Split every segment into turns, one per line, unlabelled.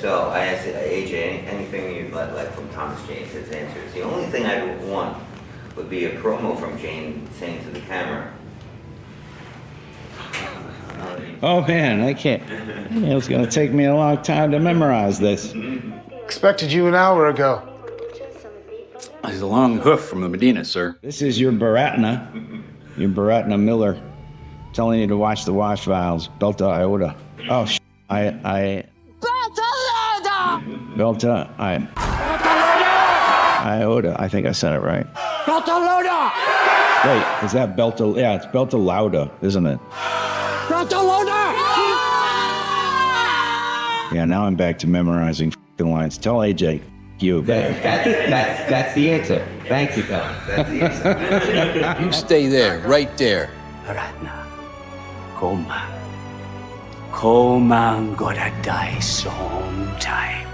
so I asked AJ anything you'd like from Thomas Jane, his answers. The only thing I want would be a promo from Jane saying to the camera.
Oh man, I can't. It's gonna take me a long time to memorize this.
Expected you an hour ago.
He's a long hoof from the Medina, sir.
This is your Baratna Miller, telling you to watch the wash valves. Belta Iota. Oh, Belta Iota. I think I said it right.
Belta Loda!
Wait, is that Belta? Yeah, it's Belta Lauda, isn't it?
Belta Loda!
Yeah, now I'm back to memorizing f***ing lines. Tell AJ, you.
That's the answer. Thank you, Tom. That's the answer.
You stay there, right there.
Baratna. Koman gotta die sometime.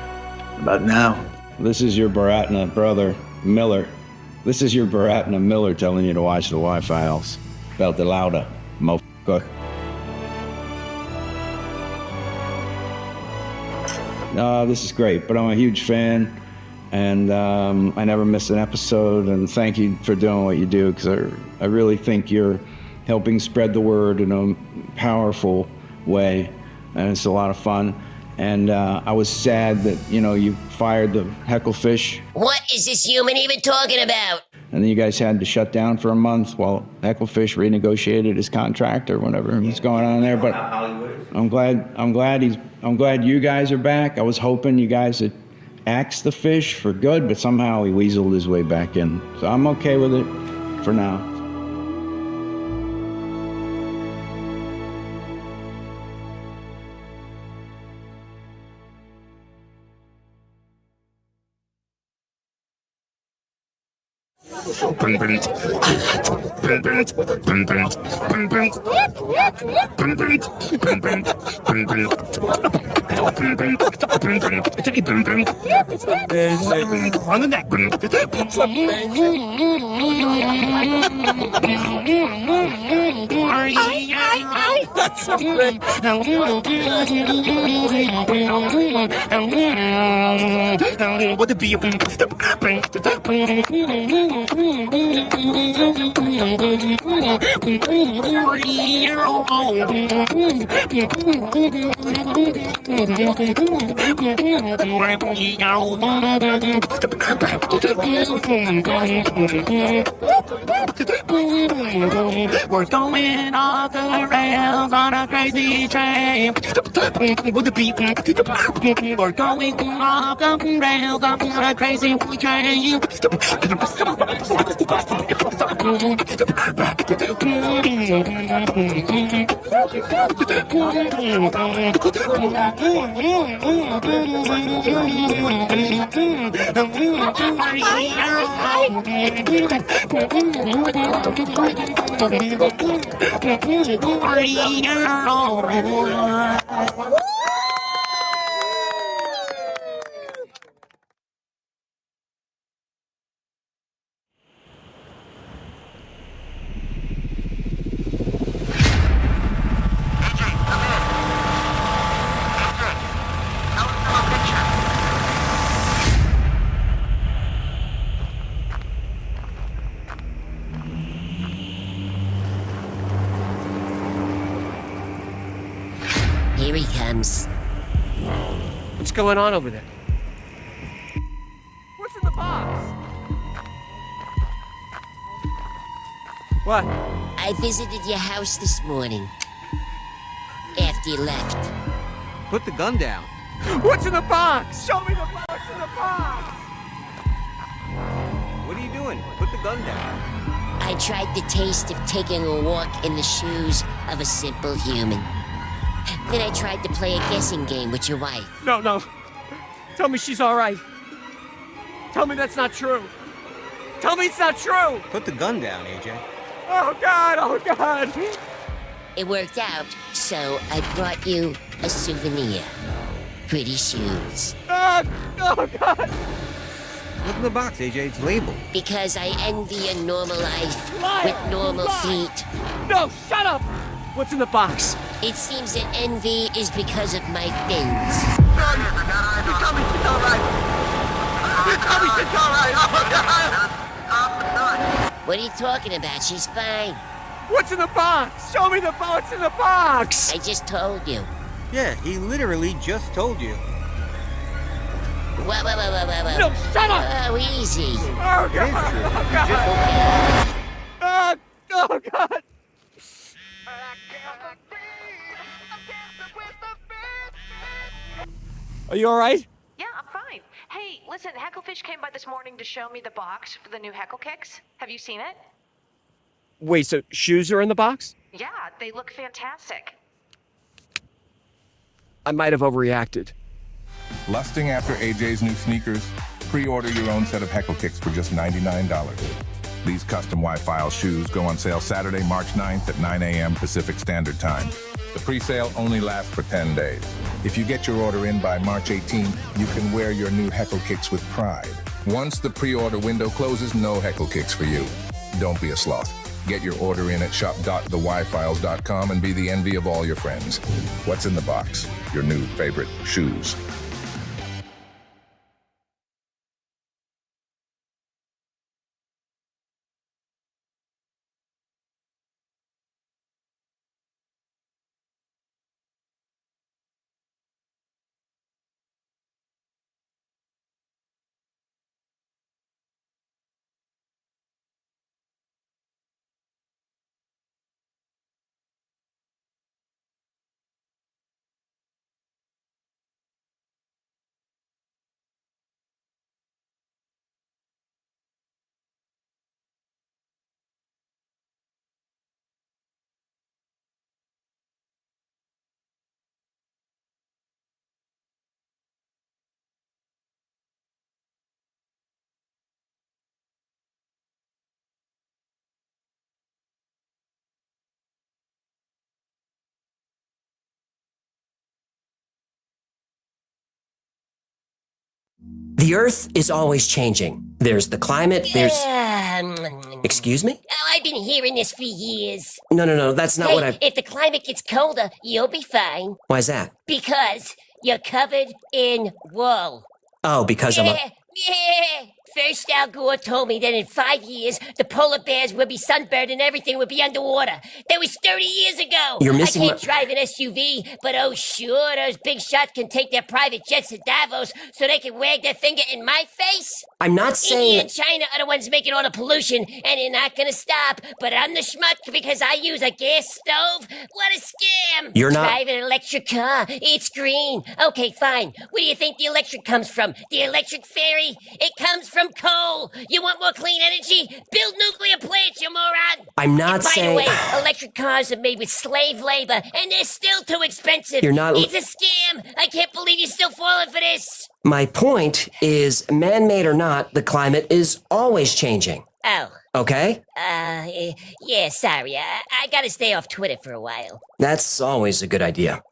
About now.
This is your Baratna brother, Miller. This is your Baratna Miller telling you to watch the Y-Files. Belta Lauda, motherfucker. This is great, but I'm a huge fan, and I never miss an episode, and thank you for doing what you do, because I really think you're helping spread the word in a powerful way, and it's a lot of fun. And I was sad that, you fired the Hecklefish.
What is this human even talking about?
And then you guys had to shut down for a month while Hecklefish renegotiated his contract or whatever was going on there. But I'm glad you guys are back. I was hoping you guys had axed the fish for good, but somehow he weaseled his way back in. So I'm okay with it for now.
We're going off the rails on a crazy train. With the beat, we're going off the rails on a crazy train.
Here he comes.
What's going on over there? What's in the box? What?
I visited your house this morning. After you left.
Put the gun down. What's in the box? Show me the box in the box! What are you doing? Put the gun down.
I tried the taste of taking a walk in the shoes of a simple human. Then I tried to play a guessing game with your wife.
No. Tell me she's all right. Tell me that's not true. Tell me it's not true!
Put the gun down, AJ.
Oh, God!
It worked out, so I brought you a souvenir. Pretty shoes.
Oh, God!
Look in the box, AJ. It's labeled.
Because I envy a normal life with normal feet.
No, shut up! What's in the box?
It seems that envy is because of my fins.
You tell me she's all right. You tell me she's all right. Oh,
What are you talking about? She's fine.
what's in the box? Show me the box. What's in the box?
I just told you.
Yeah, he literally just told you.
Whoa.
No, shut up.
Oh, easy.
Oh,
It is
God.
true.
Oh,
He
God.
just
Oh, God. Are you all right?
Yeah, I'm fine. Hey, listen, Hecklefish came by this morning to show me the box for the new Heckle Kicks. Have you seen it?
Wait, so shoes are in the box?
Yeah, they look fantastic.
I might have overreacted.
Lusting after AJ's new sneakers? Pre-order your own set of Heckle Kicks for just $99. These custom Y-File shoes go on sale Saturday, March 9th at 9 a.m. Pacific Standard Time. The pre-sale only lasts for 10 days. If you get your order in by March 18th, you can wear your new Heckle Kicks with pride. Once the pre-order window closes, no Heckle Kicks for you. Don't be a sloth. Get your order in at shop.theyfiles.com and be the envy of all your friends. What's in the box? Your new favorite shoes.
The Earth is always changing. There's the climate, there's... Excuse me?
Oh, I've been hearing this for years.
No, that's not what I...
If the climate gets colder, you'll be fine.
Why's that?
Because you're covered in wool.
Oh, because I'm a...
Yeah. First Al Gore told me that in 5 years, the polar bears would be sunburned and everything would be underwater. That was 30 years ago.
You're missing
I can't drive an SUV, but oh sure, those big shots can take their private jets to Davos so they can wag their finger in my face.
I'm not saying...
India and China are the ones making all the pollution, and they're not gonna stop. But I'm the schmuck because I use a gas stove. What a scam!
You're not...
Drive an electric car. It's green. Okay, fine. Where do you think the electric comes from? The electric fairy? It comes from coal. You want more clean energy? Build nuclear plants, you moron!
I'm not
and by
saying...
the way, electric cars are made with slave labor, and they're still too expensive.
You're not...
It's a scam. I can't believe you're still falling for this.
My point is, man-made or not, the climate is always changing.
Oh.
Okay?
Yeah, sorry. I gotta stay off Twitter for a while.
That's always a good idea.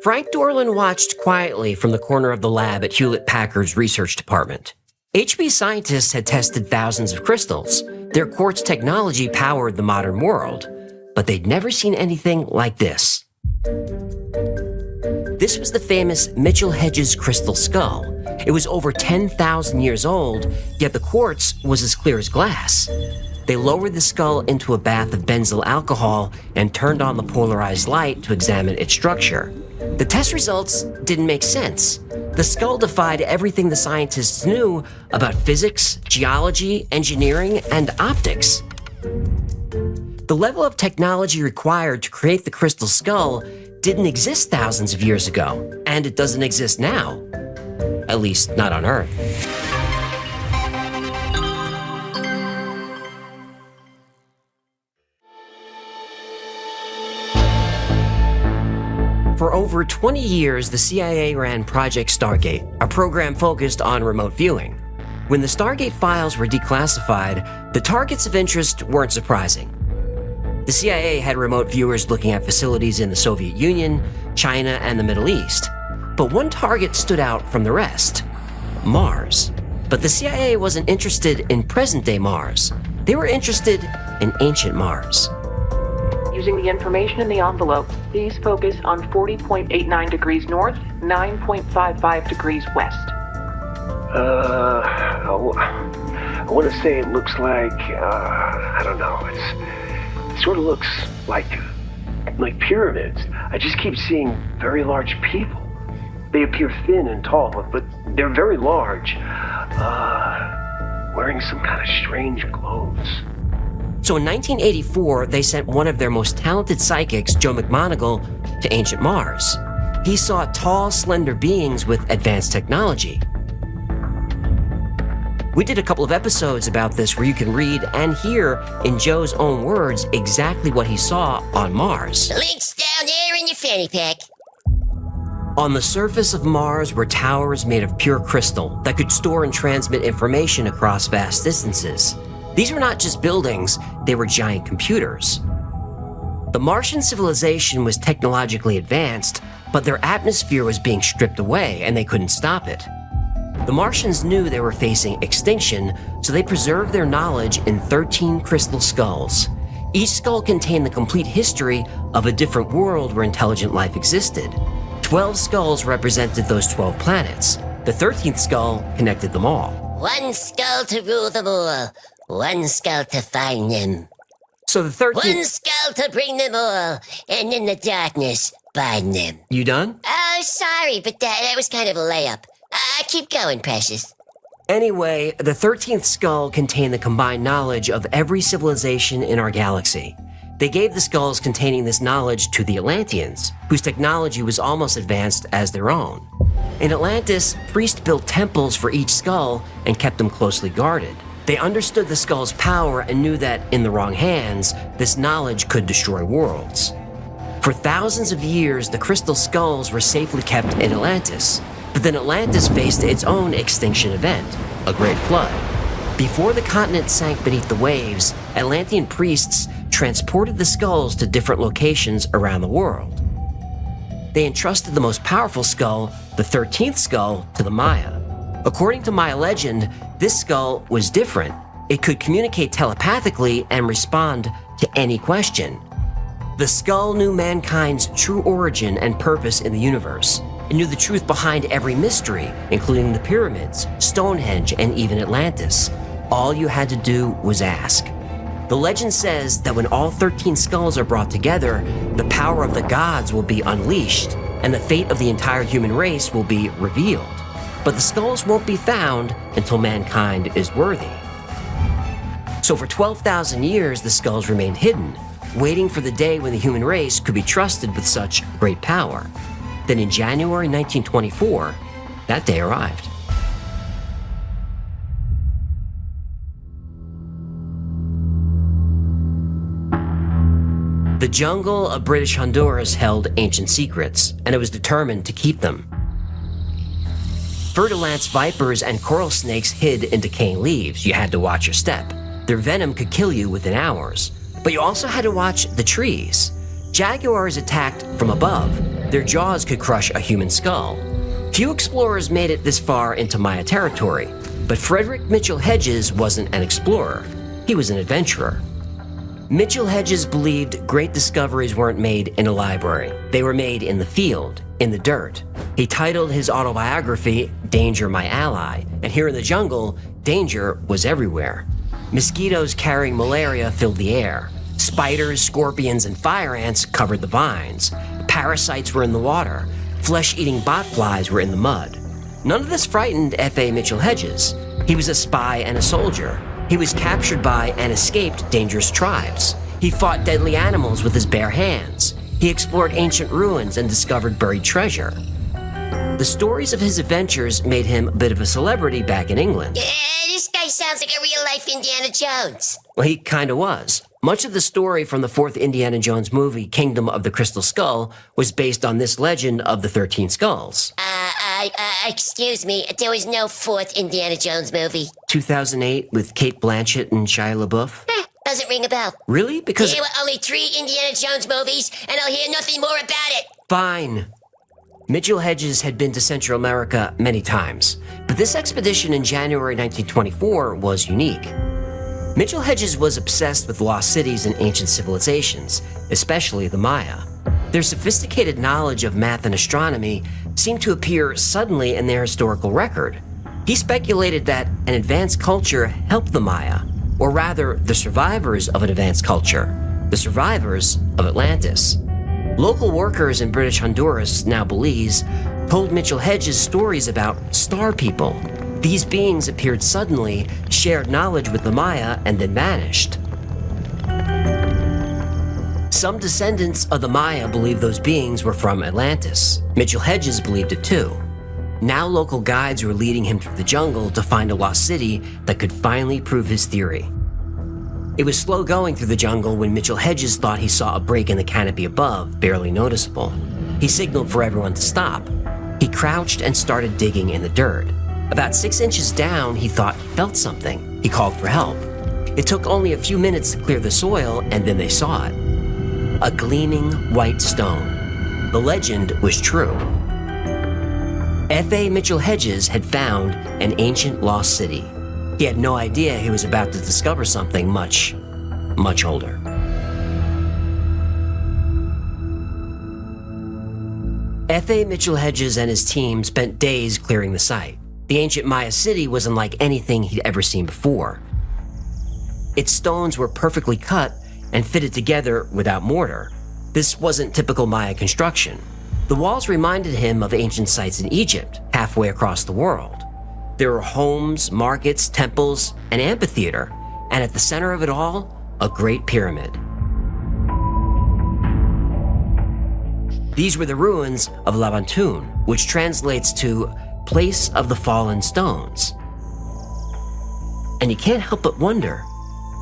Frank Dorlin watched quietly from the corner of the lab at Hewlett-Packard's research department. HB scientists had tested thousands of crystals. Their quartz technology powered the modern world, but they'd never seen anything like this. This was the famous Mitchell Hedges crystal skull. It was over 10,000 years old, yet the quartz was as clear as glass. They lowered the skull into a bath of benzyl alcohol and turned on the polarized light to examine its structure. The test results didn't make sense. The skull defied everything the scientists knew about physics, geology, engineering, and optics. The level of technology required to create the crystal skull didn't exist thousands of years ago, and it doesn't exist now. At least, not on Earth. For over 20 years, the CIA ran Project Stargate, a program focused on remote viewing. When the Stargate files were declassified, the targets of interest weren't surprising. The CIA had remote viewers looking at facilities in the Soviet Union, China, and the Middle East. But one target stood out from the rest: Mars. But the CIA wasn't interested in present-day Mars. They were interested in ancient Mars.
Using the information in the envelope, please focus on 40.89 degrees north, 9.55 degrees west.
I want to say it looks like, I don't know, it sort of looks like pyramids. I just keep seeing very large people. They appear thin and tall, but they're very large, wearing some kind of strange clothes.
So in 1984, they sent one of their most talented psychics, Joe McMoneagle, to ancient Mars. He saw tall, slender beings with advanced technology. We did a couple of episodes about this where you can read and hear in Joe's own words exactly what he saw on Mars.
Link's down there in your fanny pack.
On the surface of Mars were towers made of pure crystal that could store and transmit information across vast distances. These were not just buildings, they were giant computers. The Martian civilization was technologically advanced, but their atmosphere was being stripped away and they couldn't stop it. The Martians knew they were facing extinction, so they preserved their knowledge in 13 crystal skulls. Each skull contained the complete history of a different world where intelligent life existed. 12 skulls represented those 12 planets. The 13th skull connected them all.
One skull to rule them all. One skull to find them.
So the 13th...
One skull to bring them all. And in the darkness, bind them.
You done?
Oh, sorry, but that was kind of a layup. Keep going, Precious.
Anyway, the 13th skull contained the combined knowledge of every civilization in our galaxy. They gave the skulls containing this knowledge to the Atlanteans, whose technology was almost advanced as their own. In Atlantis, priests built temples for each skull and kept them closely guarded. They understood the skull's power and knew that, in the wrong hands, this knowledge could destroy worlds. For thousands of years, the crystal skulls were safely kept in Atlantis. But then Atlantis faced its own extinction event, a great flood. Before the continent sank beneath the waves, Atlantean priests transported the skulls to different locations around the world. They entrusted the most powerful skull, the 13th skull, to the Maya. According to Maya legend, this skull was different. It could communicate telepathically and respond to any question. The skull knew mankind's true origin and purpose in the universe. It knew the truth behind every mystery, including the pyramids, Stonehenge, and even Atlantis. All you had to do was ask. The legend says that when all 13 skulls are brought together, the power of the gods will be unleashed, and the fate of the entire human race will be revealed. But the skulls won't be found until mankind is worthy. So for 12,000 years, the skulls remained hidden, waiting for the day when the human race could be trusted with such great power. Then in January 1924, that day arrived. The jungle of British Honduras held ancient secrets, and it was determined to keep them. Fer-de-lance vipers and coral snakes hid in decaying leaves. You had to watch your step. Their venom could kill you within hours. But you also had to watch the trees. Jaguars attacked from above. Their jaws could crush a human skull. Few explorers made it this far into Maya territory, but Frederick Mitchell Hedges wasn't an explorer. He was an adventurer. Mitchell Hedges believed great discoveries weren't made in a library. They were made in the field, in the dirt. He titled his autobiography, Danger My Ally, and here in the jungle, danger was everywhere. Mosquitoes carrying malaria filled the air. Spiders, scorpions, and fire ants covered the vines. Parasites were in the water. Flesh-eating botflies were in the mud. None of this frightened F.A. Mitchell Hedges. He was a spy and a soldier. He was captured by and escaped dangerous tribes. He fought deadly animals with his bare hands. He explored ancient ruins and discovered buried treasure. The stories of his adventures made him a bit of a celebrity back in England.
Yeah, this guy sounds like a real-life Indiana Jones.
Well, he kind of was. Much of the story from the fourth Indiana Jones movie, Kingdom of the Crystal Skull, was based on this legend of the 13 skulls.
Excuse me, there was no fourth Indiana Jones movie.
2008 with Cate Blanchett and Shia LaBeouf?
Doesn't ring a bell.
Really? Because...
There were only 3 Indiana Jones movies, and I'll hear nothing more about it.
Fine. Mitchell Hedges had been to Central America many times, but this expedition in January 1924 was unique. Mitchell Hedges was obsessed with lost cities and ancient civilizations, especially the Maya. Their sophisticated knowledge of math and astronomy seemed to appear suddenly in their historical record. He speculated that an advanced culture helped the Maya, or rather, the survivors of an advanced culture, the survivors of Atlantis. Local workers in British Honduras, now Belize, told Mitchell Hedges stories about star people. These beings appeared suddenly, shared knowledge with the Maya, and then vanished. Some descendants of the Maya believed those beings were from Atlantis. Mitchell Hedges believed it too. Now local guides were leading him through the jungle to find a lost city that could finally prove his theory. It was slow going through the jungle when Mitchell Hedges thought he saw a break in the canopy above, barely noticeable. He signaled for everyone to stop. He crouched and started digging in the dirt. About 6 inches down, he thought he felt something. He called for help. It took only a few minutes to clear the soil, and then they saw it. A gleaming white stone. The legend was true. F.A. Mitchell Hedges had found an ancient lost city. He had no idea he was about to discover something much, much older. F.A. Mitchell Hedges and his team spent days clearing the site. The ancient Maya city was unlike anything he'd ever seen before. Its stones were perfectly cut and fitted together without mortar. This wasn't typical Maya construction. The walls reminded him of ancient sites in Egypt, halfway across the world. There were homes, markets, temples, an amphitheater, and at the center of it all, a great pyramid. These were the ruins of Labantun, which translates to place of the fallen stones. And you can't help but wonder,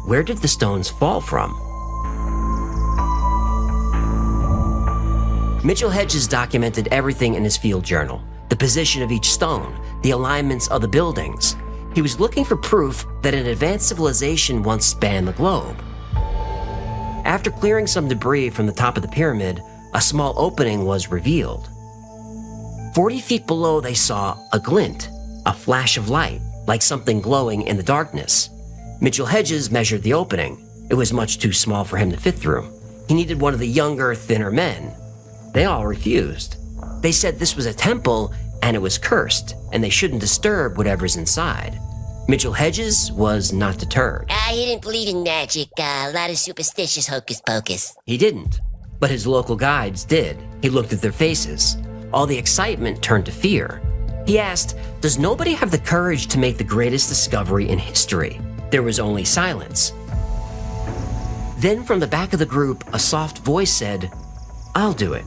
where did the stones fall from? Mitchell Hedges documented everything in his field journal, the position of each stone, the alignments of the buildings. He was looking for proof that an advanced civilization once spanned the globe. After clearing some debris from the top of the pyramid, a small opening was revealed. 40 feet below, they saw a glint, a flash of light, like something glowing in the darkness. Mitchell Hedges measured the opening. It was much too small for him to fit through. He needed one of the younger, thinner men. They all refused. They said this was a temple and it was cursed, and they shouldn't disturb whatever's inside. Mitchell Hedges was not deterred.
He didn't believe in magic, a lot of superstitious hocus pocus.
He didn't, but his local guides did. He looked at their faces. All the excitement turned to fear. He asked, does nobody have the courage to make the greatest discovery in history? There was only silence. Then from the back of the group, a soft voice said, I'll do it.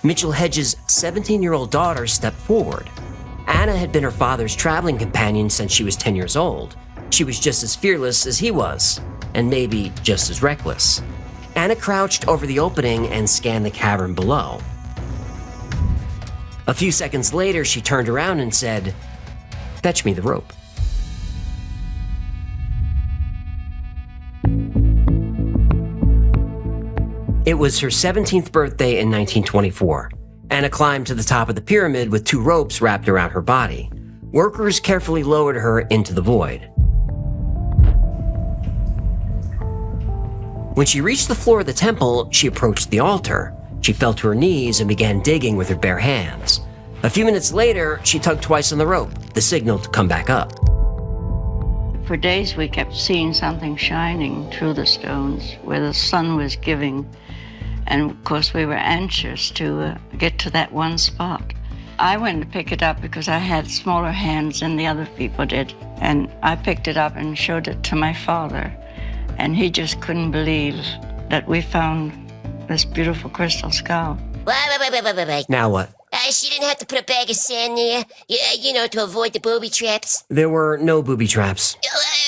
Mitchell Hedges' 17-year-old daughter stepped forward. Anna had been her father's traveling companion since she was 10 years old. She was just as fearless as he was, and maybe just as reckless. Anna crouched over the opening and scanned the cavern below. A few seconds later, she turned around and said, fetch me the rope. It was her 17th birthday in 1924. Anna climbed to the top of the pyramid with 2 ropes wrapped around her body. Workers carefully lowered her into the void. When she reached the floor of the temple, she approached the altar. She fell to her knees and began digging with her bare hands. A few minutes later, she tugged twice on the rope, the signal to come back up.
For days we kept seeing something shining through the stones where the sun was giving. And of course we were anxious to get to that one spot. I went to pick it up because I had smaller hands than the other people did. And I picked it up and showed it to my father. And he just couldn't believe that we found this beautiful crystal skull.
Wait.
Now what?
She didn't have to put a bag of sand there, to avoid the booby traps.
There were no booby traps.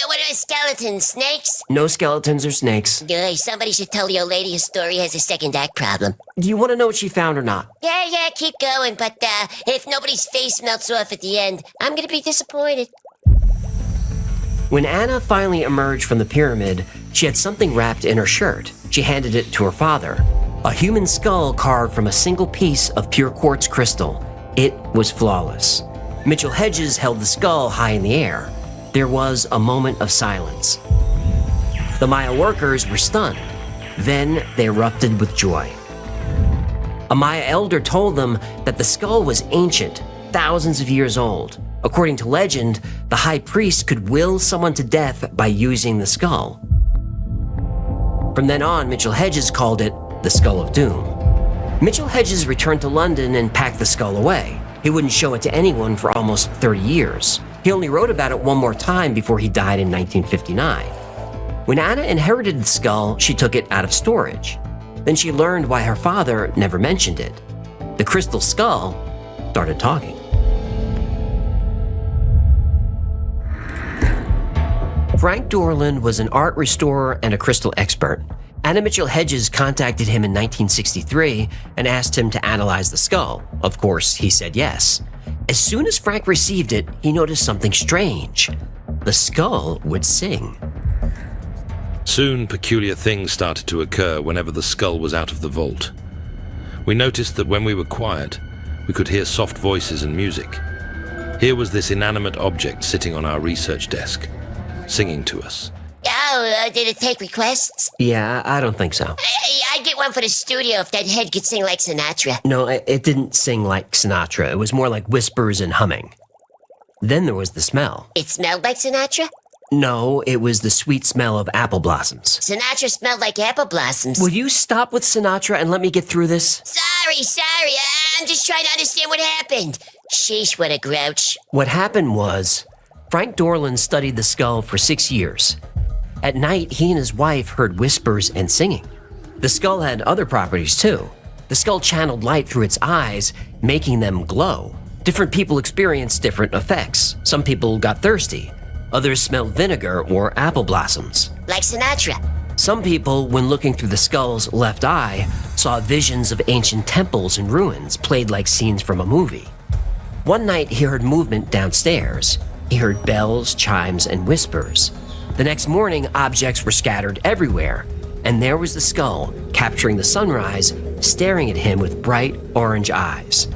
What are skeletons, snakes?
No skeletons or snakes.
Somebody should tell the old lady a story has a second act problem.
Do you want to know what she found or not?
Yeah, keep going, but if nobody's face melts off at the end, I'm gonna be disappointed.
When Anna finally emerged from the pyramid, she had something wrapped in her shirt. She handed it to her father. A human skull carved from a single piece of pure quartz crystal. It was flawless. Mitchell Hedges held the skull high in the air. There was a moment of silence. The Maya workers were stunned. Then they erupted with joy. A Maya elder told them that the skull was ancient, thousands of years old. According to legend, the high priest could will someone to death by using the skull. From then on, Mitchell Hedges called it the Skull of Doom. Mitchell Hedges returned to London and packed the skull away. He wouldn't show it to anyone for almost 30 years. He only wrote about it one more time before he died in 1959. When Anna inherited the skull, she took it out of storage. Then she learned why her father never mentioned it. The crystal skull started talking. Frank Dorland was an art restorer and a crystal expert. Anna Mitchell Hedges contacted him in 1963 and asked him to analyze the skull. Of course, he said yes. As soon as Frank received it, he noticed something strange. The skull would sing.
Soon, peculiar things started to occur whenever the skull was out of the vault. We noticed that when we were quiet, we could hear soft voices and music. Here was this inanimate object sitting on our research desk, singing to us.
Oh, did it take requests?
Yeah, I don't think so.
I'd get one for the studio if that head could sing like Sinatra.
No, it didn't sing like Sinatra. It was more like whispers and humming. Then there was the smell.
It smelled like Sinatra?
No, it was the sweet smell of apple blossoms.
Sinatra smelled like apple blossoms.
Will you stop with Sinatra and let me get through this?
Sorry. I'm just trying to understand what happened. Sheesh, what a grouch.
What happened was, Frank Dorland studied the skull for 6 years. At night, he and his wife heard whispers and singing. The skull had other properties too. The skull channeled light through its eyes, making them glow. Different people experienced different effects. Some people got thirsty. Others smelled vinegar or apple blossoms.
Like Sinatra.
Some people, when looking through the skull's left eye, saw visions of ancient temples and ruins played like scenes from a movie. One night, he heard movement downstairs. He heard bells, chimes, and whispers. The next morning, objects were scattered everywhere, and there was the skull, capturing the sunrise, staring at him with bright orange eyes.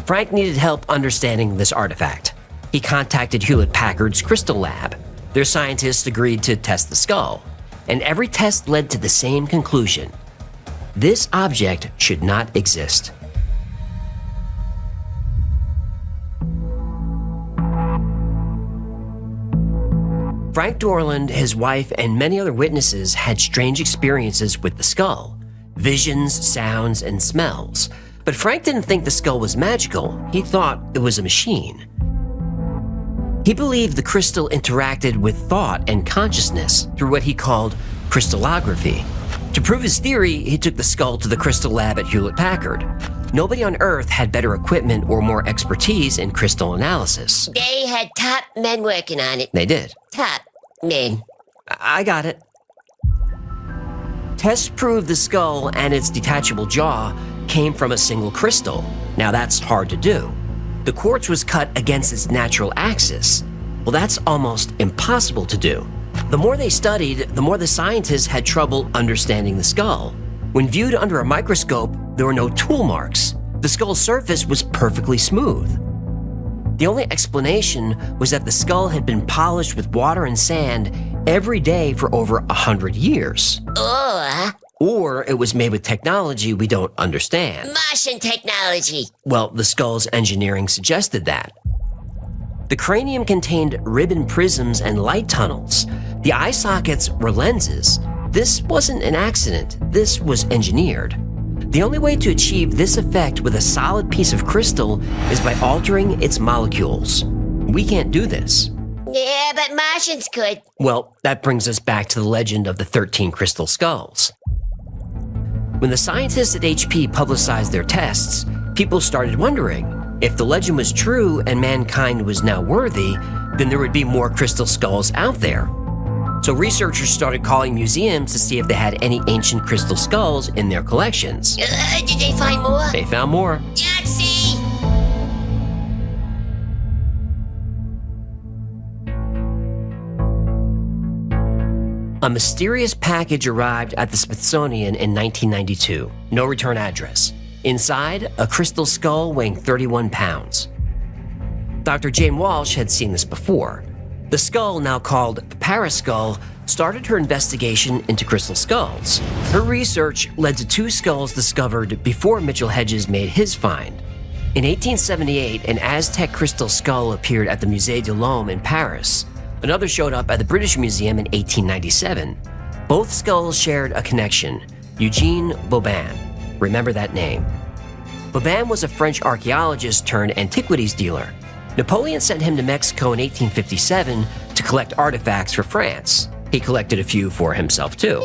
Frank needed help understanding this artifact. He contacted Hewlett-Packard's Crystal Lab. Their scientists agreed to test the skull, and every test led to the same conclusion. This object should not exist. Frank Dorland, his wife, and many other witnesses had strange experiences with the skull. Visions, sounds, and smells. But Frank didn't think the skull was magical. He thought it was a machine. He believed the crystal interacted with thought and consciousness through what he called crystallography. To prove his theory, he took the skull to the crystal lab at Hewlett-Packard. Nobody on Earth had better equipment or more expertise in crystal analysis.
They had top men working on it.
They did.
Top men.
I got it. Tests proved the skull and its detachable jaw came from a single crystal. Now that's hard to do. The quartz was cut against its natural axis. Well, that's almost impossible to do. The more they studied, the more the scientists had trouble understanding the skull. When viewed under a microscope, there were no tool marks. The skull's surface was perfectly smooth. The only explanation was that the skull had been polished with water and sand every day for over 100 years. Or it was made with technology we don't understand.
Martian technology.
Well, the skull's engineering suggested that. The cranium contained ribbon prisms and light tunnels. The eye sockets were lenses. This wasn't an accident. This was engineered. The only way to achieve this effect with a solid piece of crystal is by altering its molecules. We can't do this.
Yeah, but Martians could.
Well, that brings us back to the legend of the 13 crystal skulls. When the scientists at HP publicized their tests, people started wondering, if the legend was true and mankind was now worthy, then there would be more crystal skulls out there. So researchers started calling museums to see if they had any ancient crystal skulls in their collections.
Did they find more?
They found more.
Yahtzee!
A mysterious package arrived at the Smithsonian in 1992. No return address. Inside, a crystal skull weighing 31 pounds. Dr. Jane Walsh had seen this before. The skull, now called the Paris skull, started her investigation into crystal skulls. Her research led to 2 skulls discovered before Mitchell Hedges made his find. In 1878, an Aztec crystal skull appeared at the Musée de l'Homme in Paris. Another showed up at the British Museum in 1897. Both skulls shared a connection: Eugene Boban. Remember that name. Boban was a French archaeologist turned antiquities dealer. Napoleon sent him to Mexico in 1857 to collect artifacts for France. He collected a few for himself too.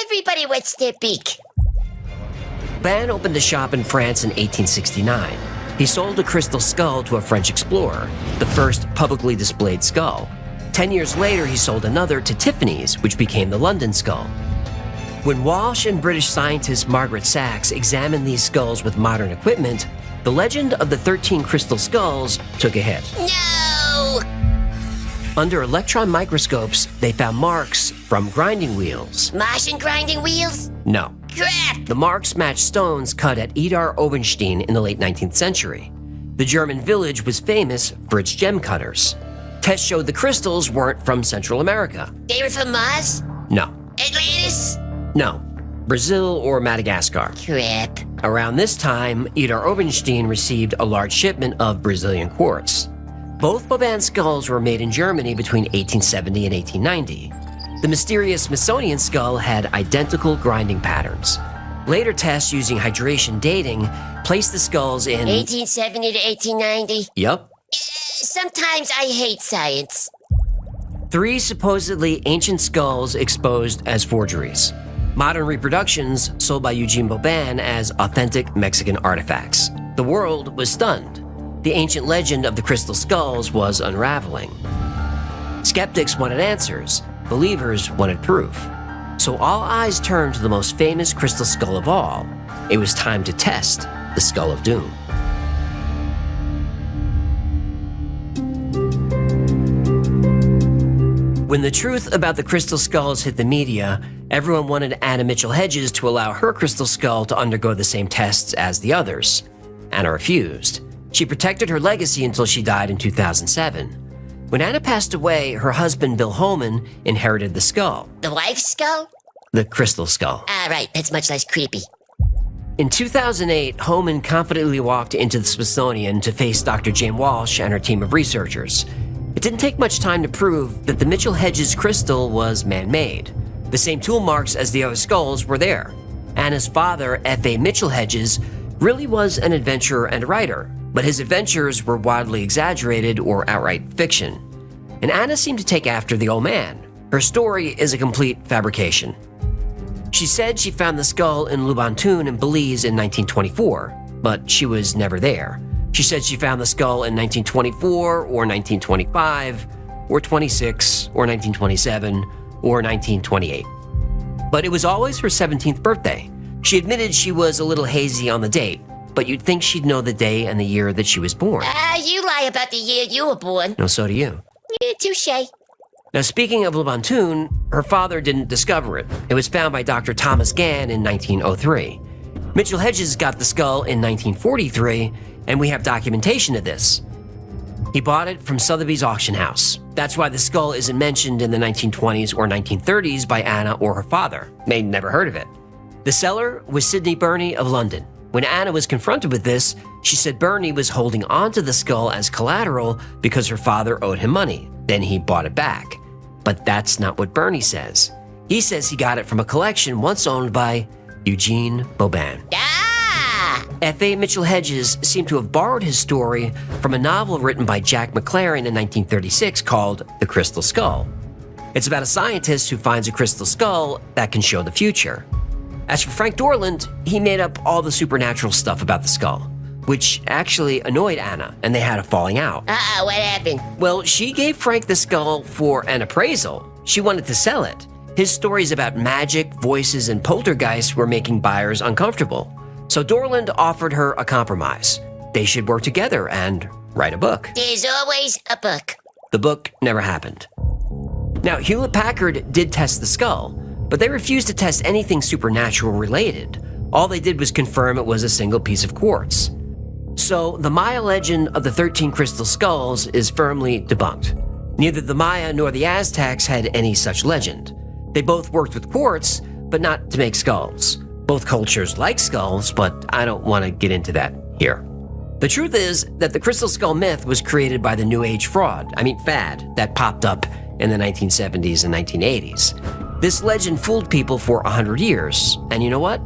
Everybody wets their beak.
Boban opened a shop in France in 1869. He sold a crystal skull to a French explorer, the first publicly displayed skull. 10 years later, he sold another to Tiffany's, which became the London skull. When Walsh and British scientist Margaret Sachs examined these skulls with modern equipment, the legend of the 13 crystal skulls took a hit.
No!
Under electron microscopes, they found marks from grinding wheels.
Martian grinding wheels?
No.
Crap!
The marks matched stones cut at Idar Obenstein in the late 19th century. The German village was famous for its gem cutters. Tests showed the crystals weren't from Central America.
They were from Mars?
No.
Atlantis?
No. Brazil or Madagascar.
Crap.
Around this time, Idar Obenstein received a large shipment of Brazilian quartz. Both Boban skulls were made in Germany between 1870 and 1890. The mysterious Smithsonian skull had identical grinding patterns. Later tests using hydration dating placed the skulls in
1870 to 1890?
Yup.
Sometimes I hate science.
3 supposedly ancient skulls exposed as forgeries. Modern reproductions sold by Eugene Boban as authentic Mexican artifacts. The world was stunned. The ancient legend of the crystal skulls was unraveling. Skeptics wanted answers. Believers wanted proof. So all eyes turned to the most famous crystal skull of all. It was time to test the Skull of Doom. When the truth about the crystal skulls hit the media, everyone wanted Anna Mitchell Hedges to allow her crystal skull to undergo the same tests as the others. Anna refused. She protected her legacy until she died in 2007. When Anna passed away, her husband Bill Holman inherited the skull.
The wife's skull?
The crystal skull.
Ah, right. That's much less creepy.
In 2008, Holman confidently walked into the Smithsonian to face Dr. Jane Walsh and her team of researchers. It didn't take much time to prove that the Mitchell Hedges crystal was man-made. The same tool marks as the other skulls were there. Anna's father, F.A. Mitchell Hedges, really was an adventurer and writer, but his adventures were wildly exaggerated or outright fiction. And Anna seemed to take after the old man. Her story is a complete fabrication. She said she found the skull in Lubantun in Belize in 1924, but she was never there. She said she found the skull in 1924 or 1925 or 26 or 1927 or 1928. But it was always her 17th birthday. She admitted she was a little hazy on the date, but you'd think she'd know the day and the year that she was born.
You lie about the year you were born.
No, so do you.
Yeah, touche.
Now, speaking of Lubantun, her father didn't discover it. It was found by Dr. Thomas Gann in 1903. Mitchell Hedges got the skull in 1943, and we have documentation of this. He bought it from Sotheby's auction house. That's why the skull isn't mentioned in the 1920s or 1930s by Anna or her father. They'd never heard of it. The seller was Sidney Burney of London. When Anna was confronted with this, she said Burney was holding onto the skull as collateral because her father owed him money. Then he bought it back. But that's not what Burney says. He says he got it from a collection once owned by Eugene Boban. F.A. Mitchell Hedges seemed to have borrowed his story from a novel written by Jack McLaren in 1936 called The Crystal Skull. It's about a scientist who finds a crystal skull that can show the future. As for Frank Dorland, he made up all the supernatural stuff about the skull, which actually annoyed Anna, and they had a falling out.
What happened?
Well, she gave Frank the skull for an appraisal. She wanted to sell it. His stories about magic, voices, and poltergeists were making buyers uncomfortable. So Dorland offered her a compromise. They should work together and write a book.
There's always a book.
The book never happened. Now, Hewlett-Packard did test the skull, but they refused to test anything supernatural related. All they did was confirm it was a single piece of quartz. So the Maya legend of the 13 crystal skulls is firmly debunked. Neither the Maya nor the Aztecs had any such legend. They both worked with quartz, but not to make skulls. Both cultures like skulls, but I don't want to get into that here. The truth is that the crystal skull myth was created by the New Age fad that popped up in the 1970s and 1980s. This legend fooled people for 100 years, and you know what?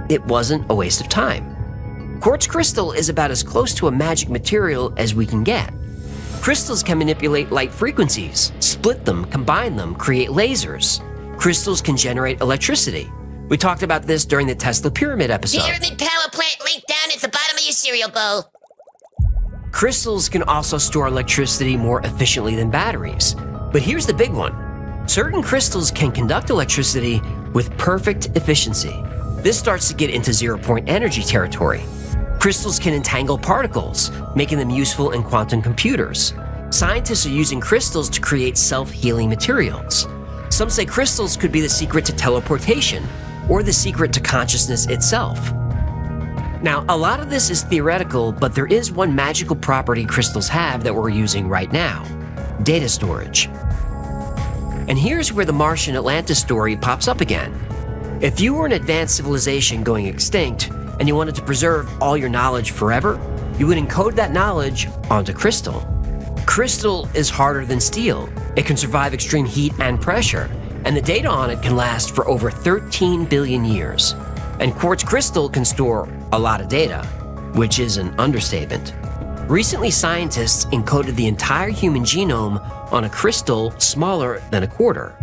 It wasn't a waste of time. Quartz crystal is about as close to a magic material as we can get. Crystals can manipulate light frequencies, split them, combine them, create lasers. Crystals can generate electricity. We talked about this during the Tesla Pyramid episode.
Pyramid power plant link down at the bottom of your cereal bowl.
Crystals can also store electricity more efficiently than batteries. But here's the big one. Certain crystals can conduct electricity with perfect efficiency. This starts to get into zero-point energy territory. Crystals can entangle particles, making them useful in quantum computers. Scientists are using crystals to create self-healing materials. Some say crystals could be the secret to teleportation, or the secret to consciousness itself. Now, a lot of this is theoretical, but there is one magical property crystals have that we're using right now: data storage. And here's where the Martian Atlantis story pops up again. If you were an advanced civilization going extinct, and you wanted to preserve all your knowledge forever, you would encode that knowledge onto crystal. Crystal is harder than steel. It can survive extreme heat and pressure, and the data on it can last for over 13 billion years. And quartz crystal can store a lot of data, which is an understatement. Recently, scientists encoded the entire human genome on a crystal smaller than a quarter.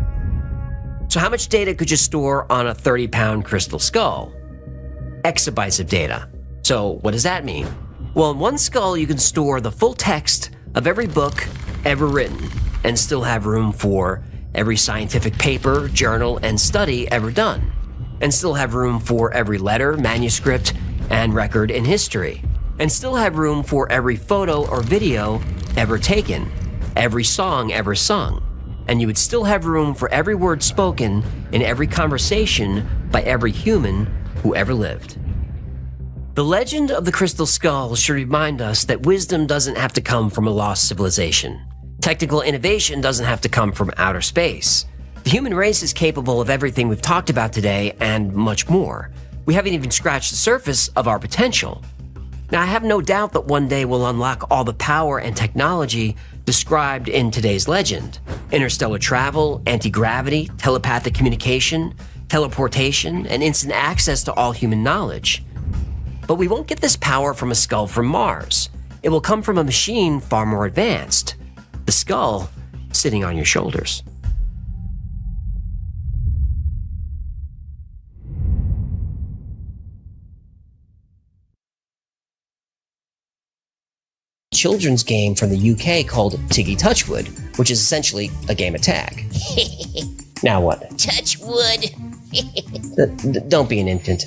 So how much data could you store on a 30-pound crystal skull? Exabytes of data. So what does that mean? Well, in one skull, you can store the full text of every book ever written and still have room for every scientific paper, journal, and study ever done, and still have room for every letter, manuscript, and record in history, and still have room for every photo or video ever taken, every song ever sung, and you would still have room for every word spoken in every conversation by every human who ever lived. The legend of the crystal skull should remind us that wisdom doesn't have to come from a lost civilization. Technical innovation doesn't have to come from outer space. The human race is capable of everything we've talked about today and much more. We haven't even scratched the surface of our potential. Now, I have no doubt that one day we'll unlock all the power and technology described in today's legend: interstellar travel, anti-gravity, telepathic communication, teleportation, and instant access to all human knowledge. But we won't get this power from a skull from Mars. It will come from a machine far more advanced: the skull sitting on your shoulders. Children's game from the UK called Tiggy Touchwood, which is essentially a game of tag. Now what?
Touch wood.
Don't be an infant.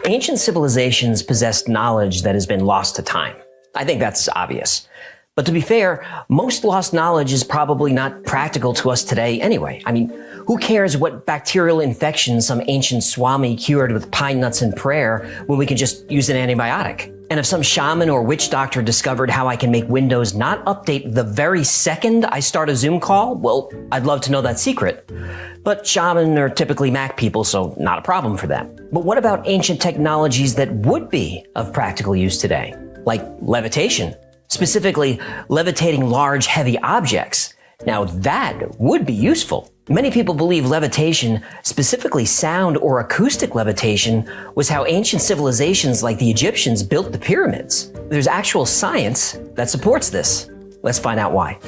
Ancient civilizations possessed knowledge that has been lost to time. I think that's obvious. But to be fair, most lost knowledge is probably not practical to us today anyway. I mean, who cares what bacterial infection some ancient Swami cured with pine nuts and prayer when we can just use an antibiotic? And if some shaman or witch doctor discovered how I can make Windows not update the very second I start a Zoom call, well, I'd love to know that secret. But shaman are typically Mac people, so not a problem for them. But what about ancient technologies that would be of practical use today? Like levitation. Specifically, levitating large, heavy objects. Now that would be useful. Many people believe levitation, specifically sound or acoustic levitation, was how ancient civilizations like the Egyptians built the pyramids. There's actual science that supports this. Let's find out why.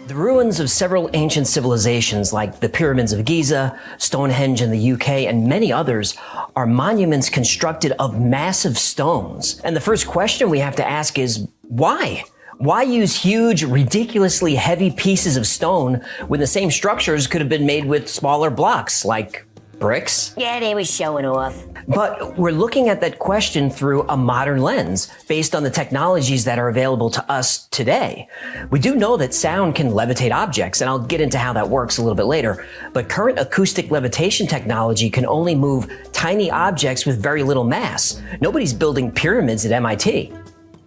The ruins of several ancient civilizations like the pyramids of Giza, Stonehenge in the UK, and many others are monuments constructed of massive stones. And the first question we have to ask is, why? Why use huge, ridiculously heavy pieces of stone when the same structures could have been made with smaller blocks like bricks?
Yeah, they were showing off.
But we're looking at that question through a modern lens based on the technologies that are available to us today. We do know that sound can levitate objects, and I'll get into how that works a little bit later. But current acoustic levitation technology can only move tiny objects with very little mass. Nobody's building pyramids at MIT.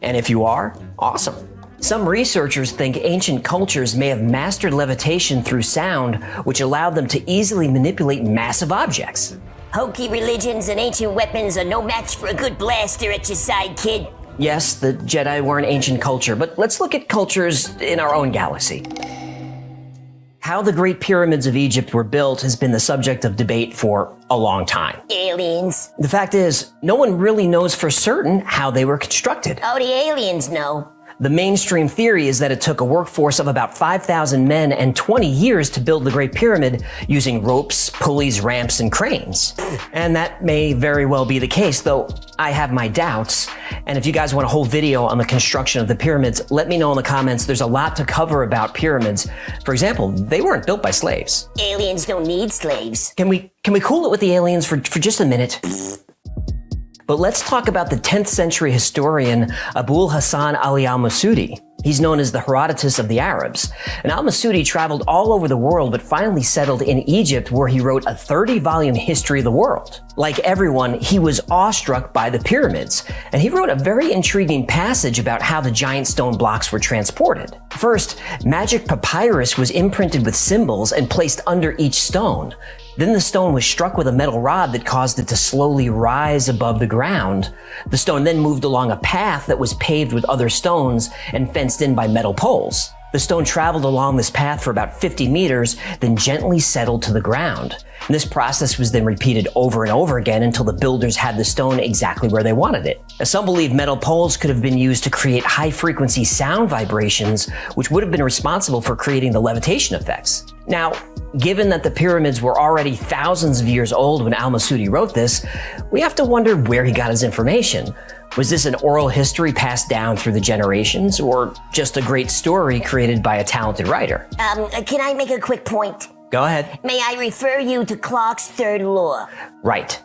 And if you are, awesome. Some researchers think ancient cultures may have mastered levitation through sound, which allowed them to easily manipulate massive objects.
Hokey religions and ancient weapons are no match for a good blaster at your side, kid.
Yes, the Jedi were an ancient culture, but let's look at cultures in our own galaxy. How the Great Pyramids of Egypt were built has been the subject of debate for a long time.
Aliens.
The fact is, no one really knows for certain how they were constructed.
Oh, the aliens know.
The mainstream theory is that it took a workforce of about 5,000 men and 20 years to build the Great Pyramid using ropes, pulleys, ramps, and cranes. And that may very well be the case, though I have my doubts. And if you guys want a whole video on the construction of the pyramids, let me know in the comments. There's a lot to cover about pyramids. For example, they weren't built by slaves.
Aliens don't need slaves.
Can we cool it with the aliens for just a minute? But let's talk about the 10th century historian Abul Hassan Ali al-Masudi. He's known as the Herodotus of the Arabs. And al-Masudi traveled all over the world, but finally settled in Egypt, where he wrote a 30-volume history of the world. Like everyone, he was awestruck by the pyramids, and he wrote a very intriguing passage about how the giant stone blocks were transported. First, magic papyrus was imprinted with symbols and placed under each stone. Then the stone was struck with a metal rod that caused it to slowly rise above the ground. The stone then moved along a path that was paved with other stones and fenced in by metal poles. The stone traveled along this path for about 50 meters, then gently settled to the ground. And this process was then repeated over and over again until the builders had the stone exactly where they wanted it. Now, some believe metal poles could have been used to create high-frequency sound vibrations, which would have been responsible for creating the levitation effects. Now, given that the pyramids were already thousands of years old when al-Masudi wrote this, we have to wonder where he got his information. Was this an oral history passed down through the generations, or just a great story created by a talented writer?
Can I make a quick point?
Go ahead.
May I refer you to Clarke's third law?
Right.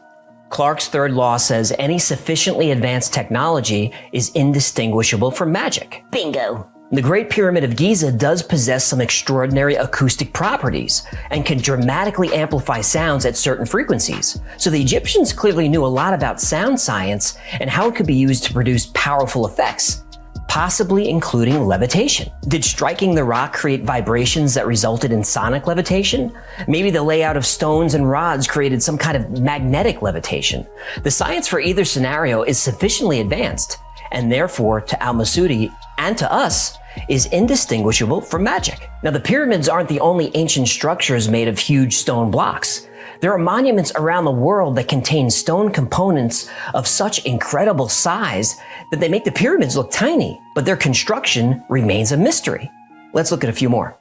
Clarke's third law says any sufficiently advanced technology is indistinguishable from magic.
Bingo.
The Great Pyramid of Giza does possess some extraordinary acoustic properties and can dramatically amplify sounds at certain frequencies. So the Egyptians clearly knew a lot about sound science and how it could be used to produce powerful effects, possibly including levitation. Did striking the rock create vibrations that resulted in sonic levitation? Maybe the layout of stones and rods created some kind of magnetic levitation. The science for either scenario is sufficiently advanced, and therefore, to al-Masudi and to us, is indistinguishable from magic. Now, the pyramids aren't the only ancient structures made of huge stone blocks. There are monuments around the world that contain stone components of such incredible size that they make the pyramids look tiny, but their construction remains a mystery. Let's look at a few more.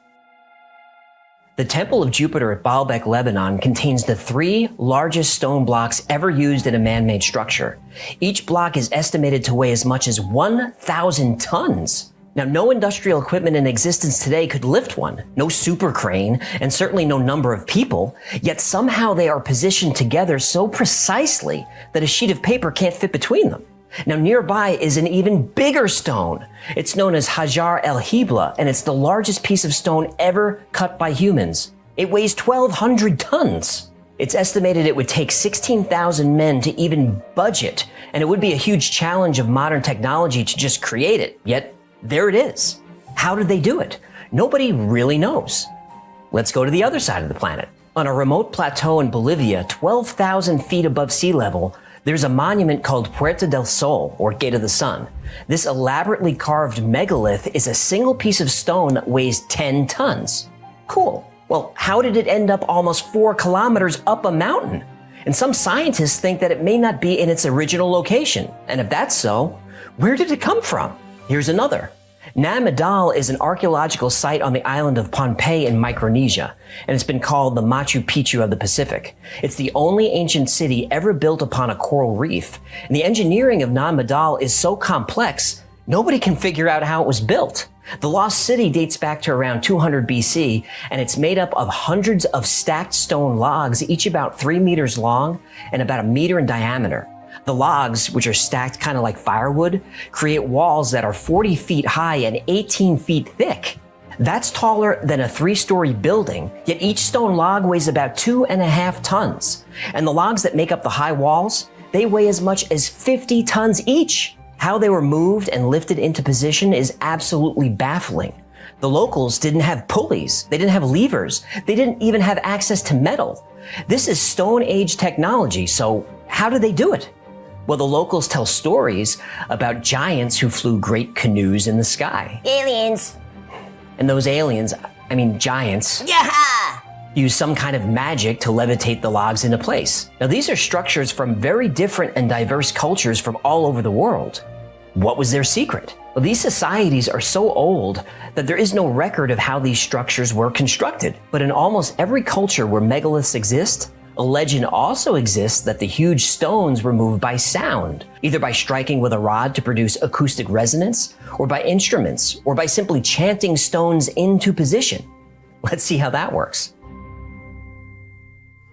The Temple of Jupiter at Baalbek, Lebanon contains the 3 largest stone blocks ever used in a man-made structure. Each block is estimated to weigh as much as 1,000 tons. Now, no industrial equipment in existence today could lift one, no super crane, and certainly no number of people, yet somehow they are positioned together so precisely that a sheet of paper can't fit between them. Now, nearby is an even bigger stone. It's known as Hajar el-Hibla, and it's the largest piece of stone ever cut by humans. It weighs 1,200 tons. It's estimated it would take 16,000 men to even budget, and it would be a huge challenge of modern technology to just create it, yet there it is. How did they do it? Nobody really knows. Let's go to the other side of the planet. On a remote plateau in Bolivia, 12,000 feet above sea level, there's a monument called Puerta del Sol, or Gate of the Sun. This elaborately carved megalith is a single piece of stone that weighs 10 tons. Cool. Well, how did it end up almost 4 kilometers up a mountain? And some scientists think that it may not be in its original location. And if that's so, where did it come from? Here's another. Nam Madal is an archaeological site on the island of Pohnpei in Micronesia, and it's been called the Machu Picchu of the Pacific. It's the only ancient city ever built upon a coral reef, and the engineering of Nam Madal is so complex, nobody can figure out how it was built. The lost city dates back to around 200 BC, and it's made up of hundreds of stacked stone logs, each about 3 meters long and about 1 meter in diameter. The logs, which are stacked kind of like firewood, create walls that are 40 feet high and 18 feet thick. That's taller than a 3-story building, yet each stone log weighs about 2.5 tons. And the logs that make up the high walls, they weigh as much as 50 tons each. How they were moved and lifted into position is absolutely baffling. The locals didn't have pulleys, they didn't have levers, they didn't even have access to metal. This is Stone Age technology, so how did they do it? Well, the locals tell stories about giants who flew great canoes in the sky.
Aliens.
And those aliens, I mean giants, use some kind of magic to levitate the logs into place. Now, these are structures from very different and diverse cultures from all over the world. What was their secret? Well, these societies are so old that there is no record of how these structures were constructed. But in almost every culture where megaliths exist, a legend also exists that the huge stones were moved by sound, either by striking with a rod to produce acoustic resonance, or by instruments, or by simply chanting stones into position. Let's see how that works.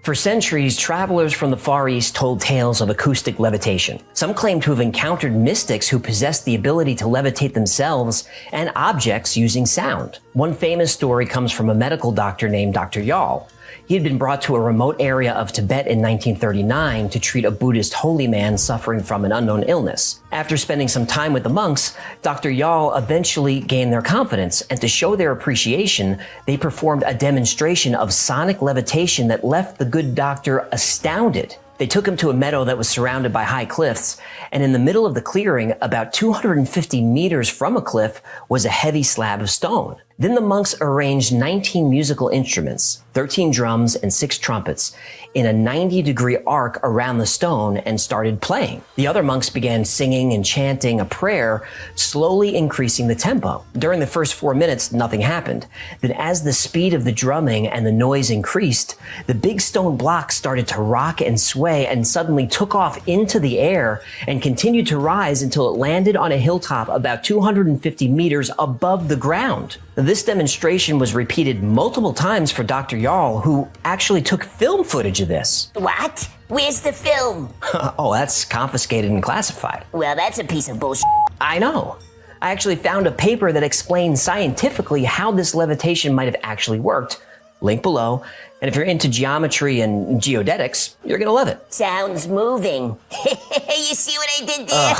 For centuries, travelers from the Far East told tales of acoustic levitation. Some claim to have encountered mystics who possessed the ability to levitate themselves and objects using sound. One famous story comes from a medical doctor named Dr. Yal. He had been brought to a remote area of Tibet in 1939 to treat a Buddhist holy man suffering from an unknown illness. After spending some time with the monks, Dr. Yal eventually gained their confidence, and to show their appreciation, they performed a demonstration of sonic levitation that left the good doctor astounded. They took him to a meadow that was surrounded by high cliffs, and in the middle of the clearing, about 250 meters from a cliff, was a heavy slab of stone. Then the monks arranged 19 musical instruments, 13 drums and 6 trumpets, in a 90-degree arc around the stone and started playing. The other monks began singing and chanting a prayer, slowly increasing the tempo. During the first 4 minutes, nothing happened. Then as the speed of the drumming and the noise increased, the big stone block started to rock and sway and suddenly took off into the air and continued to rise until it landed on a hilltop about 250 meters above the ground. This demonstration was repeated multiple times for Dr. Yal, who actually took film footage of this.
What? Where's the film?
Oh, that's confiscated and classified.
Well, that's a piece of bullshit.
I know. I actually found a paper that explains scientifically how this levitation might have actually worked. Link below. And if you're into geometry and geodetics, you're gonna love it.
Sounds moving. You see what I did there?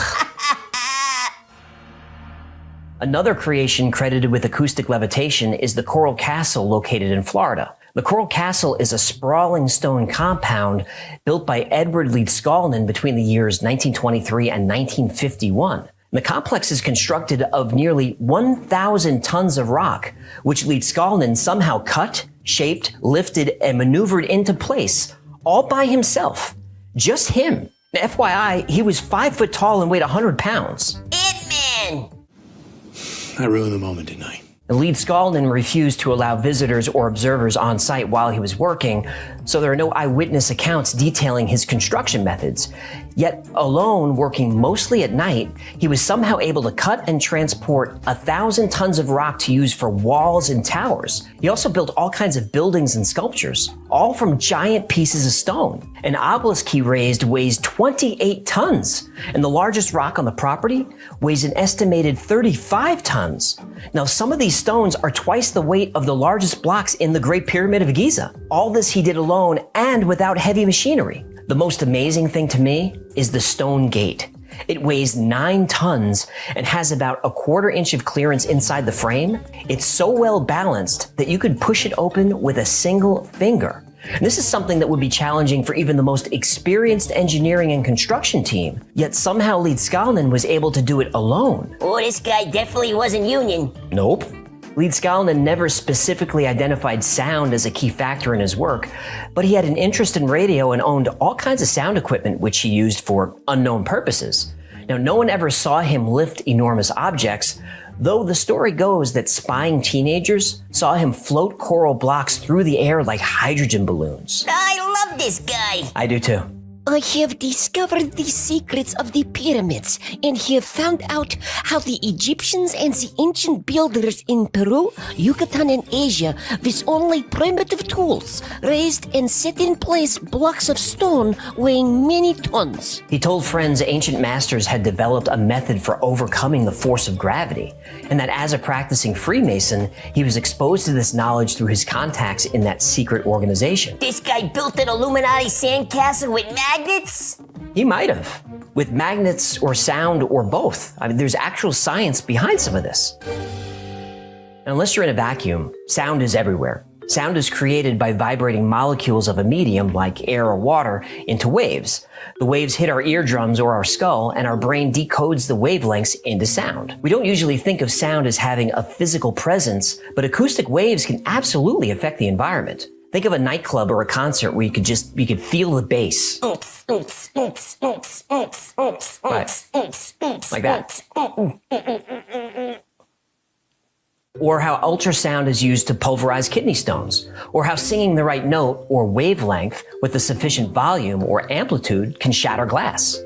Another creation credited with acoustic levitation is the Coral Castle located in Florida. The Coral Castle is a sprawling stone compound built by Edward Leedskalnin between the years 1923 and 1951. The complex is constructed of nearly 1,000 tons of rock, which Leedskalnin somehow cut, shaped, lifted, and maneuvered into place, all by himself. Just him. Now, FYI, he was 5 foot tall and weighed 100 pounds.
Ant-Man!
I ruined the moment, didn't I?
Leedskalnin refused to allow visitors or observers on site while he was working, so there are no eyewitness accounts detailing his construction methods. Yet, alone, working mostly at night, he was somehow able to cut and transport 1,000 tons of rock to use for walls and towers. He also built all kinds of buildings and sculptures, all from giant pieces of stone. An obelisk he raised weighs 28 tons, and the largest rock on the property weighs an estimated 35 tons. Now, some of these stones are twice the weight of the largest blocks in the Great Pyramid of Giza. All this he did alone and without heavy machinery. The most amazing thing to me is the stone gate. It weighs 9 tons and has about a 1/4 inch of clearance inside the frame. It's so well balanced that you could push it open with a single finger. And this is something that would be challenging for even the most experienced engineering and construction team. Yet somehow Leedskalnin was able to do it alone.
Oh, this guy definitely wasn't union.
Nope. Leedskalnin never specifically identified sound as a key factor in his work, but he had an interest in radio and owned all kinds of sound equipment which he used for unknown purposes. Now, no one ever saw him lift enormous objects, though the story goes that spying teenagers saw him float coral blocks through the air like hydrogen balloons.
I love this guy.
I do too.
I have discovered the secrets of the pyramids and have found out how the Egyptians and the ancient builders in Peru, Yucatan, and Asia, with only primitive tools, raised and set in place blocks of stone weighing many tons.
He told friends ancient masters had developed a method for overcoming the force of gravity, and that as a practicing Freemason, he was exposed to this knowledge through his contacts in that secret organization.
This guy built an Illuminati sandcastle with magnets?
He might have, with magnets or sound or both. I mean, there's actual science behind some of this. And unless you're in a vacuum, sound is everywhere. Sound is created by vibrating molecules of a medium, like air or water, into waves. The waves hit our eardrums or our skull, and our brain decodes the wavelengths into sound. We don't usually think of sound as having a physical presence, but acoustic waves can absolutely affect the environment. Think of a nightclub or a concert where you could feel the bass. Right. Like that. Or how ultrasound is used to pulverize kidney stones, or how singing the right note or wavelength with a sufficient volume or amplitude can shatter glass.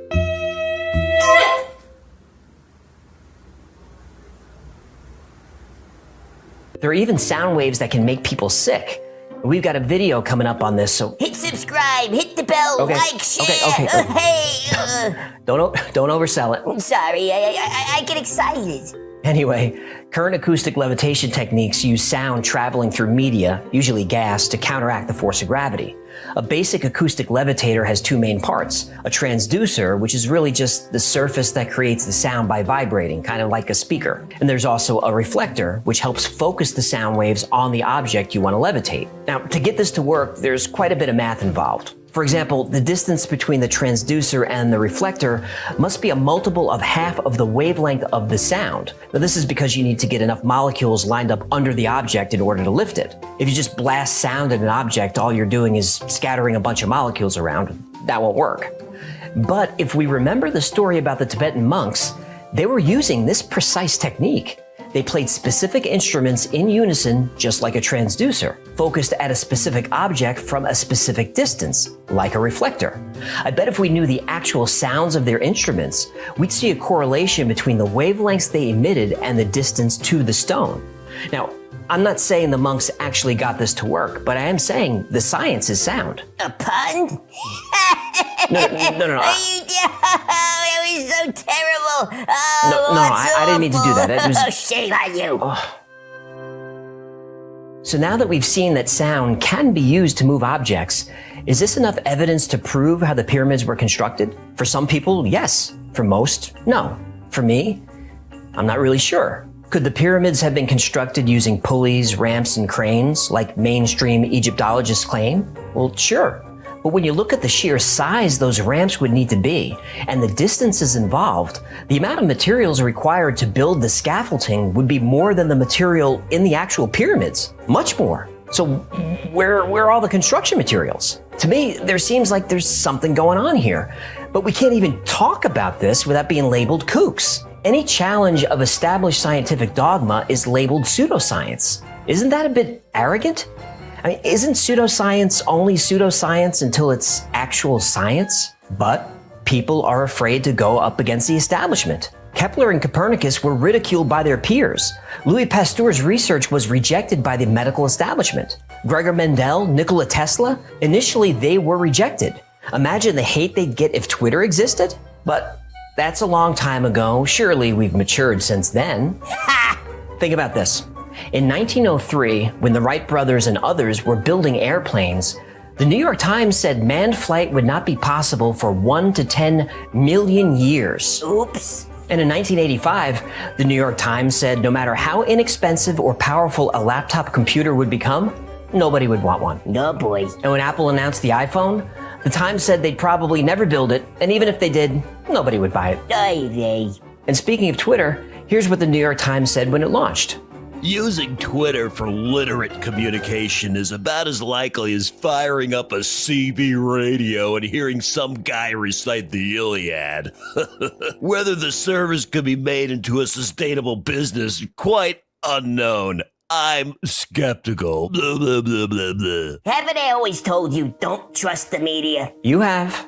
There are even sound waves that can make people sick. We've got a video coming up on this, so
Hit subscribe, hit the bell,
Okay,
like, share.
okay.
Hey,
don't oversell it.
I'm sorry, I get excited.
Anyway, current acoustic levitation techniques use sound traveling through media, usually gas, to counteract the force of gravity. A basic acoustic levitator has two main parts: a transducer, which is really just the surface that creates the sound by vibrating, kind of like a speaker. And there's also a reflector, which helps focus the sound waves on the object you want to levitate. Now, to get this to work, there's quite a bit of math involved. For example, the distance between the transducer and the reflector must be a multiple of half of the wavelength of the sound. Now, this is because you need to get enough molecules lined up under the object in order to lift it. If you just blast sound at an object, all you're doing is scattering a bunch of molecules around. That won't work. But if we remember the story about the Tibetan monks, they were using this precise technique. They played specific instruments in unison, just like a transducer, focused at a specific object from a specific distance, like a reflector. I bet if we knew the actual sounds of their instruments, we'd see a correlation between the wavelengths they emitted and the distance to the stone. Now, I'm not saying the monks actually got this to work, but I am saying the science is sound.
A pun?
No.
That was so terrible. Oh,
I didn't mean to do that. It was...
Shame on you.
So now that we've seen that sound can be used to move objects, is this enough evidence to prove how the pyramids were constructed? For some people, yes. For most, no. For me, I'm not really sure. Could the pyramids have been constructed using pulleys, ramps, and cranes, like mainstream Egyptologists claim? Well, sure. But when you look at the sheer size those ramps would need to be, and the distances involved, the amount of materials required to build the scaffolding would be more than the material in the actual pyramids. Much more. So where are all the construction materials? To me, there seems like there's something going on here. But we can't even talk about this without being labeled kooks. Any challenge of established scientific dogma is labeled pseudoscience. Isn't that a bit arrogant? I mean, isn't pseudoscience only pseudoscience until it's actual science? But people are afraid to go up against the establishment. Kepler and Copernicus were ridiculed by their peers. Louis Pasteur's research was rejected by the medical establishment. Gregor Mendel, Nikola Tesla, initially they were rejected. Imagine the hate they'd get if Twitter existed? But that's a long time ago. Surely we've matured since then. Think about this. In 1903, when the Wright brothers and others were building airplanes, the New York Times said manned flight would not be possible for 1 to 10 million years.
Oops.
And in 1985, the New York Times said no matter how inexpensive or powerful a laptop computer would become, nobody would want one.
No, boy.
And when Apple announced the iPhone, the Times said they'd probably never build it, and even if they did, nobody would buy it. And speaking of Twitter, here's what the New York Times said when it launched.
Using Twitter for literate communication is about as likely as firing up a CB radio and hearing some guy recite the Iliad. Whether the service could be made into a sustainable business, quite unknown. I'm skeptical. Blah, blah, blah, blah, blah.
Haven't I always told you don't trust the media?
You have.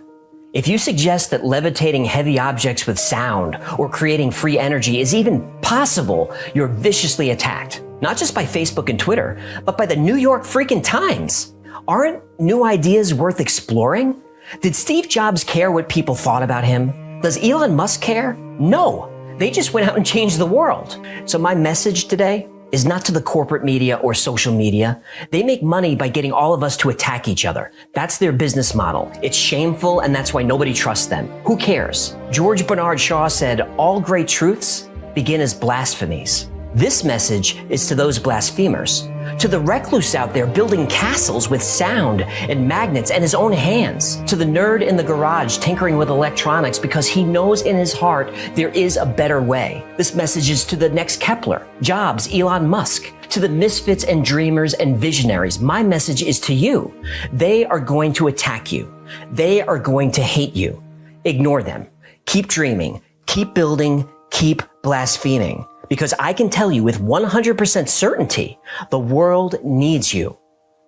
If you suggest that levitating heavy objects with sound or creating free energy is even possible, you're viciously attacked. Not just by Facebook and Twitter, but by the New York freaking Times. Aren't new ideas worth exploring? Did Steve Jobs care what people thought about him? Does Elon Musk care? No. They just went out and changed the world. So my message today is not to the corporate media or social media. They make money by getting all of us to attack each other. That's their business model. It's shameful, and that's why nobody trusts them. Who cares? George Bernard Shaw said, all great truths begin as blasphemies. This message is to those blasphemers, to the recluse out there building castles with sound and magnets and his own hands, to the nerd in the garage tinkering with electronics because he knows in his heart there is a better way. This message is to the next Kepler, Jobs, Elon Musk, to the misfits and dreamers and visionaries. My message is to you. They are going to attack you. They are going to hate you. Ignore them. Keep dreaming. Keep building. Keep blaspheming. Because I can tell you with 100% certainty, the world needs you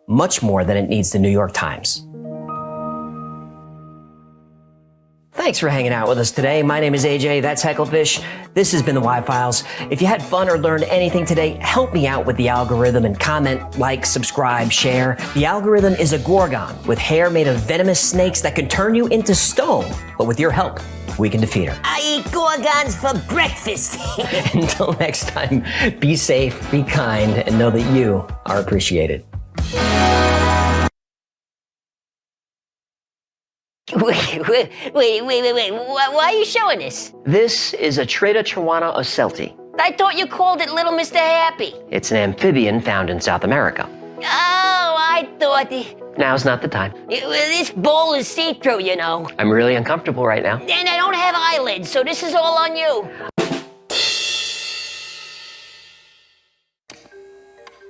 much more than it needs the New York Times. Thanks for hanging out with us today. My name is AJ, that's Hecklefish. This has been the Y-Files. If you had fun or learned anything today, help me out with the algorithm and comment, like, subscribe, share. The algorithm is a gorgon with hair made of venomous snakes that can turn you into stone. But with your help, we can defeat her.
I eat gorgons for breakfast.
Until next time, be safe, be kind, and know that you are appreciated.
Wait. Why are you showing this?
This is a Treta Trawana ocelti.
I thought you called it Little Mr. Happy.
It's an amphibian found in South America.
Oh, I thought...
Now's not the time.
This bowl is see-through, you know.
I'm really uncomfortable right now.
And I don't have eyelids, so this is all on you.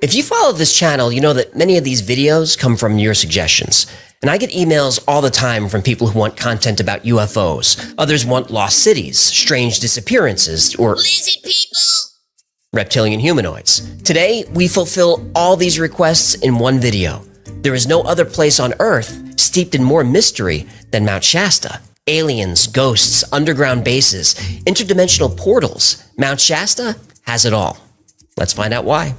If you follow this channel, you know that many of these videos come from your suggestions. And I get emails all the time from people who want content about UFOs. Others want lost cities, strange disappearances, or
lizard people,
reptilian humanoids. Today, we fulfill all these requests in one video. There is no other place on Earth steeped in more mystery than Mount Shasta. Aliens, ghosts, underground bases, interdimensional portals. Mount Shasta has it all. Let's find out why.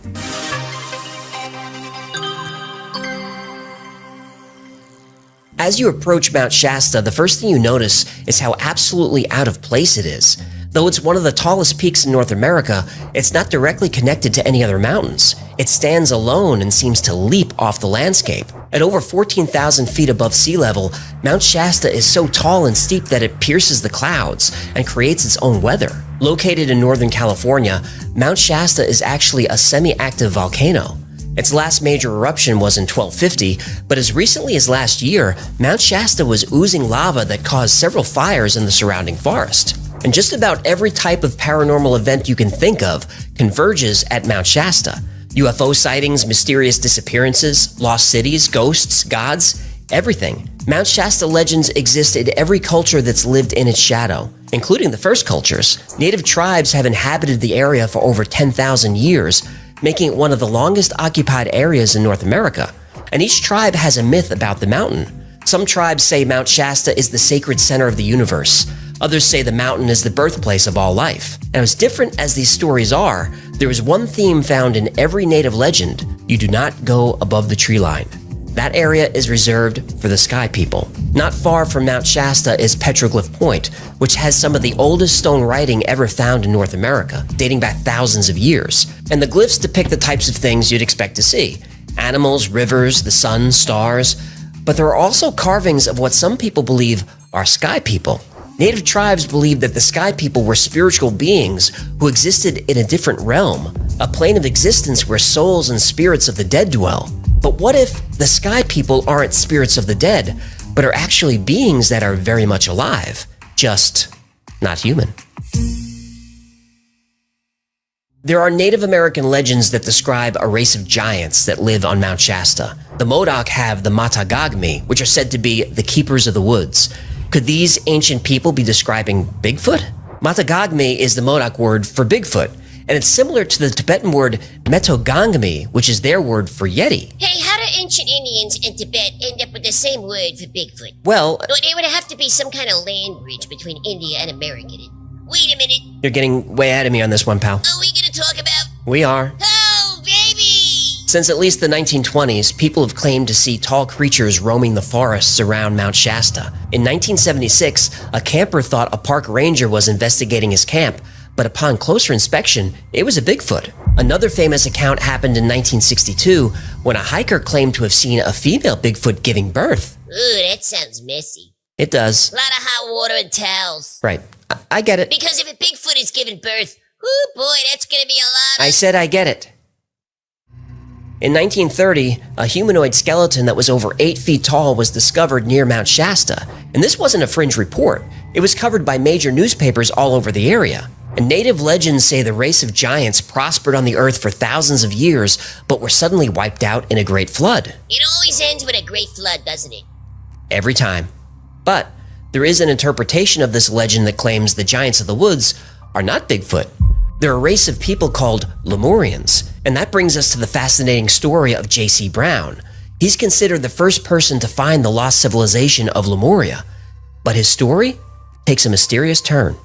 As you approach Mount Shasta, the first thing you notice is how absolutely out of place it is. Though it's one of the tallest peaks in North America, it's not directly connected to any other mountains. It stands alone and seems to leap off the landscape. At over 14,000 feet above sea level, Mount Shasta is so tall and steep that it pierces the clouds and creates its own weather. Located in Northern California, Mount Shasta is actually a semi-active volcano. Its last major eruption was in 1250, but as recently as last year, Mount Shasta was oozing lava that caused several fires in the surrounding forest. And just about every type of paranormal event you can think of converges at Mount Shasta. UFO sightings, mysterious disappearances, lost cities, ghosts, gods, everything. Mount Shasta legends exist in every culture that's lived in its shadow, including the first cultures. Native tribes have inhabited the area for over 10,000 years, making it one of the longest occupied areas in North America. And each tribe has a myth about the mountain. Some tribes say Mount Shasta is the sacred center of the universe. Others say the mountain is the birthplace of all life. And as different as these stories are, there is one theme found in every native legend: you do not go above the tree line. That area is reserved for the sky people. Not far from Mount Shasta is Petroglyph Point, which has some of the oldest stone writing ever found in North America, dating back thousands of years. And the glyphs depict the types of things you'd expect to see: animals, rivers, the sun, stars. But there are also carvings of what some people believe are sky people. Native tribes believed that the sky people were spiritual beings who existed in a different realm, a plane of existence where souls and spirits of the dead dwell. But what if the sky people aren't spirits of the dead, but are actually beings that are very much alive, just not human? There are Native American legends that describe a race of giants that live on Mount Shasta. The Modoc have the Matagagmi, which are said to be the keepers of the woods. Could these ancient people be describing Bigfoot? Matagagmi is the Modoc word for Bigfoot, and it's similar to the Tibetan word Metogangmi, which is their word for Yeti.
Hey, how do ancient Indians in Tibet end up with the same word for Bigfoot?
Well,
There would have to be some kind of land bridge between India and America. Wait a minute.
you're getting way ahead of me on this one, pal.
Are we gonna talk about?
We are.
Oh, baby!
Since at least the 1920s, people have claimed to see tall creatures roaming the forests around Mount Shasta. In 1976, a camper thought a park ranger was investigating his camp, but upon closer inspection, it was a Bigfoot. Another famous account happened in 1962 when a hiker claimed to have seen a female Bigfoot giving birth.
Ooh, that sounds messy.
It does.
A lot of hot water and towels.
Right. I get it.
Because if a Bigfoot is giving birth, oh boy, that's gonna be a lot.
I said I get it. In 1930, a humanoid skeleton that was over 8 feet tall was discovered near Mount Shasta, and this wasn't a fringe report. It was covered by major newspapers all over the area. And native legends say the race of giants prospered on the earth for thousands of years, but were suddenly wiped out in a great flood.
It always ends with a great flood, doesn't it?
Every time. But there is an interpretation of this legend that claims the giants of the woods are not Bigfoot. They're a race of people called Lemurians, and that brings us to the fascinating story of J.C. Brown. He's considered the first person to find the lost civilization of Lemuria, but his story takes a mysterious turn.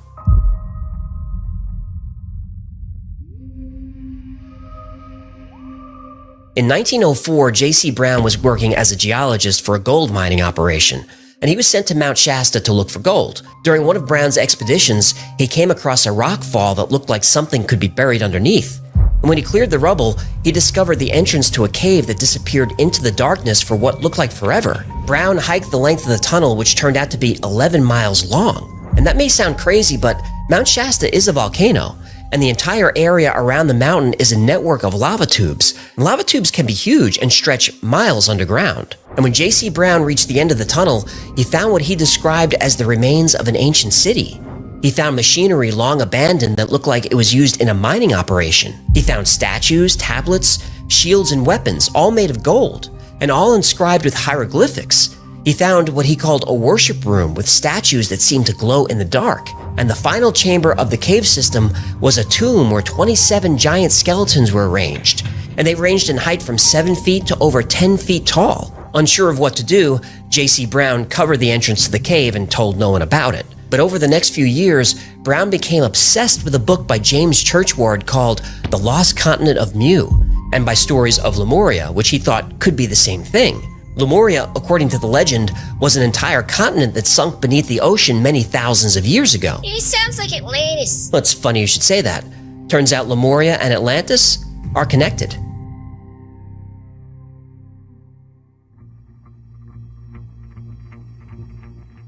In 1904, J.C. Brown was working as a geologist for a gold mining operation, and he was sent to Mount Shasta to look for gold. During one of Brown's expeditions, he came across a rock fall that looked like something could be buried underneath. And when he cleared the rubble, he discovered the entrance to a cave that disappeared into the darkness for what looked like forever. Brown hiked the length of the tunnel, which turned out to be 11 miles long. And that may sound crazy, but Mount Shasta is a volcano, and the entire area around the mountain is a network of lava tubes. And lava tubes can be huge and stretch miles underground. And when J.C. Brown reached the end of the tunnel, he found what he described as the remains of an ancient city. He found machinery long abandoned that looked like it was used in a mining operation. He found statues, tablets, shields, and weapons, all made of gold, and all inscribed with hieroglyphics. He found what he called a worship room with statues that seemed to glow in the dark. And the final chamber of the cave system was a tomb where 27 giant skeletons were arranged. And they ranged in height from 7 feet to over 10 feet tall. Unsure of what to do, J.C. Brown covered the entrance to the cave and told no one about it. But over the next few years, Brown became obsessed with a book by James Churchward called The Lost Continent of Mu, and by stories of Lemuria, which he thought could be the same thing. Lemuria, according to the legend, was an entire continent that sunk beneath the ocean many thousands of years ago.
It sounds like Atlantis.
Well, it's funny you should say that. Turns out Lemuria and Atlantis are connected.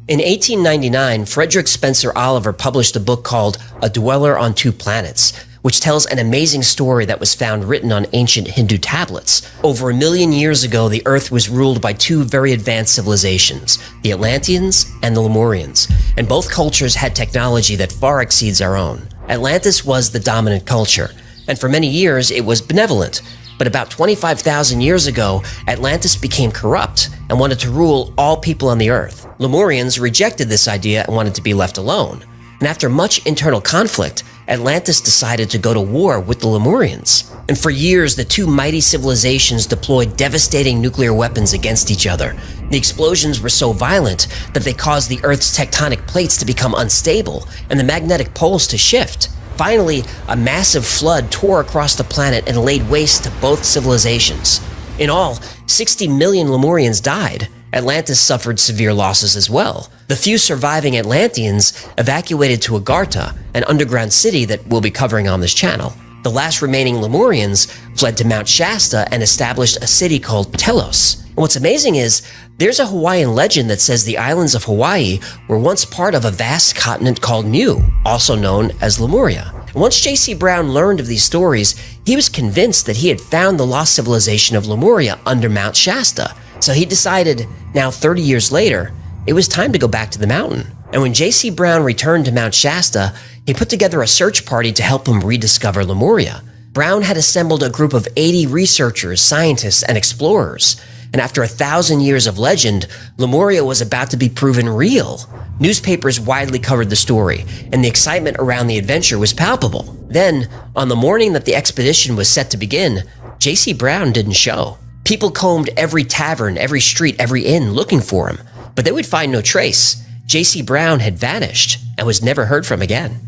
In 1899, Frederick Spencer Oliver published a book called A Dweller on Two Planets, which tells an amazing story that was found written on ancient Hindu tablets. Over 1 million years ago, the Earth was ruled by two very advanced civilizations, the Atlanteans and the Lemurians, and both cultures had technology that far exceeds our own. Atlantis was the dominant culture, and for many years it was benevolent. But about 25,000 years ago, Atlantis became corrupt and wanted to rule all people on the Earth. Lemurians rejected this idea and wanted to be left alone. And after much internal conflict, Atlantis decided to go to war with the Lemurians. And for years, the two mighty civilizations deployed devastating nuclear weapons against each other. The explosions were so violent that they caused the Earth's tectonic plates to become unstable and the magnetic poles to shift. Finally, a massive flood tore across the planet and laid waste to both civilizations. In all, 60 million Lemurians died. Atlantis suffered severe losses as well. The few surviving Atlanteans evacuated to Agartha, an underground city that we'll be covering on this channel. The last remaining Lemurians fled to Mount Shasta and established a city called Telos. And what's amazing is, there's a Hawaiian legend that says the islands of Hawaii were once part of a vast continent called Mu, also known as Lemuria. And once J.C. Brown learned of these stories, he was convinced that he had found the lost civilization of Lemuria under Mount Shasta. So he decided, now 30 years later, it was time to go back to the mountain. And when J.C. Brown returned to Mount Shasta, he put together a search party to help him rediscover Lemuria. Brown had assembled a group of 80 researchers, scientists, and explorers. And after 1,000 years of legend, Lemuria was about to be proven real. Newspapers widely covered the story, and the excitement around the adventure was palpable. Then, on the morning that the expedition was set to begin, J.C. Brown didn't show. People combed every tavern, every street, every inn looking for him, but they would find no trace. J.C. Brown had vanished and was never heard from again.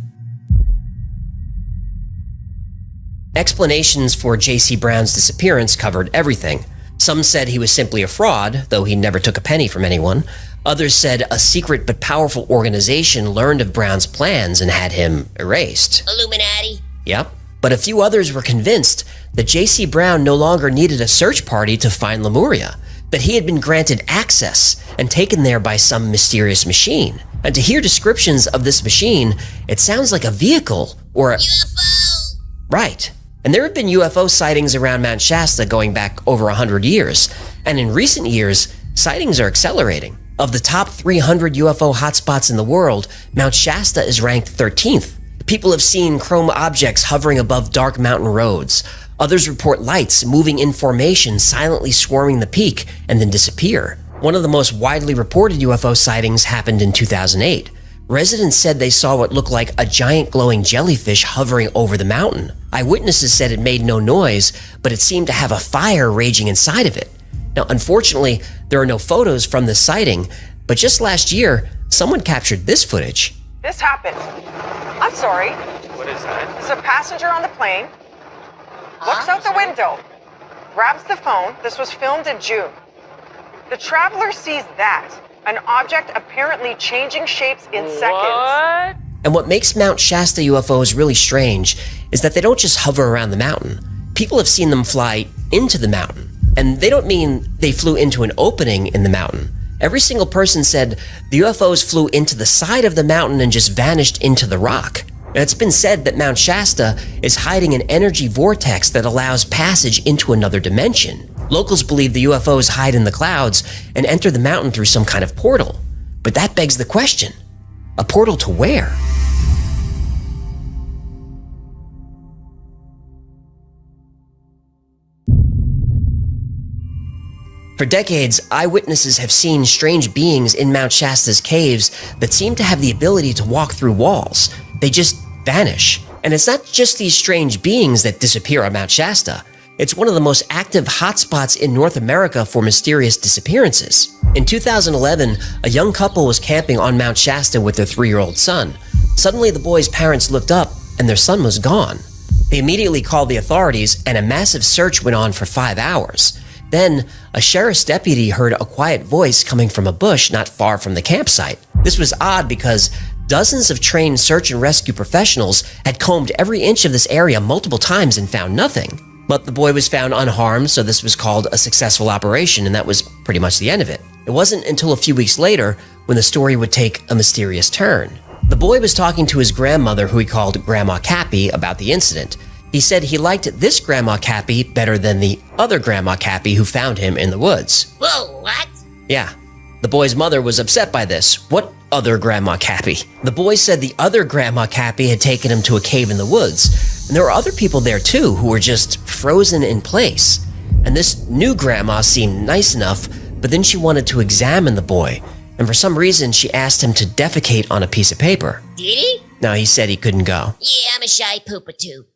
Explanations for J.C. Brown's disappearance covered everything. Some said he was simply a fraud, though he never took a penny from anyone. Others said a secret but powerful organization learned of Brown's plans and had him erased.
Illuminati.
Yep. But a few others were convinced that J.C. Brown no longer needed a search party to find Lemuria, that he had been granted access and taken there by some mysterious machine. And to hear descriptions of this machine, it sounds like a vehicle or a
UFO!
Right. And there have been UFO sightings around Mount Shasta going back over 100 years. And in recent years, sightings are accelerating. Of the top 300 UFO hotspots in the world, Mount Shasta is ranked 13th. People have seen chrome objects hovering above dark mountain roads. Others report lights moving in formation, silently swarming the peak, and then disappear. One of the most widely reported UFO sightings happened in 2008. Residents said they saw what looked like a giant glowing jellyfish hovering over the mountain. Eyewitnesses said it made no noise, but it seemed to have a fire raging inside of it. Now, unfortunately, there are no photos from this sighting, but just last year, someone captured this footage.
This happened. I'm sorry.
What is that?
There's a passenger on the plane, looks out the window, grabs the phone. This was filmed in June. The traveler sees that, an object apparently changing shapes in seconds.
And what makes Mount Shasta UFOs really strange is that they don't just hover around the mountain. People have seen them fly into the mountain. And they don't mean they flew into an opening in the mountain. Every single person said the UFOs flew into the side of the mountain and just vanished into the rock. And it's been said that Mount Shasta is hiding an energy vortex that allows passage into another dimension. Locals believe the UFOs hide in the clouds and enter the mountain through some kind of portal. But that begs the question, a portal to where? For decades, eyewitnesses have seen strange beings in Mount Shasta's caves that seem to have the ability to walk through walls. They just vanish. And it's not just these strange beings that disappear on Mount Shasta. It's one of the most active hotspots in North America for mysterious disappearances. In 2011, a young couple was camping on Mount Shasta with their 3-year-old son. Suddenly, the boy's parents looked up and their son was gone. They immediately called the authorities and a massive search went on for 5 hours. Then, a sheriff's deputy heard a quiet voice coming from a bush not far from the campsite. This was odd because dozens of trained search and rescue professionals had combed every inch of this area multiple times and found nothing. But the boy was found unharmed, so this was called a successful operation, and that was pretty much the end of it. It wasn't until a few weeks later when the story would take a mysterious turn. The boy was talking to his grandmother, who he called Grandma Cappy, about the incident. He said he liked this Grandma Cappy better than the other Grandma Cappy who found him in the woods.
Whoa, what?
Yeah. The boy's mother was upset by this. What other Grandma Cappy? The boy said the other Grandma Cappy had taken him to a cave in the woods. And there were other people there too who were just frozen in place. And this new grandma seemed nice enough, but then she wanted to examine the boy. And for some reason, she asked him to defecate on a piece of paper.
Did he?
No, he said he couldn't go.
Yeah, I'm a shy pooper too.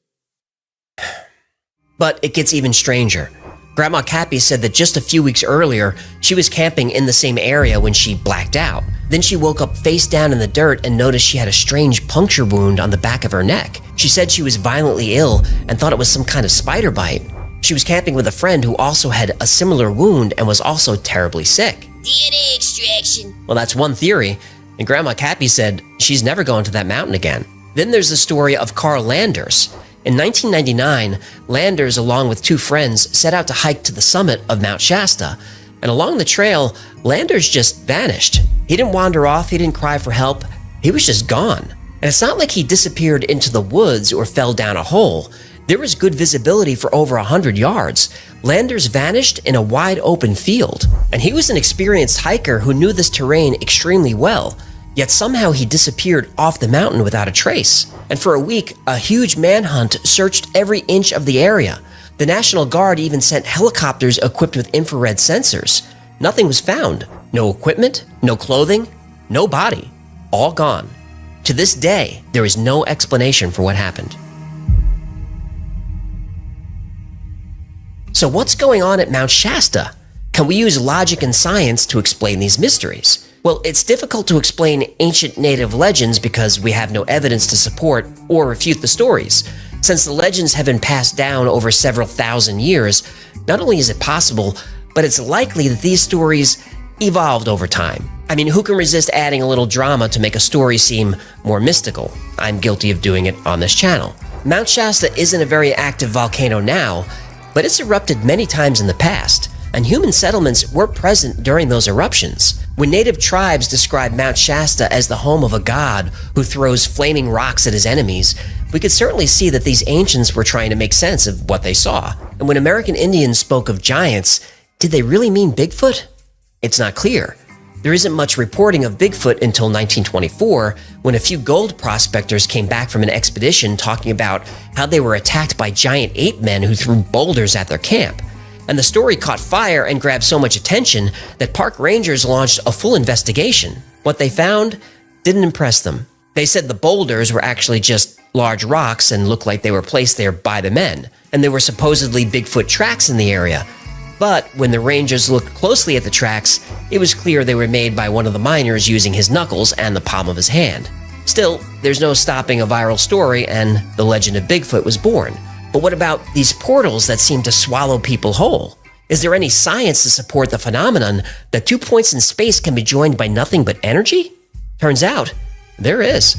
But it gets even stranger. Grandma Cappy said that just a few weeks earlier, she was camping in the same area when she blacked out. Then she woke up face down in the dirt and noticed she had a strange puncture wound on the back of her neck. She said she was violently ill and thought it was some kind of spider bite. She was camping with a friend who also had a similar wound and was also terribly sick.
DNA extraction.
Well, that's one theory, and Grandma Cappy said she's never going to that mountain again. Then there's the story of Carl Landers. In 1999, Landers, along with 2 friends, set out to hike to the summit of Mount Shasta. And along the trail, Landers just vanished. He didn't wander off, he didn't cry for help, he was just gone. And it's not like he disappeared into the woods or fell down a hole. There was good visibility for over 100 yards. Landers vanished in a wide open field. And he was an experienced hiker who knew this terrain extremely well. Yet somehow he disappeared off the mountain without a trace. And for a week, a huge manhunt searched every inch of the area. The National Guard even sent helicopters equipped with infrared sensors. Nothing was found. No equipment, no clothing, no body. All gone. To this day, there is no explanation for what happened. So what's going on at Mount Shasta? Can we use logic and science to explain these mysteries? Well, it's difficult to explain ancient native legends because we have no evidence to support or refute the stories. Since the legends have been passed down over several thousand years, not only is it possible, but it's likely that these stories evolved over time. I mean, who can resist adding a little drama to make a story seem more mystical? I'm guilty of doing it on this channel. Mount Shasta isn't a very active volcano now, but it's erupted many times in the past, and human settlements were present during those eruptions. When native tribes describe Mount Shasta as the home of a god who throws flaming rocks at his enemies, we could certainly see that these ancients were trying to make sense of what they saw. And when American Indians spoke of giants, did they really mean Bigfoot? It's not clear. There isn't much reporting of Bigfoot until 1924, when a few gold prospectors came back from an expedition talking about how they were attacked by giant ape men who threw boulders at their camp. And the story caught fire and grabbed so much attention that park rangers launched a full investigation. What they found didn't impress them. They said the boulders were actually just large rocks and looked like they were placed there by the men, and there were supposedly Bigfoot tracks in the area. But when the rangers looked closely at the tracks, it was clear they were made by one of the miners using his knuckles and the palm of his hand. Still, there's no stopping a viral story, and the legend of Bigfoot was born. But what about these portals that seem to swallow people whole? Is there any science to support the phenomenon that 2 points in space can be joined by nothing but energy? Turns out, there is.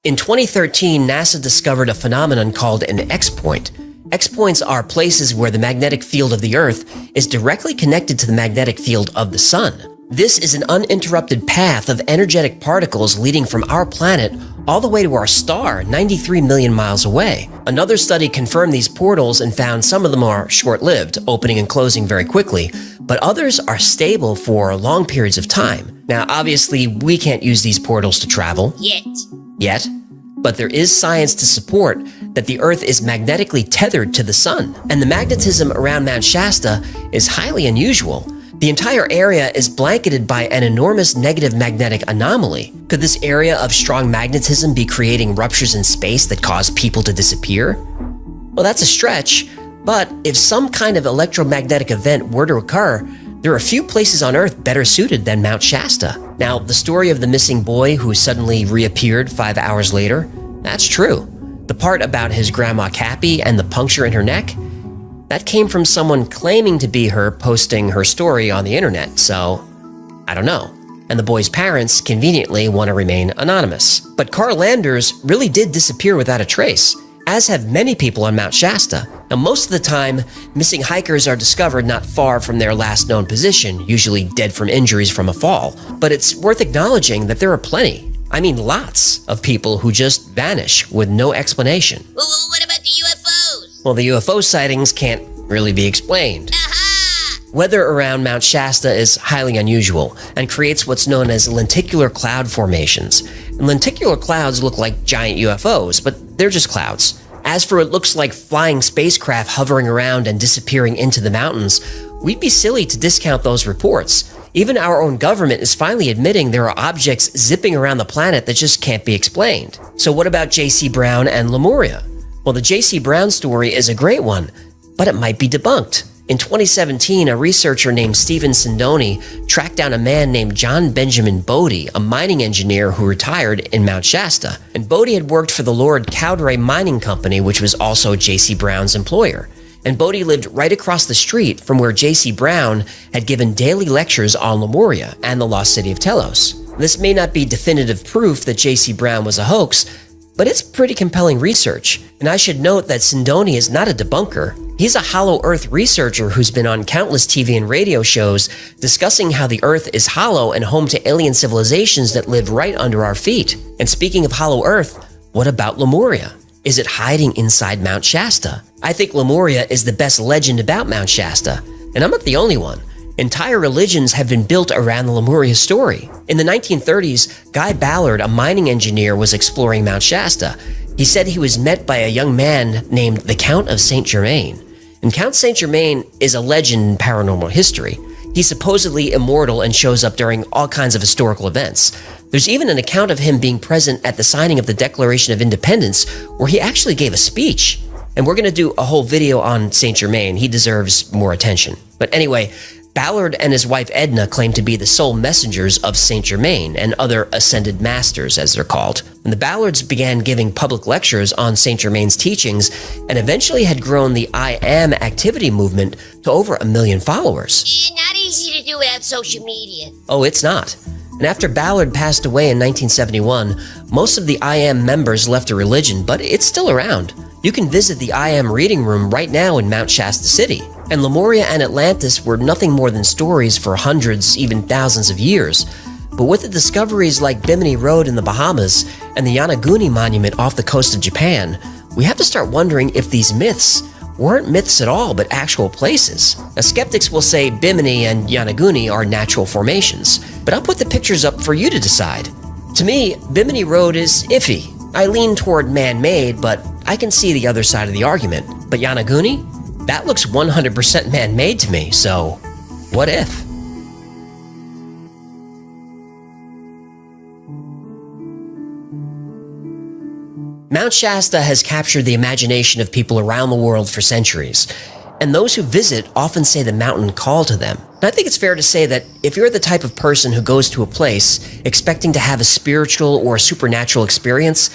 In 2013, NASA discovered a phenomenon called an X-point. X-points are places where the magnetic field of the Earth is directly connected to the magnetic field of the Sun. This is an uninterrupted path of energetic particles leading from our planet all the way to our star, 93 million miles away. Another study confirmed these portals and found some of them are short-lived, opening and closing very quickly, but others are stable for long periods of time. Now, obviously, we can't use these portals to travel. Yet. But there is science to support that the Earth is magnetically tethered to the Sun, and the magnetism around Mount Shasta is highly unusual. The entire area is blanketed by an enormous negative magnetic anomaly. Could this area of strong magnetism be creating ruptures in space that cause people to disappear? Well, that's a stretch, but if some kind of electromagnetic event were to occur, there are few places on Earth better suited than Mount Shasta. Now, the story of the missing boy who suddenly reappeared 5 hours later, that's true. The part about his grandma Cappy and the puncture in her neck, that came from someone claiming to be her posting her story on the internet, so I don't know. And the boy's parents conveniently want to remain anonymous. But Carl Landers really did disappear without a trace, as have many people on Mount Shasta. Now, most of the time, missing hikers are discovered not far from their last known position, usually dead from injuries from a fall. But it's worth acknowledging that there are plenty, I mean lots, of people who just vanish with no explanation.
Well, what about the UFOs?
Well, the UFO sightings can't really be explained. Weather around Mount Shasta is highly unusual and creates what's known as lenticular cloud formations. And lenticular clouds look like giant UFOs, but they're just clouds. As for what looks like flying spacecraft hovering around and disappearing into the mountains, we'd be silly to discount those reports. Even our own government is finally admitting there are objects zipping around the planet that just can't be explained. So what about J.C. Brown and Lemuria? Well, the J.C. Brown story is a great one, but it might be debunked. In 2017, a researcher named Stephen Sindoni tracked down a man named John Benjamin Bodie, a mining engineer who retired in Mount Shasta. And Bodie had worked for the Lord Cowderay Mining Company, which was also J.C. Brown's employer. And Bodie lived right across the street from where J.C. Brown had given daily lectures on Lemuria and the lost city of Telos. This may not be definitive proof that J.C. Brown was a hoax, but it's pretty compelling research. And I should note that Sindoni is not a debunker. He's a hollow Earth researcher who's been on countless TV and radio shows discussing how the Earth is hollow and home to alien civilizations that live right under our feet. And speaking of hollow Earth, what about Lemuria? Is it hiding inside Mount Shasta? I think Lemuria is the best legend about Mount Shasta, and I'm not the only one. Entire religions have been built around the Lemuria story. In the 1930s, Guy Ballard, a mining engineer, was exploring Mount Shasta. He said he was met by a young man named the Count of Saint Germain. And Count Saint Germain is a legend in paranormal history. He's supposedly immortal and shows up during all kinds of historical events. There's even an account of him being present at the signing of the Declaration of Independence, where he actually gave a speech. And we're going to do a whole video on Saint Germain. He deserves more attention. But anyway, Ballard and his wife Edna claim to be the sole messengers of Saint Germain and other ascended masters, as they're called. And the Ballards began giving public lectures on Saint Germain's teachings and eventually had grown the I Am activity movement to over 1 million followers.
Not easy to do without social media.
Oh, it's not. And after Ballard passed away in 1971, most of the I Am members left the religion, but it's still around. You can visit the I Am reading room right now in Mount Shasta City. And Lemuria and Atlantis were nothing more than stories for hundreds, even thousands of years. But with the discoveries like Bimini Road in the Bahamas and the Yonaguni Monument off the coast of Japan, we have to start wondering if these myths weren't myths at all, but actual places. Now, skeptics will say Bimini and Yonaguni are natural formations, but I'll put the pictures up for you to decide. To me, Bimini Road is iffy. I lean toward man-made, but I can see the other side of the argument. But Yonaguni? That looks 100% man-made to me, so what if? Mount Shasta has captured the imagination of people around the world for centuries, and those who visit often say the mountain called to them. And I think it's fair to say that if you're the type of person who goes to a place expecting to have a spiritual or a supernatural experience,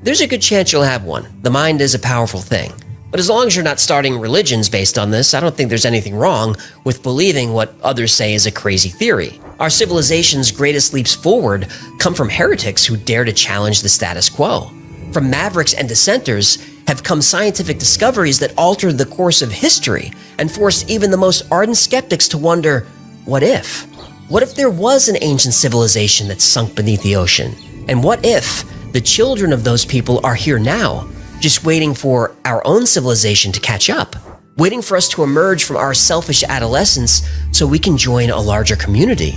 there's a good chance you'll have one. The mind is a powerful thing. But as long as you're not starting religions based on this, I don't think there's anything wrong with believing what others say is a crazy theory. Our civilization's greatest leaps forward come from heretics who dare to challenge the status quo. From mavericks and dissenters have come scientific discoveries that altered the course of history and forced even the most ardent skeptics to wonder, what if? What if there was an ancient civilization that sunk beneath the ocean? And what if the children of those people are here now, just waiting for our own civilization to catch up, waiting for us to emerge from our selfish adolescence so we can join a larger community,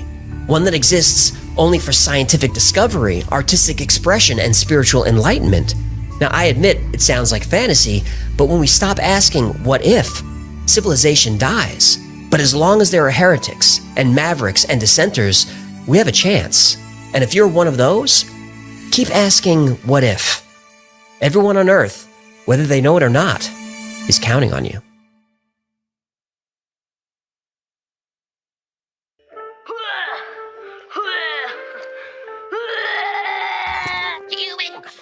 one that exists only for scientific discovery, artistic expression, and spiritual enlightenment. Now, I admit it sounds like fantasy, but when we stop asking, what if, civilization dies. But as long as there are heretics and mavericks and dissenters, we have a chance. And if you're one of those, keep asking, what if? Everyone on Earth, whether they know it or not, is counting on you.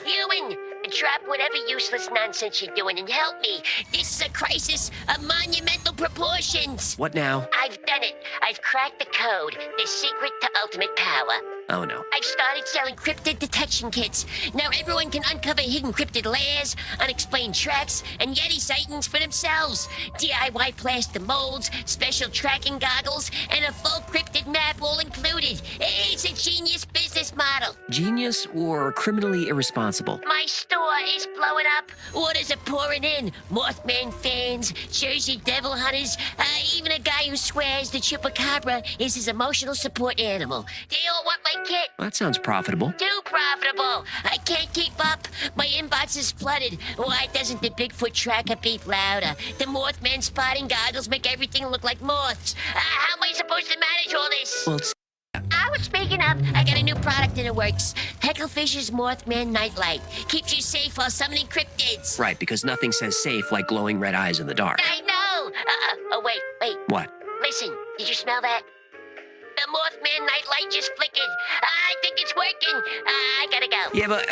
Human, drop whatever useless nonsense you're doing and help me. This is a crisis of monumental proportions.
What now?
I've done it. I've cracked the code. The secret to ultimate power.
Oh no.
I've started selling cryptid detection kits. Now everyone can uncover hidden cryptid lairs, unexplained tracks, and Yeti sightings for themselves. DIY plaster molds, special tracking goggles, and a full cryptid map all included. It's a genius business model.
Genius or criminally irresponsible?
My store is blowing up. Orders are pouring in. Mothman fans, Jersey Devil hunters, even a guy who swears the chupacabra is his emotional support animal. They all want my kit.
That sounds profitable.
Too profitable. I can't keep up. My inbox is flooded. Why doesn't the Bigfoot tracker beep louder? The Mothman spotting goggles make everything look like moths. How am I supposed to manage all this?
Well, it's...
Speaking of, I got a new product in the works. Hecklefish's Mothman Nightlight. Keeps you safe while summoning cryptids.
Right, because nothing says safe like glowing red eyes in the dark.
I know! Oh, wait.
What?
Listen, did you smell that? The Mothman Nightlight just flickered. I think it's working. I gotta go.
Yeah, but...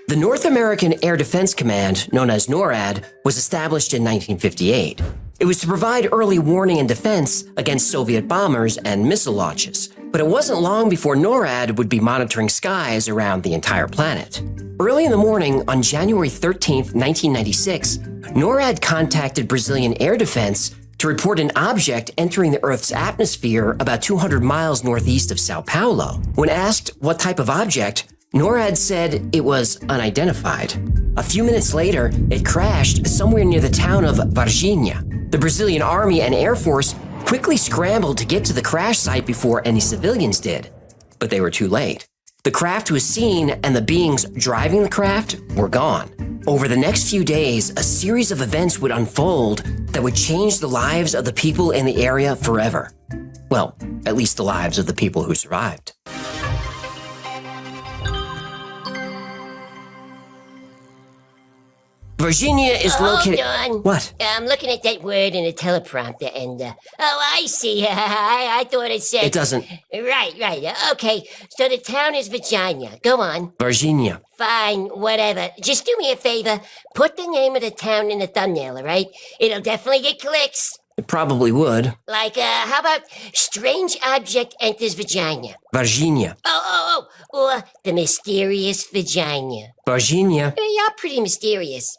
The North American Air Defense Command, known as NORAD, was established in 1958. It was to provide early warning and defense against Soviet bombers and missile launches. But it wasn't long before NORAD would be monitoring skies around the entire planet. Early in the morning on January 13, 1996, NORAD contacted Brazilian Air Defense to report an object entering the Earth's atmosphere about 200 miles northeast of Sao Paulo. When asked what type of object, NORAD said it was unidentified. A few minutes later, it crashed somewhere near the town of Varginha. The Brazilian Army and Air Force quickly scrambled to get to the crash site before any civilians did, but they were too late. The craft was seen and the beings driving the craft were gone. Over the next few days, a series of events would unfold that would change the lives of the people in the area forever. Well, at least the lives of the people who survived. Virginia is located...
Hold on.
What?
I'm looking at that word in the teleprompter and, I see. I thought it said...
It doesn't.
Right. Okay, so the town is Virginia. Go on.
Virginia.
Fine, whatever. Just do me a favor. Put the name of the town in the thumbnail, all right? It'll definitely get clicks.
It probably would.
Like, how about Strange Object Enters Virginia?
Virginia.
Or The Mysterious Virginia.
Virginia.
You're pretty mysterious.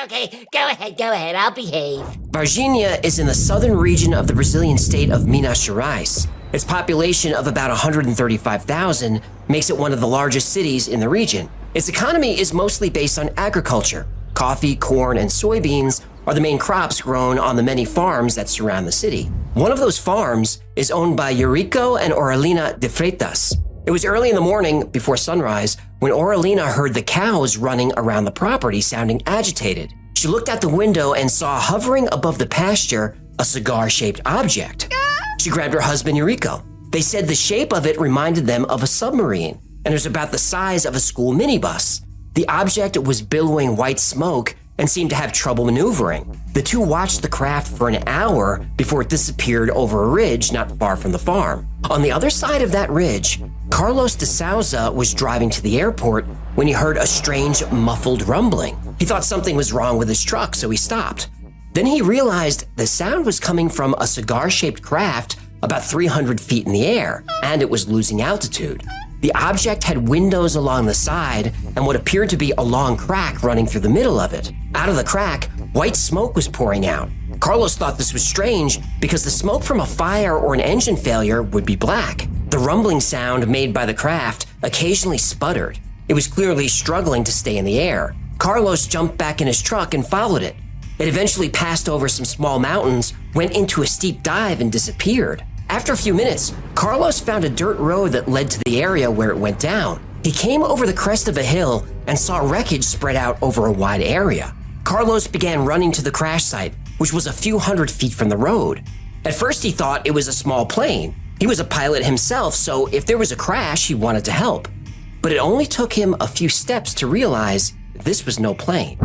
Okay. Go ahead. I'll behave.
Virginia is in the southern region of the Brazilian state of Minas Gerais. Its population of about 135,000 makes it one of the largest cities in the region. Its economy is mostly based on agriculture. Coffee, corn, and soybeans are the main crops grown on the many farms that surround the city. One of those farms is owned by Eurico and Aurelina de Freitas. It was early in the morning, before sunrise, when Aurelina heard the cows running around the property sounding agitated. She looked out the window and saw hovering above the pasture a cigar-shaped object. She grabbed her husband Eurico. They said the shape of it reminded them of a submarine, and it was about the size of a school minibus. The object was billowing white smoke and seemed to have trouble maneuvering. The two watched the craft for an hour before it disappeared over a ridge not far from the farm. On the other side of that ridge, Carlos de Souza was driving to the airport when he heard a strange, muffled rumbling. He thought something was wrong with his truck, so he stopped. Then he realized the sound was coming from a cigar-shaped craft about 300 feet in the air, and it was losing altitude. The object had windows along the side and what appeared to be a long crack running through the middle of it. Out of the crack, white smoke was pouring out. Carlos thought this was strange because the smoke from a fire or an engine failure would be black. The rumbling sound made by the craft occasionally sputtered. It was clearly struggling to stay in the air. Carlos jumped back in his truck and followed it. It eventually passed over some small mountains, went into a steep dive, and disappeared. After a few minutes, Carlos found a dirt road that led to the area where it went down. He came over the crest of a hill and saw wreckage spread out over a wide area. Carlos began running to the crash site, which was a few hundred feet from the road. At first, he thought it was a small plane. He was a pilot himself, so if there was a crash, he wanted to help. But it only took him a few steps to realize this was no plane.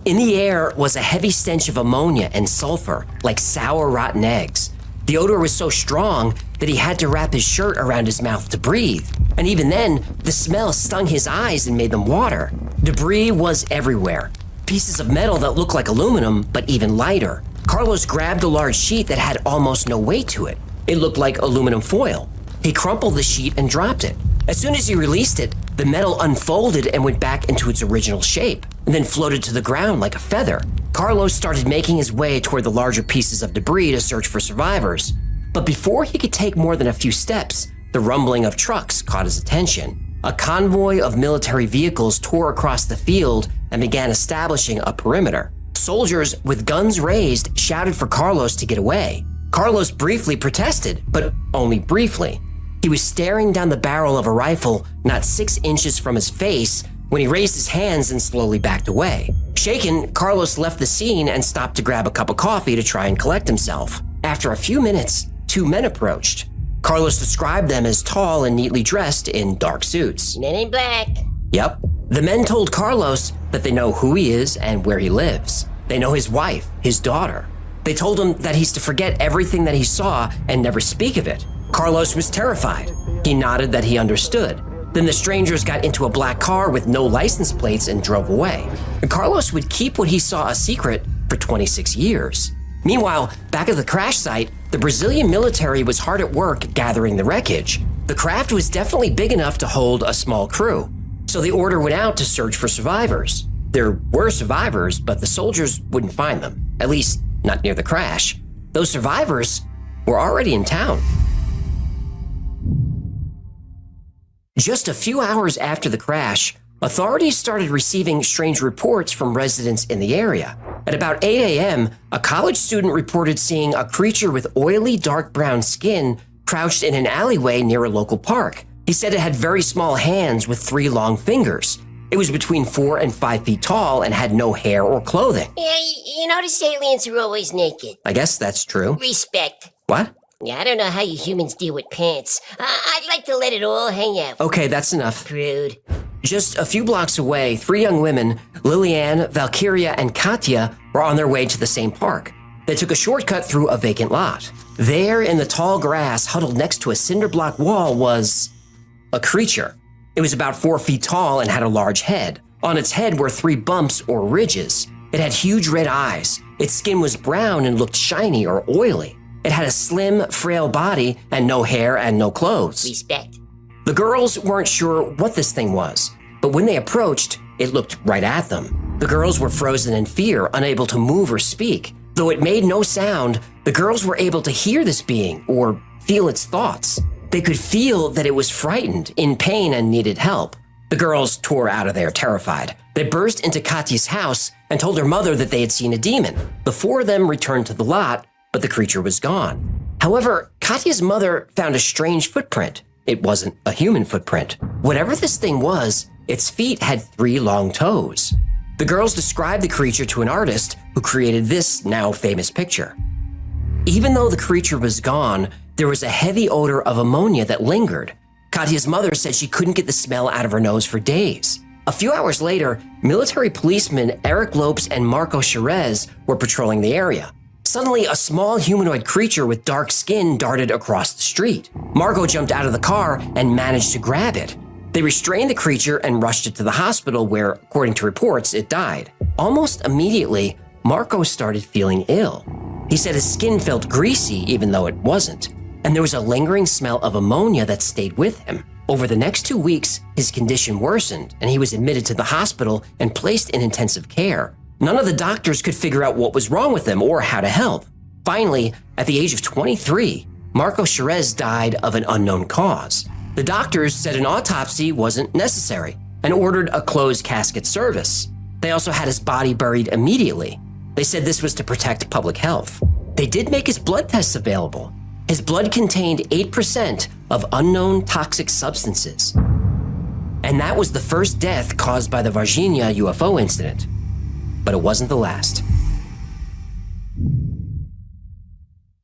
In the air was a heavy stench of ammonia and sulfur, like sour, rotten eggs. The odor was so strong that he had to wrap his shirt around his mouth to breathe. And even then, the smell stung his eyes and made them water. Debris was everywhere. Pieces of metal that looked like aluminum, but even lighter. Carlos grabbed a large sheet that had almost no weight to it. It looked like aluminum foil. He crumpled the sheet and dropped it. As soon as he released it, the metal unfolded and went back into its original shape, and then floated to the ground like a feather. Carlos started making his way toward the larger pieces of debris to search for survivors. But before he could take more than a few steps, the rumbling of trucks caught his attention. A convoy of military vehicles tore across the field and began establishing a perimeter. Soldiers with guns raised shouted for Carlos to get away. Carlos briefly protested, but only briefly. He was staring down the barrel of a rifle not 6 inches from his face when he raised his hands and slowly backed away. Shaken, Carlos left the scene and stopped to grab a cup of coffee to try and collect himself. After a few minutes, 2 men approached. Carlos described them as tall and neatly dressed in dark suits.
Men in black.
Yep. The men told Carlos that they know who he is and where he lives. They know his wife, his daughter. They told him that he's to forget everything that he saw and never speak of it. Carlos was terrified. He nodded that he understood. Then the strangers got into a black car with no license plates and drove away. And Carlos would keep what he saw a secret for 26 years. Meanwhile, back at the crash site, the Brazilian military was hard at work gathering the wreckage. The craft was definitely big enough to hold a small crew. So the order went out to search for survivors. There were survivors, but the soldiers wouldn't find them. At least, not near the crash. Those survivors were already in town. Just a few hours after the crash, authorities started receiving strange reports from residents in the area. At about 8 a.m., a college student reported seeing a creature with oily dark brown skin crouched in an alleyway near a local park. He said it had very small hands with 3 long fingers. It was between 4 and 5 feet tall and had no hair or clothing.
Yeah, you notice aliens are always naked.
I guess that's true.
Respect.
What?
Yeah, I don't know how you humans deal with pants. I'd like to let it all hang out.
Okay, that's enough.
Prude.
Just a few blocks away, 3 young women, Liliane, Valkyria, and Katya, were on their way to the same park. They took a shortcut through a vacant lot. There, in the tall grass, huddled next to a cinder block wall, was a creature. It was about 4 feet tall and had a large head. On its head were 3 bumps or ridges. It had huge red eyes. Its skin was brown and looked shiny or oily. It had a slim, frail body and no hair and no clothes.
Respect.
The girls weren't sure what this thing was, but when they approached, it looked right at them. The girls were frozen in fear, unable to move or speak. Though it made no sound, the girls were able to hear this being or feel its thoughts. They could feel that it was frightened, in pain, and needed help. The girls tore out of there terrified. They burst into Katya's house and told her mother that they had seen a demon. The 4 of them returned to the lot, but the creature was gone. However, Katya's mother found a strange footprint. It wasn't a human footprint. Whatever this thing was, its feet had 3 long toes. The girls described the creature to an artist who created this now famous picture. Even though the creature was gone, there was a heavy odor of ammonia that lingered. Katya's mother said she couldn't get the smell out of her nose for days. A few hours later, military policemen Eric Lopes and Marco Cherez were patrolling the area. Suddenly, a small humanoid creature with dark skin darted across the street. Marco jumped out of the car and managed to grab it. They restrained the creature and rushed it to the hospital where, according to reports, it died. Almost immediately, Marco started feeling ill. He said his skin felt greasy even though it wasn't, and there was a lingering smell of ammonia that stayed with him. Over the next 2 weeks, his condition worsened and he was admitted to the hospital and placed in intensive care. None of the doctors could figure out what was wrong with him or how to help. Finally, at the age of 23, Marco Cherez died of an unknown cause. The doctors said an autopsy wasn't necessary and ordered a closed casket service. They also had his body buried immediately. They said this was to protect public health. They did make his blood tests available. His blood contained 8% of unknown toxic substances. And that was the first death caused by the Varginha UFO incident. But it wasn't the last.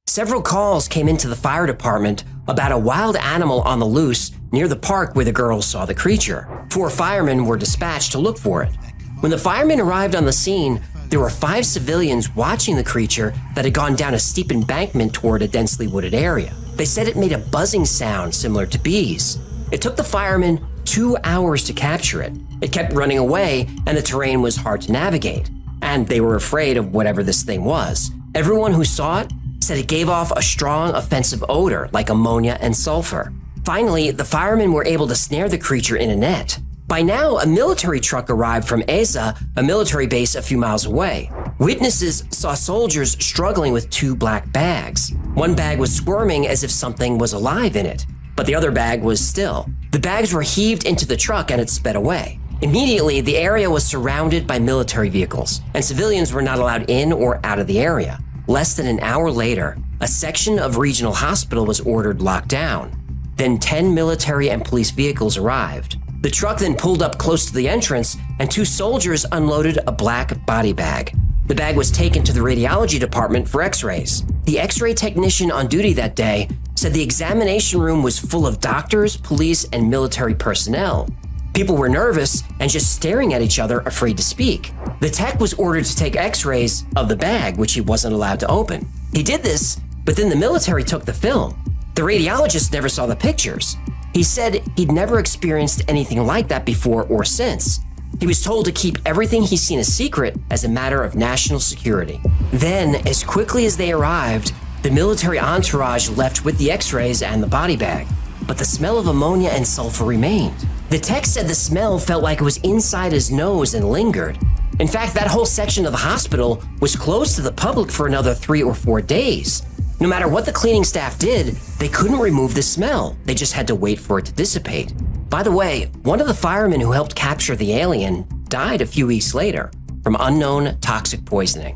Several calls came into the fire department about a wild animal on the loose near the park where the girls saw the creature. 4 firemen were dispatched to look for it. When the firemen arrived on the scene, there were 5 civilians watching the creature that had gone down a steep embankment toward a densely wooded area. They said it made a buzzing sound similar to bees. It took the firemen 2 hours to capture it. It kept running away, and the terrain was hard to navigate. And they were afraid of whatever this thing was. Everyone who saw it said it gave off a strong offensive odor like ammonia and sulfur. Finally, the firemen were able to snare the creature in a net. By now, a military truck arrived from ESA, a military base a few miles away. Witnesses saw soldiers struggling with 2 black bags. One bag was squirming as if something was alive in it, but the other bag was still. The bags were heaved into the truck and it sped away. Immediately, the area was surrounded by military vehicles, and civilians were not allowed in or out of the area. Less than an hour later, a section of regional hospital was ordered locked down. Then 10 military and police vehicles arrived. The truck then pulled up close to the entrance, and 2 soldiers unloaded a black body bag. The bag was taken to the radiology department for x-rays. The x-ray technician on duty that day said the examination room was full of doctors, police, and military personnel. People were nervous and just staring at each other, afraid to speak. The tech was ordered to take x-rays of the bag, which he wasn't allowed to open. He did this, but then the military took the film. The radiologist never saw the pictures. He said he'd never experienced anything like that before or since. He was told to keep everything he's seen a secret as a matter of national security. Then, as quickly as they arrived, the military entourage left with the x-rays and the body bag. But the smell of ammonia and sulfur remained. The tech said the smell felt like it was inside his nose and lingered. In fact, that whole section of the hospital was closed to the public for another 3 or 4 days. No matter what the cleaning staff did, they couldn't remove the smell. They just had to wait for it to dissipate. By the way, one of the firemen who helped capture the alien died a few weeks later from unknown toxic poisoning.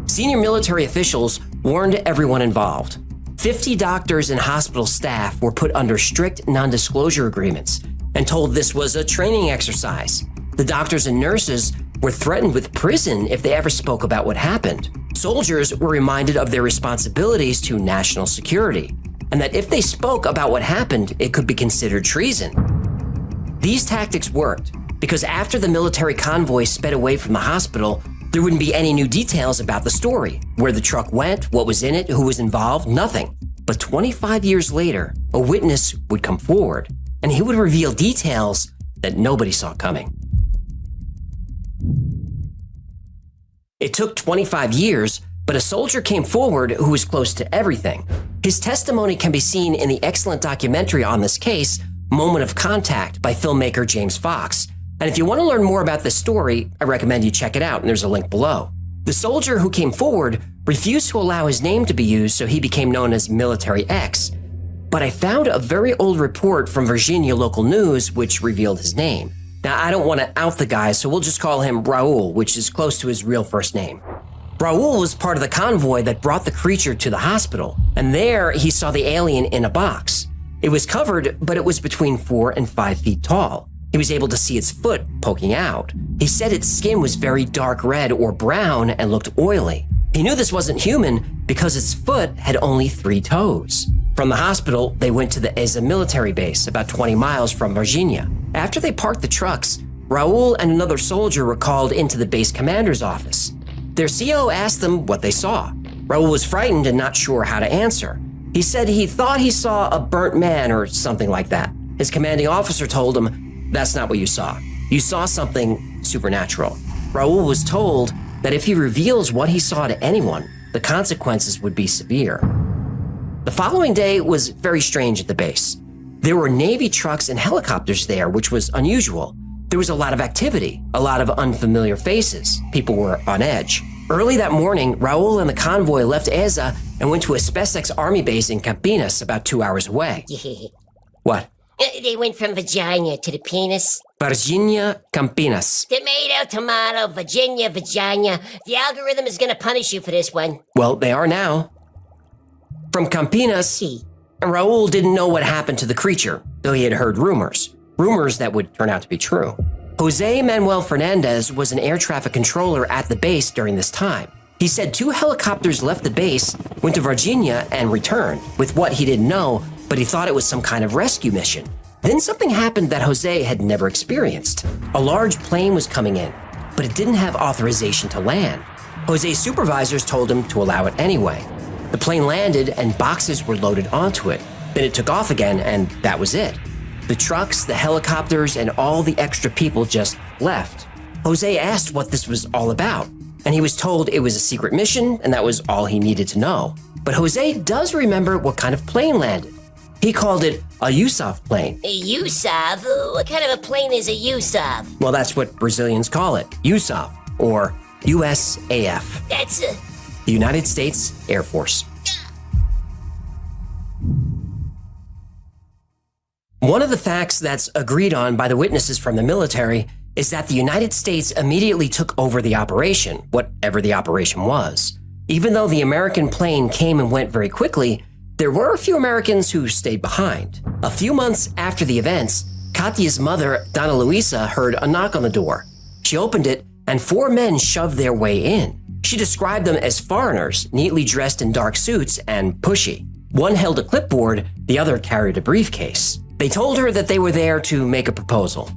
Senior military officials warned everyone involved. 50 doctors and hospital staff were put under strict non-disclosure agreements and told this was a training exercise. The doctors and nurses were threatened with prison if they ever spoke about what happened. Soldiers were reminded of their responsibilities to national security, and that if they spoke about what happened, it could be considered treason. These tactics worked because after the military convoy sped away from the hospital, there wouldn't be any new details about the story. Where the truck went, what was in it, who was involved, nothing. But 25 years later, a witness would come forward, and he would reveal details that nobody saw coming. It took 25 years, but a soldier came forward who was close to everything. His testimony can be seen in the excellent documentary on this case, Moment of Contact, by filmmaker James Fox. And if you want to learn more about this story, I recommend you check it out, and there's a link below. The soldier who came forward refused to allow his name to be used, so he became known as Military X. But I found a very old report from Virginia local news which revealed his name. Now, I don't want to out the guy, so we'll just call him Raul, which is close to his real first name. Raul was part of the convoy that brought the creature to the hospital, and there he saw the alien in a box. It was covered, but it was between 4 and 5 feet tall. He was able to see its foot poking out. He said its skin was very dark red or brown and looked oily. He knew this wasn't human because its foot had only 3 toes. From the hospital, they went to the Eza military base, about 20 miles from Virginia. After they parked the trucks, Raul and another soldier were called into the base commander's office. Their CO asked them what they saw. Raul was frightened and not sure how to answer. He said he thought he saw a burnt man or something like that. His commanding officer told him, "That's not what you saw. You saw something supernatural." Raul was told that if he reveals what he saw to anyone, the consequences would be severe. The following day was very strange at the base. There were Navy trucks and helicopters there, which was unusual. There was a lot of activity, a lot of unfamiliar faces. People were on edge. Early that morning, Raul and the convoy left Eza and went to a SpaceX Army base in Campinas, about 2 hours away. What?
They went from vagina to the penis.
Virginia, Campinas.
Tomato, tomato, Virginia, vagina. The algorithm is gonna punish you for this one.
Well, they are now. From Campinas, Raul didn't know what happened to the creature, though he had heard rumors that would turn out to be true. Jose Manuel Fernandez was an air traffic controller at the base during this time. He said 2 helicopters left the base, went to Virginia, and returned with what he didn't know, but he thought it was some kind of rescue mission. Then something happened that Jose had never experienced. A large plane was coming in, but it didn't have authorization to land. Jose's supervisors told him to allow it anyway. The plane landed and boxes were loaded onto it. Then it took off again, and that was it. The trucks, the helicopters, and all the extra people just left. Jose asked what this was all about, and he was told it was a secret mission, and that was all he needed to know. But Jose does remember what kind of plane landed. He called it a USAF plane.
A USAF? What kind of a plane is a USAF?
Well, that's what Brazilians call it, USAF, or USAF.
That's
the United States Air Force. One of the facts that's agreed on by the witnesses from the military is that the United States immediately took over the operation, whatever the operation was. Even though the American plane came and went very quickly, there were a few Americans who stayed behind. A few months after the events, Katya's mother, Donna Luisa, heard a knock on the door. She opened it, and 4 men shoved their way in. She described them as foreigners, neatly dressed in dark suits and pushy. One held a clipboard, the other carried a briefcase. They told her that they were there to make a proposal.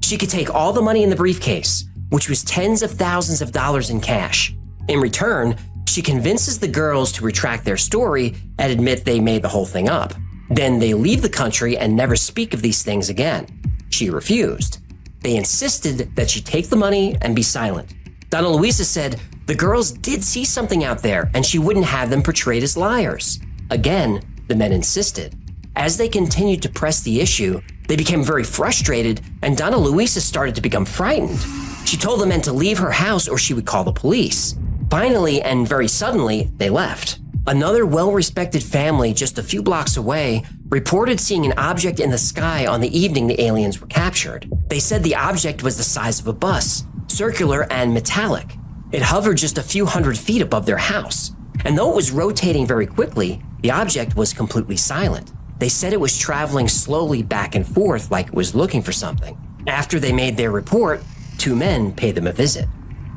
She could take all the money in the briefcase, which was tens of thousands of dollars in cash. In return, she convinces the girls to retract their story and admit they made the whole thing up. Then they leave the country and never speak of these things again. She refused. They insisted that she take the money and be silent. Donna Luisa said the girls did see something out there and she wouldn't have them portrayed as liars. Again, the men insisted. As they continued to press the issue, they became very frustrated and Donna Luisa started to become frightened. She told the men to leave her house or she would call the police. Finally, and very suddenly, they left. Another well-respected family just a few blocks away reported seeing an object in the sky on the evening the aliens were captured. They said the object was the size of a bus, circular and metallic. It hovered just a few hundred feet above their house. And though it was rotating very quickly, the object was completely silent. They said it was traveling slowly back and forth like it was looking for something. After they made their report, 2 men paid them a visit.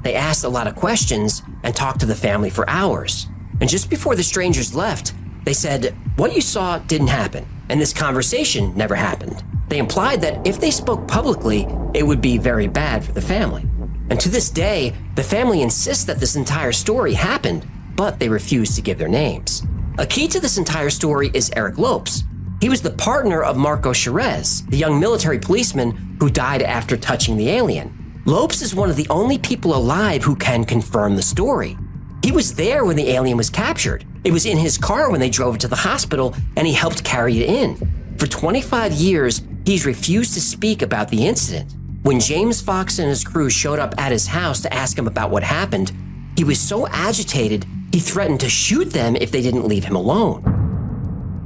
They asked a lot of questions and talked to the family for hours. And just before the strangers left, they said, "What you saw didn't happen, and this conversation never happened." They They implied that if they spoke publicly, it would be very bad for the family. And to this day, the family insists that this entire story happened, but they refuse to give their names. A key to this entire story is Eric Lopes. He was the partner of Marco Cherez, the young military policeman who died after touching the alien. Lopes is one of the only people alive who can confirm the story. He was there when the alien was captured. It was in his car when they drove it to the hospital, and he helped carry it in. For 25 years, he's refused to speak about the incident. When James Fox and his crew showed up at his house to ask him about what happened, he was so agitated, he threatened to shoot them if they didn't leave him alone.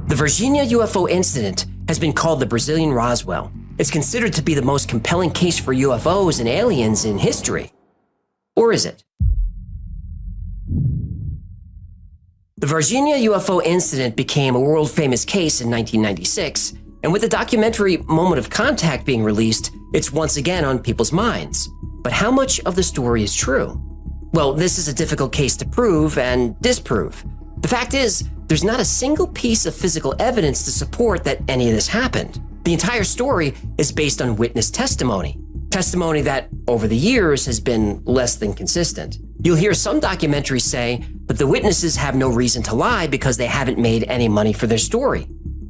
The Virginia UFO incident has been called the Brazilian Roswell. It's considered to be the most compelling case for UFOs and aliens in history. Or is it? The Virginia UFO incident became a world-famous case in 1996, and with the documentary Moment of Contact being released, it's once again on people's minds. But how much of the story is true? Well, this is a difficult case to prove and disprove. The fact is, there's not a single piece of physical evidence to support that any of this happened. The entire story is based on witness testimony. Testimony that, over the years, has been less than consistent. You'll hear some documentaries say that the witnesses have no reason to lie because they haven't made any money for their story.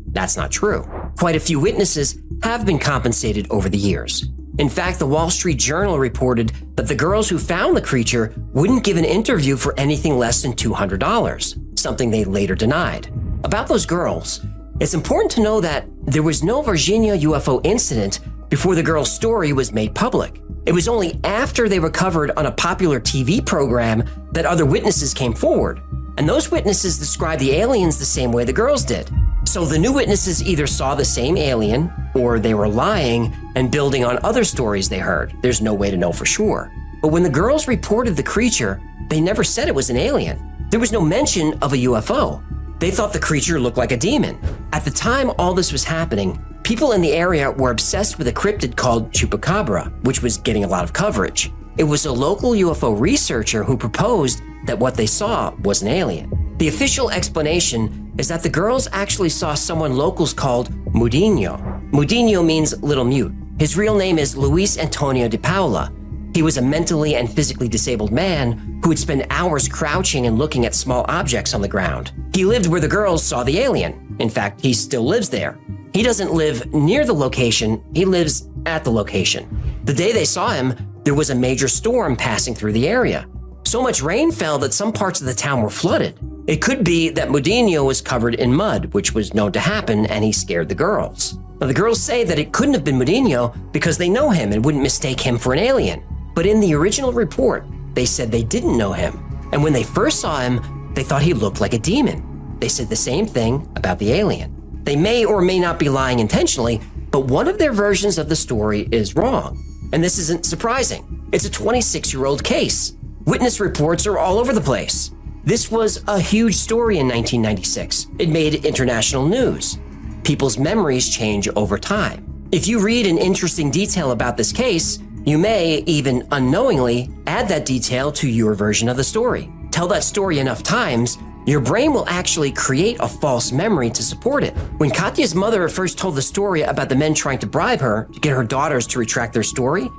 That's not true. Quite a few witnesses have been compensated over the years. In fact, the Wall Street Journal reported that the girls who found the creature wouldn't give an interview for anything less than $200, something they later denied. About those girls, it's important to know that there was no Virginia UFO incident before the girls' story was made public. It was only after they were covered on a popular TV program that other witnesses came forward. And those witnesses described the aliens the same way the girls did. So the new witnesses either saw the same alien, or they were lying and building on other stories they heard. There's no way to know for sure. But when the girls reported the creature, they never said it was an alien. There was no mention of a UFO. They thought the creature looked like a demon. At the time all this was happening, people in the area were obsessed with a cryptid called Chupacabra, which was getting a lot of coverage. It was a local UFO researcher who proposed that what they saw was an alien. The official explanation is that the girls actually saw someone locals called Mudinho. Mudinho means little mute. His real name is Luis Antonio de Paula. He was a mentally and physically disabled man who would spend hours crouching and looking at small objects on the ground. He lived where the girls saw the alien. In fact, he still lives there. He doesn't live near the location, he lives at the location. The day they saw him, there was a major storm passing through the area. So much rain fell that some parts of the town were flooded. It could be that Mudinho was covered in mud, which was known to happen, and he scared the girls. Now, the girls say that it couldn't have been Mudinho because they know him and wouldn't mistake him for an alien. But in the original report, they said they didn't know him. And when they first saw him, they thought he looked like a demon. They said the same thing about the alien. They may or may not be lying intentionally, but one of their versions of the story is wrong. And this isn't surprising. It's a 26-year-old case. Witness reports are all over the place. This was a huge story in 1996. It made international news. People's memories change over time. If you read an interesting detail about this case, you may, even unknowingly, add that detail to your version of the story. Tell that story enough times, your brain will actually create a false memory to support it. When Katya's mother first told the story about the men trying to bribe her to get her daughters to retract their story,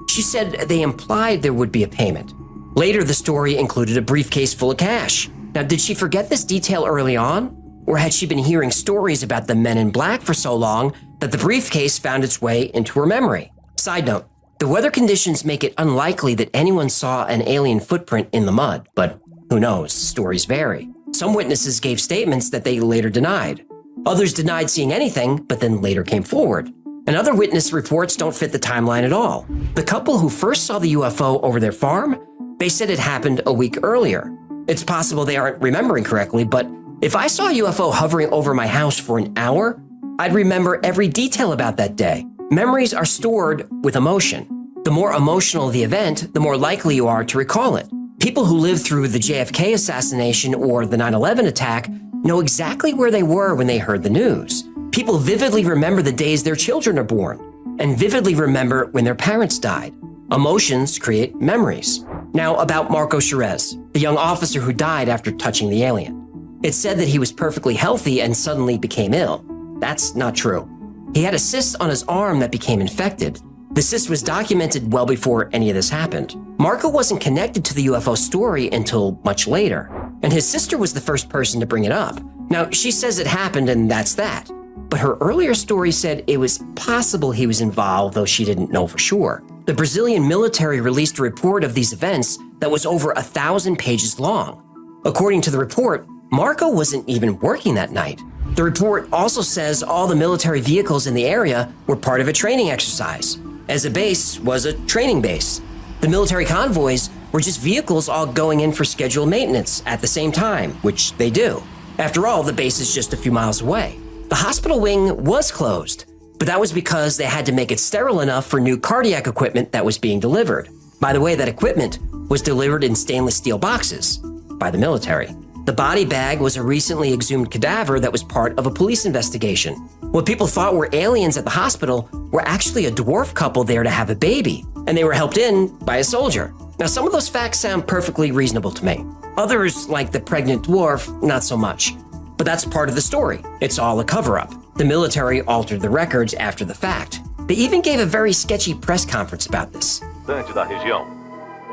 she said they implied there would be a payment. Later, the story included a briefcase full of cash. Now, did she forget this detail early on? Or had she been hearing stories about the men in black for so long that the briefcase found its way into her memory? Side note, the weather conditions make it unlikely that anyone saw an alien footprint in the mud, but who knows, stories vary. Some witnesses gave statements that they later denied. Others denied seeing anything, but then later came forward. And other witness reports don't fit the timeline at all. The couple who first saw the UFO over their farm, they said it happened a week earlier. It's possible they aren't remembering correctly, but if I saw a UFO hovering over my house for an hour, I'd remember every detail about that day. Memories are stored with emotion. The more emotional the event, the more likely you are to recall it. People who lived through the JFK assassination or the 9/11 attack know exactly where they were when they heard the news. People vividly remember the days their children are born and vividly remember when their parents died. Emotions create memories. Now about Marco Cherez, the young officer who died after touching the alien. It's said that he was perfectly healthy and suddenly became ill. That's not true. He had a cyst on his arm that became infected. The cyst was documented well before any of this happened. Marco wasn't connected to the UFO story until much later, and his sister was the first person to bring it up. Now, she says it happened and that's that. But her earlier story said it was possible he was involved, though she didn't know for sure. The Brazilian military released a report of these events that was over 1,000 pages long. According to the report, Marco wasn't even working that night. The report also says all the military vehicles in the area were part of a training exercise, as a base was a training base. The military convoys were just vehicles all going in for scheduled maintenance at the same time, which they do. After all, the base is just a few miles away. The hospital wing was closed, but that was because they had to make it sterile enough for new cardiac equipment that was being delivered. By the way, that equipment was delivered in stainless steel boxes by the military. The body bag was a recently exhumed cadaver that was part of a police investigation. What people thought were aliens at the hospital were actually a dwarf couple there to have a baby, and they were helped in by a soldier. Now, some of those facts sound perfectly reasonable to me. Others, like the pregnant dwarf, not so much. But that's part of the story. It's all a cover-up. The military altered the records after the fact. They even gave a very sketchy press conference about this.
Da região.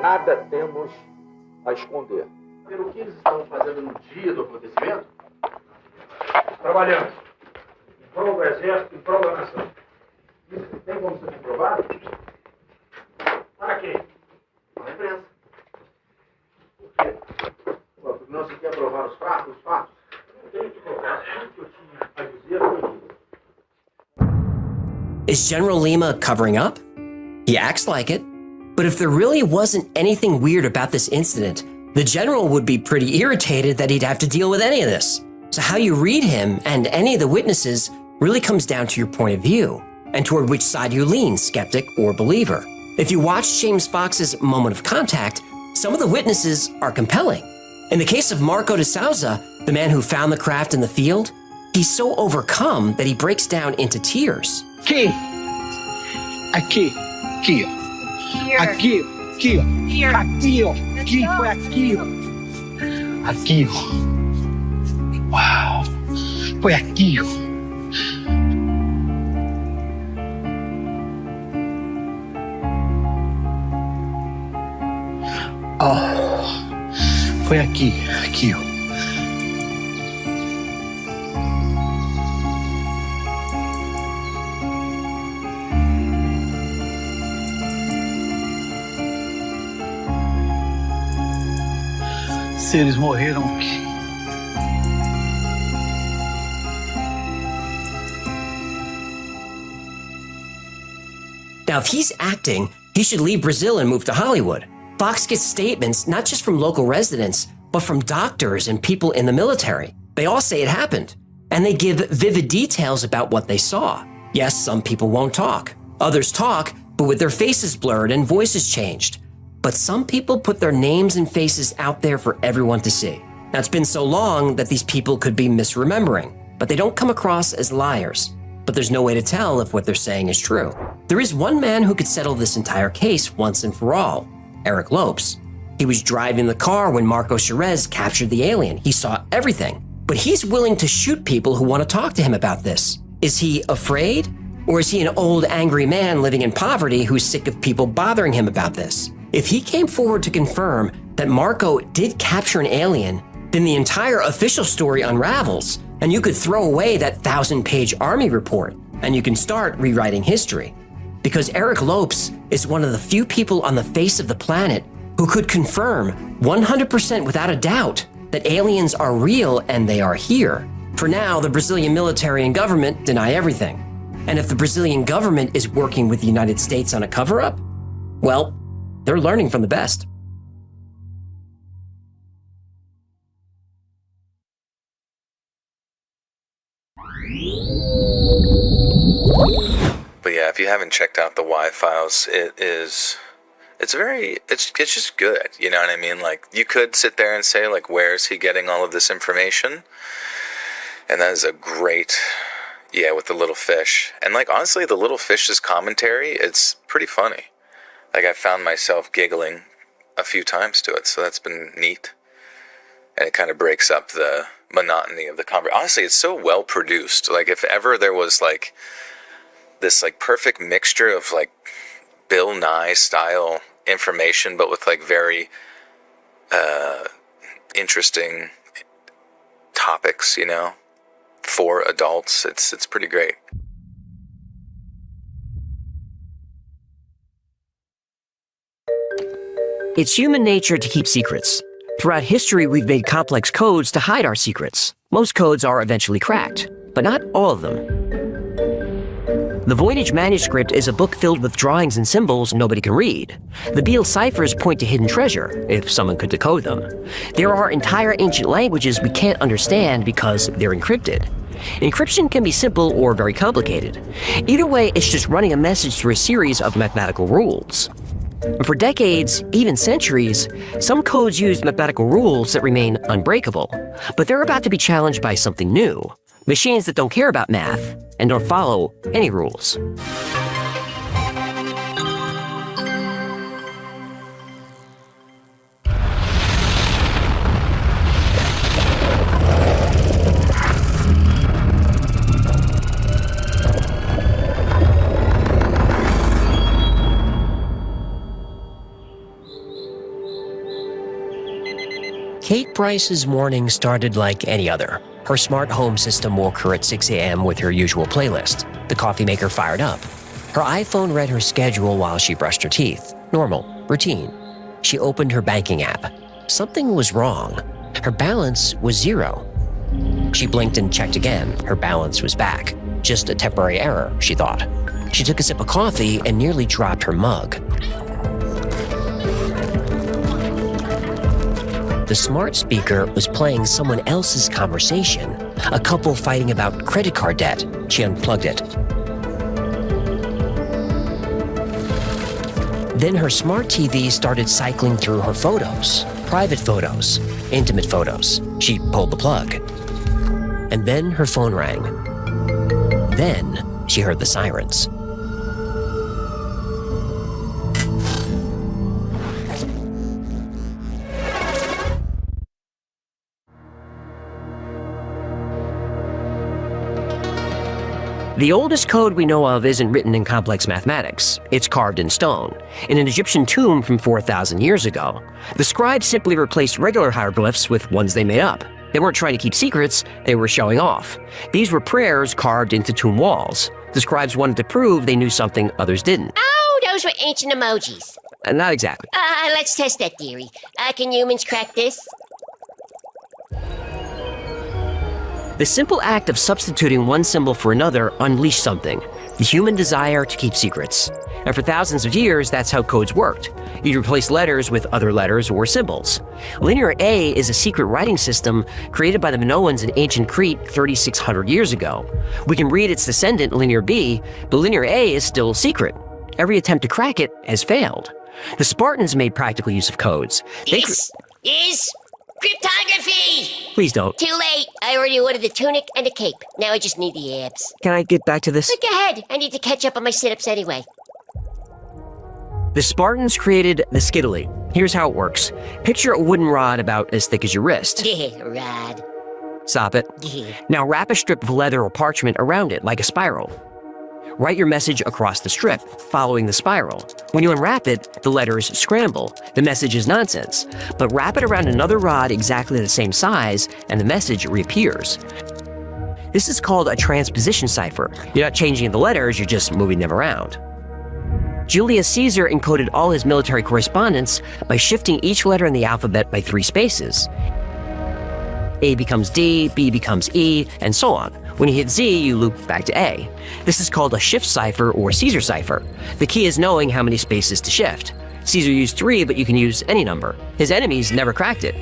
Nada temos a esconder. Pelo que eles estavam fazendo no dia do acontecimento? Trabalhando. Em prol do exército, em prol da nação. Isso tem como ser comprovado? Para quem? Para a imprensa. Por quê? Porque não se quer provar os fatos? Eu tenho que provar. Tudo que eu tinha a dizer foi dito.
Is General Lima covering up? He acts like it. But if there really wasn't anything weird about this incident, the general would be pretty irritated that he'd have to deal with any of this. So how you read him and any of the witnesses really comes down to your point of view and toward which side you lean, skeptic or believer. If you watch James Fox's Moment of Contact, some of the witnesses are compelling. In the case of Marco de Souza, the man who found the craft in the field, he's so overcome that he breaks down into tears.
Aqui, aqui, aqui, ó. Aqui, aqui, ó. Aqui, ó. Aqui, foi aqui, ó. Aqui, ó. Uau. Foi aqui, ó. Oh, foi aqui, aqui, ó. Se eles morreram aqui.
Now, if he's acting, he should leave Brazil and move to Hollywood. Fox gets statements not just from local residents, but from doctors and people in the military. They all say it happened, and they give vivid details about what they saw. Yes, some people won't talk. Others talk, but with their faces blurred and voices changed. But some people put their names and faces out there for everyone to see. Now, it's been so long that these people could be misremembering, but they don't come across as liars. But there's no way to tell if what they're saying is true. There is one man who could settle this entire case once and for all, Eric Lopes. He was driving the car when Marco Cherez captured the alien. He saw everything, but he's willing to shoot people who want to talk to him about this. Is he afraid? Or is he an old angry man living in poverty who's sick of people bothering him about this? If he came forward to confirm that Marco did capture an alien, then the entire official story unravels, and you could throw away that 1,000-page army report, and you can start rewriting history. Because Eric Lopes is one of the few people on the face of the planet who could confirm 100% without a doubt that aliens are real and they are here. For now, the Brazilian military and government deny everything. And if the Brazilian government is working with the United States on a cover-up, well, they're learning from the best.
But yeah, if you haven't checked out the Y Files, it's just good. You know what I mean? Like, you could sit there and say, like, where is he getting all of this information? And that is a great, yeah, with the little fish. And, like, honestly, the little fish's commentary, it's pretty funny. Like, I found myself giggling a few times to it, so that's been neat. And it kind of breaks up the monotony of the conversation. Honestly, it's so well produced. Like, if ever there was, like, this like perfect mixture of like Bill Nye style information, but with like very interesting topics, you know, for adults. It's pretty great.
It's human nature to keep secrets. Throughout history, we've made complex codes to hide our secrets. Most codes are eventually cracked, but not all of them. The Voynich manuscript is a book filled with drawings and symbols nobody can read. The Beale ciphers point to hidden treasure, if someone could decode them. There are entire ancient languages we can't understand because they're encrypted. Encryption can be simple or very complicated. Either way, it's just running a message through a series of mathematical rules. For decades, even centuries, some codes used mathematical rules that remain unbreakable. But they're about to be challenged by something new. Machines that don't care about math and don't follow any rules. Kate Bryce's morning started like any other. Her smart home system woke her at 6 a.m. with her usual playlist. The coffee maker fired up. Her iPhone read her schedule while she brushed her teeth. Normal, routine. She opened her banking app. Something was wrong. Her balance was 0. She blinked and checked again. Her balance was back. Just a temporary error, she thought. She took a sip of coffee and nearly dropped her mug. The smart speaker was playing someone else's conversation, a couple fighting about credit card debt. She unplugged it. Then her smart TV started cycling through her photos, private photos, intimate photos. She pulled the plug. And then her phone rang. Then she heard the sirens. The oldest code we know of isn't written in complex mathematics. It's carved in stone, in an Egyptian tomb from 4,000 years ago. The scribes simply replaced regular hieroglyphs with ones they made up. They weren't trying to keep secrets, they were showing off. These were prayers carved into tomb walls. The scribes wanted to prove they knew something others didn't.
Oh, those were ancient emojis.
Not exactly.
Let's test that theory. Can humans crack this?
The simple act of substituting one symbol for another unleashed something, the human desire to keep secrets. And for thousands of years, that's how codes worked. You'd replace letters with other letters or symbols. Linear A is a secret writing system created by the Minoans in ancient Crete 3,600 years ago. We can read its descendant, Linear B, but Linear A is still secret. Every attempt to crack it has failed. The Spartans made practical use of codes.
This is cryptography!
Please don't.
Too late. I already ordered the tunic and the cape. Now I just need the abs.
Can I get back to this?
Go ahead. I need to catch up on my sit-ups anyway.
The Spartans created the Skittily. Here's how it works. Picture a wooden rod about as thick as your wrist.
Rod.
Stop it. Now wrap a strip of leather or parchment around it like a spiral. Write your message across the strip, following the spiral. When you unwrap it, the letters scramble. The message is nonsense. But wrap it around another rod exactly the same size, and the message reappears. This is called a transposition cipher. You're not changing the letters, you're just moving them around. Julius Caesar encoded all his military correspondence by shifting each letter in the alphabet by 3 spaces. A becomes D, B becomes E, and so on. When you hit Z, you loop back to A. This is called a shift cipher or Caesar cipher. The key is knowing how many spaces to shift. Caesar used 3, but you can use any number. His enemies never cracked it.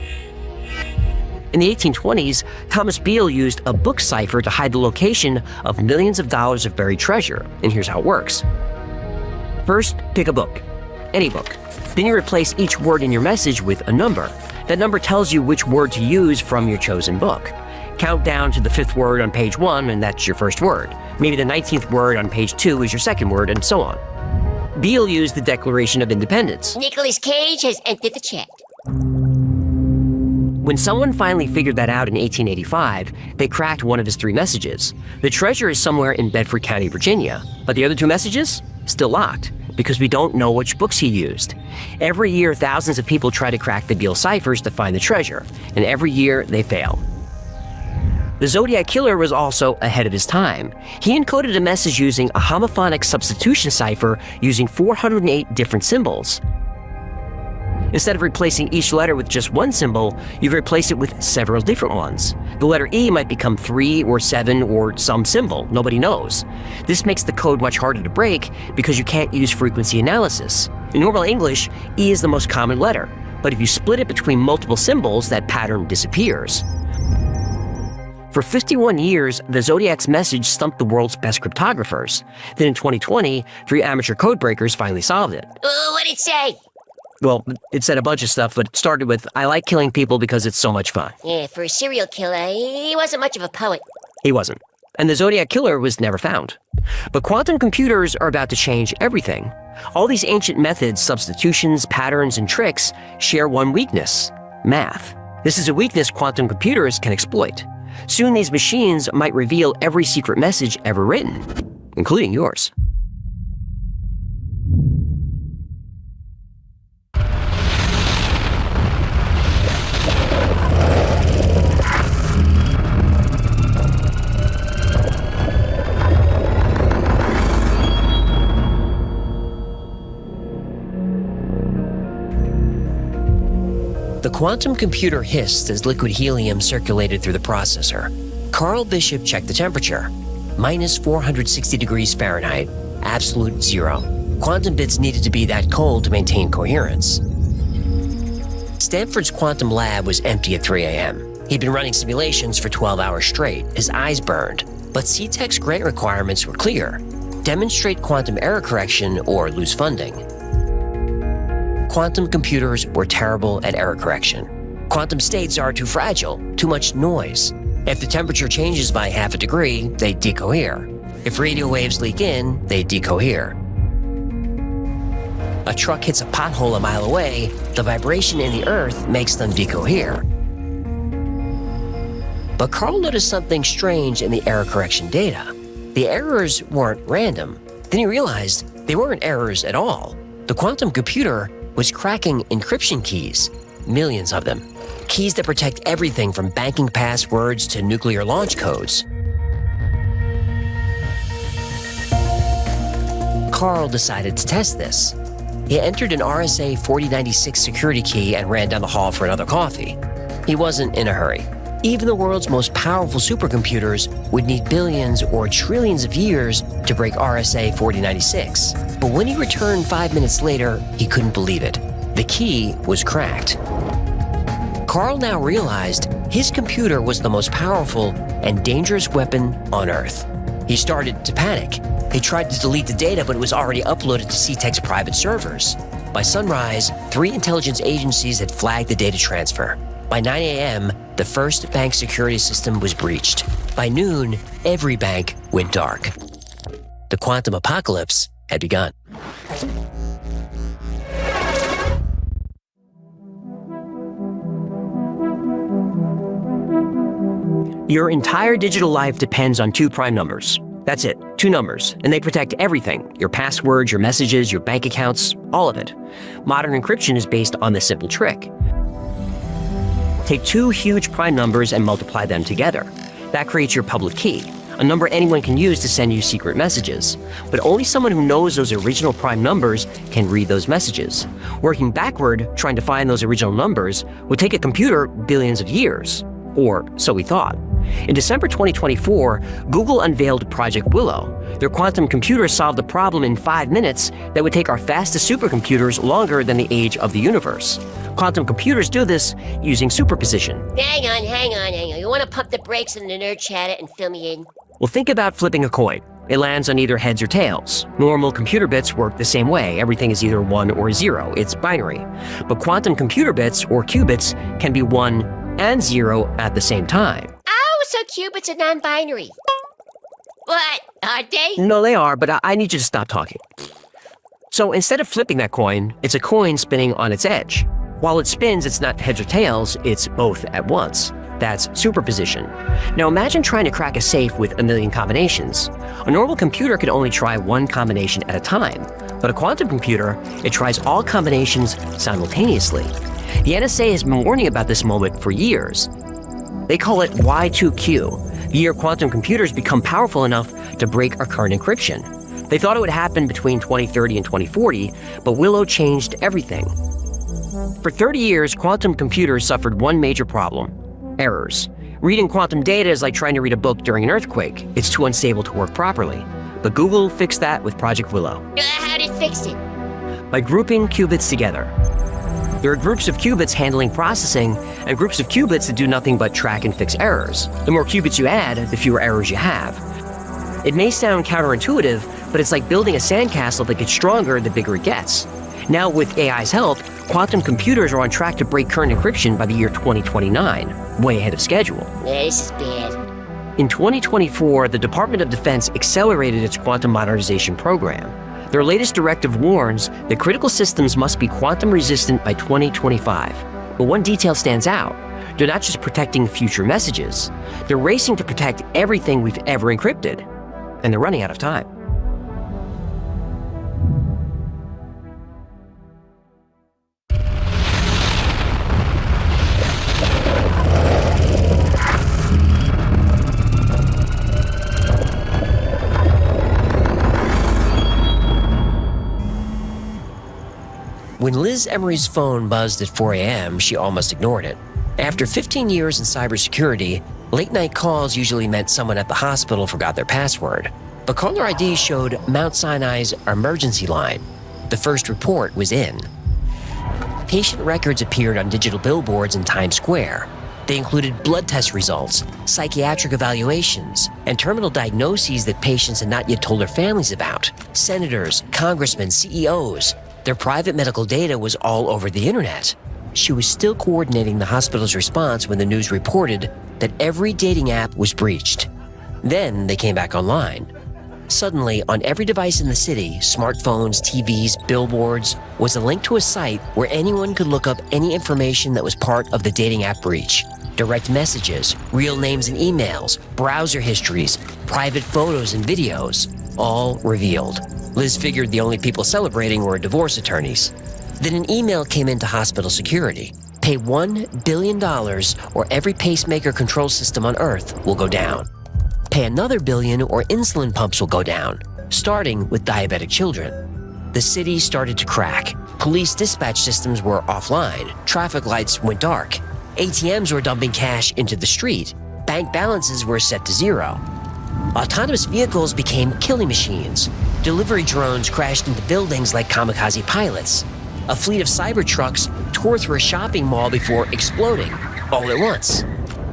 In the 1820s, Thomas Beale used a book cipher to hide the location of millions of dollars of buried treasure, and here's how it works. First, pick a book, any book. Then you replace each word in your message with a number. That number tells you which word to use from your chosen book. Count down to the 5th word on page 1, and that's your first word. Maybe the 19th word on page 2 is your second word, and so on. Beale used the Declaration of Independence.
Nicolas Cage has entered the chat.
When someone finally figured that out in 1885, they cracked one of his 3 messages. The treasure is somewhere in Bedford County, Virginia, but the other 2 messages? Still locked, because we don't know which books he used. Every year, thousands of people try to crack the Beale ciphers to find the treasure, and every year they fail. The Zodiac Killer was also ahead of his time. He encoded a message using a homophonic substitution cipher using 408 different symbols. Instead of replacing each letter with just one symbol, you replace it with several different ones. The letter E might become 3 or 7 or some symbol, nobody knows. This makes the code much harder to break because you can't use frequency analysis. In normal English, E is the most common letter, but if you split it between multiple symbols, that pattern disappears. For 51 years, the Zodiac's message stumped the world's best cryptographers. Then in 2020, 3 amateur codebreakers finally solved it.
What'd it say?
Well, it said a bunch of stuff, but it started with, "I like killing people because it's so much fun."
Yeah, for a serial killer, he wasn't much of a poet.
He wasn't. And the Zodiac Killer was never found. But quantum computers are about to change everything. All these ancient methods, substitutions, patterns, and tricks share one weakness: math. This is a weakness quantum computers can exploit. Soon these machines might reveal every secret message ever written, including yours. The quantum computer hissed as liquid helium circulated through the processor. Carl Bishop checked the temperature. Minus 460 degrees Fahrenheit, absolute zero. Quantum bits needed to be that cold to maintain coherence. Stanford's quantum lab was empty at 3 a.m. He'd been running simulations for 12 hours straight. His eyes burned. But CTEC's grant requirements were clear. Demonstrate quantum error correction or lose funding. Quantum computers were terrible at error correction. Quantum states are too fragile, too much noise. If the temperature changes by half a degree, they decohere. If radio waves leak in, they decohere. A truck hits a pothole a mile away, the vibration in the earth makes them decohere. But Carl noticed something strange in the error correction data. The errors weren't random. Then he realized they weren't errors at all. The quantum computer was cracking encryption keys, millions of them. Keys that protect everything from banking passwords to nuclear launch codes. Carl decided to test this. He entered an RSA 4096 security key and ran down the hall for another coffee. He wasn't in a hurry. Even the world's most powerful supercomputers would need billions or trillions of years to break RSA 4096. But when he returned 5 minutes later, he couldn't believe it. The key was cracked. Carl now realized his computer was the most powerful and dangerous weapon on Earth. He started to panic. He tried to delete the data, but it was already uploaded to CTEC's private servers. By sunrise, 3 intelligence agencies had flagged the data transfer. By 9 a.m., the first bank security system was breached. By noon, every bank went dark. The quantum apocalypse had begun. Your entire digital life depends on 2 prime numbers. That's it, 2 numbers, and they protect everything: your passwords, your messages, your bank accounts, all of it. Modern encryption is based on this simple trick. Take 2 huge prime numbers and multiply them together. That creates your public key, a number anyone can use to send you secret messages. But only someone who knows those original prime numbers can read those messages. Working backward, trying to find those original numbers, would take a computer billions of years. Or so we thought. In December 2024, Google unveiled Project Willow. Their quantum computer solved a problem in 5 minutes that would take our fastest supercomputers longer than the age of the universe. Quantum computers do this using superposition.
Hang on. You want to pump the brakes in the nerd chat and fill me in?
Well, think about flipping a coin. It lands on either heads or tails. Normal computer bits work the same way. Everything is either 1 or 0. It's binary. But quantum computer bits, or qubits, can be 1 and 0 at the same time.
Oh, so qubits are non-binary. What? Are they?
No, they are, but I need you to stop talking. So instead of flipping that coin, it's a coin spinning on its edge. While it spins, it's not heads or tails, it's both at once. That's superposition. Now imagine trying to crack a safe with a million combinations. A normal computer can only try one combination at a time, but a quantum computer, it tries all combinations simultaneously. The NSA has been warning about this moment for years. They call it Y2Q, the year quantum computers become powerful enough to break our current encryption. They thought it would happen between 2030 and 2040, but Willow changed everything. For 30 years, quantum computers suffered one major problem: errors. Reading quantum data is like trying to read a book during an earthquake. It's too unstable to work properly. But Google fixed that with Project Willow.
How'd it fix it?
By grouping qubits together. There are groups of qubits handling processing and groups of qubits that do nothing but track and fix errors. The more qubits you add, the fewer errors you have. It may sound counterintuitive, but it's like building a sandcastle that gets stronger the bigger it gets. Now, with AI's help, quantum computers are on track to break current encryption by the year 2029, way ahead of schedule.
Yeah, this is bad.
In 2024, the Department of Defense accelerated its quantum modernization program. Their latest directive warns that critical systems must be quantum resistant by 2025. But one detail stands out. They're not just protecting future messages. They're racing to protect everything we've ever encrypted. And they're running out of time. When Liz Emery's phone buzzed at 4 a.m., she almost ignored it. After 15 years in cybersecurity, late-night calls usually meant someone at the hospital forgot their password. But caller ID showed Mount Sinai's emergency line. The first report was in. Patient records appeared on digital billboards in Times Square. They included blood test results, psychiatric evaluations, and terminal diagnoses that patients had not yet told their families about. Senators, congressmen, CEOs, their private medical data was all over the internet. She was still coordinating the hospital's response when the news reported that every dating app was breached. Then they came back online. Suddenly, on every device in the city, smartphones, TVs, billboards, was a link to a site where anyone could look up any information that was part of the dating app breach. Direct messages, real names and emails, browser histories, private photos and videos, all revealed. Liz figured the only people celebrating were divorce attorneys. Then an email came into hospital security. Pay $1 billion or every pacemaker control system on Earth will go down. Pay another billion or insulin pumps will go down, starting with diabetic children. The city started to crack. Police dispatch systems were offline. Traffic lights went dark. ATMs were dumping cash into the street. Bank balances were set to zero. Autonomous vehicles became killing machines. Delivery drones crashed into buildings like kamikaze pilots. A fleet of Cybertrucks tore through a shopping mall before exploding, all at once.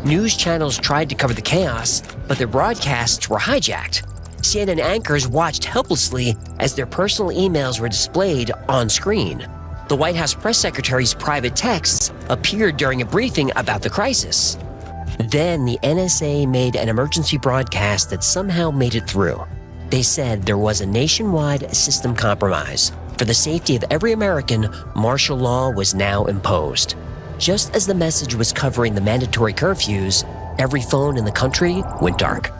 News channels tried to cover the chaos, but their broadcasts were hijacked. CNN anchors watched helplessly as their personal emails were displayed on screen. The White House press secretary's private texts appeared during a briefing about the crisis. Then the NSA made an emergency broadcast that somehow made it through. They said there was a nationwide system compromise. For the safety of every American, martial law was now imposed. Just as the message was covering the mandatory curfews, every phone in the country went dark.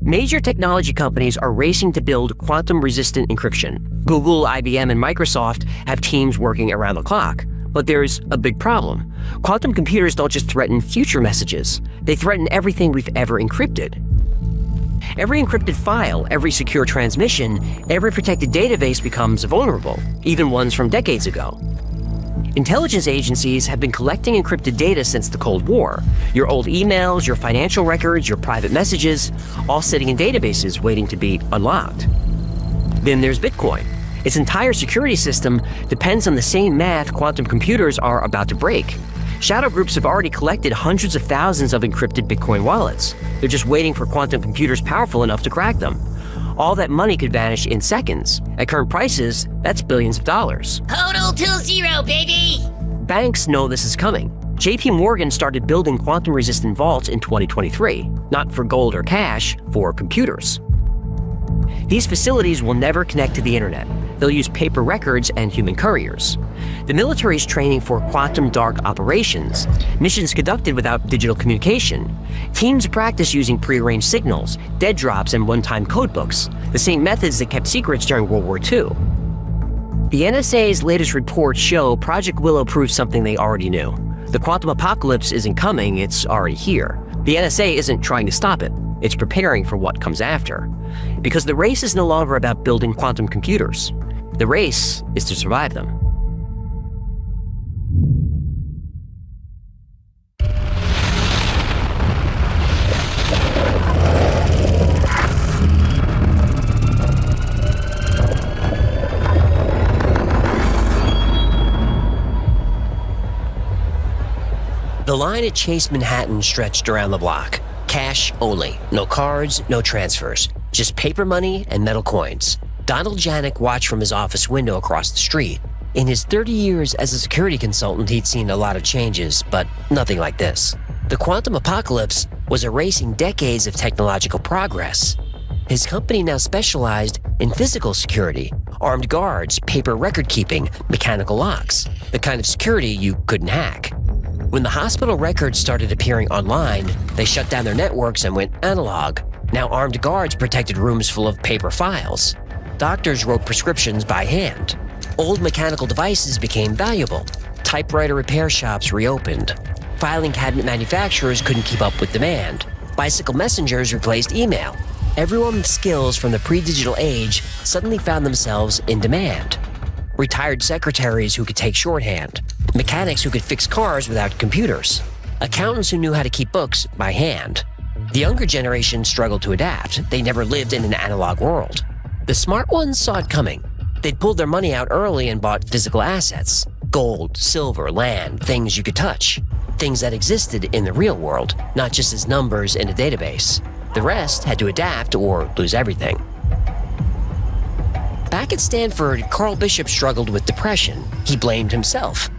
Major technology companies are racing to build quantum-resistant encryption. Google, IBM, and Microsoft have teams working around the clock. But there's a big problem. Quantum computers don't just threaten future messages. They threaten everything we've ever encrypted. Every encrypted file, every secure transmission, every protected database becomes vulnerable, even ones from decades ago. Intelligence agencies have been collecting encrypted data since the Cold War. Your old emails, your financial records, your private messages, all sitting in databases waiting to be unlocked. Then there's Bitcoin. Its entire security system depends on the same math quantum computers are about to break. Shadow groups have already collected hundreds of thousands of encrypted Bitcoin wallets. They're just waiting for quantum computers powerful enough to crack them. All that money could vanish in seconds. At current prices, that's billions of dollars.
Total till zero, baby!
Banks know this is coming. JP Morgan started building quantum-resistant vaults in 2023, not for gold or cash, for computers. These facilities will never connect to the internet. They'll use paper records and human couriers. The military is training for quantum dark operations, missions conducted without digital communication. Teams practice using prearranged signals, dead drops, and one-time codebooks, the same methods that kept secrets during World War II. The NSA's latest reports show Project Willow proves something they already knew. The quantum apocalypse isn't coming, it's already here. The NSA isn't trying to stop it, it's preparing for what comes after. Because the race is no longer about building quantum computers. The race is to survive them. The line at Chase Manhattan stretched around the block. Cash only. No cards, no transfers. Just paper money and metal coins. Donald Janik watched from his office window across the street. In his 30 years as a security consultant, he'd seen a lot of changes, but nothing like this. The quantum apocalypse was erasing decades of technological progress. His company now specialized in physical security, armed guards, paper record keeping, mechanical locks, the kind of security you couldn't hack. When the hospital records started appearing online, they shut down their networks and went analog. Now armed guards protected rooms full of paper files. Doctors wrote prescriptions by hand. Old mechanical devices became valuable. Typewriter repair shops reopened. Filing cabinet manufacturers couldn't keep up with demand. Bicycle messengers replaced email. Everyone with skills from the pre-digital age suddenly found themselves in demand. Retired secretaries who could take shorthand. Mechanics who could fix cars without computers. Accountants who knew how to keep books by hand. The younger generation struggled to adapt. They never lived in an analog world. The smart ones saw it coming. They'd pulled their money out early and bought physical assets. Gold, silver, land, things you could touch. Things that existed in the real world, not just as numbers in a database. The rest had to adapt or lose everything. Back at Stanford, Carl Bishop struggled with depression. He blamed himself.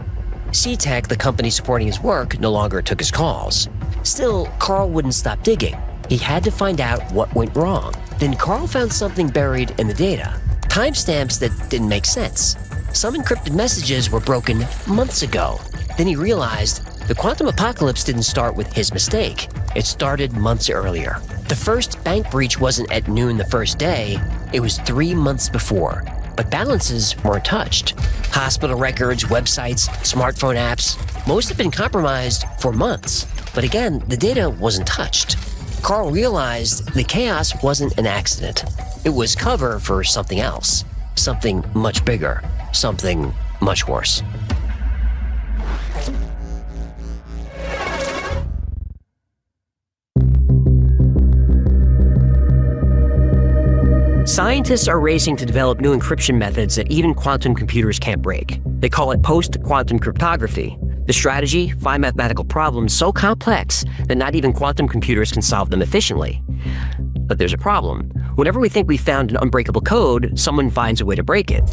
CTEC, the company supporting his work, no longer took his calls. Still, Carl wouldn't stop digging. He had to find out what went wrong. Then Carl found something buried in the data. Timestamps that didn't make sense. Some encrypted messages were broken months ago. Then he realized the quantum apocalypse didn't start with his mistake. It started months earlier. The first bank breach wasn't at noon the first day. It was 3 months before. But balances weren't touched. Hospital records, websites, smartphone apps, most have been compromised for months. But again, the data wasn't touched. Carl realized the chaos wasn't an accident. It was cover for something else. Something much bigger. Something much worse. Scientists are racing to develop new encryption methods that even quantum computers can't break. They call it post-quantum cryptography. The strategy, find mathematical problems so complex that not even quantum computers can solve them efficiently. But there's a problem. Whenever we think we found an unbreakable code, someone finds a way to break it.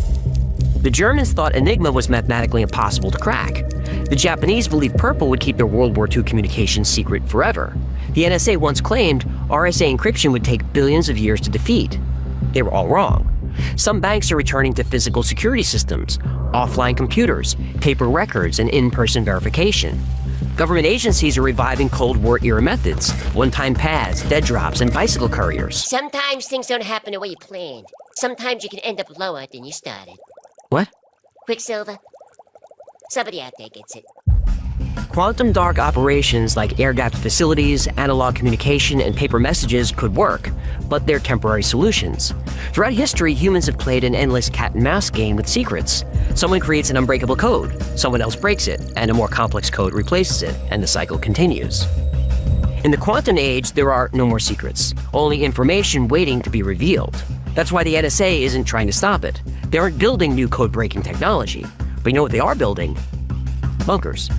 The Germans thought Enigma was mathematically impossible to crack. The Japanese believed Purple would keep their World War II communications secret forever. The NSA once claimed RSA encryption would take billions of years to defeat. They were all wrong. Some banks are returning to physical security systems, offline computers, paper records, and in-person verification. Government agencies are reviving Cold War-era methods, one-time pads, dead drops, and bicycle couriers.
Sometimes things don't happen the way you planned. Sometimes you can end up lower than you started.
What?
Quicksilver. Somebody out there gets it.
Quantum dark operations like air-gapped facilities, analog communication, and paper messages could work, but they're temporary solutions. Throughout history, humans have played an endless cat-and-mouse game with secrets. Someone creates an unbreakable code, someone else breaks it, and a more complex code replaces it, and the cycle continues. In the quantum age, there are no more secrets, only information waiting to be revealed. That's why the NSA isn't trying to stop it. They aren't building new code-breaking technology. But you know what they are building? Bunkers.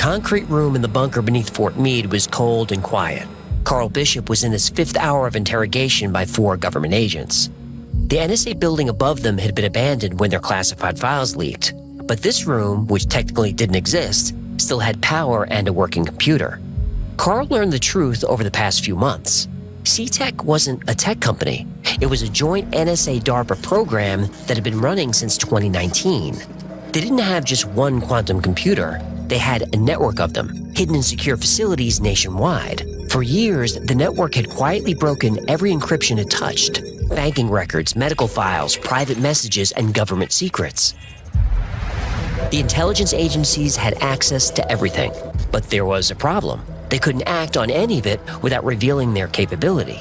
concrete room in the bunker beneath Fort Meade was cold and quiet. Carl Bishop was in his 5th hour of interrogation by 4 government agents. The NSA building above them had been abandoned when their classified files leaked, but this room, which technically didn't exist, still had power and a working computer. Carl learned the truth over the past few months. C-Tech wasn't a tech company. It was a joint NSA-DARPA program that had been running since 2019. They didn't have just one quantum computer. They had a network of them, hidden in secure facilities nationwide. For years, the network had quietly broken every encryption it touched: banking records, medical files, private messages, and government secrets. The intelligence agencies had access to everything, but there was a problem. They couldn't act on any of it without revealing their capability.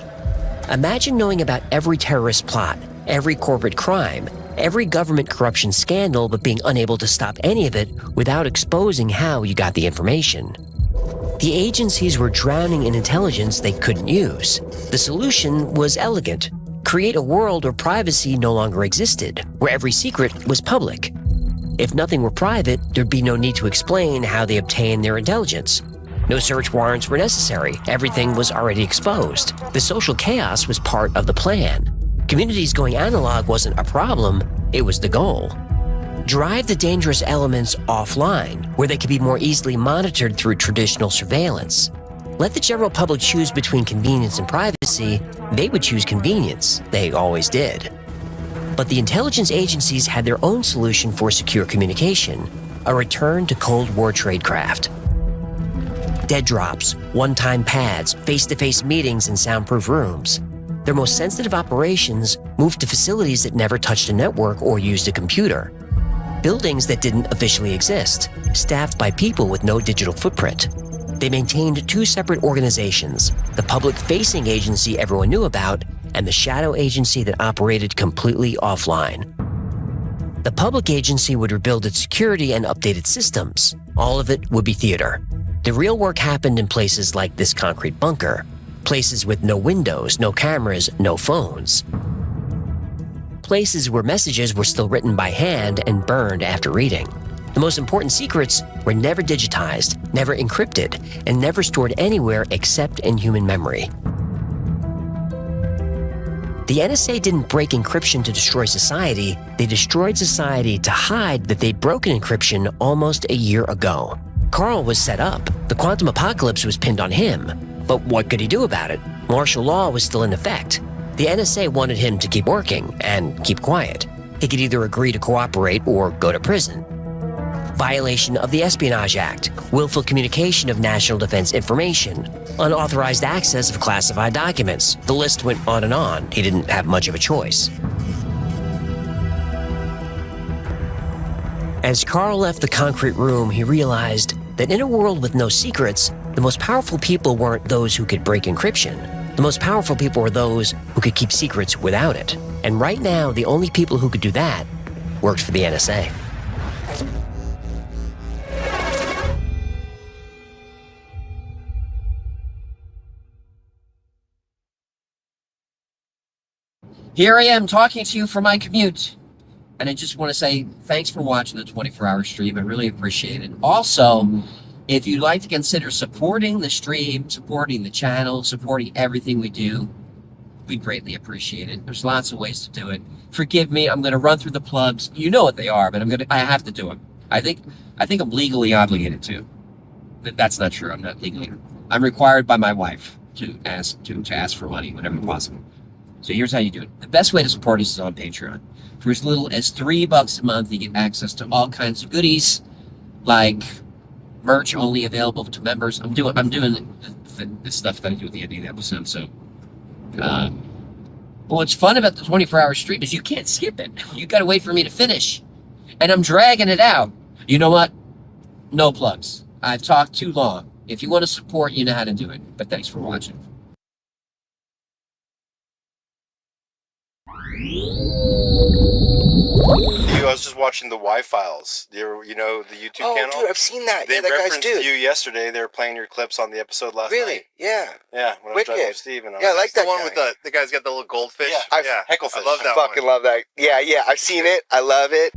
Imagine knowing about every terrorist plot, every corporate crime, every government corruption scandal, but being unable to stop any of it without exposing how you got the information. The agencies were drowning in intelligence they couldn't use. The solution was elegant: create a world where privacy no longer existed, where every secret was public. If nothing were private, there'd be no need to explain how they obtained their intelligence. No search warrants were necessary. Everything was already exposed. The social chaos was part of the plan. Communities going analog wasn't a problem, it was the goal. Drive the dangerous elements offline, where they could be more easily monitored through traditional surveillance. Let the general public choose between convenience and privacy. They would choose convenience. They always did. But the intelligence agencies had their own solution for secure communication: a return to Cold War tradecraft. Dead drops, one-time pads, face-to-face meetings in soundproof rooms. Their most sensitive operations moved to facilities that never touched a network or used a computer. Buildings that didn't officially exist, staffed by people with no digital footprint. They maintained 2 separate organizations: the public-facing agency everyone knew about, and the shadow agency that operated completely offline. The public agency would rebuild its security and update its systems. All of it would be theater. The real work happened in places like this concrete bunker, places with no windows, no cameras, no phones. Places where messages were still written by hand and burned after reading. The most important secrets were never digitized, never encrypted, and never stored anywhere except in human memory. The NSA didn't break encryption to destroy society. They destroyed society to hide that they'd broken encryption almost a year ago. Carl was set up. The quantum apocalypse was pinned on him. But what could he do about it? Martial law was still in effect. The NSA wanted him to keep working and keep quiet. He could either agree to cooperate or go to prison. Violation of the Espionage Act, willful communication of national defense information, unauthorized access of classified documents. The list went on and on. He didn't have much of a choice. As Carl left the concrete room, he realized that in a world with no secrets, the most powerful people weren't those who could break encryption. The most powerful people were those who could keep secrets without it. And right now, the only people who could do that worked for the NSA.
Here I am talking to you for my commute. And I just want to say thanks for watching the 24-hour stream. I really appreciate it. Also, if you'd like to consider supporting the stream, supporting the channel, supporting everything we do, we'd greatly appreciate it. There's lots of ways to do it. Forgive me, I'm going to run through the plugs. You know what they are, but I have to do them. I think I'm legally obligated to. That's not true. I'm not legally. I'm required by my wife to ask for money whenever possible. So here's how you do it. The best way to support us is on Patreon. For as little as $3 a month, you get access to all kinds of goodies, like merch only available to members. I'm doing the stuff that I do at the end of the episode. So, what's fun about the 24-hour stream is you can't skip it. You got to wait for me to finish, and I'm dragging it out. You know what? No plugs. I've talked too long. If you want to support, you know how to do it. But thanks for watching.
I was just watching the Y-Files. You know the YouTube channel?
Oh, dude, I've seen that.
They
yeah, that guy's
referenced
dude.
you yesterday. They were playing your clips on the episode last night.
Really? Yeah.
Yeah, when I was driving with Steve. And
I like that
the one
guy.
with the guy's got the little goldfish.
Yeah,
Hecklefish.
I love that fucking love that. Yeah, I've seen it. I love it.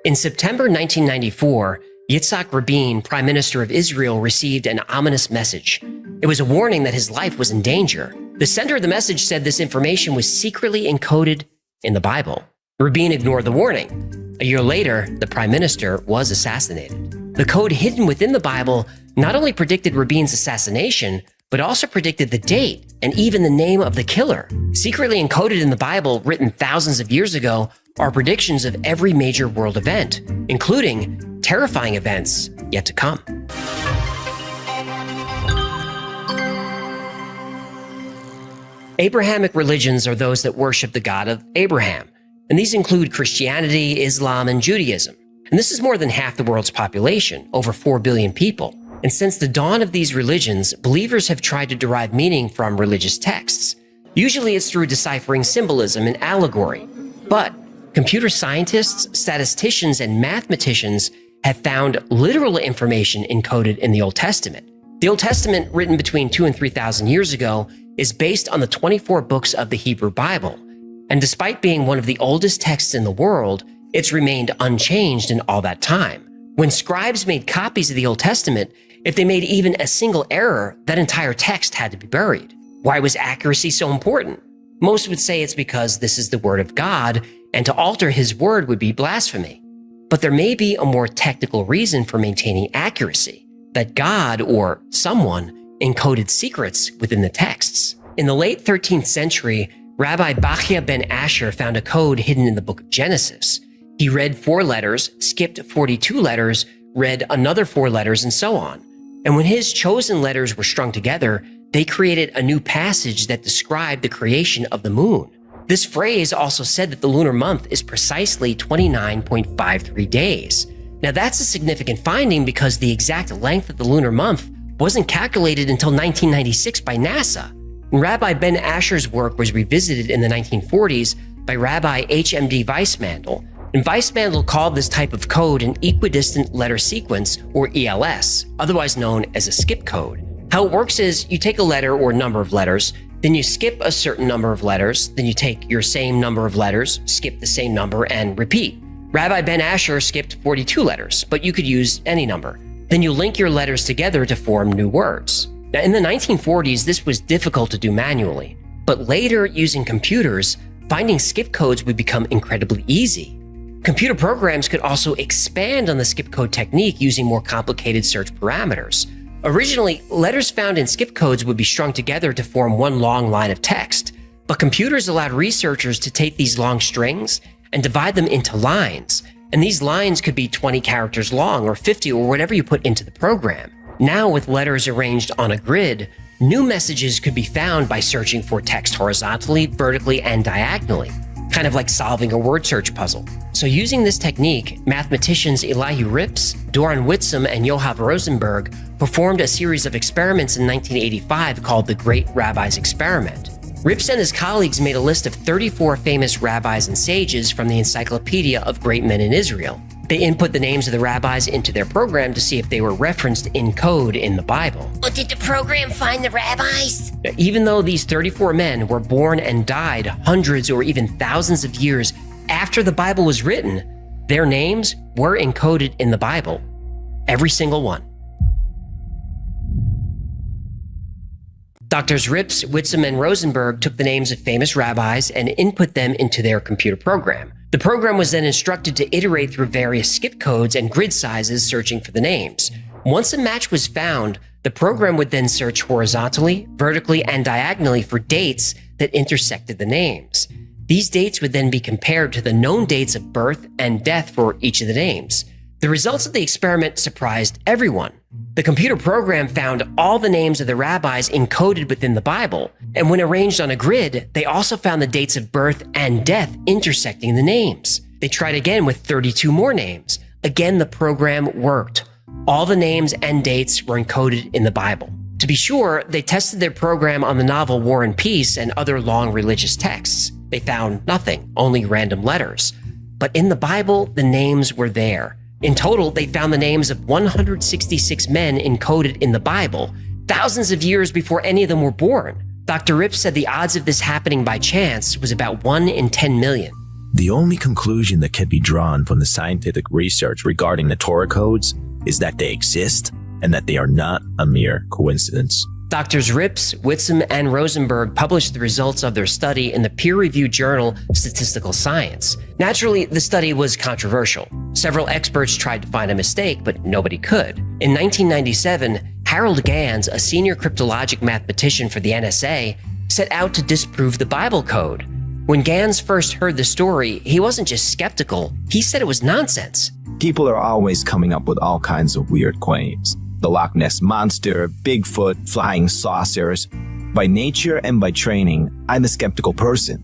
In September 1994, Yitzhak Rabin, Prime Minister of Israel, received an ominous message. It was a warning that his life was in danger. The sender of the message said this information was secretly encoded in the Bible. Rabin ignored the warning. A year later, the Prime Minister was assassinated. The code hidden within the Bible not only predicted Rabin's assassination, but also predicted the date and even the name of the killer. Secretly encoded in the Bible, written thousands of years ago, are predictions of every major world event, including terrifying events yet to come. Abrahamic religions are those that worship the God of Abraham, and these include Christianity, Islam, and Judaism. And this is more than half the world's population, over 4 billion people. And since the dawn of these religions, believers have tried to derive meaning from religious texts. Usually it's through deciphering symbolism and allegory. But computer scientists, statisticians, and mathematicians have found literal information encoded in the Old Testament. The Old Testament, written between 2,000 and 3,000 years ago, is based on the 24 books of the Hebrew Bible. And despite being one of the oldest texts in the world, it's remained unchanged in all that time. When scribes made copies of the Old Testament, if they made even a single error, that entire text had to be buried. Why was accuracy so important? Most would say it's because this is the word of God, and to alter his word would be blasphemy. But there may be a more technical reason for maintaining accuracy, that God or someone encoded secrets within the texts. In the late 13th century, Rabbi Bachya ben Asher found a code hidden in the book of Genesis. He read 4 letters, skipped 42 letters, read another 4 letters, and so on. And when his chosen letters were strung together, they created a new passage that described the creation of the moon. This phrase also said that the lunar month is precisely 29.53 days. Now that's a significant finding because the exact length of the lunar month wasn't calculated until 1996 by NASA. And Rabbi Ben Asher's work was revisited in the 1940s by Rabbi H.M.D. Weissmandl. And Weissmandl called this type of code an equidistant letter sequence, or ELS, otherwise known as a skip code. How it works is you take a letter or number of letters, then you skip a certain number of letters, then you take your same number of letters, skip the same number, and repeat. Rabbi Ben Asher skipped 42 letters, but you could use any number. Then you link your letters together to form new words. Now, in the 1940s, this was difficult to do manually, but later, using computers, finding skip codes would become incredibly easy. Computer programs could also expand on the skip code technique using more complicated search parameters. Originally, letters found in skip codes would be strung together to form one long line of text, but computers allowed researchers to take these long strings and divide them into lines, and these lines could be 20 characters long or 50 or whatever you put into the program. Now, with letters arranged on a grid, new messages could be found by searching for text horizontally, vertically, and diagonally, kind of like solving a word search puzzle. So using this technique, mathematicians Elihu Rips, Doron Witzum, and Yoav Rosenberg performed a series of experiments in 1985 called the Great Rabbis Experiment. Rips and his colleagues made a list of 34 famous rabbis and sages from the Encyclopedia of Great Men in Israel. They input the names of the rabbis into their program to see if they were referenced in code in the Bible.
But did the program find the rabbis?
Now, even though these 34 men were born and died hundreds or even thousands of years after the Bible was written, their names were encoded in the Bible. Every single one. Doctors Rips, Witzum, and Rosenberg took the names of famous rabbis and input them into their computer program. The program was then instructed to iterate through various skip codes and grid sizes searching for the names. Once a match was found, the program would then search horizontally, vertically, and diagonally for dates that intersected the names. These dates would then be compared to the known dates of birth and death for each of the names. The results of the experiment surprised everyone. The computer program found all the names of the rabbis encoded within the Bible, and when arranged on a grid, they also found the dates of birth and death intersecting the names. They tried again with 32 more names. Again, the program worked. All the names and dates were encoded in the Bible. To be sure, they tested their program on the novel War and Peace and other long religious texts. They found nothing, only random letters. But in the Bible, the names were there. In total, they found the names of 166 men encoded in the Bible, thousands of years before any of them were born. Dr. Rips said the odds of this happening by chance was about 1 in 10 million.
The only conclusion that can be drawn from the scientific research regarding the Torah codes is that they exist and that they are not a mere coincidence.
Doctors Rips, Whitsom, and Rosenberg published the results of their study in the peer-reviewed journal Statistical Science. Naturally, the study was controversial. Several experts tried to find a mistake, but nobody could. In 1997, Harold Gans, a senior cryptologic mathematician for the NSA, set out to disprove the Bible code. When Gans first heard the story, he wasn't just skeptical, he said it was nonsense.
People are always coming up with all kinds of weird claims. The Loch Ness Monster, Bigfoot, flying saucers. By nature and by training, I'm a skeptical person.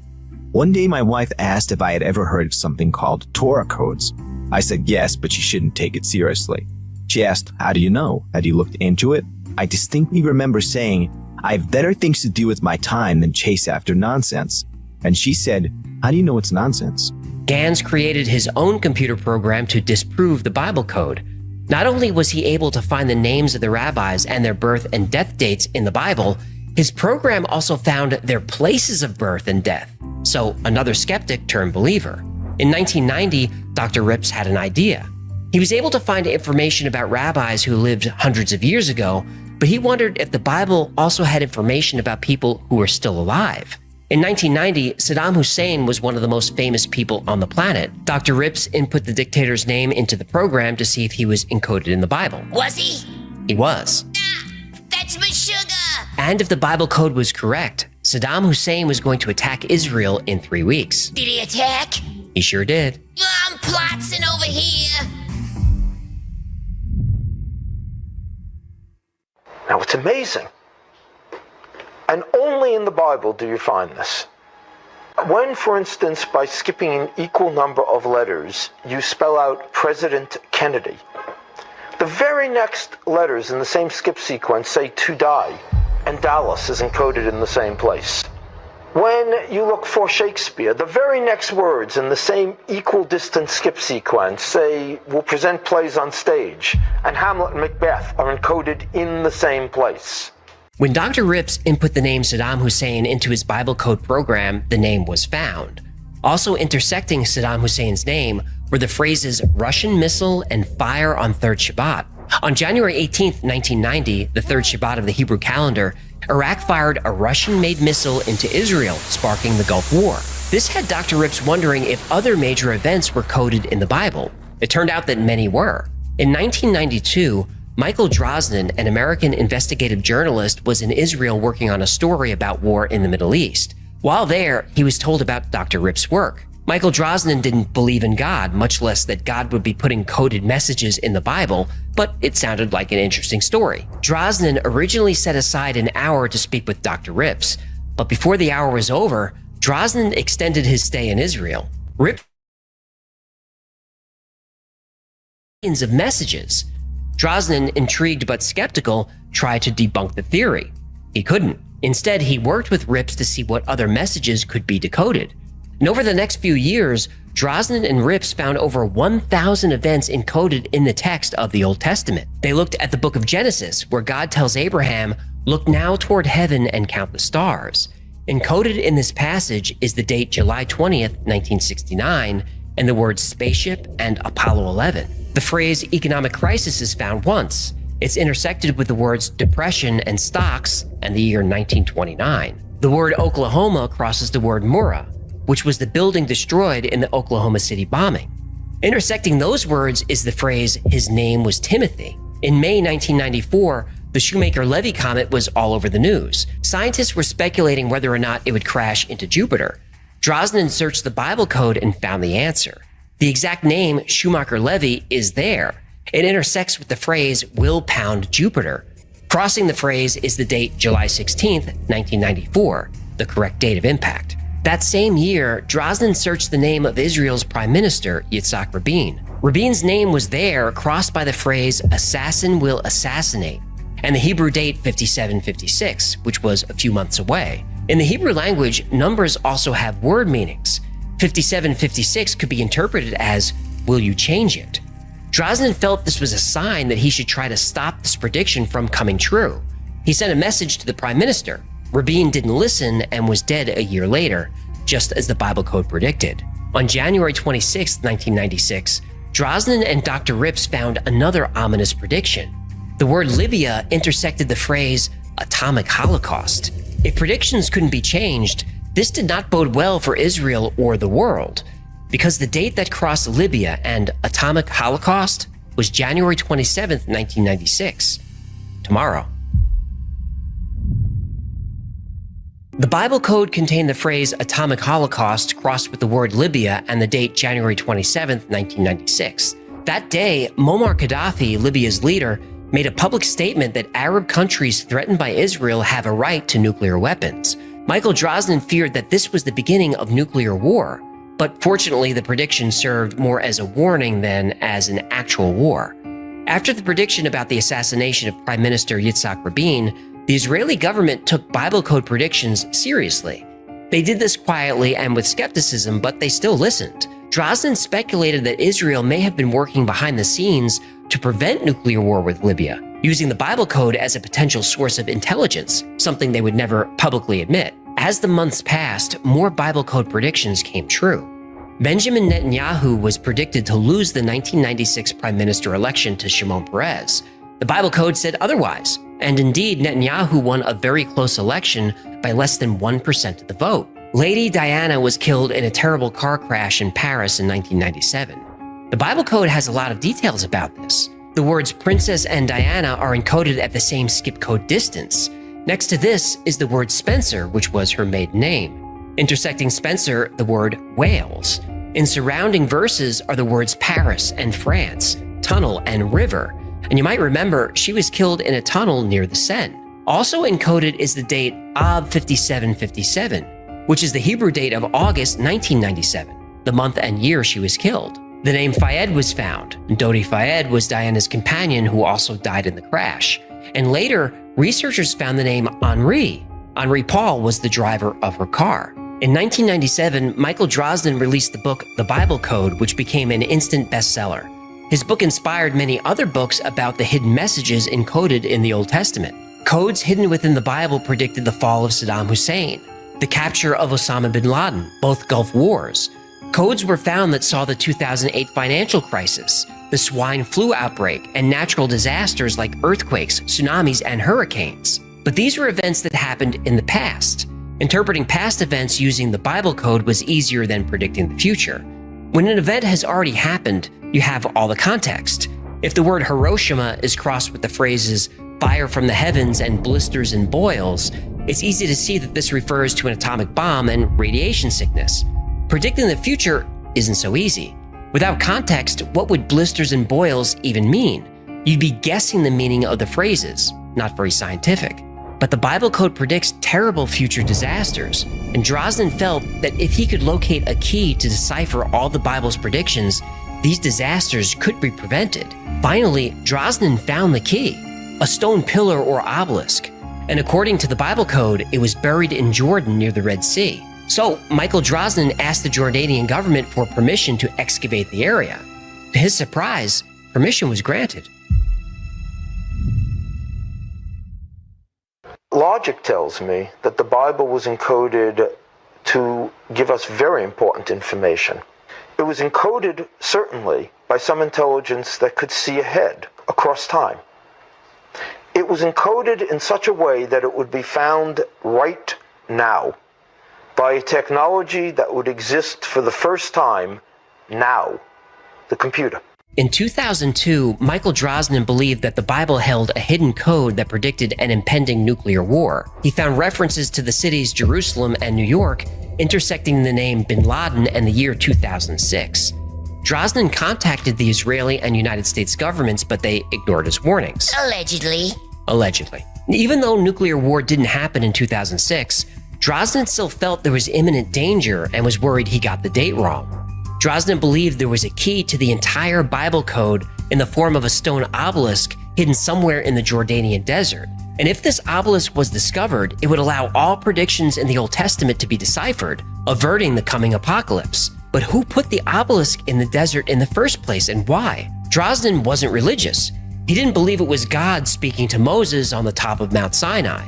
One day my wife asked if I had ever heard of something called Torah codes. I said yes, but she shouldn't take it seriously. She asked, "How do you know? Had you looked into it?" I distinctly remember saying, "I have better things to do with my time than chase after nonsense." And she said, "How do you know it's nonsense?"
Gans created his own computer program to disprove the Bible code. Not only was he able to find the names of the rabbis and their birth and death dates in the Bible, his program also found their places of birth and death. So another skeptic turned believer. In 1990, Dr. Rips had an idea. He was able to find information about rabbis who lived hundreds of years ago, but he wondered if the Bible also had information about people who were still alive. In 1990, Saddam Hussein was one of the most famous people on the planet. Dr. Rips input the dictator's name into the program to see if he was encoded in the Bible.
Was he?
He was.
That's my sugar!
And if the Bible code was correct, Saddam Hussein was going to attack Israel in 3 weeks.
Did he attack?
He sure did.
I'm plotzing over here.
Now, it's amazing. And only in the Bible do you find this. When, for instance, by skipping an equal number of letters, you spell out President Kennedy, the very next letters in the same skip sequence say to die, and Dallas is encoded in the same place. When you look for Shakespeare, the very next words in the same equal distance skip sequence say, will present plays on stage, and Hamlet and Macbeth are encoded in the same place.
When Dr. Rips input the name Saddam Hussein into his Bible code program, the name was found. Also intersecting Saddam Hussein's name were the phrases Russian missile and fire on third Shabbat. On January 18, 1990, the third Shabbat of the Hebrew calendar, Iraq fired a Russian-made missile into Israel, sparking the Gulf War. This had Dr. Rips wondering if other major events were coded in the Bible. It turned out that many were. In 1992, Michael Drosnin, an American investigative journalist, was in Israel working on a story about war in the Middle East. While there, he was told about Dr. Rips' work. Michael Drosnin didn't believe in God, much less that God would be putting coded messages in the Bible, but it sounded like an interesting story. Drosnin originally set aside an hour to speak with Dr. Rips, but before the hour was over, Drosnin extended his stay in Israel. Rips of messages. Drosnin, intrigued but skeptical, tried to debunk the theory. He couldn't. Instead, he worked with Rips to see what other messages could be decoded. And over the next few years, Drosnin and Rips found over 1,000 events encoded in the text of the Old Testament. They looked at the book of Genesis, where God tells Abraham, "Look now toward heaven and count the stars." Encoded in this passage is the date July 20th, 1969, and the words spaceship and Apollo 11. The phrase economic crisis is found once. It's intersected with the words depression and stocks and the year 1929. The word Oklahoma crosses the word Murrah, which was the building destroyed in the Oklahoma City bombing. Intersecting those words is the phrase, his name was Timothy. In May 1994, the Shoemaker-Levy comet was all over the news. Scientists were speculating whether or not it would crash into Jupiter. Drosnin searched the Bible code and found the answer. The exact name, Schumacher-Levy, is there. It intersects with the phrase, will pound Jupiter. Crossing the phrase is the date July 16th, 1994, the correct date of impact. That same year, Drosnin searched the name of Israel's Prime Minister, Yitzhak Rabin. Rabin's name was there, crossed by the phrase, assassin will assassinate, and the Hebrew date 5756, which was a few months away. In the Hebrew language, numbers also have word meanings. 5756 could be interpreted as, will you change it? Drosnin felt this was a sign that he should try to stop this prediction from coming true. He sent a message to the Prime Minister. Rabin didn't listen and was dead a year later, just as the Bible code predicted. On January 26, 1996, Drosnin and Dr. Rips found another ominous prediction. The word Libya intersected the phrase atomic holocaust. If predictions couldn't be changed, this did not bode well for Israel or the world, because the date that crossed Libya and atomic holocaust was January 27, 1996. Tomorrow. The Bible code contained the phrase atomic holocaust crossed with the word Libya and the date January 27, 1996. That day, Muammar Gaddafi, Libya's leader, made a public statement that Arab countries threatened by Israel have a right to nuclear weapons. Michael Drosnin feared that this was the beginning of nuclear war, but fortunately the prediction served more as a warning than as an actual war. After the prediction about the assassination of Prime Minister Yitzhak Rabin, the Israeli government took Bible code predictions seriously. They did this quietly and with skepticism, but they still listened. Drosnin speculated that Israel may have been working behind the scenes to prevent nuclear war with Libya, using the Bible code as a potential source of intelligence, something they would never publicly admit. As the months passed, more Bible code predictions came true. Benjamin Netanyahu was predicted to lose the 1996 prime minister election to Shimon Peres. The Bible code said otherwise, and indeed Netanyahu won a very close election by less than 1% of the vote. Lady Diana was killed in a terrible car crash in Paris in 1997. The Bible code has a lot of details about this. The words princess and Diana are encoded at the same skip code distance. Next to this is the word Spencer, which was her maiden name. Intersecting Spencer, the word Wales. In surrounding verses are the words Paris and France, tunnel and river. And you might remember she was killed in a tunnel near the Seine. Also encoded is the date Av 5757, which is the Hebrew date of August 1997, the month and year she was killed. The name Fayed was found. Dodi Fayed was Diana's companion who also died in the crash. And later, researchers found the name Henri. Henri Paul was the driver of her car. In 1997, Michael Drosnin released the book The Bible Code, which became an instant bestseller. His book inspired many other books about the hidden messages encoded in the Old Testament. Codes hidden within the Bible predicted the fall of Saddam Hussein, the capture of Osama bin Laden, both Gulf Wars. Codes were found that saw the 2008 financial crisis, the swine flu outbreak, and natural disasters like earthquakes, tsunamis, and hurricanes. But these were events that happened in the past. Interpreting past events using the Bible code was easier than predicting the future. When an event has already happened, you have all the context. If the word Hiroshima is crossed with the phrases fire from the heavens and blisters and boils, it's easy to see that this refers to an atomic bomb and radiation sickness. Predicting the future isn't so easy. Without context, what would blisters and boils even mean? You'd be guessing the meaning of the phrases, not very scientific. But the Bible code predicts terrible future disasters, and Drosnin felt that if he could locate a key to decipher all the Bible's predictions, these disasters could be prevented. Finally, Drosnin found the key, a stone pillar or obelisk, and according to the Bible code, it was buried in Jordan near the Red Sea. So Michael Drosnin asked the Jordanian government for permission to excavate the area. To his surprise, permission was granted.
Logic tells me that the Bible was encoded to give us very important information. It was encoded, certainly, by some intelligence that could see ahead, across time. It was encoded in such a way that it would be found right now by a technology that would exist for the first time now, the computer.
In 2002, Michael Drosnin believed that the Bible held a hidden code that predicted an impending nuclear war. He found references to the cities Jerusalem and New York intersecting the name bin Laden and the year 2006. Drosnin contacted the Israeli and United States governments, but they ignored his warnings. Allegedly. Even though nuclear war didn't happen in 2006, Drosnin still felt there was imminent danger and was worried he got the date wrong. Drosnin believed there was a key to the entire Bible code in the form of a stone obelisk hidden somewhere in the Jordanian desert. And if this obelisk was discovered, it would allow all predictions in the Old Testament to be deciphered, averting the coming apocalypse. But who put the obelisk in the desert in the first place and why? Drosnin wasn't religious. He didn't believe it was God speaking to Moses on the top of Mount Sinai.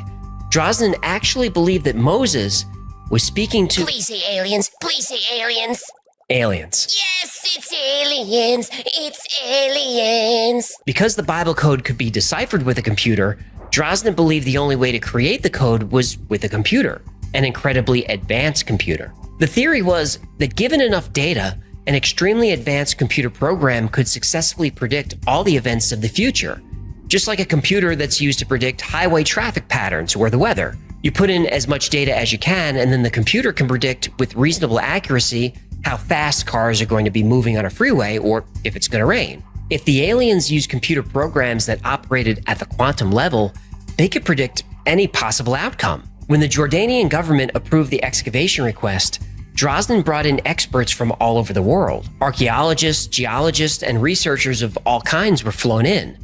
Drosnin actually believed that Moses was speaking to—
Please say aliens. Please say aliens.
Aliens.
Yes, it's aliens. It's aliens.
Because the Bible code could be deciphered with a computer, Drosnin believed the only way to create the code was with a computer, an incredibly advanced computer. The theory was that given enough data, an extremely advanced computer program could successfully predict all the events of the future, just like a computer that's used to predict highway traffic patterns or the weather. You put in as much data as you can, and then the computer can predict with reasonable accuracy how fast cars are going to be moving on a freeway or if it's going to rain. If the aliens used computer programs that operated at the quantum level, they could predict any possible outcome. When the Jordanian government approved the excavation request, Drosnin brought in experts from all over the world. Archaeologists, geologists, and researchers of all kinds were flown in.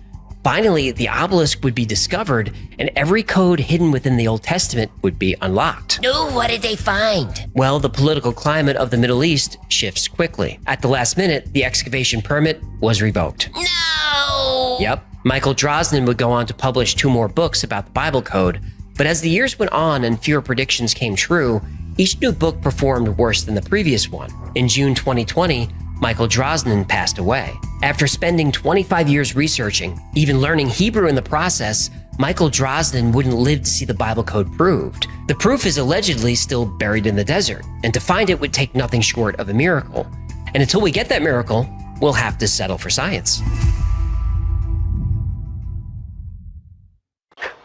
Finally, the obelisk would be discovered, and every code hidden within the Old Testament would be unlocked.
No, what did they find?
Well, the political climate of the Middle East shifts quickly. At the last minute, the excavation permit was revoked.
No!
Yep. Michael Drosnin would go on to publish 2 more books about the Bible code, but as the years went on and fewer predictions came true, each new book performed worse than the previous one. In June 2020, Michael Drosnin passed away. After spending 25 years researching, even learning Hebrew in the process, Michael Drosnin wouldn't live to see the Bible code proved. The proof is allegedly still buried in the desert, and to find it would take nothing short of a miracle. And until we get that miracle, we'll have to settle for science.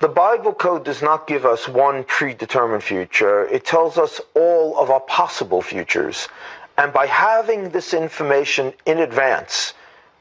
The Bible code does not give us one predetermined future. It tells us all of our possible futures. And by having this information in advance,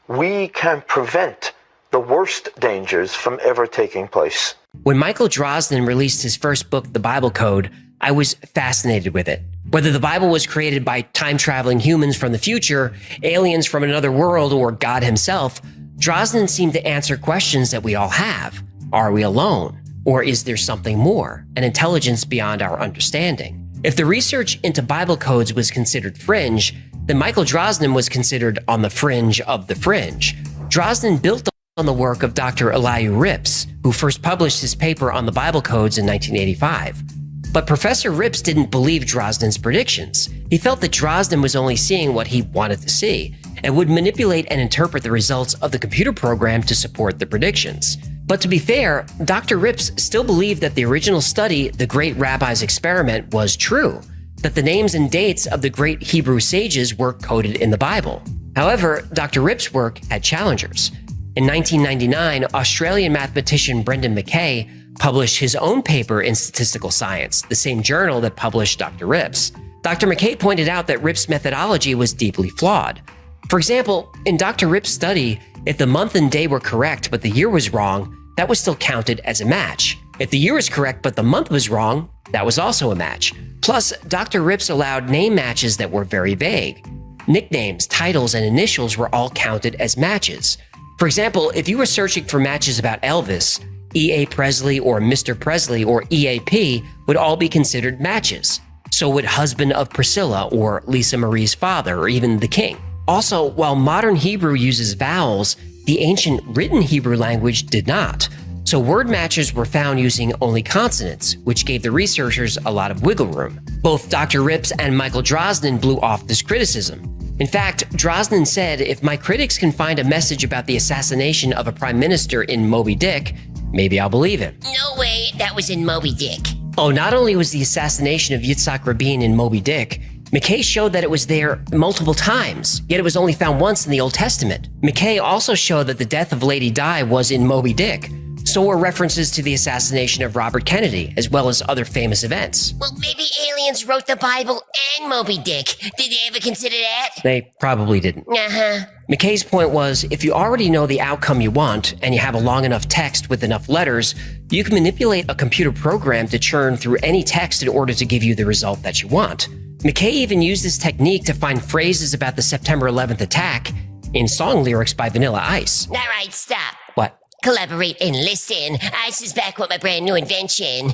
we can prevent the worst dangers from ever taking place.
When Michael Drosnin released his first book, The Bible Code, I was fascinated with it. Whether the Bible was created by time-traveling humans from the future, aliens from another world, or God himself, Drosnin seemed to answer questions that we all have. Are we alone? Or is there something more, an intelligence beyond our understanding? If the research into Bible codes was considered fringe, then Michael Drosnin was considered on the fringe of the fringe. Drosnin built on the work of Dr. Elihu Rips, who first published his paper on the Bible codes in 1985. But Professor Rips didn't believe Drosnin's predictions. He felt that Drosnin was only seeing what he wanted to see, and would manipulate and interpret the results of the computer program to support the predictions. But to be fair, Dr. Rips still believed that the original study, The Great Rabbi's Experiment, was true, that the names and dates of the great Hebrew sages were coded in the Bible. However, Dr. Rips' work had challengers. In 1999, Australian mathematician Brendan Mackay published his own paper in Statistical Science, the same journal that published Dr. Rips. Dr. Mackay pointed out that Rips' methodology was deeply flawed. For example, in Dr. Rips' study, if the month and day were correct but the year was wrong, that was still counted as a match. If the year was correct but the month was wrong, that was also a match. Plus, Dr. Rips allowed name matches that were very vague. Nicknames, titles, and initials were all counted as matches. For example, if you were searching for matches about Elvis, E.A. Presley or Mr. Presley or EAP would all be considered matches. So would husband of Priscilla or Lisa Marie's father or even the king. Also, while modern Hebrew uses vowels, the ancient written Hebrew language did not. So word matches were found using only consonants, which gave the researchers a lot of wiggle room. Both Dr. Rips and Michael Drosnin blew off this criticism. In fact, Drosnin said, if my critics can find a message about the assassination of a prime minister in Moby Dick, maybe I'll believe him.
No way, that was in Moby Dick.
Oh, not only was the assassination of Yitzhak Rabin in Moby Dick, Mackay showed that it was there multiple times, yet it was only found once in the Old Testament. Mackay also showed that the death of Lady Di was in Moby Dick. So were references to the assassination of Robert Kennedy, as well as other famous events.
Well, maybe aliens wrote the Bible and Moby Dick. Did they ever consider that?
They probably didn't.
Uh-huh.
Mackay's point was, if you already know the outcome you want, and you have a long enough text with enough letters, you can manipulate a computer program to churn through any text in order to give you the result that you want. Mackay even used this technique to find phrases about the September 11th attack in song lyrics by Vanilla Ice.
All right, stop.
What?
Collaborate and listen. Ice is back with my brand new invention.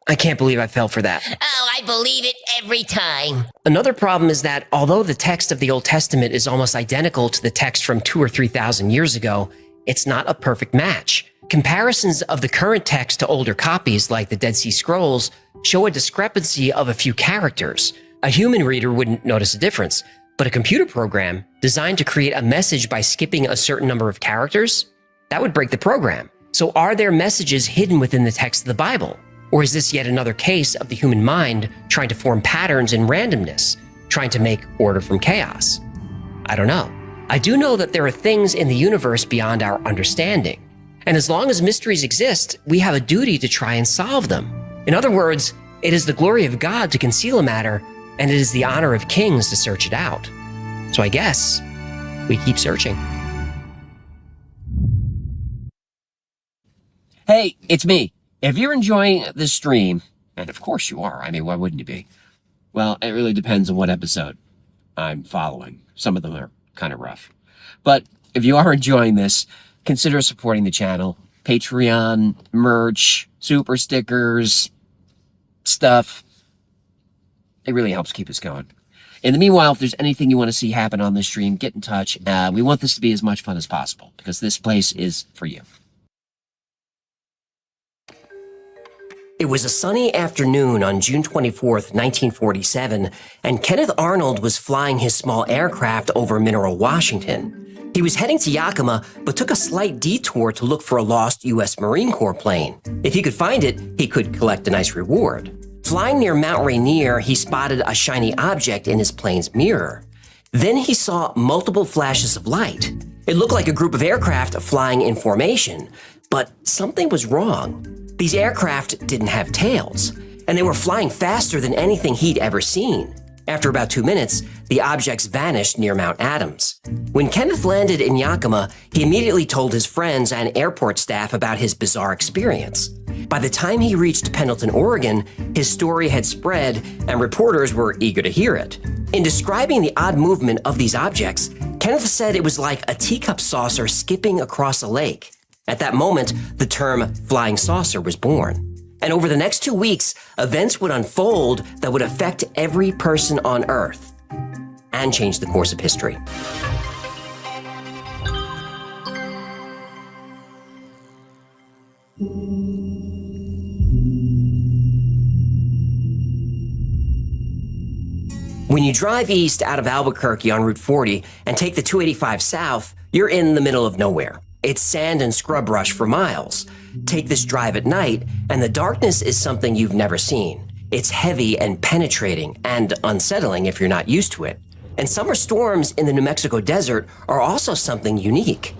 I can't believe I fell for that.
Oh, I believe it every time.
Another problem is that although the text of the Old Testament is almost identical to the text from 2,000 or 3,000 years ago, it's not a perfect match. Comparisons of the current text to older copies, like the Dead Sea Scrolls, show a discrepancy of a few characters. A human reader wouldn't notice a difference, but a computer program designed to create a message by skipping a certain number of characters, that would break the program. So are there messages hidden within the text of the Bible? Or is this yet another case of the human mind trying to form patterns in randomness, trying to make order from chaos? I don't know. I do know that there are things in the universe beyond our understanding. And as long as mysteries exist, we have a duty to try and solve them. In other words, it is the glory of God to conceal a matter, and it is the honor of kings to search it out. So I guess we keep searching.
Hey, it's me. If you're enjoying this stream, and of course you are, I mean, why wouldn't you be? Well, it really depends on what episode I'm following. Some of them are kind of rough. But if you are enjoying this, consider supporting the channel. Patreon, merch, super stickers, stuff. It really helps keep us going. In the meanwhile, if there's anything you want to see happen on this stream, get in touch. We want this to be as much fun as possible because this place is for you.
It was a sunny afternoon on June 24th, 1947, and Kenneth Arnold was flying his small aircraft over Mineral, Washington. He was heading to Yakima, but took a slight detour to look for a lost U.S. Marine Corps plane. If he could find it, he could collect a nice reward. Flying near Mount Rainier, he spotted a shiny object in his plane's mirror. Then he saw multiple flashes of light. It looked like a group of aircraft flying in formation, but something was wrong. These aircraft didn't have tails, and they were flying faster than anything he'd ever seen. After about 2 minutes, the objects vanished near Mount Adams. When Kenneth landed in Yakima, he immediately told his friends and airport staff about his bizarre experience. By the time he reached Pendleton, Oregon, his story had spread, and reporters were eager to hear it. In describing the odd movement of these objects, Kenneth said it was like a teacup saucer skipping across a lake. At that moment, the term flying saucer was born. And over the next 2 weeks, events would unfold that would affect every person on Earth and change the course of history. When you drive east out of Albuquerque on Route 40 and take the 285 south, you're in the middle of nowhere. It's sand and scrub brush for miles. Take this drive at night, and the darkness is something you've never seen. It's heavy and penetrating and unsettling if you're not used to it. And summer storms in the New Mexico desert are also something unique.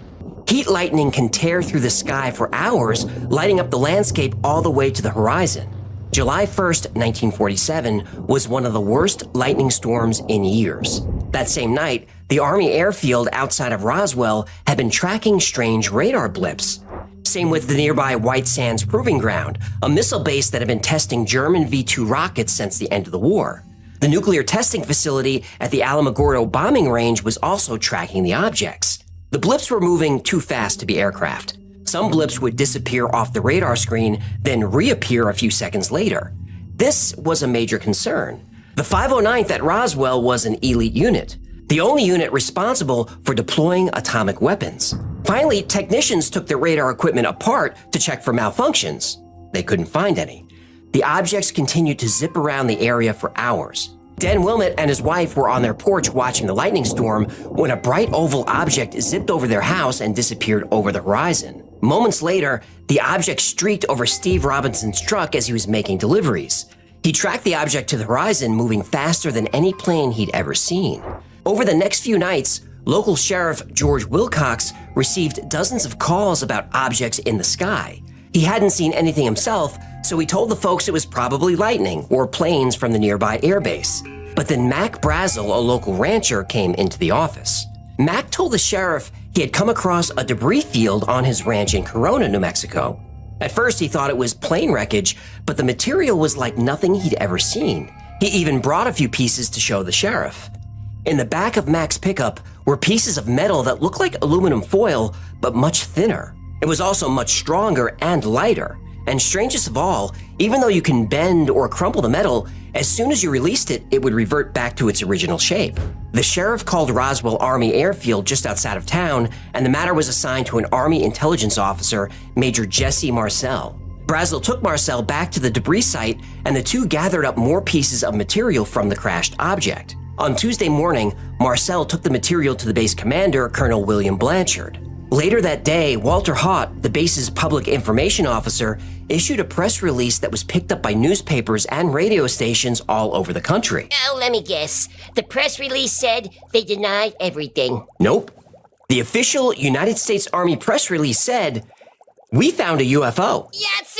Heat lightning can tear through the sky for hours, lighting up the landscape all the way to the horizon. July 1st, 1947 was one of the worst lightning storms in years. That same night, the Army airfield outside of Roswell had been tracking strange radar blips. Same with the nearby White Sands Proving Ground, a missile base that had been testing German V-2 rockets since the end of the war. The nuclear testing facility at the Alamogordo bombing range was also tracking the objects. The blips were moving too fast to be aircraft. Some blips would disappear off the radar screen, then reappear a few seconds later. This was a major concern. The 509th at Roswell was an elite unit, the only unit responsible for deploying atomic weapons. Finally, technicians took the radar equipment apart to check for malfunctions. They couldn't find any. The objects continued to zip around the area for hours. Dan Wilmot and his wife were on their porch watching the lightning storm when a bright oval object zipped over their house and disappeared over the horizon. Moments later, the object streaked over Steve Robinson's truck as he was making deliveries. He tracked the object to the horizon, moving faster than any plane he'd ever seen. Over the next few nights, local sheriff George Wilcox received dozens of calls about objects in the sky. He hadn't seen anything himself, so he told the folks it was probably lightning or planes from the nearby airbase. But then Mac Brazel, a local rancher, came into the office. Mac told the sheriff he had come across a debris field on his ranch in Corona, New Mexico. At first, he thought it was plane wreckage, but the material was like nothing he'd ever seen. He even brought a few pieces to show the sheriff. In the back of Mac's pickup were pieces of metal that looked like aluminum foil, but much thinner. It was also much stronger and lighter. And strangest of all, even though you can bend or crumple the metal, as soon as you released it, it would revert back to its original shape. The sheriff called Roswell Army Airfield just outside of town, and the matter was assigned to an Army intelligence officer, Major Jesse Marcel. Brazel took Marcel back to the debris site, and the two gathered up more pieces of material from the crashed object. On Tuesday morning, Marcel took the material to the base commander, Colonel William Blanchard. Later that day, Walter Haut, the base's public information officer, issued a press release that was picked up by newspapers and radio stations all over the country.
Oh, let me guess. The press release said they denied everything.
Nope. The official United States Army press release said, "We found a UFO."
Yahtzee!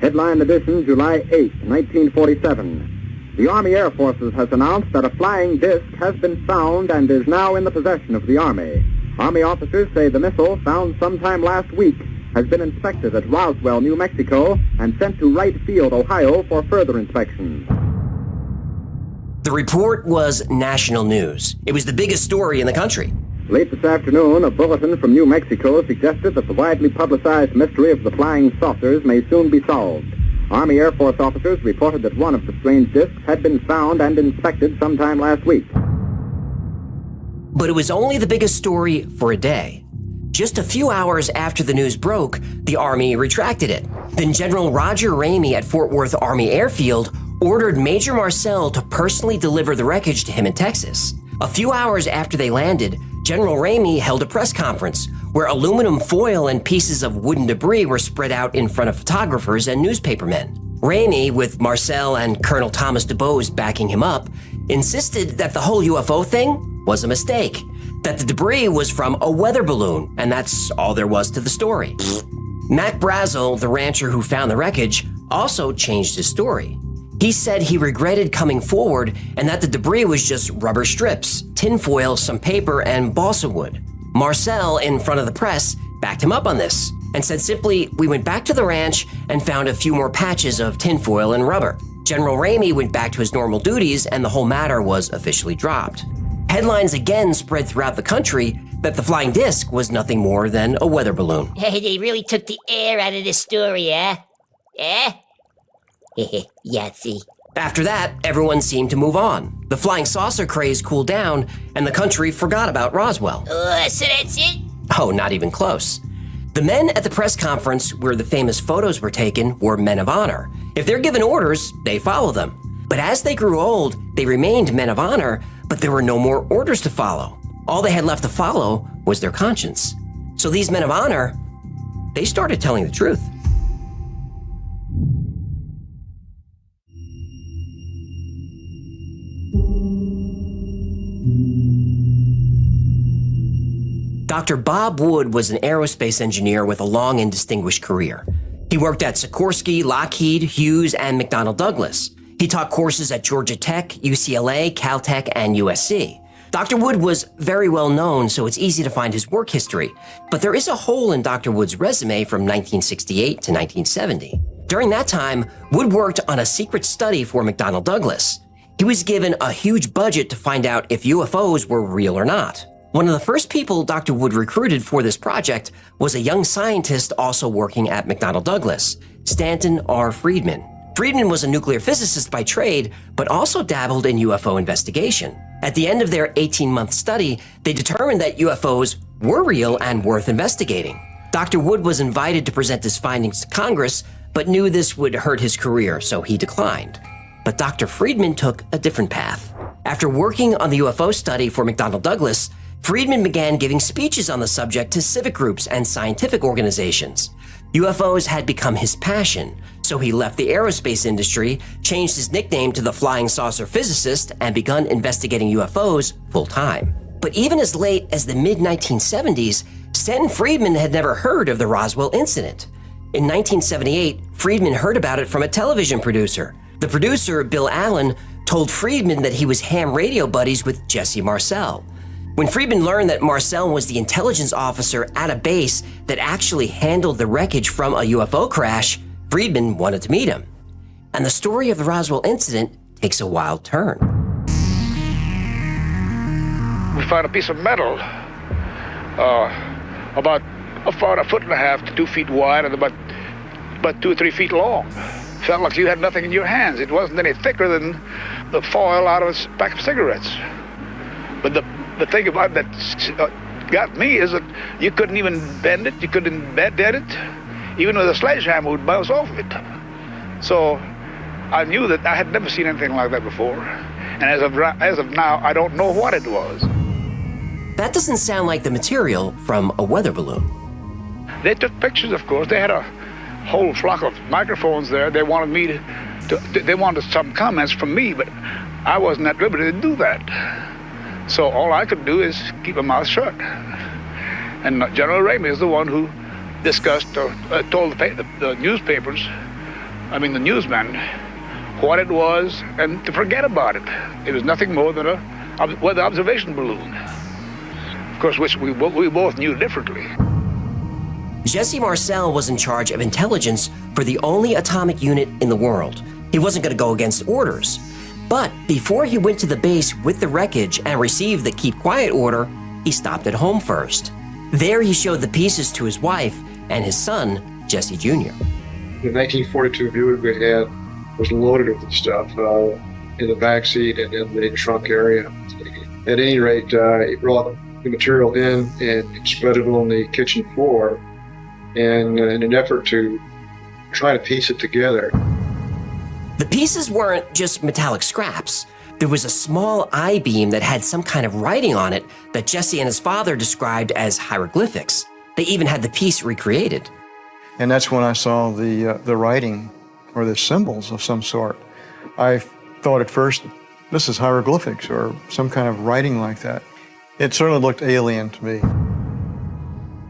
Headline edition, July 8, 1947. The Army Air Forces has announced that a flying disc has been found and is now in the possession of the Army. Army officers say the missile, found sometime last week, has been inspected at Roswell, New Mexico, and sent to Wright Field, Ohio, for further inspection.
The report was national news. It was the biggest story in the country.
Late this afternoon, a bulletin from New Mexico suggested that the widely publicized mystery of the flying saucers may soon be solved. Army Air Force officers reported that one of the strange discs had been found and inspected sometime last week.
But it was only the biggest story for a day. Just a few hours after the news broke, the Army retracted it. Then General Roger Ramey at Fort Worth Army Airfield ordered Major Marcel to personally deliver the wreckage to him in Texas. A few hours after they landed, General Ramey held a press conference where aluminum foil and pieces of wooden debris were spread out in front of photographers and newspapermen. Ramey, with Marcel and Colonel Thomas DuBose backing him up, insisted that the whole UFO thing was a mistake, that the debris was from a weather balloon, and that's all there was to the story. Mac Brazel, the rancher who found the wreckage, also changed his story. He said he regretted coming forward and that the debris was just rubber strips, tinfoil, some paper, and balsa wood. Marcel, in front of the press, backed him up on this and said simply, "We went back to the ranch and found a few more patches of tinfoil and rubber." General Ramey went back to his normal duties and the whole matter was officially dropped. Headlines again spread throughout the country that the flying disc was nothing more than a weather balloon.
Hey, they really took the air out of this story, eh? Eh? Yahtzee.
After that, everyone seemed to move on. The flying saucer craze cooled down, and the country forgot about Roswell.
So that's it?
Oh, not even close. The men at the press conference where the famous photos were taken were men of honor. If they're given orders, they follow them. But as they grew old, they remained men of honor, but there were no more orders to follow. All they had left to follow was their conscience. So these men of honor, they started telling the truth. Dr. Bob Wood was an aerospace engineer with a long and distinguished career. He worked at Sikorsky, Lockheed, Hughes, and McDonnell Douglas. He taught courses at Georgia Tech, UCLA, Caltech, and USC. Dr. Wood was very well known, so it's easy to find his work history. But there is a hole in Dr. Wood's resume from 1968 to 1970. During that time, Wood worked on a secret study for McDonnell Douglas. He was given a huge budget to find out if UFOs were real or not. One of the first people Dr. Wood recruited for this project was a young scientist also working at McDonnell Douglas, Stanton R. Friedman. Friedman was a nuclear physicist by trade, but also dabbled in UFO investigation. At the end of their 18-month study, they determined that UFOs were real and worth investigating. Dr. Wood was invited to present his findings to Congress, but knew this would hurt his career, so he declined. But Dr. Friedman took a different path. After working on the UFO study for McDonnell Douglas, Friedman began giving speeches on the subject to civic groups and scientific organizations. UFOs had become his passion, so he left the aerospace industry, changed his nickname to the Flying Saucer Physicist, and begun investigating UFOs full-time. But even as late as the mid-1970s, Stanton Friedman had never heard of the Roswell incident. In 1978, Friedman heard about it from a television producer. The producer, Bill Allen, told Friedman that he was ham radio buddies with Jesse Marcel. When Friedman learned that Marcel was the intelligence officer at a base that actually handled the wreckage from a UFO crash, Friedman wanted to meet him. And the story of the Roswell incident takes a wild turn.
We found a piece of metal about a 1.5 to 2 feet wide and about 2 or 3 feet long. Felt like you had nothing in your hands. It wasn't any thicker than the foil out of a pack of cigarettes. But the thing about that got me is that you couldn't even bend it, you couldn't dead it. Even with a sledgehammer would bounce off it. So I knew that I had never seen anything like that before. And as of now, I don't know what it was.
That doesn't sound like the material from a weather balloon.
They took pictures, of course. They had a whole flock of microphones there. They wanted me they wanted some comments from me, but I wasn't at liberty to do that. So all I could do is keep my mouth shut. And General Ramey is the one who discussed or told the newspapers, the newsmen, what it was and to forget about it. It was nothing more than a weather observation balloon. Of course, which we both knew differently.
Jesse Marcel was in charge of intelligence for the only atomic unit in the world. He wasn't going to go against orders. But before he went to the base with the wreckage and received the keep quiet order, he stopped at home first. There he showed the pieces to his wife and his son, Jesse Jr.
The 1942 Buick we had was loaded with the stuff in the back seat and in the trunk area. At any rate, he brought the material in and spread it on the kitchen floor in an effort to try to piece it together.
The pieces weren't just metallic scraps. There was a small I-beam that had some kind of writing on it that Jesse and his father described as hieroglyphics. They even had the piece recreated.
And that's when I saw the writing or the symbols of some sort. I thought at first, this is hieroglyphics or some kind of writing like that. It certainly looked alien to me.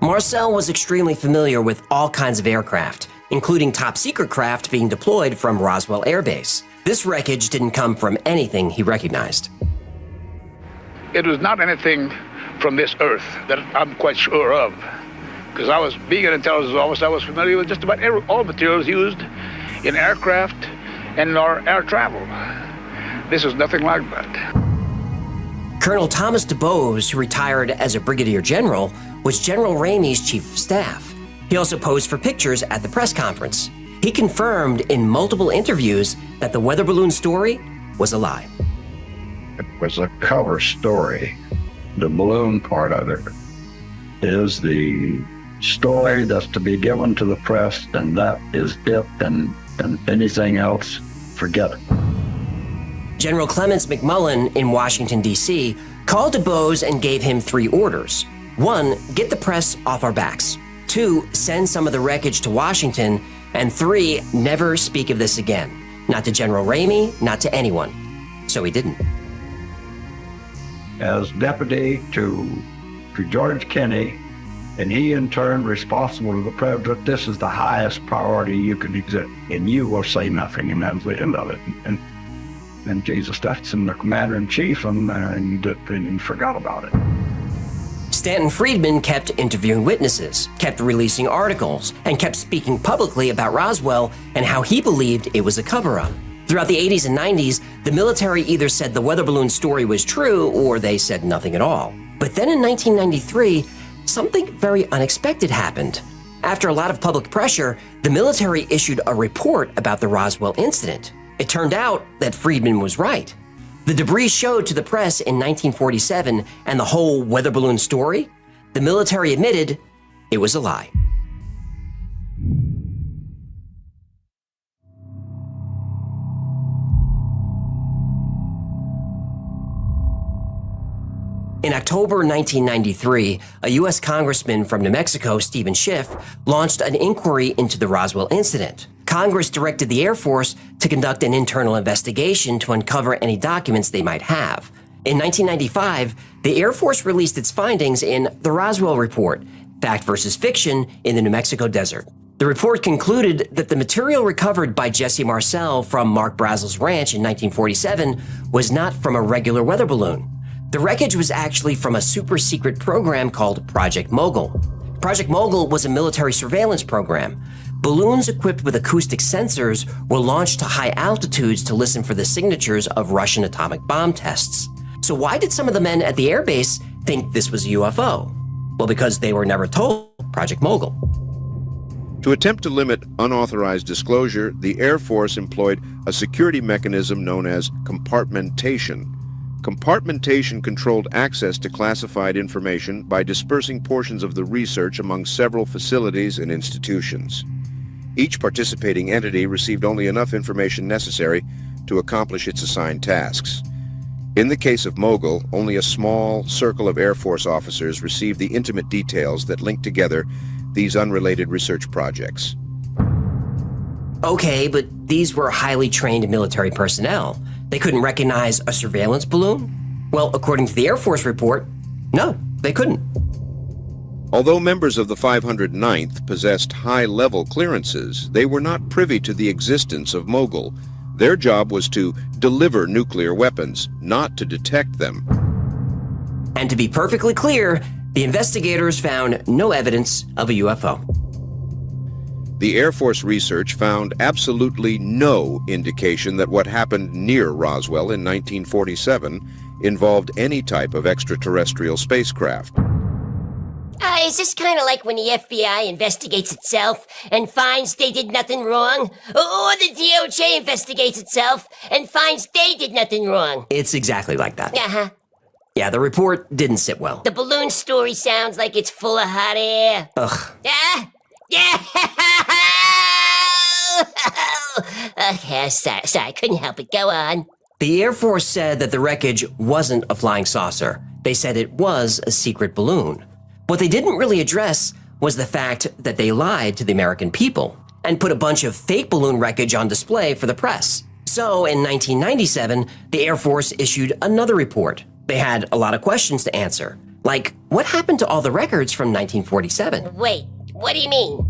Marcel was extremely familiar with all kinds of aircraft, including top-secret craft being deployed from Roswell Air Base. This wreckage didn't come from anything he recognized.
It was not anything from this earth that I'm quite sure of, because being an intelligence officer, I was familiar with just about all materials used in aircraft and in our air travel. This is nothing like that.
Colonel Thomas DuBose, who retired as a brigadier general, was General Ramey's chief of staff. He also posed for pictures at the press conference. He confirmed in multiple interviews that the weather balloon story was a lie.
It was a cover story. The balloon part of it is the story that's to be given to the press, and that is it, and anything else, forget it.
General Clements McMullen in Washington, D.C., called DuBose and gave him 3 orders. 1, get the press off our backs. 2, send some of the wreckage to Washington. And 3, never speak of this again. Not to General Ramey, not to anyone. So he didn't.
As deputy to George Kenney, and he in turn responsible to the president, this is the highest priority you can exist, and you will say nothing, and that's the end of it. And Jesus, that's in the commander-in-chief, and he forgot about it.
Stanton Friedman kept interviewing witnesses, kept releasing articles, and kept speaking publicly about Roswell and how he believed it was a cover-up. Throughout the 80s and 90s, the military either said the weather balloon story was true or they said nothing at all. But then in 1993, something very unexpected happened. After a lot of public pressure, the military issued a report about the Roswell incident. It turned out that Friedman was right. The debris showed to the press in 1947, and the whole weather balloon story, the military admitted it was a lie. In October 1993, a U.S. congressman from New Mexico, Stephen Schiff, launched an inquiry into the Roswell incident. Congress directed the Air Force to conduct an internal investigation to uncover any documents they might have. In 1995, the Air Force released its findings in the Roswell Report, Fact versus Fiction in the New Mexico Desert. The report concluded that the material recovered by Jesse Marcel from Mark Brazel's ranch in 1947 was not from a regular weather balloon. The wreckage was actually from a super-secret program called Project Mogul. Project Mogul was a military surveillance program. Balloons equipped with acoustic sensors were launched to high altitudes to listen for the signatures of Russian atomic bomb tests. So why did some of the men at the airbase think this was a UFO? Well, because they were never told Project Mogul.
To attempt to limit unauthorized disclosure, the Air Force employed a security mechanism known as compartmentation. Compartmentation controlled access to classified information by dispersing portions of the research among several facilities and institutions. Each participating entity received only enough information necessary to accomplish its assigned tasks. In the case of Mogul, only a small circle of Air Force officers received the intimate details that linked together these unrelated research projects.
Okay, but these were highly trained military personnel. They couldn't recognize a surveillance balloon? Well, according to the Air Force report, no, they couldn't.
Although members of the 509th possessed high-level clearances, they were not privy to the existence of Mogul. Their job was to deliver nuclear weapons, not to detect them.
And to be perfectly clear, the investigators found no evidence of a UFO.
The Air Force research found absolutely no indication that what happened near Roswell in 1947 involved any type of extraterrestrial spacecraft.
Is this kind of like when the FBI investigates itself and finds they did nothing wrong? Or the DOJ investigates itself and finds they did nothing wrong?
It's exactly like that.
Uh-huh.
Yeah, the report didn't sit well.
The balloon story sounds like it's full of hot air.
Ugh.
Yeah! Okay, sorry, I couldn't help it. Go on.
The Air Force said that the wreckage wasn't a flying saucer. They said it was a secret balloon. What they didn't really address was the fact that they lied to the American people and put a bunch of fake balloon wreckage on display for the press. So in 1997, the Air Force issued another report. They had a lot of questions to answer, like what happened to all the records from 1947?
Wait, what do you mean?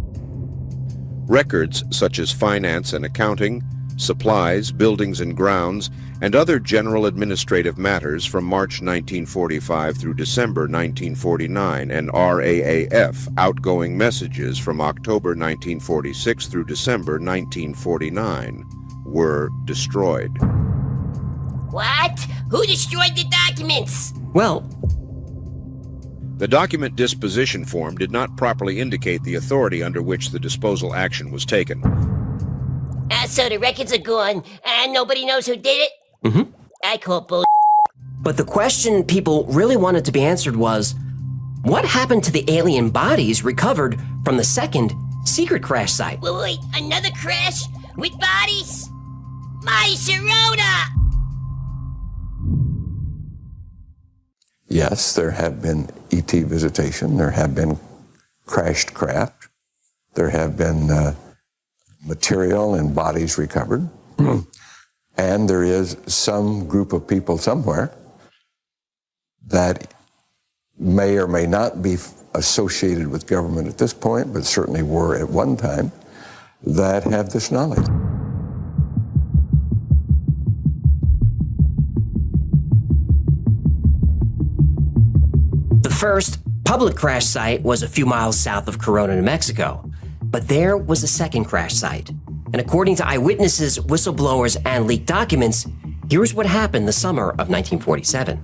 Records such as finance and accounting, supplies, buildings and grounds, and other general administrative matters from March 1945 through December 1949, and RAAF outgoing messages from October 1946 through December 1949 were destroyed.
What? Who destroyed the documents?
Well,
the document disposition form did not properly indicate the authority under which the disposal action was taken.
So the records are gone, and nobody knows who did it?
Mm-hmm.
I call bull.
But the question people really wanted to be answered was, what happened to the alien bodies recovered from the second secret crash site?
Wait, another crash? With bodies? My Sharona!
Yes, there have been ET visitation. There have been crashed craft. There have been material and bodies recovered. And there is some group of people somewhere that may or may not be associated with government at this point, but certainly were at one time, that have this knowledge.
The first public crash site was a few miles south of Corona, New Mexico. But there was a second crash site. And according to eyewitnesses, whistleblowers, and leaked documents, here's what happened the summer of 1947.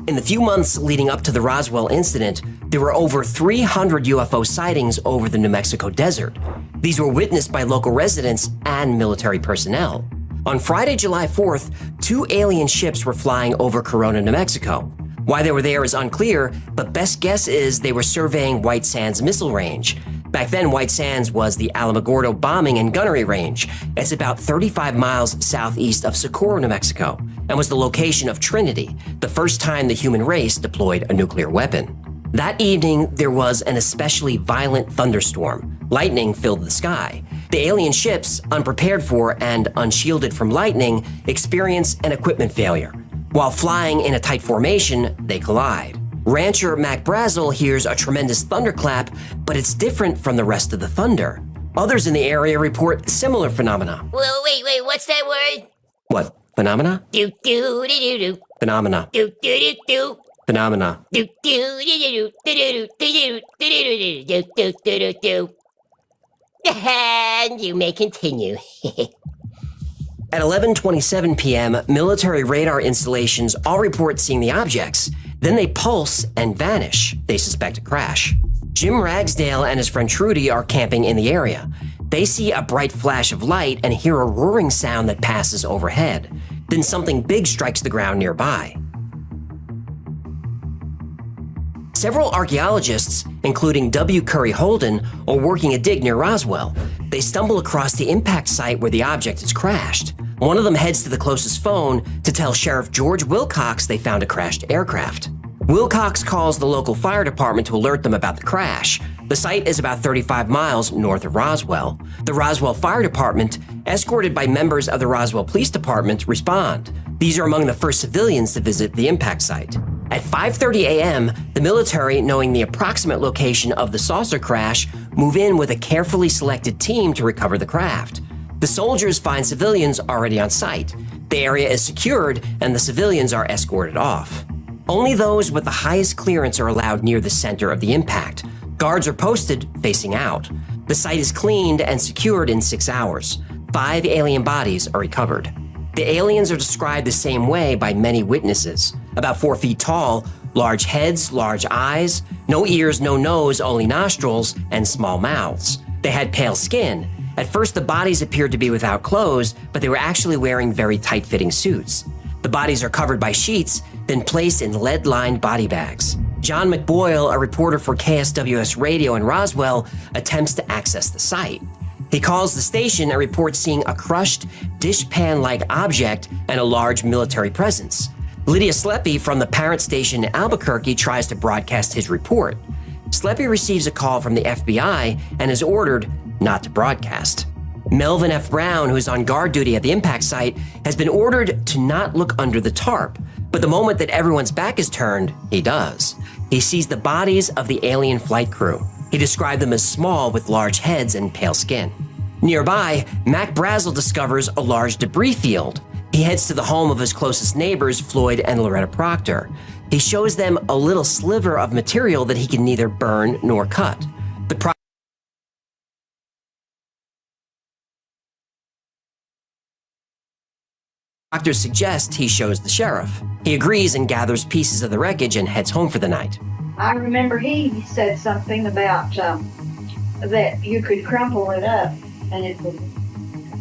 In the few months leading up to the Roswell incident, there were over 300 UFO sightings over the New Mexico desert. These were witnessed by local residents and military personnel. On Friday, July 4th, 2 alien ships were flying over Corona, New Mexico. Why they were there is unclear, but best guess is they were surveying White Sands Missile Range. Back then, White Sands was the Alamogordo bombing and gunnery range. It's about 35 miles southeast of Socorro, New Mexico, and was the location of Trinity, the first time the human race deployed a nuclear weapon. That evening, there was an especially violent thunderstorm. Lightning filled the sky. The alien ships, unprepared for and unshielded from lightning, experience an equipment failure. While flying in a tight formation, they collide. Rancher Mac Brazel hears a tremendous thunderclap, but it's different from the rest of the thunder. Others in the area report similar phenomena.
Well, wait, what's that word?
What? Phenomena?
Do-do-do-do-do.
Phenomena.
Do-do-do-do.
Phenomena.
Do-do-do-do-do-do-do-do-do-do-do-do-do. And you may continue.
At 11:27 p.m., military radar installations all report seeing the objects. Then they pulse and vanish. They suspect a crash. Jim Ragsdale and his friend Trudy are camping in the area. They see a bright flash of light and hear a roaring sound that passes overhead. Then something big strikes the ground nearby. Several archaeologists, including W. Curry Holden, are working a dig near Roswell. They stumble across the impact site where the object has crashed. One of them heads to the closest phone to tell Sheriff George Wilcox they found a crashed aircraft. Wilcox calls the local fire department to alert them about the crash. The site is about 35 miles north of Roswell. The Roswell Fire Department, escorted by members of the Roswell Police Department, respond. These are among the first civilians to visit the impact site. At 5:30 a.m., the military, knowing the approximate location of the saucer crash, move in with a carefully selected team to recover the craft. The soldiers find civilians already on site. The area is secured and the civilians are escorted off. Only those with the highest clearance are allowed near the center of the impact. Guards are posted facing out. The site is cleaned and secured in 6 hours. 5 alien bodies are recovered. The aliens are described the same way by many witnesses. About 4 feet tall, large heads, large eyes, no ears, no nose, only nostrils, and small mouths. They had pale skin. At first, the bodies appeared to be without clothes, but they were actually wearing very tight-fitting suits. The bodies are covered by sheets, then placed in lead-lined body bags. John McBoyle, a reporter for KSWS Radio in Roswell, attempts to access the site. He calls the station and reports seeing a crushed, dishpan-like object and a large military presence. Lydia Sleppy from the parent station in Albuquerque tries to broadcast his report. Sleppy receives a call from the FBI and is ordered not to broadcast. Melvin F. Brown, who is on guard duty at the impact site, has been ordered to not look under the tarp, but the moment that everyone's back is turned, he does. He sees the bodies of the alien flight crew. He described them as small with large heads and pale skin. Nearby, Mac Brazel discovers a large debris field. He heads to the home of his closest neighbors, Floyd and Loretta Proctor. He shows them a little sliver of material that he can neither burn nor cut. The Proctor suggests he shows the sheriff. He agrees and gathers pieces of the wreckage and heads home for the night.
I remember he said something about that you could crumple it up and it would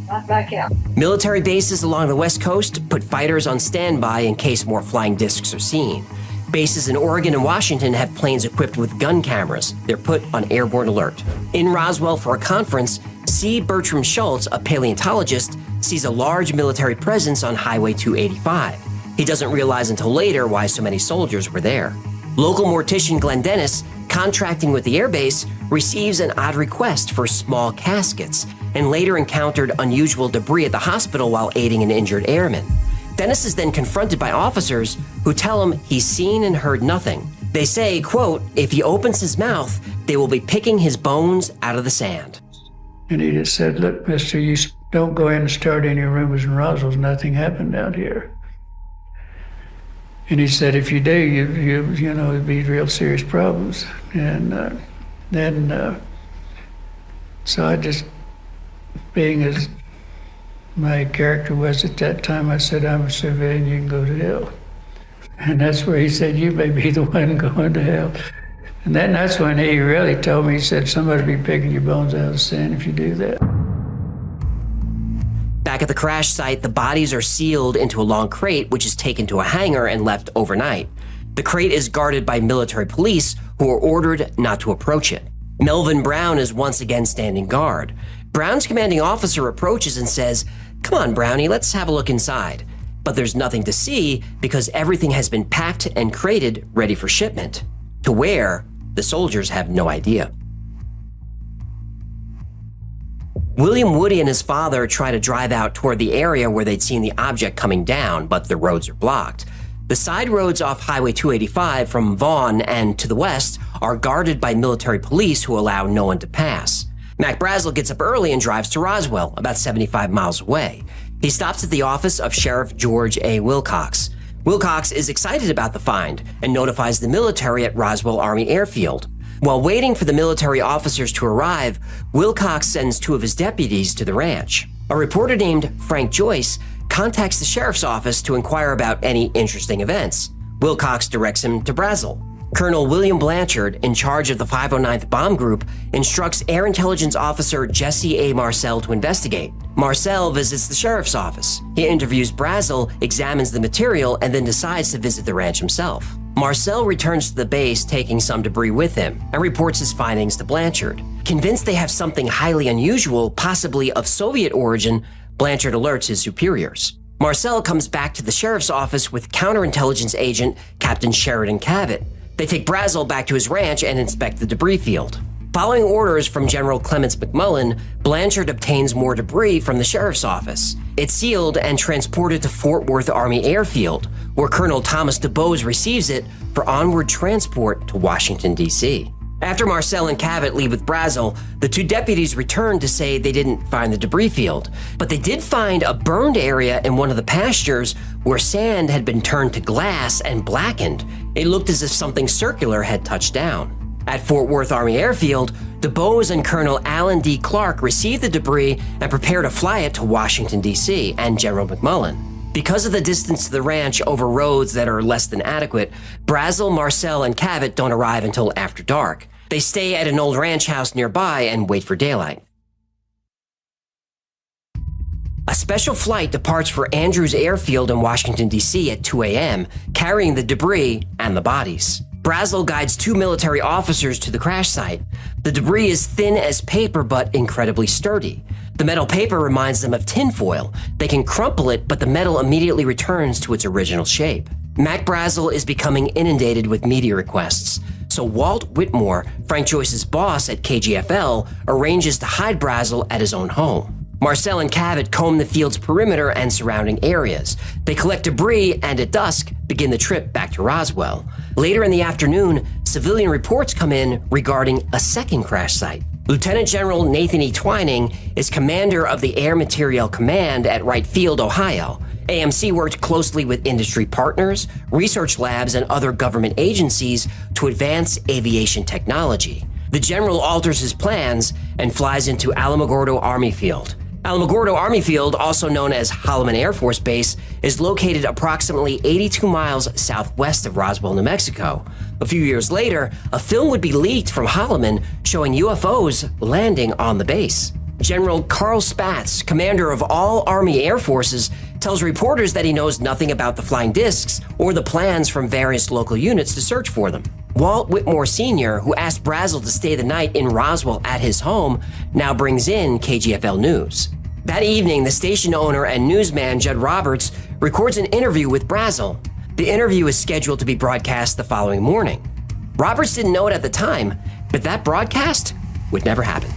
not back out.
Military bases along the West Coast put fighters on standby in case more flying discs are seen. Bases in Oregon and Washington have planes equipped with gun cameras. They're put on airborne alert. In Roswell for a conference, C. Bertram Schultz, a paleontologist, sees a large military presence on Highway 285. He doesn't realize until later why so many soldiers were there. Local mortician Glenn Dennis, contracting with the airbase, receives an odd request for small caskets and later encountered unusual debris at the hospital while aiding an injured airman. Dennis is then confronted by officers who tell him he's seen and heard nothing. They say, quote, if he opens his mouth, they will be picking his bones out of the sand.
And he just said, look, mister, you don't go in and start any rumors in Roswell. Nothing happened out here. And he said, if you do, you know, it'd be real serious problems. And so I just, being as my character was at that time, I said, I'm a civilian, you can go to hell. And that's where he said, you may be the one going to hell. And that's when he really told me, he said, somebody will be picking your bones out of the sand if you do that.
Back at the crash site, the bodies are sealed into a long crate, which is taken to a hangar and left overnight. The crate is guarded by military police who are ordered not to approach it. Melvin Brown is once again standing guard. Brown's commanding officer approaches and says, come on, Brownie, let's have a look inside. But there's nothing to see because everything has been packed and crated ready for shipment. To where, the soldiers have no idea. William Woody and his father try to drive out toward the area where they'd seen the object coming down, but the roads are blocked. The side roads off Highway 285 from Vaughn and to the west are guarded by military police who allow no one to pass. Mac Brazel gets up early and drives to Roswell, about 75 miles away. He stops at the office of Sheriff George A. Wilcox. Wilcox is excited about the find and notifies the military at Roswell Army Airfield. While waiting for the military officers to arrive, Wilcox sends 2 of his deputies to the ranch. A reporter named Frank Joyce contacts the sheriff's office to inquire about any interesting events. Wilcox directs him to Brazel. Colonel William Blanchard, in charge of the 509th Bomb Group, instructs Air Intelligence Officer Jesse A. Marcel to investigate. Marcel visits the sheriff's office. He interviews Brazel, examines the material, and then decides to visit the ranch himself. Marcel returns to the base, taking some debris with him, and reports his findings to Blanchard. Convinced they have something highly unusual, possibly of Soviet origin, Blanchard alerts his superiors. Marcel comes back to the sheriff's office with counterintelligence agent Captain Sheridan Cavett. They take Brazel back to his ranch and inspect the debris field. Following orders from General Clements McMullen, Blanchard obtains more debris from the sheriff's office. It's sealed and transported to Fort Worth Army Airfield, where Colonel Thomas DuBose receives it for onward transport to Washington, D.C. After Marcel and Cavett leave with Brazel, the two deputies return to say they didn't find the debris field, but they did find a burned area in one of the pastures where sand had been turned to glass and blackened. It looked as if something circular had touched down. At Fort Worth Army Airfield, DuBose and Colonel Alan D. Clark received the debris and prepare to fly it to Washington, D.C. and General McMullen. Because of the distance to the ranch over roads that are less than adequate, Brazel, Marcel, and Cavett don't arrive until after dark. They stay at an old ranch house nearby and wait for daylight. A special flight departs for Andrews Airfield in Washington, D.C. at 2 a.m., carrying the debris and the bodies. Brazel guides two military officers to the crash site. The debris is thin as paper but incredibly sturdy. The metal paper reminds them of tinfoil. They can crumple it, but the metal immediately returns to its original shape. Mac Brazel is becoming inundated with media requests, so Walt Whitmore, Frank Joyce's boss at KGFL, arranges to hide Brazel at his own home. Marcel and Cavett comb the field's perimeter and surrounding areas. They collect debris and at dusk begin the trip back to Roswell. Later in the afternoon, civilian reports come in regarding a second crash site. Lieutenant General Nathan E. Twining is commander of the Air Materiel Command at Wright Field, Ohio. AMC worked closely with industry partners, research labs, and other government agencies to advance aviation technology. The general alters his plans and flies into Alamogordo Army Field. Alamogordo Army Field, also known as Holloman Air Force Base, is located approximately 82 miles southwest of Roswell, New Mexico. A few years later, a film would be leaked from Holloman showing UFOs landing on the base. General Carl Spaatz, commander of all Army Air Forces, tells reporters that he knows nothing about the flying discs or the plans from various local units to search for them. Walt Whitmore Sr., who asked Brazel to stay the night in Roswell at his home, now brings in KGFL News. That evening, the station owner and newsman Judd Roberts records an interview with Brazel. The interview is scheduled to be broadcast the following morning. Roberts didn't know it at the time, but that broadcast would never happen.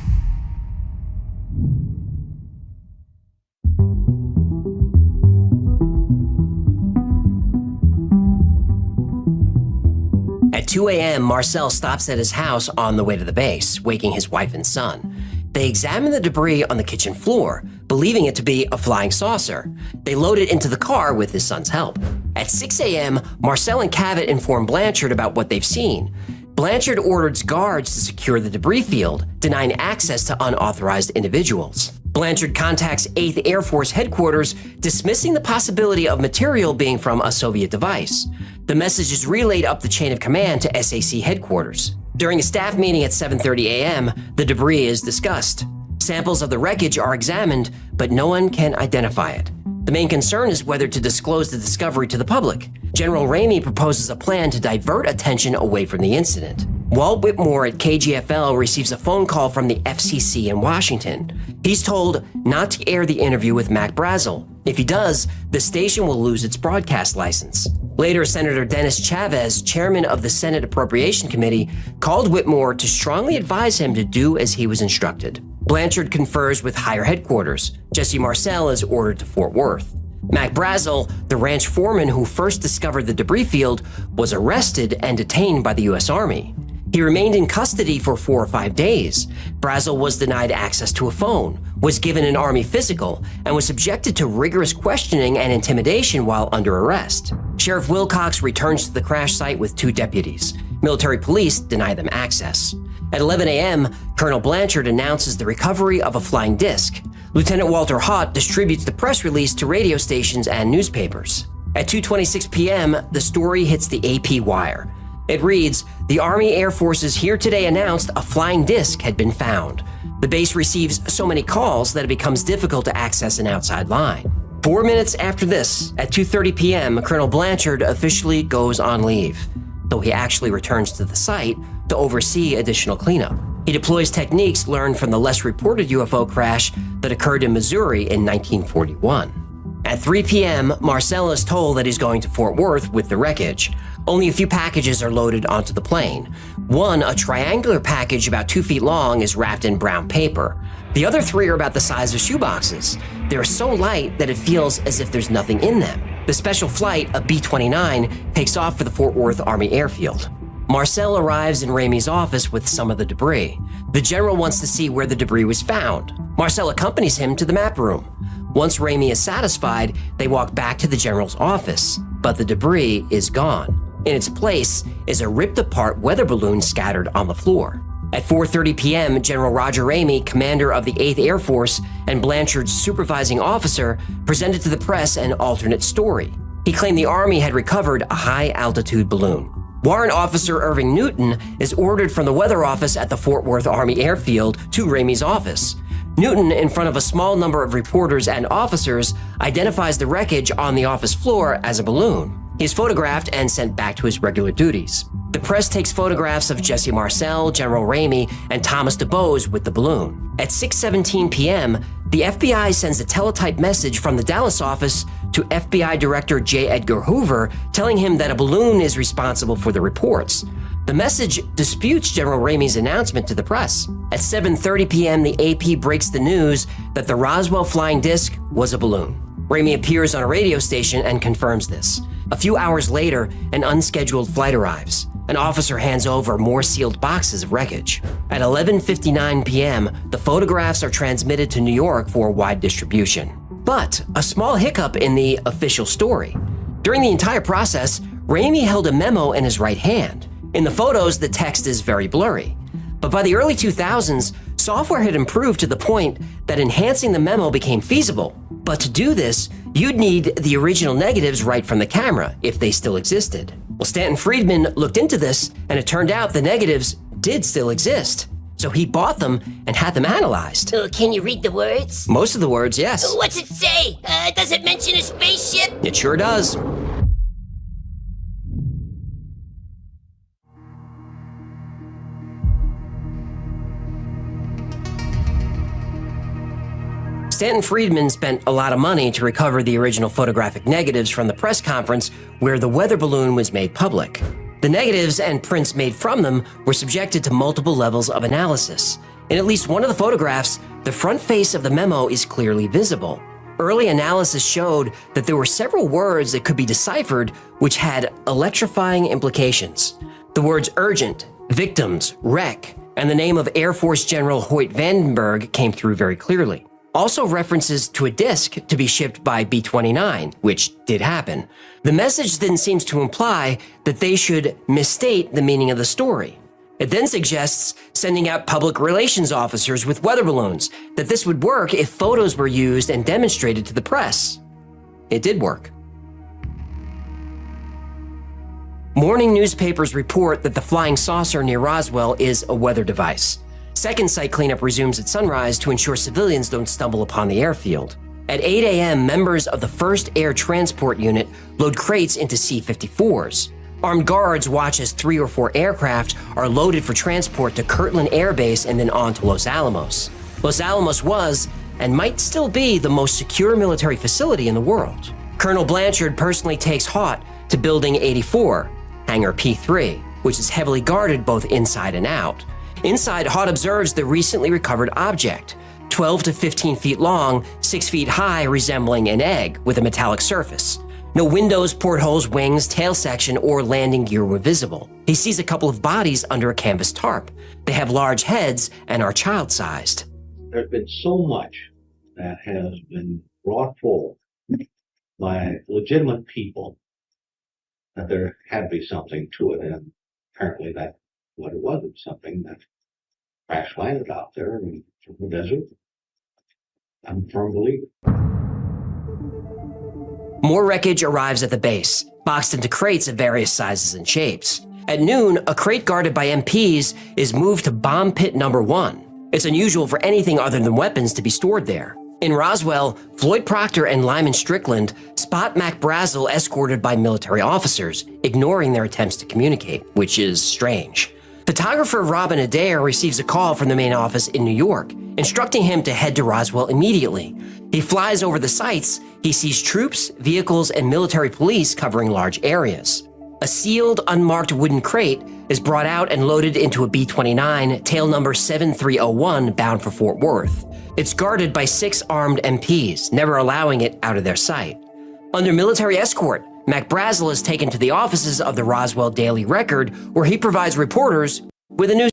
At 2 a.m., Marcel stops at his house on the way to the base, waking his wife and son. They examine the debris on the kitchen floor, believing it to be a flying saucer. They load it into the car with his son's help. At 6 a.m., Marcel and Cavett inform Blanchard about what they've seen. Blanchard orders guards to secure the debris field, denying access to unauthorized individuals. Blanchard contacts 8th Air Force headquarters, dismissing the possibility of material being from a Soviet device. The message is relayed up the chain of command to SAC headquarters. During a staff meeting at 7:30 a.m., the debris is discussed. Samples of the wreckage are examined, but no one can identify it. The main concern is whether to disclose the discovery to the public. General Ramey proposes a plan to divert attention away from the incident. Walt Whitmore at KGFL receives a phone call from the FCC in Washington. He's told not to air the interview with Mac Brazel. If he does, the station will lose its broadcast license. Later, Senator Dennis Chavez, chairman of the Senate Appropriation Committee, called Whitmore to strongly advise him to do as he was instructed. Blanchard confers with higher headquarters. Jesse Marcel is ordered to Fort Worth. Mac Brazel, the ranch foreman who first discovered the debris field, was arrested and detained by the U.S. Army. He remained in custody for 4 or 5 days. Brazel was denied access to a phone, was given an Army physical, and was subjected to rigorous questioning and intimidation while under arrest. Sheriff Wilcox returns to the crash site with 2 deputies. Military police deny them access. At 11 a.m., Colonel Blanchard announces the recovery of a flying disc. Lieutenant Walter Haut distributes the press release to radio stations and newspapers. At 2:26 p.m., the story hits the AP wire. It reads, "The Army Air Forces here today announced a flying disc had been found. The base receives so many calls that it becomes difficult to access an outside line." 4 minutes after this, at 2:30 p.m., Colonel Blanchard officially goes on leave, though he actually returns to the site to oversee additional cleanup. He deploys techniques learned from the less reported UFO crash that occurred in Missouri in 1941. At 3 p.m., Marcel is told that he's going to Fort Worth with the wreckage. Only a few packages are loaded onto the plane. One, a triangular package about 2 feet long, is wrapped in brown paper. The other 3 are about the size of shoeboxes. They're so light that it feels as if there's nothing in them. The special flight, a B-29, takes off for the Fort Worth Army Airfield. Marcel arrives in Ramey's office with some of the debris. The general wants to see where the debris was found. Marcel accompanies him to the map room. Once Ramey is satisfied, they walk back to the general's office, but the debris is gone. In its place is a ripped-apart weather balloon scattered on the floor. At 4:30 p.m., General Roger Ramey, commander of the 8th Air Force and Blanchard's supervising officer, presented to the press an alternate story. He claimed the Army had recovered a high-altitude balloon. Warrant Officer Irving Newton is ordered from the weather office at the Fort Worth Army Airfield to Ramey's office. Newton, in front of a small number of reporters and officers, identifies the wreckage on the office floor as a balloon. He is photographed and sent back to his regular duties. The press takes photographs of Jesse Marcel, General Ramey, and Thomas DuBose with the balloon. At 6:17 p.m., the FBI sends a teletype message from the Dallas office to FBI Director J. Edgar Hoover, telling him that a balloon is responsible for the reports. The message disputes General Ramey's announcement to the press. At 7:30 p.m., the AP breaks the news that the Roswell flying disc was a balloon. Ramey appears on a radio station and confirms this. A few hours later, an unscheduled flight arrives. An officer hands over more sealed boxes of wreckage. At 11:59 p.m., the photographs are transmitted to New York for wide distribution. But a small hiccup in the official story. During the entire process, Ramey held a memo in his right hand. In the photos, the text is very blurry. But by the early 2000s, software had improved to the point that enhancing the memo became feasible. But to do this, you'd need the original negatives right from the camera, if they still existed. Well, Stanton Friedman looked into this, and it turned out the negatives did still exist. So he bought them and had them analyzed.
Can you read the words?
Most of the words, yes.
What's it say? Does it mention a spaceship?
It sure does. Stanton Friedman spent a lot of money to recover the original photographic negatives from the press conference where the weather balloon was made public. The negatives and prints made from them were subjected to multiple levels of analysis. In at least one of the photographs, the front face of the memo is clearly visible. Early analysis showed that there were several words that could be deciphered which had electrifying implications. The words urgent, victims, wreck, and the name of Air Force General Hoyt Vandenberg came through very clearly. Also references to a disc to be shipped by B-29, which did happen. The message then seems to imply that they should misstate the meaning of the story. It then suggests sending out public relations officers with weather balloons, that this would work if photos were used and demonstrated to the press. It did work. Morning newspapers report that the flying saucer near Roswell is a weather device. Second site cleanup resumes at sunrise to ensure civilians don't stumble upon the airfield. At 8 a.m., members of the 1st Air Transport Unit load crates into C-54s. Armed guards watch as 3 or 4 aircraft are loaded for transport to Kirtland Air Base and then on to Los Alamos. Los Alamos was, and might still be, the most secure military facility in the world. Colonel Blanchard personally takes Haut to Building 84, Hangar P-3, which is heavily guarded both inside and out. Inside, Haut observes the recently recovered object, 12 to 15 feet long, 6 feet high, resembling an egg with a metallic surface. No windows, portholes, wings, tail section, or landing gear were visible. He sees a couple of bodies under a canvas tarp. They have large heads and are child-sized.
There's been so much that has been brought forward by legitimate people that there had to be something to it, and apparently that's what it was. It's something that crash landed out there in the desert. I'm a firm believer.
More wreckage arrives at the base, boxed into crates of various sizes and shapes. At noon, a crate guarded by MPs is moved to bomb pit number 1. It's unusual for anything other than weapons to be stored there. In Roswell, Floyd Proctor and Lyman Strickland spot Mac Brazel escorted by military officers, ignoring their attempts to communicate, which is strange. Photographer Robin Adair receives a call from the main office in New York, instructing him to head to Roswell immediately. He flies over the sites. He sees troops, vehicles, and military police covering large areas. A sealed, unmarked wooden crate is brought out and loaded into a B-29, tail number 7301, bound for Fort Worth. It's guarded by 6 armed MPs, never allowing it out of their sight. Under military escort, Mac Brazel is taken to the offices of the Roswell Daily Record, where he provides reporters with a news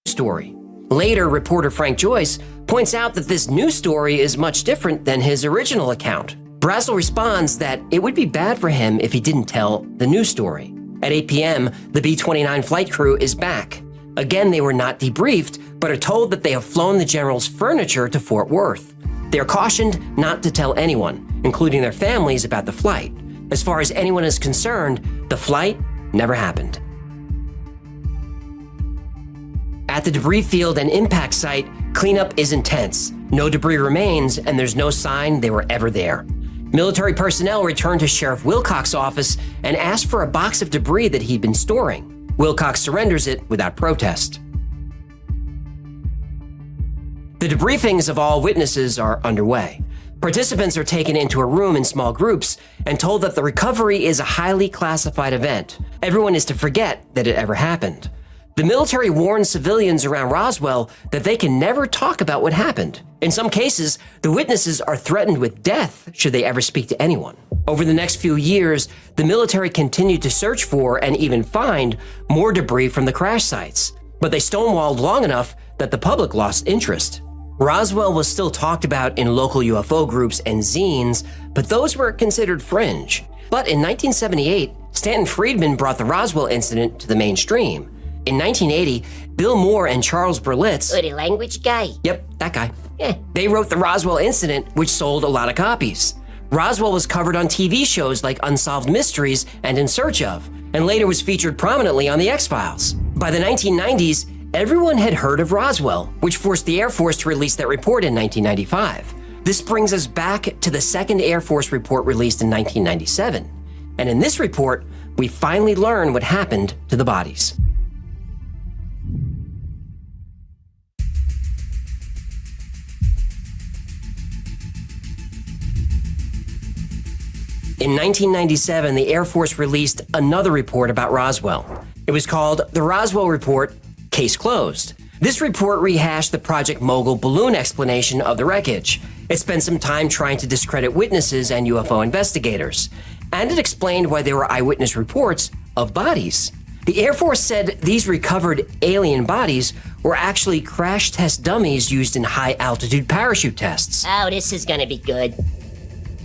story. Later, reporter Frank Joyce points out that this news story is much different than his original account. Brazel responds that it would be bad for him if he didn't tell the news story. At 8 p.m., the B-29 flight crew is back. Again, they were not debriefed, but are told that they have flown the general's furniture to Fort Worth. They are cautioned not to tell anyone, including their families, about the flight. As far as anyone is concerned, the flight never happened. At the debris field and impact site, cleanup is intense. No debris remains, and there's no sign they were ever there. Military personnel return to Sheriff Wilcox's office and ask for a box of debris that he'd been storing. Wilcox surrenders it without protest. The debriefings of all witnesses are underway. Participants are taken into a room in small groups and told that the recovery is a highly classified event. Everyone is to forget that it ever happened. The military warns civilians around Roswell that they can never talk about what happened. In some cases, the witnesses are threatened with death should they ever speak to anyone. Over the next few years, the military continued to search for and even find more debris from the crash sites, but they stonewalled long enough that the public lost interest. Roswell was still talked about in local UFO groups and zines, but those were considered fringe. But in 1978, Stanton Friedman brought the Roswell incident to the mainstream. In 1980, Bill Moore and Charles Berlitz—
the language guy?
Yep, that guy. They wrote the Roswell incident, which sold a lot of copies. Roswell was covered on TV shows like Unsolved Mysteries and In Search Of, and later was featured prominently on The X-Files. By the 1990s, everyone had heard of Roswell, which forced the Air Force to release that report in 1995. This brings us back to the second Air Force report released in 1997. And in this report, we finally learn what happened to the bodies. In 1997, the Air Force released another report about Roswell. It was called the Roswell Report, Case Closed. This report rehashed the Project Mogul balloon explanation of the wreckage. It spent some time trying to discredit witnesses and UFO investigators. And it explained why there were eyewitness reports of bodies. The Air Force said these recovered alien bodies were actually crash test dummies used in high-altitude parachute tests.
Oh, this is gonna be good.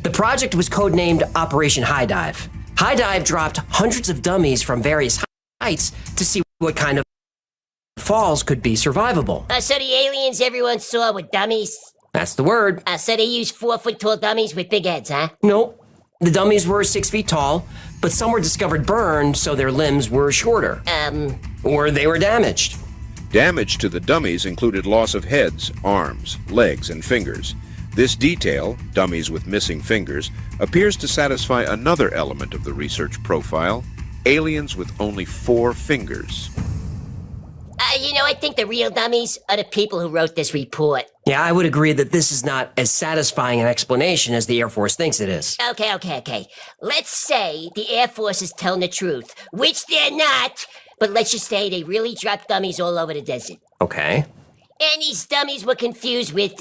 The project was codenamed Operation High Dive. High Dive dropped hundreds of dummies from various heights to see what kind of falls could be survivable.
So the aliens everyone saw were dummies?
That's the word.
So they used 4-foot-tall dummies with big heads, huh?
Nope. The dummies were 6 feet tall, but some were discovered burned, so their limbs were shorter. Or they were damaged.
Damage to the dummies included loss of heads, arms, legs, and fingers. This detail, dummies with missing fingers, appears to satisfy another element of the research profile: aliens with only 4 fingers.
I think the real dummies are the people who wrote this report.
Yeah, I would agree that this is not as satisfying an explanation as the Air Force thinks it is.
Okay. Let's say the Air Force is telling the truth, which they're not, but let's just say they really dropped dummies all over the desert.
Okay.
And these dummies were confused with,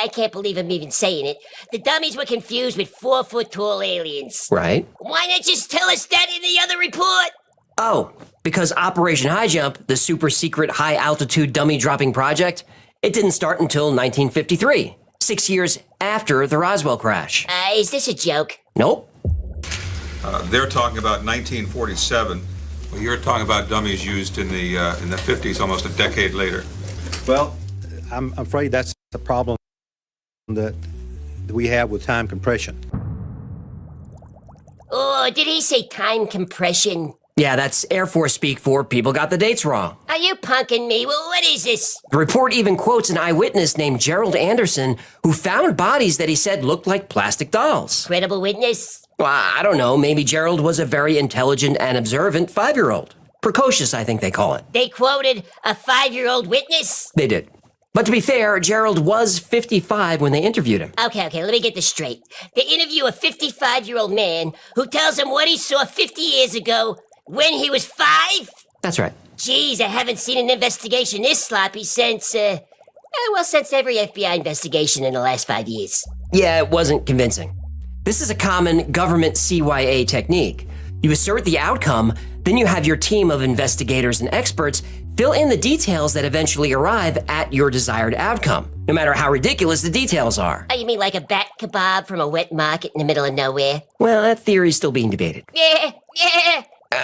I can't believe I'm even saying it, the dummies were confused with 4-foot-tall aliens.
Right.
Why not just tell us that in the other report?
Oh, because Operation High Jump, the super secret high-altitude dummy dropping project, it didn't start until 1953, 6 years after the Roswell crash.
Is this a joke?
Nope.
They're talking about 1947. Well, you're talking about dummies used in the 50s, almost a decade later.
Well, I'm afraid that's the problem that we have with time compression.
Oh, did he say time compression?
Yeah, that's Air Force speak for people got the dates wrong.
Are you punking me? Well, what is this?
The report even quotes an eyewitness named Gerald Anderson who found bodies that he said looked like plastic dolls.
Credible witness?
Well, I don't know. Maybe Gerald was a very intelligent and observant 5-year-old. Precocious, I think they call it.
They quoted a 5-year-old witness?
They did. But to be fair, Gerald was 55 when they interviewed him.
Okay, let me get this straight. They interview a 55-year-old man who tells them what he saw 50 years ago when he was 5?
That's right.
Geez, I haven't seen an investigation this sloppy since, since every FBI investigation in the last 5 years.
Yeah, it wasn't convincing. This is a common government CYA technique. You assert the outcome, then you have your team of investigators and experts fill in the details that eventually arrive at your desired outcome, no matter how ridiculous the details are.
Oh, you mean like a bat kebab from a wet market in the middle of nowhere?
Well, that theory's still being debated.
Yeah.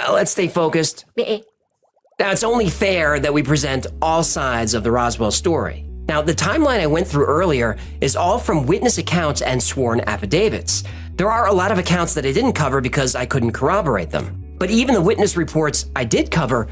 Let's stay focused. Now, it's only fair that we present all sides of the Roswell story. Now, the timeline I went through earlier is all from witness accounts and sworn affidavits. There are a lot of accounts that I didn't cover because I couldn't corroborate them. But even the witness reports I did cover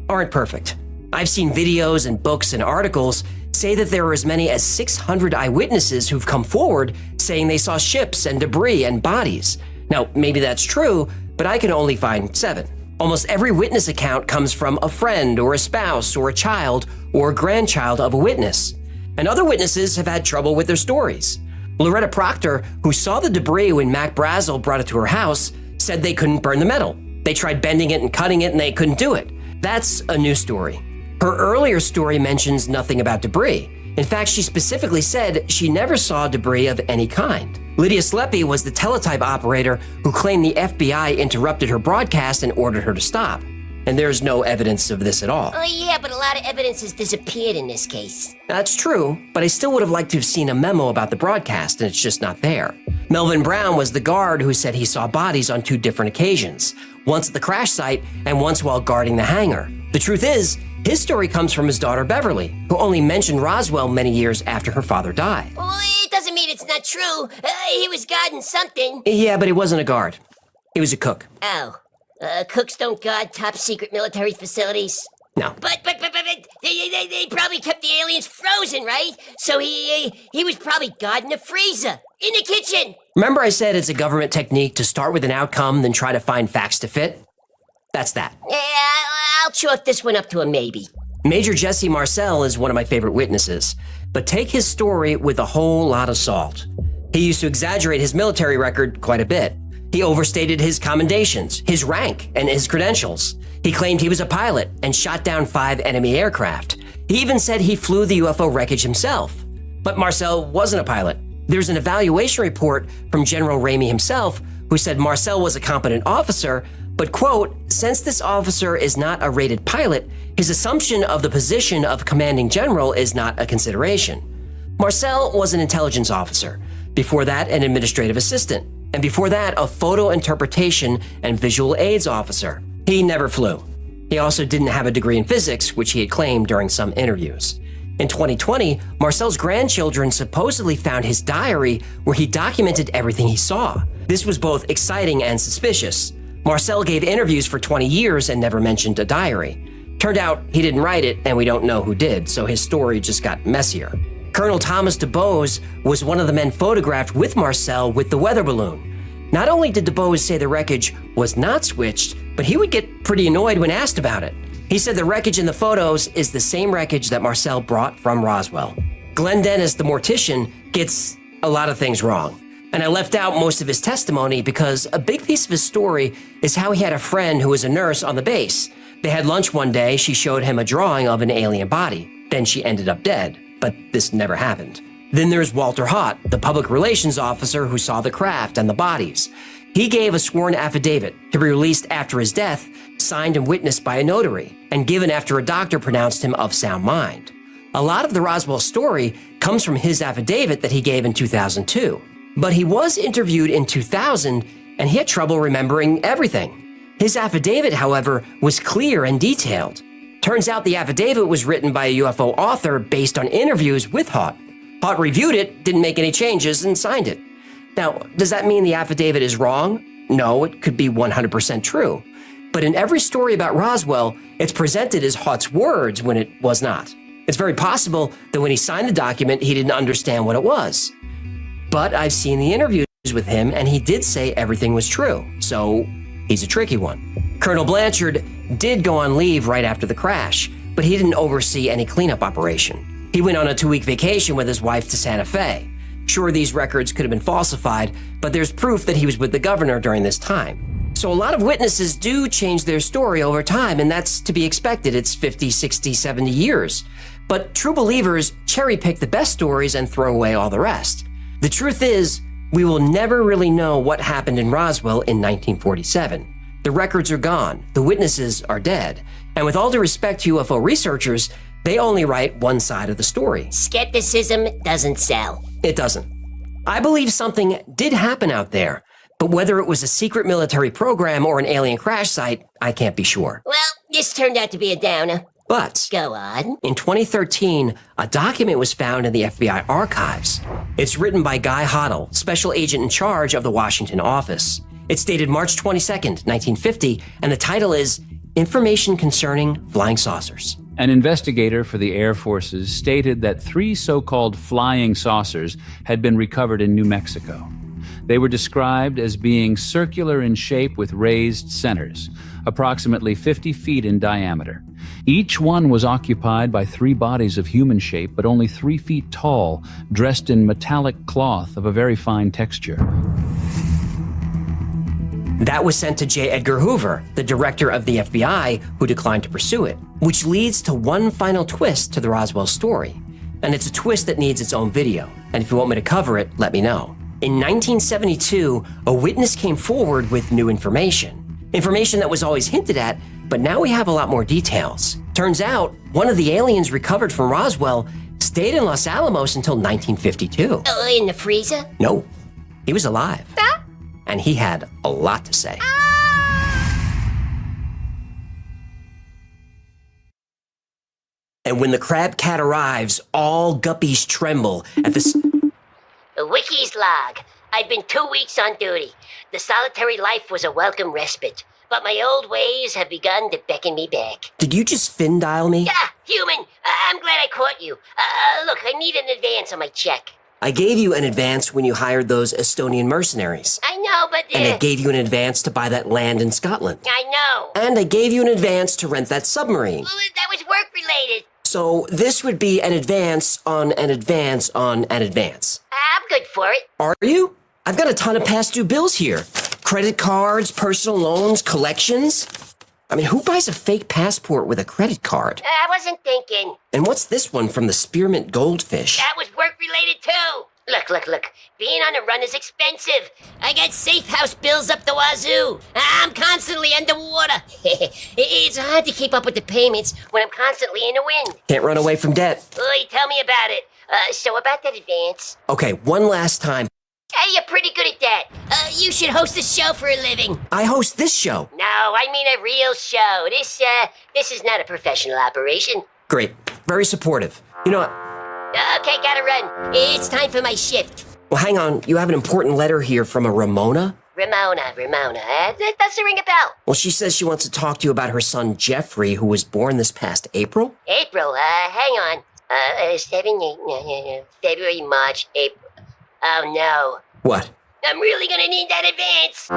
aren't perfect. I've seen videos and books and articles say that there are as many as 600 eyewitnesses who've come forward saying they saw ships and debris and bodies. Now, maybe that's true, but I can only find 7. Almost every witness account comes from a friend or a spouse or a child or a grandchild of a witness. And other witnesses have had trouble with their stories. Loretta Proctor, who saw the debris when Mac Brazel brought it to her house, said they couldn't burn the metal. They tried bending it and cutting it and they couldn't do it. That's a new story. Her earlier story mentions nothing about debris. In fact, she specifically said she never saw debris of any kind. Lydia Sleppy was the teletype operator who claimed the FBI interrupted her broadcast and ordered her to stop. And there's no evidence of this at all.
Oh, yeah, but a lot of evidence has disappeared in this case.
That's true, but I still would have liked to have seen a memo about the broadcast, and it's just not there. Melvin Brown was the guard who said he saw bodies on 2 different occasions, once at the crash site and once while guarding the hangar. The truth is, his story comes from his daughter Beverly, who only mentioned Roswell many years after her father died.
Well, it doesn't mean it's not true. He was guarding something.
Yeah, but he wasn't a guard. He was a cook.
Oh. Cooks don't guard top secret military facilities?
No.
But they probably kept the aliens frozen, right? So he was probably guarding the freezer in the kitchen.
Remember I said it's a government technique to start with an outcome, then try to find facts to fit? That's that.
Yeah, I'll chalk this one up to a maybe.
Major Jesse Marcel is one of my favorite witnesses, but take his story with a whole lot of salt. He used to exaggerate his military record quite a bit. He overstated his commendations, his rank, and his credentials. He claimed he was a pilot and shot down 5 enemy aircraft. He even said he flew the UFO wreckage himself. But Marcel wasn't a pilot. There's an evaluation report from General Ramey himself who said Marcel was a competent officer, but, quote, since this officer is not a rated pilot, his assumption of the position of commanding general is not a consideration. Marcel was an intelligence officer. Before that, an administrative assistant. And before that, a photo interpretation and visual aids officer. He never flew. He also didn't have a degree in physics, which he had claimed during some interviews. In 2020, Marcel's grandchildren supposedly found his diary where he documented everything he saw. This was both exciting and suspicious. Marcel gave interviews for 20 years and never mentioned a diary. Turned out he didn't write it, and we don't know who did, so his story just got messier. Colonel Thomas DuBose was one of the men photographed with Marcel with the weather balloon. Not only did DuBose say the wreckage was not switched, but he would get pretty annoyed when asked about it. He said the wreckage in the photos is the same wreckage that Marcel brought from Roswell. Glenn Dennis, the mortician, gets a lot of things wrong. And I left out most of his testimony because a big piece of his story is how he had a friend who was a nurse on the base. They had lunch one day, she showed him a drawing of an alien body. Then she ended up dead. But this never happened. Then there's Walter Haut, the public relations officer who saw the craft and the bodies. He gave a sworn affidavit to be released after his death, signed and witnessed by a notary, and given after a doctor pronounced him of sound mind. A lot of the Roswell story comes from his affidavit that he gave in 2002. But he was interviewed in 2000, and he had trouble remembering everything. His affidavit, however, was clear and detailed. Turns out the affidavit was written by a UFO author based on interviews with Haut. Haut reviewed it, didn't make any changes, and signed it. Now, does that mean the affidavit is wrong? No, it could be 100% true. But in every story about Roswell, it's presented as Haut's words when it was not. It's very possible that when he signed the document, he didn't understand what it was. But I've seen the interviews with him, and he did say everything was true. So he's a tricky one. Colonel Blanchard did go on leave right after the crash, but he didn't oversee any cleanup operation. He went on a 2-week vacation with his wife to Santa Fe. Sure, these records could have been falsified, but there's proof that he was with the governor during this time. So a lot of witnesses do change their story over time, and that's to be expected. It's 50, 60, 70 years. But true believers cherry pick the best stories and throw away all the rest. The truth is, we will never really know what happened in Roswell in 1947. The records are gone, the witnesses are dead, and with all due respect to UFO researchers, they only write one side of the story.
Skepticism doesn't sell.
It doesn't. I believe something did happen out there, but whether it was a secret military program or an alien crash site, I can't be sure.
Well, this turned out to be a downer.
But
go on.
In 2013, a document was found in the FBI archives. It's written by Guy Hoddle, special agent in charge of the Washington office. It's dated March 22nd, 1950, and the title is Information Concerning Flying Saucers.
An investigator for the Air Forces stated that 3 so-called flying saucers had been recovered in New Mexico. They were described as being circular in shape with raised centers, approximately 50 feet in diameter. Each one was occupied by 3 bodies of human shape, but only 3 feet tall, dressed in metallic cloth of a very fine texture.
That was sent to J. Edgar Hoover, the director of the FBI, who declined to pursue it, which leads to one final twist to the Roswell story. And it's a twist that needs its own video. And if you want me to cover it, let me know. In 1972, a witness came forward with new information. Information that was always hinted at, but now we have a lot more details. Turns out, one of the aliens recovered from Roswell stayed in Los Alamos until 1952.
In the freezer?
No, he was alive. And he had a lot to say. And when the crab cat arrives, all guppies tremble at this.
Wiki's log. I'd been 2 weeks on duty. The solitary life was a welcome respite, but my old ways have begun to beckon me back.
Did you just fin dial me?
Yeah, human. I'm glad I caught you. Look, I need an advance on my check.
I gave you an advance when you hired those Estonian mercenaries.
I know, but...
And I gave you an advance to buy that land in Scotland.
I know.
And I gave you an advance to rent that submarine.
Well, that was work-related.
So this would be an advance on an advance on an advance.
I'm good for it.
Are you? I've got a ton of past due bills here. Credit cards, personal loans, collections. I mean, who buys a fake passport with a credit card?
I wasn't thinking.
And what's this one from the Spearmint Goldfish?
That was work-related, too. Look. Being on a run is expensive. I got safe house bills up the wazoo. I'm constantly underwater. It's hard to keep up with the payments when I'm constantly in the wind.
Can't run away from debt.
Tell me about it. So about that advance.
Okay, one last time.
Hey, you're pretty good at that. You should host a show for a living.
I host this show.
No, I mean a real show. This is not a professional operation.
Great. Very supportive. You know what?
Okay, gotta run. It's time for my shift.
Well, hang on. You have an important letter here from a Ramona?
Ramona. That doesn't ring a bell.
Well, she says she wants to talk to you about her son, Jeffrey, who was born this past April.
April? Hang on. February, March, April. Oh, no.
What?
I'm really gonna need that advance.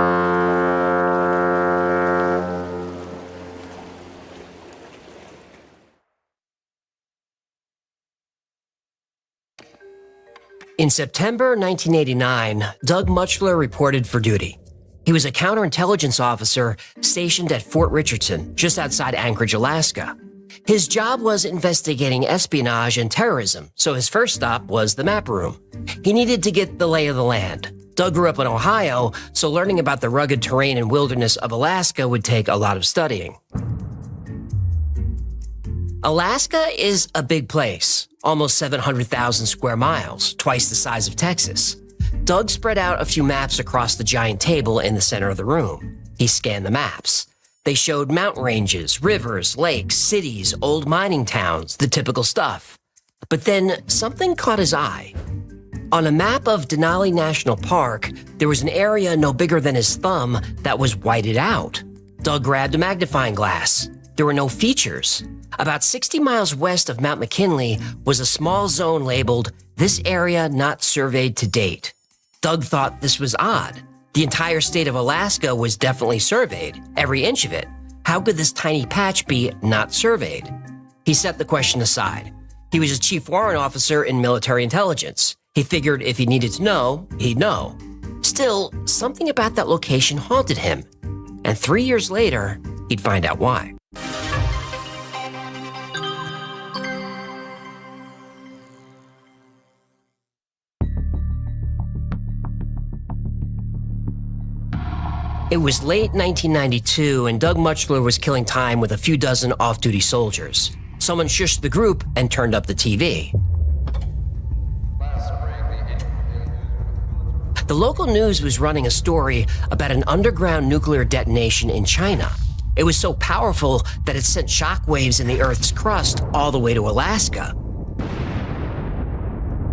In September 1989, Doug Muchler reported for duty. He was a counterintelligence officer stationed at Fort Richardson, just outside Anchorage, Alaska. His job was investigating espionage and terrorism, so his first stop was the map room. He needed to get the lay of the land. Doug grew up in Ohio, so learning about the rugged terrain and wilderness of Alaska would take a lot of studying. Alaska is a big place, almost 700,000 square miles, twice the size of Texas. Doug spread out a few maps across the giant table in the center of the room. He scanned the maps. They showed mountain ranges, rivers, lakes, cities, old mining towns, the typical stuff. But then something caught his eye. On a map of Denali National Park, there was an area no bigger than his thumb that was whited out. Doug grabbed a magnifying glass. There were no features. About 60 miles west of Mount McKinley was a small zone labeled, "This area not surveyed to date." Doug thought this was odd. The entire state of Alaska was definitely surveyed, every inch of it. How could this tiny patch be not surveyed? He set the question aside. He was a chief warrant officer in military intelligence. He figured if he needed to know, he'd know. Still, something about that location haunted him. And 3 years later, he'd find out why. It was late 1992, and Doug Mutchler was killing time with a few dozen off-duty soldiers. Someone shushed the group and turned up the TV. The local news was running a story about an underground nuclear detonation in China. It was so powerful that it sent shockwaves in the Earth's crust all the way to Alaska.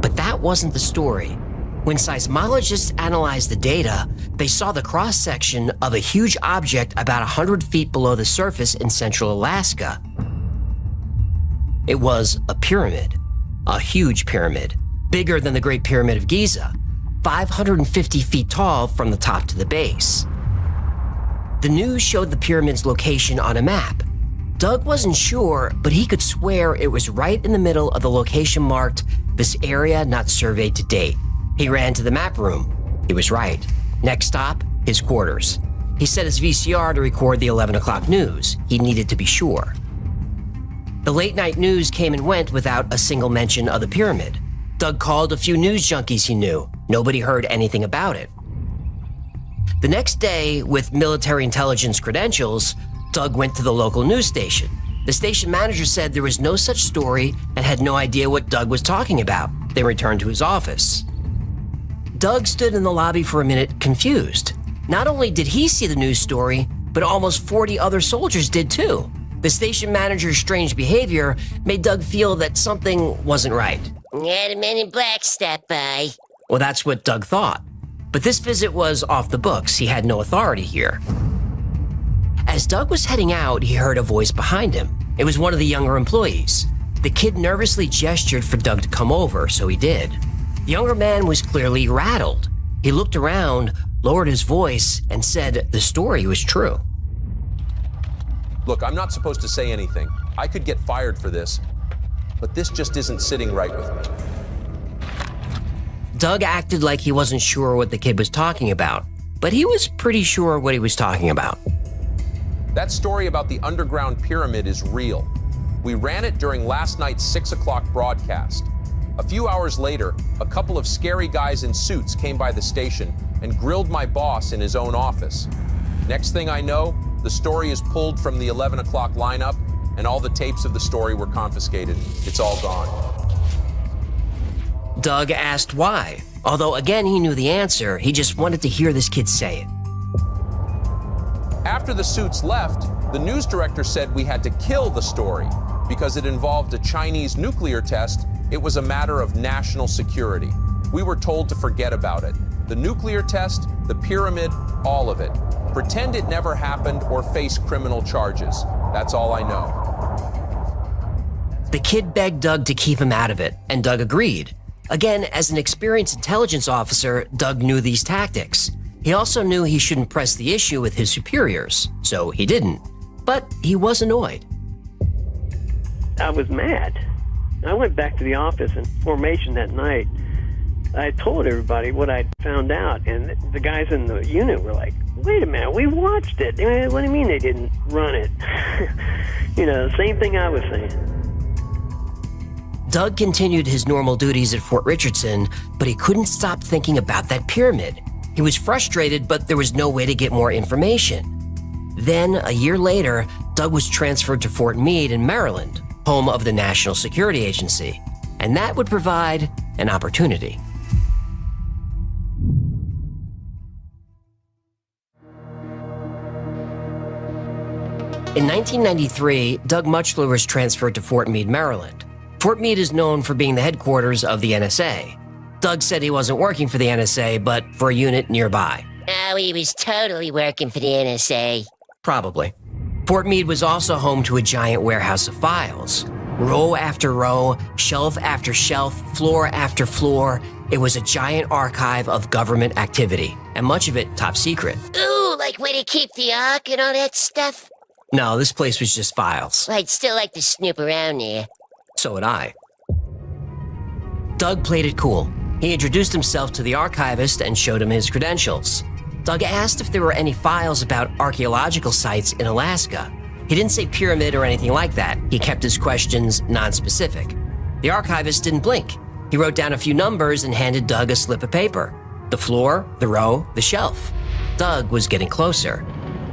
But that wasn't the story. When seismologists analyzed the data, they saw the cross-section of a huge object about 100 feet below the surface in central Alaska. It was a pyramid, a huge pyramid, bigger than the Great Pyramid of Giza, 550 feet tall from the top to the base. The news showed the pyramid's location on a map. Doug wasn't sure, but he could swear it was right in the middle of the location marked, "This area not surveyed to date." He ran to the map room. He was right. Next stop, his quarters. He set his VCR to record the 11 o'clock news. He needed to be sure. The late-night news came and went without a single mention of the pyramid. Doug called a few news junkies he knew. Nobody heard anything about it. The next day, with military intelligence credentials, Doug went to the local news station. The station manager said there was no such story and had no idea what Doug was talking about. They returned to his office. Doug stood in the lobby for a minute, confused. Not only did he see the news story, but almost 40 other soldiers did too. The station manager's strange behavior made Doug feel that something wasn't right.
Had a men in black stop by.
Well, that's what Doug thought. But this visit was off the books. He had no authority here. As Doug was heading out, he heard a voice behind him. It was one of the younger employees. The kid nervously gestured for Doug to come over, so he did. The younger man was clearly rattled. He looked around, lowered his voice, and said the story was true.
Look, I'm not supposed to say anything. I could get fired for this, but this just isn't sitting right with me.
Doug acted like he wasn't sure what the kid was talking about, but he was pretty sure what he was talking about.
That story about the underground pyramid is real. We ran it during last night's 6 o'clock broadcast. A few hours later, a couple of scary guys in suits came by the station and grilled my boss in his own office. Next thing I know, the story is pulled from the 11 o'clock lineup, and all the tapes of the story were confiscated. It's all gone.
Doug asked why. Although again he knew the answer, he just wanted to hear this kid say it.
After the suits left, the news director said we had to kill the story because it involved a Chinese nuclear test. It was a matter of national security. We were told to forget about it. The nuclear test, the pyramid, all of it. Pretend it never happened or face criminal charges. That's all I know.
The kid begged Doug to keep him out of it, and Doug agreed. Again, as an experienced intelligence officer, Doug knew these tactics. He also knew he shouldn't press the issue with his superiors, so he didn't. But he was annoyed.
I was mad. I went back to the office in formation that night. I told everybody what I'd found out, and the guys in the unit were like, wait a minute, we watched it. What do you mean they didn't run it? Same thing I was saying.
Doug continued his normal duties at Fort Richardson, but he couldn't stop thinking about that pyramid. He was frustrated, but there was no way to get more information. Then, a year later, Doug was transferred to Fort Meade in Maryland, home of the National Security Agency, and that would provide an opportunity. In 1993, Doug Mutchler was transferred to Fort Meade, Maryland. Fort Meade is known for being the headquarters of the NSA. Doug said he wasn't working for the NSA, but for a unit nearby.
Oh, he was totally working for the NSA.
Probably. Fort Meade was also home to a giant warehouse of files. Row after row, shelf after shelf, floor after floor. It was a giant archive of government activity, and much of it top secret.
Ooh, like where they keep the Ark and all that stuff?
No, this place was just files.
Well, I'd still like to snoop around there.
So would I. Doug played it cool. He introduced himself to the archivist and showed him his credentials. Doug asked if there were any files about archaeological sites in Alaska. He didn't say pyramid or anything like that. He kept his questions non-specific. The archivist didn't blink. He wrote down a few numbers and handed Doug a slip of paper. The floor, the row, the shelf. Doug was getting closer.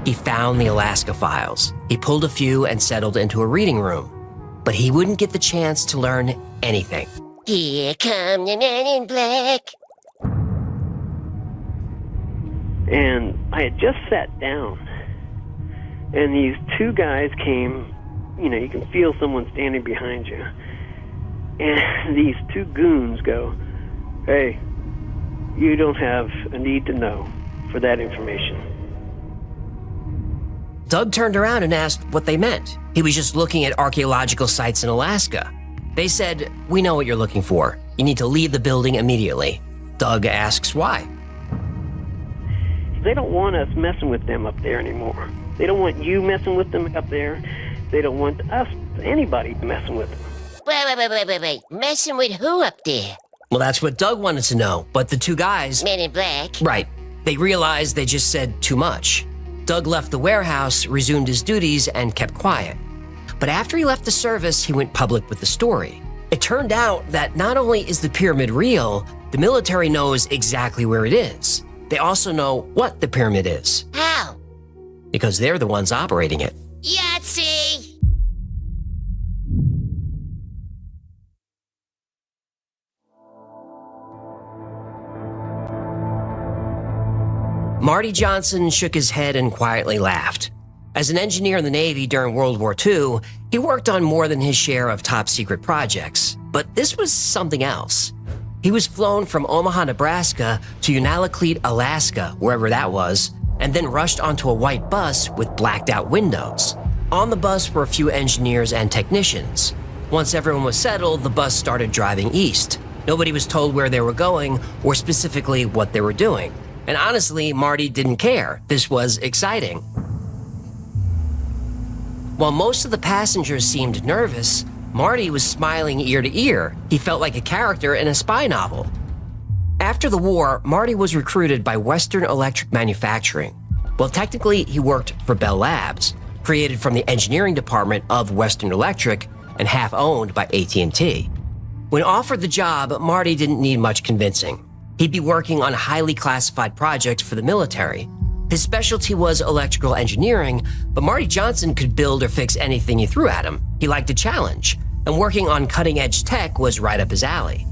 He found the Alaska files. He pulled a few and settled into a reading room. But he wouldn't get the chance to learn anything.
Here come the men in black.
And I had just sat down, and these two guys came. You know, you can feel someone standing behind you. And these two goons go, "Hey, you don't have a need to know for that information."
Doug turned around and asked what they meant. He was just looking at archaeological sites in Alaska. They said, "We know what you're looking for. You need to leave the building immediately." Doug asks why.
They don't want us messing with them up there anymore. They don't want you messing with them up there. They don't want us, anybody, messing with them.
Wait. Messing with who up there?
Well, that's what Doug wanted to know, but the two guys...
Men in black?
Right. They realized they just said too much. Doug left the warehouse, resumed his duties, and kept quiet. But after he left the service, he went public with the story. It turned out that not only is the pyramid real, the military knows exactly where it is. They also know what the pyramid is.
How?
Because they're the ones operating it.
Yahtzee!
Marty Johnson shook his head and quietly laughed. As an engineer in the Navy during World War II, he worked on more than his share of top-secret projects. But this was something else. He was flown from Omaha, Nebraska to Unalakleet, Alaska, wherever that was, and then rushed onto a white bus with blacked-out windows. On the bus were a few engineers and technicians. Once everyone was settled, the bus started driving east. Nobody was told where they were going or specifically what they were doing. And honestly, Marty didn't care. This was exciting. While most of the passengers seemed nervous, Marty was smiling ear to ear. He felt like a character in a spy novel. After the war, Marty was recruited by Western Electric Manufacturing. Well, technically, he worked for Bell Labs, created from the engineering department of Western Electric and half owned by AT&T. When offered the job, Marty didn't need much convincing. He'd be working on highly classified projects for the military. His specialty was electrical engineering, but Marty Johnson could build or fix anything you threw at him. He liked a challenge, and working on cutting-edge tech was right up his alley.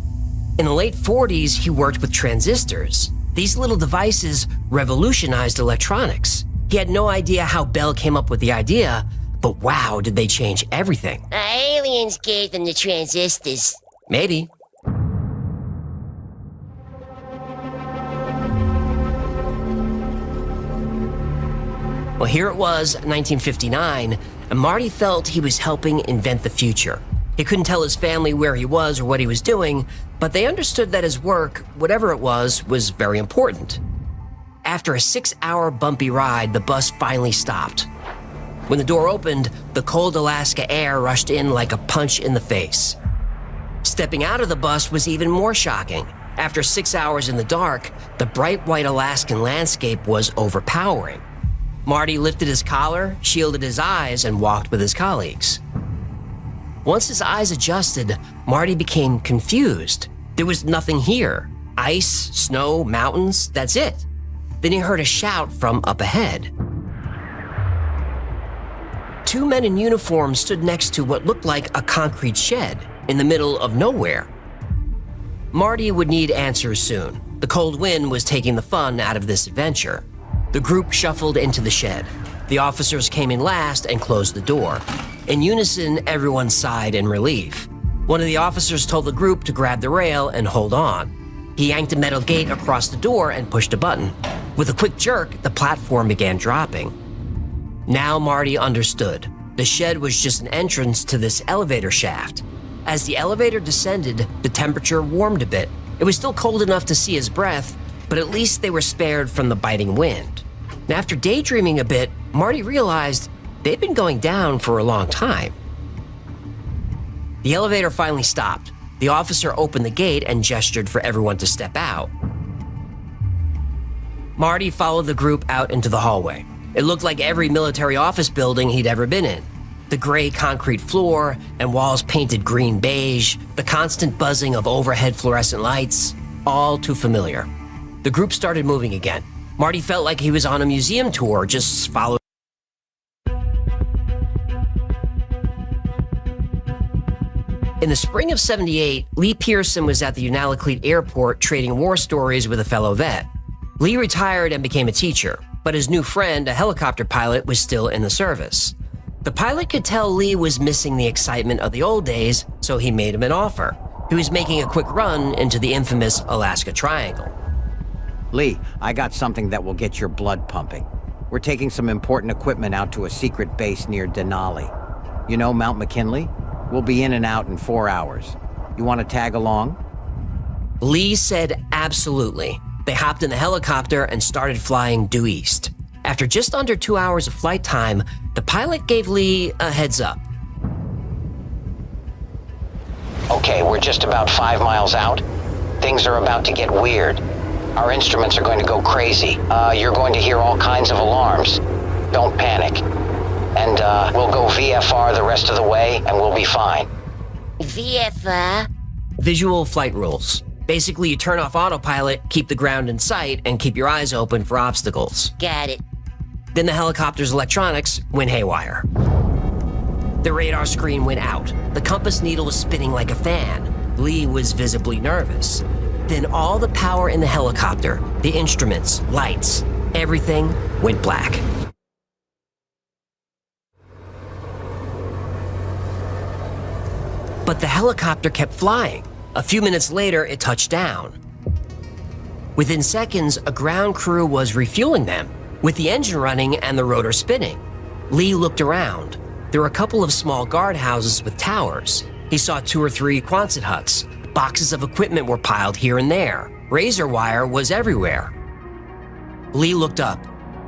In the late 40s, he worked with transistors. These little devices revolutionized electronics. He had no idea how Bell came up with the idea, but wow, did they change everything.
Aliens gave them the transistors.
Maybe. Well, here it was, 1959, and Marty felt he was helping invent the future. He couldn't tell his family where he was or what he was doing, but they understood that his work, whatever it was very important. After a 6-hour bumpy ride, the bus finally stopped. When the door opened, the cold Alaska air rushed in like a punch in the face. Stepping out of the bus was even more shocking. After 6 hours in the dark, the bright white Alaskan landscape was overpowering. Marty lifted his collar, shielded his eyes, and walked with his colleagues. Once his eyes adjusted, Marty became confused. There was nothing here. Ice, snow, mountains, that's it. Then he heard a shout from up ahead. Two men in uniform stood next to what looked like a concrete shed in the middle of nowhere. Marty would need answers soon. The cold wind was taking the fun out of this adventure. The group shuffled into the shed. The officers came in last and closed the door. In unison, everyone sighed in relief. One of the officers told the group to grab the rail and hold on. He yanked a metal gate across the door and pushed a button. With a quick jerk, the platform began dropping. Now Marty understood. The shed was just an entrance to this elevator shaft. As the elevator descended, the temperature warmed a bit. It was still cold enough to see his breath, but at least they were spared from the biting wind. And after daydreaming a bit, Marty realized they'd been going down for a long time. The elevator finally stopped. The officer opened the gate and gestured for everyone to step out. Marty followed the group out into the hallway. It looked like every military office building he'd ever been in. The gray concrete floor and walls painted green beige, the constant buzzing of overhead fluorescent lights, all too familiar. The group started moving again. Marty felt like he was on a museum tour, just following. In the spring of '78, Lee Pearson was at the Unalakleet Airport trading war stories with a fellow vet. Lee retired and became a teacher, but his new friend, a helicopter pilot, was still in the service. The pilot could tell Lee was missing the excitement of the old days, so he made him an offer. He was making a quick run into the infamous Alaska Triangle.
Lee, I got something that will get your blood pumping. We're taking some important equipment out to a secret base near Denali. You know Mount McKinley? We'll be in and out in 4 hours. You want to tag along?
Lee said absolutely. They hopped in the helicopter and started flying due east. After just under 2 hours of flight time, the pilot gave Lee a heads up.
Okay, we're just about 5 miles out. Things are about to get weird. Our instruments are going to go crazy. You're going to hear all kinds of alarms. Don't panic. And we'll go VFR the rest of the way, and we'll be fine.
VFR?
Visual flight rules. Basically, you turn off autopilot, keep the ground in sight, and keep your eyes open for obstacles.
Got it.
Then the helicopter's electronics went haywire. The radar screen went out. The compass needle was spinning like a fan. Lee was visibly nervous. Then all the power in the helicopter, the instruments, lights, everything went black. But the helicopter kept flying. A few minutes later, it touched down. Within seconds, a ground crew was refueling them, with the engine running and the rotor spinning. Lee looked around. There were a couple of small guardhouses with towers. He saw 2 or 3 Quonset huts. Boxes of equipment were piled here and there. Razor wire was everywhere. Lee looked up.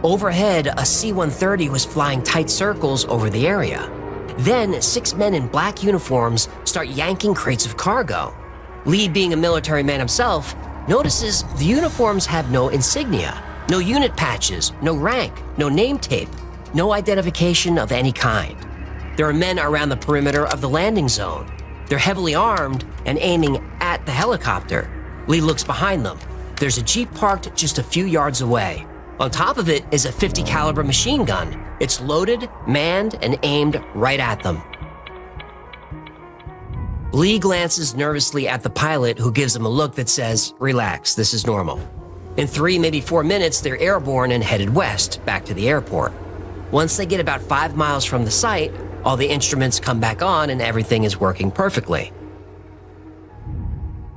Overhead, a C-130 was flying tight circles over the area. Then 6 men in black uniforms start yanking crates of cargo. Lee, being a military man himself, notices the uniforms have no insignia, no unit patches, no rank, no name tape, no identification of any kind. There are men around the perimeter of the landing zone. They're heavily armed and aiming at the helicopter. Lee looks behind them. There's a Jeep parked just a few yards away. On top of it is a .50 caliber machine gun. It's loaded, manned, and aimed right at them. Lee glances nervously at the pilot, who gives him a look that says, "Relax, this is normal." In 3, maybe 4 minutes, they're airborne and headed west, back to the airport. Once they get about 5 miles from the site, all the instruments come back on and everything is working perfectly.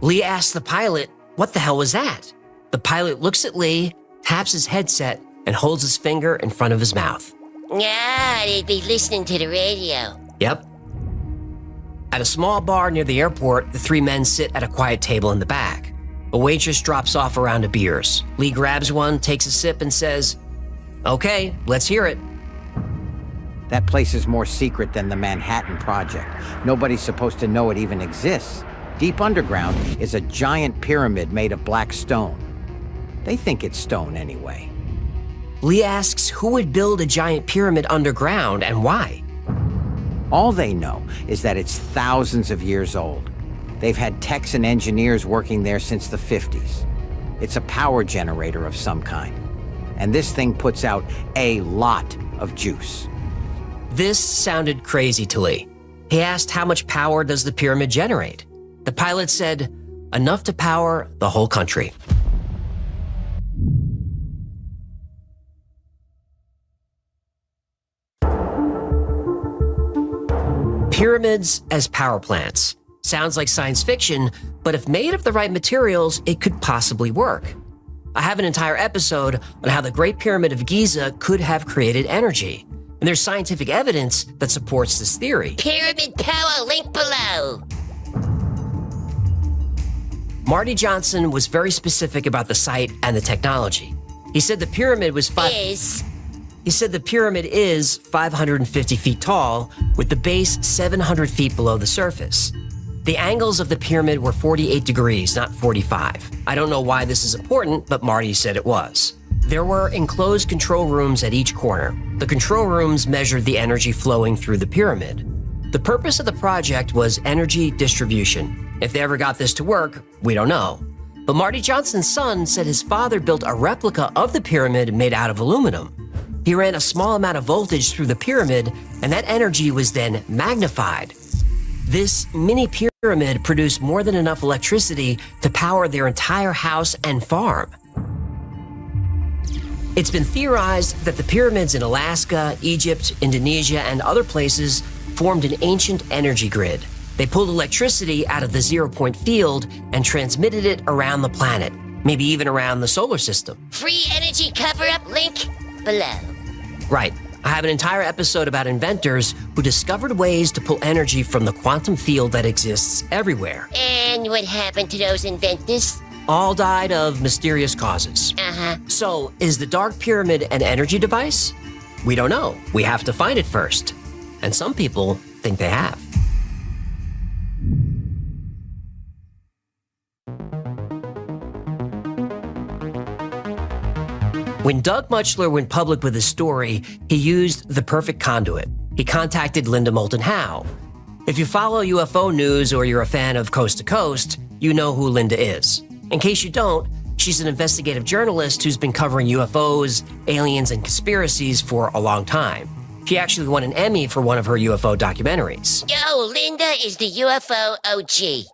Lee asks the pilot, what the hell was that? The pilot looks at Lee, taps his headset, and holds his finger in front of his mouth.
Ah, they'd be listening to the radio.
Yep. At a small bar near the airport, the 3 men sit at a quiet table in the back. A waitress drops off a round of beers. Lee grabs one, takes a sip, and says, "Okay, let's hear it."
That place is more secret than the Manhattan Project. Nobody's supposed to know it even exists. Deep underground is a giant pyramid made of black stone. They think it's stone anyway.
Lee asks who would build a giant pyramid underground and why.
All they know is that it's thousands of years old. They've had techs and engineers working there since the 50s. It's a power generator of some kind. And this thing puts out a lot of juice.
This sounded crazy to Lee. He asked how much power does the pyramid generate? The pilot said, enough to power the whole country. Pyramids as power plants. Sounds like science fiction, but if made of the right materials, it could possibly work. I have an entire episode on how the Great Pyramid of Giza could have created energy. And there's scientific evidence that supports this theory.
Pyramid Power, link below.
Marty Johnson was very specific about the site and the technology. He said the pyramid was He said the pyramid is 550 feet tall, with the base 700 feet below the surface. The angles of the pyramid were 48 degrees, not 45. I don't know why this is important, but Marty said it was. There were enclosed control rooms at each corner. The control rooms measured the energy flowing through the pyramid. The purpose of the project was energy distribution. If they ever got this to work, we don't know. But Marty Johnson's son said his father built a replica of the pyramid made out of aluminum. He ran a small amount of voltage through the pyramid, and that energy was then magnified. This mini pyramid produced more than enough electricity to power their entire house and farm. It's been theorized that the pyramids in Alaska, Egypt, Indonesia, and other places formed an ancient energy grid. They pulled electricity out of the zero-point field and transmitted it around the planet, maybe even around the solar system.
Free energy cover-up, link below.
Right. I have an entire episode about inventors who discovered ways to pull energy from the quantum field that exists everywhere.
And what happened to those inventors?
All died of mysterious causes. So, is the Dark Pyramid an energy device? We don't know. We have to find it first. And some people think they have. When Doug Mutchler went public with his story, he used the perfect conduit. He contacted Linda Moulton Howe. If you follow UFO news or you're a fan of Coast to Coast, you know who Linda is. In case you don't, she's an investigative journalist who's been covering UFOs, aliens, and conspiracies for a long time. She actually won an Emmy for one of her UFO documentaries.
Yo, Linda is the UFO OG.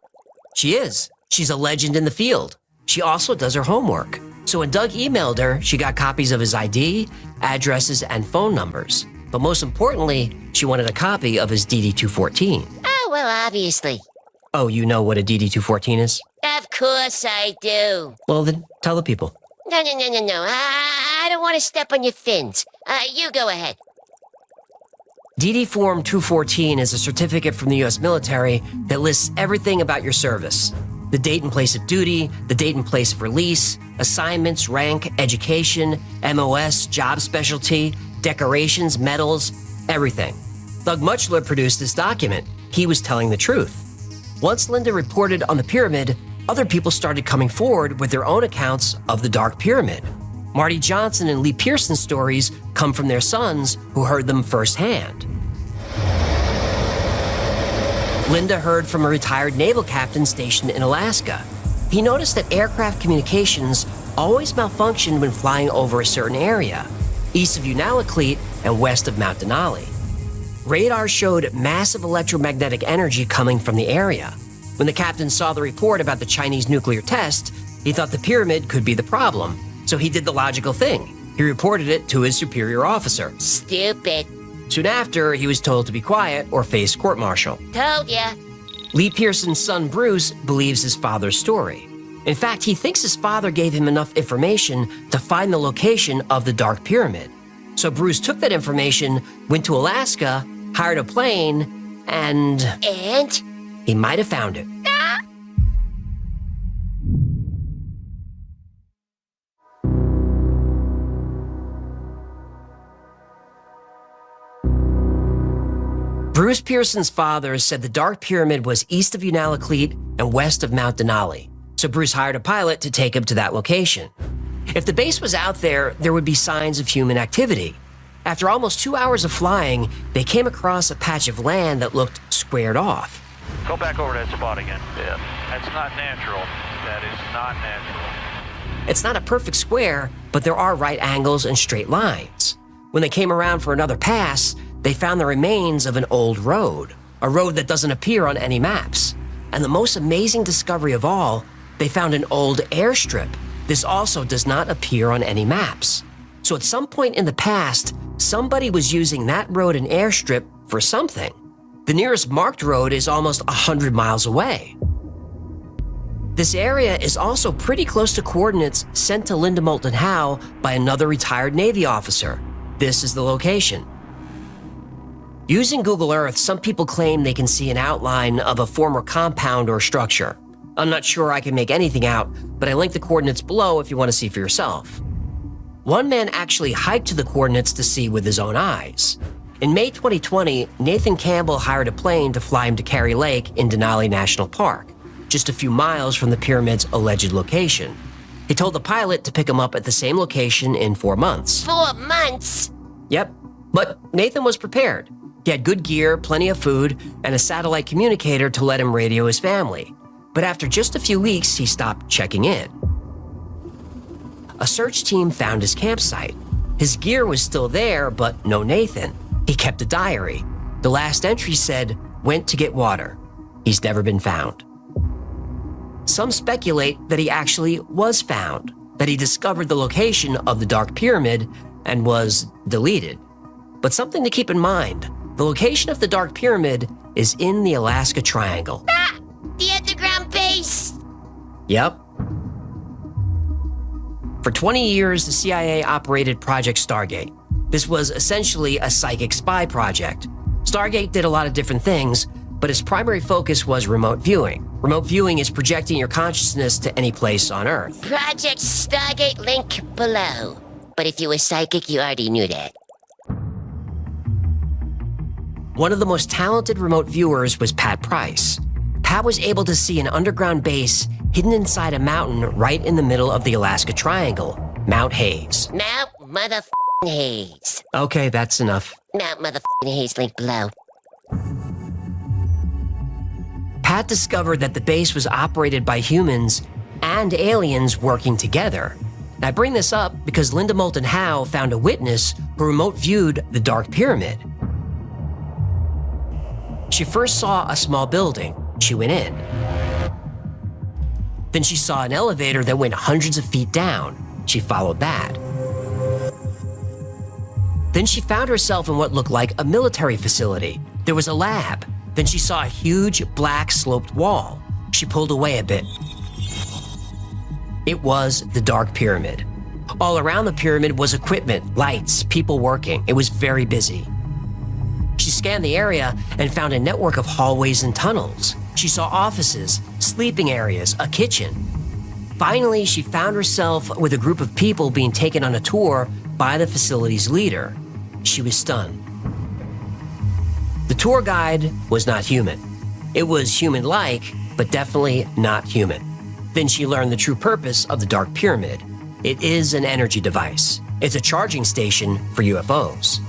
She is. She's a legend in the field. She also does her homework. So when Doug emailed her, she got copies of his ID, addresses, and phone numbers. But most importantly, she wanted a copy of his DD-214.
Oh, well, obviously.
Oh, you know what a DD-214 is?
Of course I do.
Well, then tell the people.
No. I don't want to step on your fins. You go ahead.
DD Form 214 is a certificate from the U.S. military that lists everything about your service. The date and place of duty, the date and place of release, assignments, rank, education, MOS, job specialty, decorations, medals, everything. Doug Mutchler produced this document. He was telling the truth. Once Linda reported on the pyramid, other people started coming forward with their own accounts of the Dark Pyramid. Marty Johnson and Lee Pearson's stories come from their sons who heard them firsthand. Linda heard from a retired naval captain stationed in Alaska. He noticed that aircraft communications always malfunctioned when flying over a certain area, east of Unalakleet and west of Mount Denali. Radar showed massive electromagnetic energy coming from the area. When the captain saw the report about the Chinese nuclear test, he thought the pyramid could be the problem, so he did the logical thing. He reported it to his superior officer.
Stupid.
Soon after, he was told to be quiet or face court-martial.
Told ya.
Lee Pearson's son, Bruce, believes his father's story. In fact, he thinks his father gave him enough information to find the location of the Dark Pyramid. So Bruce took that information, went to Alaska, hired a plane, and he might have found it. Bruce Pearson's father said the Dark Pyramid was east of Unalakleet and west of Mount Denali, so Bruce hired a pilot to take him to that location. If the base was out there, there would be signs of human activity. After almost 2 hours of flying, they came across a patch of land that looked squared off.
Go back over that spot again. Yeah. That's not natural. That is not natural.
It's not a perfect square, but there are right angles and straight lines. When they came around for another pass, they found the remains of an old road, a road that doesn't appear on any maps. And the most amazing discovery of all, they found an old airstrip. This also does not appear on any maps. So at some point in the past, somebody was using that road and airstrip for something. The nearest marked road is almost 100 miles away. This area is also pretty close to coordinates sent to Linda Moulton Howe by another retired Navy officer. This is the location. Using Google Earth, some people claim they can see an outline of a former compound or structure. I'm not sure I can make anything out, but I linked the coordinates below if you want to see for yourself. One man actually hiked to the coordinates to see with his own eyes. In May 2020, Nathan Campbell hired a plane to fly him to Carrie Lake in Denali National Park, just a few miles from the pyramid's alleged location. He told the pilot to pick him up at the same location in 4 months.
4 months?
Yep, but Nathan was prepared. He had good gear, plenty of food, and a satellite communicator to let him radio his family. But after just a few weeks, he stopped checking in. A search team found his campsite. His gear was still there, but no Nathan. He kept a diary. The last entry said, "Went to get water." He's never been found. Some speculate that he actually was found, that he discovered the location of the Dark Pyramid and was deleted. But something to keep in mind, the location of the Dark Pyramid is in the Alaska Triangle.
Ah! The underground base!
Yep. For 20 years, the CIA operated Project Stargate. This was essentially a psychic spy project. Stargate did a lot of different things, but its primary focus was remote viewing. Remote viewing is projecting your consciousness to any place on Earth.
Project Stargate link below. But if you were psychic, you already knew that.
One of the most talented remote viewers was Pat Price. Pat was able to see an underground base hidden inside a mountain right in the middle of the Alaska Triangle, Mount Hayes.
Mount motherfucking Hayes.
Okay, that's enough.
Mount motherfucking Hayes link below.
Pat discovered that the base was operated by humans and aliens working together. I bring this up because Linda Moulton Howe found a witness who remote viewed the Dark Pyramid. She first saw a small building. She went in. Then she saw an elevator that went hundreds of feet down. She followed that. Then she found herself in what looked like a military facility. There was a lab. Then she saw a huge black sloped wall. She pulled away a bit. It was the Dark Pyramid. All around the pyramid was equipment, lights, people working. It was very busy. She scanned the area and found a network of hallways and tunnels. She saw offices, sleeping areas, a kitchen. Finally, she found herself with a group of people being taken on a tour by the facility's leader. She was stunned. The tour guide was not human. It was human-like, but definitely not human. Then she learned the true purpose of the Dark Pyramid. It is an energy device. It's a charging station for UFOs.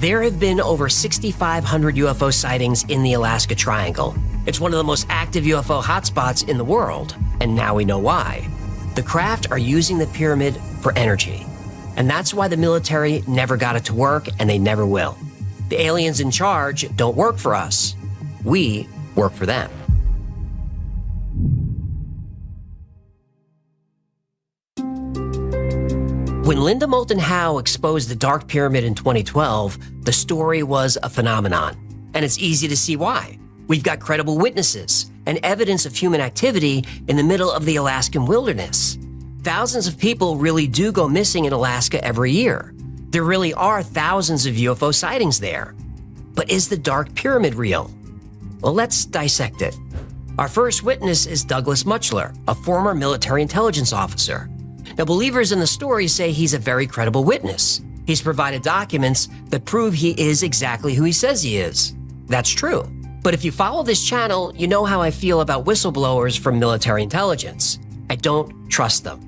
There have been over 6,500 UFO sightings in the Alaska Triangle. It's one of the most active UFO hotspots in the world, and now we know why. The craft are using the pyramid for energy, and that's why the military never got it to work, and they never will. The aliens in charge don't work for us. We work for them. When Linda Moulton Howe exposed the Dark Pyramid in 2012, the story was a phenomenon. And it's easy to see why. We've got credible witnesses and evidence of human activity in the middle of the Alaskan wilderness. Thousands of people really do go missing in Alaska every year. There really are thousands of UFO sightings there. But is the Dark Pyramid real? Well, let's dissect it. Our first witness is Douglas Mutchler, a former military intelligence officer. Now, believers in the story say he's a very credible witness. He's provided documents that prove he is exactly who he says he is. That's true. But if you follow this channel, you know how I feel about whistleblowers from military intelligence. I don't trust them.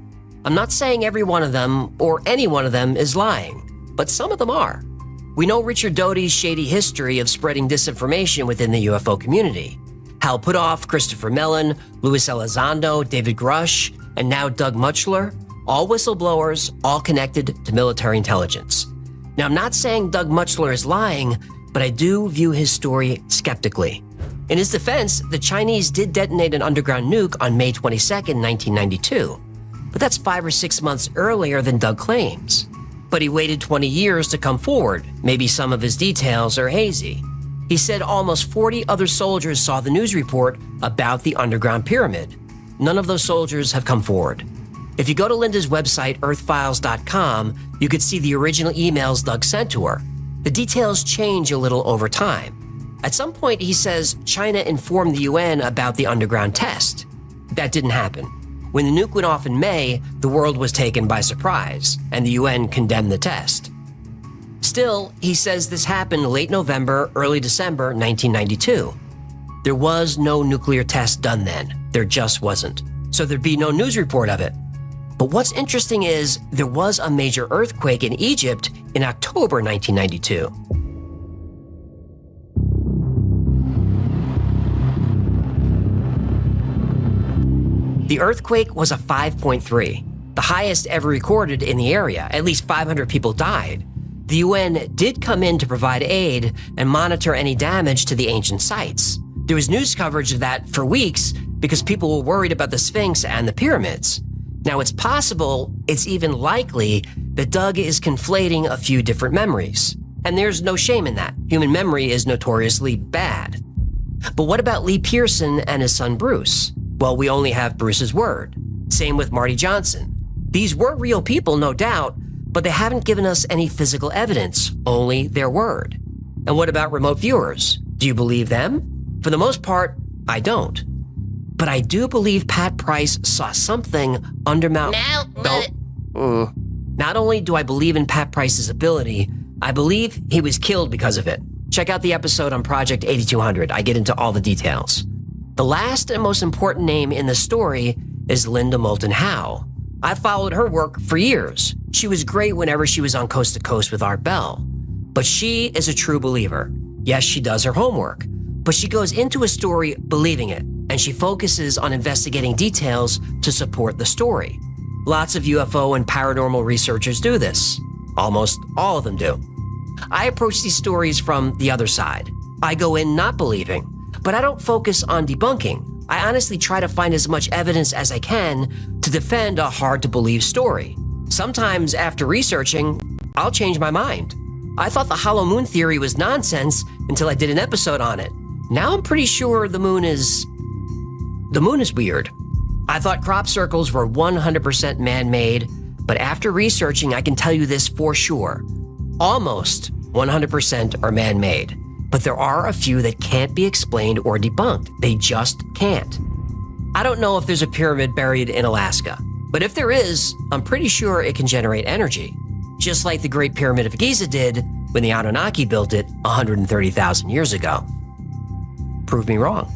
I'm not saying every one of them or any one of them is lying, but some of them are. We know Richard Doty's shady history of spreading disinformation within the UFO community. Hal Puthoff, Christopher Mellon, Luis Elizondo, David Grush, and now Doug Mutchler, all whistleblowers, all connected to military intelligence. Now, I'm not saying Doug Mutchler is lying, but I do view his story skeptically. In his defense, the Chinese did detonate an underground nuke on May 22nd, 1992. But that's 5 or 6 months earlier than Doug claims. But he waited 20 years to come forward. Maybe some of his details are hazy. He said almost 40 other soldiers saw the news report about the underground pyramid. None of those soldiers have come forward. If you go to Linda's website, earthfiles.com, you could see the original emails Doug sent to her. The details change a little over time. At some point, he says China informed the UN about the underground test. That didn't happen. When the nuke went off in May, the world was taken by surprise, and the UN condemned the test. Still, he says this happened late November, early December 1992. There was no nuclear test done then. There just wasn't. So there'd be no news report of it. But what's interesting is there was a major earthquake in Egypt in October 1992. The earthquake was a 5.3, the highest ever recorded in the area. At least 500 people died. The UN did come in to provide aid and monitor any damage to the ancient sites. There was news coverage of that for weeks because people were worried about the Sphinx and the pyramids. Now, it's possible, it's even likely, that Doug is conflating a few different memories. And there's no shame in that. Human memory is notoriously bad. But what about Lee Pearson and his son Bruce? Well, we only have Bruce's word. Same with Marty Johnson. These were real people, no doubt, but they haven't given us any physical evidence, only their word. And what about remote viewers? Do you believe them? For the most part, I don't. But I do believe Pat Price saw something under Mount... Not only do I believe in Pat Price's ability, I believe he was killed because of it. Check out the episode on Project 8200. I get into all the details. The last and most important name in the story is Linda Moulton Howe. I followed her work for years. She was great whenever she was on Coast to Coast with Art Bell. But she is a true believer. Yes, she does her homework, but she goes into a story believing it, and she focuses on investigating details to support the story. Lots of UFO and paranormal researchers do this. Almost all of them do. I approach these stories from the other side. I go in not believing, but I don't focus on debunking. I honestly try to find as much evidence as I can to defend a hard-to-believe story. Sometimes after researching, I'll change my mind. I thought the hollow moon theory was nonsense until I did an episode on it. Now I'm pretty sure the moon is weird. I thought crop circles were 100% man-made, but after researching, I can tell you this for sure. Almost 100% are man-made. But there are a few that can't be explained or debunked. They just can't. I don't know if there's a pyramid buried in Alaska, but if there is, I'm pretty sure it can generate energy, just like the Great Pyramid of Giza did when the Anunnaki built it 130,000 years ago. Prove me wrong.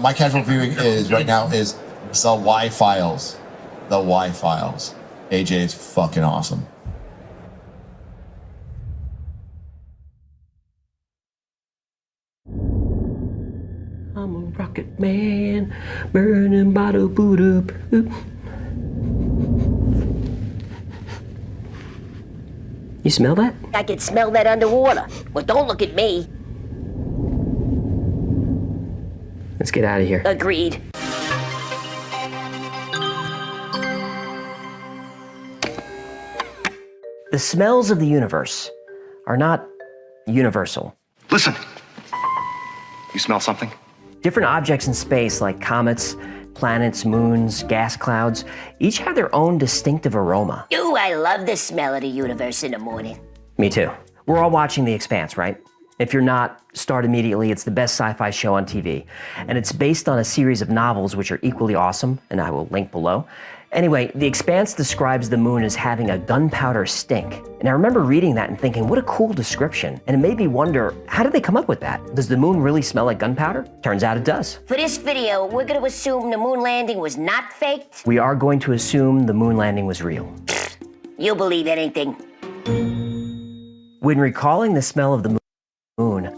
My casual viewing is right now is the Y-Files. The Y-Files. AJ is fucking awesome.
I'm a rocket man, burning bottle boot up. You smell that?
I can smell that underwater. Well, don't look at me.
Let's get out of here.
Agreed.
The smells of the universe are not universal.
Listen. You smell something?
Different objects in space, like comets, planets, moons, gas clouds, each have their own distinctive aroma.
Ooh, I love the smell of the universe in the morning.
Me too. We're all watching The Expanse, right? If you're not, start immediately. It's the best sci-fi show on TV. And it's based on a series of novels which are equally awesome, and I will link below. Anyway, The Expanse describes the moon as having a gunpowder stink. And I remember reading that and thinking, what a cool description. And it made me wonder, how did they come up with that? Does the moon really smell like gunpowder? Turns out it does.
For this video, we're going to assume the moon landing was not faked.
We are going to assume the moon landing was real.
You'll believe anything.
When recalling the smell of the moon,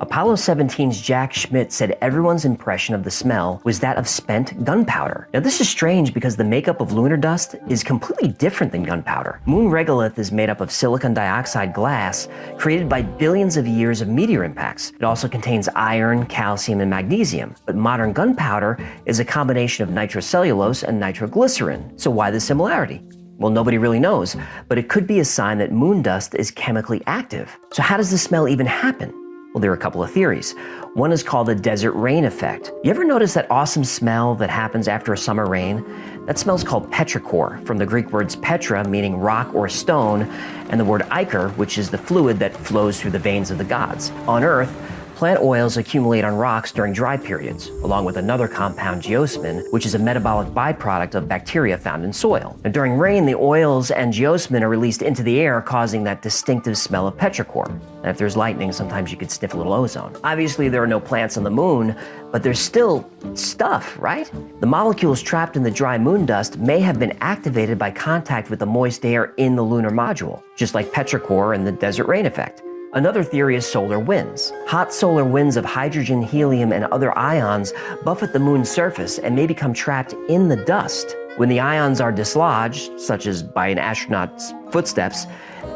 Apollo 17's Jack Schmitt said everyone's impression of the smell was that of spent gunpowder. Now this is strange because the makeup of lunar dust is completely different than gunpowder. Moon regolith is made up of silicon dioxide glass created by billions of years of meteor impacts. It also contains iron, calcium, and magnesium. But modern gunpowder is a combination of nitrocellulose and nitroglycerin. So why the similarity? Well, nobody really knows, but it could be a sign that moon dust is chemically active. So how does the smell even happen? Well, there are a couple of theories. One is called the desert rain effect. You ever notice that awesome smell that happens after a summer rain? That smell's called petrichor, from the Greek words petra, meaning rock or stone, and the word ichor, which is the fluid that flows through the veins of the gods. On Earth, plant oils accumulate on rocks during dry periods, along with another compound, geosmin, which is a metabolic byproduct of bacteria found in soil. And during rain, the oils and geosmin are released into the air, causing that distinctive smell of petrichor. And if there's lightning, sometimes you could sniff a little ozone. Obviously, there are no plants on the moon, but there's still stuff, right? The molecules trapped in the dry moon dust may have been activated by contact with the moist air in the lunar module, just like petrichor and the desert rain effect. Another theory is solar winds. Hot solar winds of hydrogen, helium, and other ions buffet the moon's surface and may become trapped in the dust. When the ions are dislodged, such as by an astronaut's footsteps,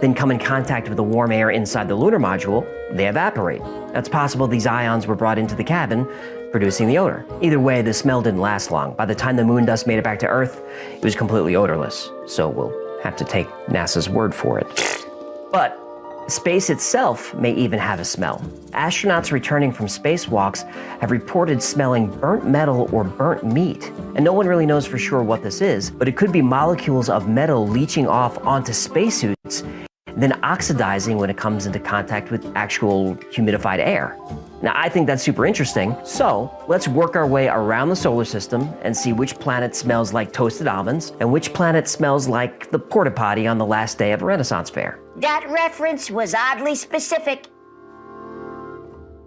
then come in contact with the warm air inside the lunar module, they evaporate. It's possible these ions were brought into the cabin, producing the odor. Either way, the smell didn't last long. By the time the moon dust made it back to Earth, it was completely odorless. So we'll have to take NASA's word for it. But space itself may even have a smell. Astronauts returning from spacewalks have reported smelling burnt metal or burnt meat. And no one really knows for sure what this is, but it could be molecules of metal leaching off onto spacesuits, then oxidizing when it comes into contact with actual humidified air. Now, I think that's super interesting, so let's work our way around the solar system and see which planet smells like toasted almonds and which planet smells like the porta potty on the last day of a Renaissance fair.
That reference was oddly specific.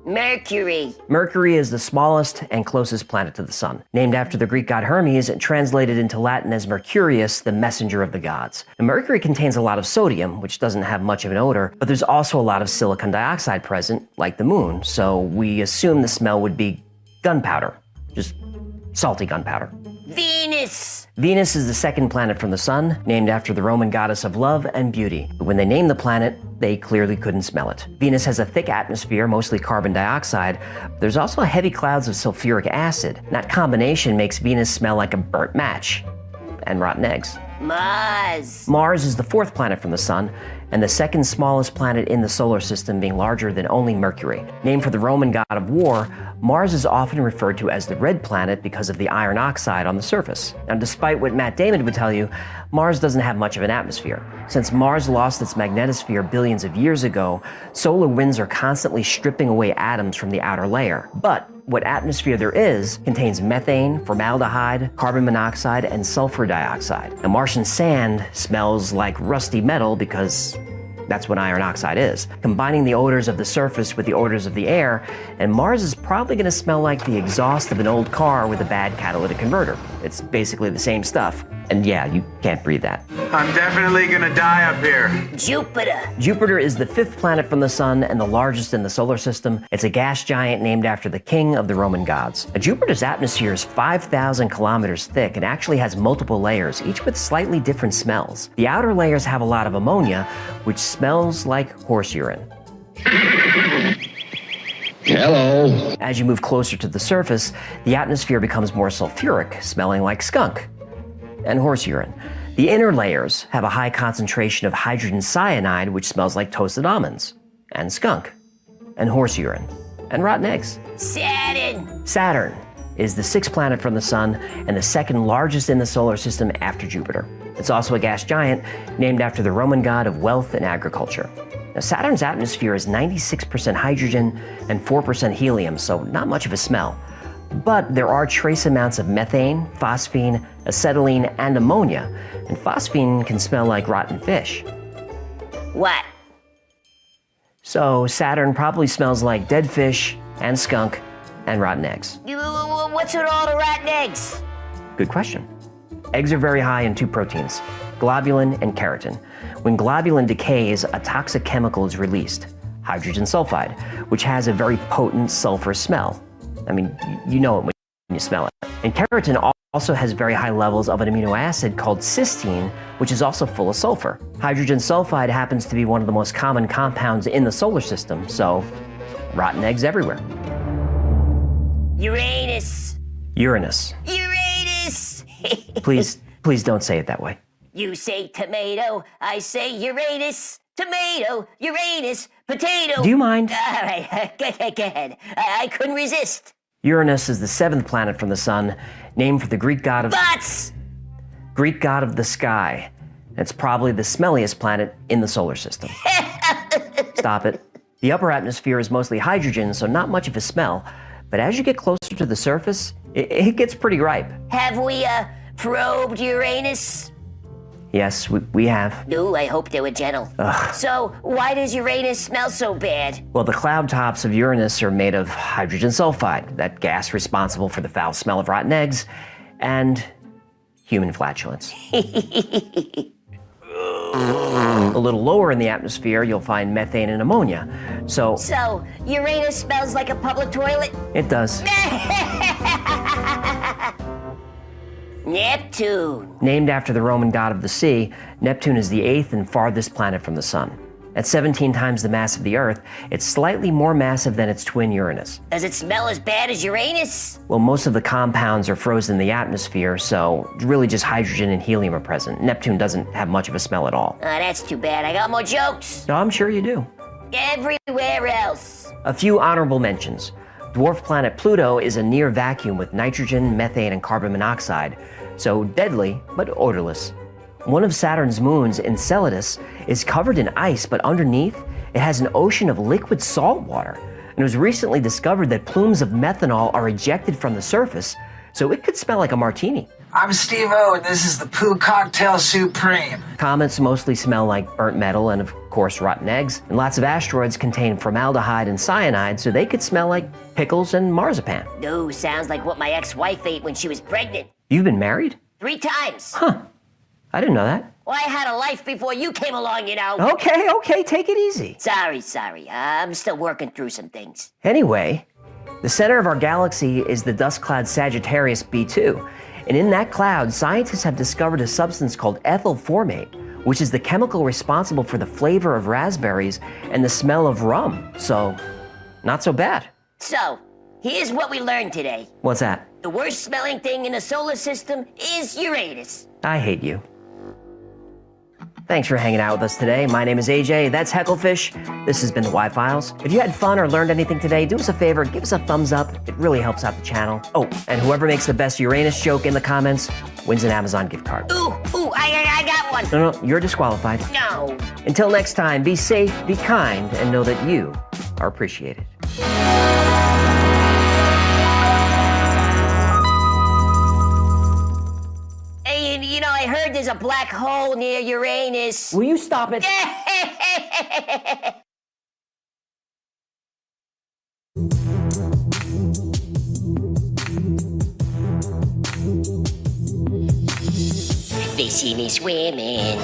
Mercury.
Mercury is the smallest and closest planet to the sun. Named after the Greek god Hermes and translated into Latin as Mercurius, the messenger of the gods. And Mercury contains a lot of sodium, which doesn't have much of an odor, but there's also a lot of silicon dioxide present, like the moon, so we assume the smell would be gunpowder. Just salty gunpowder.
Venus.
Venus is the second planet from the sun, named after the Roman goddess of love and beauty. But when they named the planet, they clearly couldn't smell it. Venus has a thick atmosphere, mostly carbon dioxide. There's also heavy clouds of sulfuric acid. That combination makes Venus smell like a burnt match and rotten eggs.
Mars.
Mars is the fourth planet from the sun, and the second smallest planet in the solar system, being larger than only Mercury. Named for the Roman god of war, Mars is often referred to as the red planet because of the iron oxide on the surface. Now, despite what Matt Damon would tell you, Mars doesn't have much of an atmosphere. Since Mars lost its magnetosphere billions of years ago, solar winds are constantly stripping away atoms from the outer layer. But what atmosphere there is contains methane, formaldehyde, carbon monoxide, and sulfur dioxide. Now, Martian sand smells like rusty metal because that's what iron oxide is. Combining the odors of the surface with the odors of the air, and Mars is probably going to smell like the exhaust of an old car with a bad catalytic converter. It's basically the same stuff. And yeah, you can't breathe that.
I'm definitely gonna die up here.
Jupiter.
Jupiter is the fifth planet from the sun and the largest in the solar system. It's a gas giant named after the king of the Roman gods. Now, Jupiter's atmosphere is 5,000 kilometers thick and actually has multiple layers, each with slightly different smells. The outer layers have a lot of ammonia, which smells like horse urine.
Hello.
As you move closer to the surface, the atmosphere becomes more sulfuric, smelling like skunk and horse urine. The inner layers have a high concentration of hydrogen cyanide, which smells like toasted almonds, and skunk, and horse urine, and rotten eggs.
Saturn.
Saturn is the sixth planet from the sun and the second largest in the solar system after Jupiter. It's also a gas giant named after the Roman god of wealth and agriculture. Now, Saturn's atmosphere is 96% hydrogen and 4% helium, so not much of a smell. But there are trace amounts of methane, phosphine, acetylene, and ammonia, and phosphine can smell like rotten fish.
What?
So Saturn probably smells like dead fish and skunk and rotten eggs.
What's with all the rotten eggs?
Good question. Eggs are very high in two proteins, globulin and keratin. When globulin decays, a toxic chemical is released, hydrogen sulfide, which has a very potent sulfur smell. I mean, you know it when you smell it. And keratin also has very high levels of an amino acid called cysteine, which is also full of sulfur. Hydrogen sulfide happens to be one of the most common compounds in the solar system, so rotten eggs everywhere.
Uranus.
Uranus.
Uranus.
Please don't say it that way.
You say tomato, I say Uranus. Tomato, Uranus, potato.
Do you mind?
All right, go ahead. I couldn't resist.
Uranus is the 7th planet from the sun, named for the Greek god of the sky. It's probably the smelliest planet in the solar system. Stop it. The upper atmosphere is mostly hydrogen, so not much of a smell. But as you get closer to the surface, it gets pretty ripe.
Have we, probed Uranus?
Yes, we have.
No, I hope they were gentle.
Ugh.
So, why does Uranus smell so bad?
Well, the cloud tops of Uranus are made of hydrogen sulfide, that gas responsible for the foul smell of rotten eggs, and human flatulence. A little lower in the atmosphere, you'll find methane and ammonia. So,
Uranus smells like a public toilet?
it does.
Neptune.
Named after the Roman god of the sea, Neptune is the 8th and farthest planet from the sun. At 17 times the mass of the Earth, it's slightly more massive than its twin Uranus.
Does it smell as bad as Uranus?
Well, most of the compounds are frozen in the atmosphere, so really just hydrogen and helium are present. Neptune doesn't have much of a smell at all.
That's too bad. I got more jokes.
No, I'm sure you do.
Everywhere else.
A few honorable mentions. Dwarf planet Pluto is a near vacuum with nitrogen, methane, and carbon monoxide, so deadly but odorless. One of Saturn's moons, Enceladus, is covered in ice, but underneath, it has an ocean of liquid salt water. And it was recently discovered that plumes of methanol are ejected from the surface, so it could smell like a martini.
I'm Steve-O, and this is the Poo Cocktail Supreme.
Comets mostly smell like burnt metal and, of course, rotten eggs. And lots of asteroids contain formaldehyde and cyanide, so they could smell like pickles and marzipan.
No, sounds like what my ex-wife ate when she was pregnant.
You've been married?
3 times.
Huh. I didn't know that.
Well, I had a life before you came along, you know.
Okay, take it easy.
Sorry. I'm still working through some things.
Anyway, the center of our galaxy is the dust cloud Sagittarius B2. And in that cloud, scientists have discovered a substance called ethyl formate, which is the chemical responsible for the flavor of raspberries and the smell of rum. So, not so bad.
So, here's what we learned today.
What's that?
The worst smelling thing in the solar system is Uranus.
I hate you. Thanks for hanging out with us today. My name is AJ, that's Hecklefish. This has been the Y-Files. If you had fun or learned anything today, do us a favor, give us a thumbs up. It really helps out the channel. Oh, and whoever makes the best Uranus joke in the comments wins an Amazon gift card.
Ooh, I got one.
No, you're disqualified.
No.
Until next time, be safe, be kind, and know that you are appreciated.
You know, I heard there's a black hole near Uranus.
Will you stop it?
They see me swimming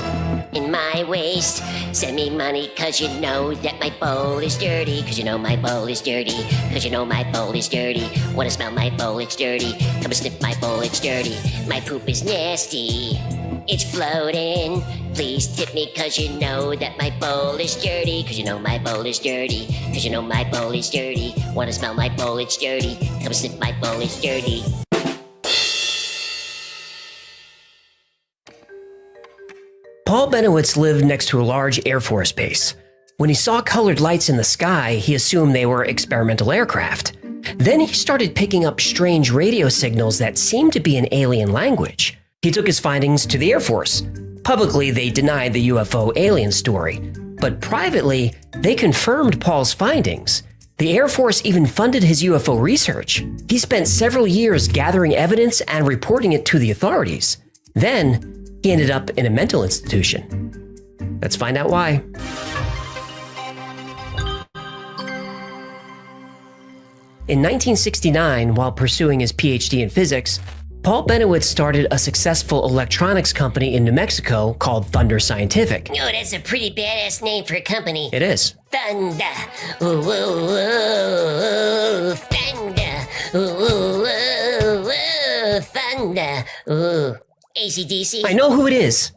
in my waist. Send me money cause you know that my bowl is dirty. Cause you know my bowl is dirty. Cause you know my bowl is dirty. Wanna smell my bowl, it's dirty. Come and sniff my bowl, it's dirty. My poop is nasty. It's floating. Please tip me cause you know that my bowl is dirty. Cause you know my bowl is dirty. Cause you know my bowl is dirty. Wanna smell my bowl, it's dirty. Come and sniff my bowl, it's dirty.
Paul Benowitz lived next to a large Air Force base. When he saw colored lights in the sky, he assumed they were experimental aircraft. Then he started picking up strange radio signals that seemed to be an alien language. He took his findings to the Air Force. Publicly, they denied the UFO alien story, but privately, they confirmed Paul's findings. The Air Force even funded his UFO research. He spent several years gathering evidence and reporting it to the authorities. Then, he ended up in a mental institution. Let's find out why. In 1969, while pursuing his PhD in physics, Paul Benowitz started a successful electronics company in New Mexico called Thunder Scientific.
Oh, that's a pretty badass name for a company.
It is.
Thunder. Ooh, ooh, ooh, thunder. Ooh, ooh, ooh, ooh, thunder. Ooh. AC/DC?
I know who it is.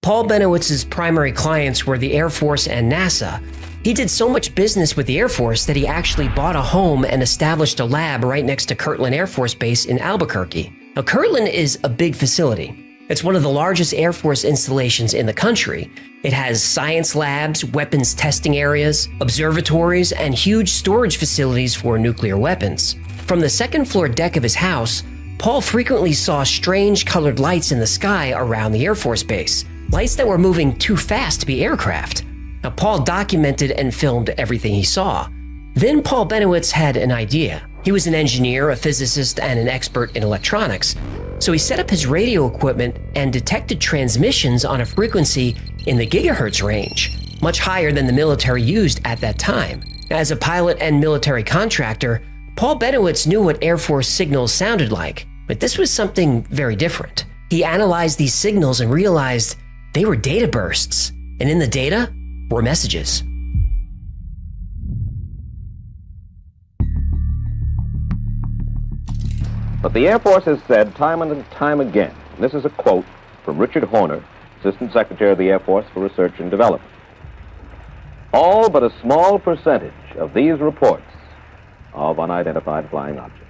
Paul Benowitz's primary clients were the Air Force and NASA. He did so much business with the Air Force that he actually bought a home and established a lab right next to Kirtland Air Force Base in Albuquerque. Now, Kirtland is a big facility. It's one of the largest Air Force installations in the country. It has science labs, weapons testing areas, observatories, and huge storage facilities for nuclear weapons. From the second-floor deck of his house, Paul frequently saw strange colored lights in the sky around the Air Force Base, lights that were moving too fast to be aircraft. Now, Paul documented and filmed everything he saw. Then Paul Bennewitz had an idea. He was an engineer, a physicist, and an expert in electronics. So he set up his radio equipment and detected transmissions on a frequency in the gigahertz range, much higher than the military used at that time. As a pilot and military contractor, Paul Bennewitz knew what Air Force signals sounded like, but this was something very different. He analyzed these signals and realized they were data bursts, and in the data were messages.
But the Air Force has said time and time again, and this is a quote from Richard Horner, Assistant Secretary of the Air Force for Research and Development. All but a small percentage of these reports of unidentified flying objects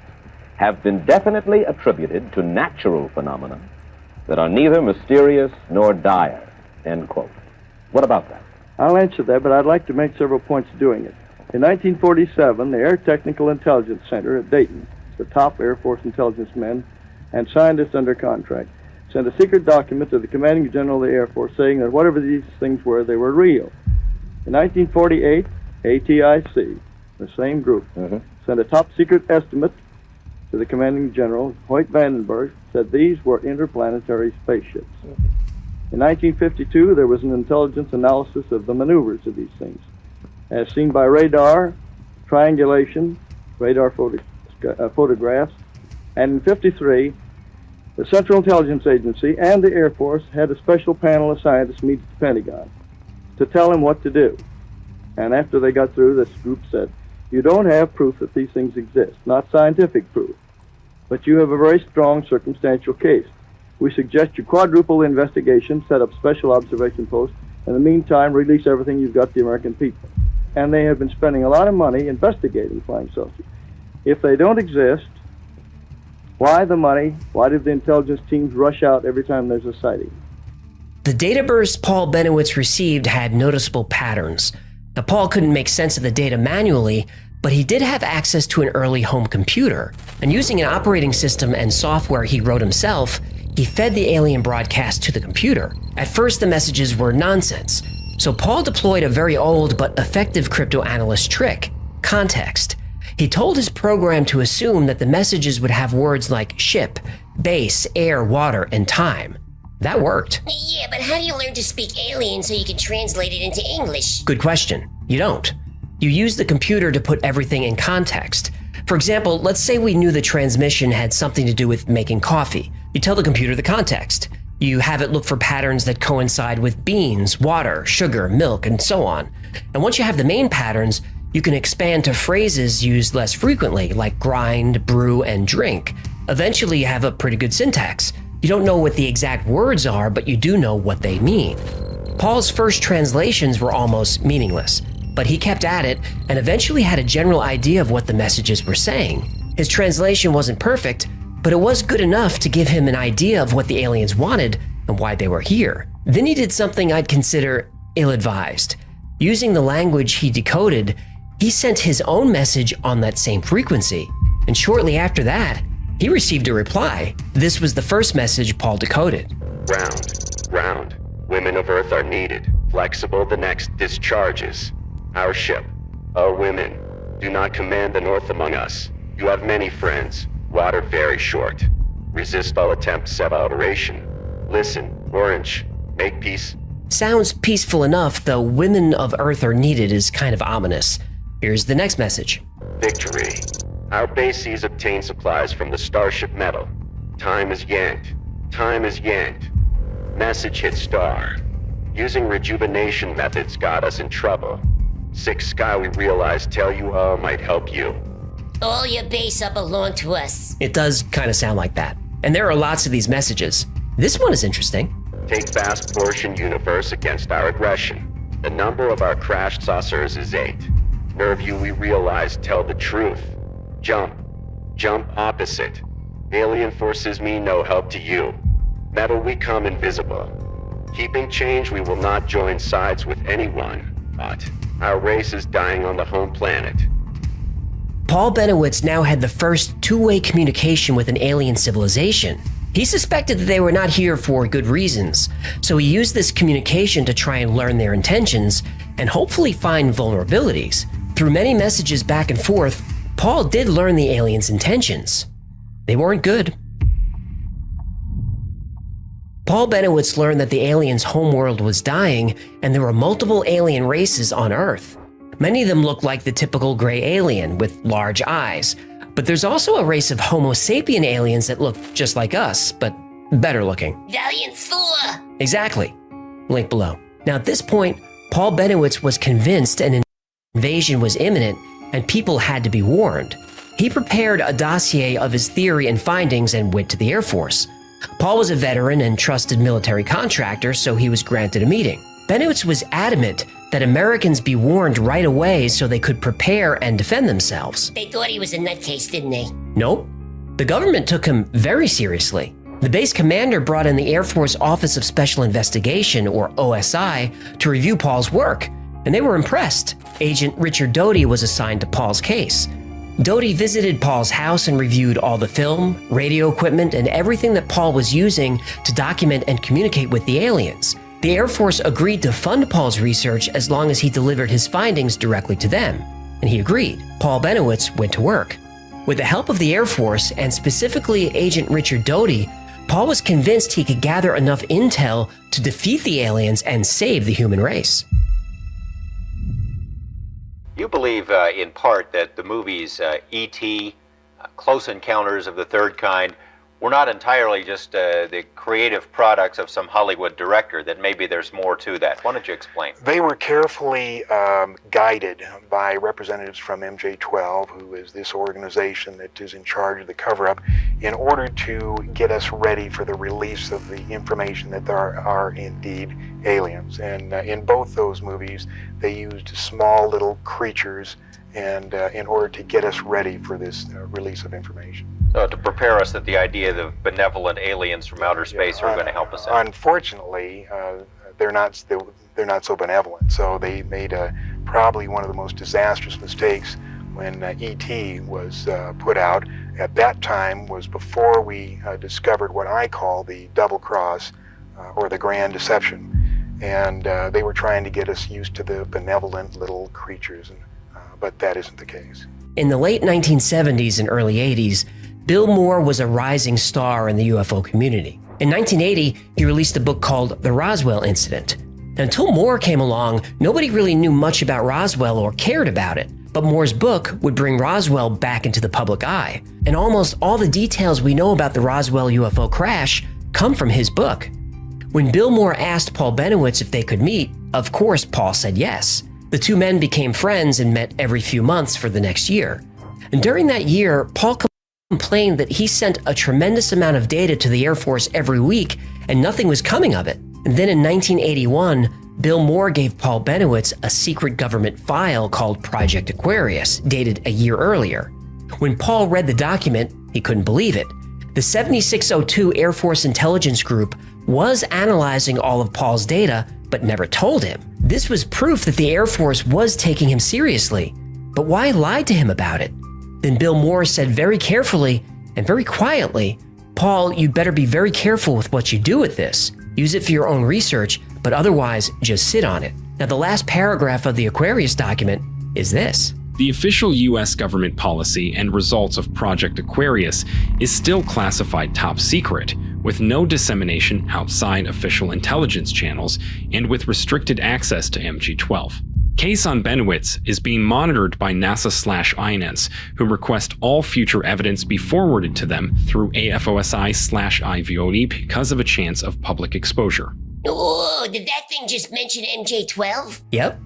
have been definitely attributed to natural phenomena that are neither mysterious nor dire, end quote. What about that?
I'll answer that, but I'd like to make several points doing it. In 1947, the Air Technical Intelligence Center at Dayton, the top Air Force intelligence men and scientists under contract, sent a secret document to the Commanding General of the Air Force saying that whatever these things were, they were real. In 1948, ATIC, the same group, sent a top secret estimate to the Commanding General. Hoyt Vandenberg said these were interplanetary spaceships. In 1952, there was an intelligence analysis of the maneuvers of these things, as seen by radar, triangulation, radar photographs, and in 1953, the Central Intelligence Agency and the Air Force had a special panel of scientists meet at the Pentagon to tell them what to do. And after they got through, this group said, you don't have proof that these things exist, not scientific proof, but you have a very strong circumstantial case. We suggest you quadruple the investigation, set up special observation posts, in the meantime, release everything you've got to the American people. And they have been spending a lot of money investigating flying saucers. If they don't exist, why the money? Why did the intelligence teams rush out every time there's a sighting?
The data bursts Paul Bennewitz received had noticeable patterns. Now, Paul couldn't make sense of the data manually, but he did have access to an early home computer. And using an operating system and software he wrote himself, he fed the alien broadcast to the computer. At first, the messages were nonsense. So Paul deployed a very old but effective cryptoanalyst trick, context. He told his program to assume that the messages would have words like ship, base, air, water, and time. That worked.
Yeah, but how do you learn to speak alien so you can translate it into English?
Good question. You don't. You use the computer to put everything in context. For example, let's say we knew the transmission had something to do with making coffee. You tell the computer the context. You have it look for patterns that coincide with beans, water, sugar, milk, and so on. And once you have the main patterns, you can expand to phrases used less frequently, like grind, brew, and drink. Eventually, you have a pretty good syntax. You don't know what the exact words are, but you do know what they mean. Paul's first translations were almost meaningless, but he kept at it and eventually had a general idea of what the messages were saying. His translation wasn't perfect, but it was good enough to give him an idea of what the aliens wanted and why they were here. Then he did something I'd consider ill-advised. Using the language he decoded, he sent his own message on that same frequency, and shortly after that, he received a reply. This was the first message Paul decoded.
Round. Women of Earth are needed. Flexible the next discharges. Our ship. Our women. Do not command the North among us. You have many friends. Water very short. Resist all attempts at alteration. Listen, Orange. Make peace.
Sounds peaceful enough, though women of Earth are needed is kind of ominous. Here's the next message.
Victory. Our bases obtain supplies from the Starship metal. Time is yanked. Message hit star. Using rejuvenation methods got us in trouble. 6 Sky we realized tell you all might help you.
All your base up belong to us.
It does kind of sound like that. And there are lots of these messages. This one is interesting.
Take vast portion universe against our aggression. The number of our crashed saucers is 8. Nerve you we realize tell the truth. Jump opposite. Alien forces mean no help to you. Metal we come invisible. Keeping change, we will not join sides with anyone, but our race is dying on the home planet.
Paul Benowitz now had the first two-way communication with an alien civilization. He suspected that they were not here for good reasons, so he used this communication to try and learn their intentions and hopefully find vulnerabilities. Through many messages back and forth, Paul did learn the aliens' intentions. They weren't good. Paul Benowitz learned that the aliens' homeworld was dying and there were multiple alien races on Earth. Many of them looked like the typical gray alien with large eyes, but there's also a race of Homo sapien aliens that look just like us, but better looking.
Valiant Thor!
Exactly. Link below. Now at this point, Paul Benowitz was convinced an invasion was imminent and people had to be warned. He prepared a dossier of his theory and findings and went to the Air Force. Paul was a veteran and trusted military contractor, so he was granted a meeting. Benowitz was adamant that Americans be warned right away so they could prepare and defend themselves.
They thought he was a nutcase, didn't they?
Nope. The government took him very seriously. The base commander brought in the Air Force Office of Special Investigation, or OSI, to review Paul's work, and they were impressed. Agent Richard Doty was assigned to Paul's case. Doty visited Paul's house and reviewed all the film, radio equipment, and everything that Paul was using to document and communicate with the aliens. The Air Force agreed to fund Paul's research as long as he delivered his findings directly to them, and he agreed. Paul Benowitz went to work. With the help of the Air Force, and specifically Agent Richard Doty, Paul was convinced he could gather enough intel to defeat the aliens and save the human race.
You believe, in part, that the movies E.T., Close Encounters of the Third Kind, were not entirely just the creative products of some Hollywood director, that maybe there's more to that. Why don't you explain?
They were carefully guided by representatives from MJ12, who is this organization that is in charge of the cover-up, in order to get us ready for the release of the information that there are indeed aliens. And in both those movies, they used small little creatures and in order to get us ready for this release of information.
So to prepare us that the idea of benevolent aliens from outer space are going to help us out.
Unfortunately, they're not so benevolent. So they made probably one of the most disastrous mistakes when E.T. was put out. At that time was before we discovered what I call the double cross or the grand deception. And they were trying to get us used to the benevolent little creatures, but that isn't the case.
In the late 1970s and early 80s, Bill Moore was a rising star in the UFO community. In 1980, he released a book called The Roswell Incident. Until Moore came along, nobody really knew much about Roswell or cared about it. But Moore's book would bring Roswell back into the public eye. And almost all the details we know about the Roswell UFO crash come from his book. When Bill Moore asked Paul Benowitz if they could meet, of course Paul said yes. The two men became friends and met every few months for the next year. And during that year, Paul complained that he sent a tremendous amount of data to the Air Force every week and nothing was coming of it. And then in 1981, Bill Moore gave Paul Benowitz a secret government file called Project Aquarius, dated a year earlier. When Paul read the document, he couldn't believe it. The 7602 Air Force Intelligence Group was analyzing all of Paul's data, but never told him. This was proof that the Air Force was taking him seriously. But why lie to him about it? Then Bill Moore said very carefully and very quietly, "Paul, you'd better be very careful with what you do with this. Use it for your own research, but otherwise just sit on it." Now the last paragraph of the Aquarius document is this.
The official U.S. government policy and results of Project Aquarius is still classified top secret, with no dissemination outside official intelligence channels and with restricted access to MG-12. Case on Benowitz is being monitored by NASA/INES, who request all future evidence be forwarded to them through AFOSI/IVOD because of a chance of public exposure.
Oh, did that thing just mention MJ-12?
Yep.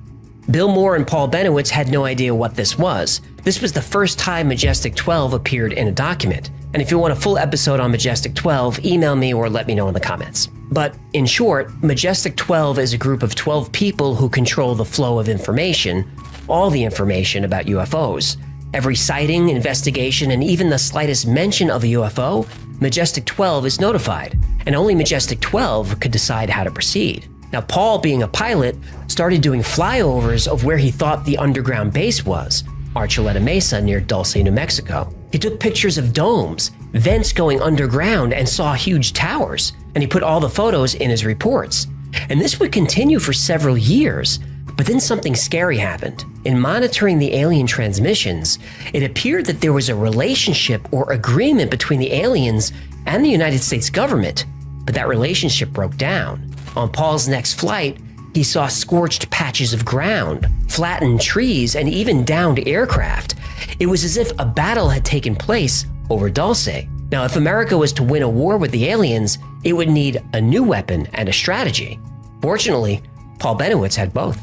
Bill Moore and Paul Benowitz had no idea what this was. This was the first time Majestic 12 appeared in a document. And if you want a full episode on Majestic 12, email me or let me know in the comments. But in short, Majestic 12 is a group of 12 people who control the flow of information, all the information about UFOs. Every sighting, investigation, and even the slightest mention of a UFO, Majestic 12 is notified, and only Majestic 12 could decide how to proceed. Now, Paul, being a pilot, started doing flyovers of where he thought the underground base was, Archuleta Mesa near Dulce, New Mexico. He took pictures of domes, vents going underground, and saw huge towers, and he put all the photos in his reports. And this would continue for several years, but then something scary happened. In monitoring the alien transmissions, it appeared that there was a relationship or agreement between the aliens and the United States government, but that relationship broke down. On Paul's next flight, he saw scorched patches of ground, flattened trees, and even downed aircraft. It was as if a battle had taken place over Dulce. Now, if America was to win a war with the aliens, it would need a new weapon and a strategy. Fortunately, Paul Bennewitz had both.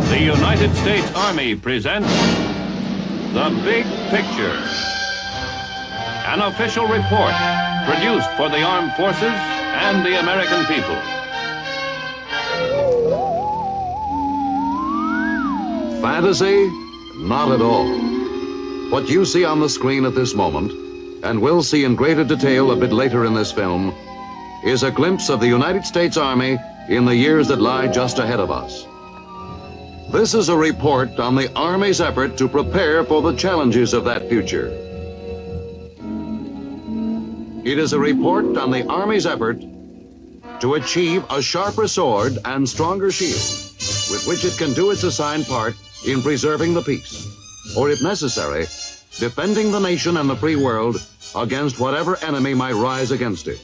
The United States Army presents The Big Picture, an official report produced for the armed forces and the American people.
Fantasy? Not at all. What you see on the screen at this moment, and will see in greater detail a bit later in this film, is a glimpse of the United States Army in the years that lie just ahead of us. This is a report on the Army's effort to prepare for the challenges of that future. It is a report on the Army's effort to achieve a sharper sword and stronger shield with which it can do its assigned part in preserving the peace, or if necessary, defending the nation and the free world against whatever enemy might rise against it.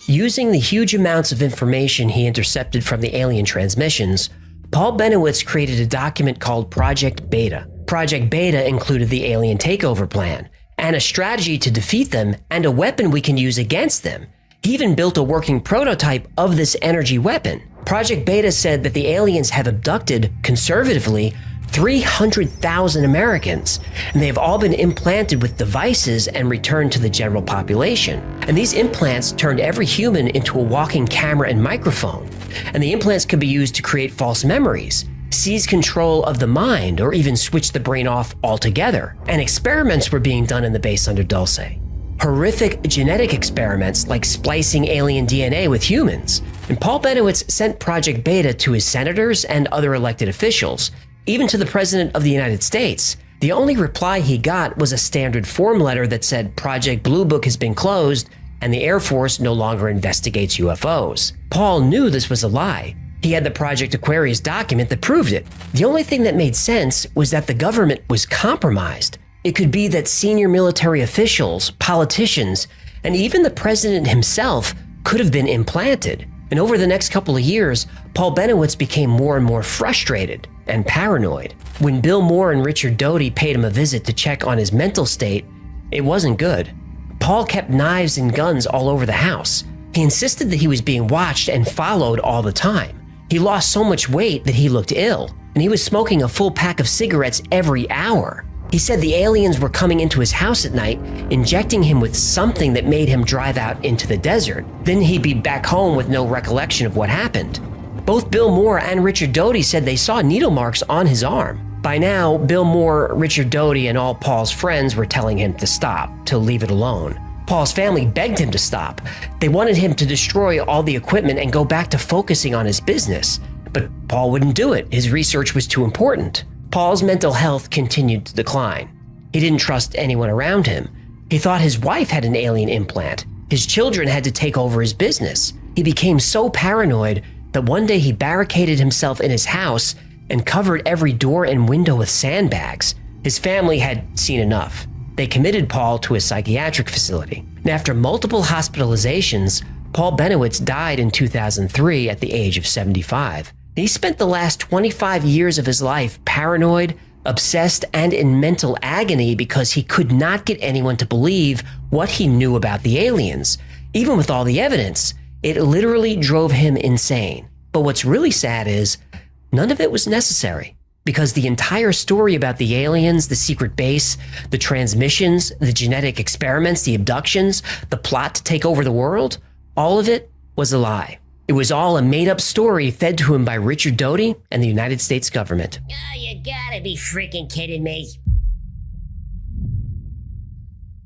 Using the huge amounts of information he intercepted from the alien transmissions, Paul Bennewitz created a document called Project Beta. Project Beta included the alien takeover plan, and a strategy to defeat them, and a weapon we can use against them. He even built a working prototype of this energy weapon. Project Beta said that the aliens have abducted, conservatively, 300,000 Americans, and they have all been implanted with devices and returned to the general population. And these implants turned every human into a walking camera and microphone. And the implants could be used to create false memories, seize control of the mind, or even switch the brain off altogether. And experiments were being done in the base under Dulce. Horrific genetic experiments like splicing alien DNA with humans. And Paul Bennewitz sent Project Beta to his senators and other elected officials, even to the President of the United States. The only reply he got was a standard form letter that said Project Blue Book has been closed and the Air Force no longer investigates UFOs. Paul knew this was a lie. He had the Project Aquarius document that proved it. The only thing that made sense was that the government was compromised. It could be that senior military officials, politicians, and even the president himself could have been implanted. And over the next couple of years, Paul Bennewitz became more and more frustrated and paranoid. When Bill Moore and Richard Doty paid him a visit to check on his mental state, it wasn't good. Paul kept knives and guns all over the house. He insisted that he was being watched and followed all the time. He lost so much weight that he looked ill, and he was smoking a full pack of cigarettes every hour. He said the aliens were coming into his house at night, injecting him with something that made him drive out into the desert. Then he'd be back home with no recollection of what happened. Both Bill Moore and Richard Doty said they saw needle marks on his arm. By now, Bill Moore, Richard Doty, and all Paul's friends were telling him to stop, to leave it alone. Paul's family begged him to stop. They wanted him to destroy all the equipment and go back to focusing on his business. But Paul wouldn't do it. His research was too important. Paul's mental health continued to decline. He didn't trust anyone around him. He thought his wife had an alien implant. His children had to take over his business. He became so paranoid that one day he barricaded himself in his house and covered every door and window with sandbags. His family had seen enough. They committed Paul to a psychiatric facility. And after multiple hospitalizations, Paul Bennewitz died in 2003 at the age of 75. He spent the last 25 years of his life paranoid, obsessed, and in mental agony because he could not get anyone to believe what he knew about the aliens. Even with all the evidence, it literally drove him insane. But what's really sad is, none of it was necessary, because the entire story about the aliens, the secret base, the transmissions, the genetic experiments, the abductions, the plot to take over the world, all of it was a lie. It was all a made-up story fed to him by Richard Doty and the United States government.
Oh, you gotta be freaking kidding me.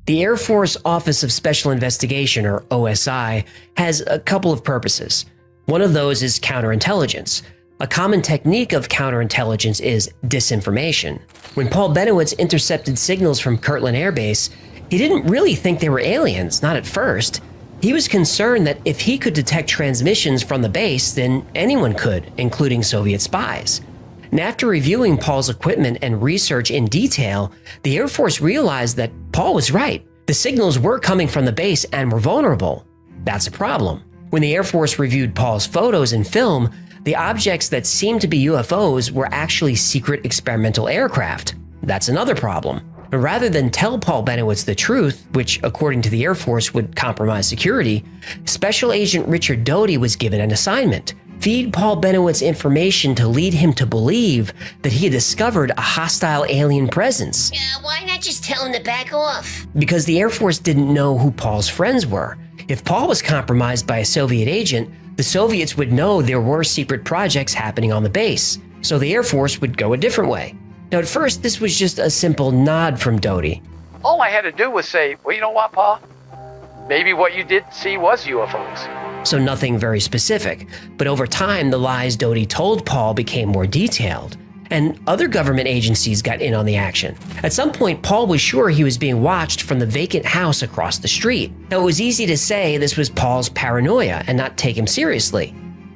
The Air Force Office of Special Investigation, or OSI, has a couple of purposes. One of those is counterintelligence. A common technique of counterintelligence is disinformation. When Paul Bennewitz intercepted signals from Kirtland Air Base, he didn't really think they were aliens, not at first. He was concerned that if he could detect transmissions from the base, then anyone could, including Soviet spies. And after reviewing Paul's equipment and research in detail, the Air Force realized that Paul was right. The signals were coming from the base and were vulnerable. That's a problem. When the Air Force reviewed Paul's photos and film, the objects that seemed to be UFOs were actually secret experimental aircraft. That's another problem. But rather than tell Paul Bennewitz the truth, which according to the Air Force would compromise security, Special Agent Richard Doty was given an assignment. Feed Paul Bennewitz information to lead him to believe that he had discovered a hostile alien presence.
Why not just tell him to back off?
Because the Air Force didn't know who Paul's friends were. If Paul was compromised by a Soviet agent, the Soviets would know there were secret projects happening on the base, so the Air Force would go a different way. Now, at first, this was just a simple nod from Doty.
All I had to do was say, well, you know what, Paul? Maybe what you did see was UFOs.
So nothing very specific, but over time, the lies Doty told Paul became more detailed, and other government agencies got in on the action. At some point, Paul was sure he was being watched from the vacant house across the street. Now, it was easy to say this was Paul's paranoia and not take him seriously.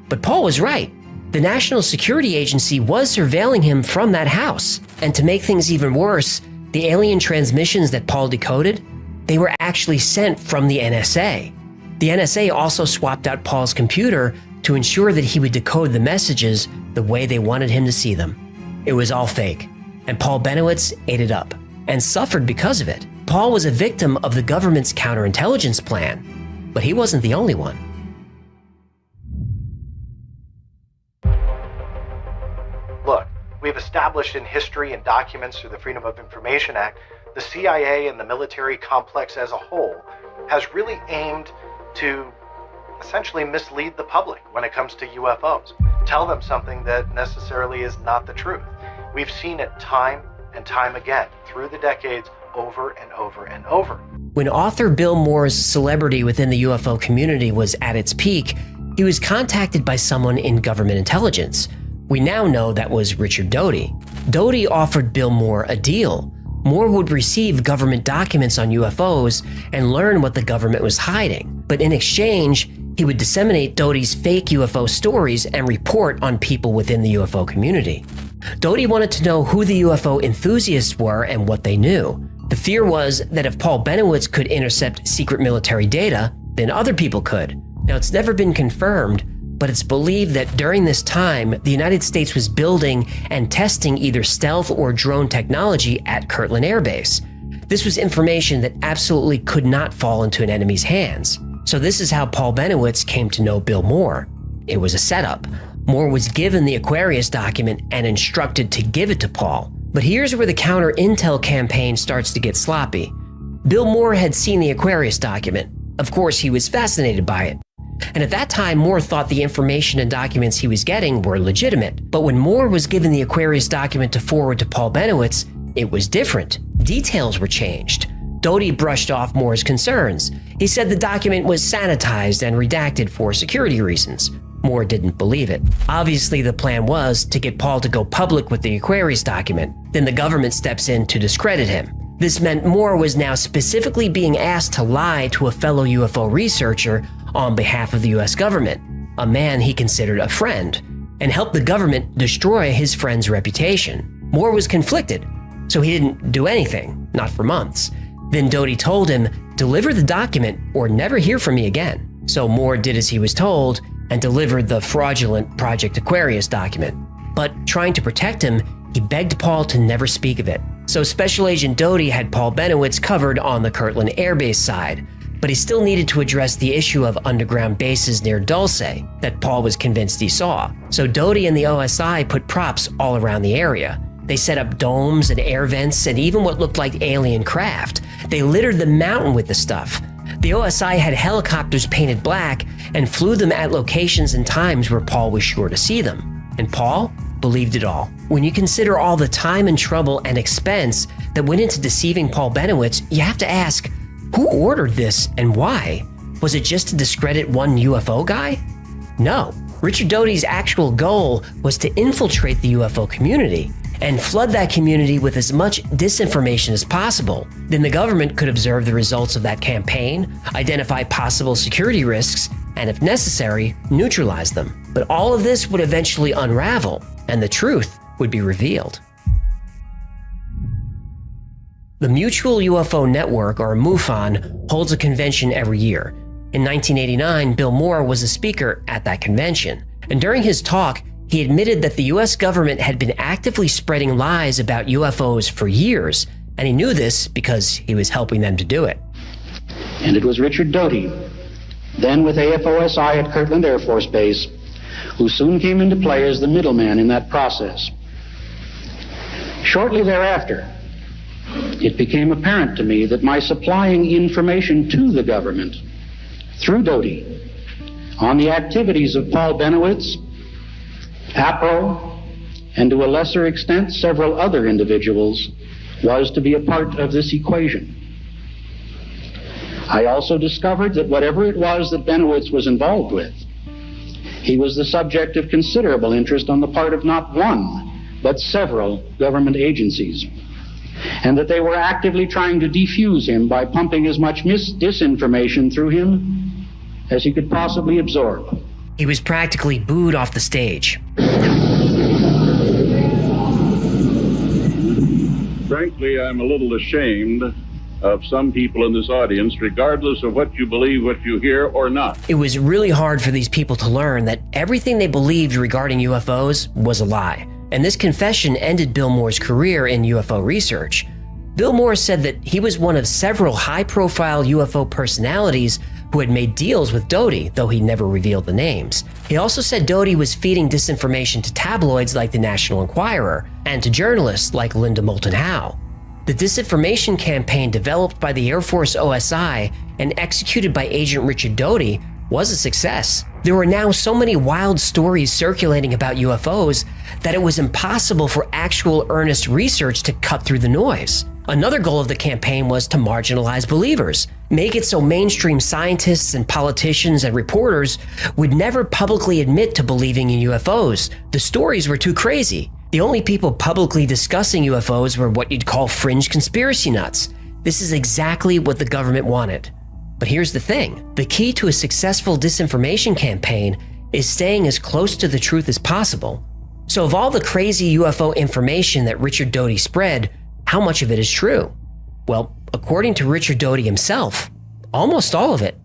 But Paul was right. The National Security Agency was surveilling him from that house. And to make things even worse, the alien transmissions that Paul decoded, they were actually sent from the NSA. The NSA also swapped out Paul's computer to ensure that he would decode the messages the way they wanted him to see them. It was all fake, and Paul Bennewitz ate it up and suffered because of it. Paul was a victim of the government's counterintelligence plan, but he wasn't the only one.
Look, we've established in history and documents through the Freedom of Information Act, the CIA and the military complex as a whole has really aimed to essentially mislead the public when it comes to UFOs. Tell them something that necessarily is not the truth. We've seen it time and time again through the decades, over and over and over.
When author Bill Moore's celebrity within the UFO community was at its peak, he was contacted by someone in government intelligence. We now know that was Richard Doty. Doty offered Bill Moore a deal. Moore would receive government documents on UFOs and learn what the government was hiding. But in exchange, he would disseminate Doty's fake UFO stories and report on people within the UFO community. Doty wanted to know who the UFO enthusiasts were and what they knew. The fear was that if Paul Bennewitz could intercept secret military data, then other people could. Now, it's never been confirmed, but it's believed that during this time, the United States was building and testing either stealth or drone technology at Kirtland Air Base. This was information that absolutely could not fall into an enemy's hands. So this is how Paul Bennewitz came to know Bill Moore. It was a setup. Moore was given the Aquarius document and instructed to give it to Paul. But here's where the counter-intel campaign starts to get sloppy. Bill Moore had seen the Aquarius document. Of course, he was fascinated by it. And at that time, Moore thought the information and documents he was getting were legitimate. But when Moore was given the Aquarius document to forward to Paul Bennewitz, it was different. Details were changed. Doty brushed off Moore's concerns. He said the document was sanitized and redacted for security reasons. Moore didn't believe it. Obviously, the plan was to get Paul to go public with the Aquarius document. Then the government steps in to discredit him. This meant Moore was now specifically being asked to lie to a fellow UFO researcher on behalf of the US government, a man he considered a friend, and help the government destroy his friend's reputation. Moore was conflicted, so he didn't do anything, not for months. Then Doty told him, deliver the document or never hear from me again. So Moore did as he was told and delivered the fraudulent Project Aquarius document. But trying to protect him, he begged Paul to never speak of it. So Special Agent Doty had Paul Bennewitz covered on the Kirtland Air Base side, but he still needed to address the issue of underground bases near Dulce that Paul was convinced he saw. So Doty and the OSI put props all around the area. They set up domes and air vents and even what looked like alien craft. They littered the mountain with the stuff. The OSI had helicopters painted black and flew them at locations and times where Paul was sure to see them. And Paul believed it all. When you consider all the time and trouble and expense that went into deceiving Paul Benowitz, you have to ask, who ordered this and why? Was it just to discredit one UFO guy? No. Richard Doty's actual goal was to infiltrate the UFO community and flood that community with as much disinformation as possible. Then the government could observe the results of that campaign, identify possible security risks, and if necessary, neutralize them. But all of this would eventually unravel, and the truth would be revealed. The Mutual UFO Network, or MUFON, holds a convention every year. In 1989, Bill Moore was a speaker at that convention, and during his talk, he admitted that the US government had been actively spreading lies about UFOs for years, and he knew this because he was helping them to do it.
And it was Richard Doty, then with AFOSI at Kirtland Air Force Base, who soon came into play as the middleman in that process. Shortly thereafter, it became apparent to me that my supplying information to the government through Doty on the activities of Paul Benowitz, APRO, and to a lesser extent several other individuals was to be a part of this equation. I also discovered that whatever it was that Benowitz was involved with, he was the subject of considerable interest on the part of not one, but several government agencies, and that they were actively trying to defuse him by pumping as much disinformation through him as he could possibly absorb.
He was practically booed off the stage.
Frankly, I'm a little ashamed of some people in this audience, regardless of what you believe, what you hear, or not.
It was really hard for these people to learn that everything they believed regarding UFOs was a lie. And this confession ended Bill Moore's career in UFO research. Bill Moore said that he was one of several high-profile UFO personalities who had made deals with Doty, though he never revealed the names. He also said Doty was feeding disinformation to tabloids like the National Enquirer and to journalists like Linda Moulton Howe. The disinformation campaign developed by the Air Force OSI and executed by Agent Richard Doty was a success. There were now so many wild stories circulating about UFOs that it was impossible for actual earnest research to cut through the noise. Another goal of the campaign was to marginalize believers, make it so mainstream scientists and politicians and reporters would never publicly admit to believing in UFOs. The stories were too crazy. The only people publicly discussing UFOs were what you'd call fringe conspiracy nuts. This is exactly what the government wanted. But here's the thing. The key to a successful disinformation campaign is staying as close to the truth as possible. So of all the crazy UFO information that Richard Doty spread, how much of it is true? Well, according to Richard Doty himself, almost all of it.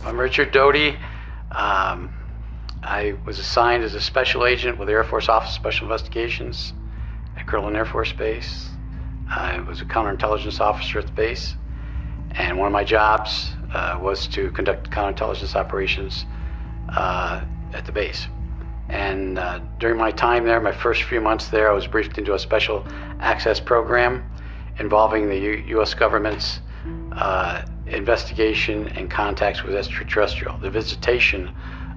I'm Richard Doty. I was assigned as a special agent with the Air Force Office of Special Investigations at Kirtland Air Force Base. I was a counterintelligence officer at the base, and one of my jobs was to conduct counterintelligence operations at the base. And during my time there, my first few months there, I was briefed into a special access program involving the U.S. government's investigation and contacts with extraterrestrial, the visitation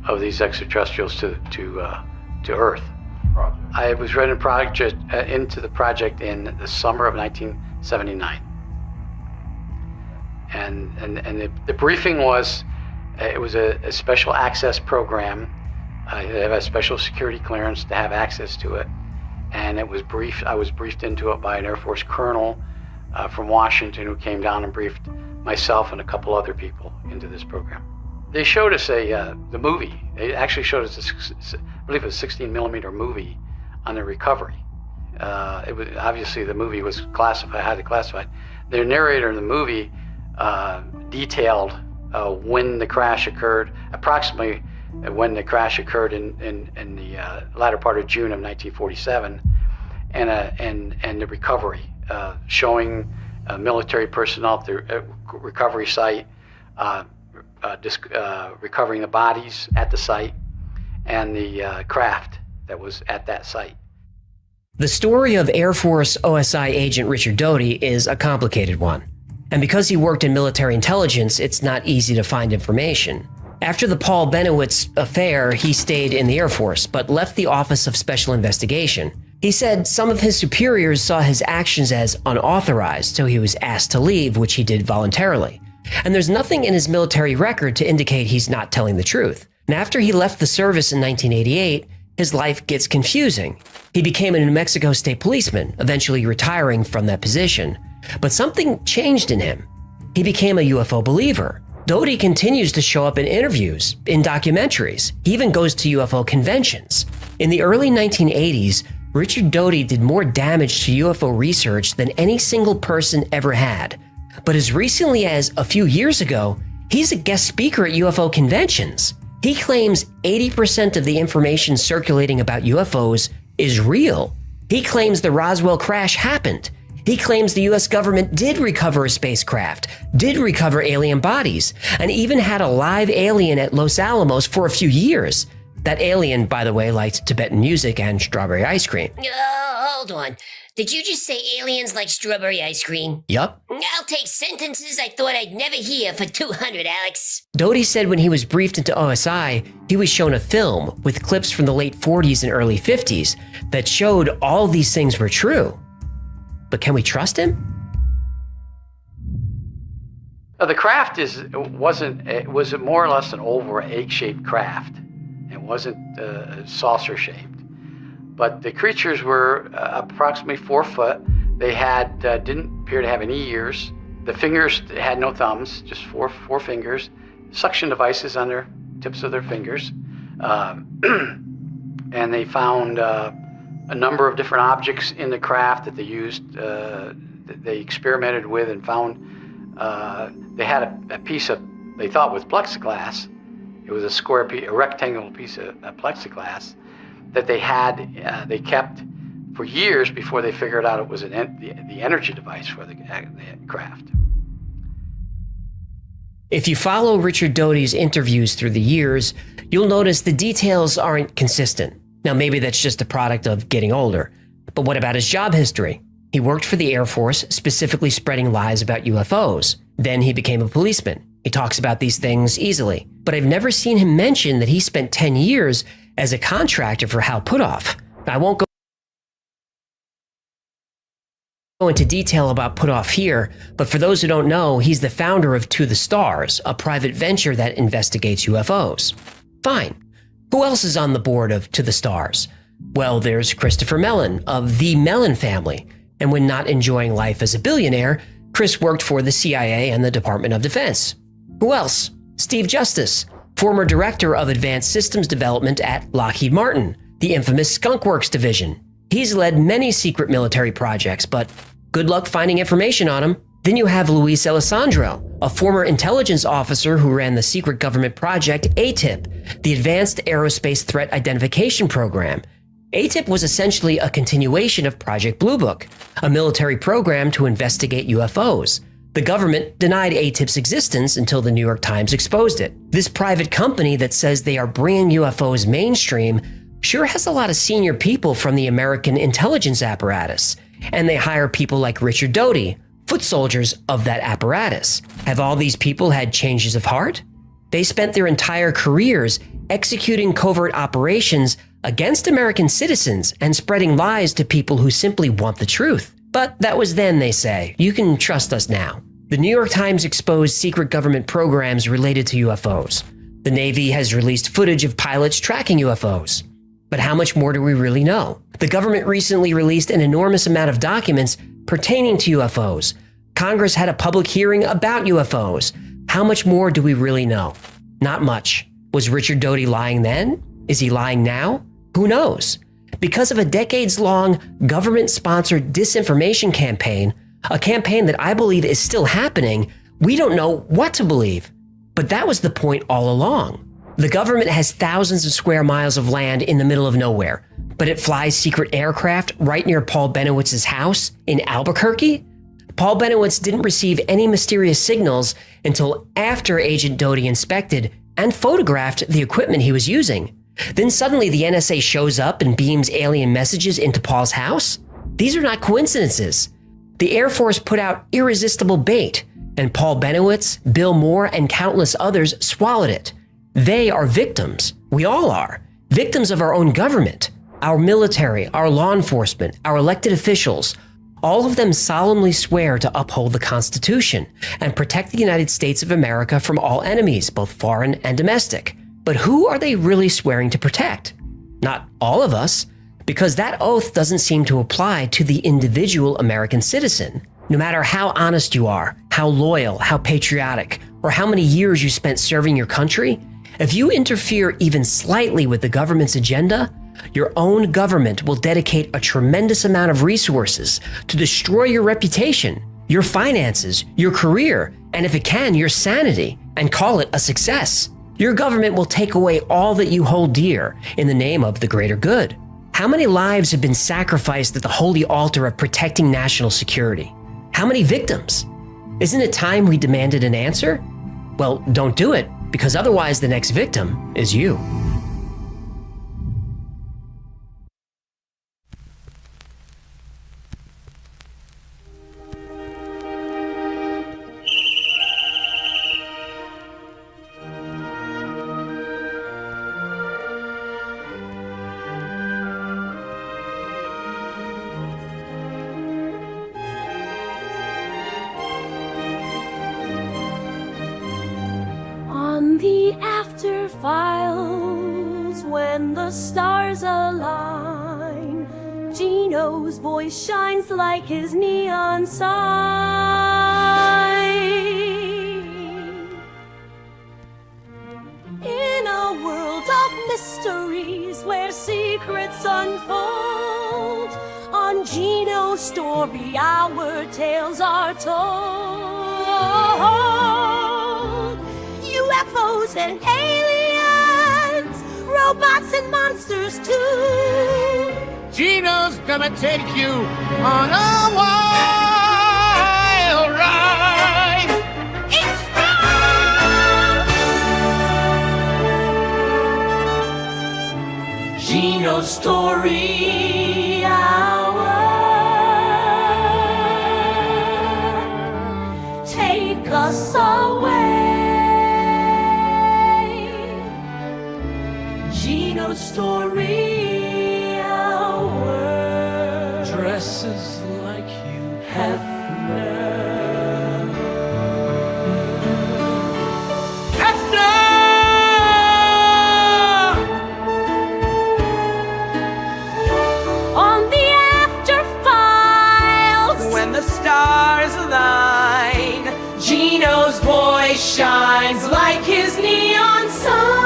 of these extraterrestrials to Earth. I was read into the project in the summer of 1979. And the briefing was, it was a special access program. They have a special security clearance to have access to it. And I was briefed into it by an Air Force colonel from Washington who came down and briefed myself and a couple other people into this program. They showed us the movie. They actually showed us, I believe it was a 16mm movie on the recovery. It was, obviously the movie was classified, highly classified. The narrator in the movie detailed when the crash occurred, approximately when the crash occurred in the latter part of June of 1947, and the recovery, showing military personnel at the recovery site, recovering the bodies at the site, and the craft that was at that site.
The story of Air Force OSI agent Richard Doty is a complicated one. And because he worked in military intelligence, it's not easy to find information. After the Paul Benowitz affair, he stayed in the Air Force, but left the Office of Special Investigation. He said some of his superiors saw his actions as unauthorized, so he was asked to leave, which he did voluntarily. And there's nothing in his military record to indicate he's not telling the truth. And after he left the service in 1988, his life gets confusing. He became a New Mexico state policeman, eventually retiring from that position. But something changed in him. He became a UFO believer. Doty continues to show up in interviews, in documentaries. He even goes to UFO conventions. In the early 1980s, Richard Doty did more damage to UFO research than any single person ever had. But as recently as a few years ago, he's a guest speaker at UFO conventions. He claims 80% of the information circulating about UFOs is real. He claims the Roswell crash happened. He claims the US government did recover a spacecraft, did recover alien bodies, and even had a live alien at Los Alamos for a few years. That alien, by the way, liked Tibetan music and strawberry ice cream.
Hold on. Did you just say aliens like strawberry ice cream?
Yup.
I'll take sentences I thought I'd never hear for 200, Alex.
Doty said when he was briefed into OSI, he was shown a film with clips from the late 40s and early 50s that showed all these things were true. But can we trust him?
The craft was more or less an oval or egg-shaped craft. It wasn't saucer-shaped. But the creatures were approximately 4 foot. They didn't appear to have any ears. The fingers had no thumbs, just four fingers. Suction devices on their tips of their fingers. And they found a number of different objects in the craft that they used, that they experimented with and found. They had a piece of, they thought was plexiglass. It was a square piece, a rectangular piece of plexiglass that they kept for years before they figured out it was the energy device for the craft.
If you follow Richard Doty's interviews through the years, you'll notice the details aren't consistent. Now, maybe that's just a product of getting older. But what about his job history? He worked for the Air Force, specifically spreading lies about UFOs. Then he became a policeman. He talks about these things easily. But I've never seen him mention that he spent 10 years as a contractor for Hal Puthoff. I won't go into detail about Puthoff here, but for those who don't know, he's the founder of To the Stars, a private venture that investigates UFOs. Fine. Who else is on the board of To the Stars? Well, there's Christopher Mellon of the Mellon family. And when not enjoying life as a billionaire, Chris worked for the CIA and the Department of Defense. Who else? Steve Justice, former director of advanced systems development at Lockheed Martin, the infamous Skunk Works division. He's led many secret military projects, but good luck finding information on him. Then you have Luis Elizondo, a former intelligence officer who ran the secret government project ATIP, the Advanced Aerospace Threat Identification Program. ATIP was essentially a continuation of Project Blue Book, a military program to investigate UFOs. The government denied ATIP's existence until the New York Times exposed it. This private company that says they are bringing UFOs mainstream sure has a lot of senior people from the American intelligence apparatus, and they hire people like Richard Doty, foot soldiers of that apparatus. Have all these people had changes of heart? They spent their entire careers executing covert operations against American citizens and spreading lies to people who simply want the truth. But that was then, they say. You can trust us now. The New York Times exposed secret government programs related to UFOs. The Navy has released footage of pilots tracking UFOs. But how much more do we really know? The government recently released an enormous amount of documents pertaining to UFOs. Congress had a public hearing about UFOs. How much more do we really know? Not much. Was Richard Doty lying then? Is he lying now? Who knows? Because of a decades-long government-sponsored disinformation campaign, a campaign that I believe is still happening, we don't know what to believe. But that was the point all along. The government has thousands of square miles of land in the middle of nowhere, but it flies secret aircraft right near Paul Benowitz's house in Albuquerque? Paul Benowitz didn't receive any mysterious signals until after Agent Doty inspected and photographed the equipment he was using. Then suddenly the NSA shows up and beams alien messages into Paul's house? These are not coincidences. The Air Force put out irresistible bait, and Paul Benowitz, Bill Moore, and countless others swallowed it. They are victims. We all are. Victims of our own government. Our military, our law enforcement, our elected officials, all of them solemnly swear to uphold the Constitution and protect the United States of America from all enemies, both foreign and domestic. But who are they really swearing to protect? Not all of us, because that oath doesn't seem to apply to the individual American citizen. No matter how honest you are, how loyal, how patriotic, or how many years you spent serving your country, if you interfere even slightly with the government's agenda, your own government will dedicate a tremendous amount of resources to destroy your reputation, your finances, your career, and if it can, your sanity, and call it a success. Your government will take away all that you hold dear in the name of the greater good. How many lives have been sacrificed at the holy altar of protecting national security? How many victims? Isn't it time we demanded an answer? Well, don't do it, because otherwise the next victim is you.
On the after files, when the stars align, Gino's voice shines like his neon sign. In a world of mysteries where secrets unfold, on Gino's story our tales are told. UFOs and aliens, robots and monsters too.
Gino's gonna take you on a wild ride. It's fun!
Gino's Story Hour. Take us away. Gino's Story Hour.
Dresses like Hugh
Hefner. On the after files, when the stars align, Gino's voice shines like his neon sign.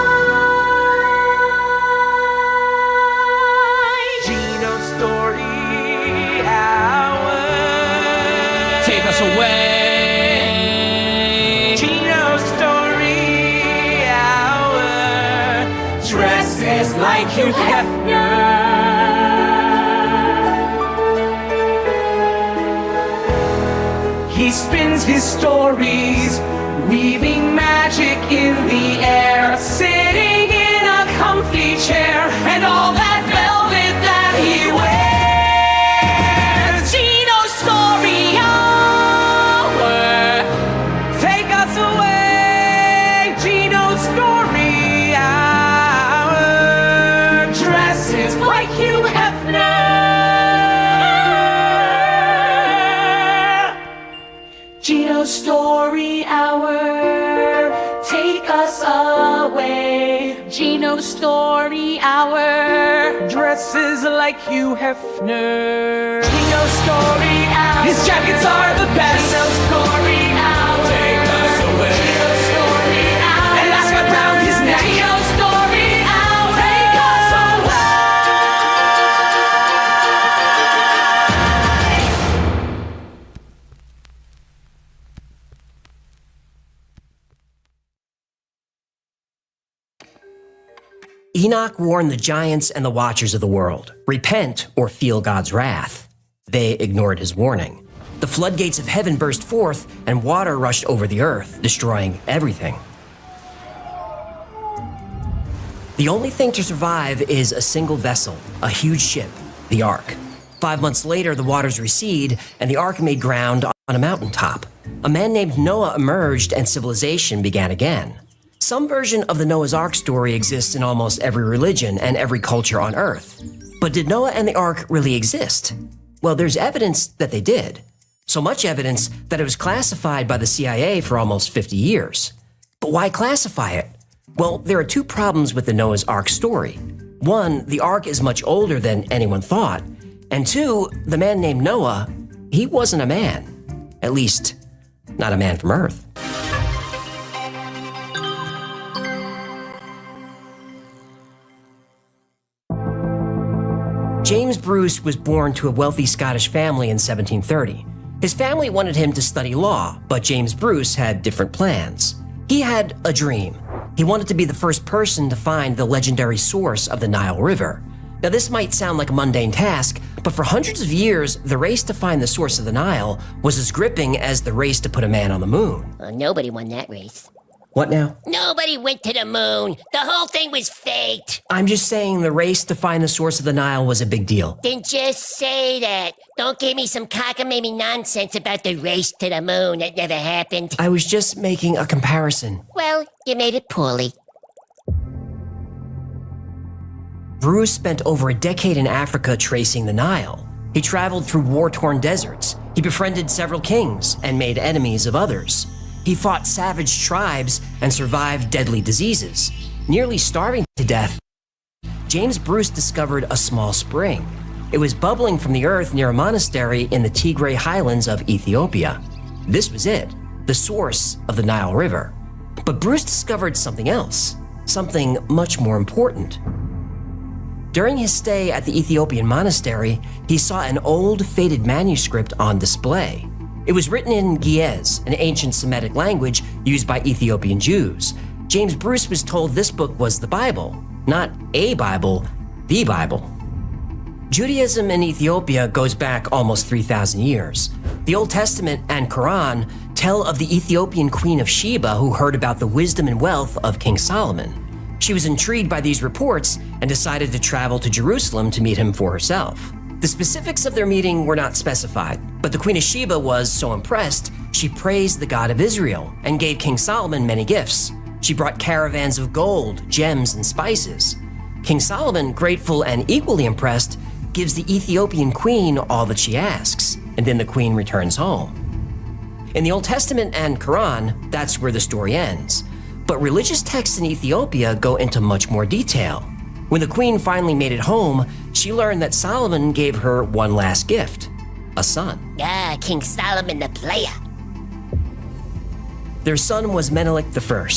Away.
Gino's Story Hour. Dresses like Hugh Hefner. He spins his stories, weaving magic in the air, sitting in a comfy chair, and all that velvet that he wears. Gino's Story Hour. Take us away, Gino's Story Hour. Dresses like Hugh Hefner. Gino's Story Hour. Take us away, Gino's Story Hour. Dresses like Hugh Hefner. Gino's Story Hour. His jackets are the best. Gino's Story Hour.
Take us away.
Gino's Story Hour. And Alaska round his neck. Gino's Story Hour. Take us away.
Enoch warned the giants and the watchers of the world, repent or feel God's wrath. They ignored his warning. The floodgates of heaven burst forth, and water rushed over the earth, destroying everything. The only thing to survive is a single vessel, a huge ship, the Ark. 5 months later, the waters recede, and the Ark made ground on a mountaintop. A man named Noah emerged, and civilization began again. Some version of the Noah's Ark story exists in almost every religion and every culture on Earth. But did Noah and the Ark really exist? Well, there's evidence that they did. So much evidence that it was classified by the CIA for almost 50 years. But why classify it? Well, there are two problems with the Noah's Ark story. One, the Ark is much older than anyone thought. And two, the man named Noah, he wasn't a man. At least, not a man from Earth. James Bruce was born to a wealthy Scottish family in 1730. His family wanted him to study law, but James Bruce had different plans. He had a dream. He wanted to be the first person to find the legendary source of the Nile River. Now, this might sound like a mundane task, but for hundreds of years, the race to find the source of the Nile was as gripping as the race to put a man on the moon.
Well, nobody won that race.
What now?
Nobody went to the moon. The whole thing was faked.
I'm just saying the race to find the source of the Nile was a big deal.
Then just say that. Don't give me some cockamamie nonsense about the race to the moon. That never happened.
I was just making a comparison.
Well, you made it poorly.
Bruce spent over a decade in Africa tracing the Nile. He traveled through war-torn deserts. He befriended several kings and made enemies of others. He fought savage tribes and survived deadly diseases. Nearly starving to death, James Bruce discovered a small spring. It was bubbling from the earth near a monastery in the Tigray highlands of Ethiopia. This was it, the source of the Nile River. But Bruce discovered something else, something much more important. During his stay at the Ethiopian monastery, he saw an old, faded manuscript on display. It was written in Ge'ez, an ancient Semitic language used by Ethiopian Jews. James Bruce was told this book was the Bible, not a Bible, the Bible. Judaism in Ethiopia goes back almost 3,000 years. The Old Testament and Quran tell of the Ethiopian Queen of Sheba who heard about the wisdom and wealth of King Solomon. She was intrigued by these reports and decided to travel to Jerusalem to meet him for herself. The specifics of their meeting were not specified, but the Queen of Sheba was so impressed, she praised the God of Israel and gave King Solomon many gifts. She brought caravans of gold, gems, and spices. King Solomon, grateful and equally impressed, gives the Ethiopian queen all that she asks, and then the queen returns home. In the Old Testament and Quran, that's where the story ends. But religious texts in Ethiopia go into much more detail. When the queen finally made it home, she learned that Solomon gave her one last gift, a son.
Ah, King Solomon the player.
Their son was Menelik I.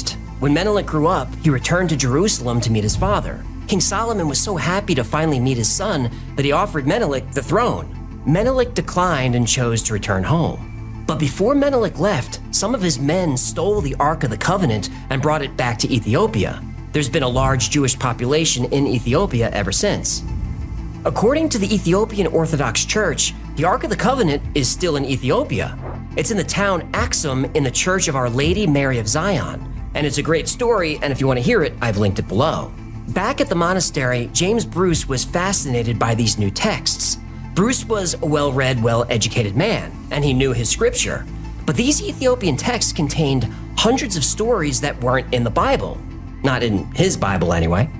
When Menelik grew up, he returned to Jerusalem to meet his father. King Solomon was so happy to finally meet his son that he offered Menelik the throne. Menelik declined and chose to return home. But before Menelik left, some of his men stole the Ark of the Covenant and brought it back to Ethiopia. There's been a large Jewish population in Ethiopia ever since. According to the Ethiopian Orthodox Church, the Ark of the Covenant is still in Ethiopia. It's in the town Axum in the Church of Our Lady Mary of Zion. And it's a great story, and if you want to hear it, I've linked it below. Back at the monastery, James Bruce was fascinated by these new texts. Bruce was a well-read, well-educated man, and he knew his scripture. But these Ethiopian texts contained hundreds of stories that weren't in the Bible. Not in his Bible, anyway.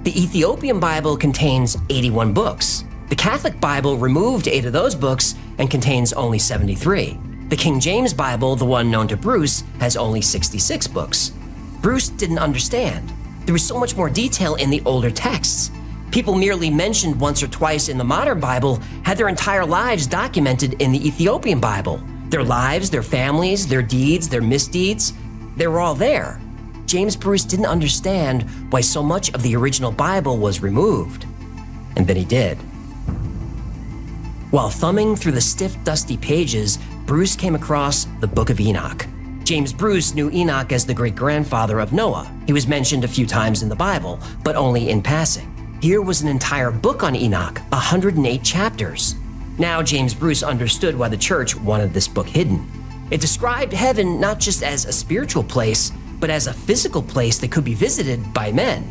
The Ethiopian Bible contains 81 books. The Catholic Bible removed 8 of those books and contains only 73. The King James Bible, the one known to Bruce, has only 66 books. Bruce didn't understand. There was so much more detail in the older texts. People merely mentioned once or twice in the modern Bible had their entire lives documented in the Ethiopian Bible. Their lives, their families, their deeds, their misdeeds, they were all there. James Bruce didn't understand why so much of the original Bible was removed. And then he did. While thumbing through the stiff, dusty pages, Bruce came across the Book of Enoch. James Bruce knew Enoch as the great-grandfather of Noah. He was mentioned a few times in the Bible, but only in passing. Here was an entire book on Enoch, 108 chapters. Now James Bruce understood why the church wanted this book hidden. It described heaven not just as a spiritual place, but as a physical place that could be visited by men.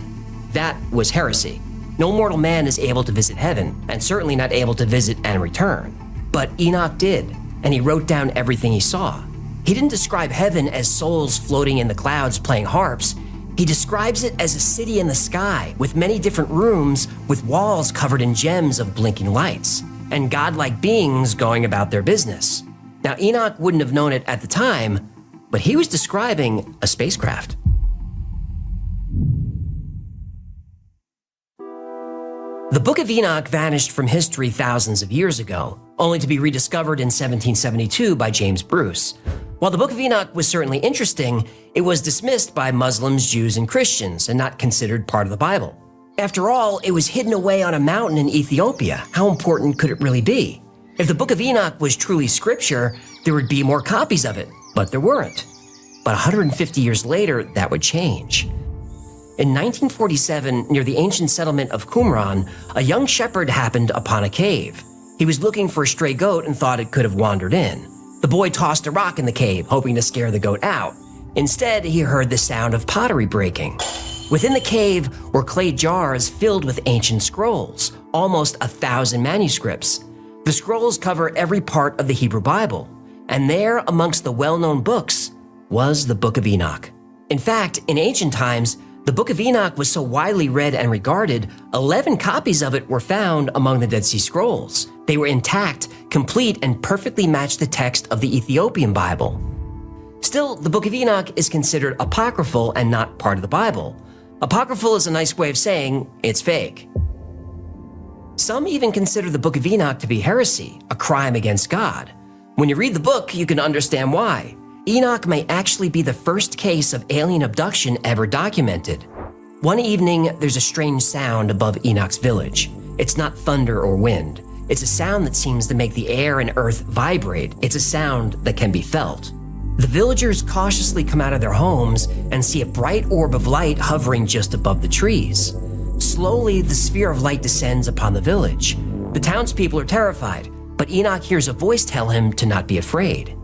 That was heresy. No mortal man is able to visit heaven, and certainly not able to visit and return. But Enoch did, and he wrote down everything he saw. He didn't describe heaven as souls floating in the clouds playing harps. He describes it as a city in the sky with many different rooms with walls covered in gems of blinking lights, and godlike beings going about their business. Now, Enoch wouldn't have known it at the time, but he was describing a spacecraft. The Book of Enoch vanished from history thousands of years ago, only to be rediscovered in 1772 by James Bruce. While the Book of Enoch was certainly interesting, it was dismissed by Muslims, Jews, and Christians and not considered part of the Bible. After all, it was hidden away on a mountain in Ethiopia. How important could it really be? If the Book of Enoch was truly scripture, there would be more copies of it, but there weren't. But 150 years later, that would change. In 1947, near the ancient settlement of Qumran, a young shepherd happened upon a cave. He was looking for a stray goat and thought it could have wandered in. The boy tossed a rock in the cave, hoping to scare the goat out. Instead, he heard the sound of pottery breaking. Within the cave were clay jars filled with ancient scrolls, almost 1,000 manuscripts. The scrolls cover every part of the Hebrew Bible, and there, amongst the well-known books, was the Book of Enoch. In fact, in ancient times, the Book of Enoch was so widely read and regarded, 11 copies of it were found among the Dead Sea Scrolls. They were intact, complete, and perfectly matched the text of the Ethiopian Bible. Still, the Book of Enoch is considered apocryphal and not part of the Bible. Apocryphal is a nice way of saying it's fake. Some even consider the Book of Enoch to be heresy, a crime against God. When you read the book, you can understand why. Enoch may actually be the first case of alien abduction ever documented. One evening, there's a strange sound above Enoch's village. It's not thunder or wind. It's a sound that seems to make the air and earth vibrate. It's a sound that can be felt. The villagers cautiously come out of their homes and see a bright orb of light hovering just above the trees. Slowly, the sphere of light descends upon the village. The townspeople are terrified, but Enoch hears a voice tell him to not be afraid.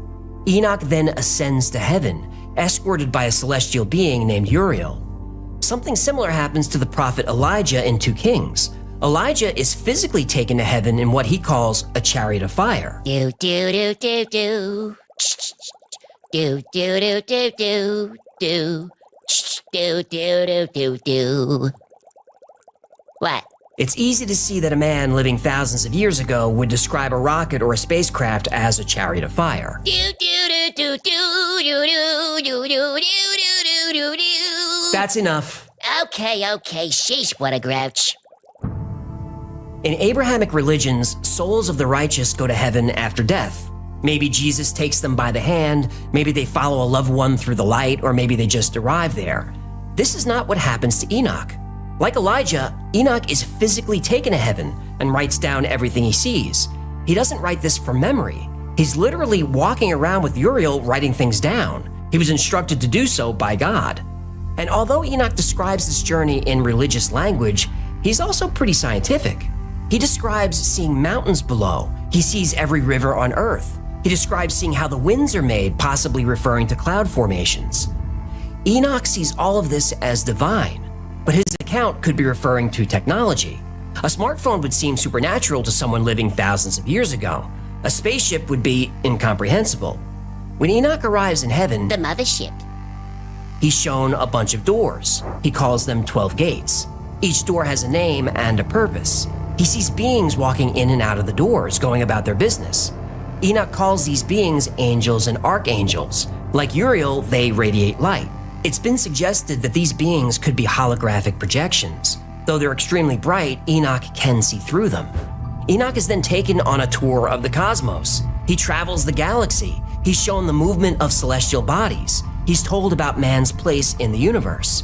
Enoch then ascends to heaven, escorted by a celestial being named Uriel. Something similar happens to the prophet Elijah in 2 Kings. Elijah is physically taken to heaven in what he calls a chariot of fire.
Do do do do do. Do do do do do do. Do do do do do. What?
It's easy to see that a man living thousands of years ago would describe a rocket or a spacecraft as a chariot of fire.
Do do do do do do do do do do do do.
That's enough.
Okay, sheesh, what a grouch.
In Abrahamic religions, souls of the righteous go to heaven after death. Maybe Jesus takes them by the hand, maybe they follow a loved one through the light, or maybe they just arrive there. This is not what happens to Enoch. Like Elijah, Enoch is physically taken to heaven and writes down everything he sees. He doesn't write this from memory. He's literally walking around with Uriel writing things down. He was instructed to do so by God. And although Enoch describes this journey in religious language, he's also pretty scientific. He describes seeing mountains below. He sees every river on earth. He describes seeing how the winds are made, possibly referring to cloud formations. Enoch sees all of this as divine, but his account could be referring to technology. A smartphone would seem supernatural to someone living thousands of years ago. A spaceship would be incomprehensible. When Enoch arrives in heaven,
the mothership,
he's shown a bunch of doors. He calls them 12 gates. Each door has a name and a purpose. He sees beings walking in and out of the doors, going about their business. Enoch calls these beings angels and archangels. Like Uriel, they radiate light. It's been suggested that these beings could be holographic projections. Though they're extremely bright, Enoch can see through them. Enoch is then taken on a tour of the cosmos. He travels the galaxy. He's shown the movement of celestial bodies. He's told about man's place in the universe.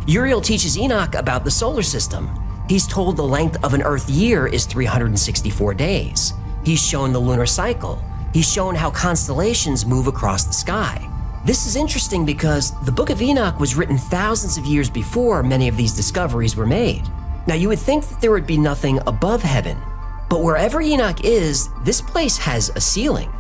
Uriel teaches Enoch about the solar system. He's told the length of an Earth year is 364 days. He's shown the lunar cycle. He's shown how constellations move across the sky. This is interesting because the Book of Enoch was written thousands of years before many of these discoveries were made. Now, you would think that there would be nothing above heaven, But wherever Enoch is, this place has a ceiling.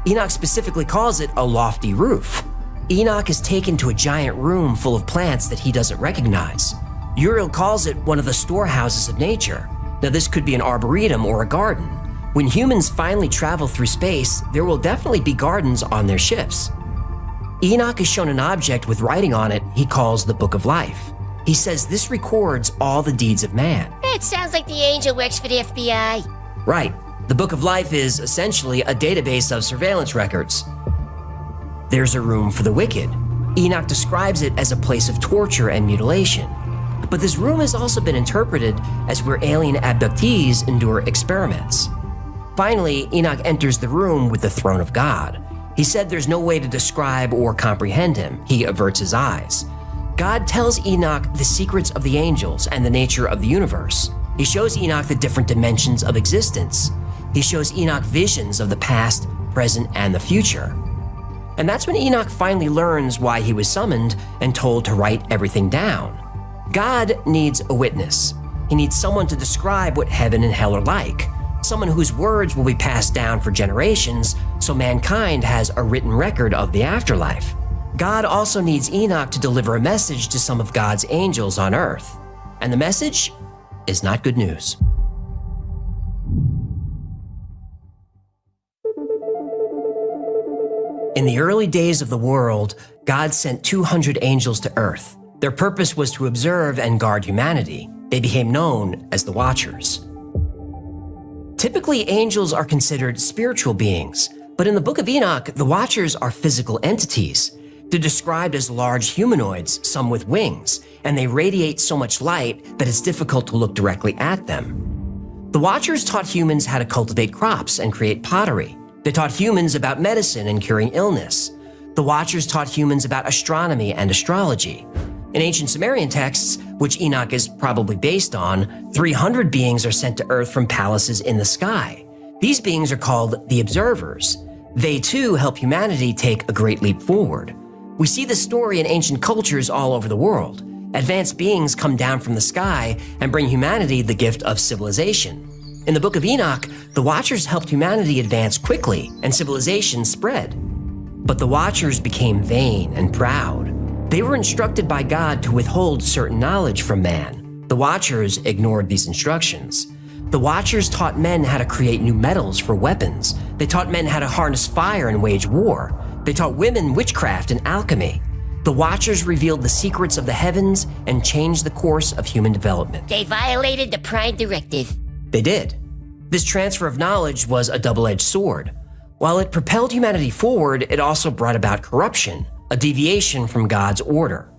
Enoch specifically calls it a lofty roof. Enoch is taken to a giant room full of plants that he doesn't recognize. Uriel calls it one of the storehouses of nature. Now, this could be an arboretum or a garden. When humans finally travel through space, there will definitely be gardens on their ships. Enoch is shown an object with writing on it he calls the Book of Life. He says this records all the deeds of man.
It sounds like the angel works for the FBI.
Right. The Book of Life is essentially a database of surveillance records. There's a room for the wicked. Enoch describes it as a place of torture and mutilation. But this room has also been interpreted as where alien abductees endure experiments. Finally, Enoch enters the room with the throne of God. He said there's no way to describe or comprehend him. He averts his eyes. God tells Enoch the secrets of the angels and the nature of the universe. He shows Enoch the different dimensions of existence. He shows Enoch visions of the past, present, and the future. And that's when Enoch finally learns why he was summoned and told to write everything down. God needs a witness. He needs someone to describe what heaven and hell are like, someone whose words will be passed down for generations so mankind has a written record of the afterlife. God also needs Enoch to deliver a message to some of God's angels on earth. And the message is not good news. In the early days of the world, God sent 200 angels to earth. Their purpose was to observe and guard humanity. They became known as the Watchers. Typically, angels are considered spiritual beings, but in the Book of Enoch, the Watchers are physical entities. They're described as large humanoids, some with wings, and they radiate so much light that it's difficult to look directly at them. The Watchers taught humans how to cultivate crops and create pottery. They taught humans about medicine and curing illness. The Watchers taught humans about astronomy and astrology. In ancient Sumerian texts, which Enoch is probably based on, 300 beings are sent to Earth from palaces in the sky. These beings are called the Observers. They too help humanity take a great leap forward. We see this story in ancient cultures all over the world. Advanced beings come down from the sky and bring humanity the gift of civilization. In the Book of Enoch, the Watchers helped humanity advance quickly and civilization spread. But the Watchers became vain and proud. They were instructed by God to withhold certain knowledge from man. The Watchers ignored these instructions. The Watchers taught men how to create new metals for weapons. They taught men how to harness fire and wage war. They taught women witchcraft and alchemy. The Watchers revealed the secrets of the heavens and changed the course of human development.
They violated the Prime Directive.
They did. This transfer of knowledge was a double-edged sword. While it propelled humanity forward, it also brought about corruption, a deviation from God's order.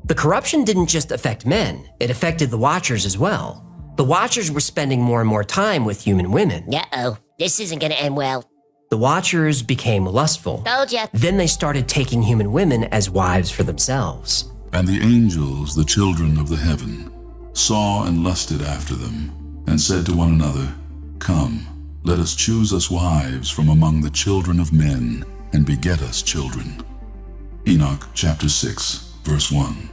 The corruption didn't just affect men, it affected the Watchers as well. The Watchers were spending more and more time with human women.
Uh-oh, this isn't gonna end well.
The Watchers became lustful.
Told ya.
Then they started taking human women as wives for themselves.
And the angels, the children of the heaven, saw and lusted after them, and said to one another, "Come, let us choose us wives from among the children of men, and beget us children." Enoch chapter 6, verse 1.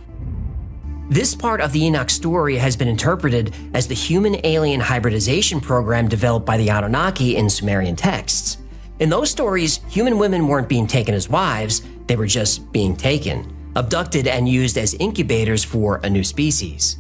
This part of the Enoch story has been interpreted as the human-alien hybridization program developed by the Anunnaki in Sumerian texts. In those stories, human women weren't being taken as wives, they were just being taken, abducted and used as incubators for a new species.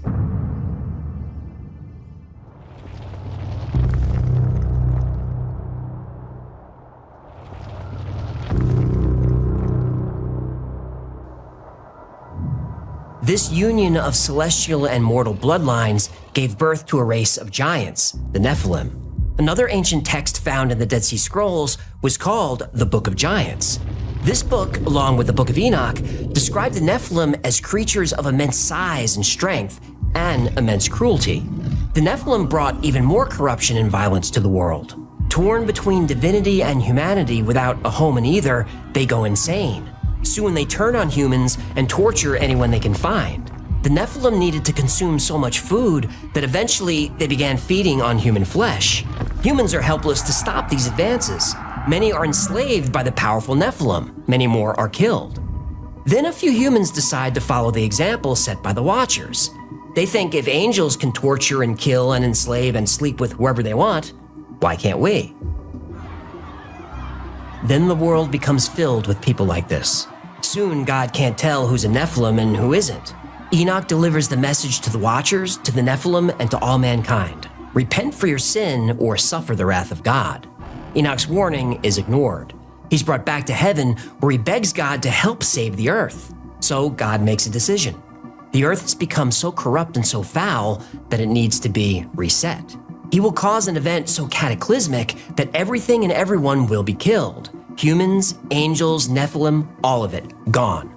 This union of celestial and mortal bloodlines gave birth to a race of giants, the Nephilim. Another ancient text found in the Dead Sea Scrolls was called the Book of Giants. This book, along with the Book of Enoch, described the Nephilim as creatures of immense size and strength and immense cruelty. The Nephilim brought even more corruption and violence to the world. Torn between divinity and humanity without a home in either, they go insane. Soon they turn on humans and torture anyone they can find. The Nephilim needed to consume so much food that eventually they began feeding on human flesh. Humans are helpless to stop these advances. Many are enslaved by the powerful Nephilim. Many more are killed. Then a few humans decide to follow the example set by the Watchers. They think if angels can torture and kill and enslave and sleep with whoever they want, why can't we? Then the world becomes filled with people like this. Soon, God can't tell who's a Nephilim and who isn't. Enoch delivers the message to the Watchers, to the Nephilim, and to all mankind. Repent for your sin or suffer the wrath of God. Enoch's warning is ignored. He's brought back to heaven where he begs God to help save the earth. So God makes a decision. The earth has become so corrupt and so foul that it needs to be reset. He will cause an event so cataclysmic that everything and everyone will be killed. Humans, angels, Nephilim, all of it, gone.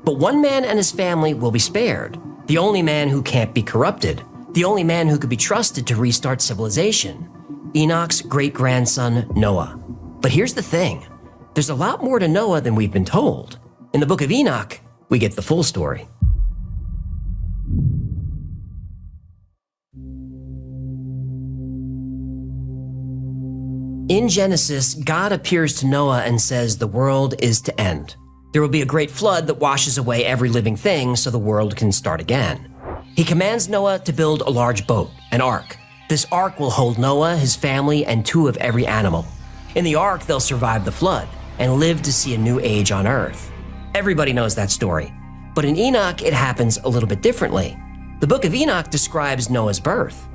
But one man and his family will be spared. The only man who can't be corrupted. The only man who could be trusted to restart civilization. Enoch's great-grandson, Noah. But here's the thing. There's a lot more to Noah than we've been told. In the book of Enoch, we get the full story. In Genesis, God appears to Noah and says the world is to end. There will be a great flood that washes away every living thing so the world can start again. He commands Noah to build a large boat, an ark. This ark will hold Noah, his family, and 2 of every animal. In the ark, they'll survive the flood and live to see a new age on earth. Everybody knows that story. But in Enoch, it happens a little bit differently. The book of Enoch describes Noah's birth.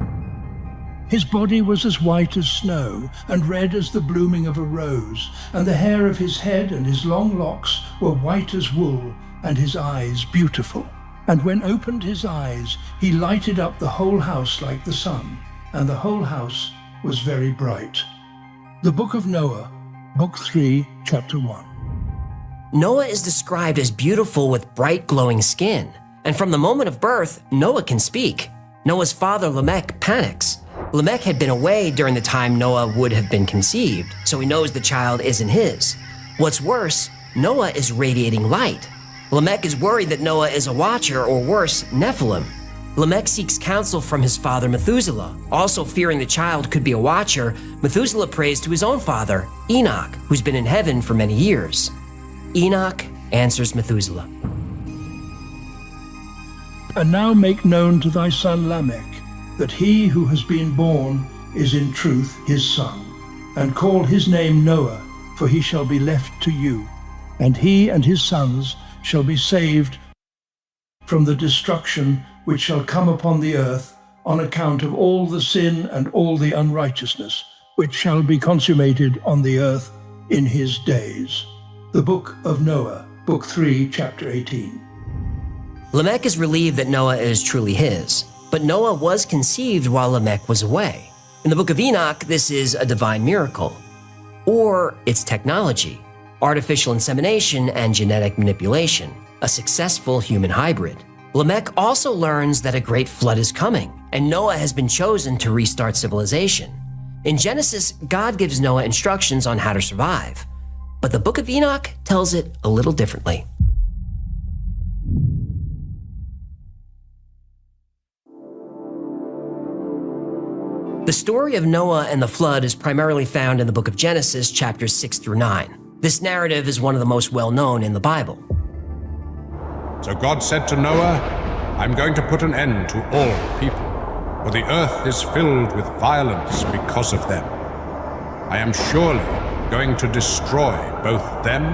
His body was as white as snow, and red as the blooming of a rose, and the hair of his head and his long locks were white as wool, and his eyes beautiful. And when opened his eyes, he lighted up the whole house like the sun, and the whole house was very bright. The Book of Noah, Book 3, Chapter 1.
Noah is described as beautiful with bright glowing skin, and from the moment of birth, Noah can speak. Noah's father Lamech panics. Lamech had been away during the time Noah would have been conceived, so he knows the child isn't his. What's worse, Noah is radiating light. Lamech is worried that Noah is a watcher, or worse, Nephilim. Lamech seeks counsel from his father Methuselah. Also fearing the child could be a watcher, Methuselah prays to his own father, Enoch, who's been in heaven for many years. Enoch answers Methuselah.
And now make known to thy son Lamech that he who has been born is in truth his son, and call his name Noah, for he shall be left to you, and he and his sons shall be saved from the destruction which shall come upon the earth on account of all the sin and all the unrighteousness which shall be consummated on the earth in his days. The Book of Noah, Book 3, Chapter 18.
Lamech is relieved that Noah is truly his, but Noah was conceived while Lamech was away. In the book of Enoch, this is a divine miracle. Or it's technology, artificial insemination and genetic manipulation, a successful human hybrid. Lamech also learns that a great flood is coming, and Noah has been chosen to restart civilization. In Genesis, God gives Noah instructions on how to survive, but the book of Enoch tells it a little differently. The story of Noah and the flood is primarily found in the book of Genesis, chapters 6 through 9. This narrative is one of the most well-known in the Bible.
So God said to Noah, I'm going to put an end to all people, for the earth is filled with violence because of them. I am surely going to destroy both them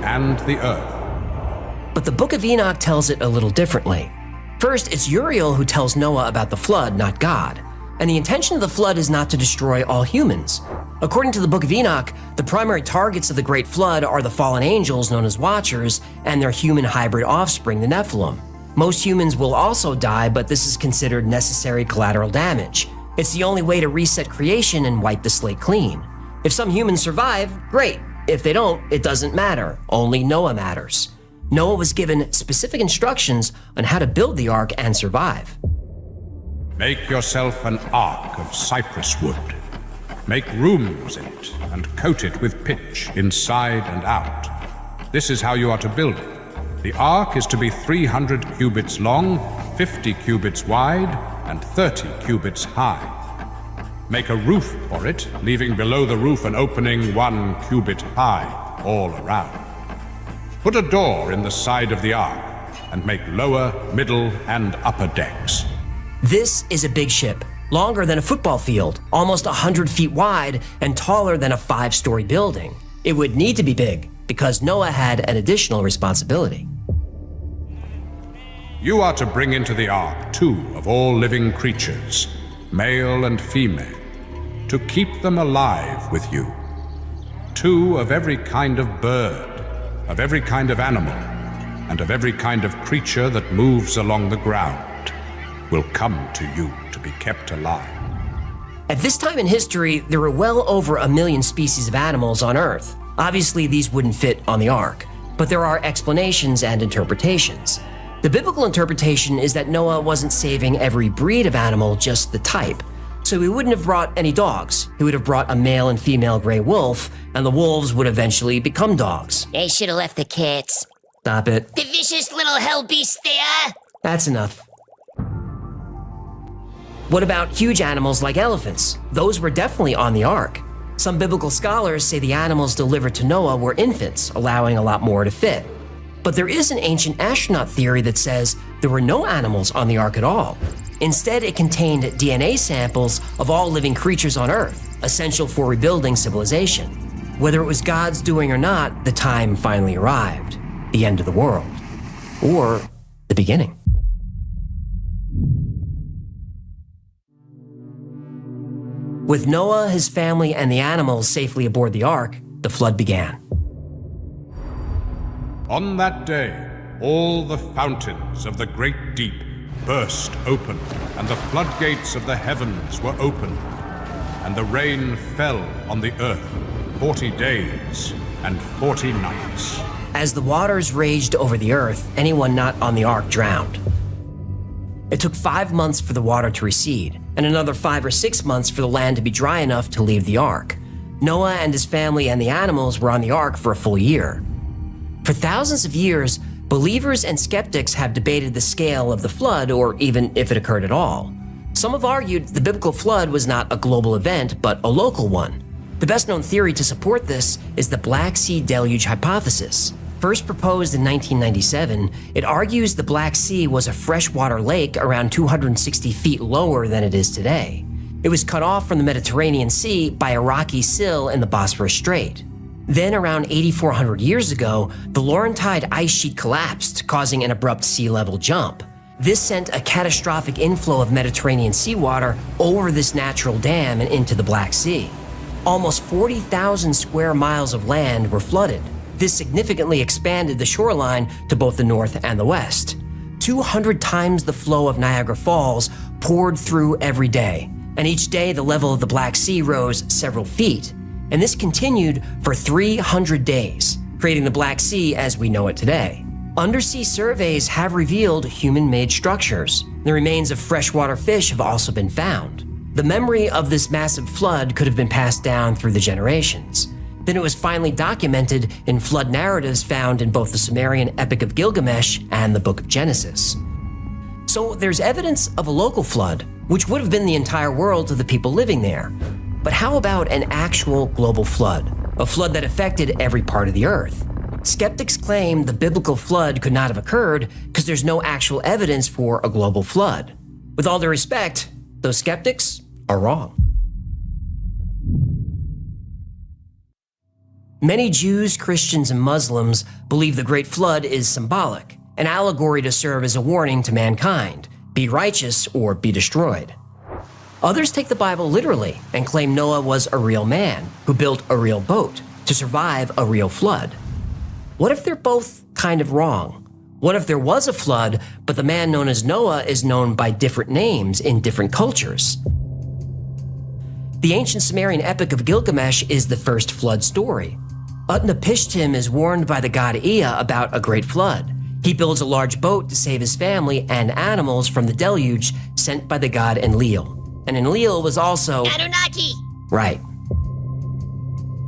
and the earth.
But the book of Enoch tells it a little differently. First, it's Uriel who tells Noah about the flood, not God. And the intention of the flood is not to destroy all humans. According to the book of Enoch, the primary targets of the great flood are the fallen angels known as Watchers and their human hybrid offspring, the Nephilim. Most humans will also die, but this is considered necessary collateral damage. It's the only way to reset creation and wipe the slate clean. If some humans survive, great. If they don't, it doesn't matter. Only Noah matters. Noah was given specific instructions on how to build the ark and survive.
Make yourself an ark of cypress wood. Make rooms in it and coat it with pitch inside and out. This is how you are to build it. The ark is to be 300 cubits long, 50 cubits wide, and 30 cubits high. Make a roof for it, leaving below the roof an opening 1 cubit high all around. Put a door in the side of the ark, and make lower, middle, and upper decks.
This is a big ship, longer than a football field, almost 100 feet wide, and taller than a 5-story building. It would need to be big because Noah had an additional responsibility.
You are to bring into the ark 2 of all living creatures, male and female, to keep them alive with you. 2 of every kind of bird, of every kind of animal, and of every kind of creature that moves along the ground will come to you to be kept alive.
At this time in history, there were well over 1 million species of animals on Earth. Obviously, these wouldn't fit on the ark, but there are explanations and interpretations. The biblical interpretation is that Noah wasn't saving every breed of animal, just the type. So he wouldn't have brought any dogs. He would have brought a male and female gray wolf, and the wolves would eventually become dogs.
They should have left the cats.
Stop it.
The vicious little hell beasts they are.
That's enough. What about huge animals like elephants? Those were definitely on the ark. Some biblical scholars say the animals delivered to Noah were infants, allowing a lot more to fit. But there is an ancient astronaut theory that says there were no animals on the ark at all. Instead, it contained DNA samples of all living creatures on Earth, essential for rebuilding civilization. Whether it was God's doing or not, the time finally arrived. The end of the world. Or the beginning. With Noah, his family, and the animals safely aboard the ark, the flood began.
On that day, all the fountains of the great deep burst open, and the floodgates of the heavens were opened, and the rain fell on the earth 40 days and 40 nights.
As the waters raged over the earth, anyone not on the ark drowned. It took 5 months for the water to recede, and another 5 or 6 months for the land to be dry enough to leave the ark. Noah and his family and the animals were on the ark for a full year. For thousands of years, believers and skeptics have debated the scale of the flood, or even if it occurred at all. Some have argued the biblical flood was not a global event, but a local one. The best-known theory to support this is the Black Sea deluge hypothesis. First proposed in 1997, it argues the Black Sea was a freshwater lake around 260 feet lower than it is today. It was cut off from the Mediterranean Sea by a rocky sill in the Bosphorus Strait. Then, around 8,400 years ago, the Laurentide ice sheet collapsed, causing an abrupt sea level jump. This sent a catastrophic inflow of Mediterranean seawater over this natural dam and into the Black Sea. Almost 40,000 square miles of land were flooded. This significantly expanded the shoreline to both the north and the west. 200 times the flow of Niagara Falls poured through every day, and each day the level of the Black Sea rose several feet. And this continued for 300 days, creating the Black Sea as we know it today. Undersea surveys have revealed human-made structures. The remains of freshwater fish have also been found. The memory of this massive flood could have been passed down through the generations. Then it was finally documented in flood narratives found in both the Sumerian Epic of Gilgamesh and the Book of Genesis. So there's evidence of a local flood, which would have been the entire world to the people living there. But how about an actual global flood? A flood that affected every part of the earth? Skeptics claim the biblical flood could not have occurred because there's no actual evidence for a global flood. With all due respect, those skeptics are wrong. Many Jews, Christians, and Muslims believe the Great Flood is symbolic, an allegory to serve as a warning to mankind: be righteous or be destroyed. Others take the Bible literally and claim Noah was a real man who built a real boat to survive a real flood. What if they're both kind of wrong? What if there was a flood, but the man known as Noah is known by different names in different cultures? The ancient Sumerian Epic of Gilgamesh is the first flood story. Utnapishtim is warned by the god Ea about a great flood. He builds a large boat to save his family and animals from the deluge sent by the god Enlil. And Enlil was also
Anunnaki!
Right.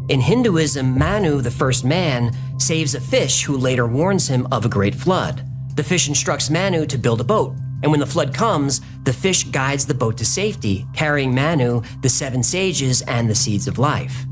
In Hinduism, Manu, the first man, saves a fish who later warns him of a great flood. The fish instructs Manu to build a boat, and when the flood comes, the fish guides the boat to safety, carrying Manu, the 7 sages, and the seeds of life.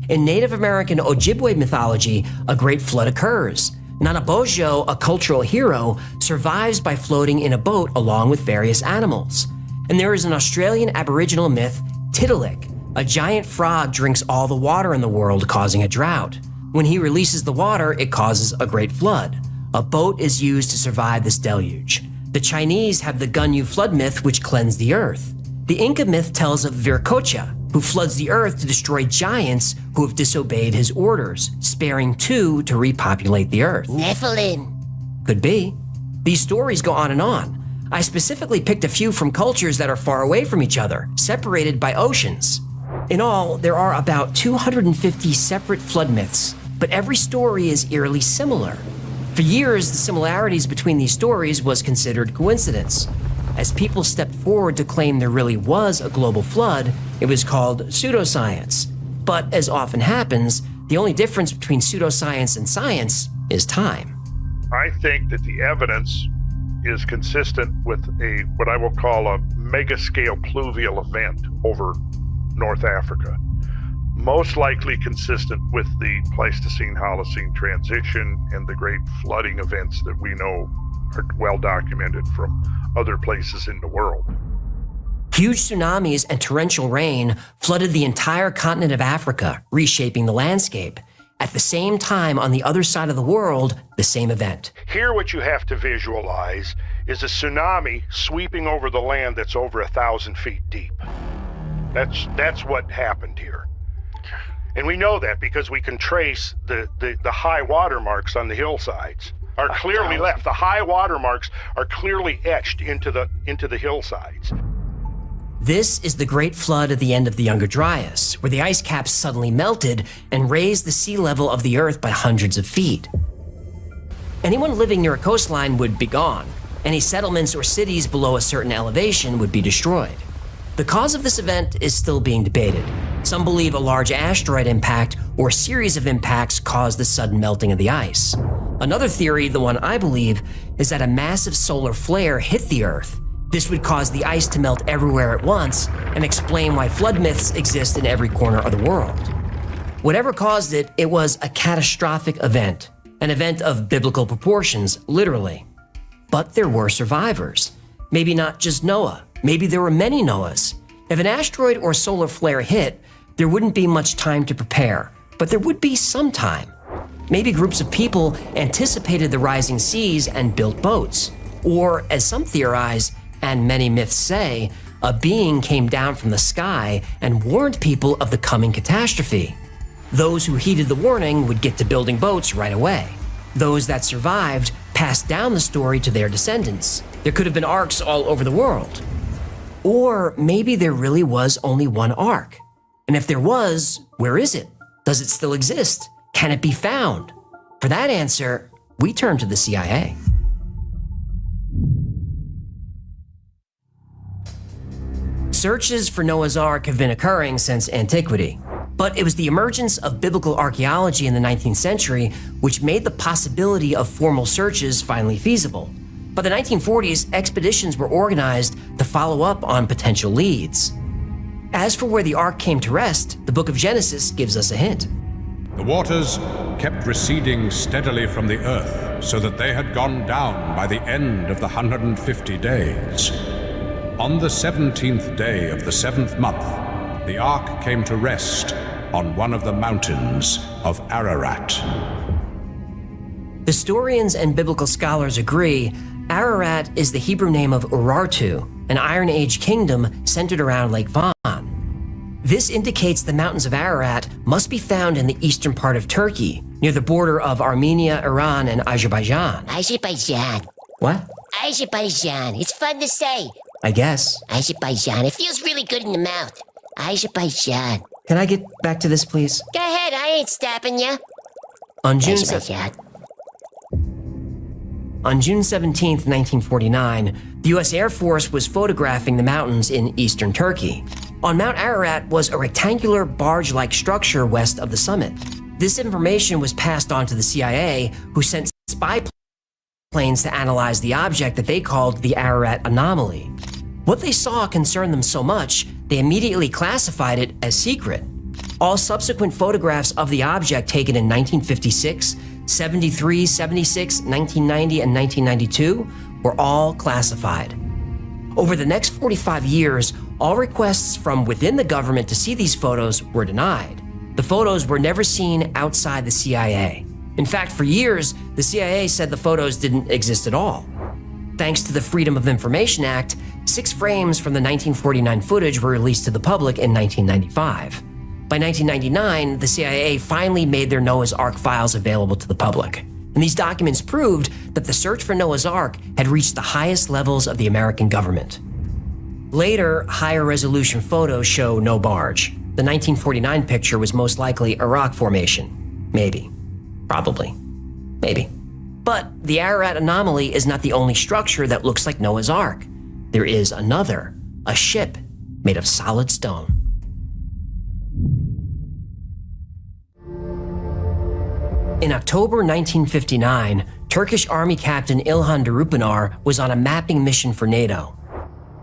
In Native American Ojibwe mythology, a great flood occurs. Nanabojo, a cultural hero, survives by floating in a boat along with various animals. And there is an Australian Aboriginal myth, Tiddalik. A giant frog drinks all the water in the world, causing a drought. When he releases the water, it causes a great flood. A boat is used to survive this deluge. The Chinese have the Gunyu flood myth, which cleansed the earth. The Inca myth tells of Viracocha, who floods the earth to destroy giants who have disobeyed his orders, sparing 2 to repopulate the earth.
Nephilim.
Could be. These stories go on and on. I specifically picked a few from cultures that are far away from each other, separated by oceans. In all, there are about 250 separate flood myths, but every story is eerily similar. For years, the similarities between these stories was considered coincidence. As people stepped forward to claim there really was a global flood, it was called pseudoscience. But as often happens, the only difference between pseudoscience and science is time.
I think that the evidence is consistent with what I will call a mega-scale pluvial event over North Africa. Most likely consistent with the Pleistocene-Holocene transition and the great flooding events that we know are well documented from other places in the world.
Huge tsunamis and torrential rain flooded the entire continent of Africa, reshaping the landscape. At the same time, on the other side of the world, the same event.
Here, what you have to visualize is a tsunami sweeping over the land that's over 1,000 feet deep. That's what happened here. And we know that because we can trace the high water marks on the hillsides are clearly left. The high water marks are clearly etched into the hillsides.
This is the Great Flood at the end of the Younger Dryas, where the ice caps suddenly melted and raised the sea level of the Earth by hundreds of feet. Anyone living near a coastline would be gone. Any settlements or cities below a certain elevation would be destroyed. The cause of this event is still being debated. Some believe a large asteroid impact or a series of impacts caused the sudden melting of the ice. Another theory, the one I believe, is that a massive solar flare hit the Earth. This would cause the ice to melt everywhere at once and explain why flood myths exist in every corner of the world. Whatever caused it, it was a catastrophic event, an event of biblical proportions, literally. But there were survivors. Maybe not just Noah. Maybe there were many Noahs. If an asteroid or solar flare hit, there wouldn't be much time to prepare, but there would be some time. Maybe groups of people anticipated the rising seas and built boats. Or, as some theorize, and many myths say, a being came down from the sky and warned people of the coming catastrophe. Those who heeded the warning would get to building boats right away. Those that survived passed down the story to their descendants. There could have been arks all over the world. Or maybe there really was only one ark. And if there was, where is it? Does it still exist? Can it be found? For that answer, we turn to the CIA. Searches for Noah's Ark have been occurring since antiquity, but it was the emergence of biblical archaeology in the 19th century which made the possibility of formal searches finally feasible. By the 1940s, expeditions were organized to follow up on potential leads. As for where the Ark came to rest, the book of Genesis gives us a hint.
The waters kept receding steadily from the earth, so that they had gone down by the end of the 150 days. On the 17th day of the 7th month, the ark came to rest on one of the mountains of Ararat.
Historians and biblical scholars agree Ararat is the Hebrew name of Urartu, an Iron Age kingdom centered around Lake Van. This indicates the mountains of Ararat must be found in the eastern part of Turkey, near the border of Armenia, Iran, and Azerbaijan.
Azerbaijan.
What?
Azerbaijan. It's fun to say.
I guess.
Azerbaijan. It feels really good in the mouth. Azerbaijan.
Can I get back to this, please?
Go ahead, I ain't stopping you.
On June 17th, 1949, the U.S. Air Force was photographing the mountains in eastern Turkey. On Mount Ararat was a rectangular barge-like structure west of the summit. This information was passed on to the CIA, who sent spy planes to analyze the object that they called the Ararat Anomaly. What they saw concerned them so much, they immediately classified it as secret. All subsequent photographs of the object taken in 1956, 73, 76, 1990, and 1992 were all classified. Over the next 45 years, all requests from within the government to see these photos were denied. The photos were never seen outside the CIA. In fact, for years, the CIA said the photos didn't exist at all. Thanks to the Freedom of Information Act, 6 frames from the 1949 footage were released to the public in 1995. By 1999, the CIA finally made their Noah's Ark files available to the public. And these documents proved that the search for Noah's Ark had reached the highest levels of the American government. Later, higher resolution photos show no barge. The 1949 picture was most likely a rock formation. Maybe. Probably. Maybe. But the Ararat anomaly is not the only structure that looks like Noah's Ark. There is another, a ship made of solid stone. In October 1959, Turkish Army Captain İlhan Darupınar was on a mapping mission for NATO.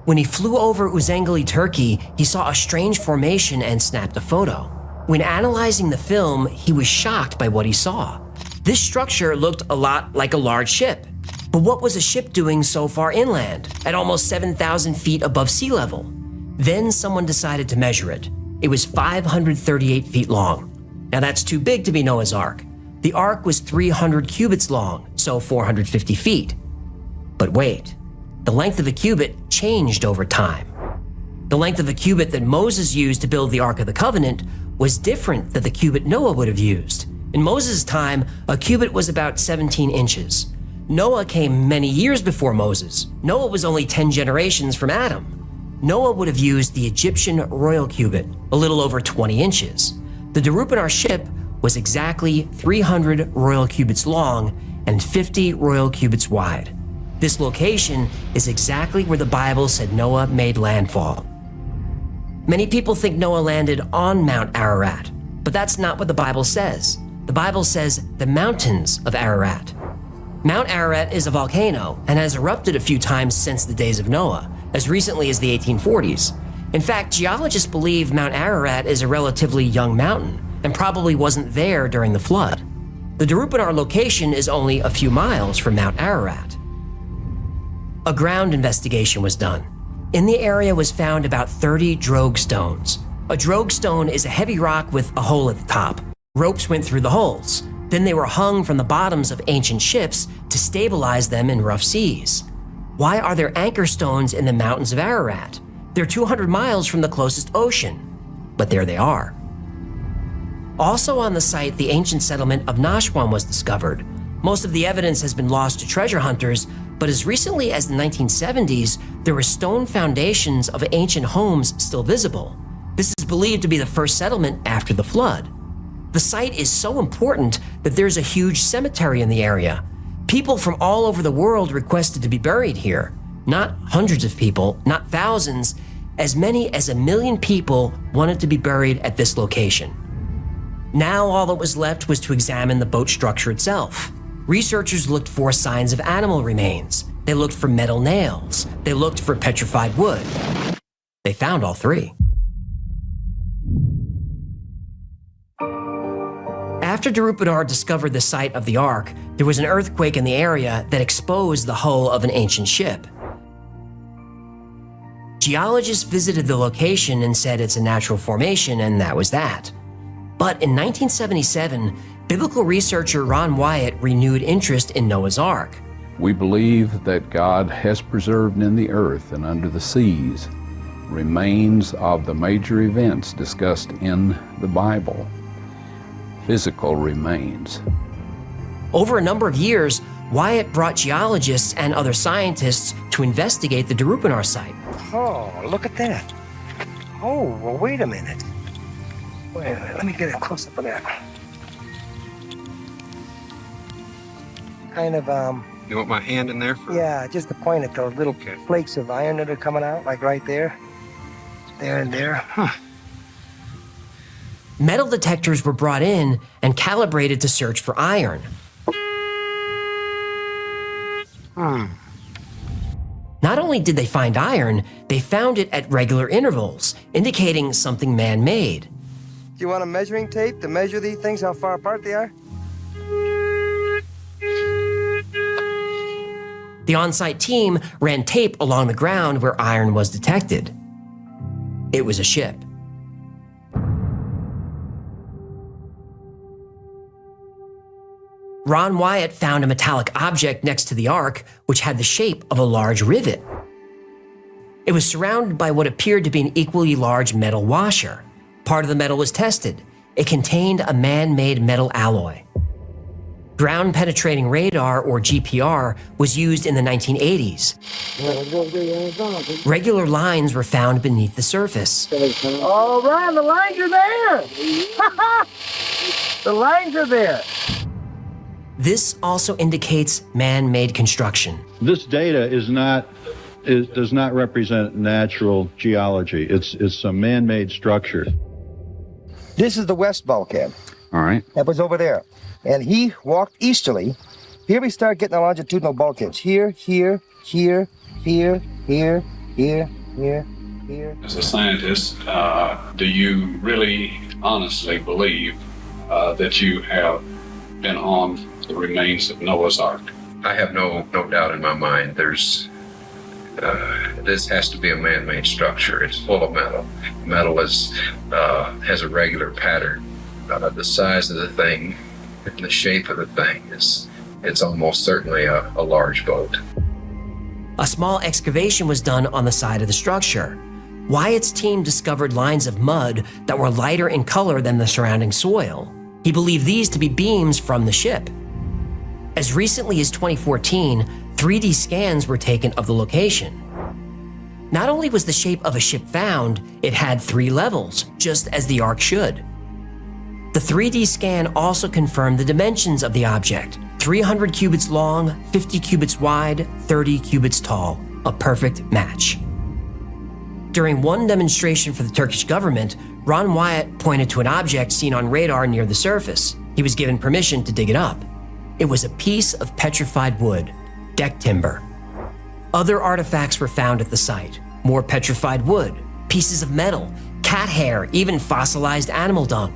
When he flew over Uzengeli, Turkey, he saw a strange formation and snapped a photo. When analyzing the film, he was shocked by what he saw. This structure looked a lot like a large ship. But what was a ship doing so far inland, at almost 7,000 feet above sea level? Then someone decided to measure it. It was 538 feet long. Now that's too big to be Noah's Ark. The Ark was 300 cubits long, so 450 feet. But wait, the length of a cubit changed over time. The length of the cubit that Moses used to build the Ark of the Covenant was different than the cubit Noah would have used. In Moses' time, a cubit was about 17 inches. Noah came many years before Moses. Noah was only 10 generations from Adam. Noah would have used the Egyptian royal cubit, a little over 20 inches. The Darupınar ship was exactly 300 royal cubits long and 50 royal cubits wide. This location is exactly where the Bible said Noah made landfall. Many people think Noah landed on Mount Ararat, but that's not what the Bible says. The Bible says the mountains of Ararat. Mount Ararat is a volcano and has erupted a few times since the days of Noah, as recently as the 1840s. In fact, geologists believe Mount Ararat is a relatively young mountain and probably wasn't there during the flood. The Darupınar location is only a few miles from Mount Ararat. A ground investigation was done. In the area was found about 30 drogue stones. A drogue stone is a heavy rock with a hole at the top. Ropes went through the holes. Then they were hung from the bottoms of ancient ships to stabilize them in rough seas. Why are there anchor stones in the mountains of Ararat? They're 200 miles from the closest ocean, but there they are. Also on the site, the ancient settlement of Nashwan was discovered. Most of the evidence has been lost to treasure hunters, but as recently as the 1970s, there were stone foundations of ancient homes still visible. This is believed to be the first settlement after the flood. The site is so important that there's a huge cemetery in the area. People from all over the world requested to be buried here. Not hundreds of people, not thousands, as many as 1 million people wanted to be buried at this location. Now all that was left was to examine the boat structure itself. Researchers looked for signs of animal remains. They looked for metal nails. They looked for petrified wood. They found all 3. After Darupınar discovered the site of the Ark, there was an earthquake in the area that exposed the hull of an ancient ship. Geologists visited the location and said it's a natural formation, and that was that. But in 1977, biblical researcher Ron Wyatt renewed interest in Noah's Ark.
We believe that God has preserved in the earth and under the seas remains of the major events discussed in the Bible. Physical remains.
Over a number of years, Wyatt brought geologists and other scientists to investigate the Darupınar site.
Oh, look at that. Oh, well, wait a minute. Wait a minute, let me get a close-up of that. Kind of,
You want my hand in there?
yeah, just to point at those little flakes of iron that are coming out, like right there. There and there. Huh.
Metal detectors were brought in and calibrated to search for iron. Not only did they find iron, they found it at regular intervals, indicating something man-made.
Do you want a measuring tape to measure these things, how far apart they are?
The on-site team ran tape along the ground where iron was detected. It was a ship. Ron Wyatt found a metallic object next to the Ark, which had the shape of a large rivet. It was surrounded by what appeared to be an equally large metal washer. Part of the metal was tested. It contained a man-made metal alloy. Ground-penetrating radar, or GPR, was used in the 1980s. Regular lines were found beneath the surface.
All right, the lines are there. The lines are there.
This also indicates man-made construction.
This data does not represent natural geology. It's a man-made structure.
This is the west bulkhead.
All right.
That was over there. And he walked easterly. Here we start getting the longitudinal bulkheads. Here, here, here, here, here, here, here, here.
As a scientist, do you really honestly believe that you have been on the remains of Noah's Ark?
I have no doubt in my mind. This has to be a man-made structure. It's full of metal. Metal has a regular pattern. The size of the thing, the shape of the thing, it's almost certainly a large boat.
A small excavation was done on the side of the structure. Wyatt's team discovered lines of mud that were lighter in color than the surrounding soil. He believed these to be beams from the ship. As recently as 2014, 3D scans were taken of the location. Not only was the shape of a ship found, it had 3 levels, just as the Ark should. The 3D scan also confirmed the dimensions of the object: 300 cubits long, 50 cubits wide, 30 cubits tall, a perfect match. During one demonstration for the Turkish government, Ron Wyatt pointed to an object seen on radar near the surface. He was given permission to dig it up. It was a piece of petrified wood, deck timber. Other artifacts were found at the site: more petrified wood, pieces of metal, cat hair, even fossilized animal dung.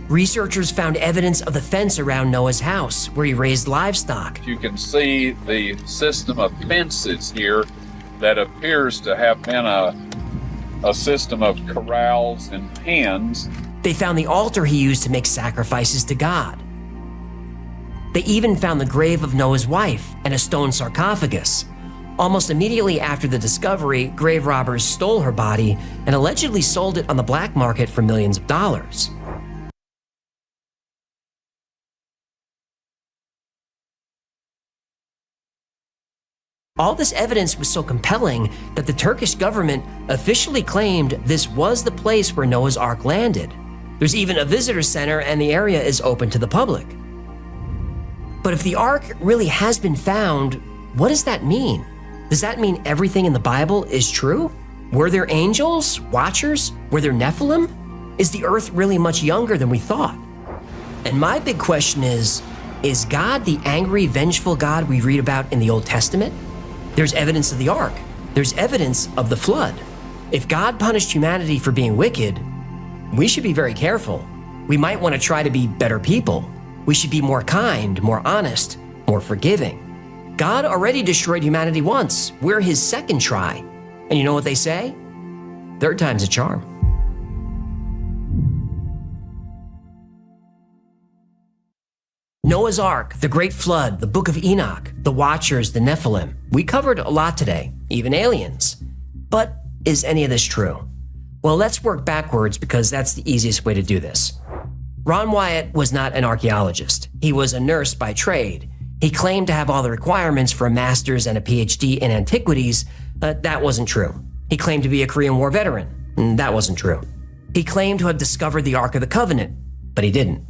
Researchers found evidence of the fence around Noah's house, where he raised livestock.
You can see the system of fences here that appears to have been a system of corrals and pens.
They found the altar he used to make sacrifices to God. They even found the grave of Noah's wife and a stone sarcophagus. Almost immediately after the discovery, grave robbers stole her body and allegedly sold it on the black market for millions of dollars. All this evidence was so compelling that the Turkish government officially claimed this was the place where Noah's Ark landed. There's even a visitor center, and the area is open to the public. But if the Ark really has been found, what does that mean? Does that mean everything in the Bible is true? Were there angels, watchers? Were there Nephilim? Is the earth really much younger than we thought? And my big question is God the angry, vengeful God we read about in the Old Testament? There's evidence of the Ark. There's evidence of the flood. If God punished humanity for being wicked, we should be very careful. We might want to try to be better people. We should be more kind, more honest, more forgiving. God already destroyed humanity once. We're his second try. And you know what they say? Third time's a charm. Noah's Ark, the Great Flood, the Book of Enoch, the Watchers, the Nephilim. We covered a lot today, even aliens. But is any of this true? Well, let's work backwards because that's the easiest way to do this. Ron Wyatt was not an archaeologist. He was a nurse by trade. He claimed to have all the requirements for a master's and a PhD in antiquities. That wasn't true. He claimed to be a Korean War veteran. That wasn't true. He claimed to have discovered the Ark of the Covenant, but he didn't.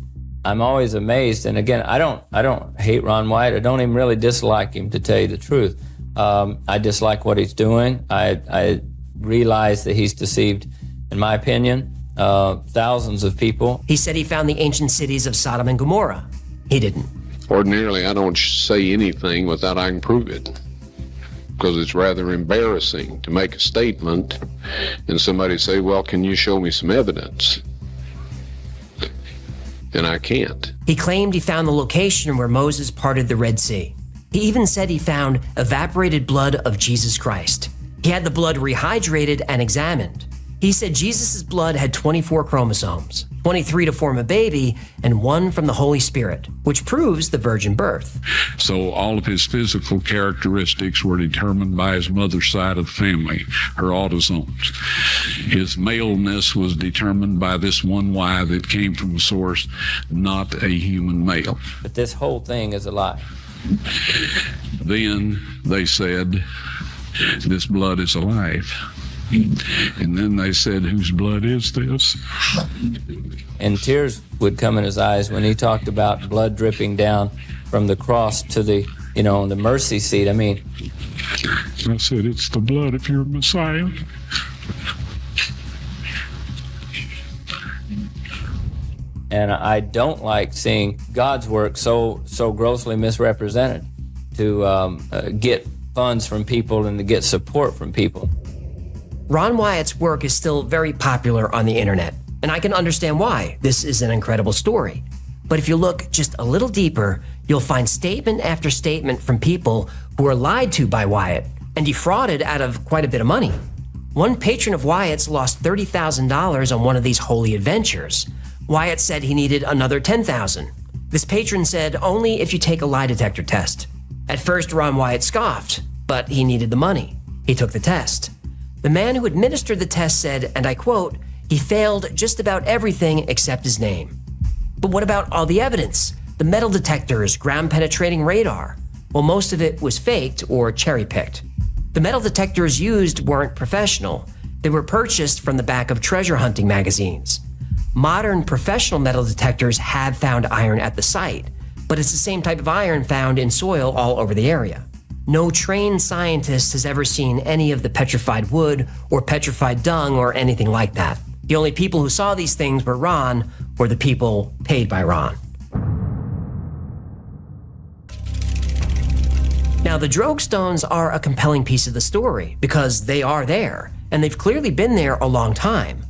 I'm always amazed, and again, I don't hate Ron Wyatt. I don't even really dislike him, to tell you the truth. I dislike what he's doing. I realize that he's deceived, in my opinion, thousands of people.
He said he found the ancient cities of Sodom and Gomorrah. He didn't.
Ordinarily, I don't say anything without I can prove it, because it's rather embarrassing to make a statement and somebody say, well, can you show me some evidence? And I can't.
He claimed he found the location where Moses parted the Red Sea. He even said he found evaporated blood of Jesus Christ. He had the blood rehydrated and examined. He said Jesus' blood had 24 chromosomes, 23 to form a baby, and 1 from the Holy Spirit, which proves the virgin birth.
So all of his physical characteristics were determined by his mother's side of the family, her autosomes. His maleness was determined by this one Y that came from a source, not a human male.
But this whole thing is a lie.
Then they said, this blood is alive. And then they said, whose blood is this?
And tears would come in his eyes when he talked about blood dripping down from the cross to the, the mercy seat. I mean,
I said, it's the blood of your Messiah.
And I don't like seeing God's work so grossly misrepresented to get funds from people and to get support from people.
Ron Wyatt's work is still very popular on the internet, and I can understand why. This is an incredible story. But if you look just a little deeper, you'll find statement after statement from people who were lied to by Wyatt and defrauded out of quite a bit of money. One patron of Wyatt's lost $30,000 on one of these holy adventures. Wyatt said he needed another $10,000. This patron said only if you take a lie detector test. At first, Ron Wyatt scoffed, but he needed the money. He took the test. The man who administered the test said, and I quote, he failed just about everything except his name. But what about all the evidence? The metal detectors, ground-penetrating radar? Well, most of it was faked or cherry-picked. The metal detectors used weren't professional. They were purchased from the back of treasure hunting magazines. Modern professional metal detectors have found iron at the site, but it's the same type of iron found in soil all over the area. No trained scientist has ever seen any of the petrified wood or petrified dung or anything like that. The only people who saw these things were Ron or the people paid by Ron. Now, the Drogue stones are a compelling piece of the story because they are there, and they've clearly been there a long time.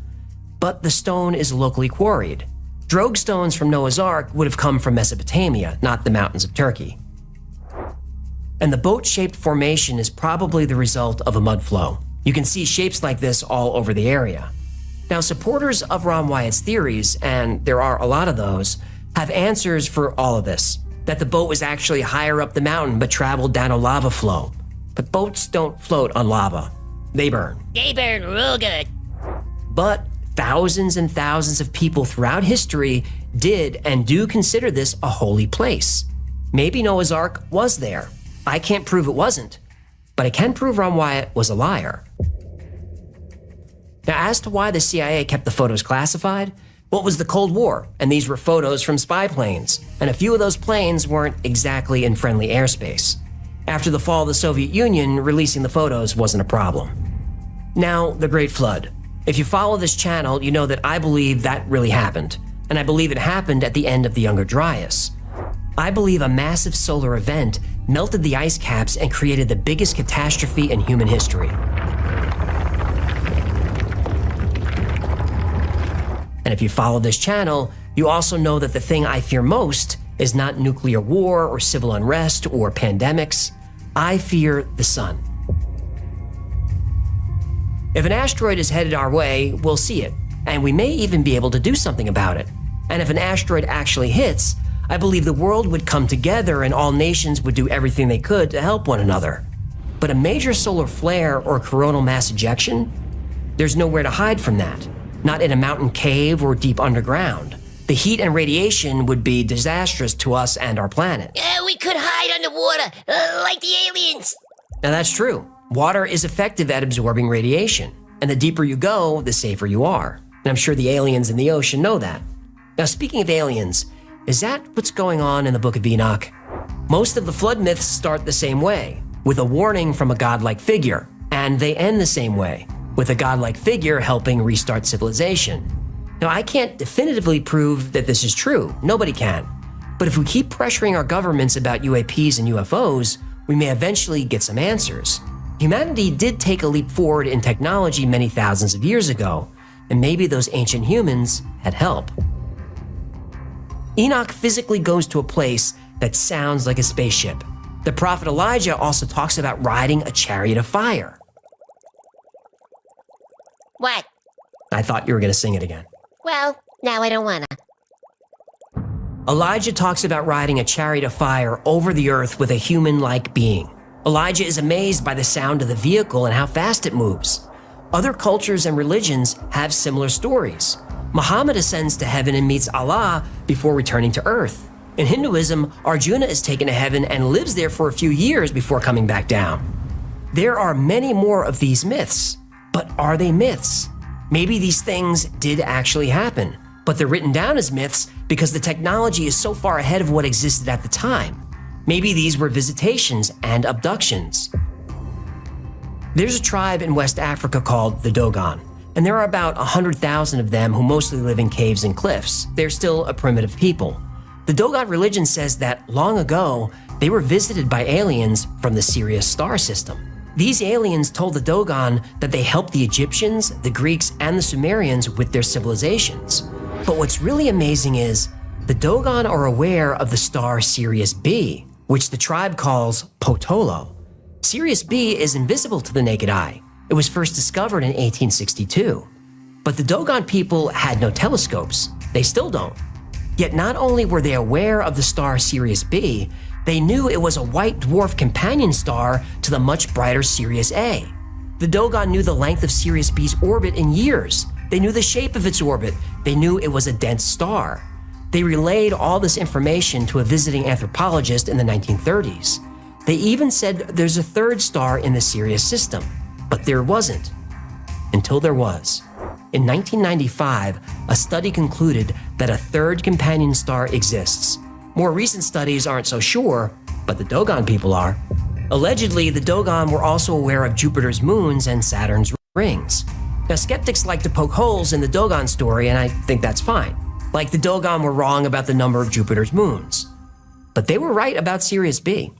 But the stone is locally quarried. Drogue stones from Noah's Ark would have come from Mesopotamia, not the mountains of Turkey. And the boat-shaped formation is probably the result of a mud flow. You can see shapes like this all over the area. Now, supporters of Ron Wyatt's theories, and there are a lot of those, have answers for all of this. That the boat was actually higher up the mountain but traveled down a lava flow. But boats don't float on lava. They burn.
They burn real good.
But thousands and thousands of people throughout history did and do consider this a holy place. Maybe Noah's Ark was there. I can't prove it wasn't, but I can prove Ron Wyatt was a liar. Now, as to why the CIA kept the photos classified, well, it was the Cold War, and these were photos from spy planes, and a few of those planes weren't exactly in friendly airspace. After the fall of the Soviet Union, releasing the photos wasn't a problem. Now, the Great Flood. If you follow this channel, you know that I believe that really happened, and I believe it happened at the end of the Younger Dryas. I believe a massive solar event melted the ice caps and created the biggest catastrophe in human history. And if you follow this channel, you also know that the thing I fear most is not nuclear war or civil unrest or pandemics. I fear the sun. If an asteroid is headed our way, we'll see it, and we may even be able to do something about it. And if an asteroid actually hits, I believe the world would come together and all nations would do everything they could to help one another. But a major solar flare or coronal mass ejection? There's nowhere to hide from that. Not in a mountain cave or deep underground. The heat and radiation would be disastrous to us and our planet.
We could hide underwater, like the aliens.
Now that's true. Water is effective at absorbing radiation. And the deeper you go, the safer you are. And I'm sure the aliens in the ocean know that. Now, speaking of aliens, is that what's going on in the Book of Enoch? Most of the flood myths start the same way, with a warning from a godlike figure, and they end the same way, with a godlike figure helping restart civilization. Now, I can't definitively prove that this is true. Nobody can. But if we keep pressuring our governments about UAPs and UFOs, we may eventually get some answers. Humanity did take a leap forward in technology many thousands of years ago, and maybe those ancient humans had help. Enoch physically goes to a place that sounds like a spaceship. The prophet Elijah also talks about riding a chariot of fire.
What?
I thought you were going to sing it again.
Well, now I don't wanna.
Elijah talks about riding a chariot of fire over the earth with a human-like being. Elijah is amazed by the sound of the vehicle and how fast it moves. Other cultures and religions have similar stories. Muhammad ascends to heaven and meets Allah before returning to earth. In Hinduism, Arjuna is taken to heaven and lives there for a few years before coming back down. There are many more of these myths, but are they myths? Maybe these things did actually happen, but they're written down as myths because the technology is so far ahead of what existed at the time. Maybe these were visitations and abductions. There's a tribe in West Africa called the Dogon, and there are about 100,000 of them who mostly live in caves and cliffs. They're still a primitive people. The Dogon religion says that long ago, they were visited by aliens from the Sirius star system. These aliens told the Dogon that they helped the Egyptians, the Greeks, and the Sumerians with their civilizations. But what's really amazing is the Dogon are aware of the star Sirius B, which the tribe calls Potolo. Sirius B is invisible to the naked eye. It was first discovered in 1862. But the Dogon people had no telescopes. They still don't. Yet not only were they aware of the star Sirius B, they knew it was a white dwarf companion star to the much brighter Sirius A. The Dogon knew the length of Sirius B's orbit in years. They knew the shape of its orbit. They knew it was a dense star. They relayed all this information to a visiting anthropologist in the 1930s. They even said there's a third star in the Sirius system, but there wasn't. Until there was. In 1995, a study concluded that a third companion star exists. More recent studies aren't so sure, but the Dogon people are. Allegedly, the Dogon were also aware of Jupiter's moons and Saturn's rings. Now, skeptics like to poke holes in the Dogon story, and I think that's fine. Like the Dogon were wrong about the number of Jupiter's moons. But they were right about Sirius B.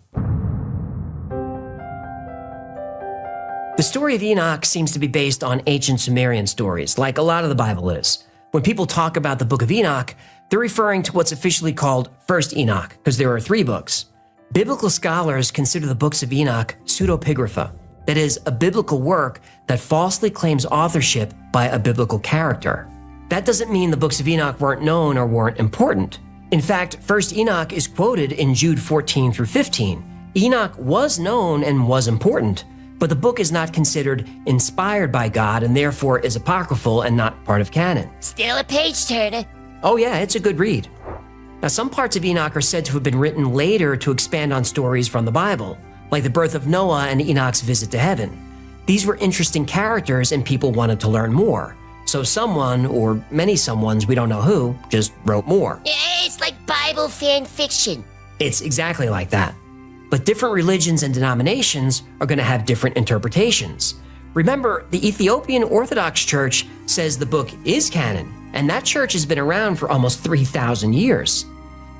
The story of Enoch seems to be based on ancient Sumerian stories, like a lot of the Bible is. When people talk about the Book of Enoch, they're referring to what's officially called First Enoch, because there are 3 books. Biblical scholars consider the books of Enoch pseudepigrapha, that is, a biblical work that falsely claims authorship by a biblical character. That doesn't mean the books of Enoch weren't known or weren't important. In fact, First Enoch is quoted in Jude 14 through 15. Enoch was known and was important, but the book is not considered inspired by God and therefore is apocryphal and not part of canon.
Still a page turner.
Oh yeah, it's a good read. Now, some parts of Enoch are said to have been written later to expand on stories from the Bible, like the birth of Noah and Enoch's visit to heaven. These were interesting characters and people wanted to learn more. So someone, or many someones, we don't know who, just wrote more.
Yeah, it's like Bible fan fiction.
It's exactly like that. But different religions and denominations are going to have different interpretations. Remember, the Ethiopian Orthodox Church says the book is canon, and that church has been around for almost 3,000 years.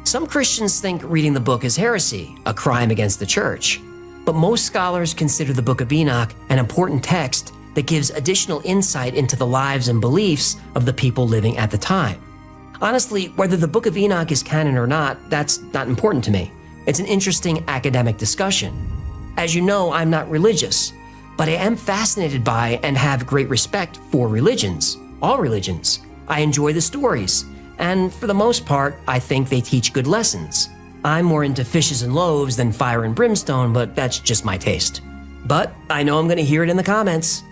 Some Christians think reading the book is heresy, a crime against the church. But most scholars consider the Book of Enoch an important text that gives additional insight into the lives and beliefs of the people living at the time. Honestly, whether the Book of Enoch is canon or not, that's not important to me. It's an interesting academic discussion. As you know, I'm not religious, but I am fascinated by and have great respect for religions, all religions. I enjoy the stories, and for the most part, I think they teach good lessons. I'm more into fishes and loaves than fire and brimstone, but that's just my taste. But I know I'm going to hear it in the comments.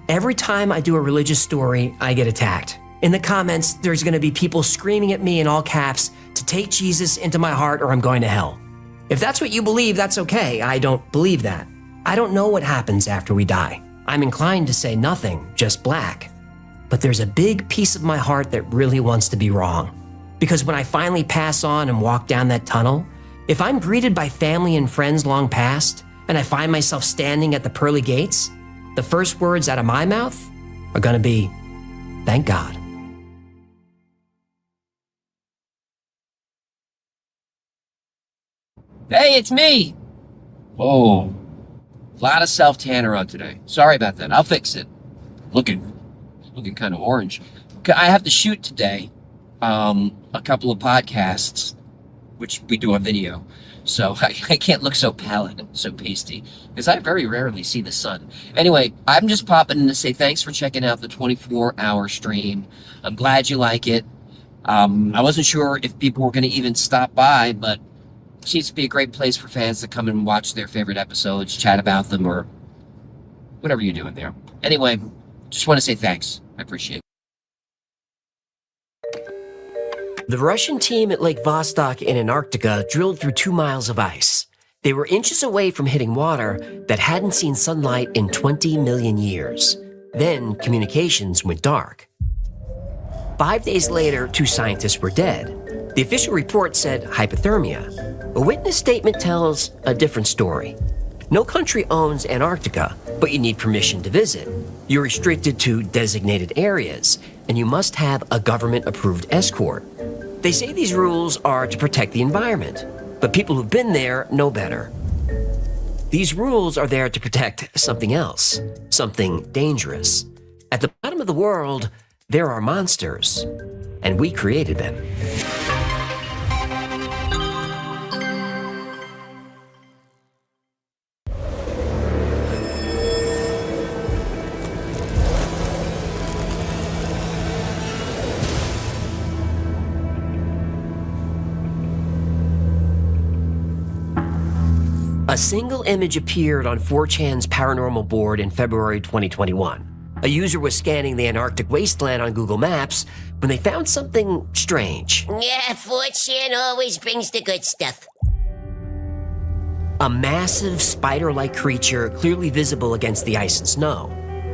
Every time I do a religious story, I get attacked. In the comments, there's going to be people screaming at me in all caps to take Jesus into my heart or I'm going to hell. If that's what you believe, that's okay. I don't believe that. I don't know what happens after we die. I'm inclined to say nothing, just black. But there's a big piece of my heart that really wants to be wrong. Because when I finally pass on and walk down that tunnel, if I'm greeted by family and friends long past, and I find myself standing at the pearly gates, the first words out of my mouth are going to be, thank God.
Hey, it's me. Whoa. A lot of self-tanner on today. Sorry about that. I'll fix it. Looking kind of orange. I have to shoot today a couple of podcasts. which we do on video. So I can't look so pallid, so pasty, because I very rarely see the sun. Anyway, I'm just popping in to say thanks for checking out the 24-hour stream. I'm glad you like it. I wasn't sure if people were going to even stop by, but it seems to be a great place for fans to come and watch their favorite episodes, chat about them, or whatever you're doing there. Anyway, just want to say thanks. I appreciate it.
The Russian team at Lake Vostok in Antarctica drilled through 2 miles of ice. They were inches away from hitting water that hadn't seen sunlight in 20 million years. Then communications went dark. 5 days later, 2 scientists were dead. The official report said hypothermia. A witness statement tells a different story. No country owns Antarctica, but you need permission to visit. You're restricted to designated areas, and you must have a government-approved escort. They say these rules are to protect the environment, but people who've been there know better. These rules are there to protect something else, something dangerous. At the bottom of the world, there are monsters, and we created them. A single image appeared on 4chan's paranormal board in February 2021. A user was scanning the Antarctic wasteland on Google Maps when they found something strange.
Yeah, 4chan always brings the good stuff.
A massive spider-like creature clearly visible against the ice and snow.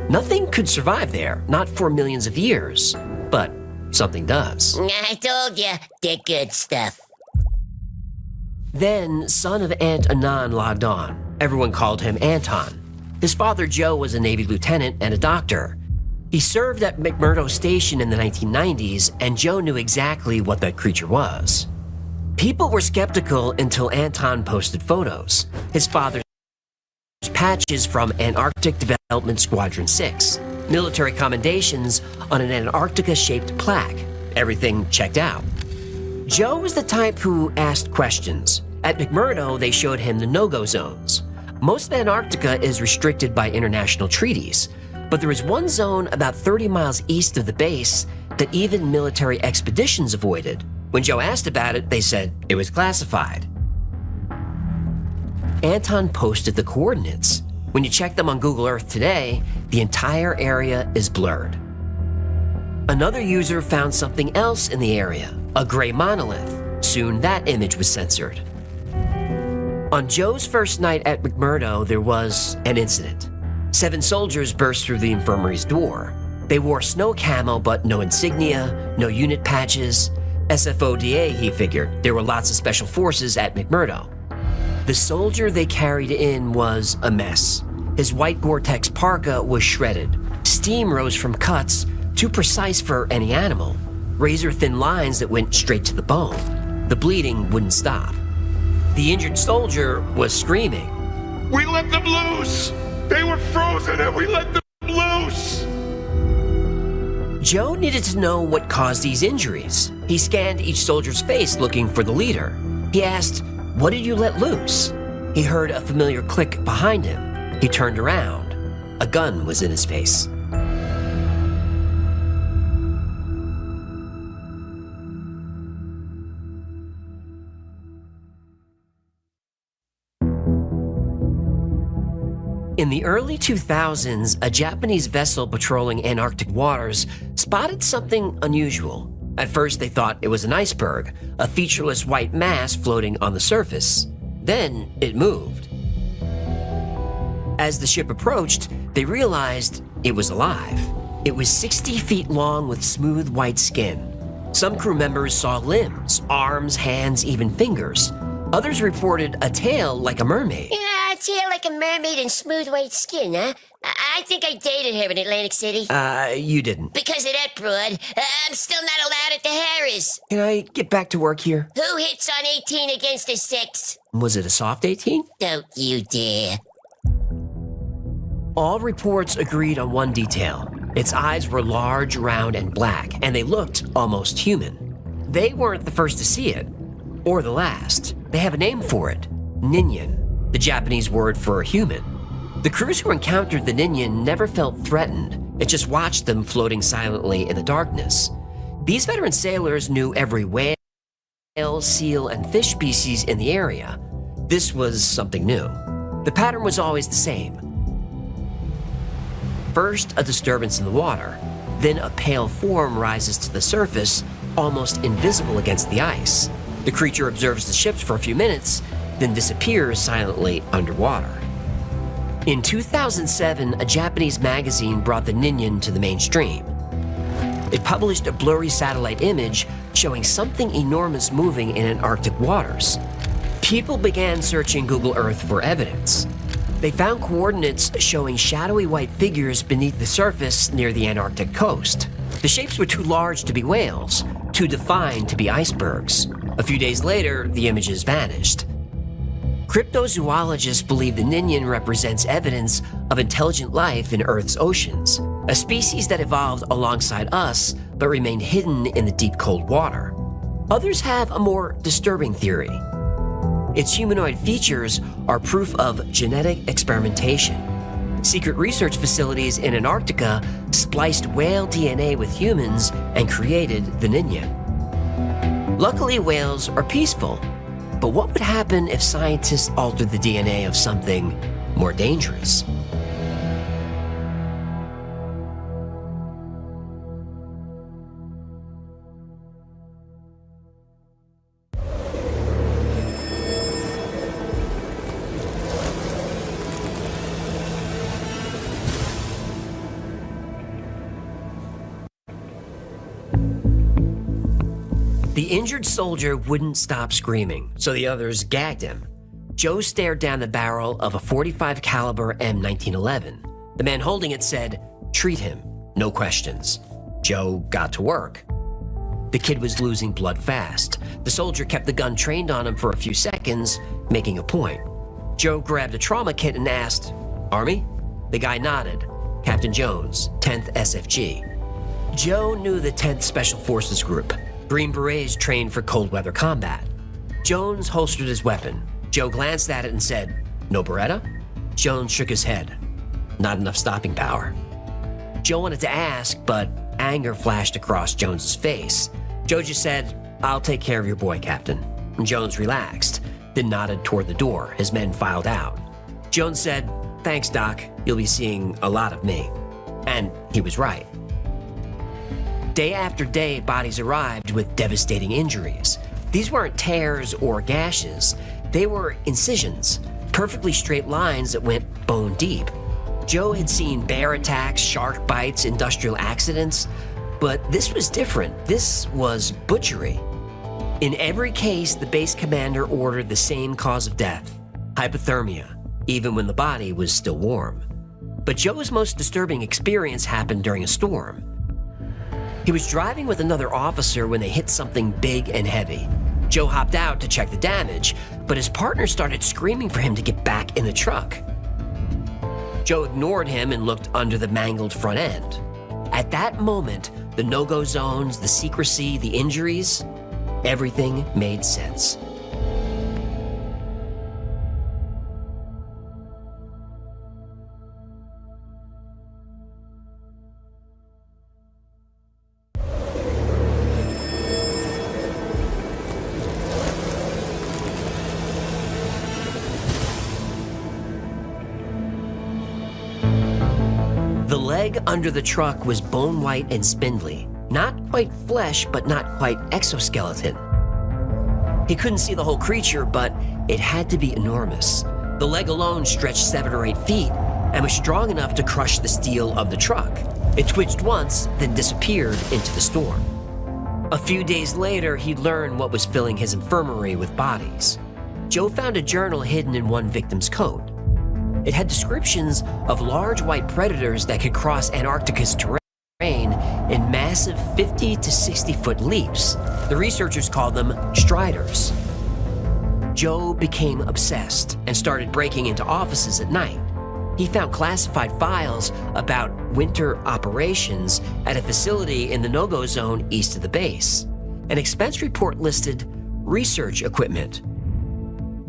Nothing could survive there, not for millions of years, but something does.
I told you, the good stuff.
Then, son of Ant Anan logged on. Everyone called him Anton. His father, Joe, was a Navy lieutenant and a doctor. He served at McMurdo Station in the 1990s, and Joe knew exactly what that creature was. People were skeptical until Anton posted photos. His father's patches from Antarctic Development Squadron 6, military commendations on an Antarctica-shaped plaque. Everything checked out. Joe was the type who asked questions. At McMurdo, they showed him the no-go zones. Most of Antarctica is restricted by international treaties, but there is one zone about 30 miles east of the base that even military expeditions avoided. When Joe asked about it, they said it was classified. Anton posted the coordinates. When you check them on Google Earth today, the entire area is blurred. Another user found something else in the area, a gray monolith. Soon that image was censored. On Joe's first night at McMurdo, there was an incident. 7 soldiers burst through the infirmary's door. They wore snow camo, but no insignia, no unit patches. SFODA, he figured. There were lots of special forces at McMurdo. The soldier they carried in was a mess. His white Gore-Tex parka was shredded. Steam rose from cuts, too precise for any animal. Razor-thin lines that went straight to the bone. The bleeding wouldn't stop. The injured soldier was screaming.
We let them loose! They were frozen and we let them loose!
Joe needed to know what caused these injuries. He scanned each soldier's face looking for the leader. He asked, "What did you let loose?" He heard a familiar click behind him. He turned around. A gun was in his face. In the early 2000s, a Japanese vessel patrolling Antarctic waters spotted something unusual. At first, they thought it was an iceberg, a featureless white mass floating on the surface. Then it moved. As the ship approached, they realized it was alive. It was 60 feet long with smooth white skin. Some crew members saw limbs, arms, hands, even fingers. Others reported a tail like a mermaid.
Yeah, a tail like a mermaid and smooth white skin, huh? I think I dated her in Atlantic City.
You didn't.
Because of that broad, I'm still not allowed at the Harris.
Can I get back to work here?
Who hits on 18 against a 6?
Was it a soft 18?
Don't you dare.
All reports agreed on one detail. Its eyes were large, round, and black, and they looked almost human. They weren't the first to see it. or the last. They have a name for it, Ninyan, the Japanese word for human. The crews who encountered the Ninyan never felt threatened. It just watched them floating silently in the darkness. These veteran sailors knew every whale, seal, and fish species in the area. This was something new. The pattern was always the same. First, a disturbance in the water. Then a pale form rises to the surface, almost invisible against the ice. The creature observes the ships for a few minutes, then disappears silently underwater. In 2007, a Japanese magazine brought the Ninyan to the mainstream. It published a blurry satellite image showing something enormous moving in Antarctic waters. People began searching Google Earth for evidence. They found coordinates showing shadowy white figures beneath the surface near the Antarctic coast. The shapes were too large to be whales, too defined to be icebergs. A few days later, the images vanished. Cryptozoologists believe the Ninyan represents evidence of intelligent life in Earth's oceans, a species that evolved alongside us but remained hidden in the deep cold water. Others have a more disturbing theory. Its humanoid features are proof of genetic experimentation. Secret research facilities in Antarctica spliced whale DNA with humans and created the Ninyan. Luckily, whales are peaceful. But what would happen if scientists altered the DNA of something more dangerous? The injured soldier wouldn't stop screaming, so the others gagged him. Joe stared down the barrel of a .45 caliber M1911. The man holding it said, "Treat him, no questions." Joe got to work. The kid was losing blood fast. The soldier kept the gun trained on him for a few seconds, making a point. Joe grabbed a trauma kit and asked, "Army?" The guy nodded. "Captain Jones, 10th SFG." Joe knew the 10th Special Forces Group. Green Berets trained for cold weather combat. Jones holstered his weapon. Joe glanced at it and said, "No Beretta?" Jones shook his head. "Not enough stopping power." Joe wanted to ask, but anger flashed across Jones's face. Joe just said, "I'll take care of your boy, Captain." And Jones relaxed, then nodded toward the door. His men filed out. Jones said, "Thanks, Doc. You'll be seeing a lot of me." And he was right. Day after day, bodies arrived with devastating injuries. These weren't tears or gashes. They were incisions, perfectly straight lines that went bone deep. Joe had seen bear attacks, shark bites, industrial accidents, but this was different. This was butchery. In every case, the base commander ordered the same cause of death, hypothermia, even when the body was still warm. But Joe's most disturbing experience happened during a storm. He was driving with another officer when they hit something big and heavy. Joe hopped out to check the damage, but his partner started screaming for him to get back in the truck. Joe ignored him and looked under the mangled front end. At that moment, the no-go zones, the secrecy, the injuries, everything made sense. The leg under the truck was bone white and spindly. Not quite flesh, but not quite exoskeleton. He couldn't see the whole creature, but it had to be enormous. The leg alone stretched 7 or 8 feet and was strong enough to crush the steel of the truck. It twitched once, then disappeared into the storm. A few days later, he learned what was filling his infirmary with bodies. Joe found a journal hidden in one victim's coat. It had descriptions of large white predators that could cross Antarctica's terrain in massive 50 to 60-foot leaps. The researchers called them striders. Joe became obsessed and started breaking into offices at night. He found classified files about winter operations at a facility in the no-go zone east of the base. An expense report listed research equipment.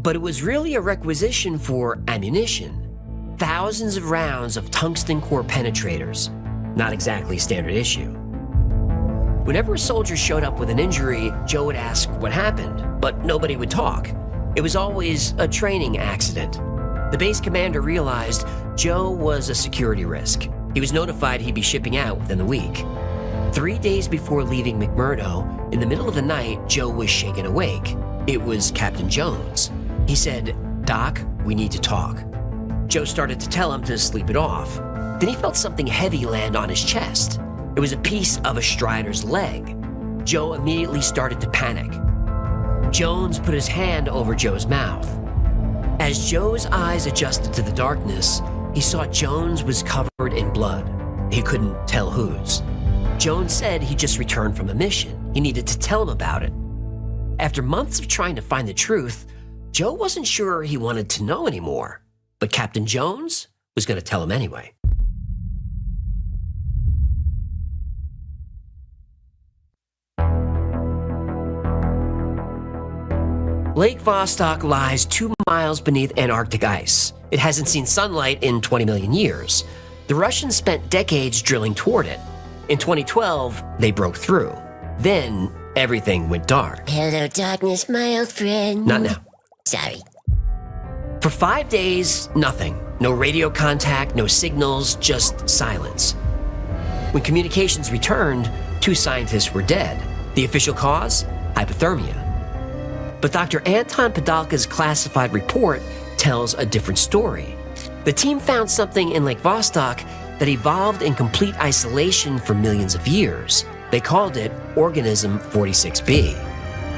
But it was really a requisition for ammunition. Thousands of rounds of tungsten core penetrators. Not exactly standard issue. Whenever a soldier showed up with an injury, Joe would ask what happened, but nobody would talk. It was always a training accident. The base commander realized Joe was a security risk. He was notified he'd be shipping out within the week. 3 days before leaving McMurdo, in the middle of the night, Joe was shaken awake. It was Captain Jones. He said, "Doc, we need to talk." Joe started to tell him to sleep it off. Then he felt something heavy land on his chest. It was a piece of a Strider's leg. Joe immediately started to panic. Jones put his hand over Joe's mouth. As Joe's eyes adjusted to the darkness, he saw Jones was covered in blood. He couldn't tell whose. Jones said he just returned from a mission. He needed to tell him about it. After months of trying to find the truth, Joe wasn't sure he wanted to know anymore. But Captain Jones was going to tell him anyway. Lake Vostok lies 2 miles beneath Antarctic ice. It hasn't seen sunlight in 20 million years. The Russians spent decades drilling toward it. In 2012, they broke through. Then, everything went dark.
Hello, darkness, my old friend.
Not now.
Sorry.
For 5 days, nothing. No radio contact, no signals, just silence. When communications returned, 2 scientists were dead. The official cause? Hypothermia. But Dr. Anton Padalka's classified report tells a different story. The team found something in Lake Vostok that evolved in complete isolation for millions of years. They called it Organism 46B.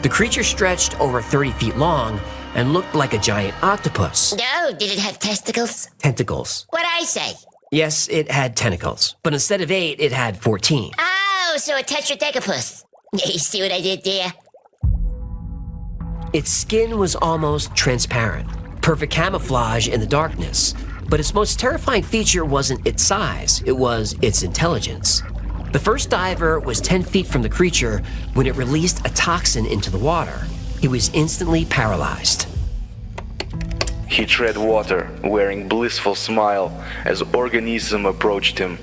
The creature stretched over 30 feet long and looked like a giant octopus.
No, did it have testicles?
Tentacles.
What'd I say?
Yes, it had tentacles, but instead of 8, it had 14.
Oh, so a tetradecapus. You see what I did there?
Its skin was almost transparent, perfect camouflage in the darkness. But its most terrifying feature wasn't its size, it was its intelligence. The first diver was 10 feet from the creature when it released a toxin into the water. He was instantly paralyzed.
He tread water, wearing blissful smile as Organism approached him.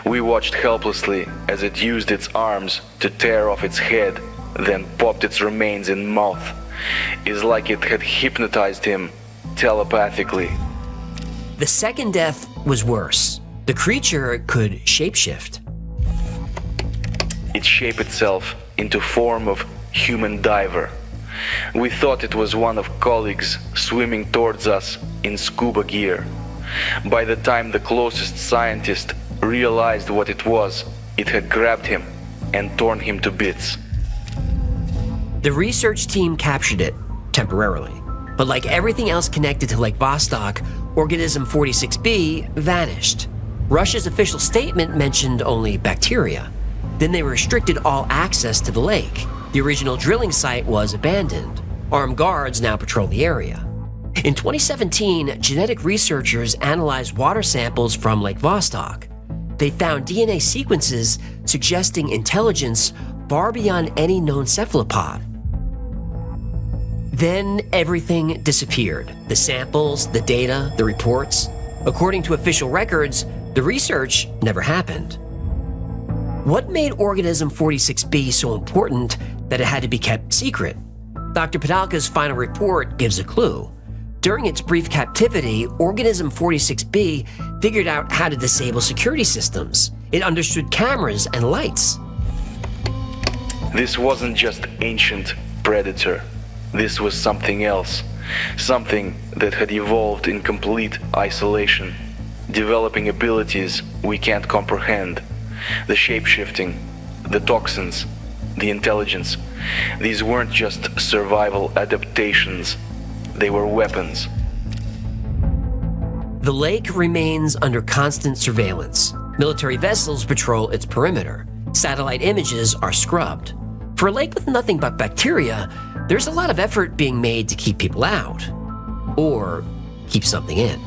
We watched helplessly as it used its arms to tear off its head, then popped its remains in mouth. It's like it had hypnotized him telepathically.
The second death was worse. The creature could shapeshift.
It shaped itself into form of human diver. We thought it was one of colleagues swimming towards us in scuba gear. By the time the closest scientist realized what it was, it had grabbed him and torn him to bits.
The research team captured it, temporarily. But like everything else connected to Lake Vostok, Organism 46B vanished. Russia's official statement mentioned only bacteria. Then they restricted all access to the lake. The original drilling site was abandoned. Armed guards now patrol the area. In 2017, genetic researchers analyzed water samples from Lake Vostok. They found DNA sequences suggesting intelligence far beyond any known cephalopod. Then everything disappeared. The samples, the data, the reports. According to official records, the research never happened. What made Organism 46B so important that it had to be kept secret? Dr. Padalka's final report gives a clue. During its brief captivity, Organism 46B figured out how to disable security systems. It understood cameras and lights.
This wasn't just ancient predator. This was something else. Something that had evolved in complete isolation, developing abilities we can't comprehend. The shape-shifting, the toxins, the intelligence. These weren't just survival adaptations. They were weapons.
The lake remains under constant surveillance. Military vessels patrol its perimeter. Satellite images are scrubbed. For a lake with nothing but bacteria, there's a lot of effort being made to keep people out. Or keep something in.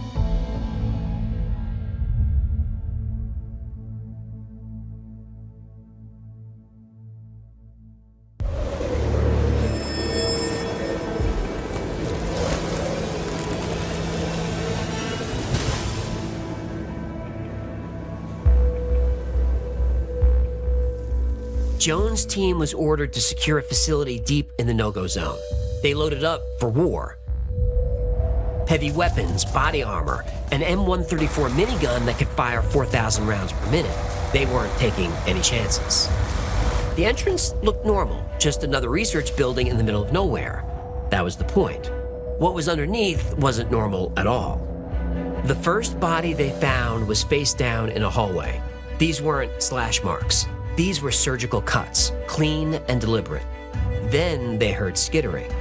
Jones' team was ordered to secure a facility deep in the no-go zone. They loaded up for war. Heavy weapons, body armor, an M134 minigun that could fire 4,000 rounds per minute. They weren't taking any chances. The entrance looked normal, just another research building in the middle of nowhere. That was the point. What was underneath wasn't normal at all. The first body they found was face down in a hallway. These weren't slash marks. These were surgical cuts, clean and deliberate. Then they heard skittering.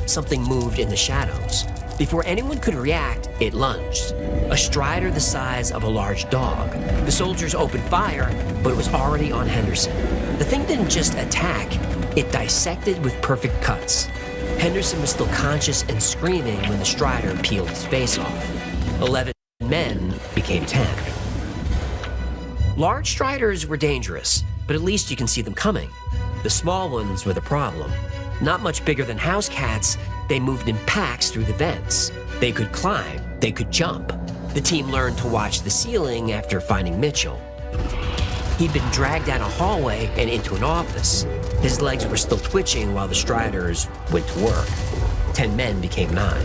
Something moved in the shadows. Before anyone could react, it lunged. A strider the size of a large dog. The soldiers opened fire, but it was already on Henderson. The thing didn't just attack, it dissected with perfect cuts. Henderson was still conscious and screaming when the strider peeled his face off. 11 men became 10. Large striders were dangerous, but at least you can see them coming. The small ones were the problem. Not much bigger than house cats, they moved in packs through the vents. They could climb, they could jump. The team learned to watch the ceiling after finding Mitchell. He'd been dragged down a hallway and into an office. His legs were still twitching while the striders went to work. 10 men became 9.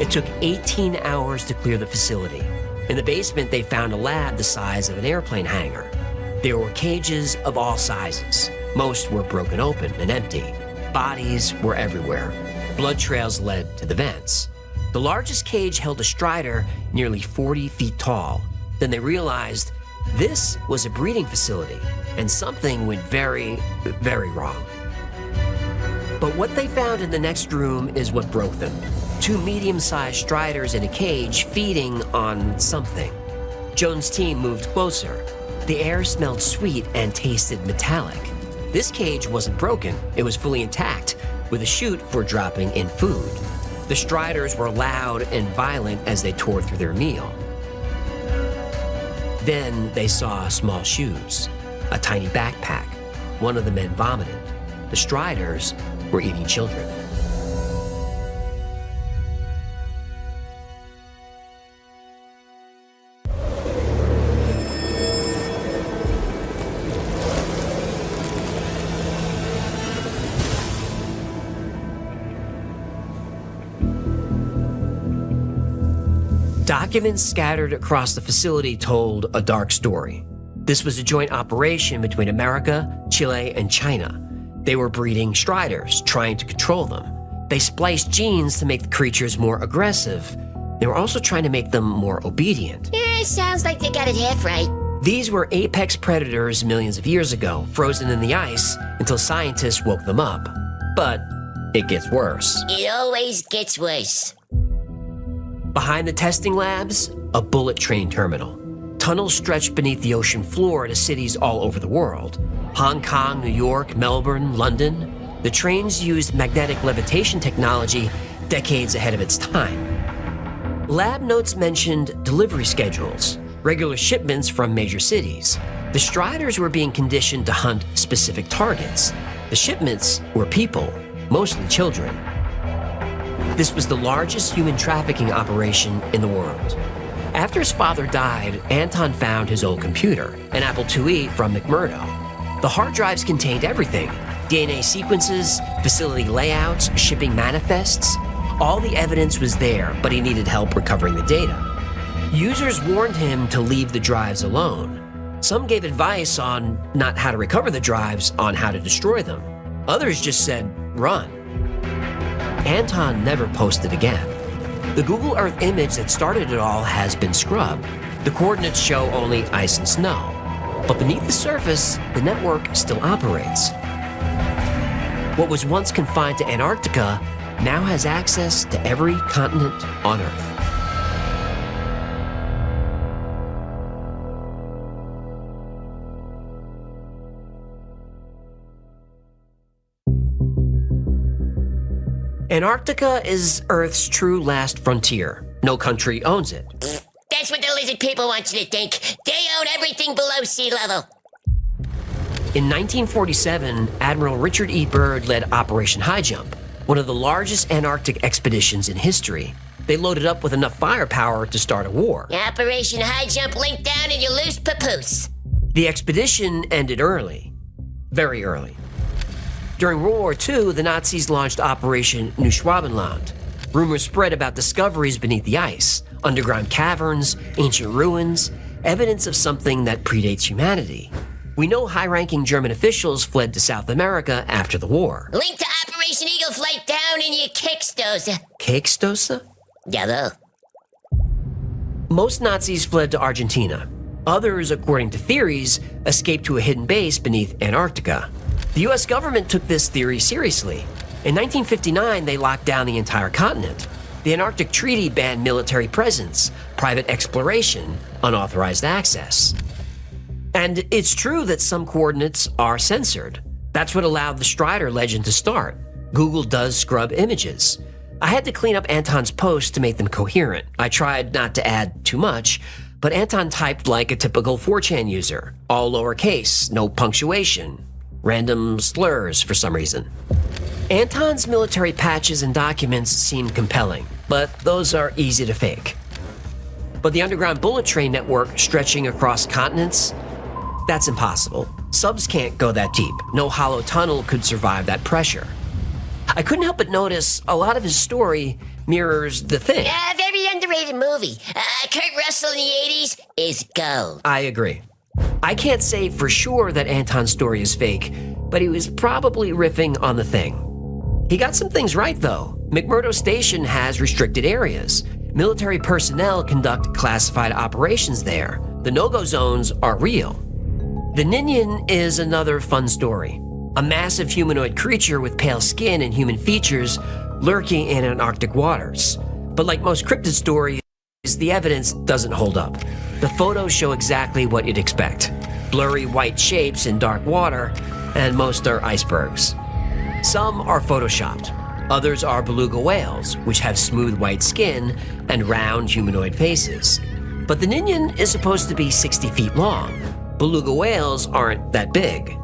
It took 18 hours to clear the facility. In the basement, they found a lab the size of an airplane hangar. There were cages of all sizes. Most were broken open and empty. Bodies were everywhere. Blood trails led to the vents. The largest cage held a strider nearly 40 feet tall. Then they realized this was a breeding facility, and something went very, very wrong. But what they found in the next room is what broke them. 2 medium-sized striders in a cage feeding on something. Jones' team moved closer. The air smelled sweet and tasted metallic. This cage wasn't broken, it was fully intact, with a chute for dropping in food. The striders were loud and violent as they tore through their meal. Then they saw small shoes, a tiny backpack. One of the men vomited. The striders were eating children. Documents scattered across the facility told a dark story. This was a joint operation between America, Chile, and China. They were breeding striders, trying to control them. They spliced genes to make the creatures more aggressive. They were also trying to make them more obedient.
Yeah, sounds like they got it half right.
These were apex predators millions of years ago, frozen in the ice until scientists woke them up. But it gets worse.
It always gets worse.
Behind the testing labs, a bullet train terminal. Tunnels stretched beneath the ocean floor to cities all over the world. Hong Kong, New York, Melbourne, London. The trains used magnetic levitation technology decades ahead of its time. Lab notes mentioned delivery schedules, regular shipments from major cities. The striders were being conditioned to hunt specific targets. The shipments were people, mostly children. This was the largest human trafficking operation in the world. After his father died, Anton found his old computer, an Apple IIe from McMurdo. The hard drives contained everything: DNA sequences, facility layouts, shipping manifests. All the evidence was there, but he needed help recovering the data. Users warned him to leave the drives alone. Some gave advice on not how to recover the drives, on how to destroy them. Others just said, run. Anton never posted again. The Google Earth image that started it all has been scrubbed. The coordinates show only ice and snow. But beneath the surface, the network still operates. What was once confined to Antarctica now has access to every continent on Earth. Antarctica is Earth's true last frontier. No country owns it.
That's what the lizard people want you to think. They own everything below sea level.
In 1947, Admiral Richard E. Byrd led Operation High Jump, one of the largest Antarctic expeditions in history. They loaded up with enough firepower to start a war.
Operation High Jump, link down and you lose papoose.
The expedition ended early, very early. During World War II, the Nazis launched Operation Neuschwabenland. Rumors spread about discoveries beneath the ice, underground caverns, ancient ruins, evidence of something that predates humanity. We know high-ranking German officials fled to South America after the war.
Link to Operation Eagle Flight down in your Kickstarter.
Kickstarter?
Yellow.
Most Nazis fled to Argentina. Others, according to theories, escaped to a hidden base beneath Antarctica. The US government took this theory seriously. In 1959, they locked down the entire continent. The Antarctic Treaty banned military presence, private exploration, unauthorized access. And it's true that some coordinates are censored. That's what allowed the Strider legend to start. Google does scrub images. I had to clean up Anton's posts to make them coherent. I tried not to add too much, but Anton typed like a typical 4chan user. All lowercase, no punctuation, random slurs for some reason. Anton's military patches and documents seem compelling, but those are easy to fake. But the underground bullet train network stretching across continents, that's impossible. Subs can't go that deep. No hollow tunnel could survive that pressure. I couldn't help but notice a lot of his story mirrors The Thing.
Yeah, very underrated movie. Kurt Russell in the 80s is gold.
I agree. I can't say for sure that Anton's story is fake, but he was probably riffing on The Thing. He got some things right, though. McMurdo Station has restricted areas. Military personnel conduct classified operations there. The no-go zones are real. The Ninian is another fun story. A massive humanoid creature with pale skin and human features lurking in Antarctic waters. But like most cryptid stories, the evidence doesn't hold up. The photos show exactly what you'd expect. Blurry white shapes in dark water, and most are icebergs. Some are photoshopped. Others are beluga whales, which have smooth white skin and round humanoid faces. But the Ninian is supposed to be 60 feet long. Beluga whales aren't that big,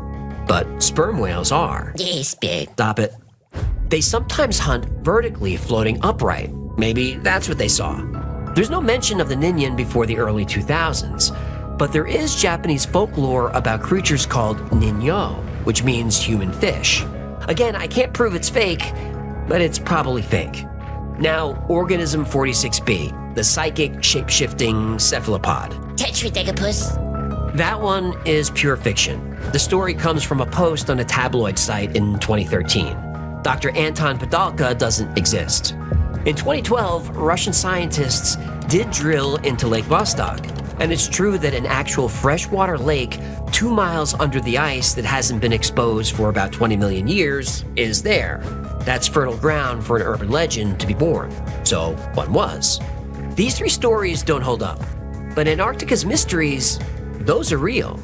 but sperm whales are.
Yes, big.
Stop it. They sometimes hunt vertically, floating upright. Maybe that's what they saw. There's no mention of the Ninian before the early 2000s, but there is Japanese folklore about creatures called Ninyo, which means human fish. Again, I can't prove it's fake, but it's probably fake. Now, Organism 46B, the psychic shape-shifting cephalopod.
Tetradegapus.
That one is pure fiction. The story comes from a post on a tabloid site in 2013. Dr. Anton Padalka doesn't exist. In 2012, Russian scientists did drill into Lake Vostok, and it's true that an actual freshwater lake 2 miles under the ice that hasn't been exposed for about 20 million years is there. That's fertile ground for an urban legend to be born. So one was. These 3 stories don't hold up, but Antarctica's mysteries, those are real.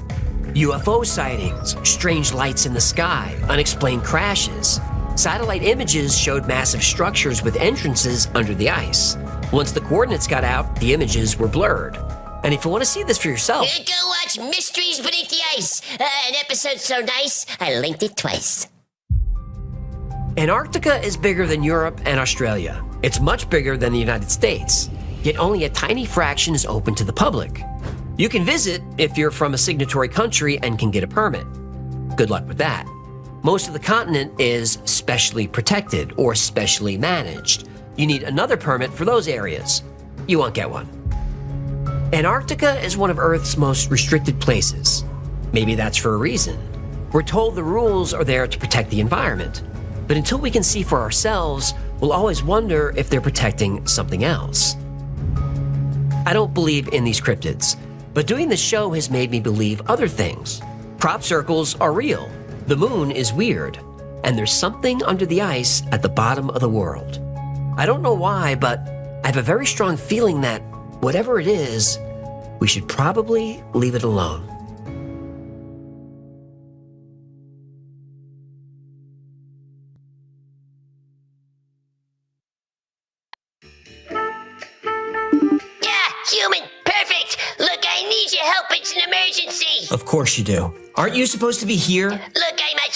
UFO sightings, strange lights in the sky, unexplained crashes. Satellite images showed massive structures with entrances under the ice. Once the coordinates got out, the images were blurred. And if you want to see this for yourself,
Go watch Mysteries Beneath the Ice. An episode so nice, I linked it twice.
Antarctica is bigger than Europe and Australia. It's much bigger than the United States, yet only a tiny fraction is open to the public. You can visit if you're from a signatory country and can get a permit. Good luck with that. Most of the continent is specially protected or specially managed. You need another permit for those areas. You won't get one. Antarctica is one of Earth's most restricted places. Maybe that's for a reason. We're told the rules are there to protect the environment, but until we can see for ourselves, we'll always wonder if they're protecting something else. I don't believe in these cryptids, but doing this show has made me believe other things. Crop circles are real, the moon is weird, and there's something under the ice at the bottom of the world. I don't know why, but I have a very strong feeling that whatever it is, we should probably leave it alone.
Human, perfect. Look, I need your help. It's an emergency.
Of course you do. Aren't you supposed to be here?
Look,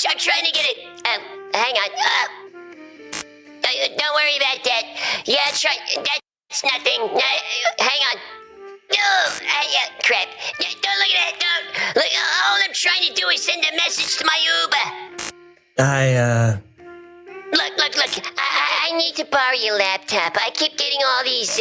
I'm trying to get it. Hang on. Don't worry about that. Yeah, try. That's nothing. Hang on. Crap. Don't look at that. Don't. Look, all I'm trying to do is send a message to my Uber. Look. I need to borrow your laptop. I keep getting all these,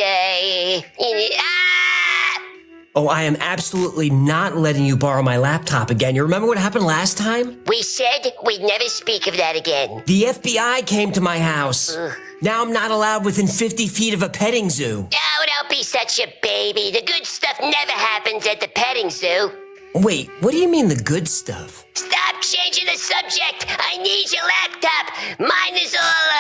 Oh, I am absolutely not letting you borrow my laptop again. You remember what happened last time?
We said we'd never speak of that again.
The FBI came to my house. Now I'm not allowed within 50 feet of a petting zoo.
Oh, don't be such a baby. The good stuff never happens at the petting zoo.
Wait, what do you mean the good stuff?
Stop changing the subject. I need your laptop. Mine is all,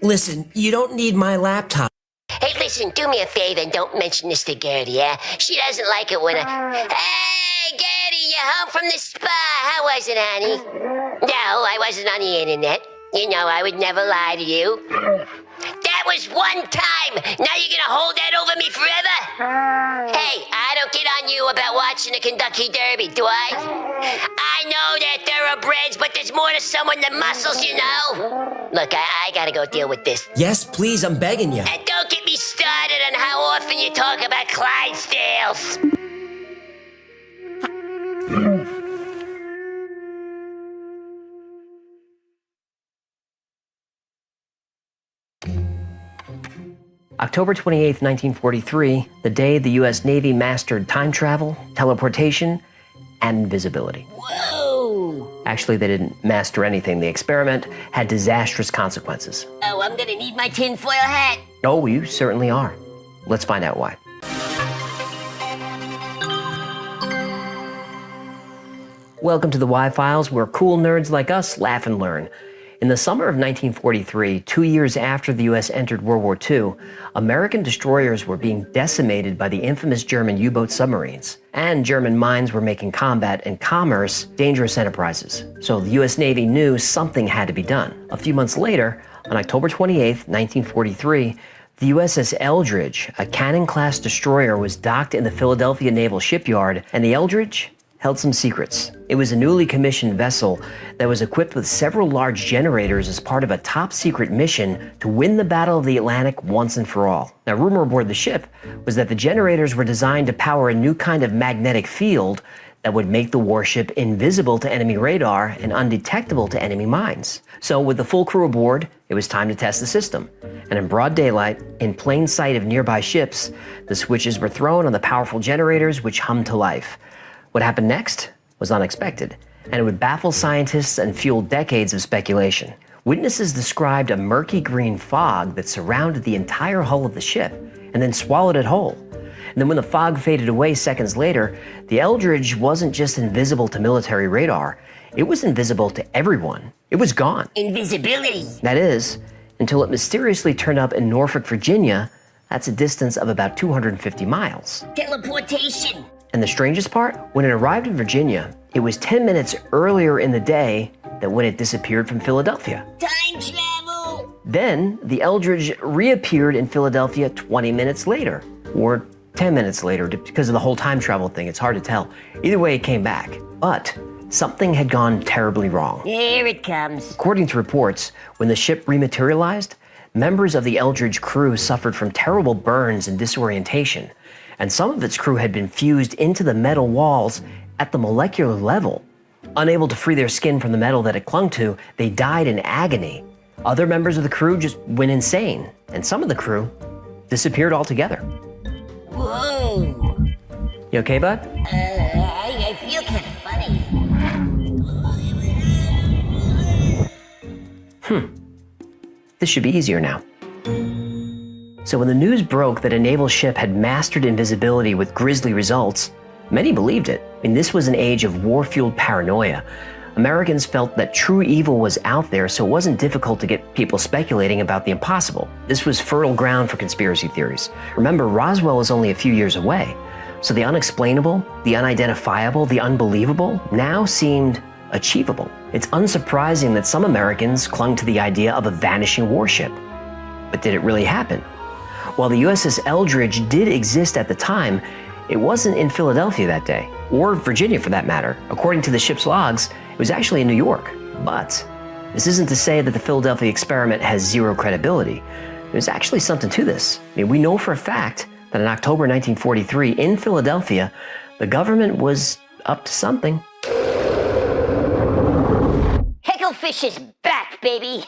Listen, you don't need my laptop.
Hey, listen, do me a favor and don't mention this to Gertie, yeah? She doesn't like it when Hey, Gertie, you home from the spa. How was it, honey? No, I wasn't on the internet. You know I would never lie to you. That was one time. Now you're gonna hold that over me forever? Hey, I don't get on you about watching the Kentucky Derby, do I? I know that there are breads, but there's more to someone than muscles, you know? Look, I gotta go deal with this.
Yes, please, I'm begging you.
And don't get me started on how often you talk about Clydesdales.
October 28, 1943, the day the U.S. Navy mastered time travel, teleportation, and invisibility.
Whoa!
Actually, they didn't master anything. The experiment had disastrous consequences.
Oh, I'm gonna need my tinfoil hat.
Oh, you certainly are. Let's find out why. Welcome to the Y-Files, where cool nerds like us laugh and learn. In the summer of 1943, 2 years after the U.S. entered World War II, American destroyers were being decimated by the infamous German U-boat submarines, and German mines were making combat and commerce dangerous enterprises. So the U.S. Navy knew something had to be done. A few months later, on October 28, 1943, the USS Eldridge, a Cannon-class destroyer, was docked in the Philadelphia Naval Shipyard, and the Eldridge held some secrets. It was a newly commissioned vessel that was equipped with several large generators as part of a top-secret mission to win the Battle of the Atlantic once and for all. Now, rumor aboard the ship was that the generators were designed to power a new kind of magnetic field that would make the warship invisible to enemy radar and undetectable to enemy mines. So, with the full crew aboard, it was time to test the system. And in broad daylight, in plain sight of nearby ships, the switches were thrown on the powerful generators, which hummed to life. What happened next was unexpected, and it would baffle scientists and fuel decades of speculation. Witnesses described a murky green fog that surrounded the entire hull of the ship and then swallowed it whole. And then when the fog faded away seconds later, the Eldridge wasn't just invisible to military radar, it was invisible to everyone. It was gone.
Invisibility.
That is, until it mysteriously turned up in Norfolk, Virginia. That's a distance of about 250 miles.
Teleportation.
And the strangest part, when it arrived in Virginia, it was 10 minutes earlier in the day than when it disappeared from Philadelphia.
Time travel!
Then, the Eldridge reappeared in Philadelphia 20 minutes later, or 10 minutes later, because of the whole time travel thing. It's hard to tell. Either way, it came back. But something had gone terribly wrong.
Here it comes.
According to reports, when the ship rematerialized, members of the Eldridge crew suffered from terrible burns and disorientation, and some of its crew had been fused into the metal walls at the molecular level. Unable to free their skin from the metal that it clung to, they died in agony. Other members of the crew just went insane, and some of the crew disappeared altogether.
Whoa!
You okay, bud?
I feel kind of funny.
This should be easier now. So when the news broke that a naval ship had mastered invisibility with grisly results, many believed it. I mean, this was an age of war-fueled paranoia. Americans felt that true evil was out there, so it wasn't difficult to get people speculating about the impossible. This was fertile ground for conspiracy theories. Remember, Roswell was only a few years away, so the unexplainable, the unidentifiable, the unbelievable now seemed achievable. It's unsurprising that some Americans clung to the idea of a vanishing warship. But did it really happen? While the USS Eldridge did exist at the time, it wasn't in Philadelphia that day, or Virginia for that matter. According to the ship's logs, it was actually in New York. But this isn't to say that the Philadelphia experiment has zero credibility. There's actually something to this. I mean, we know for a fact that in October 1943 in Philadelphia, the government was up to something.
Hecklefish is back, baby.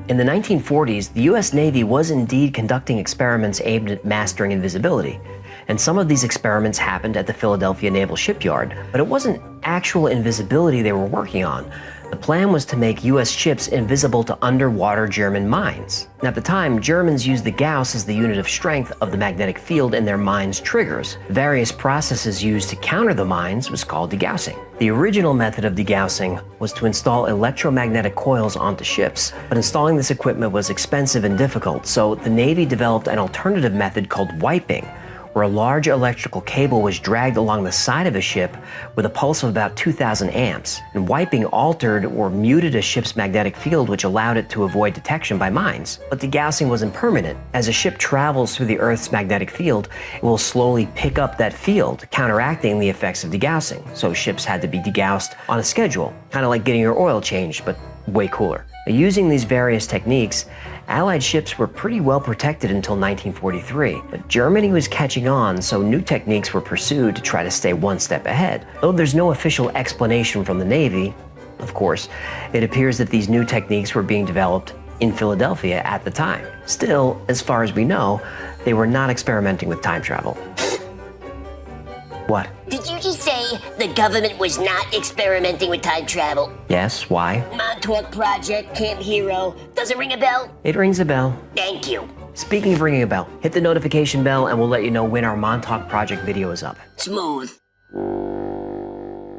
In the 1940s, the U.S. Navy was indeed conducting experiments aimed at mastering invisibility. And some of these experiments happened at the Philadelphia Naval Shipyard, but it wasn't actual invisibility they were working on. The plan was to make U.S. ships invisible to underwater German mines. And at the time, Germans used the Gauss as the unit of strength of the magnetic field in their mines' triggers. Various processes used to counter the mines was called degaussing. The original method of degaussing was to install electromagnetic coils onto ships, but installing this equipment was expensive and difficult, so the Navy developed an alternative method called wiping, where a large electrical cable was dragged along the side of a ship with a pulse of about 2,000 amps. And wiping altered or muted a ship's magnetic field, which allowed it to avoid detection by mines. But degaussing wasn't permanent. As a ship travels through the Earth's magnetic field, it will slowly pick up that field, counteracting the effects of degaussing. So ships had to be degaussed on a schedule, kind of like getting your oil changed, but way cooler. Using these various techniques, Allied ships were pretty well protected until 1943, but Germany was catching on, so new techniques were pursued to try to stay one step ahead. Though there's no official explanation from the Navy, of course, it appears that these new techniques were being developed in Philadelphia at the time. Still, as far as we know, they were not experimenting with time travel. What?
Did you just say the government was not experimenting with time travel?
Yes, why?
Montauk Project, Camp Hero. Does it ring a bell?
It rings a bell.
Thank you.
Speaking of ringing a bell, hit the notification bell and we'll let you know when our Montauk Project video is up.
Smooth.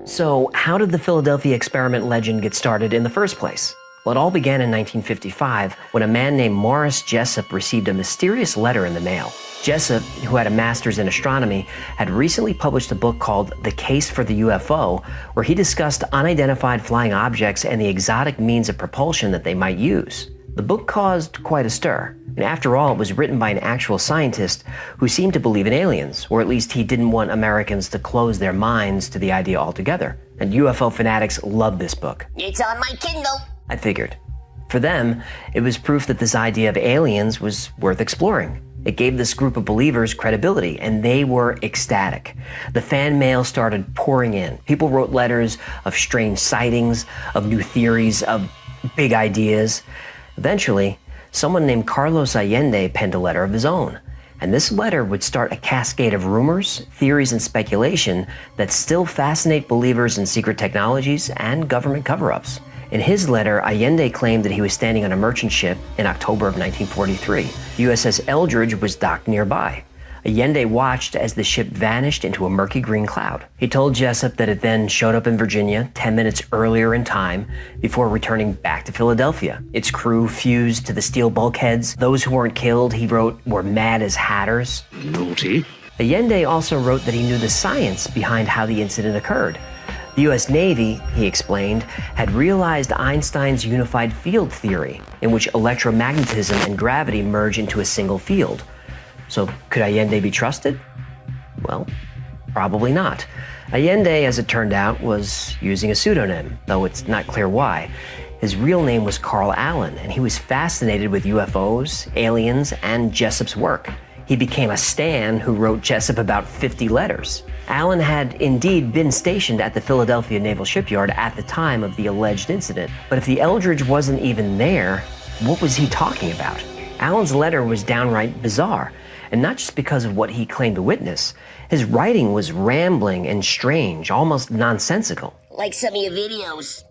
So, how did the Philadelphia experiment legend get started in the first place? Well, it all began in 1955 when a man named Morris Jessup received a mysterious letter in the mail. Jessup, who had a master's in astronomy, had recently published a book called The Case for the UFO, where he discussed unidentified flying objects and the exotic means of propulsion that they might use. The book caused quite a stir, and after all, it was written by an actual scientist who seemed to believe in aliens, or at least he didn't want Americans to close their minds to the idea altogether. And UFO fanatics loved this book.
It's on my Kindle.
I figured. For them, it was proof that this idea of aliens was worth exploring. It gave this group of believers credibility, and they were ecstatic. The fan mail started pouring in. People wrote letters of strange sightings, of new theories, of big ideas. Eventually, someone named Carlos Allende penned a letter of his own. And this letter would start a cascade of rumors, theories, and speculation that still fascinate believers in secret technologies and government cover-ups. In his letter, Allende claimed that he was standing on a merchant ship in October of 1943. The USS Eldridge was docked nearby. Allende watched as the ship vanished into a murky green cloud. He told Jessup that it then showed up in Virginia 10 minutes earlier in time before returning back to Philadelphia. Its crew fused to the steel bulkheads. Those who weren't killed, he wrote, were mad as hatters.
Naughty.
Allende also wrote that he knew the science behind how the incident occurred. The U.S. Navy, he explained, had realized Einstein's unified field theory, in which electromagnetism and gravity merge into a single field. So could Allende be trusted? Well, probably not. Allende, as it turned out, was using a pseudonym, though it's not clear why. His real name was Carl Allen, and he was fascinated with UFOs, aliens, and Jessup's work. He became a stan who wrote Jessup about 50 letters. Allen had indeed been stationed at the Philadelphia Naval Shipyard at the time of the alleged incident. But if the Eldridge wasn't even there, what was he talking about? Allen's letter was downright bizarre, and not just because of what he claimed to witness. His writing was rambling and strange, almost nonsensical.
Like some of your videos.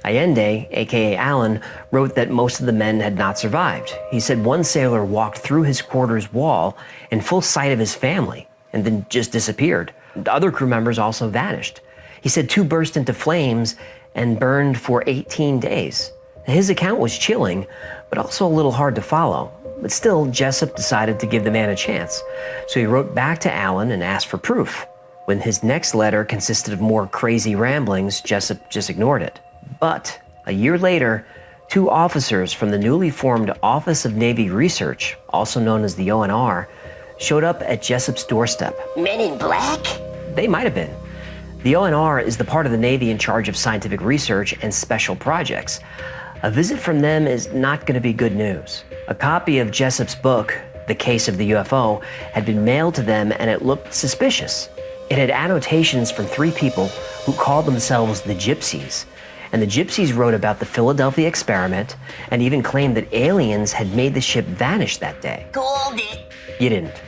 Allende, aka Allen, wrote that most of the men had not survived. He said one sailor walked through his quarters wall in full sight of his family and then just disappeared. Other crew members also vanished. He said 2 burst into flames and burned for 18 days. His account was chilling, but also a little hard to follow. But still, Jessup decided to give the man a chance. So he wrote back to Allen and asked for proof. When his next letter consisted of more crazy ramblings, Jessup just ignored it. But a year later, 2 officers from the newly formed Office of Navy Research, also known as the ONR, showed up at Jessup's doorstep.
Men in Black?
They might have been. The ONR is the part of the Navy in charge of scientific research and special projects. A visit from them is not going to be good news. A copy of Jessup's book, The the case of the UFO, had been mailed to them and it looked suspicious. It had annotations from 3 people who called themselves the Gypsies. And the Gypsies wrote about the Philadelphia experiment and even claimed that aliens had made the ship vanish that day.
Called it.
You didn't.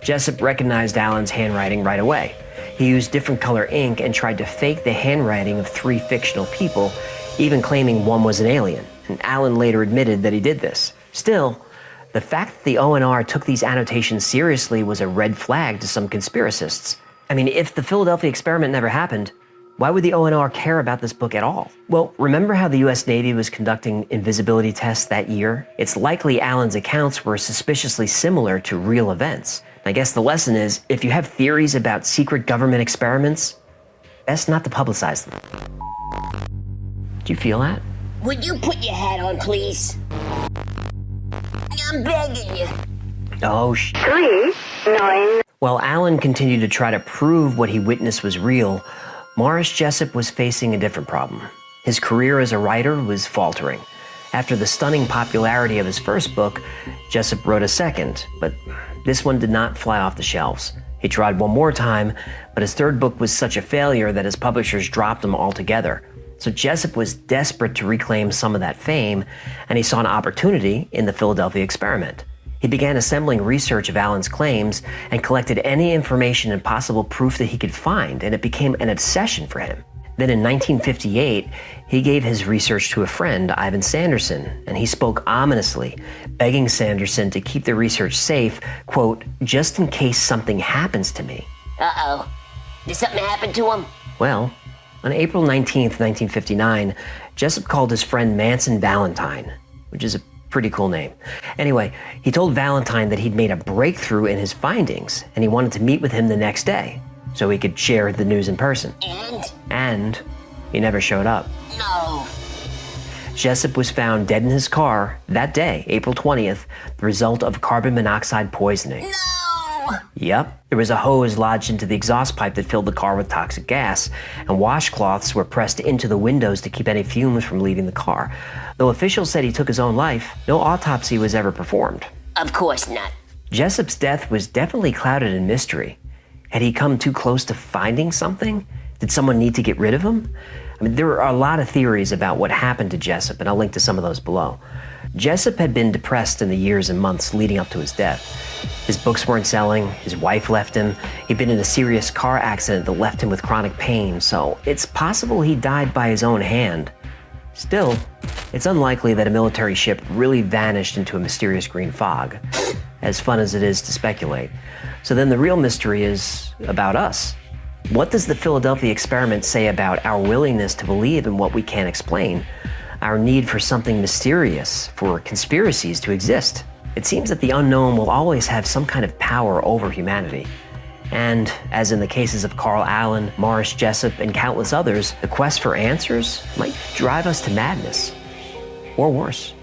Jessup recognized Allen's handwriting right away. He used different color ink and tried to fake the handwriting of 3 fictional people, even claiming one was an alien. And Allen later admitted that he did this. Still, the fact that the ONR took these annotations seriously was a red flag to some conspiracists. I mean, if the Philadelphia experiment never happened, why would the ONR care about this book at all? Well, remember how the US Navy was conducting invisibility tests that year? It's likely Allen's accounts were suspiciously similar to real events. I guess the lesson is, if you have theories about secret government experiments, best not to publicize them. Do you feel that?
Would you put your hat on, please? I'm begging you.
Oh,
3, 9.
While Allen continued to try to prove what he witnessed was real, Morris Jessup was facing a different problem. His career as a writer was faltering. After the stunning popularity of his first book, Jessup wrote a second, but this one did not fly off the shelves. He tried one more time, but his third book was such a failure that his publishers dropped him altogether. So Jessup was desperate to reclaim some of that fame, and he saw an opportunity in the Philadelphia experiment. He began assembling research of Allen's claims and collected any information and possible proof that he could find, and it became an obsession for him. Then in 1958, he gave his research to a friend, Ivan Sanderson, and he spoke ominously, begging Sanderson to keep the research safe, quote, just in case something happens to me.
Uh-oh. Did something happen to him?
Well, on April 19th, 1959, Jessup called his friend Manson Valentine, which is a pretty cool name. Anyway, he told Valentine that he'd made a breakthrough in his findings, and he wanted to meet with him the next day, so he could share the news in person. And he never showed up.
No.
Jessup was found dead in his car that day, April 20th, the result of carbon monoxide poisoning.
No!
Yep. There was a hose lodged into the exhaust pipe that filled the car with toxic gas, and washcloths were pressed into the windows to keep any fumes from leaving the car. Though officials said he took his own life, no autopsy was ever performed.
Of course not.
Jessup's death was definitely clouded in mystery. Had he come too close to finding something? Did someone need to get rid of him? I mean, there are a lot of theories about what happened to Jessup, and I'll link to some of those below. Jessup had been depressed in the years and months leading up to his death. His books weren't selling, his wife left him, he'd been in a serious car accident that left him with chronic pain, so it's possible he died by his own hand. Still, it's unlikely that a military ship really vanished into a mysterious green fog, as fun as it is to speculate. So then the real mystery is about us. What does the Philadelphia experiment say about our willingness to believe in what we can't explain? Our need for something mysterious, for conspiracies to exist? It seems that the unknown will always have some kind of power over humanity. And, as in the cases of Carl Allen, Morris Jessup, and countless others, the quest for answers might drive us to madness. Or worse.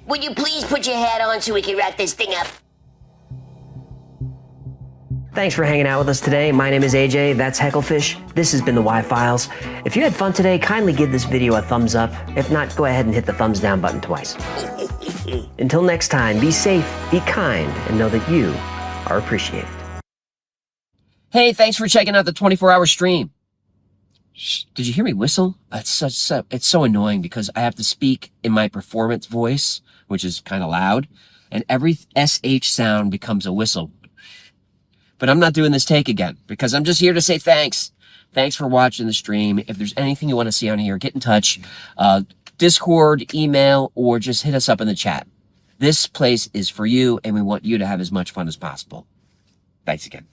Would you please put your hat on so we can wrap this thing up?
Thanks for hanging out with us today. My name is AJ, that's Hecklefish. This has been the Y-Files. If you had fun today, kindly give this video a thumbs up. If not, go ahead and hit the thumbs down button twice. Until next time, be safe, be kind, and know that you are appreciated.
Hey, thanks for checking out the 24-hour stream. Shh, did you hear me whistle? It's so annoying because I have to speak in my performance voice, which is kind of loud, and every SH sound becomes a whistle. But I'm not doing this take again because I'm just here to say thanks. Thanks for watching the stream. If there's anything you want to see on here, get in touch. Discord, email, or just hit us up in the chat. This place is for you, and we want you to have as much fun as possible. Thanks again.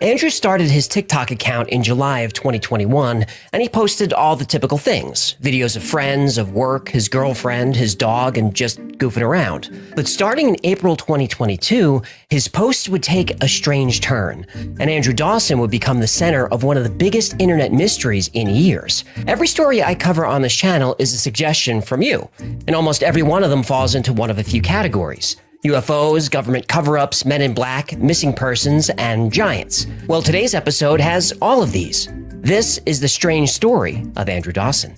Andrew started his TikTok account in July of 2021, and he posted all the typical things. Videos of friends, of work, his girlfriend, his dog, and just goofing around. But starting in April 2022, his posts would take a strange turn, and Andrew Dawson would become the center of one of the biggest internet mysteries in years. Every story I cover on this channel is a suggestion from you, and almost every one of them falls into one of a few categories. UFOs, government cover-ups, men in black, missing persons, and giants. Well, today's episode has all of these. This is the strange story of Andrew Dawson.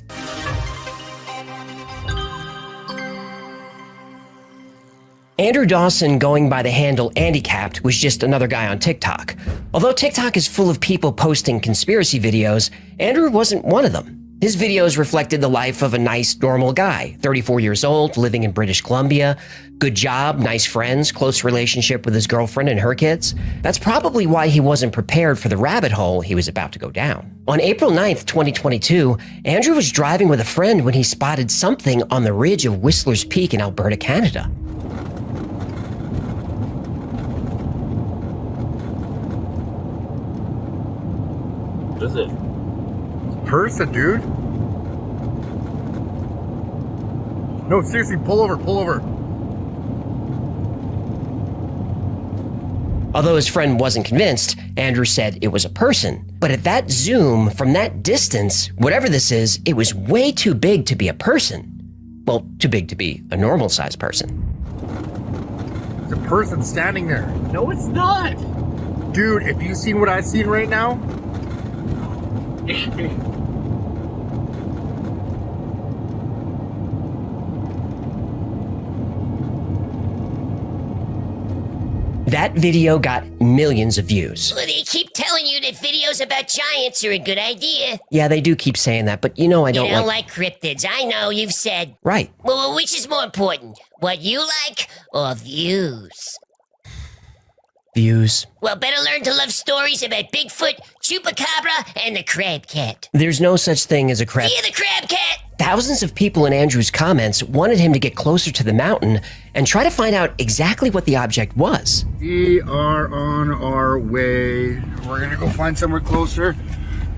Andrew Dawson, going by the handle Andycapped, was just another guy on TikTok. Although TikTok is full of people posting conspiracy videos, Andrew wasn't one of them. His videos reflected the life of a nice, normal guy, 34 years old, living in British Columbia, good job, nice friends, close relationship with his girlfriend and her kids. That's probably why he wasn't prepared for the rabbit hole he was about to go down. On April 9th, 2022, Andrew was driving with a friend when he spotted something on the ridge of Whistler's Peak in Alberta, Canada.
What is it?
Person, dude. No, seriously, pull over, pull over.
Although his friend wasn't convinced, Andrew said it was a person. But at that zoom, from that distance, whatever this is, it was way too big to be a person. Well, too big to be a normal-sized person.
There's a person standing there.
No, it's not.
Dude, if you seen what I seen right now,
that video got millions of views.
Well, they keep telling you that videos about giants are a good idea.
Yeah, they do keep saying that, but you know I don't
You don't like cryptids. I know, you've said.
Right.
Well, which is more important? What you like or views?
Views.
Well, better learn to love stories about Bigfoot, Chupacabra, and the Crab Cat.
There's no such thing as a crab.
See the Crab Cat?
Thousands of people in Andrew's comments wanted him to get closer to the mountain and try to find out exactly what the object was.
we are on our way. We're gonna go find somewhere closer,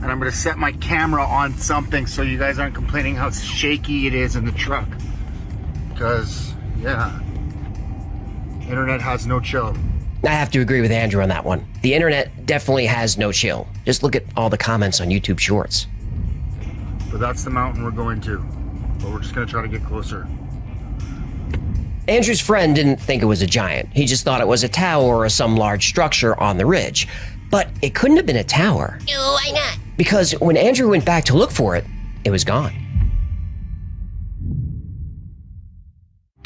and I'm gonna set my camera on something so you guys aren't complaining how shaky it is in the truck. Because, yeah, internet has no chill.
I have to agree with Andrew on that one. The internet definitely has no chill. Just look at all the comments on YouTube Shorts.
But that's the mountain we're going to. But we're just gonna try to get closer.
Andrew's friend didn't think it was a giant. He just thought it was a tower or some large structure on the ridge. But it couldn't have been a tower.
Why not?
Because when Andrew went back to look for it, it was gone.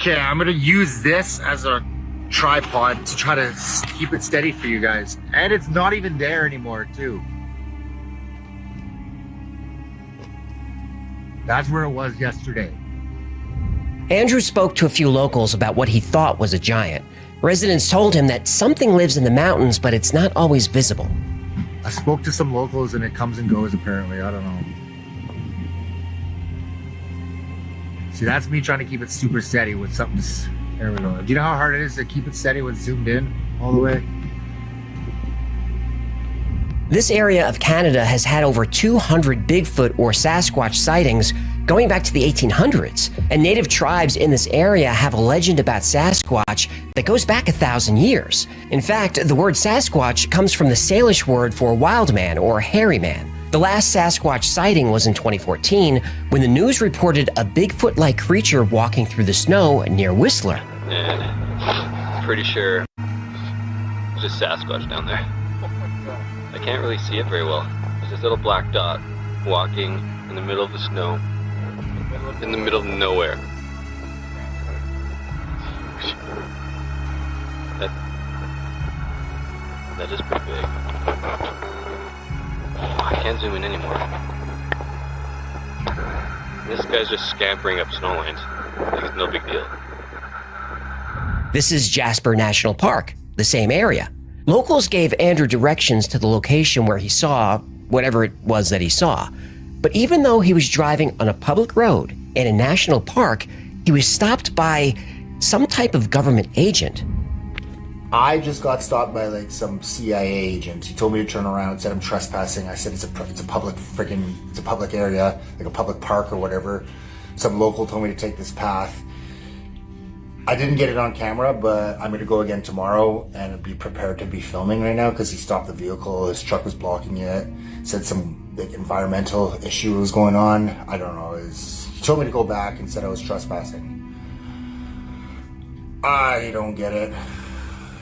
Okay, I'm gonna use this as a tripod to try to keep it steady for you guys. And it's not even there anymore, too. That's where it was yesterday.
Andrew spoke to a few locals about what he thought was a giant. Residents told him that something lives in the mountains, but it's not always visible.
I spoke to some locals and it comes and goes apparently, I don't know. See, that's me trying to keep it super steady with something. There we go. Do you know how hard it is to keep it steady when zoomed in all the way?
This area of Canada has had over 200 Bigfoot or Sasquatch sightings going back to the 1800s, and native tribes in this area have a legend about Sasquatch that goes back 1,000 years. In fact, the word Sasquatch comes from the Salish word for wild man or hairy man. The last Sasquatch sighting was in 2014 when the news reported a Bigfoot-like creature walking through the snow near Whistler.
And I'm pretty sure there's a Sasquatch down there. I can't really see it very well. There's this little black dot walking in the middle of the snow, in the middle of nowhere. That is pretty big. I can't zoom in anymore. This guy's just scampering up snow lines like it's no big deal.
This is Jasper National Park, the same area. Locals gave Andrew directions to the location where he saw whatever it was that he saw. But even though he was driving on a public road in a national park, he was stopped by some type of government agent.
I just got stopped by like some CIA agent. He told me to turn around and said I'm trespassing. I said it's a public area, like a public park or whatever. Some local told me to take this path. I didn't get it on camera, but I'm gonna go again tomorrow and be prepared to be filming right now because he stopped the vehicle. His truck was blocking it. Said some like environmental issue was going on. I don't know. He told me to go back and said I was trespassing. I don't get it.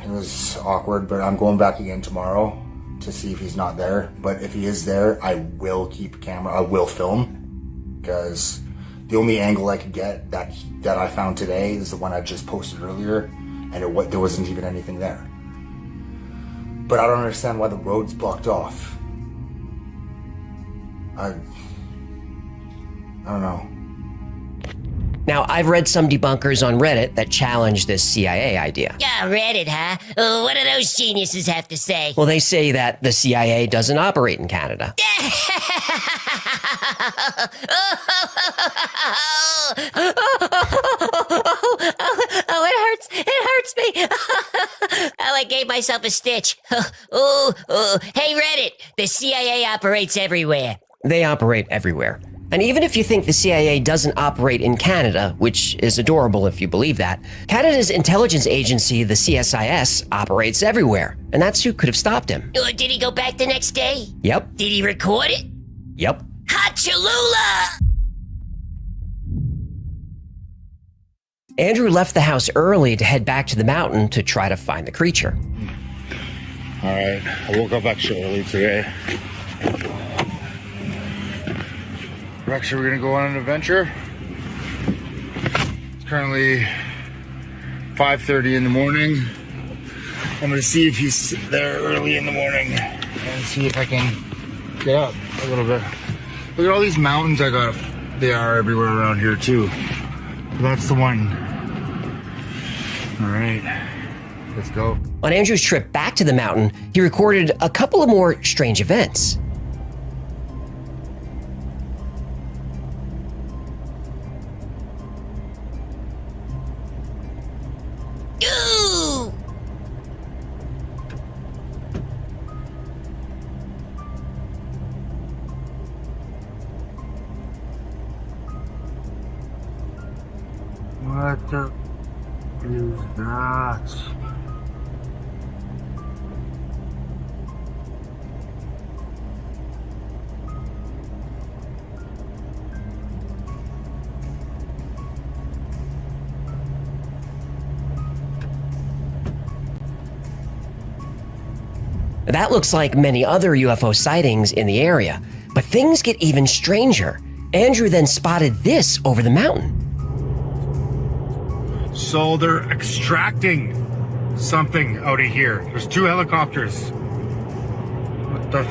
It was awkward, but I'm going back again tomorrow to see if he's not there. But if he is there, I will keep a camera. I will film because the only angle I could get that I found today is the one I just posted earlier, and there wasn't even anything there. But I don't understand why the road's blocked off. I don't know.
Now, I've read some debunkers on Reddit that challenge this CIA idea.
Yeah, Reddit, huh? What do those geniuses have to say?
Well, they say that the CIA doesn't operate in Canada.
Oh, it hurts. It hurts me. Oh, I gave myself a stitch. Oh. Hey, Reddit, the CIA operates everywhere.
They operate everywhere. And even if you think the CIA doesn't operate in Canada, which is adorable if you believe that, Canada's intelligence agency, the CSIS, operates everywhere. And that's who could have stopped him.
Did he go back the next day?
Yep.
Did he record it?
Yep.
Hot Cholula!
Andrew left the house early to head back to the mountain to try to find the creature.
All right, I woke up extra early today. We're actually gonna go on an adventure. It's currently 5:30 in the morning. I'm gonna see if he's there early in the morning and see if I can get up a little bit. Look at all these mountains I got. They are everywhere around here too. That's the one. All right, let's go.
On Andrew's trip back to the mountain, he recorded a couple of more strange events.
What the is that?
That looks like many other UFO sightings in the area, but things get even stranger. Andrew then spotted this over the mountain.
So they're extracting something out of here. There's 2 helicopters. What the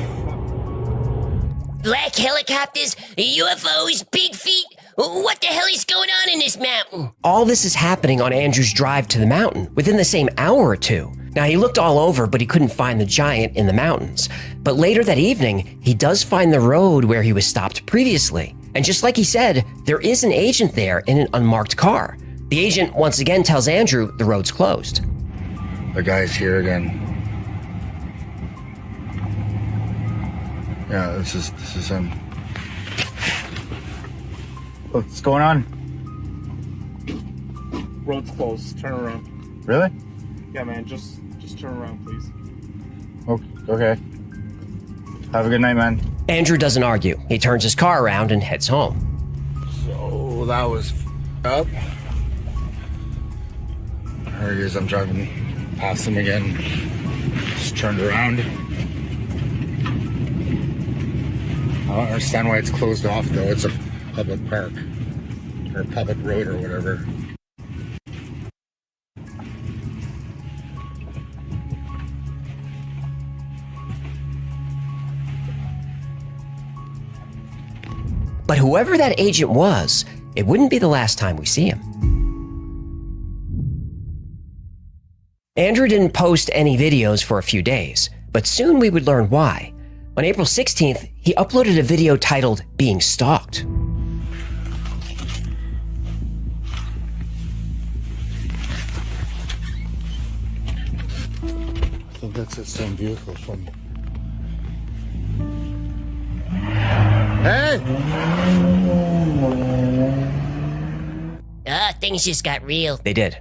Black helicopters, UFOs, big feet. What the hell is going on in this mountain?
All this is happening on Andrew's drive to the mountain within the same hour or two. Now, he looked all over, but he couldn't find the giant in the mountains. But later that evening, he does find the road where he was stopped previously. And just like he said, there is an agent there in an unmarked car. The agent once again tells Andrew the road's closed.
The guy's here again. Yeah, this is him. What's going on?
Road's closed. Turn around.
Really?
Yeah, man. Just turn around, please.
Okay. Have a good night, man.
Andrew doesn't argue. He turns his car around and heads home.
So that was up. There he is. I'm driving past him again. Just turned around. I don't understand why it's closed off though. It's a public park or a public road or whatever.
But whoever that agent was, it wouldn't be the last time we see him. Andrew didn't post any videos for a few days, but soon we would learn why. On April 16th, he uploaded a video titled Being Stalked.
I think that's the same vehicle from... Hey!
Things just got real.
They did.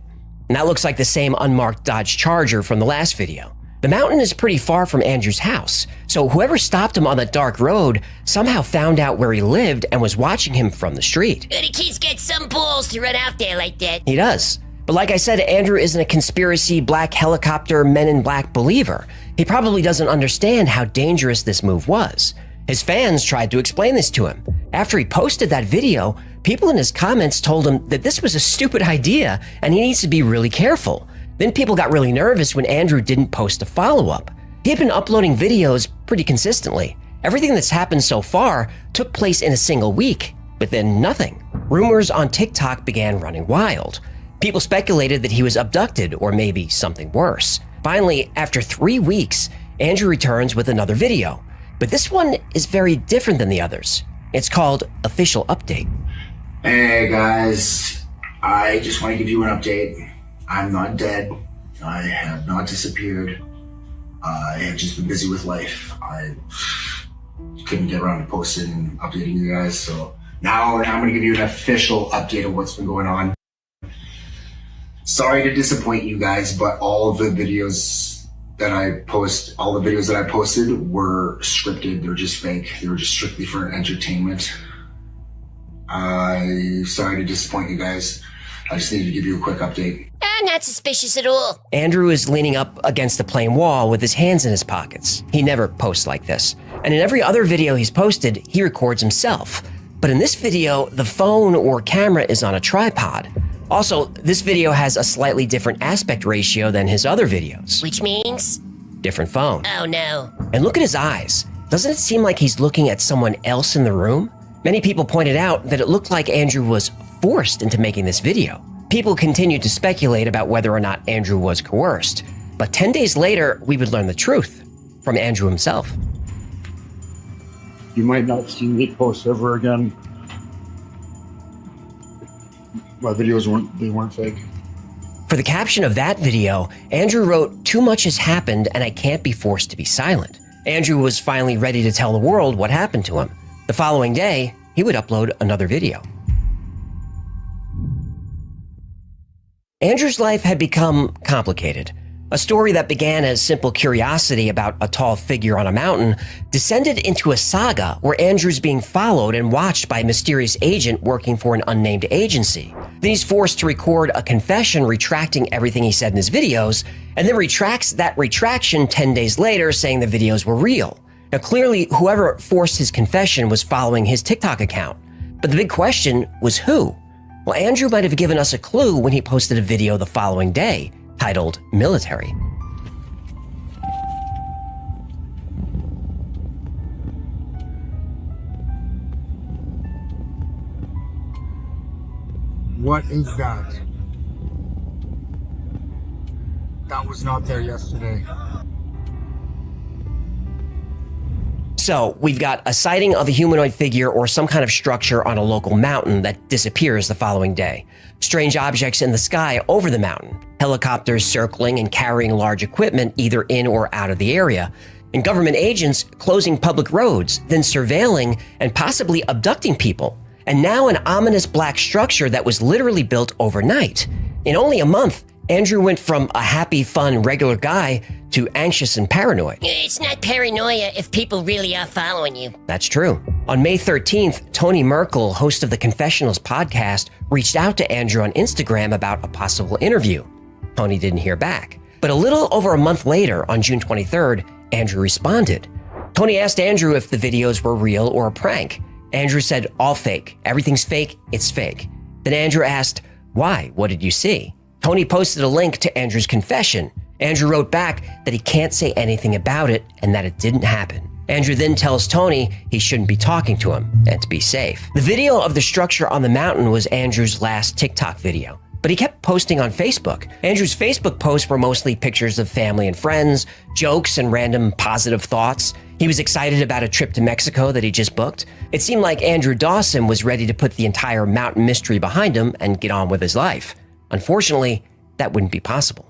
And that looks like the same unmarked Dodge Charger from the last video. The mountain is pretty far from Andrew's house, so whoever stopped him on that dark road somehow found out where he lived and was watching him from the street.
The kid's got some balls to run out there like that.
He does. But like I said, Andrew isn't a conspiracy black helicopter Men in Black believer. He probably doesn't understand how dangerous this move was. His fans tried to explain this to him. After he posted that video, people in his comments told him that this was a stupid idea and he needs to be really careful.
Then people got really nervous when Andrew didn't post a follow-up. He had been uploading videos pretty consistently. Everything that's happened so far took place in a single week, but then nothing. Rumors on TikTok began running wild. People speculated that he was abducted or maybe something worse. Finally, after 3 weeks, Andrew returns with another video. But this one is very different than the others. It's called Official Update.
Hey guys, I just want to give you an update. I'm not dead. I have not disappeared. I have just been busy with life. I couldn't get around to posting and updating you guys, so now I'm going to give you an official update of what's been going on. Sorry to disappoint you guys, but all the videos that I posted were scripted. They're just fake. They were just strictly for entertainment. I'm sorry to disappoint you guys. I just needed to give you a quick update.
Not suspicious at all. Andrew is leaning up against the plain wall with his hands in his pockets. He never posts like this. And in every other video he's posted, he records himself. But in this video, the phone or camera is on a tripod. Also, this video has a slightly different aspect ratio than his other videos. Which means? Different phone. Oh no. And look at his eyes. Doesn't it seem like he's looking at someone else in the room? Many people pointed out that it looked like Andrew was forced into making this video. People continued to speculate about whether or not Andrew was coerced. But 10 days later, we would learn the truth from Andrew himself.
You might not see me post ever again. My videos weren't fake.
For the caption of that video, Andrew wrote, "Too much has happened and I can't be forced to be silent." Andrew was finally ready to tell the world what happened to him. The following day, he would upload another video. Andrew's life had become complicated. A story that began as simple curiosity about a tall figure on a mountain descended into a saga where Andrew's being followed and watched by a mysterious agent working for an unnamed agency. Then he's forced to record a confession retracting everything he said in his videos, and then retracts that retraction 10 days later saying the videos were real. Now clearly, whoever forced his confession was following his TikTok account. But the big question was who? Well, Andrew might have given us a clue when he posted a video the following day, titled Military.
What is that? That was not there yesterday.
So, we've got a sighting of a humanoid figure or some kind of structure on a local mountain that disappears the following day. Strange objects in the sky over the mountain. Helicopters circling and carrying large equipment either in or out of the area. And government agents closing public roads, then surveilling and possibly abducting people. And now an ominous black structure that was literally built overnight. In only a month, Andrew went from a happy, fun, regular guy to anxious and paranoid.
It's not paranoia if people really are following you.
That's true. On May 13th, Tony Merkel, host of the Confessionals podcast, reached out to Andrew on Instagram about a possible interview. Tony didn't hear back. But a little over a month later, on June 23rd, Andrew responded. Tony asked Andrew if the videos were real or a prank. Andrew said, all fake. Everything's fake, it's fake. Then Andrew asked, why? What did you see? Tony posted a link to Andrew's confession. Andrew wrote back that he can't say anything about it and that it didn't happen. Andrew then tells Tony he shouldn't be talking to him and to be safe. The video of the structure on the mountain was Andrew's last TikTok video, but he kept posting on Facebook. Andrew's Facebook posts were mostly pictures of family and friends, jokes, and random positive thoughts. He was excited about a trip to Mexico that he just booked. It seemed like Andrew Dawson was ready to put the entire mountain mystery behind him and get on with his life. Unfortunately, that wouldn't be possible.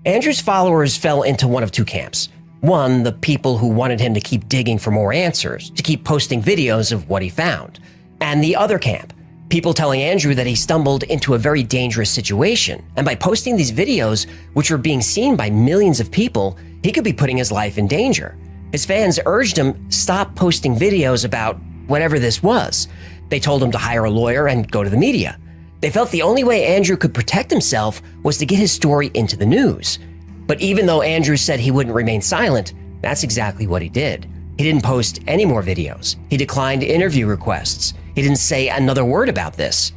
Andrew's followers fell into one of two camps. One, the people who wanted him to keep digging for more answers, to keep posting videos of what he found. And the other camp, people telling Andrew that he stumbled into a very dangerous situation, and by posting these videos, which were being seen by millions of people, he could be putting his life in danger. His fans urged him stop posting videos about whatever this was. They told him to hire a lawyer and go to the media. They felt the only way Andrew could protect himself was to get his story into the news. But even though Andrew said he wouldn't remain silent, that's exactly what he did. He didn't post any more videos. He declined interview requests. He didn't say another word about this.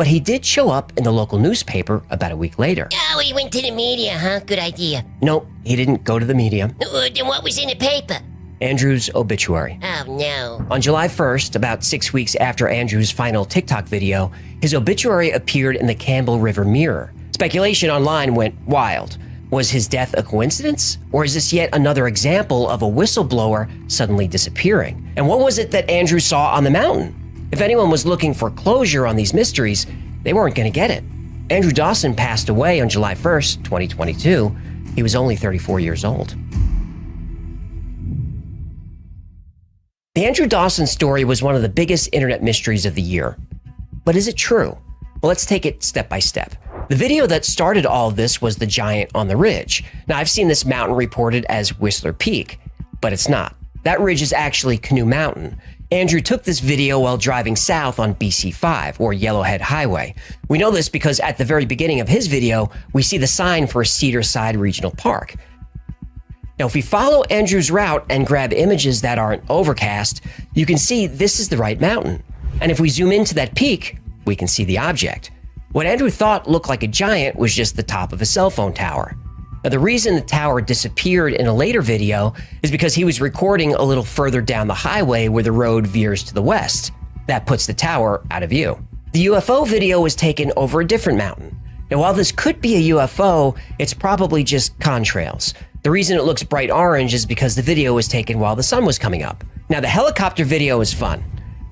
but he did show up in the local newspaper about a week later.
Oh, he went to the media, huh? Good idea.
Nope, he didn't go to the media.
Then what was in the paper?
Andrew's obituary.
Oh, no.
On July 1st, about 6 weeks after Andrew's final TikTok video, his obituary appeared in the Campbell River Mirror. Speculation online went wild. Was his death a coincidence? Or is this yet another example of a whistleblower suddenly disappearing? And what was it that Andrew saw on the mountain? If anyone was looking for closure on these mysteries, they weren't going to get it. Andrew Dawson passed away on July 1st, 2022. He was only 34 years old. The Andrew Dawson story was one of the biggest internet mysteries of the year. But is it true? Well, let's take it step by step. The video that started all of this was the giant on the ridge. Now, I've seen this mountain reported as Whistler Peak, but it's not. That ridge is actually Canoe Mountain. Andrew took this video while driving south on BC5, or Yellowhead Highway. We know this because at the very beginning of his video, we see the sign for Cedar Side Regional Park. Now, if we follow Andrew's route and grab images that aren't overcast, you can see this is the right mountain. And if we zoom into that peak, we can see the object. What Andrew thought looked like a giant was just the top of a cell phone tower. Now, the reason the tower disappeared in a later video is because he was recording a little further down the highway where the road veers to the west. That puts the tower out of view. The UFO video was taken over a different mountain. Now, while this could be a UFO, it's probably just contrails. The reason it looks bright orange is because the video was taken while the sun was coming up. Now, the helicopter video is fun.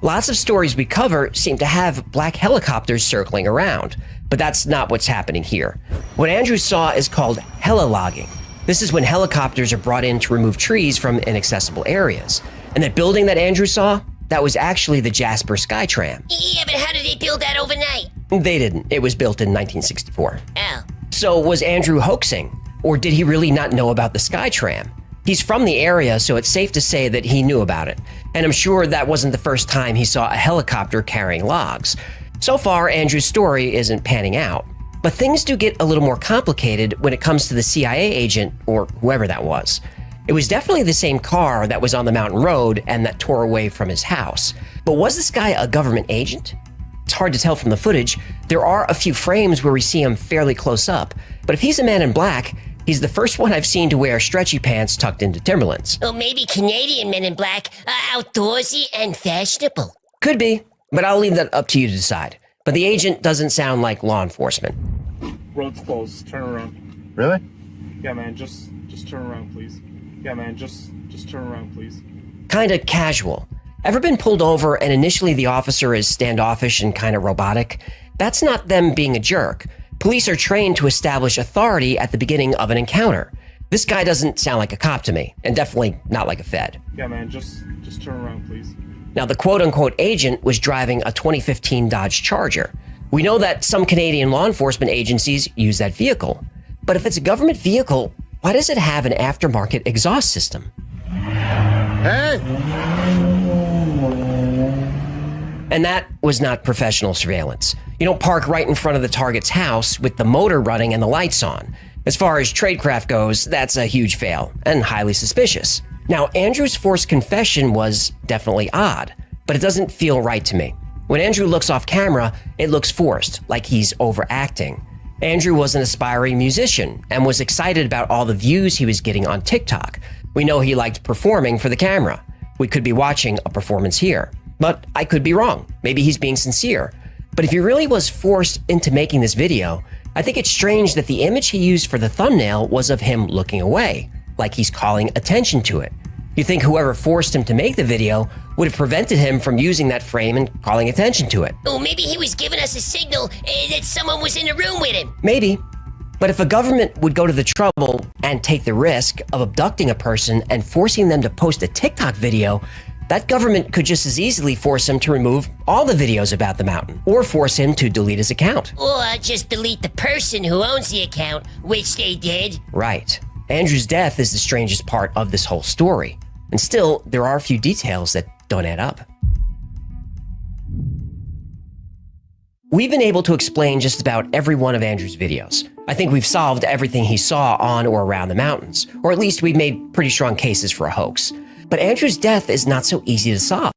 Lots of stories we cover seem to have black helicopters circling around, but that's not what's happening here. What Andrew saw is called helilogging. This is when helicopters are brought in to remove trees from inaccessible areas. And that building that Andrew saw, that was actually the Jasper Skytram.
Yeah, but how did they build that overnight?
They didn't. It was built in 1964.
Oh.
So was Andrew hoaxing? Or did he really not know about the Skytram? He's from the area, so it's safe to say that he knew about it. And I'm sure that wasn't the first time he saw a helicopter carrying logs. So far, Andrew's story isn't panning out. But things do get a little more complicated when it comes to the CIA agent, or whoever that was. It was definitely the same car that was on the mountain road and that tore away from his house. But was this guy a government agent? It's hard to tell from the footage. There are a few frames where we see him fairly close up. But if he's a man in black, he's the first one I've seen to wear stretchy pants tucked into Timberlands.
Or maybe Canadian men in black are outdoorsy and fashionable.
Could be, but I'll leave that up to you to decide. But the agent doesn't sound like law enforcement.
Road's closed. Turn around.
Really?
Yeah, man. Just turn around, please. Yeah, man. Just turn around, please.
Kinda casual. Ever been pulled over and initially the officer is standoffish and kinda robotic? That's not them being a jerk. Police are trained to establish authority at the beginning of an encounter. This guy doesn't sound like a cop to me, and definitely not like a Fed.
Yeah, man. Just turn around, please.
Now, the quote-unquote agent was driving a 2015 Dodge Charger. We know that some Canadian law enforcement agencies use that vehicle. But if it's a government vehicle, why does it have an aftermarket exhaust system?
Hey!
And that was not professional surveillance. You don't park right in front of the target's house with the motor running and the lights on. As far as tradecraft goes, that's a huge fail and highly suspicious. Now, Andrew's forced confession was definitely odd, but it doesn't feel right to me. When Andrew looks off camera, it looks forced, like he's overacting. Andrew was an aspiring musician and was excited about all the views he was getting on TikTok. We know he liked performing for the camera. We could be watching a performance here. But I could be wrong. Maybe he's being sincere. But if he really was forced into making this video, I think it's strange that the image he used for the thumbnail was of him looking away, like he's calling attention to it. You think whoever forced him to make the video would have prevented him from using that frame and calling attention to it.
Oh, maybe he was giving us a signal that someone was in the room with him.
Maybe. But if a government would go to the trouble and take the risk of abducting a person and forcing them to post a TikTok video, that government could just as easily force him to remove all the videos about the mountain, or force him to delete his account.
Or just delete the person who owns the account, which they did.
Right. Andrew's death is the strangest part of this whole story. And still, there are a few details that don't add up. We've been able to explain just about every one of Andrew's videos. I think we've solved everything he saw on or around the mountains, or at least we've made pretty strong cases for a hoax. But Andrew's death is not so easy to solve.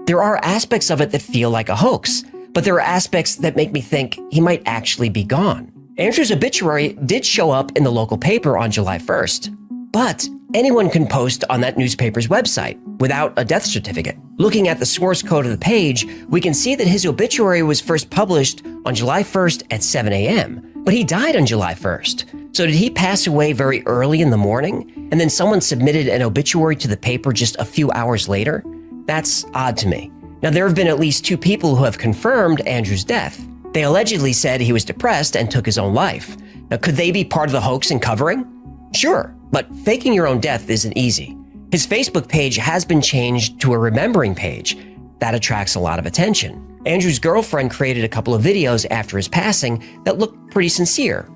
There are aspects of it that feel like a hoax,
but there are aspects that make me think he might actually be gone. Andrew's obituary did show up in the local paper on July 1st, but anyone can post on that newspaper's website without a death certificate. Looking at the source code of the page, we can see that his obituary was first published on July 1st at 7 a.m., but he died on July 1st. So did he pass away very early in the morning, and then someone submitted an obituary to the paper just a few hours later? That's odd to me. Now, there have been at least 2 people who have confirmed Andrew's death. They allegedly said he was depressed and took his own life. Now, could they be part of the hoax and covering? Sure, but faking your own death isn't easy. His Facebook page has been changed to a remembering page. That attracts a lot of attention. Andrew's girlfriend created a couple of videos after his passing that look pretty sincere.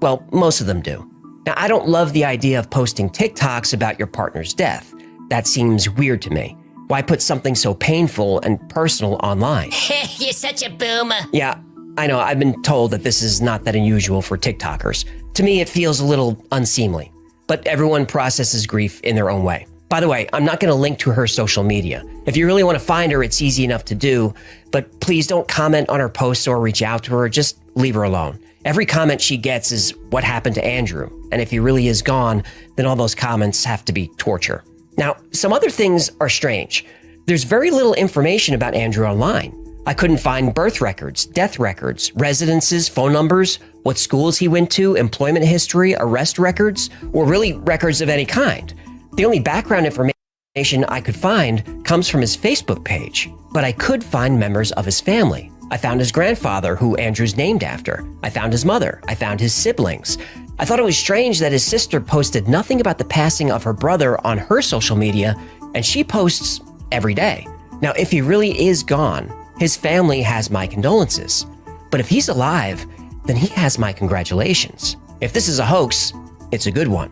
Well, most of them do. Now, I don't love the idea of posting TikToks about your partner's death. That seems weird to me. Why put something so painful and personal online?
You're such a boomer.
Yeah, I know. I've been told that this is not that unusual for TikTokers. To me, it feels a little unseemly. But everyone processes grief in their own way. By the way, I'm not going to link to her social media. If you really want to find her, it's easy enough to do. But please don't comment on her posts or reach out to her. Just leave her alone. Every comment she gets is what happened to Andrew. And if he really is gone, then all those comments have to be torture. Now, some other things are strange. There's very little information about Andrew online. I couldn't find birth records, death records, residences, phone numbers, what schools he went to, employment history, arrest records, or really records of any kind. The only background information I could find comes from his Facebook page, but I could find members of his family. I found his grandfather, who Andrew's named after. I found his mother. I found his siblings. I thought it was strange that his sister posted nothing about the passing of her brother on her social media, and she posts every day. Now, if he really is gone, his family has my condolences. But if he's alive, then he has my congratulations. If this is a hoax, it's a good one.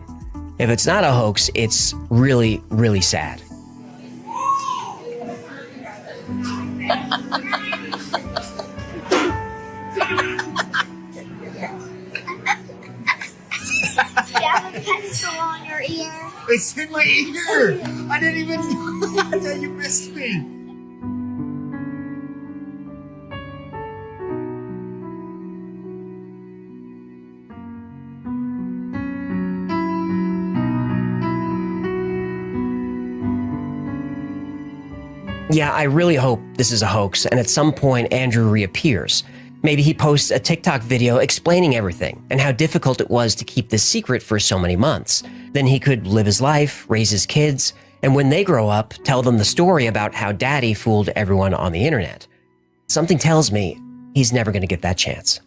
If it's not a hoax, it's really, really sad.
You have a pencil on your ear.
It's in my ear. I didn't even know that you missed me.
Yeah, I really hope this is a hoax, and at some point Andrew reappears. Maybe he posts a TikTok video explaining everything and how difficult it was to keep this secret for so many months. Then he could live his life, raise his kids, and when they grow up, tell them the story about how daddy fooled everyone on the internet. Something tells me he's never going to get that chance.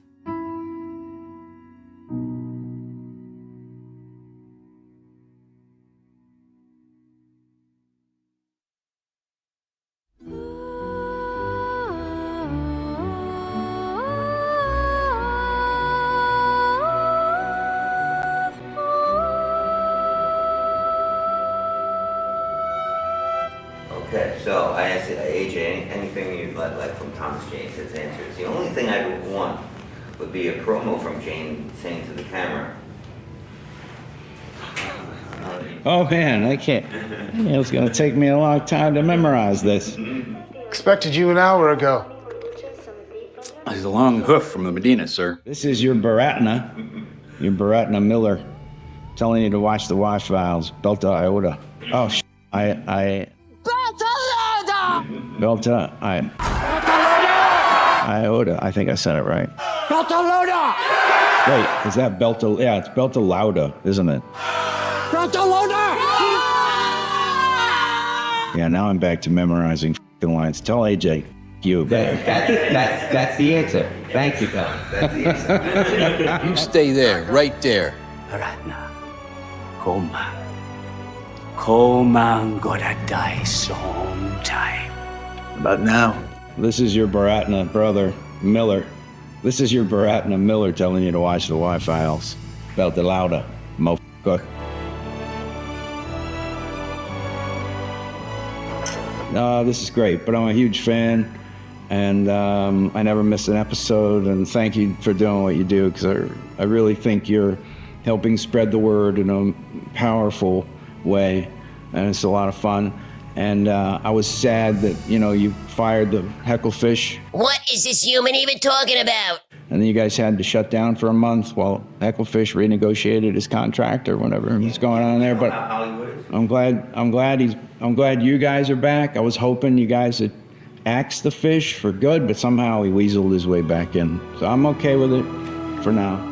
Okay, so I asked AJ, anything you'd like from Thomas Jane, his answers. The only thing I would want would be a promo from Jane saying to the camera.
Oh man, I can't. It's gonna take me a long time to memorize this.
Expected you an hour ago.
He's a long hoof from the Medina, sir.
This is your Baratna. Your Baratna Miller. Telling you to watch the wash files. Belta Iota. Oh, Belta Iota. I think I said it right.
Belta Lauda!
Wait, is that Belta? Yeah, it's Belta Lauda, isn't it?
Belta Lauda!
Yeah, now I'm back to memorizing f***ing lines. Tell AJ, you.
That's the answer. Thank you, Tom. That's the answer.
You stay there, right there.
Baratna, Coleman gotta die sometime.
But now, this is your Baratna brother, Miller. This is your Baratna Miller telling you to watch the Y-Files. Belta Lauda, motherfucker. This is great, but I'm a huge fan, and I never miss an episode, and thank you for doing what you do, because I really think you're helping spread the word in a powerful way, and it's a lot of fun. And I was sad that, you fired the Hecklefish.
What is this human even talking about?
And then you guys had to shut down for a month while Hecklefish renegotiated his contract or whatever was going on there. But I'm glad you guys are back. I was hoping you guys had axed the fish for good, but somehow he weaseled his way back in. So I'm okay with it for now.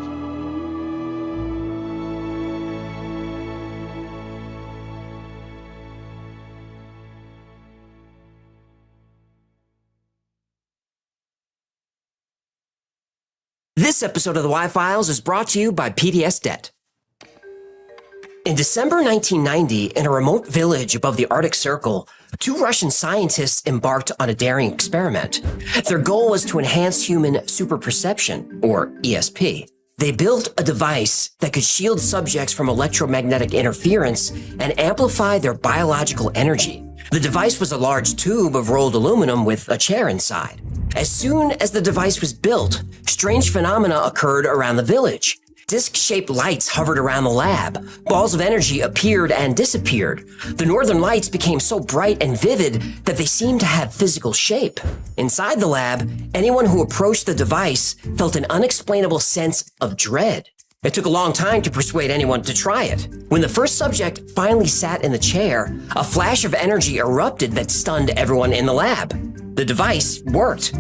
This episode of the Y-Files is brought to you by PDS Debt. In December 1990, in a remote village above the Arctic Circle, 2 Russian scientists embarked on a daring experiment. Their goal was to enhance human superperception, or ESP. They built a device that could shield subjects from electromagnetic interference and amplify their biological energy. The device was a large tube of rolled aluminum with a chair inside. As soon as the device was built, strange phenomena occurred around the village. Disc-shaped lights hovered around the lab. Balls of energy appeared and disappeared. The northern lights became so bright and vivid that they seemed to have physical shape. Inside the lab, anyone who approached the device felt an unexplainable sense of dread. It took a long time to persuade anyone to try it. When the first subject finally sat in the chair, a flash of energy erupted that stunned everyone in the lab. The device worked,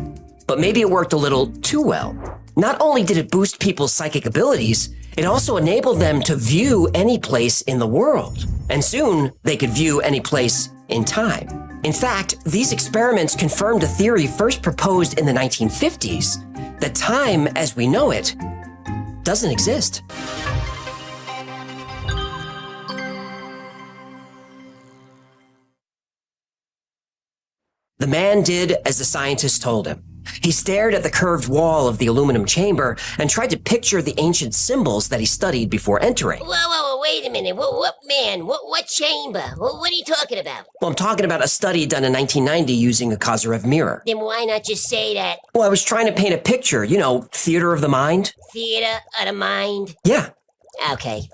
but maybe it worked a little too well. Not only did it boost people's psychic abilities, it also enabled them to view any place in the world. And soon, they could view any place in time. In fact, these experiments confirmed a theory first proposed in the 1950s, that time as we know it doesn't exist. The man did as the scientists told him. He stared at the curved wall of the aluminum chamber and tried to picture the ancient symbols that he studied before entering.
Whoa, wait a minute. What chamber? What are you talking about?
Well, I'm talking about a study done in 1990 using a Kozyrev mirror.
Then why not just say that?
Well, I was trying to paint a picture, theater of the mind.
Theater of the mind?
Yeah.
Okay.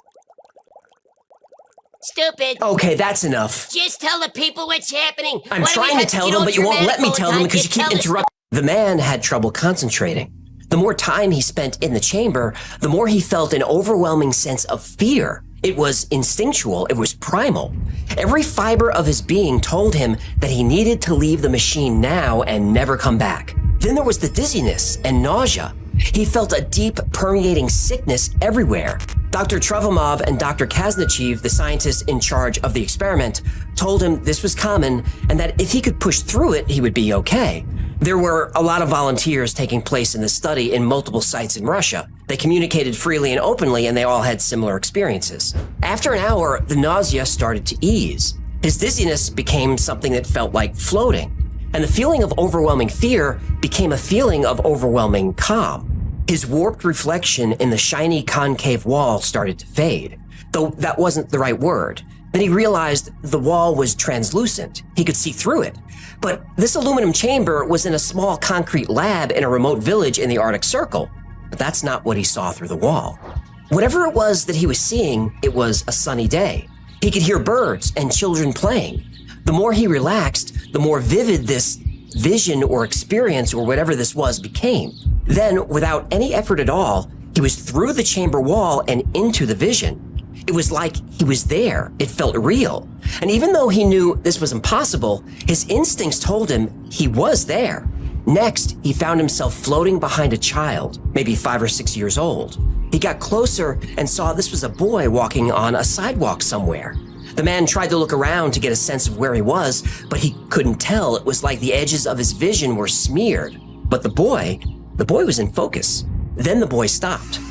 Stupid.
Okay, that's enough.
Just tell the people what's happening.
I'm trying to tell them, but you won't let me tell them because you keep interrupting. The man had trouble concentrating. The more time he spent in the chamber, the more he felt an overwhelming sense of fear. It was instinctual. It was primal. Every fiber of his being told him that he needed to leave the machine now and never come back. Then there was the dizziness and nausea. He felt a deep, permeating sickness everywhere. Dr. Trofimov and Dr. Kaznachev, the scientists in charge of the experiment, told him this was common and that if he could push through it, he would be okay. There were a lot of volunteers taking place in the study in multiple sites in Russia. They communicated freely and openly, and they all had similar experiences. After an hour, the nausea started to ease. His dizziness became something that felt like floating, and the feeling of overwhelming fear became a feeling of overwhelming calm. His warped reflection in the shiny concave wall started to fade, though that wasn't the right word. Then he realized the wall was translucent. He could see through it. But this aluminum chamber was in a small concrete lab in a remote village in the Arctic Circle. But that's not what he saw through the wall. Whatever it was that he was seeing, it was a sunny day. He could hear birds and children playing. The more he relaxed, the more vivid this vision or experience or whatever this was became. Then, without any effort at all, he was through the chamber wall and into the vision. It was like he was there. It felt real. And even though he knew this was impossible, his instincts told him he was there. Next, he found himself floating behind a child, maybe 5 or 6 years old. He got closer and saw this was a boy walking on a sidewalk somewhere. The man tried to look around to get a sense of where he was, but he couldn't tell. It was like the edges of his vision were smeared. But the boy was in focus. Then the boy stopped.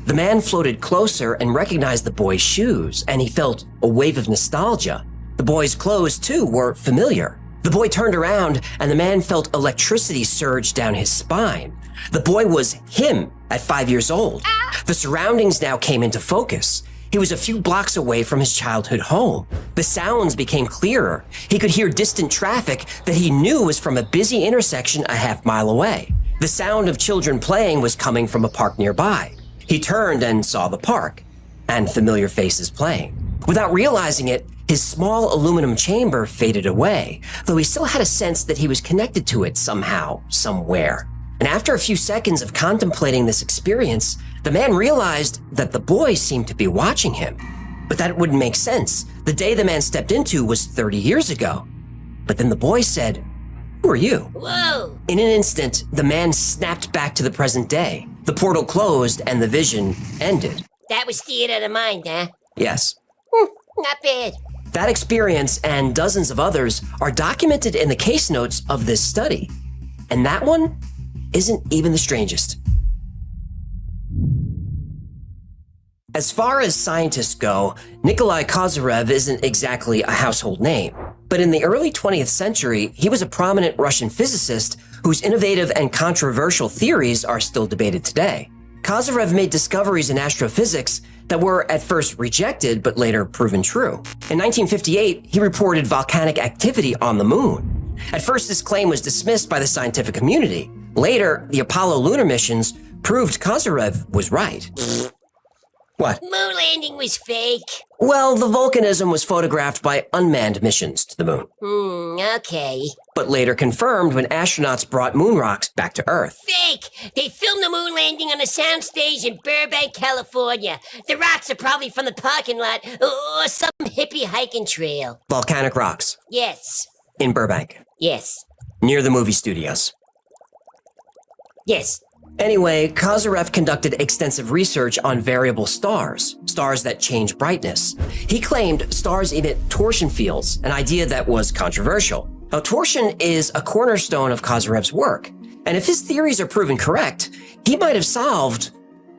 The man floated closer and recognized the boy's shoes, and he felt a wave of nostalgia. The boy's clothes, too, were familiar. The boy turned around, and the man felt electricity surge down his spine. The boy was him at 5 years old. The surroundings now came into focus. He was a few blocks away from his childhood home. The sounds became clearer. He could hear distant traffic that he knew was from a busy intersection a half-mile away. The sound of children playing was coming from a park nearby. He turned and saw the park and familiar faces playing. Without realizing it, His small aluminum chamber faded away, though he still had a sense that he was connected to it somehow, somewhere. And after a few seconds of contemplating this experience, the man realized that the boy seemed to be watching him. But that wouldn't make sense. The day the man stepped into was 30 years ago. But then the boy said, "Who are you?"
Whoa!
In an instant, the man snapped back to the present day. The portal closed and the vision ended.
That was theater of the mind, huh?
Yes.
Not bad.
That experience and dozens of others are documented in the case notes of this study. And that one isn't even the strangest. As far as scientists go, Nikolai Kozyrev isn't exactly a household name. But in the early 20th century, he was a prominent Russian physicist whose innovative and controversial theories are still debated today. Kozyrev made discoveries in astrophysics that were at first rejected but later proven true. In 1958, he reported volcanic activity on the moon. At first, this claim was dismissed by the scientific community. Later, the Apollo lunar missions proved Kozyrev was right. What?
Moon landing was fake.
Well, the volcanism was photographed by unmanned missions to the moon.
Okay.
But later confirmed when astronauts brought moon rocks back to Earth.
Fake! They filmed the moon landing on a soundstage in Burbank, California. The rocks are probably from the parking lot or some hippie hiking trail.
Volcanic rocks.
Yes.
In Burbank.
Yes.
Near the movie studios.
Yes.
Anyway, Kozyrev conducted extensive research on variable stars, stars that change brightness. He claimed stars emit torsion fields, an idea that was controversial. Now, torsion is a cornerstone of Kozyrev's work, and if his theories are proven correct, he might have solved,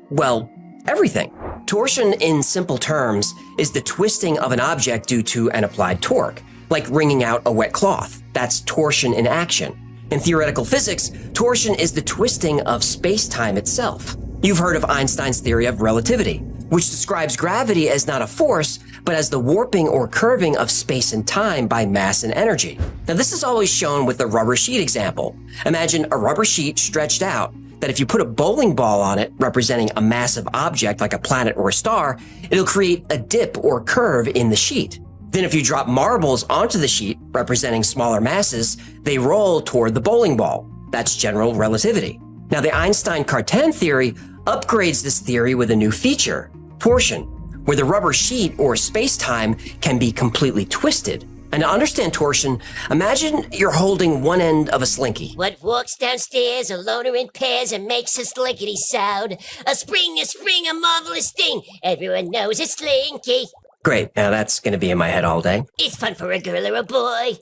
well, everything. Torsion, in simple terms, is the twisting of an object due to an applied torque, like wringing out a wet cloth. That's torsion in action. In theoretical physics, torsion is the twisting of space-time itself. You've heard of Einstein's theory of relativity, which describes gravity as not a force, but as the warping or curving of space and time by mass and energy. Now, this is always shown with the rubber sheet example. Imagine a rubber sheet stretched out, that if you put a bowling ball on it, representing a massive object like a planet or a star, it'll create a dip or curve in the sheet. Then if you drop marbles onto the sheet, representing smaller masses, they roll toward the bowling ball. That's general relativity. Now, the Einstein-Cartan theory upgrades this theory with a new feature, torsion, where the rubber sheet or space-time can be completely twisted. And to understand torsion, imagine you're holding one end of a slinky.
What walks downstairs, a loner in pairs, and makes a slinkety sound? A spring, a marvelous thing. Everyone knows a slinky.
Great, now that's gonna be in my head all day.
It's fun for a girl or a boy.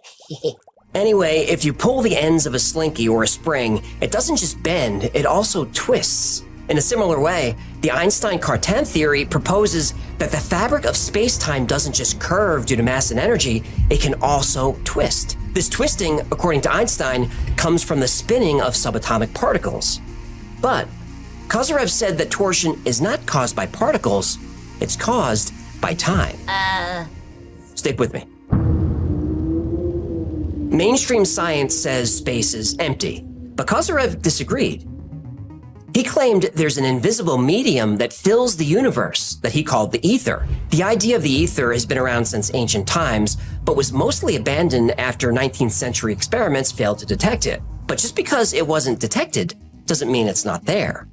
Anyway, if you pull the ends of a slinky or a spring, it doesn't just bend, it also twists. In a similar way, the Einstein-Cartan theory proposes that the fabric of space-time doesn't just curve due to mass and energy, it can also twist. This twisting, according to Einstein, comes from the spinning of subatomic particles. But Kozyrev said that torsion is not caused by particles, it's caused by time. Stick with me. Mainstream science says space is empty, but Kozyrev disagreed. He claimed there's an invisible medium that fills the universe that he called the ether. The idea of the ether has been around since ancient times, but was mostly abandoned after 19th century experiments failed to detect it. But just because it wasn't detected doesn't mean it's not there.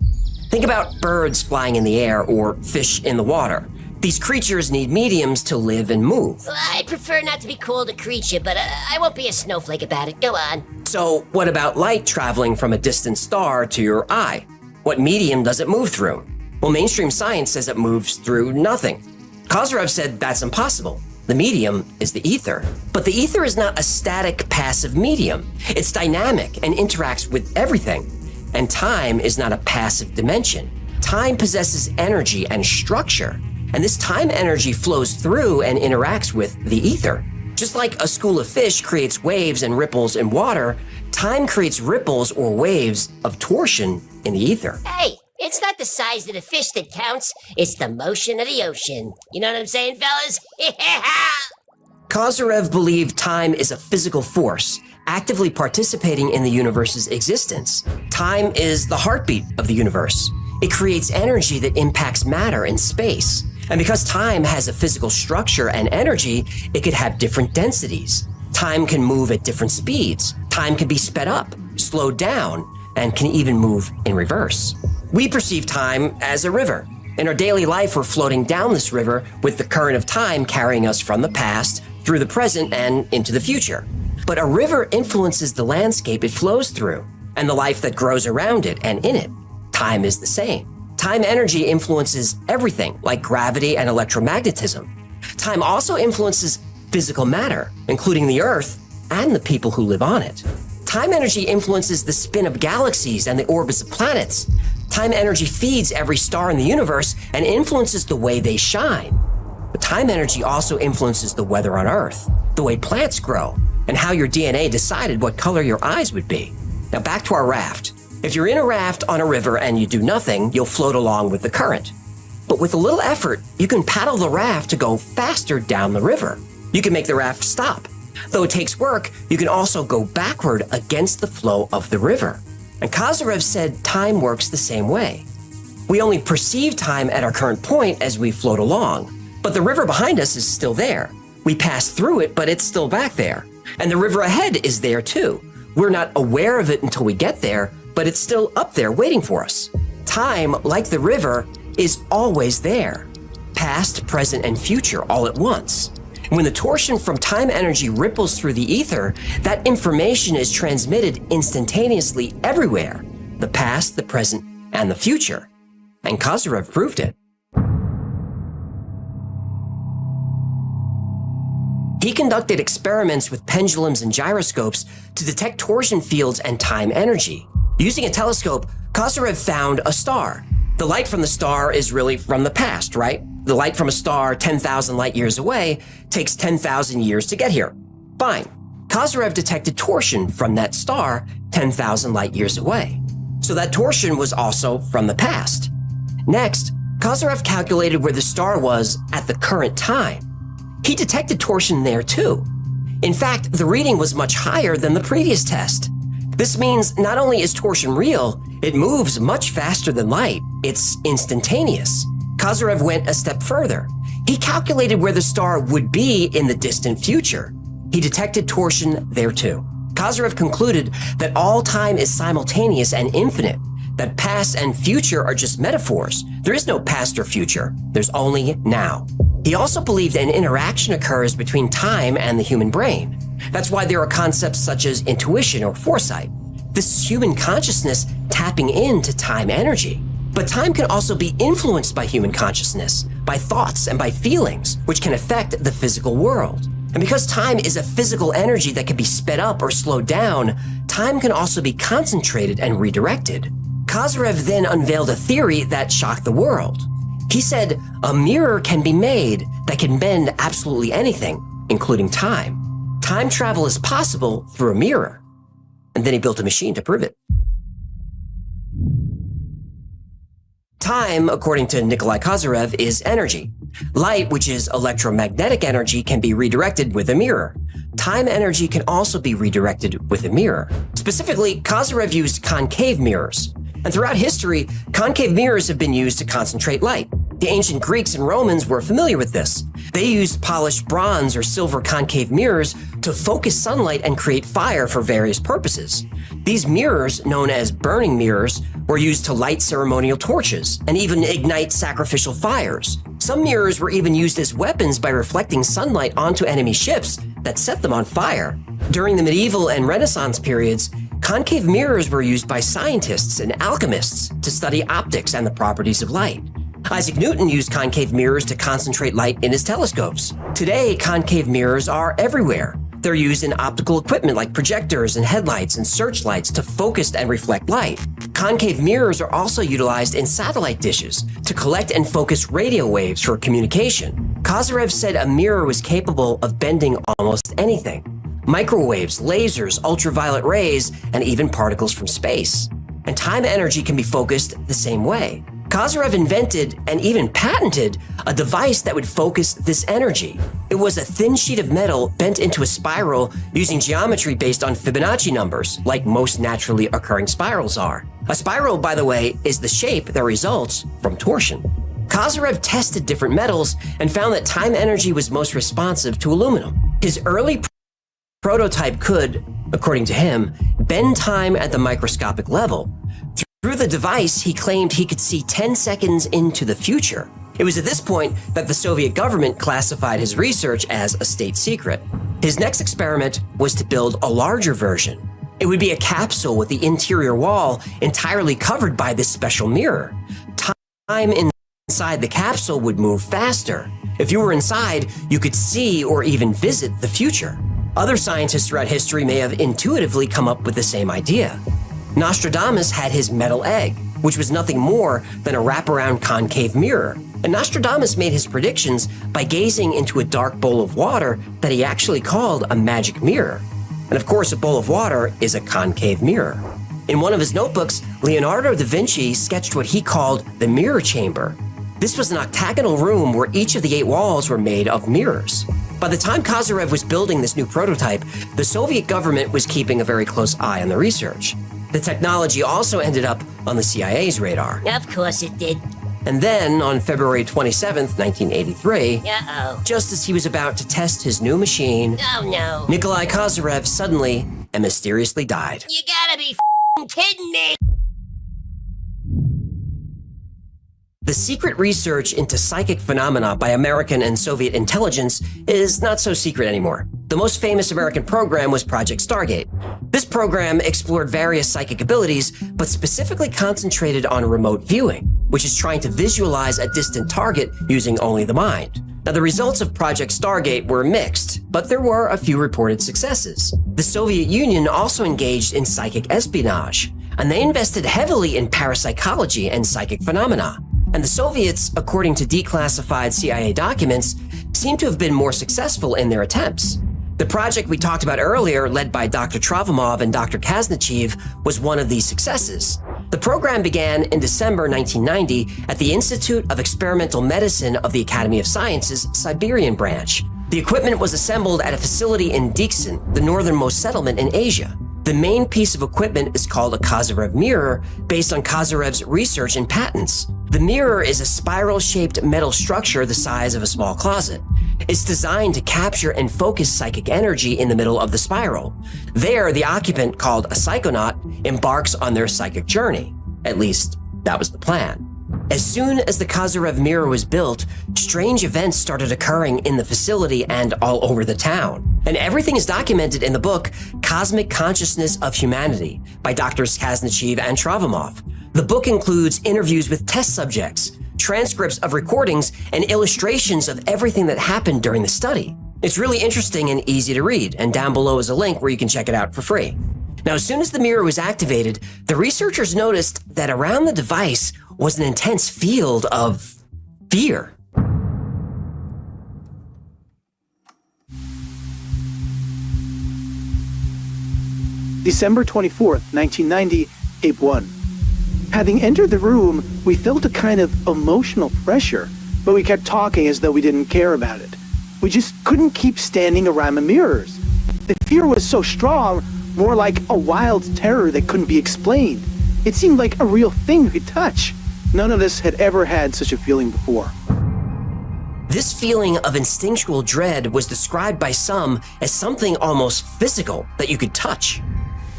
Think about birds flying in the air or fish in the water. These creatures need mediums to live and move.
I prefer not to be called a creature, but I won't be a snowflake about it. Go on.
So what about light traveling from a distant star to your eye? What medium does it move through? Well, mainstream science says it moves through nothing. Kozyrev said that's impossible. The medium is the ether. But the ether is not a static, passive medium. It's dynamic and interacts with everything. And time is not a passive dimension. Time possesses energy and structure. And this time energy flows through and interacts with the ether. Just like a school of fish creates waves and ripples in water, time creates ripples or waves of torsion in the ether.
Hey, it's not the size of the fish that counts, it's the motion of the ocean. You know what I'm saying, fellas?
Kozyrev believed time is a physical force, actively participating in the universe's existence. Time is the heartbeat of the universe. It creates energy that impacts matter in space. And because time has a physical structure and energy, it could have different densities. Time can move at different speeds. Time can be sped up, slowed down, and can even move in reverse. We perceive time as a river. In our daily life, we're floating down this river with the current of time carrying us from the past through the present and into the future. But a river influences the landscape it flows through and the life that grows around it and in it. Time is the same. Time energy influences everything like gravity and electromagnetism. Time also influences physical matter, including the Earth and the people who live on it. Time energy influences the spin of galaxies and the orbits of planets. Time energy feeds every star in the universe and influences the way they shine. But time energy also influences the weather on Earth, the way plants grow, and how your DNA decided what color your eyes would be. Now back to our raft. If you're in a raft on a river and you do nothing, you'll float along with the current. But with a little effort, you can paddle the raft to go faster down the river. You can make the raft stop. Though it takes work, you can also go backward against the flow of the river. And Kozyrev said time works the same way. We only perceive time at our current point as we float along, but the river behind us is still there. We pass through it, but it's still back there. And the river ahead is there too. We're not aware of it until we get there, but it's still up there waiting for us. Time, like the river, is always there. Past, present, and future all at once. When the torsion from time energy ripples through the ether, that information is transmitted instantaneously everywhere. The past, the present, and the future. And Kozyrev proved it. He conducted experiments with pendulums and gyroscopes to detect torsion fields and time energy. Using a telescope, Kozyrev found a star. The light from the star is really from the past, right? The light from a star 10,000 light years away takes 10,000 years to get here. Fine. Kozyrev detected torsion from that star 10,000 light years away. So that torsion was also from the past. Next, Kozyrev calculated where the star was at the current time. He detected torsion there too. In fact, the reading was much higher than the previous test. This means not only is torsion real, it moves much faster than light. It's instantaneous. Kozyrev went a step further. He calculated where the star would be in the distant future. He detected torsion there too. Kozyrev concluded that all time is simultaneous and infinite, that past and future are just metaphors. There is no past or future. There's only now. He also believed an interaction occurs between time and the human brain. That's why there are concepts such as intuition or foresight. This is human consciousness tapping into time energy. But time can also be influenced by human consciousness, by thoughts and by feelings, which can affect the physical world. And because time is a physical energy that can be sped up or slowed down, time can also be concentrated and redirected. Kozyrev then unveiled a theory that shocked the world. He said a mirror can be made that can bend absolutely anything, including time. Time travel is possible through a mirror. And then he built a machine to prove it. Time, according to Nikolai Kozyrev, is energy. Light, which is electromagnetic energy, can be redirected with a mirror. Time energy can also be redirected with a mirror. Specifically, Kozyrev used concave mirrors. And throughout history, concave mirrors have been used to concentrate light. The ancient Greeks and Romans were familiar with this. They used polished bronze or silver concave mirrors to focus sunlight and create fire for various purposes. These mirrors, known as burning mirrors, were used to light ceremonial torches and even ignite sacrificial fires. Some mirrors were even used as weapons by reflecting sunlight onto enemy ships that set them on fire. During the medieval and Renaissance periods, concave mirrors were used by scientists and alchemists to study optics and the properties of light. Isaac Newton used concave mirrors to concentrate light in his telescopes. Today, concave mirrors are everywhere. They're used in optical equipment like projectors and headlights and searchlights to focus and reflect light. Concave mirrors are also utilized in satellite dishes to collect and focus radio waves for communication. Kozyrev said a mirror was capable of bending almost anything. Microwaves, lasers, ultraviolet rays, and even particles from space. And time energy can be focused the same way. Kozyrev invented and even patented a device that would focus this energy. It was a thin sheet of metal bent into a spiral using geometry based on Fibonacci numbers, like most naturally occurring spirals are. A spiral, by the way, is the shape that results from torsion. Kozyrev tested different metals and found that time energy was most responsive to aluminum. His early prototype could, according to him, bend time at the microscopic level. Through the device, he claimed he could see 10 seconds into the future. It was at this point that the Soviet government classified his research as a state secret. His next experiment was to build a larger version. It would be a capsule with the interior wall entirely covered by this special mirror. Time inside the capsule would move faster. If you were inside, you could see or even visit the future. Other scientists throughout history may have intuitively come up with the same idea. Nostradamus had his metal egg, which was nothing more than a wraparound concave mirror. And Nostradamus made his predictions by gazing into a dark bowl of water that he actually called a magic mirror. And of course, a bowl of water is a concave mirror. In one of his notebooks, Leonardo da Vinci sketched what he called the mirror chamber. This was an octagonal room where each of the 8 walls were made of mirrors. By the time Kozyrev was building this new prototype, the Soviet government was keeping a very close eye on the research. The technology also ended up on the CIA's radar.
Of course it did.
And then, on February 27th, 1983,
Uh-oh.
just as he was about to test his new machine,
Oh, no.
Nikolai Kozyrev suddenly and mysteriously died.
You gotta be f***ing kidding me.
The secret research into psychic phenomena by American and Soviet intelligence is not so secret anymore. The most famous American program was Project Stargate. This program explored various psychic abilities, but specifically concentrated on remote viewing, which is trying to visualize a distant target using only the mind. Now, the results of Project Stargate were mixed, but there were a few reported successes. The Soviet Union also engaged in psychic espionage, and they invested heavily in parapsychology and psychic phenomena. And the Soviets, according to declassified CIA documents, seem to have been more successful in their attempts. The project we talked about earlier, led by Dr. Travimov and Dr. Kazanachev, was one of these successes. The program began in December 1990 at the Institute of Experimental Medicine of the Academy of Sciences, Siberian branch. The equipment was assembled at a facility in Dixon, the northernmost settlement in Asia. The main piece of equipment is called a Kozyrev mirror, based on Kozyrev's research and patents. The mirror is a spiral-shaped metal structure the size of a small closet. It's designed to capture and focus psychic energy in the middle of the spiral. There, the occupant, called a psychonaut, embarks on their psychic journey. At least, that was the plan. As soon as the Kozyrev mirror was built, strange events started occurring in the facility and all over the town. And everything is documented in the book Cosmic Consciousness of Humanity by Drs. Kazanachev and Travimov. The book includes interviews with test subjects, transcripts of recordings, and illustrations of everything that happened during the study. It's really interesting and easy to read, and down below is a link where you can check it out for free. Now, as soon as the mirror was activated, the researchers noticed that around the device was an intense field of fear.
December 24th, 1990, Tape 1. Having entered the room, we felt a kind of emotional pressure, but we kept talking as though we didn't care about it. We just couldn't keep standing around the mirrors. The fear was so strong, more like a wild terror that couldn't be explained. It seemed like a real thing we could touch. None of us had ever had such a feeling before.
This feeling of instinctual dread was described by some as something almost physical that you could touch.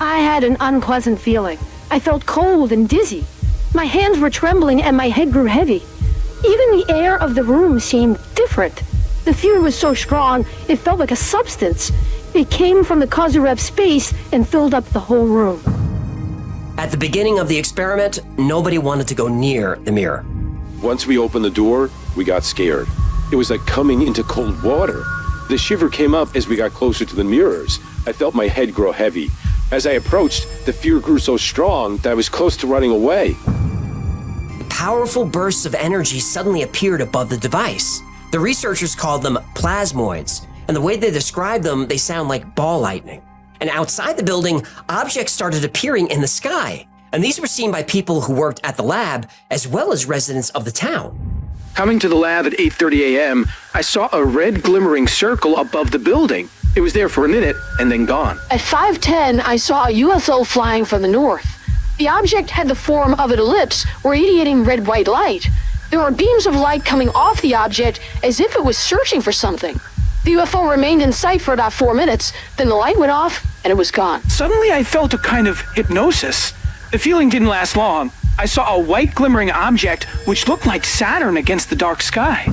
I had an unpleasant feeling. I felt cold and dizzy. My hands were trembling and my head grew heavy. Even the air of the room seemed different. The fear was so strong, it felt like a substance. It came from the Kozyrev space and filled up the whole room.
At the beginning of the experiment, nobody wanted to go near the mirror.
Once we opened the door, we got scared. It was like coming into cold water. The shiver came up as we got closer to the mirrors. I felt my head grow heavy. As I approached, the fear grew so strong that I was close to running away.
Powerful bursts of energy suddenly appeared above the device. The researchers called them plasmoids, and the way they describe them, they sound like ball lightning. And outside the building, objects started appearing in the sky, and these were seen by people who worked at the lab as well as residents of the town.
Coming to the lab at 8:30 a.m., I saw a red glimmering circle above the building. It was there for a minute and then gone.
At 5:10, I saw a UFO flying from the north. The object had the form of an ellipse radiating red-white light. There were beams of light coming off the object as if it was searching for something. The UFO remained in sight for about 4 minutes, then the light went off and it was gone.
Suddenly I felt a kind of hypnosis. The feeling didn't last long. I saw a white glimmering object which looked like Saturn against the dark sky.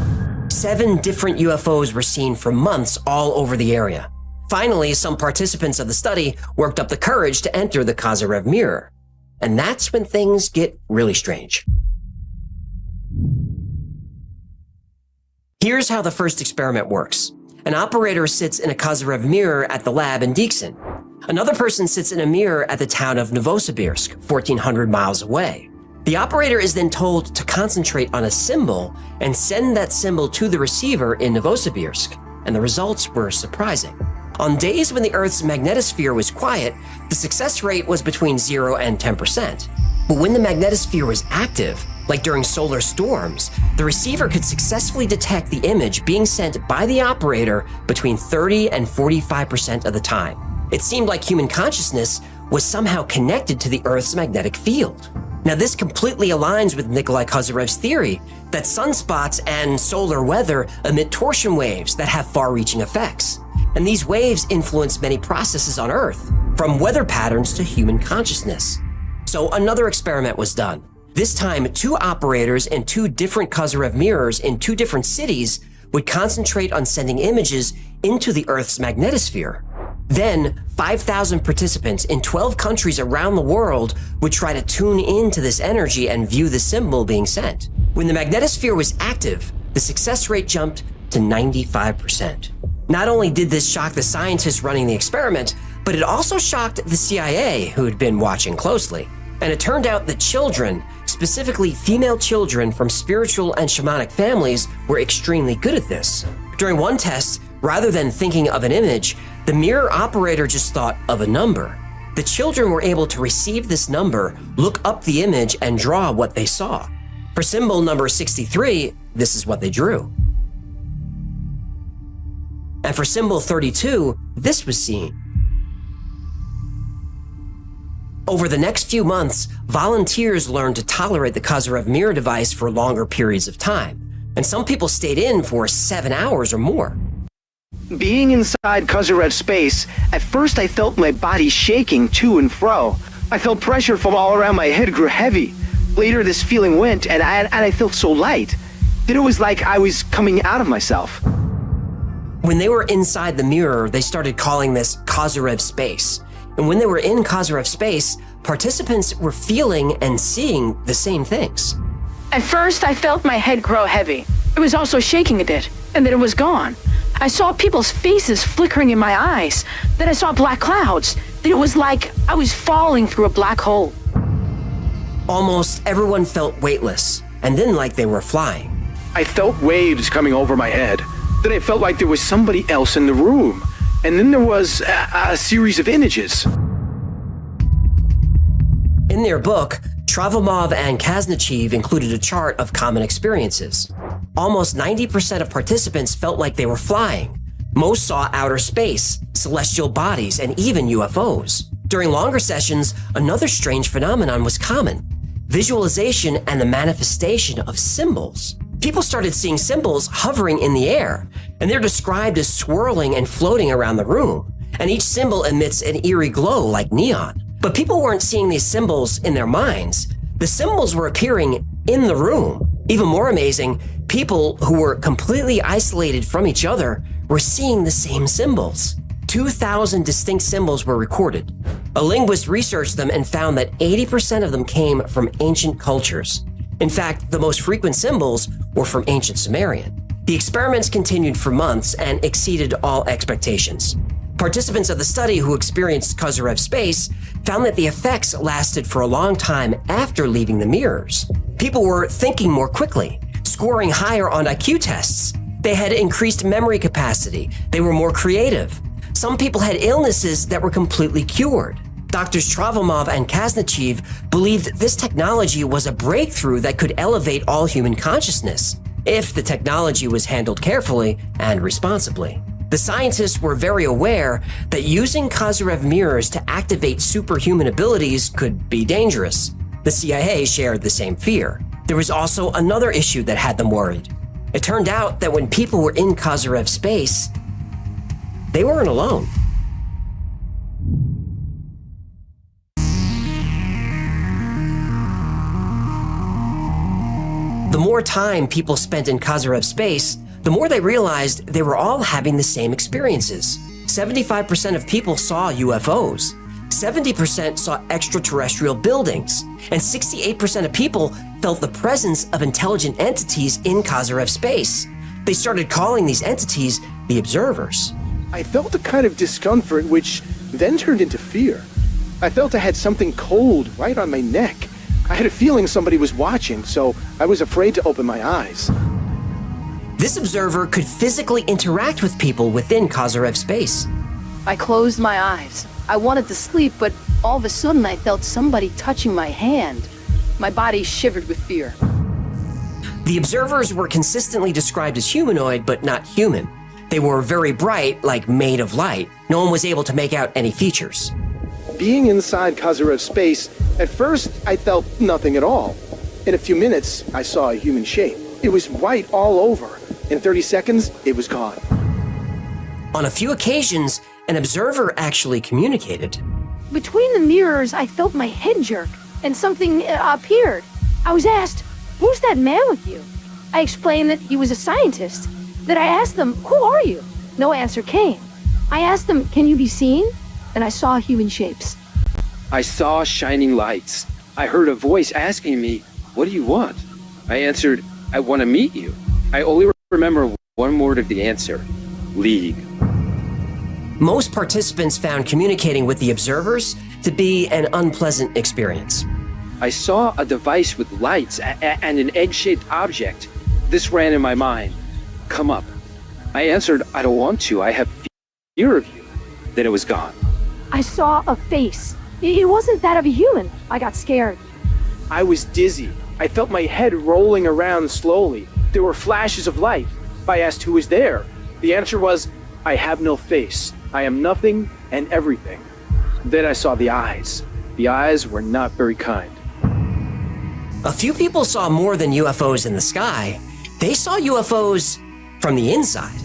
7 different UFOs were seen for months all over the area. Finally, some participants of the study worked up the courage to enter the Kozyrev mirror. And that's when things get really strange. Here's how the first experiment works. An operator sits in a Kozyrev mirror at the lab in Dixon. Another person sits in a mirror at the town of Novosibirsk, 1,400 miles away. The operator is then told to concentrate on a symbol and send that symbol to the receiver in Novosibirsk, and the results were surprising. On days when the Earth's magnetosphere was quiet, the success rate was between 0 and 10%. But when the magnetosphere was active, like during solar storms, the receiver could successfully detect the image being sent by the operator between 30 and 45% of the time. It seemed like human consciousness was somehow connected to the Earth's magnetic field. Now, this completely aligns with Nikolai Kozyrev's theory that sunspots and solar weather emit torsion waves that have far-reaching effects. And these waves influence many processes on Earth, from weather patterns to human consciousness. So another experiment was done. This time, 2 operators in 2 different Kozyrev mirrors in 2 different cities would concentrate on sending images into the Earth's magnetosphere. Then, 5,000 participants in 12 countries around the world would try to tune into this energy and view the symbol being sent. When the magnetosphere was active, the success rate jumped to 95%. Not only did this shock the scientists running the experiment, but it also shocked the CIA, who had been watching closely. And it turned out that children, specifically female children from spiritual and shamanic families, were extremely good at this. During one test, rather than thinking of an image, the mirror operator just thought of a number. The children were able to receive this number, look up the image, and draw what they saw. For symbol number 63, this is what they drew. And for symbol 32, this was seen. Over the next few months, volunteers learned to tolerate the Kozyrev mirror device for longer periods of time, and some people stayed in for 7 hours or more.
Being inside Kozyrev's space, at first I felt my body shaking to and fro. I felt pressure from all around my head grew heavy. Later this feeling went, and I felt so light that it was like I was coming out of myself.
When they were inside the mirror, they started calling this Kozyrev space. And when they were in Kozyrev space, participants were feeling and seeing the same things.
At first, I felt my head grow heavy. It was also shaking a bit, and then it was gone. I saw people's faces flickering in my eyes. Then I saw black clouds. Then it was like I was falling through a black hole.
Almost everyone felt weightless, and then like they were flying.
I felt waves coming over my head. Then I felt like there was somebody else in the room. And then there was a series of images.
In their book, Travamov and Kaznachev included a chart of common experiences. Almost 90% of participants felt like they were flying. Most saw outer space, celestial bodies, and even UFOs. During longer sessions, another strange phenomenon was common: visualization and the manifestation of symbols. People started seeing symbols hovering in the air, and they're described as swirling and floating around the room. And each symbol emits an eerie glow like neon. But people weren't seeing these symbols in their minds. The symbols were appearing in the room. Even more amazing, people who were completely isolated from each other were seeing the same symbols. 2,000 distinct symbols were recorded. A linguist researched them and found that 80% of them came from ancient cultures. In fact, the most frequent symbols were from ancient Sumerian. The experiments continued for months and exceeded all expectations. Participants of the study who experienced Kozyrev space found that the effects lasted for a long time after leaving the mirrors. People were thinking more quickly, scoring higher on IQ tests. They had increased memory capacity. They were more creative. Some people had illnesses that were completely cured. Doctors Travamov and Kaznachev believed this technology was a breakthrough that could elevate all human consciousness, if the technology was handled carefully and responsibly. The scientists were very aware that using Kozyrev mirrors to activate superhuman abilities could be dangerous. The CIA shared the same fear. there was also another issue that had them worried. It turned out that when people were in Kozyrev space, they weren't alone. The more time people spent in Kozyrev space, the more they realized they were all having the same experiences. 75% of people saw UFOs, 70% saw extraterrestrial buildings, and 68% of people felt the presence of intelligent entities in Kozyrev space. They started calling these entities the observers.
I felt a kind of discomfort, which then turned into fear. I felt I had something cold right on my neck. I had a feeling somebody was watching, so I was afraid to open my eyes.
This observer could physically interact with people within Kozyrev space.
I closed my eyes. I wanted to sleep, but all of a sudden I felt somebody touching my hand. My body shivered with fear.
The observers were consistently described as humanoid, but not human. They were very bright, like made of light. No one was able to make out any features.
Being inside Kozyrev space, at first I felt nothing at all. In a few minutes, I saw a human shape. It was white all over. In 30 seconds, it was gone.
On a few occasions, an observer actually communicated.
Between the mirrors, I felt my head jerk, and something appeared. I was asked, "Who's that man with you?" I explained that he was a scientist. Then I asked them, "Who are you?" No answer came. I asked them, "Can you be seen?" And I saw human shapes.
I saw shining lights. I heard a voice asking me, "What do you want?" I answered, "I want to meet you." I only remember one word of the answer: League.
Most participants found communicating with the observers to be an unpleasant experience.
I saw a device with lights and an egg-shaped object. This ran in my mind. Come up. I answered, "I don't want to. I have fear of you." Then it was gone.
I saw a face. It wasn't that of a human. I got scared.
I was dizzy. I felt my head rolling around slowly. There were flashes of light. I asked who was there. The answer was, "I have no face. I am nothing and everything." Then I saw the eyes. The eyes were not very kind.
A few people saw more than UFOs in the sky. They saw UFOs from the inside.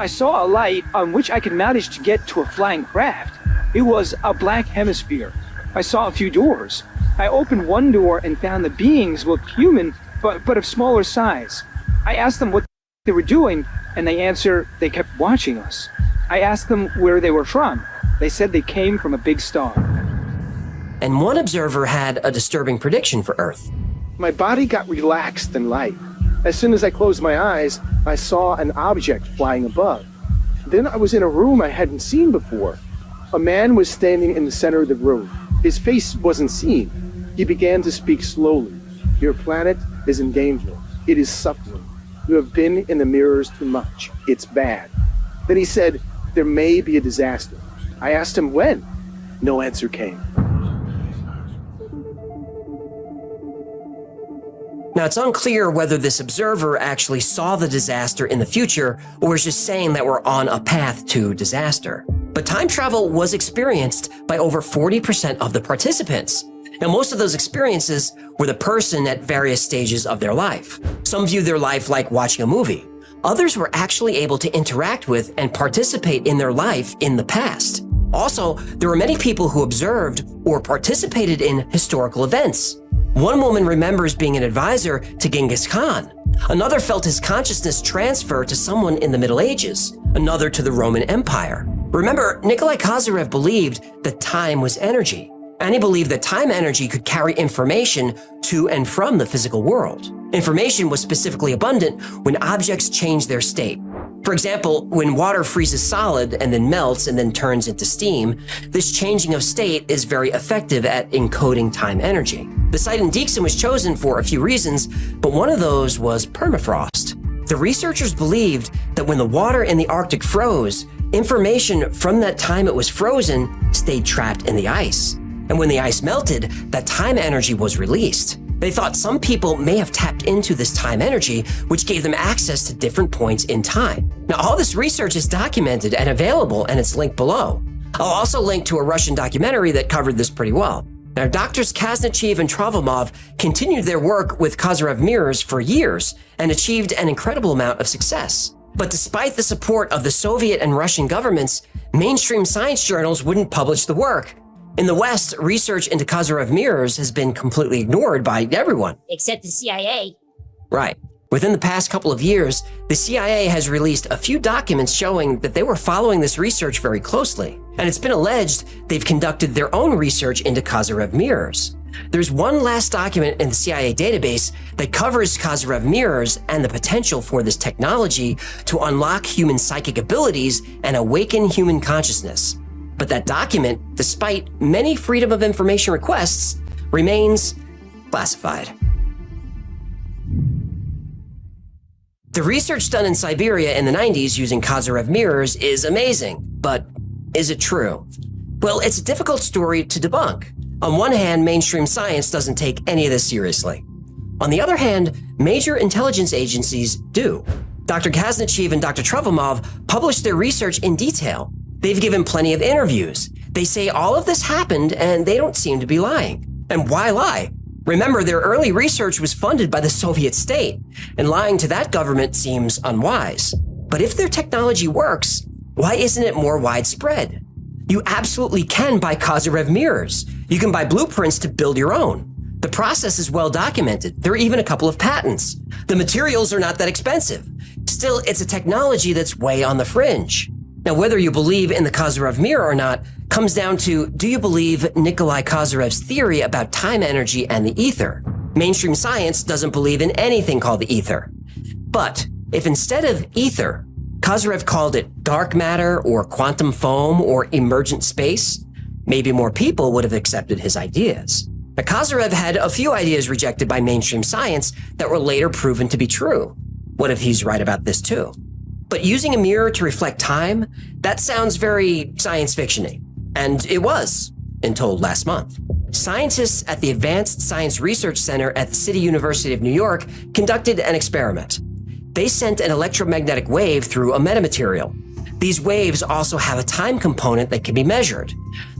I saw a light on which I could manage to get to a flying craft. It was a black hemisphere. I saw a few doors. I opened one door and found the beings looked human, but of smaller size. I asked them what they were doing, and they answered they kept watching us. I asked them where they were from. They said they came from a big star.
And one observer had a disturbing prediction for Earth.
My body got relaxed and light. As soon as I closed my eyes, I saw an object flying above. Then I was in a room I hadn't seen before. A man was standing in the center of the room. His face wasn't seen. He began to speak slowly. "Your planet is in danger. It is suffering. You have been in the mirrors too much. It's bad." Then he said, "There may be a disaster." I asked him when. No answer came.
Now, it's unclear whether this observer actually saw the disaster in the future or is just saying that we're on a path to disaster. But time travel was experienced by over 40% of the participants. Now, most of those experiences were the person at various stages of their life. Some viewed their life like watching a movie. Others were actually able to interact with and participate in their life in the past. Also, there were many people who observed or participated in historical events. One woman remembers being an advisor to Genghis Khan. Another felt his consciousness transfer to someone in the Middle Ages. Another to the Roman Empire. Remember, Nikolai Kozyrev believed that time was energy, and he believed that time energy could carry information to and from the physical world. Information was specifically abundant when objects change their state. For example, when water freezes solid and then melts and then turns into steam, this changing of state is very effective at encoding time energy. The site in Deakin was chosen for a few reasons, but one of those was permafrost. The researchers believed that when the water in the Arctic froze, information from that time it was frozen stayed trapped in the ice. And when the ice melted, that time energy was released. They thought some people may have tapped into this time energy, which gave them access to different points in time. Now, all this research is documented and available, and it's linked below. I'll also link to a Russian documentary that covered this pretty well. Now, doctors Kaznachev and Travomov continued their work with Kozyrev mirrors for years and achieved an incredible amount of success. But despite the support of the Soviet and Russian governments, mainstream science journals wouldn't publish the work. In the West, research into Kozyrev mirrors has been completely ignored by everyone.
Except the CIA.
Right. Within the past couple of years, the CIA has released a few documents showing that they were following this research very closely. And it's been alleged they've conducted their own research into Kozyrev mirrors. There's one last document in the CIA database that covers Kozyrev mirrors and the potential for this technology to unlock human psychic abilities and awaken human consciousness. But that document, despite many Freedom of Information requests, remains classified. The research done in Siberia in the 90s using Kozyrev mirrors is amazing, but is it true? Well, it's a difficult story to debunk. On one hand, mainstream science doesn't take any of this seriously. On the other hand, major intelligence agencies do. Dr. Kaznachev and Dr. Travomov published their research in detail. They've given plenty of interviews. They say all of this happened and they don't seem to be lying. And why lie? Remember, their early research was funded by the Soviet state, and lying to that government seems unwise. But if their technology works, why isn't it more widespread? You absolutely can buy Kozyrev mirrors. You can buy blueprints to build your own. The process is well documented. There are even a couple of patents. The materials are not that expensive. Still, it's a technology that's way on the fringe. Now, whether you believe in the Kozyrev mirror or not comes down to, do you believe Nikolai Kozyrev's theory about time energy and the ether? Mainstream science doesn't believe in anything called the ether. But if instead of ether, Kozyrev called it dark matter or quantum foam or emergent space, maybe more people would have accepted his ideas. Now, Kozyrev had a few ideas rejected by mainstream science that were later proven to be true. What if he's right about this too? But using a mirror to reflect time, that sounds very science fiction-y. And it was, until last month. Scientists at the Advanced Science Research Center at the City University of New York conducted an experiment. They sent an electromagnetic wave through a metamaterial. These waves also have a time component that can be measured.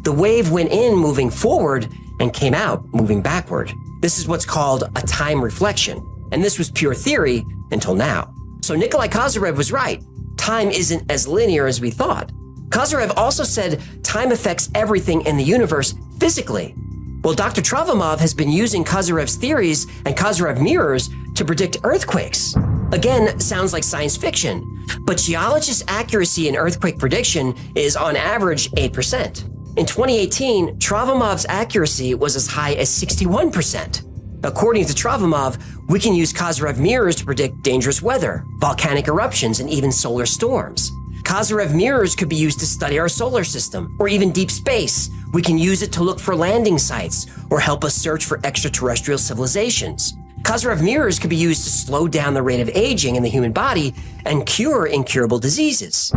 The wave went in moving forward and came out moving backward. This is what's called a time reflection. And this was pure theory until now. So Nikolai Kozyrev was right. Time isn't as linear as we thought. Kozyrev also said time affects everything in the universe physically. Well, Dr. Travomov has been using Kozyrev's theories and Kozyrev mirrors to predict earthquakes. Again, sounds like science fiction, but geologists' accuracy in earthquake prediction is on average 8%. In 2018, Travomov's accuracy was as high as 61%. According to Travomov, we can use Kozyrev mirrors to predict dangerous weather, volcanic eruptions, and even solar storms. Kozyrev mirrors could be used to study our solar system, or even deep space. We can use it to look for landing sites, or help us search for extraterrestrial civilizations. Kozyrev mirrors could be used to slow down the rate of aging in the human body and cure incurable diseases.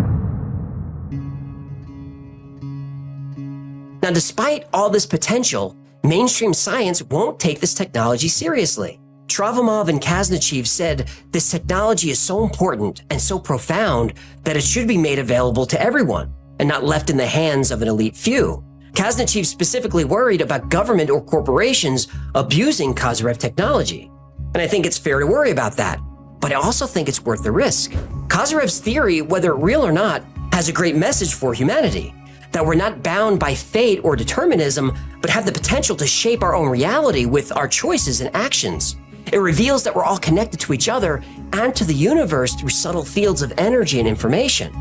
Now, despite all this potential, mainstream science won't take this technology seriously. Travomov and Kaznachev said this technology is so important and so profound that it should be made available to everyone and not left in the hands of an elite few. Kaznachev specifically worried about government or corporations abusing Kozyrev technology. And I think it's fair to worry about that, but I also think it's worth the risk. Kozyrev's theory, whether real or not, has a great message for humanity. That we're not bound by fate or determinism, but have the potential to shape our own reality with our choices and actions. It reveals that we're all connected to each other and to the universe through subtle fields of energy and information.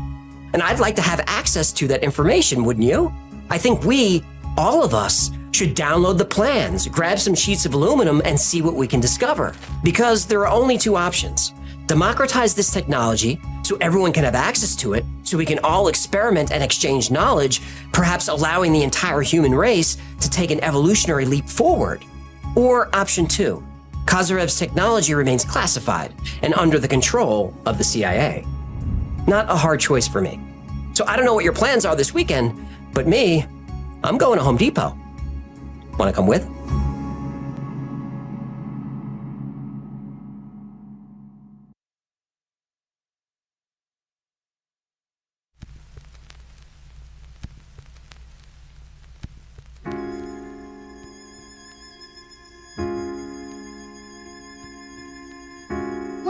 And I'd like to have access to that information, wouldn't you? I think we, all of us, should download the plans, grab some sheets of aluminum, and see what we can discover. Because there are only two options. Democratize this technology so everyone can have access to it, so we can all experiment and exchange knowledge, perhaps allowing the entire human race to take an evolutionary leap forward. Or option two, Kozyrev's technology remains classified and under the control of the CIA. Not a hard choice for me. So I don't know what your plans are this weekend, but me, I'm going to Home Depot. Want to come with?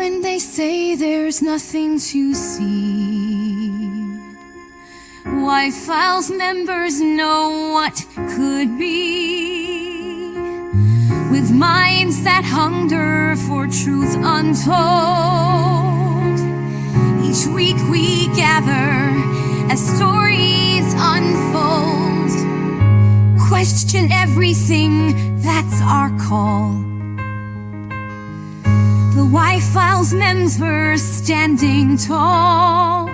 when they say there's nothing to see. Why Files members know what could be. With minds that hunger for truth untold, each week we gather as stories unfold. Question everything, that's our call. The Why Files members standing tall.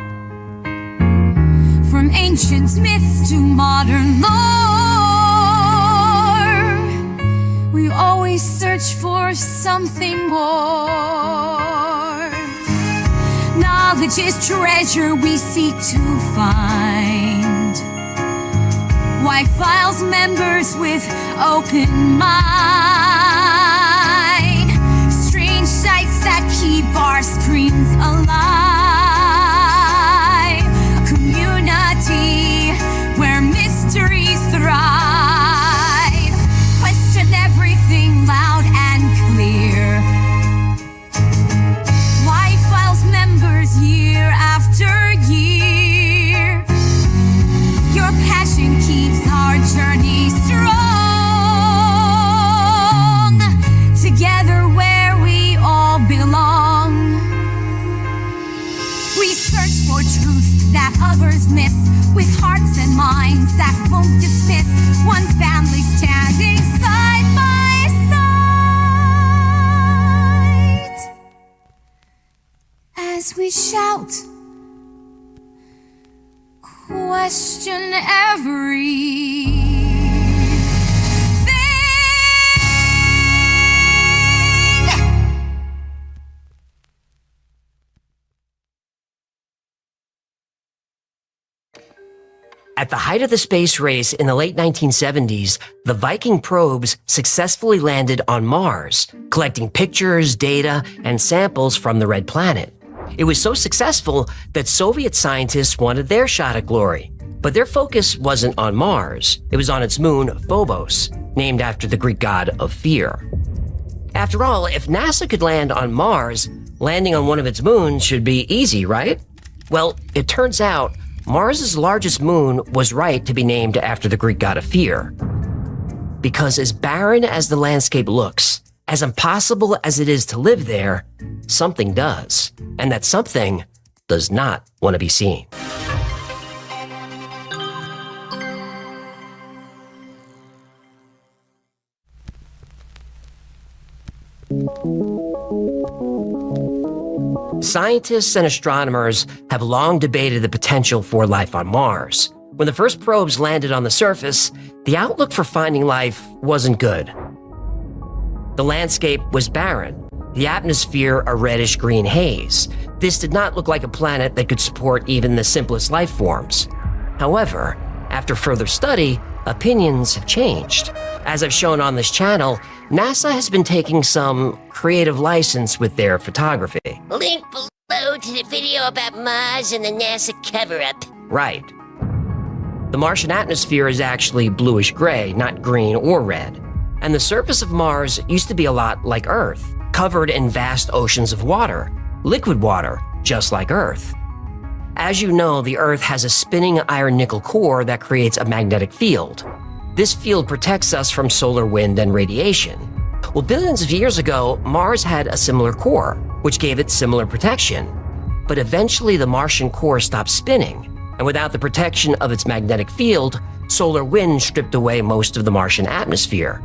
From ancient myths to modern lore, we always search for something more. Knowledge is treasure we seek to find. Why Files members with open mind. Strange sights that keep our screens alive. A community where mysteries thrive. Question everything loud and clear. Why Files members year after year. Your passion keeps our journey strong. Together where we all belong. We search for truth that others miss, with hearts and minds that won't dismiss. One family standing side by side. As we shout, question every.
At the height of the space race in the late 1970s, the Viking probes successfully landed on Mars, collecting pictures, data, and samples from the Red Planet. It was so successful that Soviet scientists wanted their shot at glory. But their focus wasn't on Mars. It was on its moon, Phobos, named after the Greek god of fear. After all, if NASA could land on Mars, landing on one of its moons should be easy, right? Well, it turns out Mars's largest moon was right to be named after the Greek god of fear. Because as barren as the landscape looks, as impossible as it is to live there, something does. And that something does not want to be seen. Scientists and astronomers have long debated the potential for life on Mars. When the first probes landed on the surface, the outlook for finding life wasn't good. The landscape was barren, the atmosphere a reddish-green haze. This did not look like a planet that could support even the simplest life forms. However, after further study, opinions have changed. As I've shown on this channel, NASA has been taking some creative license with their photography.
Link below to the video about Mars and the NASA cover-up.
Right. The Martian atmosphere is actually bluish-gray, not green or red. And the surface of Mars used to be a lot like Earth, covered in vast oceans of water, liquid water, just like Earth. As you know, the Earth has a spinning iron-nickel core that creates a magnetic field. This field protects us from solar wind and radiation. Well, billions of years ago, Mars had a similar core, which gave it similar protection. But eventually the Martian core stopped spinning, and without the protection of its magnetic field, solar wind stripped away most of the Martian atmosphere.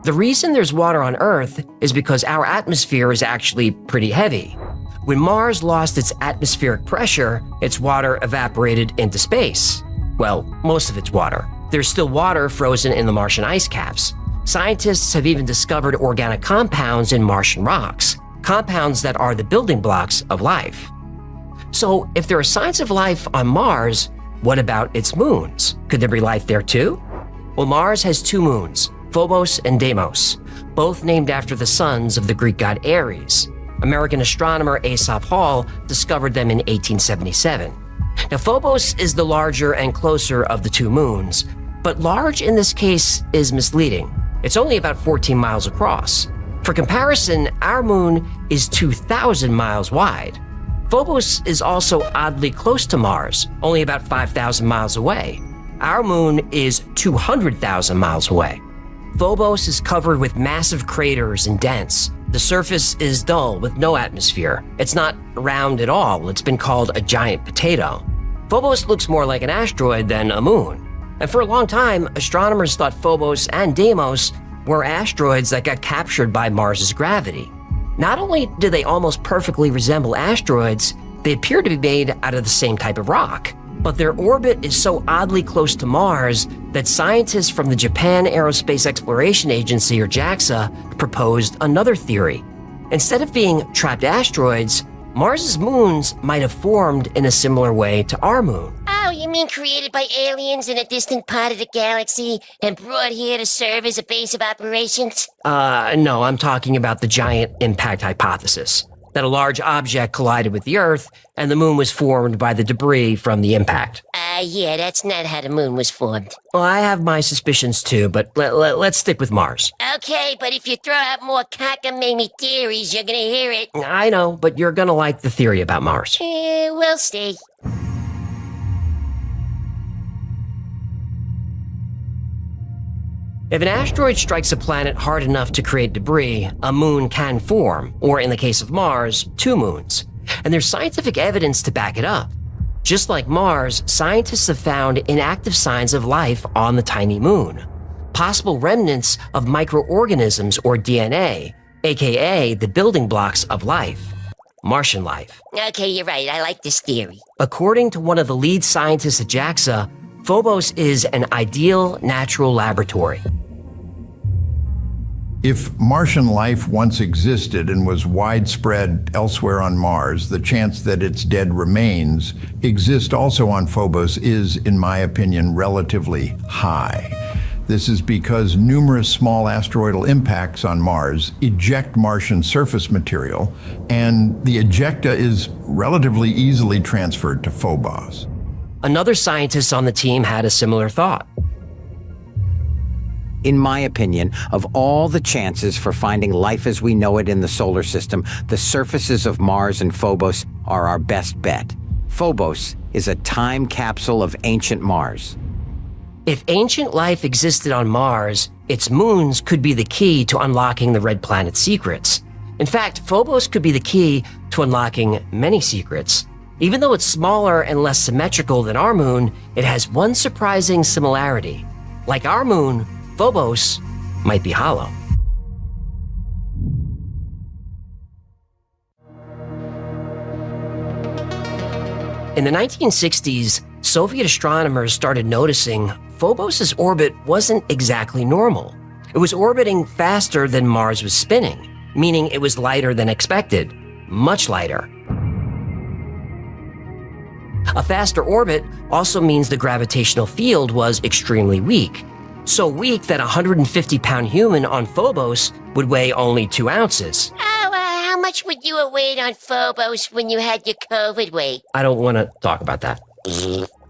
The reason there's water on Earth is because our atmosphere is actually pretty heavy. When Mars lost its atmospheric pressure, its water evaporated into space. Well, most of its water. There's still water frozen in the Martian ice caps. Scientists have even discovered organic compounds in Martian rocks, compounds that are the building blocks of life. So, if there are signs of life on Mars, what about its moons? Could there be life there too? Well, Mars has two moons, Phobos and Deimos, both named after the sons of the Greek god Ares. American astronomer Asaph Hall discovered them in 1877. Now, Phobos is the larger and closer of the two moons, but large in this case is misleading. It's only about 14 miles across. For comparison, our moon is 2,000 miles wide. Phobos is also oddly close to Mars, only about 5,000 miles away. Our moon is 200,000 miles away. Phobos is covered with massive craters and dents. The surface is dull with no atmosphere. It's not round at all. It's been called a giant potato. Phobos looks more like an asteroid than a moon. And for a long time, astronomers thought Phobos and Deimos were asteroids that got captured by Mars's gravity. Not only do they almost perfectly resemble asteroids, they appear to be made out of the same type of rock. But their orbit is so oddly close to Mars that scientists from the Japan Aerospace Exploration Agency, or JAXA, proposed another theory. Instead of being trapped asteroids, Mars's moons might have formed in a similar way to our moon.
Oh, you mean created by aliens in a distant part of the galaxy and brought here to serve as a base of operations?
No, I'm talking about the giant impact hypothesis. That a large object collided with the Earth, and the moon was formed by the debris from the impact.
Yeah, that's not how the moon was formed.
Well, I have my suspicions too, but let's stick with Mars.
Okay, but if you throw out more cockamamie theories, you're gonna hear it.
I know, but you're gonna like the theory about Mars.
We'll see.
If an asteroid strikes a planet hard enough to create debris, a moon can form, or in the case of Mars, two moons. And there's scientific evidence to back it up. Just like Mars, scientists have found inactive signs of life on the tiny moon. Possible remnants of microorganisms or DNA, aka the building blocks of life. Martian life.
Okay, you're right. I like this theory.
According to one of the lead scientists at JAXA, Phobos is an ideal natural laboratory.
If Martian life once existed and was widespread elsewhere on Mars, the chance that its dead remains exist also on Phobos is, in my opinion, relatively high. This is because numerous small asteroidal impacts on Mars eject Martian surface material, and the ejecta is relatively easily transferred to Phobos.
Another scientist on the team had a similar thought.
In my opinion, of all the chances for finding life as we know it in the solar system, the surfaces of Mars and Phobos are our best bet. Phobos is a time capsule of ancient Mars.
If ancient life existed on Mars, its moons could be the key to unlocking the Red Planet's secrets. In fact, Phobos could be the key to unlocking many secrets. Even though it's smaller and less symmetrical than our moon, it has one surprising similarity. Like our moon, Phobos might be hollow. In the 1960s, Soviet astronomers started noticing Phobos' orbit wasn't exactly normal. It was orbiting faster than Mars was spinning, meaning it was lighter than expected, much lighter. A faster orbit also means the gravitational field was extremely weak. So weak that a 150-pound human on Phobos would weigh only 2 ounces.
Oh, how much would you have weighed on Phobos when you had your COVID weight?
I don't want to talk about that.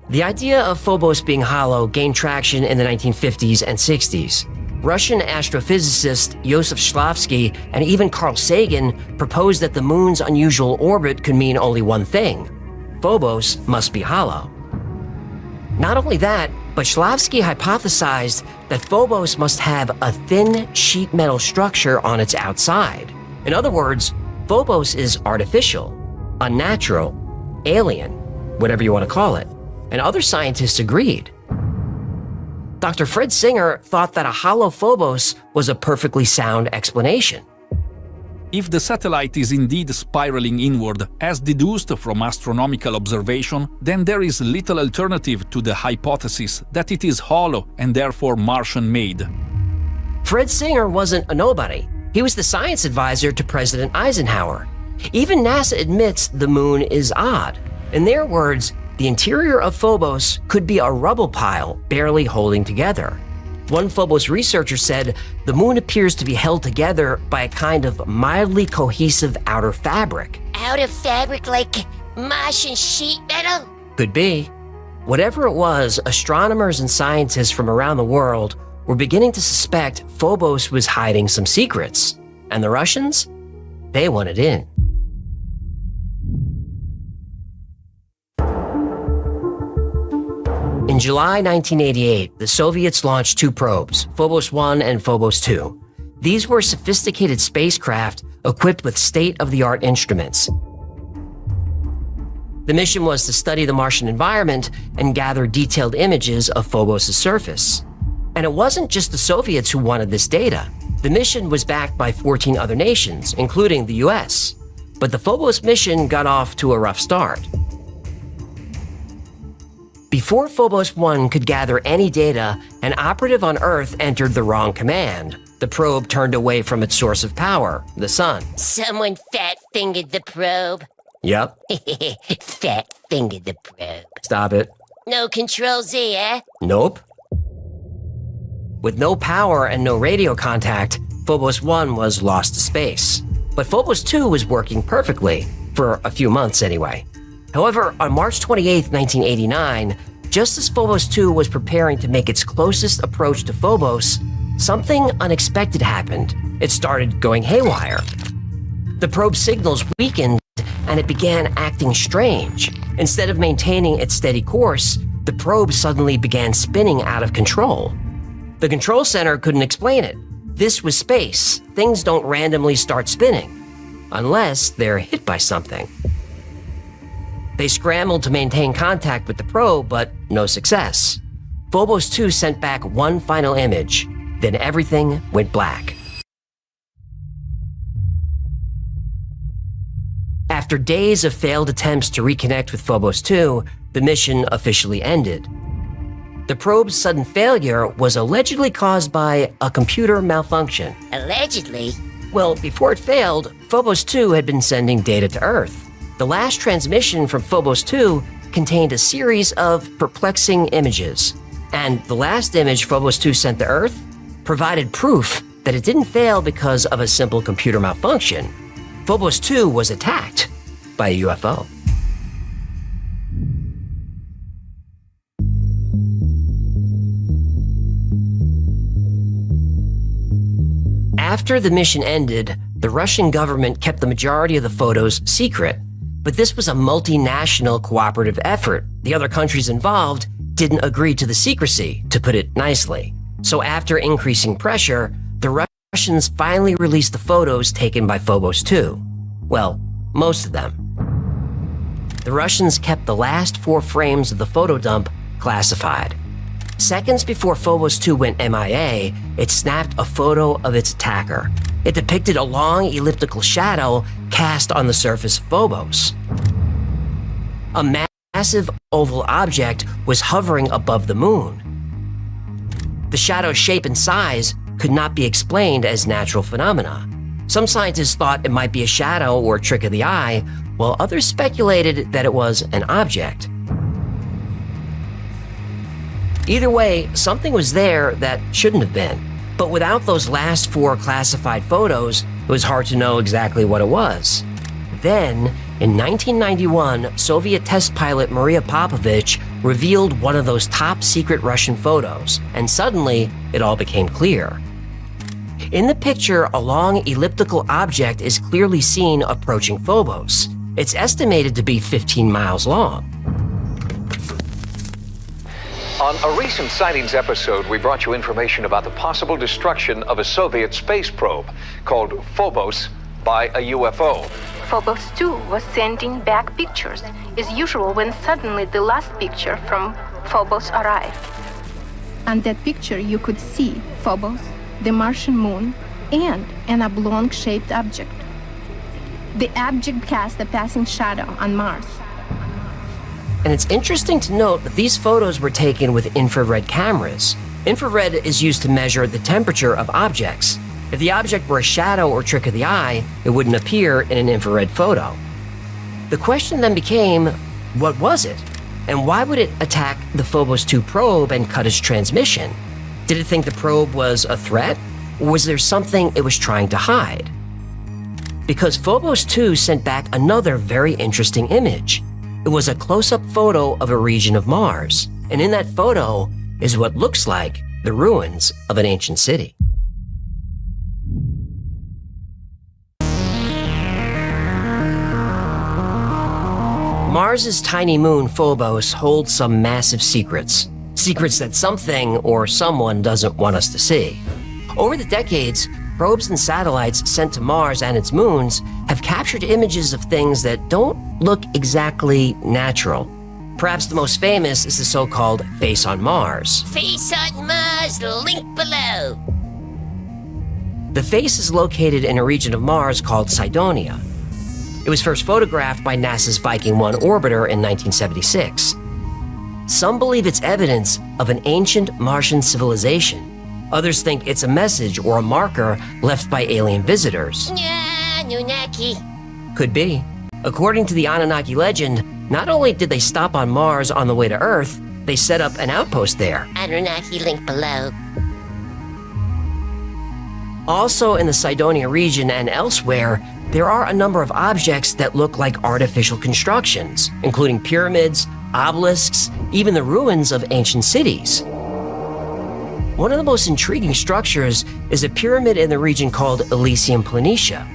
The idea of Phobos being hollow gained traction in the 1950s and 60s. Russian astrophysicist Yosef Shklovsky and even Carl Sagan proposed that the moon's unusual orbit could mean only one thing. Phobos must be hollow. Not only that, but Shklovsky hypothesized that Phobos must have a thin sheet metal structure on its outside. In other words, Phobos is artificial, unnatural, alien, whatever you want to call it. And other scientists agreed. Dr. Fred Singer thought that a hollow Phobos was a perfectly sound explanation.
If the satellite is indeed spiraling inward, as deduced from astronomical observation, then there is little alternative to the hypothesis that it is hollow and therefore Martian-made.
Fred Singer wasn't a nobody. He was the science advisor to President Eisenhower. Even NASA admits the moon is odd. In their words, the interior of Phobos could be a rubble pile barely holding together. One Phobos researcher said the moon appears to be held together by a kind of mildly cohesive outer fabric.
Outer fabric like Martian sheet metal?
Could be. Whatever it was, astronomers and scientists from around the world were beginning to suspect Phobos was hiding some secrets. And the Russians? They wanted in. In July 1988, the Soviets launched 2 probes, Phobos 1 and Phobos 2. These were sophisticated spacecraft equipped with state-of-the-art instruments. The mission was to study the Martian environment and gather detailed images of Phobos' surface. And it wasn't just the Soviets who wanted this data. The mission was backed by 14 other nations, including the US. But the Phobos mission got off to a rough start. Before Phobos 1 could gather any data, an operative on Earth entered the wrong command. The probe turned away from its source of power, the sun.
Someone fat-fingered the probe.
Yep.
Fat-fingered the probe.
Stop it.
No control Z, eh?
Nope. With no power and no radio contact, Phobos 1 was lost to space. But Phobos 2 was working perfectly, for a few months anyway. However, on March 28, 1989, just as Phobos 2 was preparing to make its closest approach to Phobos, something unexpected happened. It started going haywire. The probe's signals weakened and it began acting strange. Instead of maintaining its steady course, the probe suddenly began spinning out of control. The control center couldn't explain it. This was space. Things don't randomly start spinning, unless they're hit by something. They scrambled to maintain contact with the probe, but no success. Phobos 2 sent back one final image, then everything went black. After days of failed attempts to reconnect with Phobos 2, the mission officially ended. The probe's sudden failure was allegedly caused by a computer malfunction.
Allegedly?
Well, before it failed, Phobos 2 had been sending data to Earth. The last transmission from Phobos 2 contained a series of perplexing images. And the last image Phobos 2 sent to Earth provided proof that it didn't fail because of a simple computer malfunction. Phobos 2 was attacked by a UFO. After the mission ended, the Russian government kept the majority of the photos secret. But this was a multinational cooperative effort. The other countries involved didn't agree to the secrecy, to put it nicely. So after increasing pressure, the Russians finally released the photos taken by Phobos 2. Well, most of them. The Russians kept the last 4 frames of the photo dump classified. Seconds before Phobos 2 went MIA, it snapped a photo of its attacker. It depicted a long elliptical shadow cast on the surface of Phobos. A massive oval object was hovering above the moon. The shadow's shape and size could not be explained as natural phenomena. Some scientists thought it might be a shadow or a trick of the eye, while others speculated that it was an object. Either way, something was there that shouldn't have been. But without those last 4 classified photos, it was hard to know exactly what it was. Then, in 1991, Soviet test pilot Maria Popovich revealed one of those top secret Russian photos, and suddenly it all became clear. In the picture, a long elliptical object is clearly seen approaching Phobos. It's estimated to be 15 miles long.
On a recent Sightings episode, we brought you information about the possible destruction of a Soviet space probe called Phobos by a UFO.
Phobos 2 was sending back pictures, as usual when suddenly the last picture from Phobos arrived.
On that picture you could see Phobos, the Martian moon, and an oblong-shaped object. The object cast a passing shadow on Mars.
And it's interesting to note that these photos were taken with infrared cameras. Infrared is used to measure the temperature of objects. If the object were a shadow or trick of the eye, it wouldn't appear in an infrared photo. The question then became, what was it? And why would it attack the Phobos 2 probe and cut its transmission? Did it think the probe was a threat? Or was there something it was trying to hide? Because Phobos 2 sent back another very interesting image. It was a close-up photo of a region of Mars, and in that photo is what looks like the ruins of an ancient city. Mars's tiny moon, Phobos, holds some massive secrets. Secrets that something or someone doesn't want us to see. Over the decades, probes and satellites sent to Mars and its moons have captured images of things that don't look exactly natural. Perhaps the most famous is the so-called Face on Mars.
Face on Mars, link below.
The face is located in a region of Mars called Cydonia. It was first photographed by NASA's Viking 1 orbiter in 1976. Some believe it's evidence of an ancient Martian civilization. Others think it's a message or a marker left by alien visitors.
Yeah, Anunnaki.
Could be. According to the Anunnaki legend, not only did they stop on Mars on the way to Earth, they set up an outpost there.
Anunnaki, link below.
Also in the Cydonia region and elsewhere, there are a number of objects that look like artificial constructions, including pyramids, obelisks, even the ruins of ancient cities. One of the most intriguing structures is a pyramid in the region called Elysium Planitia.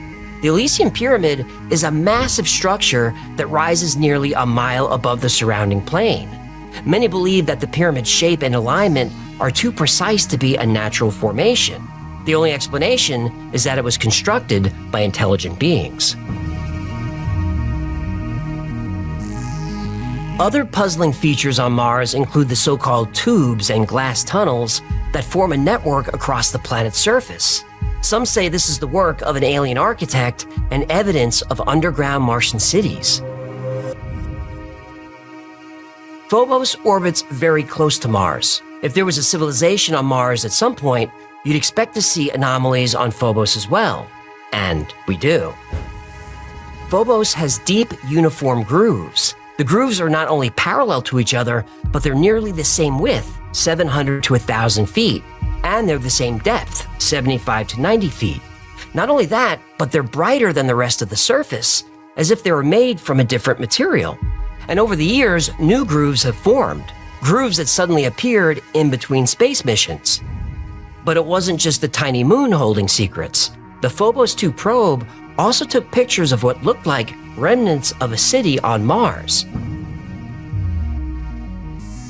The Elysium Pyramid is a massive structure that rises nearly a mile above the surrounding plain. Many believe that the pyramid's shape and alignment are too precise to be a natural formation. The only explanation is that it was constructed by intelligent beings. Other puzzling features on Mars include the so-called tubes and glass tunnels that form a network across the planet's surface. Some say this is the work of an alien architect and evidence of underground Martian cities. Phobos orbits very close to Mars. If there was a civilization on Mars at some point, you'd expect to see anomalies on Phobos as well. And we do. Phobos has deep, uniform grooves. The grooves are not only parallel to each other, but they're nearly the same width, 700 to 1,000 feet, and they're the same depth, 75 to 90 feet. Not only that, but they're brighter than the rest of the surface, as if they were made from a different material. And over the years, new grooves have formed, grooves that suddenly appeared in between space missions. But it wasn't just the tiny moon holding secrets. The Phobos 2 probe also took pictures of what looked like remnants of a city on Mars.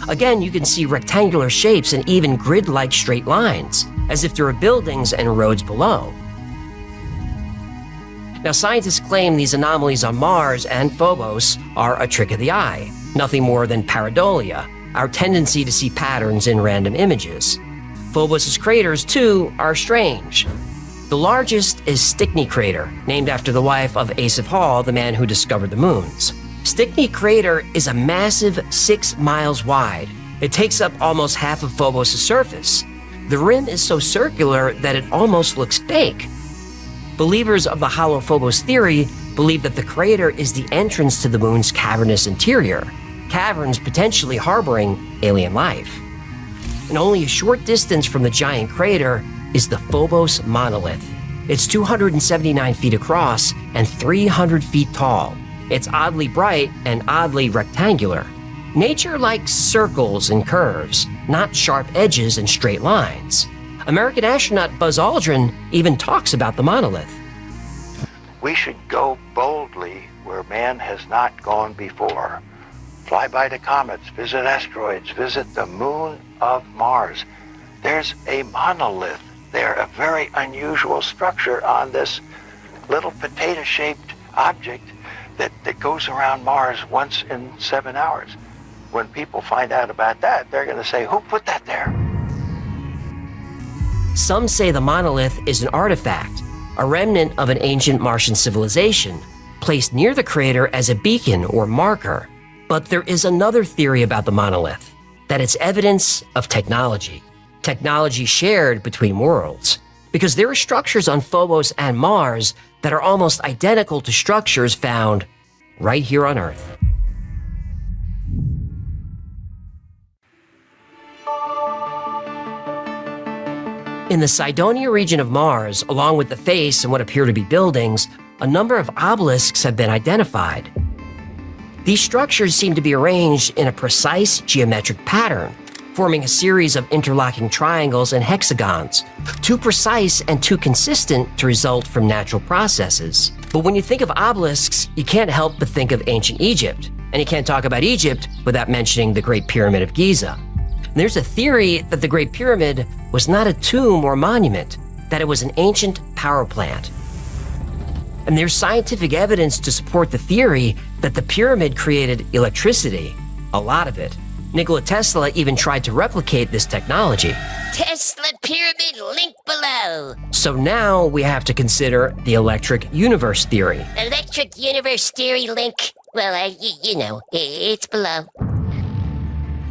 Again, you can see rectangular shapes and even grid-like straight lines, as if there are buildings and roads below. Now, scientists claim these anomalies on Mars and Phobos are a trick of the eye, nothing more than pareidolia, our tendency to see patterns in random images. Phobos' craters, too, are strange. The largest is Stickney Crater, named after the wife of Asaph Hall, the man who discovered the moons. Stickney Crater is a massive 6 miles wide. It takes up almost half of Phobos' surface. The rim is so circular that it almost looks fake. Believers of the hollow Phobos theory believe that the crater is the entrance to the moon's cavernous interior, caverns potentially harboring alien life. And only a short distance from the giant crater is the Phobos monolith. It's 279 feet across and 300 feet tall. It's oddly bright and oddly rectangular. Nature likes circles and curves, not sharp edges and straight lines. American astronaut Buzz Aldrin even talks about the monolith.
We should go boldly where man has not gone before. Fly by the comets, visit asteroids, visit the moon of Mars. There's a monolith there, a very unusual structure on this little potato-shaped object that goes around Mars once in 7 hours. When people find out about that, they're going to say, who put that there?
Some say the monolith is an artifact, a remnant of an ancient Martian civilization, placed near the crater as a beacon or marker. But there is another theory about the monolith, that it's evidence of technology shared between worlds, because there are structures on Phobos and Mars that are almost identical to structures found right here on Earth. In the Cydonia region of Mars, along with the face and what appear to be buildings, a number of obelisks have been identified. These structures seem to be arranged in a precise geometric pattern, forming a series of interlocking triangles and hexagons, too precise and too consistent to result from natural processes. But when you think of obelisks, you can't help but think of ancient Egypt, And you can't talk about Egypt without mentioning the Great Pyramid of Giza. And there's a theory that the Great Pyramid was not a tomb or monument, that it was an ancient power plant. And there's scientific evidence to support the theory that the pyramid created electricity, a lot of it. Nikola Tesla even tried to replicate this technology.
Tesla pyramid, link below.
So now we have to consider the electric universe theory.
Electric universe theory link. Well, you know, it's below.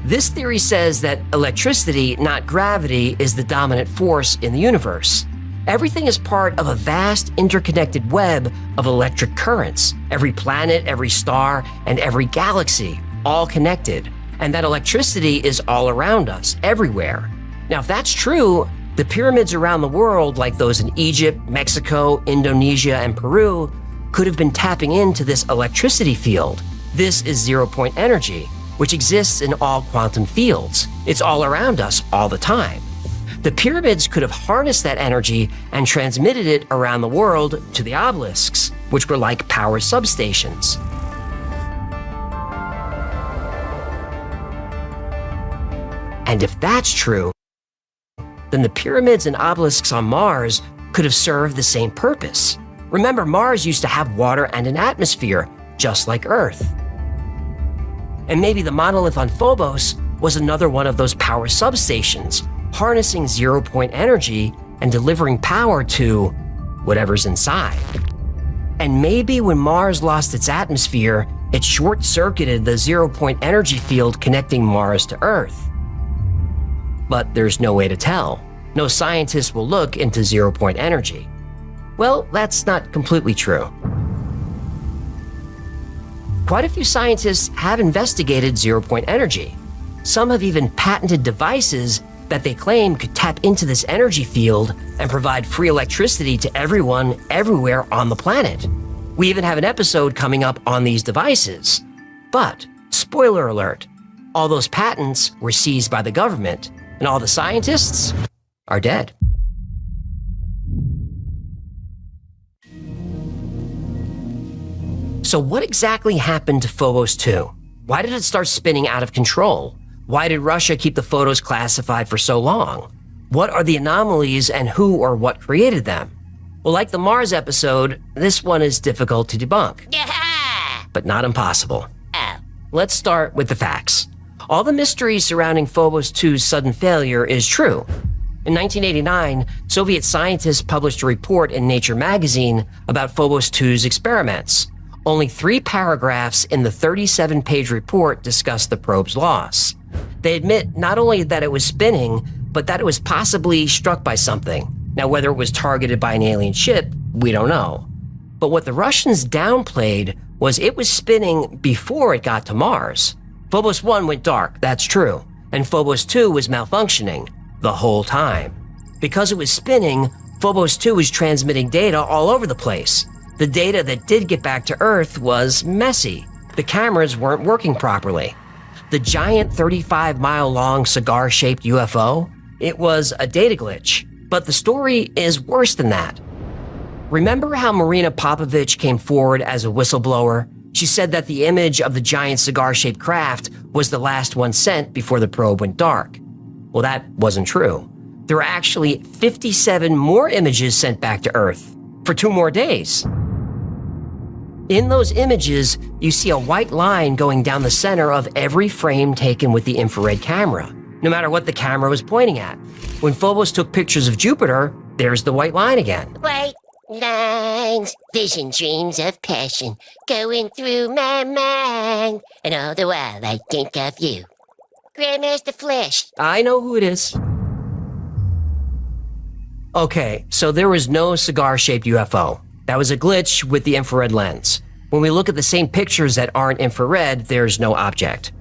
This theory says that electricity, not gravity, is the dominant force in the universe. Everything is part of a vast interconnected web of electric currents. Every planet, every star, and every galaxy, all connected. And that electricity is all around us, everywhere. Now, if that's true, the pyramids around the world, like those in Egypt, Mexico, Indonesia, and Peru, could have been tapping into this electricity field. This is zero-point energy, which exists in all quantum fields. It's all around us all the time. The pyramids could have harnessed that energy and transmitted it around the world to the obelisks, which were like power substations. And if that's true, then the pyramids and obelisks on Mars could have served the same purpose. Remember, Mars used to have water and an atmosphere, just like Earth. And maybe the monolith on Phobos was another one of those power substations, harnessing zero-point energy and delivering power to whatever's inside. And maybe when Mars lost its atmosphere, it short-circuited the zero-point energy field connecting Mars to Earth. But there's no way to tell. No scientist will look into zero-point energy. Well, that's not completely true. Quite a few scientists have investigated zero-point energy. Some have even patented devices that they claim could tap into this energy field and provide free electricity to everyone, everywhere on the planet. We even have an episode coming up on these devices. But, spoiler alert, all those patents were seized by the government, and all the scientists are dead. So what exactly happened to Phobos 2? Why did it start spinning out of control? Why did Russia keep the photos classified for so long? What are the anomalies and who or what created them? Well, like the Mars episode, this one is difficult to debunk. But not impossible. Let's start with the facts. All the mystery surrounding Phobos 2's sudden failure is true. In 1989, Soviet scientists published a report in Nature magazine about Phobos 2's experiments. Only 3 paragraphs in the 37-page report discuss the probe's loss. They admit not only that it was spinning, but that it was possibly struck by something. Now, whether it was targeted by an alien ship, we don't know. But what the Russians downplayed was it was spinning before it got to Mars. Phobos 1 went dark, that's true, and Phobos 2 was malfunctioning the whole time. Because it was spinning, Phobos 2 was transmitting data all over the place. The data that did get back to Earth was messy. The cameras weren't working properly. The giant 35-mile-long cigar-shaped UFO, it was a data glitch. But the story is worse than that. Remember how Marina Popovich came forward as a whistleblower? She said that the image of the giant cigar-shaped craft was the last one sent before the probe went dark. Well, that wasn't true. There were actually 57 more images sent back to Earth for 2 more days. In those images, you see a white line going down the center of every frame taken with the infrared camera, no matter what the camera was pointing at. When Phobos took pictures of Jupiter, there's the white line again.
White lines, vision dreams of passion, going through my mind, and all the while I think of you. Grandmaster Flash.
I know who it is. Okay, so there was no cigar-shaped UFO. That was a glitch with the infrared lens. When we look at the same pictures that aren't infrared, there's no object.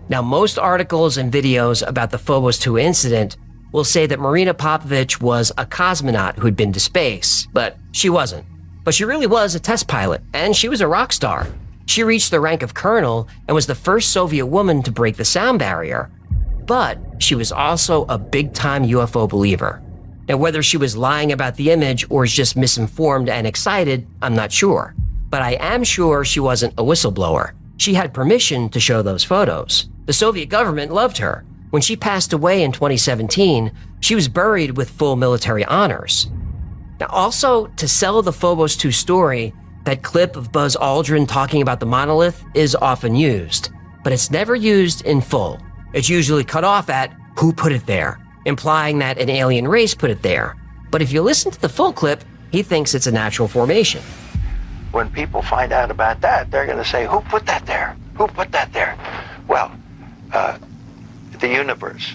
Now, most articles and videos about the Phobos 2 incident will say that Marina Popovich was a cosmonaut who'd been to space, but she wasn't. But she really was a test pilot, and she was a rock star. She reached the rank of colonel and was the first Soviet woman to break the sound barrier. But she was also a big-time UFO believer. Now, whether she was lying about the image or is just misinformed and excited, I'm not sure. But I am sure she wasn't a whistleblower. She had permission to show those photos. The Soviet government loved her. When she passed away in 2017, she was buried with full military honors. Now, also, to sell the Phobos 2 story, that clip of Buzz Aldrin talking about the monolith is often used, but it's never used in full. It's usually cut off at "who put it there," implying that an alien race put it there. But if you listen to the full clip, he thinks it's a natural formation.
When people find out about that, they're going to say, who put that there? Who put that there? Well, the universe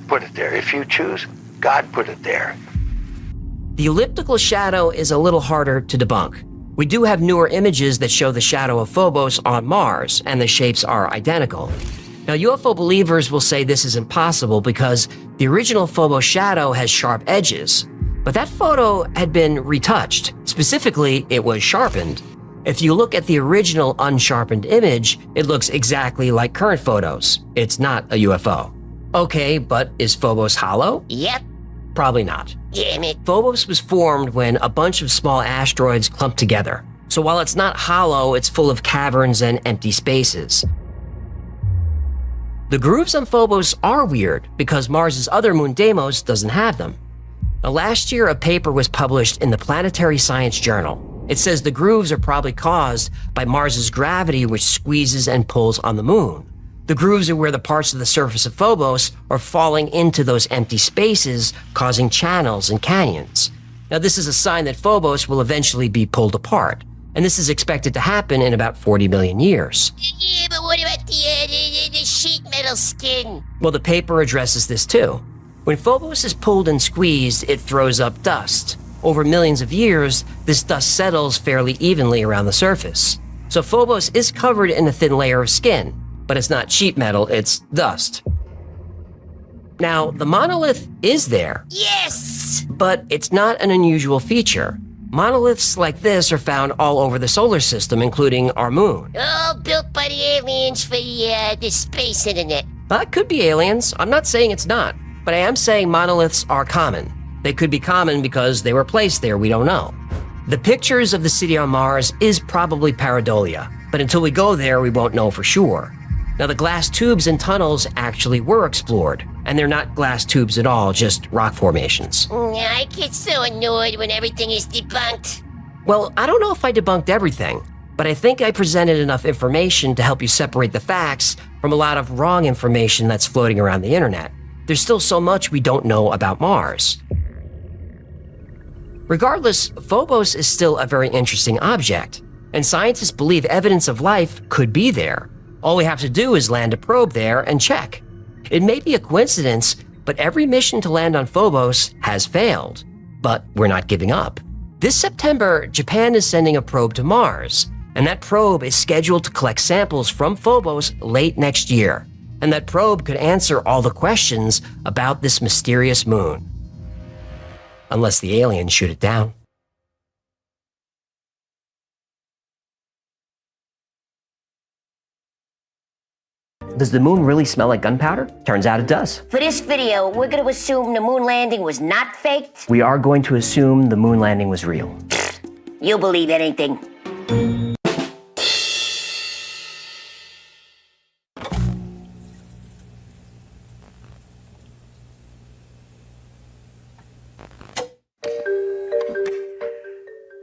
put it there. If you choose, God put it there.
The elliptical shadow is a little harder to debunk. We do have newer images that show the shadow of Phobos on Mars, and the shapes are identical. Now, UFO believers will say this is impossible because the original Phobos shadow has sharp edges, but that photo had been retouched. Specifically, it was sharpened. If you look at the original unsharpened image, it looks exactly like current photos. It's not a UFO. Okay, but is Phobos hollow?
Yep.
Probably not.
Damn it.
Phobos was formed when a bunch of small asteroids clumped together. So while it's not hollow, it's full of caverns and empty spaces. The grooves on Phobos are weird because Mars's other moon Deimos doesn't have them. Now, last year, a paper was published in the Planetary Science Journal. It says the grooves are probably caused by Mars's gravity, which squeezes and pulls on the moon. The grooves are where the parts of the surface of Phobos are falling into those empty spaces, causing channels and canyons. Now, this is a sign that Phobos will eventually be pulled apart, and this is expected to happen in about 40 million years.
Yeah, but what about the sheet metal skin?
Well, the paper addresses this too. When Phobos is pulled and squeezed, it throws up dust. Over millions of years, this dust settles fairly evenly around the surface. So Phobos is covered in a thin layer of skin, but it's not sheet metal, it's dust. Now, the monolith is there.
Yes!
But it's not an unusual feature. Monoliths like this are found all over the solar system, including our moon.
All built by the aliens for the space internet.
That could be aliens. I'm not saying it's not, but I am saying monoliths are common. They could be common because they were placed there, we don't know. The pictures of the city on Mars is probably pareidolia, but until we go there, we won't know for sure. Now, the glass tubes and tunnels actually were explored, and they're not glass tubes at all, just rock formations.
I get so annoyed when everything is debunked.
Well, I don't know if I debunked everything, but I think I presented enough information to help you separate the facts from a lot of wrong information that's floating around the internet. There's still so much we don't know about Mars. Regardless, Phobos is still a very interesting object, and scientists believe evidence of life could be there. All we have to do is land a probe there and check. It may be a coincidence, but every mission to land on Phobos has failed. But we're not giving up. This September, Japan is sending a probe to Mars, and that probe is scheduled to collect samples from Phobos late next year. And that probe could answer all the questions about this mysterious moon. Unless the aliens shoot it down. Does the moon really smell like gunpowder? Turns out it does.
For this video, we're going to assume the moon landing was not faked.
We are going to assume the moon landing was real.
You'll believe anything.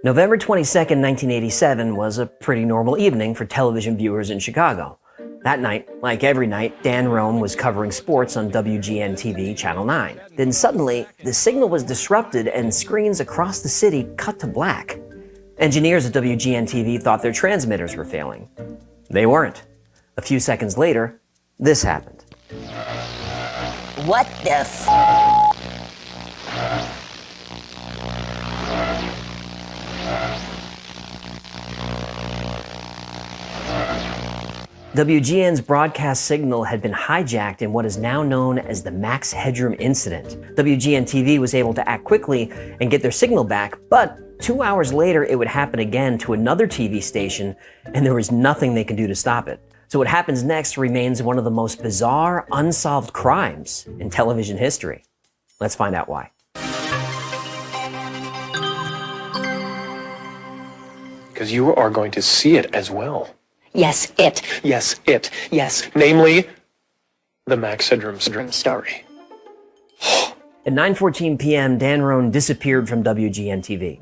November 22nd, 1987 was a pretty normal evening for television viewers in Chicago. That night, like every night, Dan Rome was covering sports on WGN-TV Channel 9. Then suddenly, the signal was disrupted and screens across the city cut to black. Engineers at WGN-TV thought their transmitters were failing. They weren't. A few seconds later, this happened.
What the
WGN's broadcast signal had been hijacked in what is now known as the Max Headroom incident. WGN-TV was able to act quickly and get their signal back, but 2 hours later it would happen again to another TV station, and there was nothing they could do to stop it. So what happens next remains one of the most bizarre, unsolved crimes in television history. Let's find out why.
Because you are going to see it as well. Yes, it.
Yes, it. Yes, namely, the Max Headroom story.
At 9:14 p.m., Dan Roan disappeared from WGN-TV.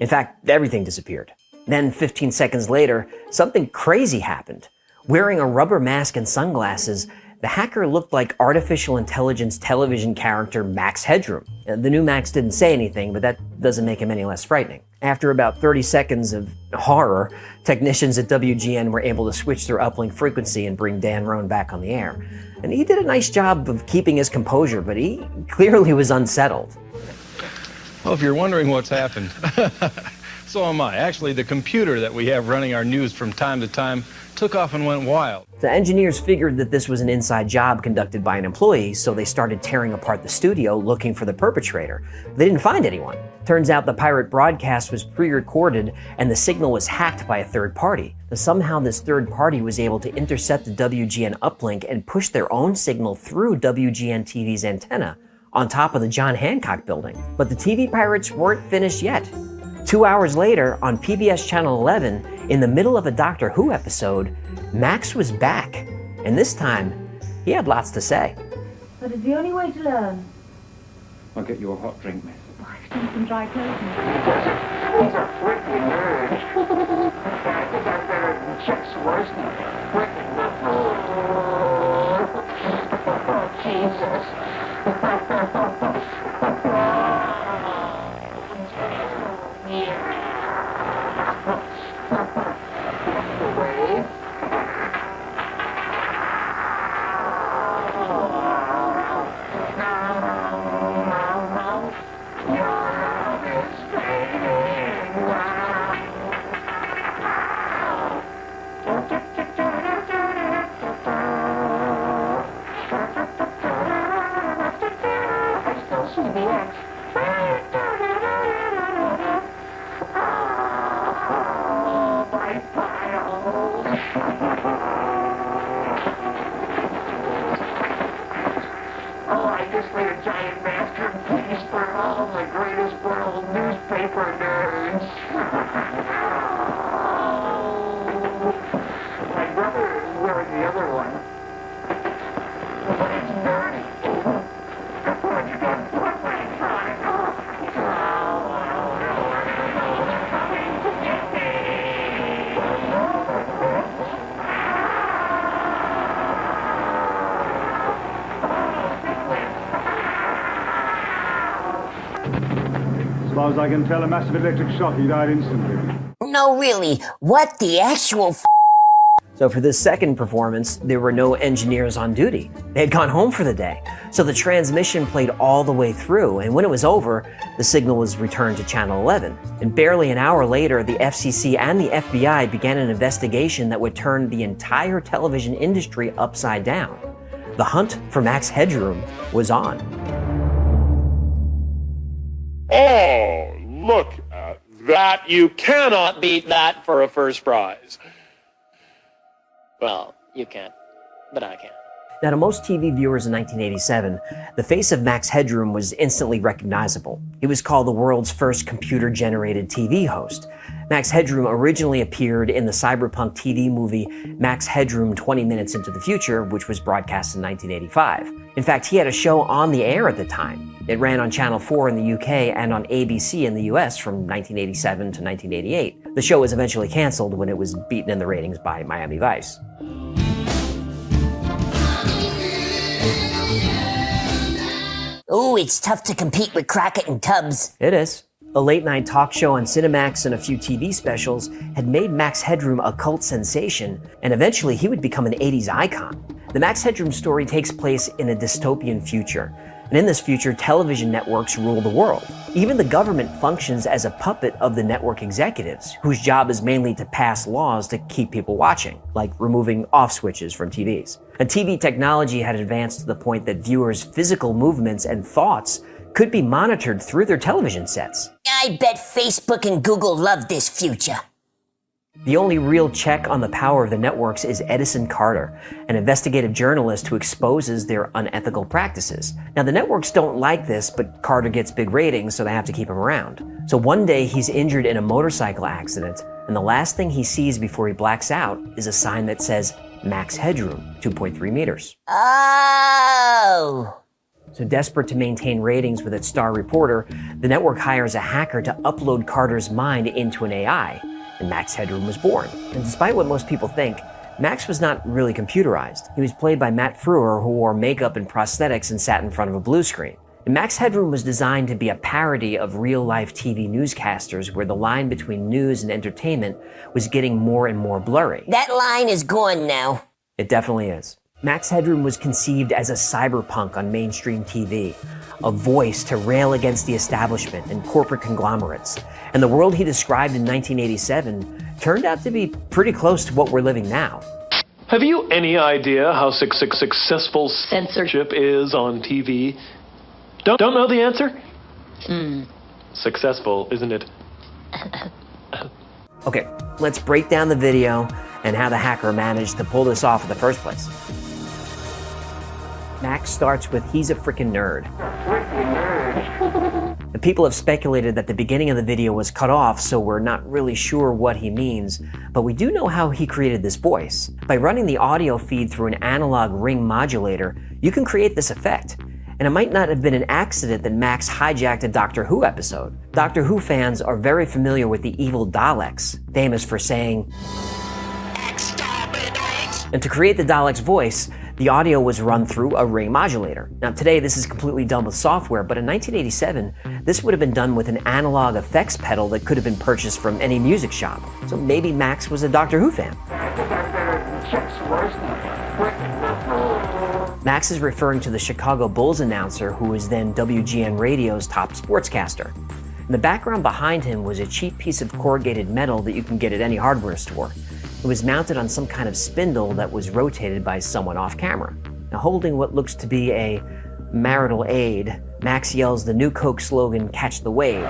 In fact, everything disappeared. Then, 15 seconds later, something crazy happened. Wearing a rubber mask and sunglasses, the hacker looked like artificial intelligence television character Max Headroom. The new Max didn't say anything, but that doesn't make him any less frightening. After about 30 seconds of horror, technicians at WGN were able to switch their uplink frequency and bring Dan Roan back on the air. And he did a nice job of keeping his composure, but he clearly was unsettled.
Well, if you're wondering what's happened, so am I. Actually, the computer that we have running our news from time to time took off and went wild.
The engineers figured that this was an inside job conducted by an employee, so they started tearing apart the studio looking for the perpetrator. They didn't find anyone. Turns out the pirate broadcast was pre-recorded and the signal was hacked by a third party. Somehow this third party was able to intercept the WGN uplink and push their own signal through WGN-TV's antenna on top of the John Hancock building. But the TV pirates weren't finished yet. 2 hours later, on PBS Channel 11, in the middle of a Doctor Who episode, Max was back. And this time, he had lots to say.
That is the only way to learn.
I'll get you a hot drink, miss.
Need some dry clothes.
These are freaky nerds. Chicks worse than freaking Jesus.
As far as I can tell, a massive electric shock. He died instantly.
No, really. What the actual
So for this second performance, there were no engineers on duty. They had gone home for the day. So the transmission played all the way through, and when it was over, the signal was returned to Channel 11. And barely an hour later, the FCC and the FBI began an investigation that would turn the entire television industry upside down. The hunt for Max Headroom was on.
Oh, look at that. You cannot beat that for a first prize. Well, you can't, but I can.
Now, to most TV viewers in 1987, the face of Max Headroom was instantly recognizable. He was called the world's first computer-generated TV host. Max Headroom originally appeared in the cyberpunk TV movie Max Headroom 20 Minutes into the Future, which was broadcast in 1985. In fact, he had a show on the air at the time. It ran on Channel 4 in the UK and on ABC in the US from 1987 to 1988. The show was eventually canceled when it was beaten in the ratings by Miami Vice.
Ooh, it's tough to compete with Crockett and Tubbs.
It is. A late-night talk show on Cinemax and a few TV specials had made Max Headroom a cult sensation, and eventually he would become an 80s icon. The Max Headroom story takes place in a dystopian future, and in this future, television networks rule the world. Even the government functions as a puppet of the network executives, whose job is mainly to pass laws to keep people watching, like removing off switches from TVs. And TV technology had advanced to the point that viewers' physical movements and thoughts could be monitored through their television sets.
I bet Facebook and Google love this future.
The only real check on the power of the networks is Edison Carter, an investigative journalist who exposes their unethical practices. Now, the networks don't like this, but Carter gets big ratings, so they have to keep him around. So one day, he's injured in a motorcycle accident, and the last thing he sees before he blacks out is a sign that says max headroom, 2.3 meters.
Oh!
So desperate to maintain ratings with its star reporter, the network hires a hacker to upload Carter's mind into an AI, and Max Headroom was born. And despite what most people think, Max was not really computerized. He was played by Matt Frewer, who wore makeup and prosthetics and sat in front of a blue screen. And Max Headroom was designed to be a parody of real-life TV newscasters where the line between news and entertainment was getting more and more blurry.
That line is gone now.
It definitely is. Max Headroom was conceived as a cyberpunk on mainstream TV, a voice to rail against the establishment and corporate conglomerates. And the world he described in 1987 turned out to be pretty close to what we're living now.
Have you any idea how successful censorship is on TV? Don't know the answer? Successful, isn't it?
Okay, let's break down the video and how the hacker managed to pull this off in the first place. Max starts with, he's a freaking nerd. The people have speculated that the beginning of the video was cut off, so we're not really sure what he means, but we do know how he created this voice. By running the audio feed through an analog ring modulator, you can create this effect. And it might not have been an accident that Max hijacked a Doctor Who episode. Doctor Who fans are very familiar with the evil Daleks, famous for saying, and to create the Dalek's voice, the audio was run through a ring modulator. Now today this is completely done with software, but in 1987, this would have been done with an analog effects pedal that could have been purchased from any music shop. So maybe Max was a Doctor Who fan. Max is referring to the Chicago Bulls announcer who was then WGN Radio's top sportscaster. In the background behind him was a cheap piece of corrugated metal that you can get at any hardware store. It was mounted on some kind of spindle that was rotated by someone off camera. Now, holding what looks to be a marital aid, Max yells the new Coke slogan, "Catch the wave."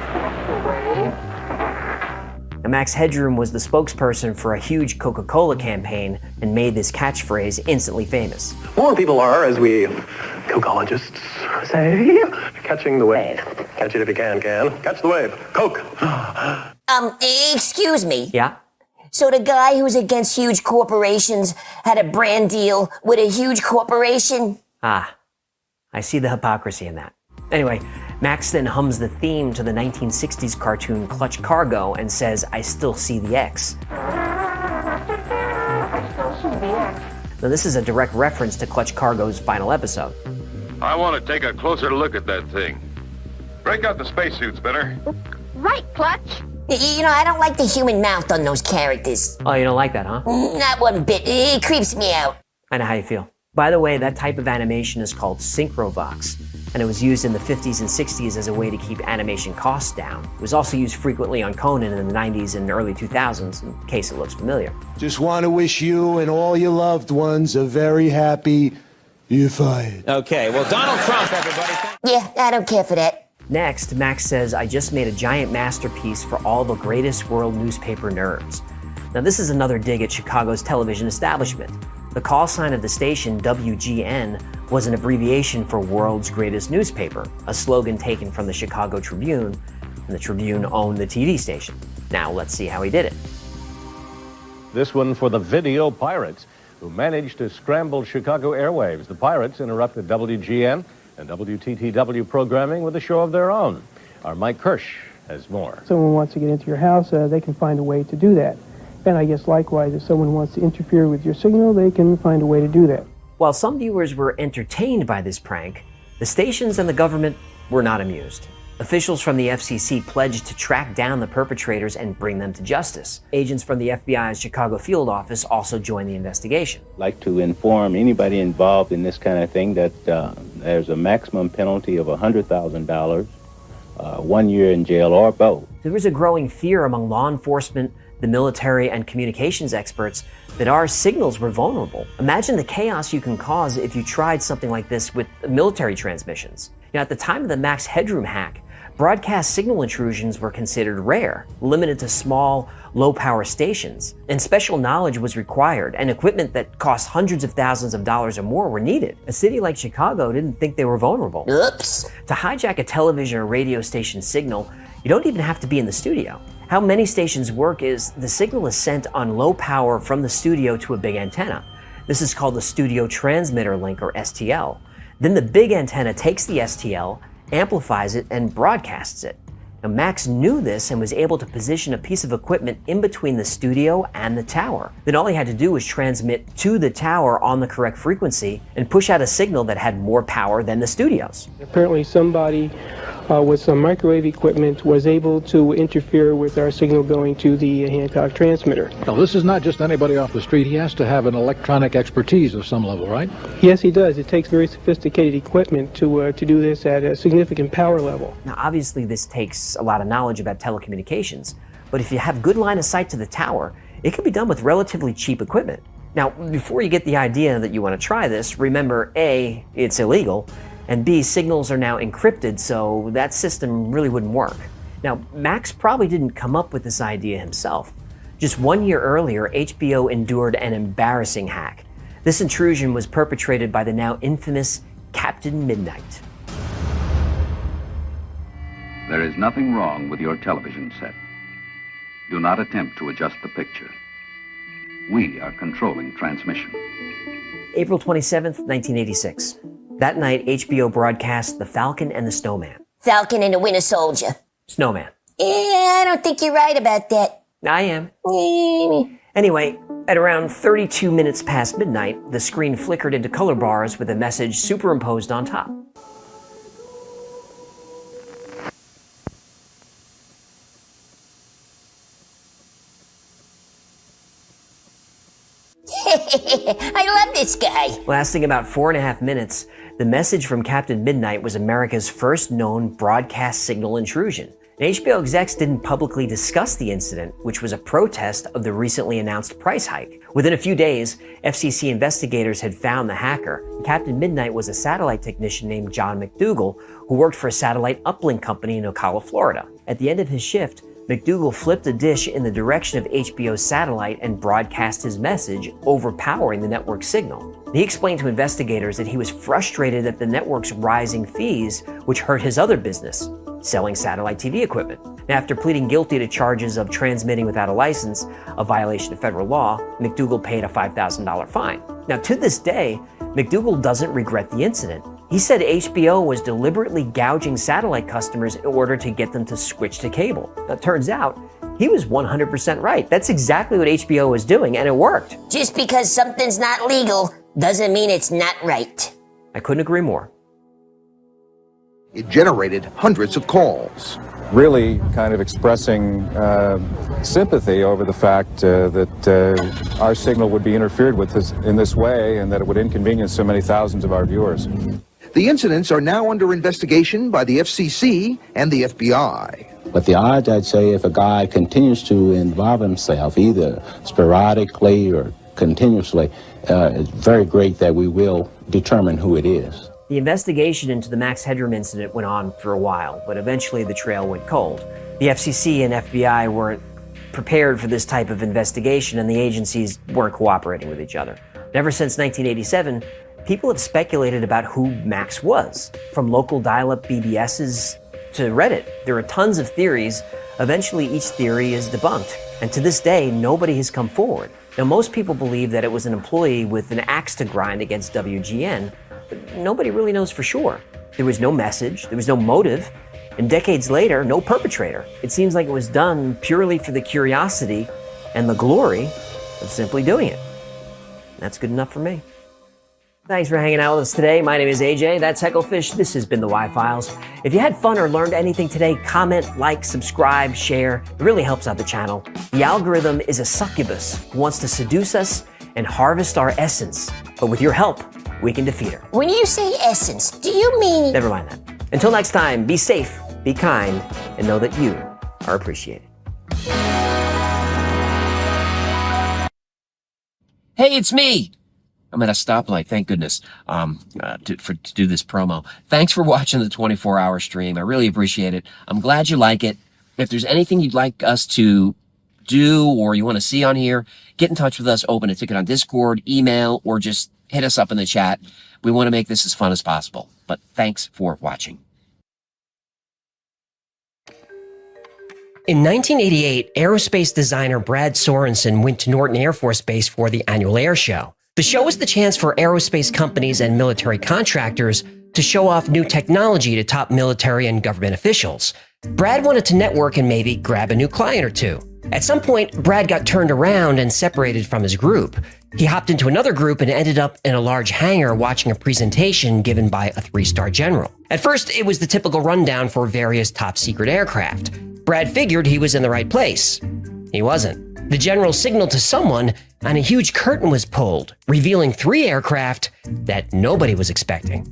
Now, Max Headroom was the spokesperson for a huge Coca-Cola campaign and made this catchphrase instantly famous.
More people are, as we cocologists say, catching the wave. Catch it if you can. Catch the wave. Coke.
Excuse me.
Yeah?
So the guy who's against huge corporations had a brand deal with a huge corporation?
Ah, I see the hypocrisy in that. Anyway, Max then hums the theme to the 1960s cartoon Clutch Cargo and says, "I still see the X." Now this is a direct reference to Clutch Cargo's final episode.
I want to take a closer look at that thing. Break out the spacesuit, Spinner.
Right, Clutch. You know, I don't like the human mouth on those characters.
Oh, you don't like that, huh?
Not one bit. It creeps me out.
I know how you feel. By the way, that type of animation is called Synchrovox, and it was used in the 50s and 60s as a way to keep animation costs down. It was also used frequently on Conan in the 90s and early 2000s, in case it looks familiar.
Just want to wish you and all your loved ones a very happy you're fired.
Okay, well, Donald Trump, everybody.
Yeah, I don't care for that.
Next, Max says, "I just made a giant masterpiece for all the greatest world newspaper nerds." Now, this is another dig at Chicago's television establishment. The call sign of the station, WGN, was an abbreviation for World's Greatest Newspaper, a slogan taken from the Chicago Tribune, and the Tribune owned the TV station. Now, let's see how he did it.
This one for the Video Pirates, who managed to scramble Chicago airwaves. The Pirates interrupted WGN and WTTW programming with a show of their own. Our Mike Kirsch has more.
If someone wants to get into your house, they can find a way to do that. And I guess likewise, if someone wants to interfere with your signal, they can find a way to do that.
While some viewers were entertained by this prank, the stations and the government were not amused. Officials from the FCC pledged to track down the perpetrators and bring them to justice. Agents from the FBI's Chicago field office also joined the investigation.
I'd like to inform anybody involved in this kind of thing that there's a maximum penalty of $100,000, 1 year in jail, or both.
There was a growing fear among law enforcement, the military, and communications experts that our signals were vulnerable. Imagine the chaos you can cause if you tried something like this with military transmissions. You know, at the time of the Max Headroom hack, broadcast signal intrusions were considered rare, limited to small, low-power stations, and special knowledge was required, and equipment that cost hundreds of thousands of dollars or more were needed. A city like Chicago didn't think they were vulnerable.
Oops.
To hijack a television or radio station signal, you don't even have to be in the studio. How many stations work is the signal is sent on low power from the studio to a big antenna. This is called the Studio Transmitter Link, or STL. Then the big antenna takes the STL, amplifies it, and broadcasts it. Now, Max knew this and was able to position a piece of equipment in between the studio and the tower. Then all he had to do was transmit to the tower on the correct frequency and push out a signal that had more power than the studio's.
Apparently somebody with some microwave equipment was able to interfere with our signal going to the Hancock transmitter.
Now, this is not just anybody off the street. He has to have an electronic expertise of some level, right?
Yes, he does. It takes very sophisticated equipment to do this at a significant power level.
Now, obviously, this takes a lot of knowledge about telecommunications, but if you have good line of sight to the tower, it can be done with relatively cheap equipment. Now, before you get the idea that you want to try this, remember A, it's illegal, and B, signals are now encrypted, so that system really wouldn't work. Now, Max probably didn't come up with this idea himself. Just 1 year earlier, HBO endured an embarrassing hack. This intrusion was perpetrated by the now infamous Captain Midnight.
There is nothing wrong with your television set. Do not attempt to adjust the picture. We are controlling transmission.
April 27th, 1986. That night, HBO broadcast The Falcon and the Snowman.
Falcon and the Winter Soldier.
Snowman.
I don't think you're right about that.
I am. Anyway, at around 32 minutes past midnight, the screen flickered into color bars with a message superimposed on top.
I love this guy.
Lasting about 4.5 minutes, the message from Captain Midnight was America's first known broadcast signal intrusion. And HBO execs didn't publicly discuss the incident, which was a protest of the recently announced price hike. Within a few days, FCC investigators had found the hacker. Captain Midnight was a satellite technician named John McDougal, who worked for a satellite uplink company in Ocala, Florida. At the end of his shift, McDougal flipped a dish in the direction of HBO's satellite and broadcast his message, overpowering the network's signal. He explained to investigators that he was frustrated at the network's rising fees, which hurt his other business, selling satellite TV equipment. After pleading guilty to charges of transmitting without a license, a violation of federal law, McDougal paid a $5,000 fine. Now, to this day, McDougal doesn't regret the incident. He said HBO was deliberately gouging satellite customers in order to get them to switch to cable. Now, it turns out, he was 100% right. That's exactly what HBO was doing, and it worked.
Just because something's not legal doesn't mean it's not right.
I couldn't agree more.
It generated hundreds of calls.
Really kind of expressing sympathy over the fact that our signal would be interfered with in this way and that it would inconvenience so many thousands of our viewers.
The incidents are now under investigation by the FCC and the FBI.
But the odds, I'd say, if a guy continues to involve himself, either sporadically or continuously, it's very great that we will determine who it is.
The investigation into the Max Headroom incident went on for a while, but eventually the trail went cold. The FCC and FBI weren't prepared for this type of investigation, and the agencies weren't cooperating with each other. Ever since 1987, people have speculated about who Max was, from local dial-up BBSs to Reddit. There are tons of theories. Eventually, each theory is debunked, and to this day, nobody has come forward. Now, most people believe that it was an employee with an axe to grind against WGN, but nobody really knows for sure. There was no message, there was no motive, and decades later, no perpetrator. It seems like it was done purely for the curiosity and the glory of simply doing it. That's good enough for me. Thanks for hanging out with us today. My name is AJ. That's Hecklefish. This has been the Y-Files. If you had fun or learned anything today, comment, like, subscribe, share. It really helps out the channel. The algorithm is a succubus who wants to seduce us and harvest our essence. But with your help, we can defeat her.
When you say essence, do you mean...
Never mind that. Until next time, be safe, be kind, and know that you are appreciated.
Hey, it's me! I'm at a stoplight, thank goodness, to do this promo. Thanks for watching the 24-hour stream. I really appreciate it. I'm glad you like it. If there's anything you'd like us to do or you want to see on here, get in touch with us, open a ticket on Discord, email, or just hit us up in the chat. We want to make this as fun as possible. But thanks for watching.
In 1988, aerospace designer Brad Sorensen went to Norton Air Force Base for the annual air show. The show was the chance for aerospace companies and military contractors to show off new technology to top military and government officials. Brad wanted to network and maybe grab a new client or two. At some point, Brad got turned around and separated from his group. He hopped into another group and ended up in a large hangar watching a presentation given by a 3-star general. At first, it was the typical rundown for various top-secret aircraft. Brad figured he was in the right place. He wasn't. The general signaled to someone, and a huge curtain was pulled, revealing 3 aircraft that nobody was expecting.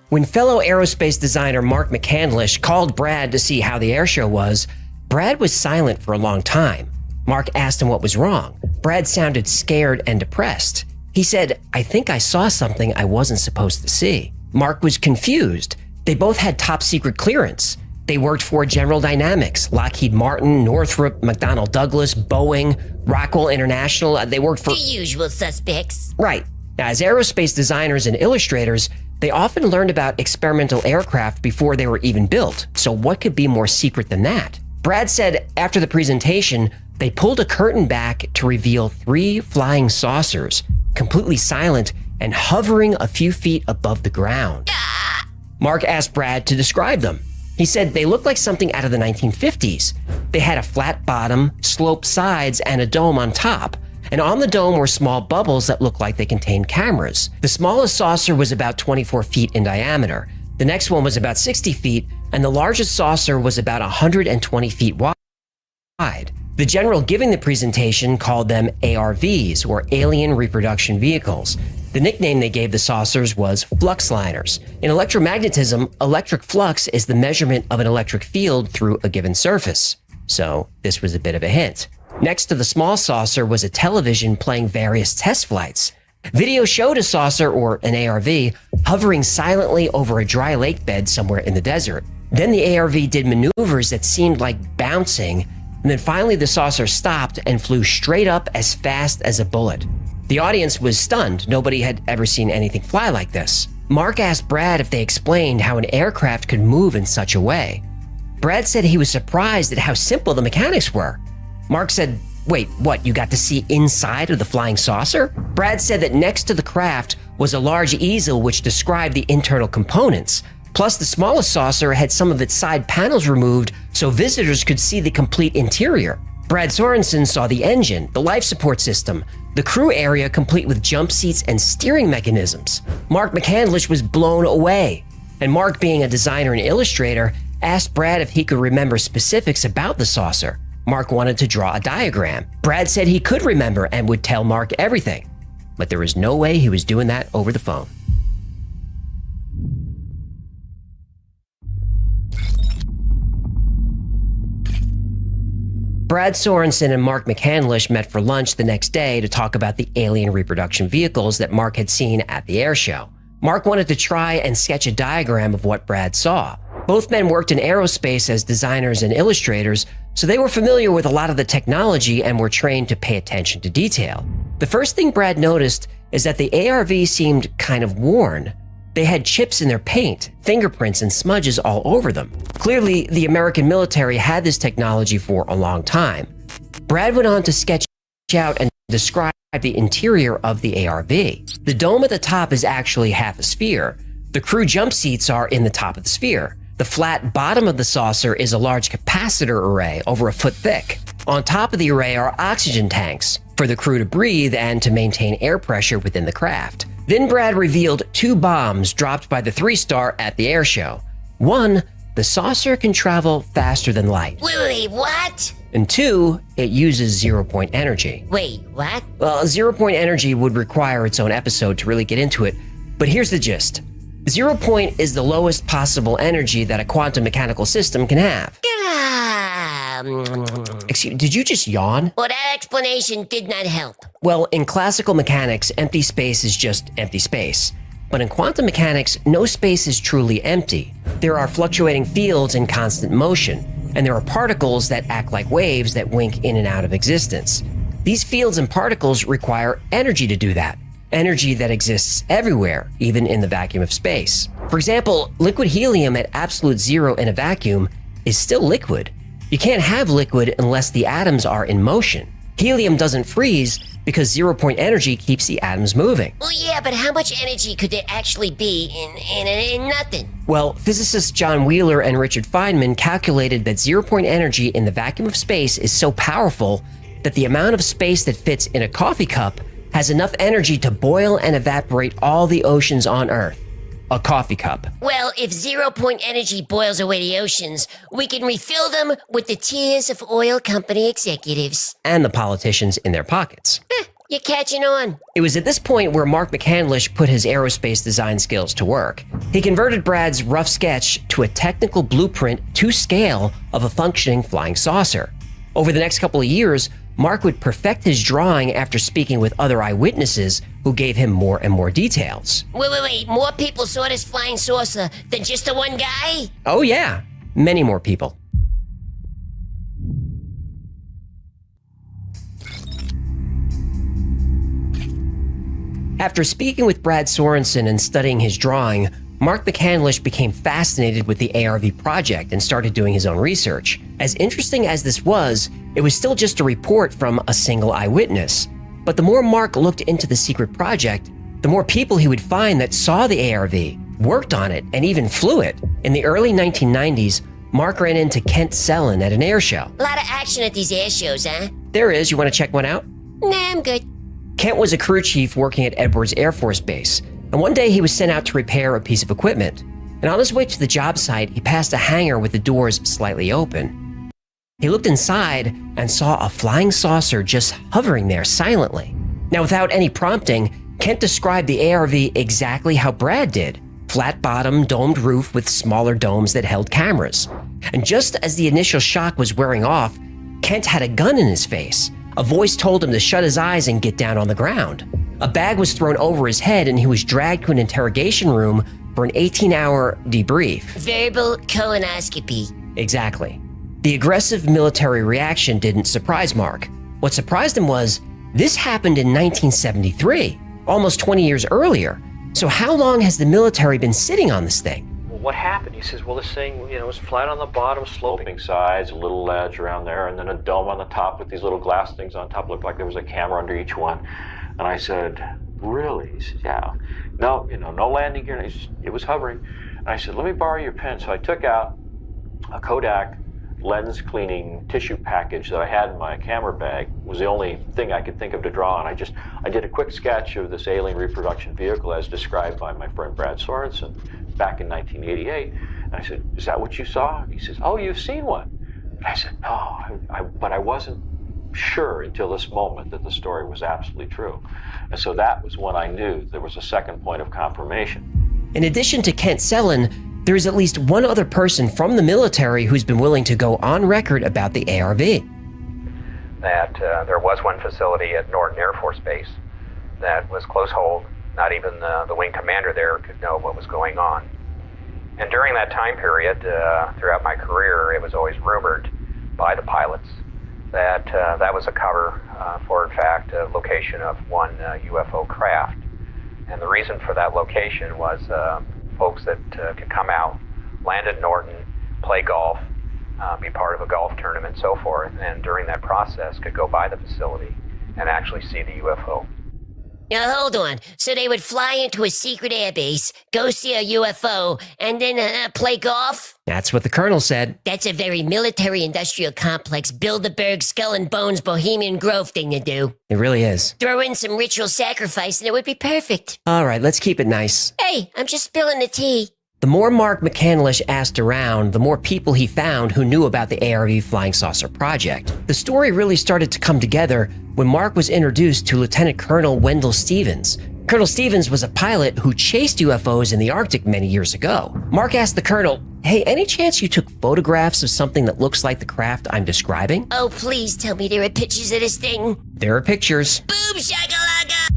When fellow aerospace designer Mark McCandlish called Brad to see how the airshow was, Brad was silent for a long time. Mark asked him what was wrong. Brad sounded scared and depressed. He said, "I think I saw something I wasn't supposed to see." Mark was confused. They both had top secret clearance. They worked for General Dynamics, Lockheed Martin, Northrop, McDonnell Douglas, Boeing, Rockwell International. They worked for
The usual suspects.
Right. Now, as aerospace designers and illustrators, they often learned about experimental aircraft before they were even built. So what could be more secret than that? Brad said after the presentation, they pulled a curtain back to reveal 3 flying saucers, completely silent and hovering a few feet above the ground. Mark asked Brad to describe them. He said they looked like something out of the 1950s. They had a flat bottom, sloped sides, and a dome on top. And on the dome were small bubbles that looked like they contained cameras. The smallest saucer was about 24 feet in diameter. The next one was about 60 feet, and the largest saucer was about 120 feet wide. The general giving the presentation called them ARVs, or Alien Reproduction Vehicles. The nickname they gave the saucers was fluxliners. In electromagnetism, electric flux is the measurement of an electric field through a given surface. So this was a bit of a hint. Next to the small saucer was a television playing various test flights. Video showed a saucer, or an ARV, hovering silently over a dry lake bed somewhere in the desert. Then the ARV did maneuvers that seemed like bouncing, and then finally the saucer stopped and flew straight up as fast as a bullet. The audience was stunned. Nobody had ever seen anything fly like this. Mark asked Brad if they explained how an aircraft could move in such a way. Brad said he was surprised at how simple the mechanics were. Mark said, "Wait, what, you got to see inside of the flying saucer?" Brad said that next to the craft was a large easel which described the internal components. Plus, the smallest saucer had some of its side panels removed so visitors could see the complete interior. Brad Sorensen saw the engine, the life support system, the crew area complete with jump seats and steering mechanisms. Mark McCandlish was blown away. And Mark, being a designer and illustrator, asked Brad if he could remember specifics about the saucer. Mark wanted to draw a diagram. Brad said he could remember and would tell Mark everything, but there was no way he was doing that over the phone. Brad Sorensen and Mark McCandlish met for lunch the next day to talk about the alien reproduction vehicles that Mark had seen at the air show. Mark wanted to try and sketch a diagram of what Brad saw. Both men worked in aerospace as designers and illustrators, so they were familiar with a lot of the technology and were trained to pay attention to detail. The first thing Brad noticed is that the ARV seemed kind of worn. They had chips in their paint, fingerprints, and smudges all over them. Clearly, the American military had this technology for a long time. Brad went on to sketch out and describe the interior of the ARV. The dome at the top is actually half a sphere. The crew jump seats are in the top of the sphere. The flat bottom of the saucer is a large capacitor array over a foot thick. On top of the array are oxygen tanks for the crew to breathe and to maintain air pressure within the craft. Then Brad revealed 2 bombs dropped by the 3-star at the air show. 1, the saucer can travel faster than light.
Wait, what?
And 2, it uses zero-point energy.
Wait, what?
Well, zero-point energy would require its own episode to really get into it, but here's the gist. 0 point is the lowest possible energy that a quantum mechanical system can have. Excuse me, did you just yawn?
Well, that explanation did not help.
Well, in classical mechanics, empty space is just empty space. But in quantum mechanics, no space is truly empty. There are fluctuating fields in constant motion, and there are particles that act like waves that wink in and out of existence. These fields and particles require energy to do that. energy that exists everywhere, even in the vacuum of space. For example, liquid helium at absolute zero in a vacuum is still liquid. You can't have liquid unless the atoms are in motion. Helium doesn't freeze because zero-point energy keeps the atoms moving.
Well, yeah, but how much energy could there actually be in nothing?
Well, physicists John Wheeler and Richard Feynman calculated that zero-point energy in the vacuum of space is so powerful that the amount of space that fits in a coffee cup has enough energy to boil and evaporate all the oceans on Earth. A coffee cup.
Well, if zero-point energy boils away the oceans, we can refill them with the tears of oil company executives.
And the politicians in their pockets.
You're catching on.
It was at this point where Mark McCandlish put his aerospace design skills to work. He converted Brad's rough sketch to a technical blueprint to scale of a functioning flying saucer. Over the next couple of years, Mark would perfect his drawing after speaking with other eyewitnesses who gave him more and more details.
Wait. More people saw this flying saucer than just the one guy?
Oh yeah, many more people. After speaking with Brad Sorensen and studying his drawing, Mark McCandlish became fascinated with the ARV project and started doing his own research. As interesting as this was, it was still just a report from a single eyewitness. But the more Mark looked into the secret project, the more people he would find that saw the ARV, worked on it, and even flew it. In the early 1990s, Mark ran into Kent Sellen at an air show.
A lot of action at these air shows, huh?
There is. You want to check one out?
Nah, I'm good.
Kent was a crew chief working at Edwards Air Force Base, and one day he was sent out to repair a piece of equipment. And on his way to the job site, he passed a hangar with the doors slightly open. He looked inside and saw a flying saucer just hovering there silently. Now, without any prompting, Kent described the ARV exactly how Brad did. Flat bottom, domed roof with smaller domes that held cameras. And just as the initial shock was wearing off, Kent had a gun in his face. A voice told him to shut his eyes and get down on the ground. A bag was thrown over his head and he was dragged to an interrogation room for an 18-hour debrief.
Verbal colonoscopy.
Exactly. The aggressive military reaction didn't surprise Mark. What surprised him was, this happened in 1973, almost 20 years earlier. So how long has the military been sitting on this thing?
Well, what happened? He says, well, this thing, was flat on the bottom, sloping sides, a little ledge around there, and then a dome on the top with these little glass things on top. Looked like there was a camera under each one. And I said, really? He said, yeah. No, no landing gear. It was hovering. And I said, let me borrow your pen. So I took out a Kodak lens cleaning tissue package that I had in my camera bag. It was the only thing I could think of to draw on. I did a quick sketch of this alien reproduction vehicle as described by my friend Brad Sorensen back in 1988. And I said, is that what you saw? And he says, oh, you've seen one. And I said, no, but I wasn't sure until this moment that the story was absolutely true. And so that was when I knew there was a second point of confirmation.
In addition to Kent Sellen, there is at least one other person from the military who's been willing to go on record about the ARV.
That there was one facility at Norton Air Force Base that was close hold. Not even the wing commander there could know what was going on. And during that time period, throughout my career, it was always rumored by the pilots that that was a cover for, in fact, a location of one UFO craft. And the reason for that location was folks that could come out, land at Norton, play golf, be part of a golf tournament and so forth, and during that process could go by the facility and actually see the UFO.
Now, hold on. So they would fly into a secret airbase, go see a UFO, and then play golf?
That's what the colonel said.
That's a very military-industrial complex, Bilderberg, Skull and Bones, Bohemian Grove thing to do.
It really is.
Throw in some ritual sacrifice and it would be perfect.
All right, let's keep it nice.
Hey, I'm just spilling the tea.
The more Mark McCandlish asked around, the more people he found who knew about the ARV Flying Saucer project. The story really started to come together when Mark was introduced to Lieutenant Colonel Wendell Stevens. Colonel Stevens was a pilot who chased UFOs in the Arctic many years ago. Mark asked the colonel, hey, any chance you took photographs of something that looks like the craft I'm describing?
Oh, please tell me there are pictures of this thing.
There are pictures.
Boom shakalaka!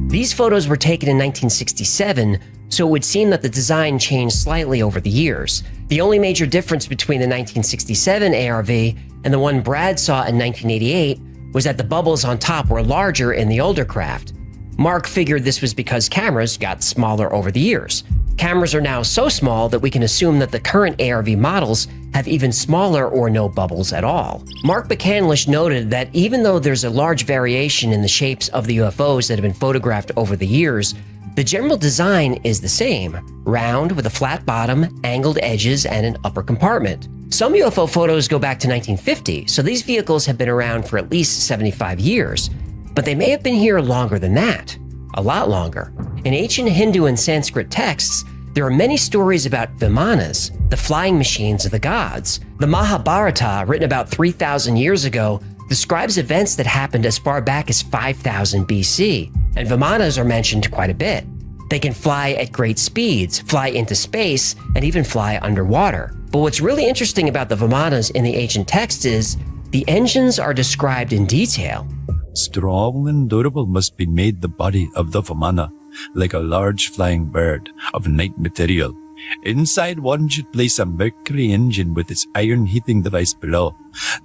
These photos were taken in 1967, so it would seem that the design changed slightly over the years. The only major difference between the 1967 ARV and the one Brad saw in 1988 was that the bubbles on top were larger in the older craft. Mark figured this was because cameras got smaller over the years. Cameras are now so small that we can assume that the current ARV models have even smaller or no bubbles at all. Mark McCandlish noted that even though there's a large variation in the shapes of the UFOs that have been photographed over the years, the general design is the same, round with a flat bottom, angled edges, and an upper compartment. Some UFO photos go back to 1950, so these vehicles have been around for at least 75 years. But they may have been here longer than that. A lot longer. In ancient Hindu and Sanskrit texts, there are many stories about Vimanas, the flying machines of the gods. The Mahabharata, written about 3,000 years ago, describes events that happened as far back as 5000 BC, and Vimanas are mentioned quite a bit. They can fly at great speeds, fly into space, and even fly underwater. But what's really interesting about the Vimanas in the ancient texts is the engines are described in detail.
Strong and durable must be made the body of the Vimana, like a large flying bird of night material. Inside one should place a mercury engine with its iron heating device below.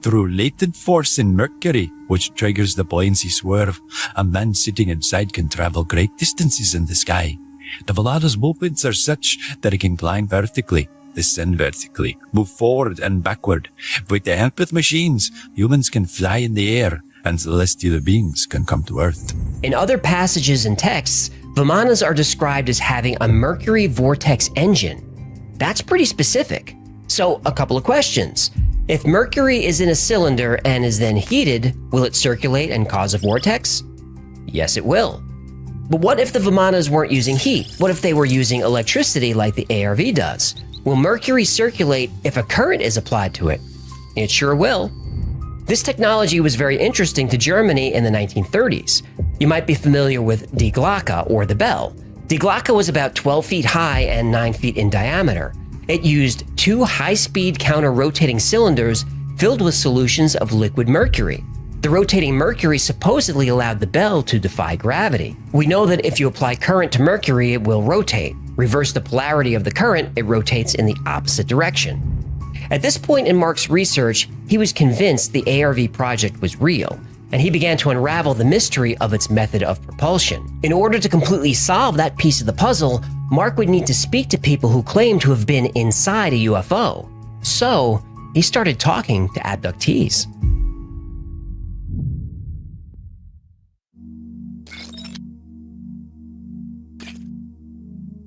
Through latent force in mercury, which triggers the buoyancy swerve, a man sitting inside can travel great distances in the sky. The Vimana's movements are such that it can climb vertically, descend vertically, move forward and backward. With the help of machines, humans can fly in the air, and celestial beings can come to Earth.
In other passages and texts, Vimanas are described as having a mercury vortex engine. That's pretty specific. So, a couple of questions. If mercury is in a cylinder and is then heated, will it circulate and cause a vortex? Yes, it will. But what if the Vimanas weren't using heat? What if they were using electricity like the ARV does? Will mercury circulate if a current is applied to it? It sure will. This technology was very interesting to Germany in the 1930s. You might be familiar with Die Glocke, or the bell. Die Glocke was about 12 feet high and 9 feet in diameter. It used two high-speed counter-rotating cylinders filled with solutions of liquid mercury. The rotating mercury supposedly allowed the bell to defy gravity. We know that if you apply current to mercury, it will rotate. Reverse the polarity of the current, it rotates in the opposite direction. At this point in Mark's research, he was convinced the ARV project was real, and he began to unravel the mystery of its method of propulsion. In order to completely solve that piece of the puzzle, Mark would need to speak to people who claimed to have been inside a UFO. So, he started talking to abductees.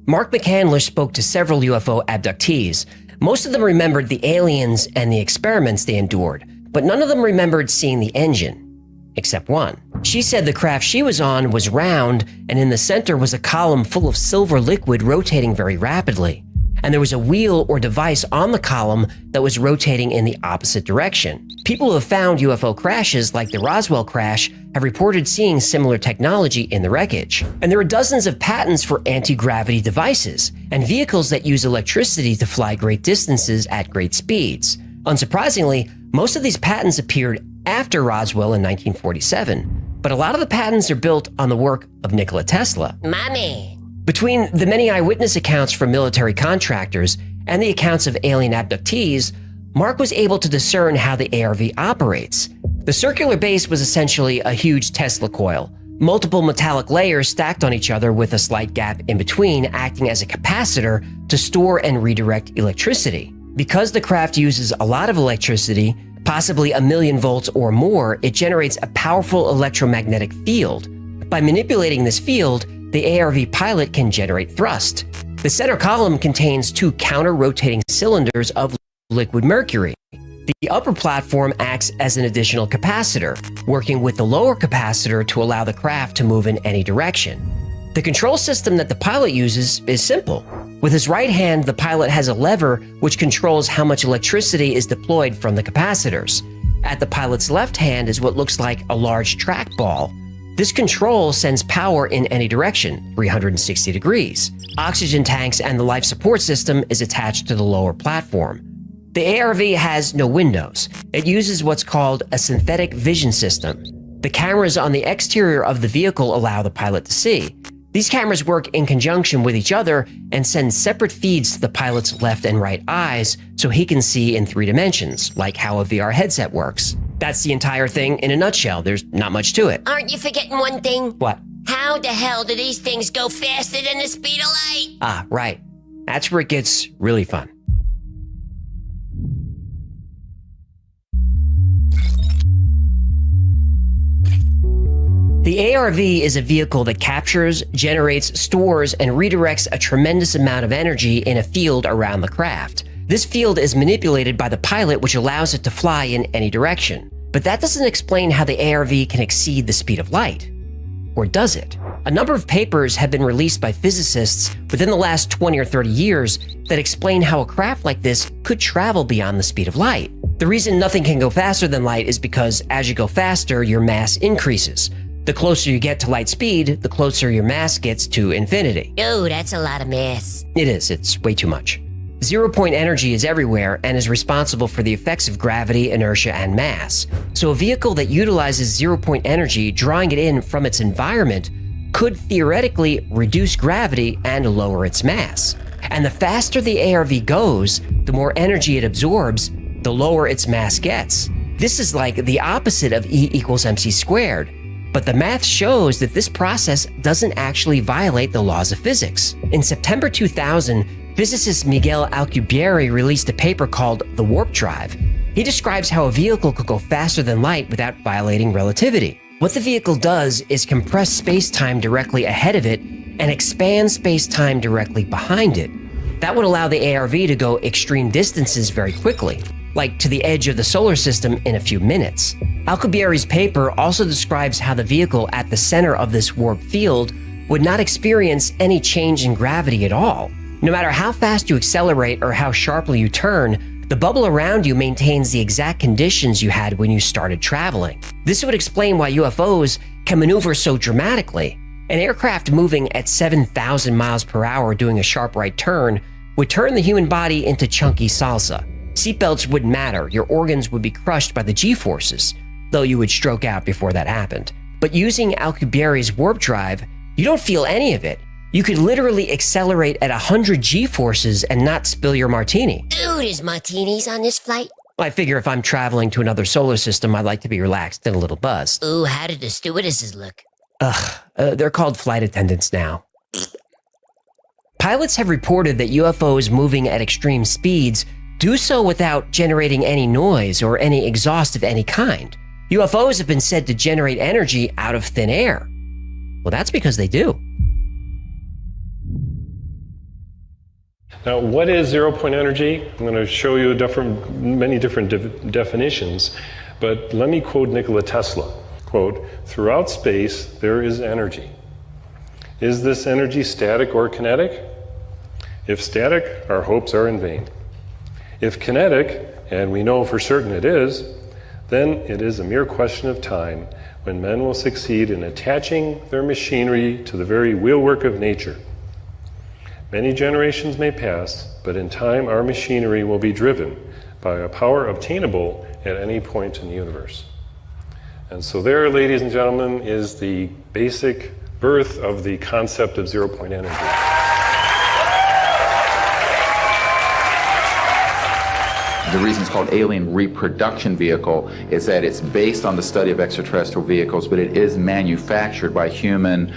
Mark McCandlish spoke to several UFO abductees. Most of them remembered the aliens and the experiments they endured, but none of them remembered seeing the engine, except one. She said the craft she was on was round, and in the center was a column full of silver liquid rotating very rapidly. And there was a wheel or device on the column that was rotating in the opposite direction. People who have found UFO crashes like the Roswell crash have reported seeing similar technology in the wreckage. And there are dozens of patents for anti-gravity devices and vehicles that use electricity to fly great distances at great speeds. Unsurprisingly, most of these patents appeared after Roswell in 1947, but a lot of the patents are built on the work of Nikola Tesla.
Mommy!
Between the many eyewitness accounts from military contractors and the accounts of alien abductees, Mark was able to discern how the ARV operates. The circular base was essentially a huge Tesla coil, multiple metallic layers stacked on each other with a slight gap in between acting as a capacitor to store and redirect electricity. Because the craft uses a lot of electricity, possibly 1,000,000 volts or more, it generates a powerful electromagnetic field. By manipulating this field, the ARV pilot can generate thrust. The center column contains two counter-rotating cylinders of liquid mercury. The upper platform acts as an additional capacitor, working with the lower capacitor to allow the craft to move in any direction. The control system that the pilot uses is simple. With his right hand, the pilot has a lever which controls how much electricity is deployed from the capacitors. At the pilot's left hand is what looks like a large trackball. This control sends power in any direction, 360 degrees. Oxygen tanks and the life support system is attached to the lower platform. The ARV has no windows. It uses what's called a synthetic vision system. The cameras on the exterior of the vehicle allow the pilot to see. These cameras work in conjunction with each other and send separate feeds to the pilot's left and right eyes so he can see in 3 dimensions, like how a VR headset works. That's the entire thing in a nutshell. There's not much to it.
Aren't you forgetting one thing?
What?
How the hell do these things go faster than the speed of light?
Ah, right. That's where it gets really fun. The ARV is a vehicle that captures, generates, stores, and redirects a tremendous amount of energy in a field around the craft. This field is manipulated by the pilot, which allows it to fly in any direction. But that doesn't explain how the ARV can exceed the speed of light. Or does it? A number of papers have been released by physicists within the last 20 or 30 years that explain how a craft like this could travel beyond the speed of light. The reason nothing can go faster than light is because as you go faster, your mass increases. The closer you get to light speed, the closer your mass gets to infinity.
Oh, that's a lot of mass.
It is. It's way too much. Zero-point energy is everywhere and is responsible for the effects of gravity, inertia, and mass. So a vehicle that utilizes zero-point energy, drawing it in from its environment, could theoretically reduce gravity and lower its mass. And the faster the ARV goes, the more energy it absorbs, the lower its mass gets. This is like the opposite of E equals mc squared. But the math shows that this process doesn't actually violate the laws of physics. In September 2000, physicist Miguel Alcubierre released a paper called The Warp Drive. He describes how a vehicle could go faster than light without violating relativity. What the vehicle does is compress space-time directly ahead of it and expand space-time directly behind it. That would allow the ARV to go extreme distances very quickly, like to the edge of the solar system in a few minutes. Alcubierre's paper also describes how the vehicle at the center of this warp field would not experience any change in gravity at all. No matter how fast you accelerate or how sharply you turn, the bubble around you maintains the exact conditions you had when you started traveling. This would explain why UFOs can maneuver so dramatically. An aircraft moving at 7,000 miles per hour doing a sharp right turn would turn the human body into chunky salsa. Seatbelts wouldn't matter, your organs would be crushed by the G-forces, though you would stroke out before that happened. But using Alcubierre's warp drive, you don't feel any of it. You could literally accelerate at 100 G-forces and not spill your martini.
Ooh, there's martinis on this flight?
I figure if I'm traveling to another solar system, I'd like to be relaxed and a little buzzed.
Ooh, how did the stewardesses look?
They're called flight attendants now. Pilots have reported that UFOs moving at extreme speeds do so without generating any noise or any exhaust of any kind. UFOs have been said to generate energy out of thin air. Well, that's because they do.
Now, what is zero-point energy? I'm going to show you many different definitions, but let me quote Nikola Tesla. Quote, "Throughout space, there is energy. Is this energy static or kinetic? If static, our hopes are in vain. If kinetic, and we know for certain it is, then it is a mere question of time when men will succeed in attaching their machinery to the very wheelwork of nature. Many generations may pass, but in time our machinery will be driven by a power obtainable at any point in the universe." And so there, ladies and gentlemen, is the basic birth of the concept of zero-point energy.
The reason it's called Alien Reproduction Vehicle is that it's based on the study of extraterrestrial vehicles, but it is manufactured by human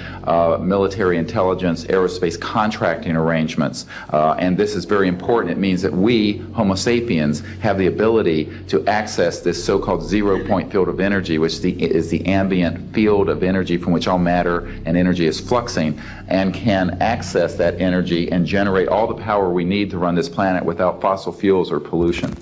military intelligence, aerospace contracting arrangements. And this is very important. It means that we, Homo sapiens, have the ability to access this so-called zero-point field of energy, which is the ambient field of energy from which all matter and energy is fluxing, and can access that energy and generate all the power we need to run this planet without fossil fuels or pollution.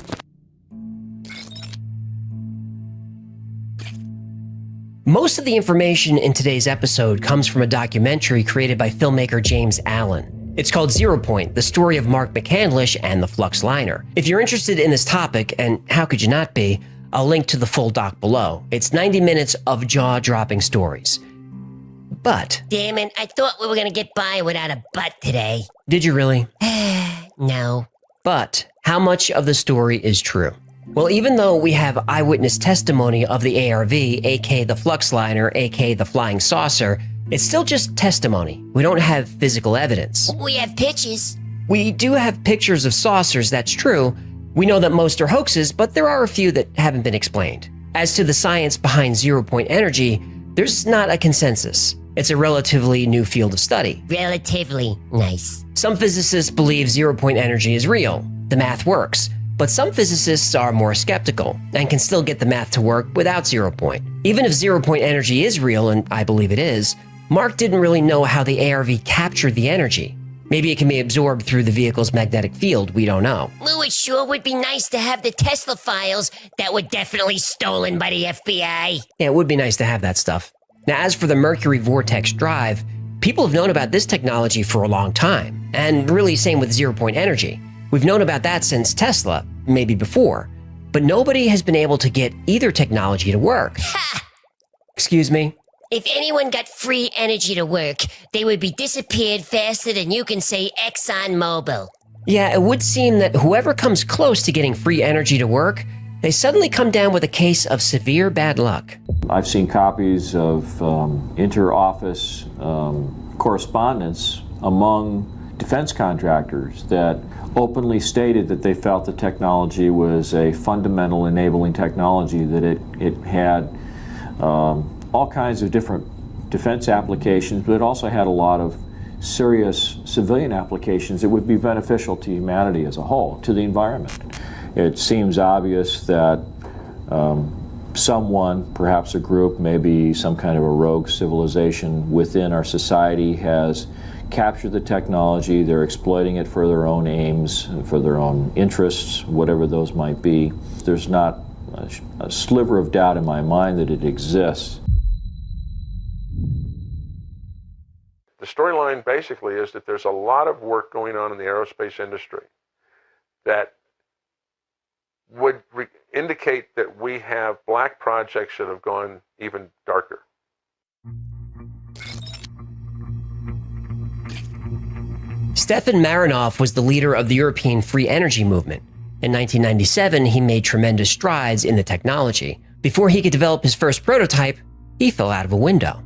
Most of the information in today's episode comes from a documentary created by filmmaker James Allen. It's called Zero Point, the story of Mark McCandlish and the Flux Liner. If you're interested in this topic, and how could you not be, I'll link to the full doc below. It's 90 minutes of jaw-dropping stories. But...
Damn it, I thought we were gonna get by without a butt today.
Did you really?
No.
But how much of the story is true? Well, even though we have eyewitness testimony of the ARV, aka the Flux Liner, aka the Flying Saucer, It's still just testimony. We don't have physical evidence.
We have pictures.
We do have pictures of saucers, that's true. We know that most are hoaxes, but there are a few that haven't been explained. As to the science behind zero-point energy, there's not a consensus. It's a relatively new field of study.
Relatively nice.
Some physicists believe zero-point energy is real. The math works. But some physicists are more skeptical and can still get the math to work without zero-point. Even if zero-point energy is real, and I believe it is, Mark didn't really know how the ARV captured the energy. Maybe it can be absorbed through the vehicle's magnetic field, we don't know.
Lou, it sure would be nice to have the Tesla files that were definitely stolen by the FBI.
Yeah, it would be nice to have that stuff. Now, as for the Mercury Vortex Drive, people have known about this technology for a long time. And really, same with zero-point energy. We've known about that since Tesla, maybe before. But nobody has been able to get either technology to work.
Ha!
Excuse me?
If anyone got free energy to work, they would be disappeared faster than you can say ExxonMobil.
Yeah, it would seem that whoever comes close to getting free energy to work, they suddenly come down with a case of severe bad luck.
I've seen copies of inter-office correspondence among defense contractors that openly stated that they felt the technology was a fundamental enabling technology, that it had all kinds of different defense applications, but it also had a lot of serious civilian applications that would be beneficial to humanity as a whole, to the environment. It seems obvious that someone, perhaps a group, maybe some kind of a rogue civilization within our society has captured the technology. They're exploiting it for their own aims, for their own interests, whatever those might be. There's not a sliver of doubt in my mind that it exists.
The storyline basically is that there's a lot of work going on in the aerospace industry that would indicate that we have black projects that have gone even darker.
Stefan Marinov was the leader of the European free energy movement. In 1997, he made tremendous strides in the technology. Before he could develop his first prototype, he fell out of a window.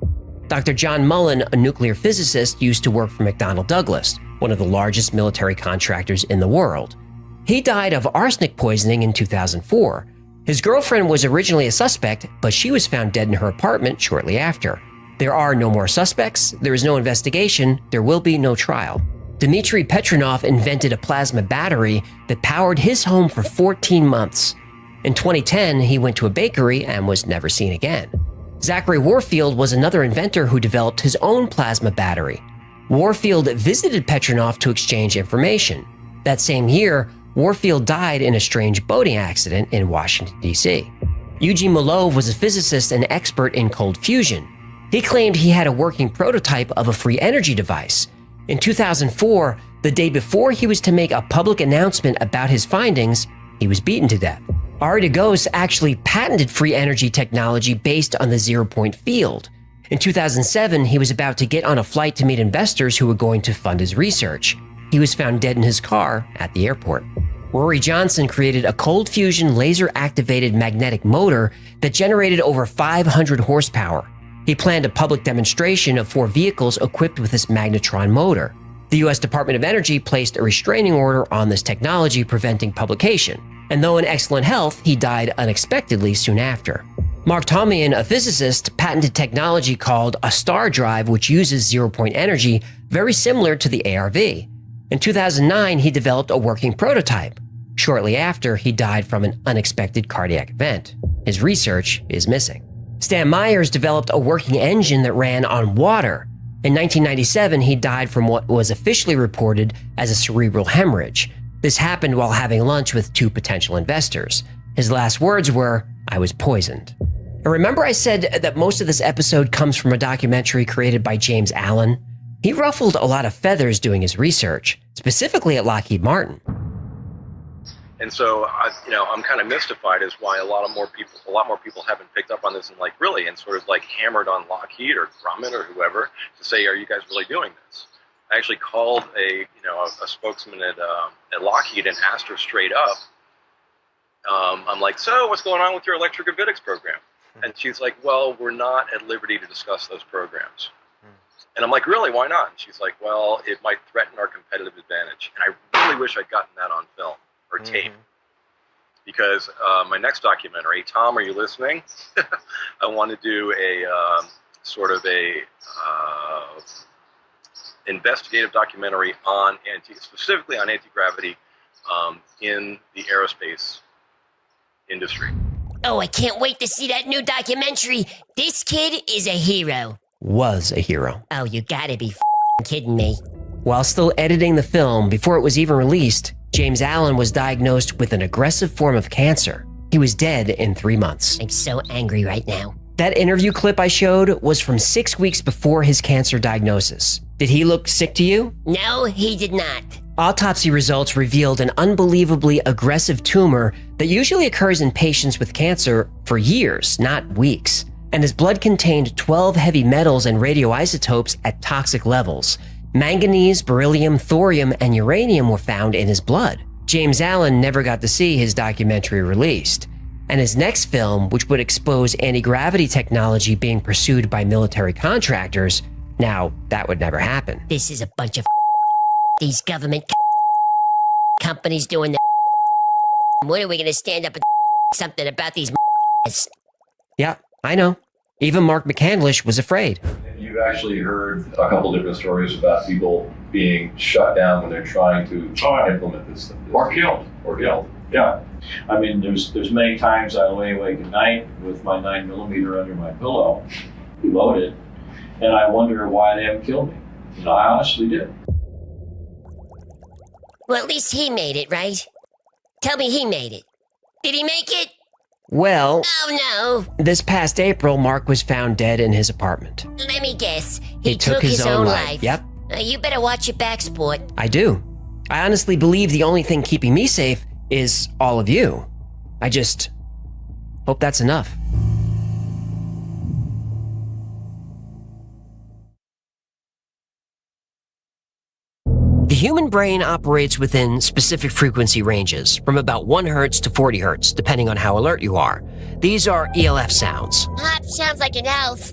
Dr. John Mullen, a nuclear physicist, used to work for McDonnell Douglas, one of the largest military contractors in the world. He died of arsenic poisoning in 2004. His girlfriend was originally a suspect, but she was found dead in her apartment shortly after. There are no more suspects, there is no investigation, there will be no trial. Dmitry Petronov invented a plasma battery that powered his home for 14 months. In 2010, he went to a bakery and was never seen again. Zachary Warfield was another inventor who developed his own plasma battery. Warfield visited Petronov to exchange information. That same year, Warfield died in a strange boating accident in Washington, D.C. Eugene Malov was a physicist and expert in cold fusion. He claimed he had a working prototype of a free energy device. In 2004, the day before he was to make a public announcement about his findings, he was beaten to death. Ari Dagos actually patented free energy technology based on the zero-point field. In 2007, he was about to get on a flight to meet investors who were going to fund his research. He was found dead in his car at the airport. Rory Johnson created a cold fusion laser-activated magnetic motor that generated over 500 horsepower. He planned a public demonstration of 4 vehicles equipped with this magnetron motor. The U.S. Department of Energy placed a restraining order on this technology, preventing publication. And though in excellent health, he died unexpectedly soon after. Mark Tomian, a physicist, patented technology called a star drive, which uses zero-point energy, very similar to the ARV. In 2009, he developed a working prototype. Shortly after, he died from an unexpected cardiac event. His research is missing. Stan Myers developed a working engine that ran on water. In 1997, he died from what was officially reported as a cerebral hemorrhage. This happened while having lunch with 2 potential investors. His last words were, "I was poisoned." And remember I said that most of this episode comes from a documentary created by James Allen? He ruffled a lot of feathers doing his research, specifically at Lockheed Martin.
And so, I'm kind of mystified as why a lot more people haven't picked up on this and and sort of hammered on Lockheed or Grumman or whoever to say, are you guys really doing this? I actually called a spokesman at Lockheed and asked her straight up. I'm like, so what's going on with your electrogravitics program? And she's like, well, we're not at liberty to discuss those programs. And I'm like, really, why not? And she's like, well, it might threaten our competitive advantage. And I really wish I'd gotten that on film or tape. Because my next documentary, Tom, are you listening? I want to do a sort of a investigative documentary on specifically on anti-gravity in the aerospace industry.
Oh, I can't wait to see that new documentary. This kid is a hero.
Was a hero.
Oh, you gotta be kidding me.
While still editing the film before it was even released, James Allen was diagnosed with an aggressive form of cancer. He was dead in 3 months.
I'm so angry right now.
That interview clip I showed was from 6 weeks before his cancer diagnosis. Did he look sick to you?
No, he did not.
Autopsy results revealed an unbelievably aggressive tumor that usually occurs in patients with cancer for years, not weeks. And his blood contained 12 heavy metals and radioisotopes at toxic levels. Manganese, beryllium, thorium, and uranium were found in his blood. James Allen never got to see his documentary released. And his next film, which would expose anti-gravity technology being pursued by military contractors, now that would never happen.
This is a bunch of these government companies doing the when are we going to stand up and something about these
Yeah, I know. Even Mark McCandlish was afraid.
You've actually heard a couple different stories about people being shut down when they're trying to implement this.
Or killed.
Or killed.
Yeah. I mean, there's many times I lay awake at night with my 9mm under my pillow, loaded, and I wonder why they haven't killed me. You know, I honestly did.
Well, at least he made it, right? Tell me he made it. Did he make it?
Well,
oh no.
This past April, Mark was found dead in his apartment.
Let me guess.
He took his own life. Yep.
You better watch your back, sport.
I do. I honestly believe the only thing keeping me safe is all of you. I just hope that's enough. The human brain operates within specific frequency ranges, from about 1 Hz to 40 Hz, depending on how alert you are. These are ELF sounds.
Sounds like an elf.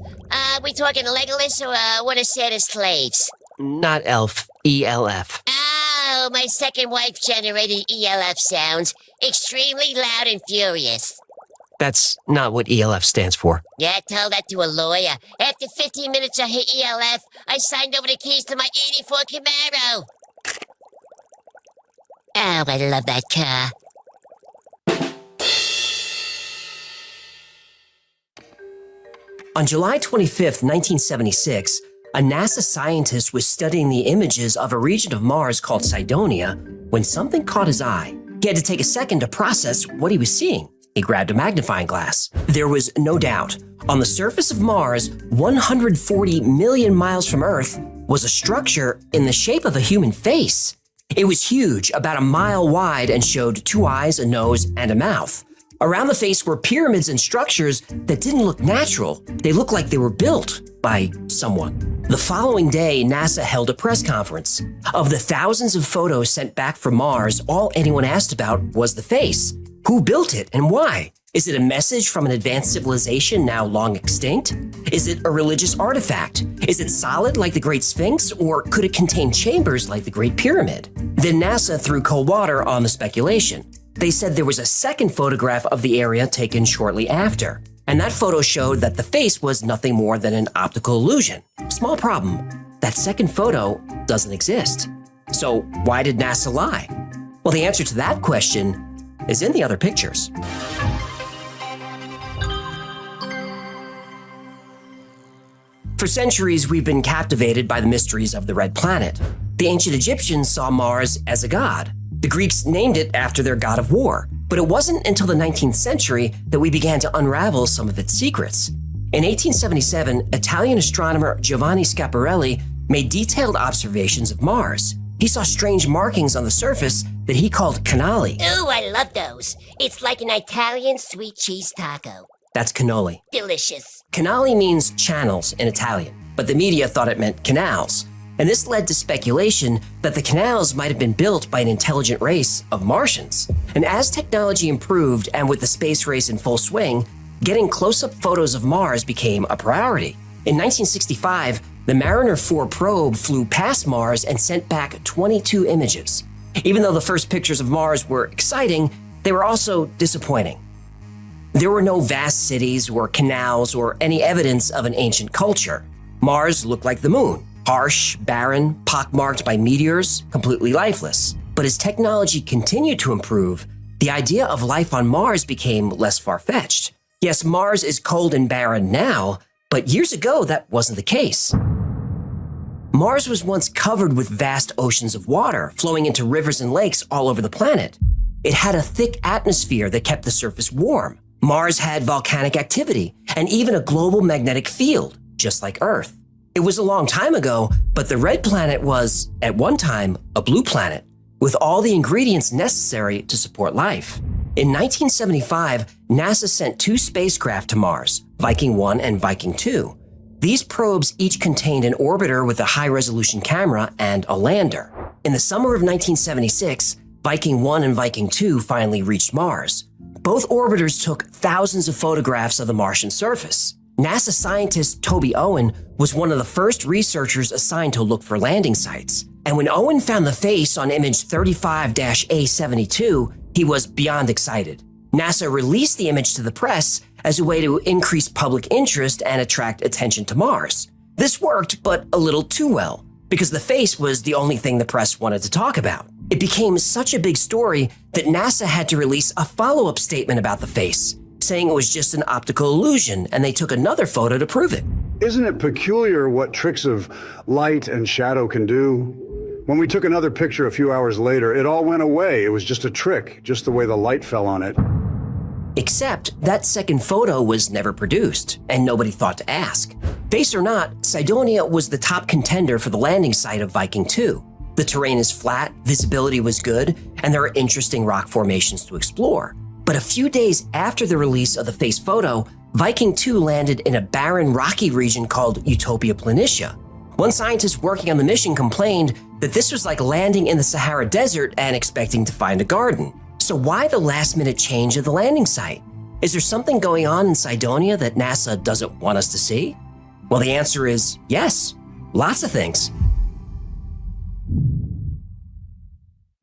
We talking Legolas or one of Santa's slaves?
Not elf, ELF.
Oh, my second wife generated ELF sounds. Extremely loud and furious.
That's not what ELF stands for.
Yeah, tell that to a lawyer. After 15 minutes I hit ELF, I signed over the keys to my 84 Camaro. Oh, I love that car.
On July 25th, 1976, a NASA scientist was studying the images of a region of Mars called Cydonia when something caught his eye. He had to take a second to process what he was seeing. He grabbed a magnifying glass. There was no doubt. On the surface of Mars, 140 million miles from Earth, was a structure in the shape of a human face. It was huge, about a mile wide, and showed 2 eyes, a nose, and a mouth. Around the face were pyramids and structures that didn't look natural. They looked like they were built by someone. The following day, NASA held a press conference. Of the thousands of photos sent back from Mars, all anyone asked about was the face. Who built it and why? Is it a message from an advanced civilization now long extinct? Is it a religious artifact? Is it solid like the Great Sphinx, or could it contain chambers like the Great Pyramid? Then NASA threw cold water on the speculation. They said there was a second photograph of the area taken shortly after, and that photo showed that the face was nothing more than an optical illusion. Small problem, that second photo doesn't exist. So why did NASA lie? Well, the answer to that question is in the other pictures. For centuries, we've been captivated by the mysteries of the Red Planet. The ancient Egyptians saw Mars as a god. The Greeks named it after their god of war. But it wasn't until the 19th century that we began to unravel some of its secrets. In 1877, Italian astronomer Giovanni Schiaparelli made detailed observations of Mars. He saw strange markings on the surface that he called canali.
Ooh, I love those. It's like an Italian sweet cheese taco.
That's cannoli.
Delicious.
Canali means channels in Italian, but the media thought it meant canals. And this led to speculation that the canals might have been built by an intelligent race of Martians. And as technology improved and with the space race in full swing, getting close-up photos of Mars became a priority. In 1965, the Mariner 4 probe flew past Mars and sent back 22 images. Even though the first pictures of Mars were exciting, they were also disappointing. There were no vast cities or canals or any evidence of an ancient culture. Mars looked like the moon, harsh, barren, pockmarked by meteors, completely lifeless. But as technology continued to improve, the idea of life on Mars became less far-fetched. Yes, Mars is cold and barren now, but years ago that wasn't the case. Mars was once covered with vast oceans of water flowing into rivers and lakes all over the planet. It had a thick atmosphere that kept the surface warm. Mars had volcanic activity and even a global magnetic field, just like Earth. It was a long time ago, but the red planet was, at one time, a blue planet, with all the ingredients necessary to support life. In 1975, NASA sent 2 spacecraft to Mars, Viking 1 and Viking 2. These probes each contained an orbiter with a high-resolution camera and a lander. In the summer of 1976, Viking 1 and Viking 2 finally reached Mars. Both orbiters took thousands of photographs of the Martian surface. NASA scientist Toby Owen was one of the first researchers assigned to look for landing sites. And when Owen found the face on image 35-A72, he was beyond excited. NASA released the image to the press as a way to increase public interest and attract attention to Mars. This worked, but a little too well, because the face was the only thing the press wanted to talk about. It became such a big story that NASA had to release a follow-up statement about the face, saying it was just an optical illusion, and they took another photo to prove it.
Isn't it peculiar what tricks of light and shadow can do? When we took another picture a few hours later, it all went away. It was just a trick, just the way the light fell on it.
Except that second photo was never produced, and nobody thought to ask. Face or not, Cydonia was the top contender for the landing site of Viking 2. The terrain is flat, visibility was good, and there are interesting rock formations to explore. But a few days after the release of the face photo, Viking 2 landed in a barren, rocky region called Utopia Planitia. One scientist working on the mission complained that this was like landing in the Sahara Desert and expecting to find a garden. So why the last-minute change of the landing site? Is there something going on in Cydonia that NASA doesn't want us to see? Well, the answer is yes, lots of things.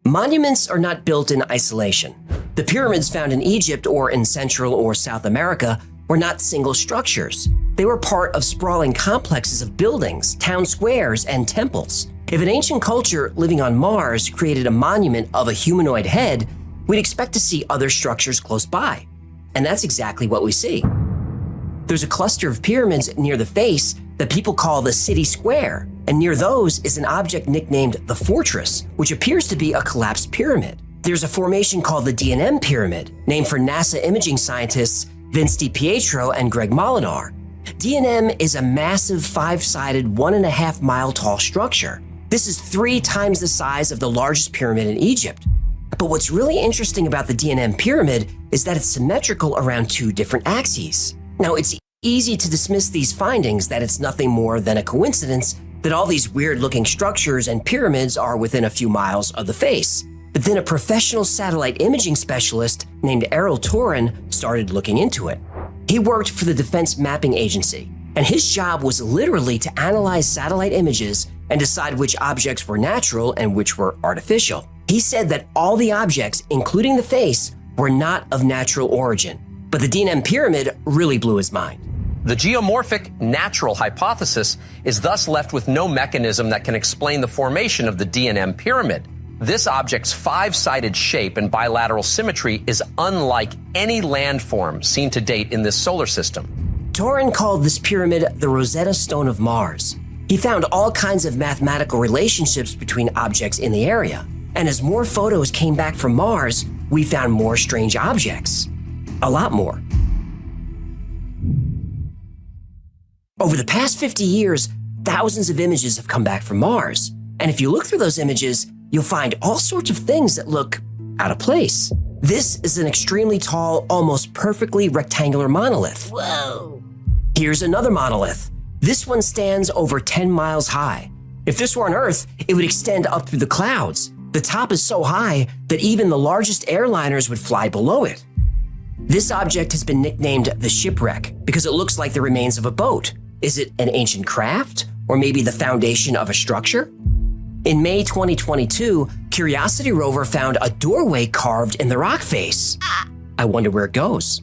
Monuments are not built in isolation. The pyramids found in Egypt or in Central or South America were not single structures. They were part of sprawling complexes of buildings, town squares, and temples. If an ancient culture living on Mars created a monument of a humanoid head, we'd expect to see other structures close by. And that's exactly what we see. There's a cluster of pyramids near the face that people call the City Square, and near those is an object nicknamed the Fortress, which appears to be a collapsed pyramid. There's a formation called the D&M Pyramid, named for NASA imaging scientists Vince DiPietro and Greg Molinar. D&M is a massive 5-sided, 1.5 mile tall structure. This is 3 times the size of the largest pyramid in Egypt. But what's really interesting about the D&M Pyramid is that it's symmetrical around 2 different axes. Now, it's easy to dismiss these findings that it's nothing more than a coincidence that all these weird-looking structures and pyramids are within a few miles of the face. But then a professional satellite imaging specialist named Errol Torin started looking into it. He worked for the Defense Mapping Agency, and his job was literally to analyze satellite images and decide which objects were natural and which were artificial. He said that all the objects, including the face, were not of natural origin. But the D&M Pyramid really blew his mind.
The geomorphic natural hypothesis is thus left with no mechanism that can explain the formation of the D&M Pyramid. This object's 5-sided shape and bilateral symmetry is unlike any landform seen to date in this solar system.
Torin called this pyramid the Rosetta Stone of Mars. He found all kinds of mathematical relationships between objects in the area. And as more photos came back from Mars, we found more strange objects. A lot more. Over the past 50 years, thousands of images have come back from Mars. And if you look through those images, you'll find all sorts of things that look out of place. This is an extremely tall, almost perfectly rectangular monolith.
Whoa!
Here's another monolith. This one stands over 10 miles high. If this were on Earth, it would extend up through the clouds. The top is so high that even the largest airliners would fly below it. This object has been nicknamed the Shipwreck because it looks like the remains of a boat. Is it an ancient craft? Or maybe the foundation of a structure? In May 2022, Curiosity rover found a doorway carved in the rock face. I wonder where it goes.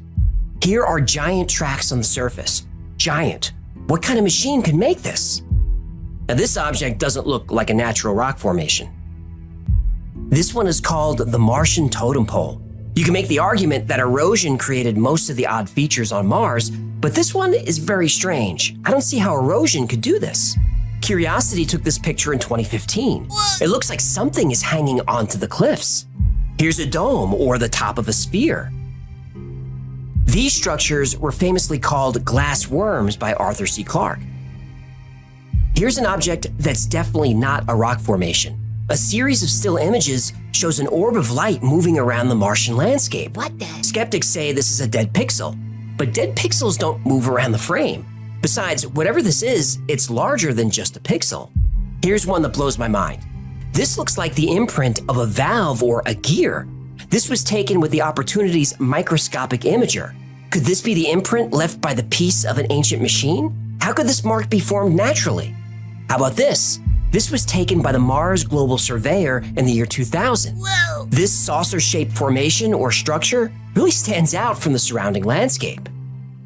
Here are giant tracks on the surface. Giant. What kind of machine could make this? Now, this object doesn't look like a natural rock formation. This one is called the Martian Totem Pole. You can make the argument that erosion created most of the odd features on Mars, but this one is very strange. I don't see how erosion could do this. Curiosity took this picture in 2015. It looks like something is hanging onto the cliffs. Here's a dome or the top of a sphere. These structures were famously called glass worms by Arthur C. Clarke. Here's an object that's definitely not a rock formation. A series of still images shows an orb of light moving around the Martian landscape.
What the?
Skeptics say this is a dead pixel, but dead pixels don't move around the frame. Besides, whatever this is, it's larger than just a pixel. Here's one that blows my mind. This looks like the imprint of a valve or a gear. This was taken with the Opportunity's microscopic imager. Could this be the imprint left by the piece of an ancient machine? How could this mark be formed naturally? How about this? This was taken by the Mars Global Surveyor in the year 2000.
Whoa!
This saucer-shaped formation or structure really stands out from the surrounding landscape.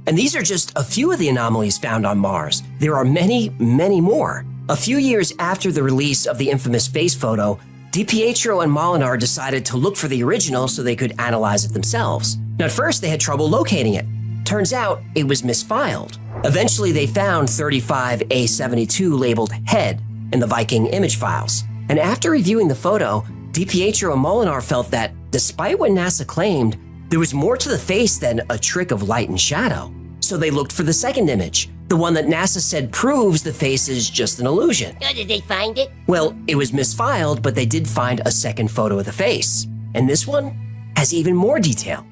And these are just a few of the anomalies found on Mars. There are many, many more. A few years after the release of the infamous face photo, DiPietro and Molinar decided to look for the original so they could analyze it themselves. Now, at first, they had trouble locating it. Turns out it was misfiled. Eventually, they found 35A72 labeled head in the Viking image files. And after reviewing the photo, DiPietro and Molinar felt that, despite what NASA claimed, there was more to the face than a trick of light and shadow. So they looked for the second image, the one that NASA said proves the face is just an illusion.
Oh, did they find it?
Well, it was misfiled, but they did find a second photo of the face. And this one has even more detail.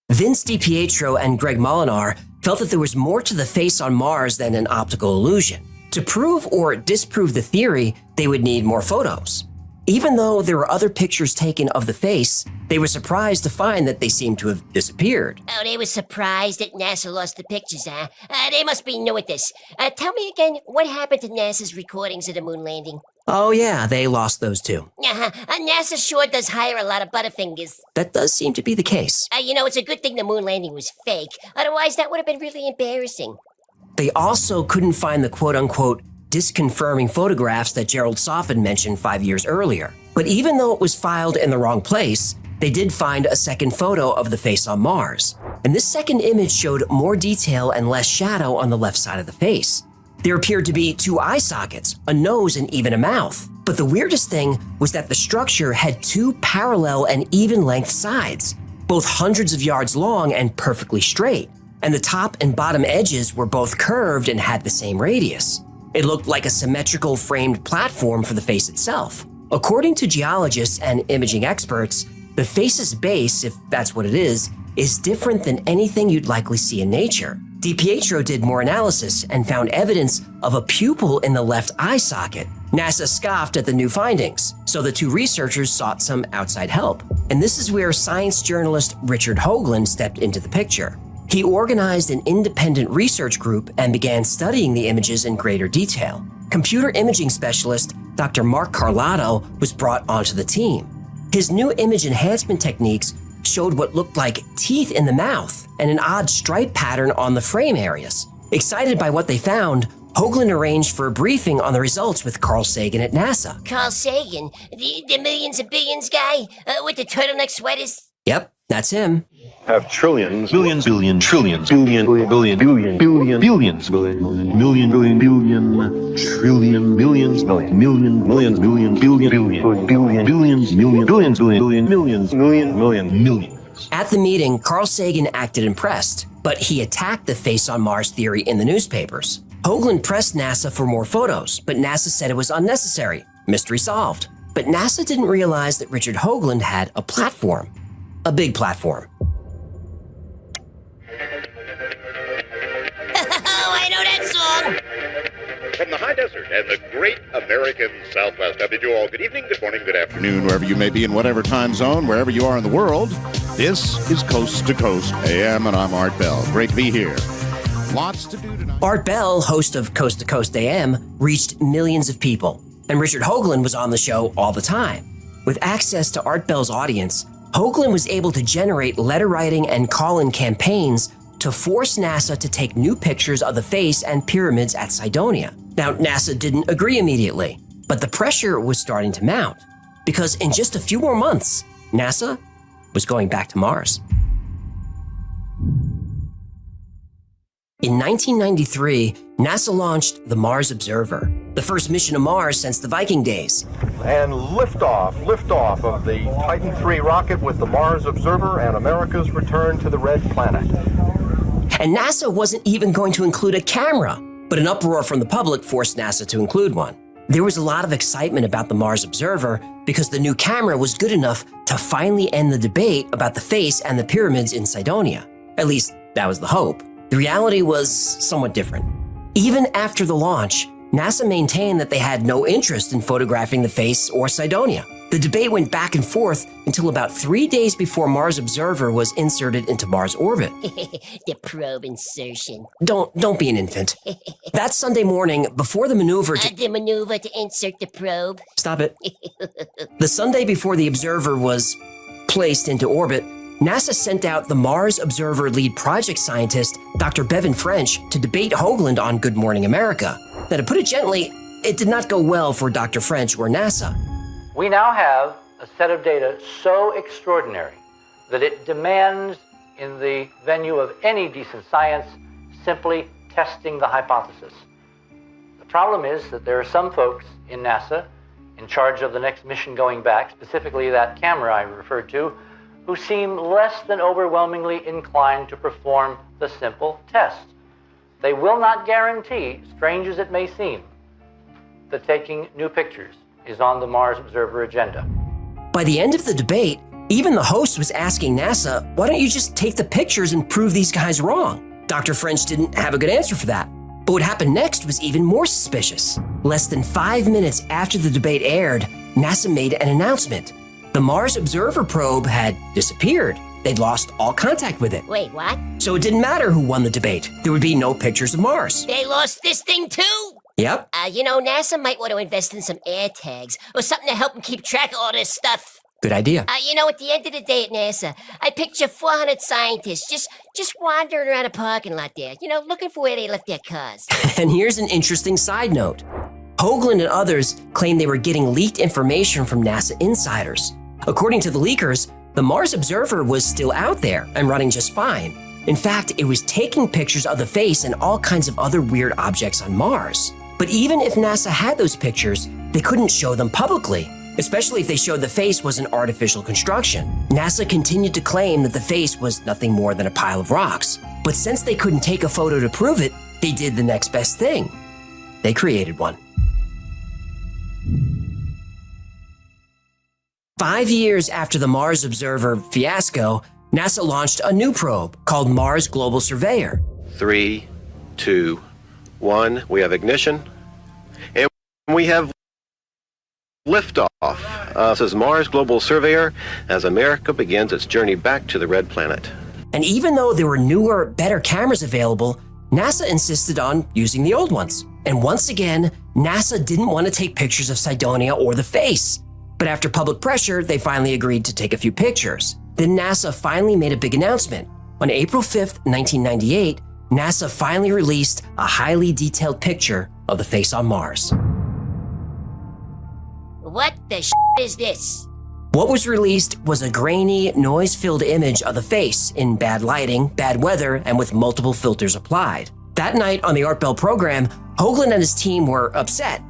Vince DiPietro and Greg Molinar felt that there was more to the face on Mars than an optical illusion. To prove or disprove the theory, they would need more photos. Even though there were other pictures taken of the face, they were surprised to find that they seemed to have disappeared.
Oh, they were surprised that NASA lost the pictures, huh? They must be new at this. Tell me again, what happened to NASA's recordings of the moon landing?
Oh yeah, they lost those too.
NASA sure does hire a lot of butterfingers.
That does seem to be the case.
It's a good thing the moon landing was fake. Otherwise, that would have been really embarrassing.
They also couldn't find the quote-unquote disconfirming photographs that Gerald Soffin mentioned 5 years earlier. But even though it was filed in the wrong place, they did find a second photo of the face on Mars. And this second image showed more detail and less shadow on the left side of the face. There appeared to be 2 eye sockets, a nose, and even a mouth. But the weirdest thing was that the structure had 2 parallel and even length sides, both hundreds of yards long and perfectly straight. And the top and bottom edges were both curved and had the same radius. It looked like a symmetrical framed platform for the face itself. According to geologists and imaging experts, the face's base, if that's what it is different than anything you'd likely see in nature. DiPietro did more analysis and found evidence of a pupil in the left eye socket. NASA scoffed at the new findings, so the 2 researchers sought some outside help. And this is where science journalist Richard Hoagland stepped into the picture. He organized an independent research group and began studying the images in greater detail. Computer imaging specialist Dr. Mark Carlotto was brought onto the team. His new image enhancement techniques showed what looked like teeth in the mouth and an odd stripe pattern on the frame areas. Excited by what they found, Hoagland arranged for a briefing on the results with Carl Sagan at NASA.
Carl Sagan? The millions and billions guy? With the turtleneck sweaters?
Yep, that's him.
Have trillions, billions, billion, trillions, billion, billion, billion, billion, billions, billion, million, billion, billion, trillion, billions, million, millions, billion, billion, billion, billion, billions, million, billions, billion, millions, million, million, millions.
At the meeting, Carl Sagan acted impressed, but he attacked the face on Mars theory in the newspapers. Hoagland pressed NASA for more photos, but NASA said it was unnecessary. Mystery solved. But NASA didn't realize that Richard Hoagland had a platform. A big platform.
Oh, I know that song!
From the high desert and the great American Southwest, I bid you all good evening, good morning, good afternoon, wherever you may be in whatever time zone, wherever you are in the world. This is Coast to Coast AM, and I'm Art Bell. Great to be here. Lots to do tonight.
Art Bell, host of Coast to Coast AM, reached millions of people, and Richard Hoagland was on the show all the time. With access to Art Bell's audience, Hoagland was able to generate letter writing and call-in campaigns to force NASA to take new pictures of the face and pyramids at Cydonia. Now, NASA didn't agree immediately, but the pressure was starting to mount, because in just a few more months, NASA was going back to Mars. In 1993, NASA launched the Mars Observer, the first mission to Mars since the Viking days.
And liftoff of the Titan III rocket with the Mars Observer and America's return to the Red Planet.
And NASA wasn't even going to include a camera, but an uproar from the public forced NASA to include one. There was a lot of excitement about the Mars Observer because the new camera was good enough to finally end the debate about the face and the pyramids in Cydonia. At least, that was the hope. The reality was somewhat different. Even after the launch, NASA maintained that they had no interest in photographing the face or Cydonia. The debate went back and forth until about 3 days before Mars Observer was inserted into Mars orbit.
The probe insertion.
Don't be an infant. That Sunday morning, before the maneuver
The maneuver to insert the probe.
Stop it. The Sunday before the observer was placed into orbit, NASA sent out the Mars Observer lead project scientist, Dr. Bevan French, to debate Hoagland on Good Morning America. Now, to put it gently, it did not go well for Dr. French or NASA.
We now have a set of data so extraordinary that it demands, in the venue of any decent science, simply testing the hypothesis. The problem is that there are some folks in NASA in charge of the next mission going back, specifically that camera I referred to, who seem less than overwhelmingly inclined to perform the simple test. They will not guarantee, strange as it may seem, that taking new pictures is on the Mars Observer agenda.
By the end of the debate, even the host was asking NASA, why don't you just take the pictures and prove these guys wrong? Dr. French didn't have a good answer for that. But what happened next was even more suspicious. Less than 5 minutes after the debate aired, NASA made an announcement. The Mars Observer probe had disappeared. They'd lost all contact with it.
Wait, what?
So it didn't matter who won the debate. There would be no pictures of Mars.
They lost this thing too?
Yep.
NASA might want to invest in some air tags or something to help them keep track of all this stuff.
Good idea.
At the end of the day at NASA, I picture 400 scientists just wandering around a parking lot there, looking for where they left their cars.
And here's an interesting side note. Hoagland and others claim they were getting leaked information from NASA insiders. According to the leakers, the Mars Observer was still out there and running just fine. In fact, it was taking pictures of the face and all kinds of other weird objects on Mars. But even if NASA had those pictures, they couldn't show them publicly, especially if they showed the face was an artificial construction. NASA continued to claim that the face was nothing more than a pile of rocks. But since they couldn't take a photo to prove it, they did the next best thing. They created one. 5 years after the Mars Observer fiasco, NASA launched a new probe called Mars Global Surveyor.
3, 2, 1. We have ignition. And we have liftoff. This is Mars Global Surveyor as America begins its journey back to the Red Planet.
And even though there were newer, better cameras available, NASA insisted on using the old ones. And once again, NASA didn't want to take pictures of Cydonia or the face. But after public pressure, they finally agreed to take a few pictures. Then NASA finally made a big announcement. On April 5th, 1998, NASA finally released a highly detailed picture of the face on Mars.
What the is this?
What was released was a grainy, noise-filled image of the face in bad lighting, bad weather, and with multiple filters applied. That night on the Art Bell program, Hoagland and his team were upset.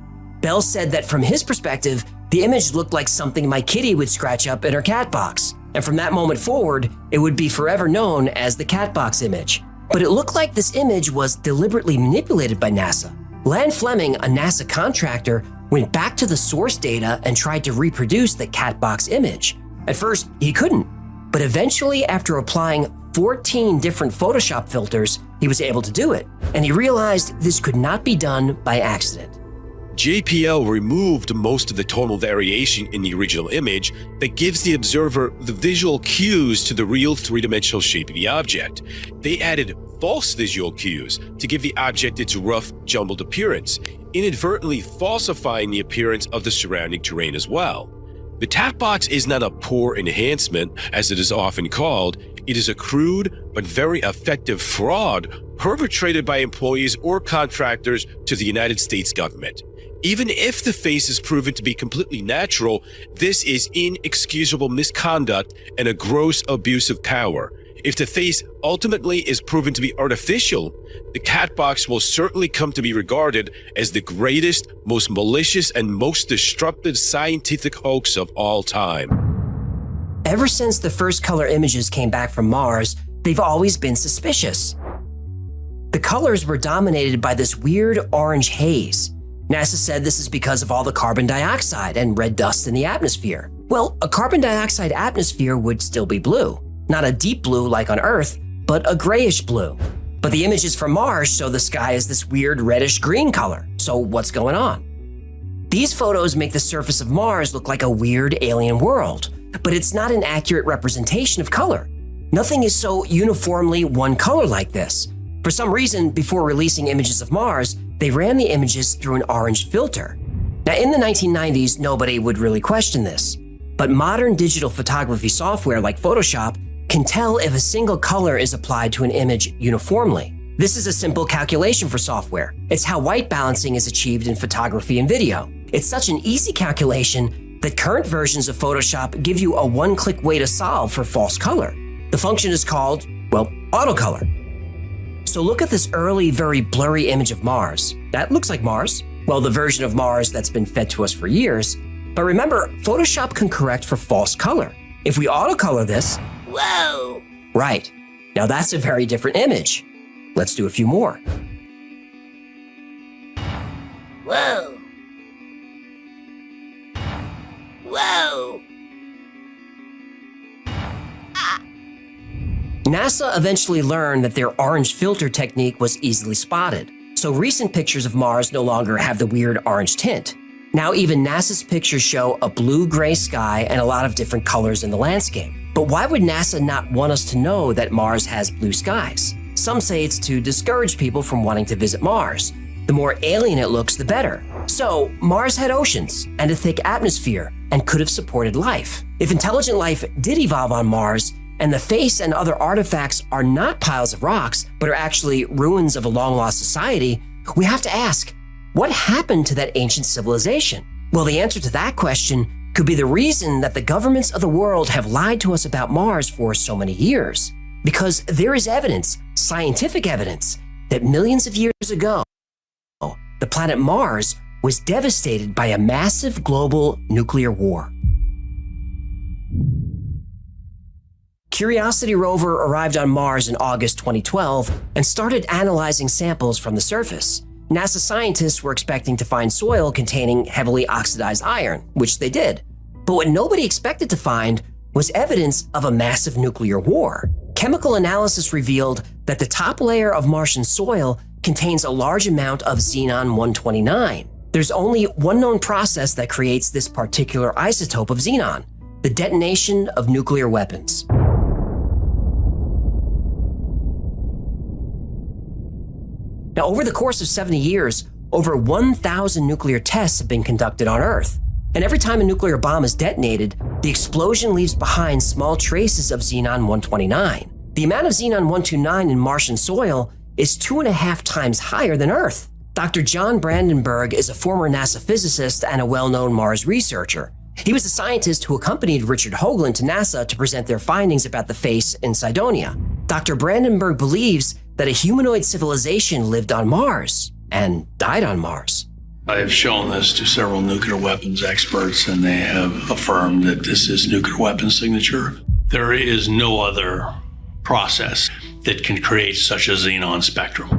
Bell said that from his perspective, the image looked like something my kitty would scratch up in her cat box. And from that moment forward, it would be forever known as the cat box image. But it looked like this image was deliberately manipulated by NASA. Lan Fleming, a NASA contractor, went back to the source data and tried to reproduce the cat box image. At first, he couldn't. But eventually, after applying 14 different Photoshop filters, he was able to do it. And he realized this could not be done by accident.
JPL removed most of the tonal variation in the original image that gives the observer the visual cues to the real three-dimensional shape of the object. They added false visual cues to give the object its rough, jumbled appearance, inadvertently falsifying the appearance of the surrounding terrain as well. The tap box is not a poor enhancement, as it is often called. It is a crude but very effective fraud perpetrated by employees or contractors to the United States government. Even if the face is proven to be completely natural, this is inexcusable misconduct and a gross abuse of power. If the face ultimately is proven to be artificial, the cat box will certainly come to be regarded as the greatest, most malicious, and most disruptive scientific hoax of all time.
Ever since the first color images came back from Mars, they've always been suspicious. The colors were dominated by this weird orange haze. NASA said this is because of all the carbon dioxide and red dust in the atmosphere. Well, a carbon dioxide atmosphere would still be blue. Not a deep blue like on Earth, but a grayish blue. But the images from Mars show the sky as this weird reddish-green color. So what's going on? These photos make the surface of Mars look like a weird alien world, but it's not an accurate representation of color. Nothing is so uniformly one color like this. For some reason, before releasing images of Mars, they ran the images through an orange filter. Now, in the 1990s, nobody would really question this, but modern digital photography software like Photoshop can tell if a single color is applied to an image uniformly. This is a simple calculation for software. It's how white balancing is achieved in photography and video. It's such an easy calculation that current versions of Photoshop give you a one-click way to solve for false color. The function is called, well, autocolor. So look at this early, very blurry image of Mars. That looks like Mars. Well, the version of Mars that's been fed to us for years. But remember, Photoshop can correct for false color. If we autocolor this,
whoa!
Right. Now that's a very different image. Let's do a few more.
Whoa! Whoa!
NASA eventually learned that their orange filter technique was easily spotted, so recent pictures of Mars no longer have the weird orange tint. Now even NASA's pictures show a blue-gray sky and a lot of different colors in the landscape. But why would NASA not want us to know that Mars has blue skies? Some say it's to discourage people from wanting to visit Mars. The more alien it looks, the better. So, Mars had oceans and a thick atmosphere and could have supported life. If intelligent life did evolve on Mars, and the face and other artifacts are not piles of rocks, but are actually ruins of a long-lost society, we have to ask, what happened to that ancient civilization? Well, the answer to that question could be the reason that the governments of the world have lied to us about Mars for so many years. Because there is evidence, scientific evidence, that millions of years ago, the planet Mars was devastated by a massive global nuclear war. Curiosity rover arrived on Mars in August 2012 and started analyzing samples from the surface. NASA scientists were expecting to find soil containing heavily oxidized iron, which they did. But what nobody expected to find was evidence of a massive nuclear war. Chemical analysis revealed that the top layer of Martian soil contains a large amount of xenon-129. There's only one known process that creates this particular isotope of xenon, the detonation of nuclear weapons. Now, over the course of 70 years, over 1,000 nuclear tests have been conducted on Earth. And every time a nuclear bomb is detonated, the explosion leaves behind small traces of xenon-129. The amount of xenon-129 in Martian soil is 2.5 times higher than Earth. Dr. John Brandenburg is a former NASA physicist and a well-known Mars researcher. He was the scientist who accompanied Richard Hoagland to NASA to present their findings about the face in Cydonia. Dr. Brandenburg believes that a humanoid civilization lived on Mars and died on Mars.
I have shown this to several nuclear weapons experts, and they have affirmed that this is nuclear weapons signature. There is no other process that can create such a xenon spectrum.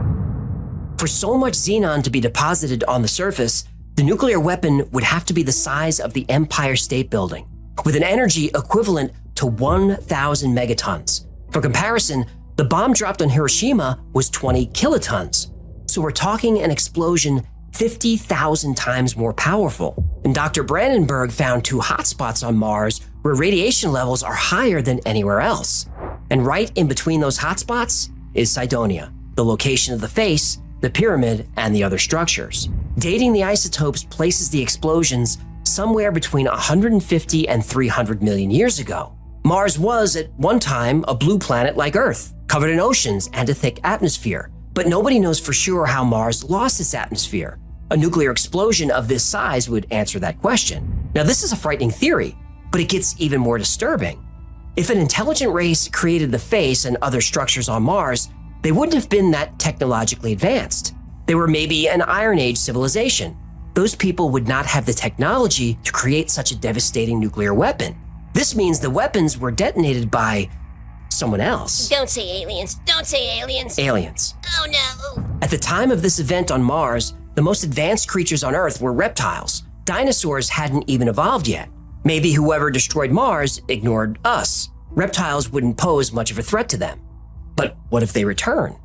For so much xenon to be deposited on the surface, the nuclear weapon would have to be the size of the Empire State Building, with an energy equivalent to 1,000 megatons. For comparison, the bomb dropped on Hiroshima was 20 kilotons. So we're talking an explosion 50,000 times more powerful. And Dr. Brandenburg found 2 hotspots on Mars where radiation levels are higher than anywhere else. And right in between those hotspots is Cydonia, the location of the face, the pyramid, and the other structures. Dating the isotopes places the explosions somewhere between 150 and 300 million years ago. Mars was, at one time, a blue planet like Earth, covered in oceans and a thick atmosphere. But nobody knows for sure how Mars lost its atmosphere. A nuclear explosion of this size would answer that question. Now, this is a frightening theory, but it gets even more disturbing. If an intelligent race created the face and other structures on Mars, they wouldn't have been that technologically advanced. They were maybe an Iron Age civilization. Those people would not have the technology to create such a devastating nuclear weapon. This means the weapons were detonated by someone else.
Don't say aliens. Don't say aliens.
Aliens.
Oh no.
At the time of this event on Mars, the most advanced creatures on Earth were reptiles. Dinosaurs hadn't even evolved yet. Maybe whoever destroyed Mars ignored us. Reptiles wouldn't pose much of a threat to them. But what if they return?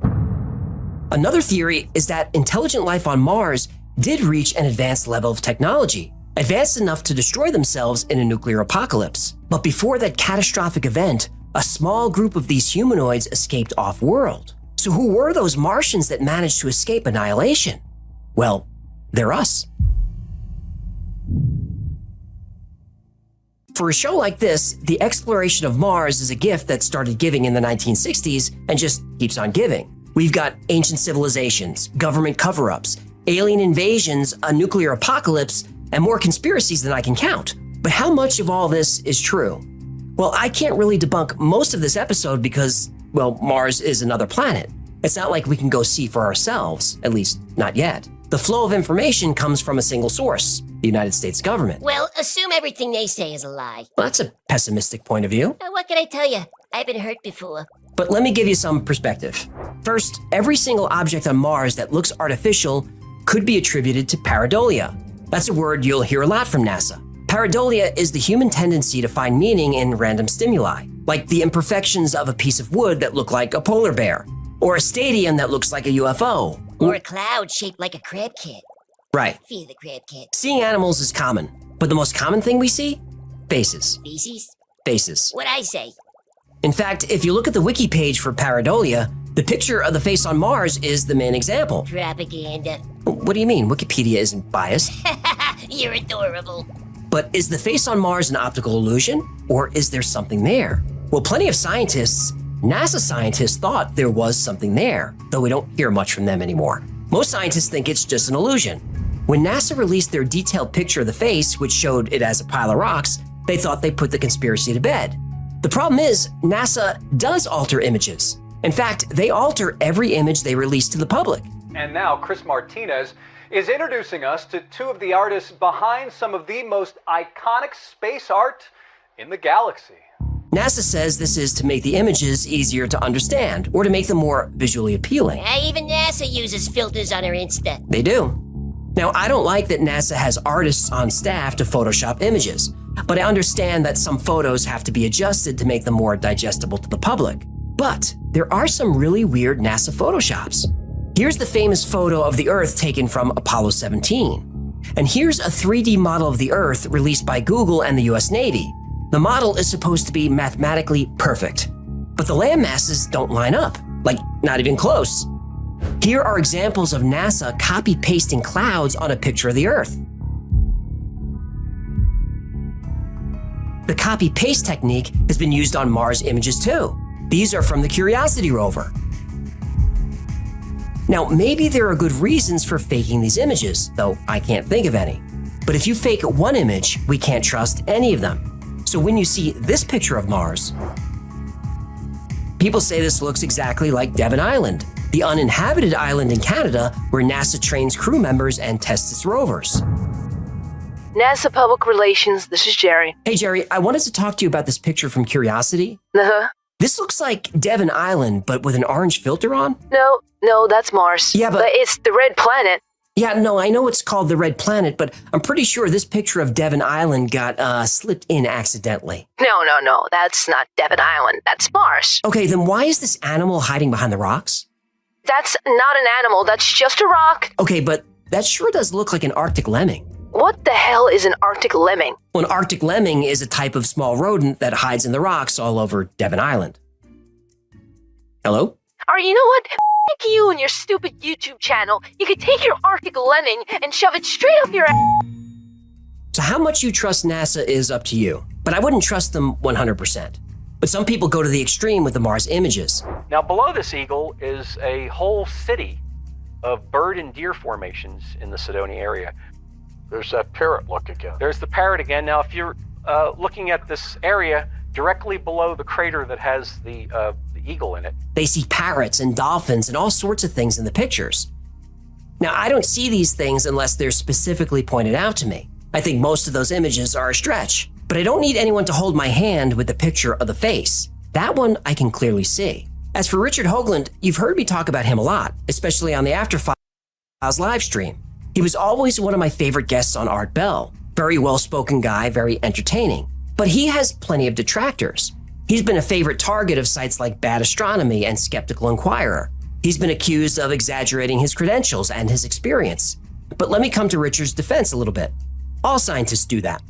Another theory is that intelligent life on Mars did reach an advanced level of technology, advanced enough to destroy themselves in a nuclear apocalypse. But before that catastrophic event, a small group of these humanoids escaped off-world. So who were those Martians that managed to escape annihilation? Well, they're us. For a show like this, the exploration of Mars is a gift that started giving in the 1960s and just keeps on giving. We've got ancient civilizations, government cover-ups, alien invasions, a nuclear apocalypse, and more conspiracies than I can count. But how much of all this is true? Well, I can't really debunk most of this episode because, well, Mars is another planet. It's not like we can go see for ourselves, at least not yet. The flow of information comes from a single source, the United States government.
Well, assume everything they say is a lie.
Well, that's a pessimistic point of view.
What can I tell you? I've been hurt before.
But let me give you some perspective. First, every single object on Mars that looks artificial could be attributed to pareidolia. That's a word you'll hear a lot from NASA. Pareidolia is the human tendency to find meaning in random stimuli, like the imperfections of a piece of wood that look like a polar bear, or a stadium that looks like a UFO.
Or a cloud shaped like a crab kit.
Right.
Feel the crab kit.
Seeing animals is common, but the most common thing we see? Faces.
Feces?
Faces.
What'd I say?
In fact, if you look at the wiki page for pareidolia, the picture of the face on Mars is the main example.
Propaganda.
What do you mean? Wikipedia isn't biased.
You're adorable.
But is the face on Mars an optical illusion, or is there something there? Well, plenty of scientists, NASA scientists, thought there was something there, though we don't hear much from them anymore. Most scientists think it's just an illusion. When NASA released their detailed picture of the face, which showed it as a pile of rocks, they thought they put the conspiracy to bed. The problem is, NASA does alter images. In fact, they alter every image they release to the public.
And now Chris Martinez is introducing us to 2 of the artists behind some of the most iconic space art in the galaxy.
NASA says this is to make the images easier to understand or to make them more visually appealing.
Even NASA uses filters on her Insta.
They do. Now, I don't like that NASA has artists on staff to Photoshop images, but I understand that some photos have to be adjusted to make them more digestible to the public. But there are some really weird NASA Photoshops. Here's the famous photo of the Earth taken from Apollo 17. And here's a 3D model of the Earth released by Google and the US Navy. The model is supposed to be mathematically perfect, but the land masses don't line up, like not even close. Here are examples of NASA copy-pasting clouds on a picture of the Earth. The copy-paste technique has been used on Mars images too. These are from the Curiosity rover. Now, maybe there are good reasons for faking these images, though I can't think of any. But if you fake one image, we can't trust any of them. So when you see this picture of Mars, people say this looks exactly like Devon Island, the uninhabited island in Canada where NASA trains crew members and tests its rovers.
NASA Public Relations, this is Jerry.
Hey, Jerry, I wanted to talk to you about this picture from Curiosity.
Uh-huh.
This looks like Devon Island, but with an orange filter on?
No, that's Mars.
Yeah, but
it's the red planet.
Yeah, no, I know it's called the Red Planet, but I'm pretty sure this picture of Devon Island got slipped in accidentally.
No, that's not Devon Island. That's Mars.
Okay, then why is this animal hiding behind the rocks?
That's not an animal. That's just a rock.
Okay, but that sure does look like an Arctic lemming.
What the hell is an Arctic lemming?
Well, an Arctic lemming is a type of small rodent that hides in the rocks all over Devon Island. Hello?
You know what? F you and your stupid YouTube channel. You could take your Arctic lemming and shove it straight up your ass.
So how much you trust NASA is up to you, but I wouldn't trust them 100%. But some people go to the extreme with the Mars images.
Now, below this eagle is a whole city of bird and deer formations in the Cydonia area.
There's that parrot look again.
There's the parrot again. Now, if you're looking at this area directly below the crater that has the eagle in it.
They see parrots and dolphins and all sorts of things in the pictures. Now, I don't see these things unless they're specifically pointed out to me. I think most of those images are a stretch, but I don't need anyone to hold my hand with the picture of the face. That one I can clearly see. As for Richard Hoagland, you've heard me talk about him a lot, especially on the After Files live stream. He was always one of my favorite guests on Art Bell. Very well-spoken guy, very entertaining. But he has plenty of detractors. He's been a favorite target of sites like Bad Astronomy and Skeptical Inquirer. He's been accused of exaggerating his credentials and his experience. But let me come to Richard's defense a little bit. All scientists do that.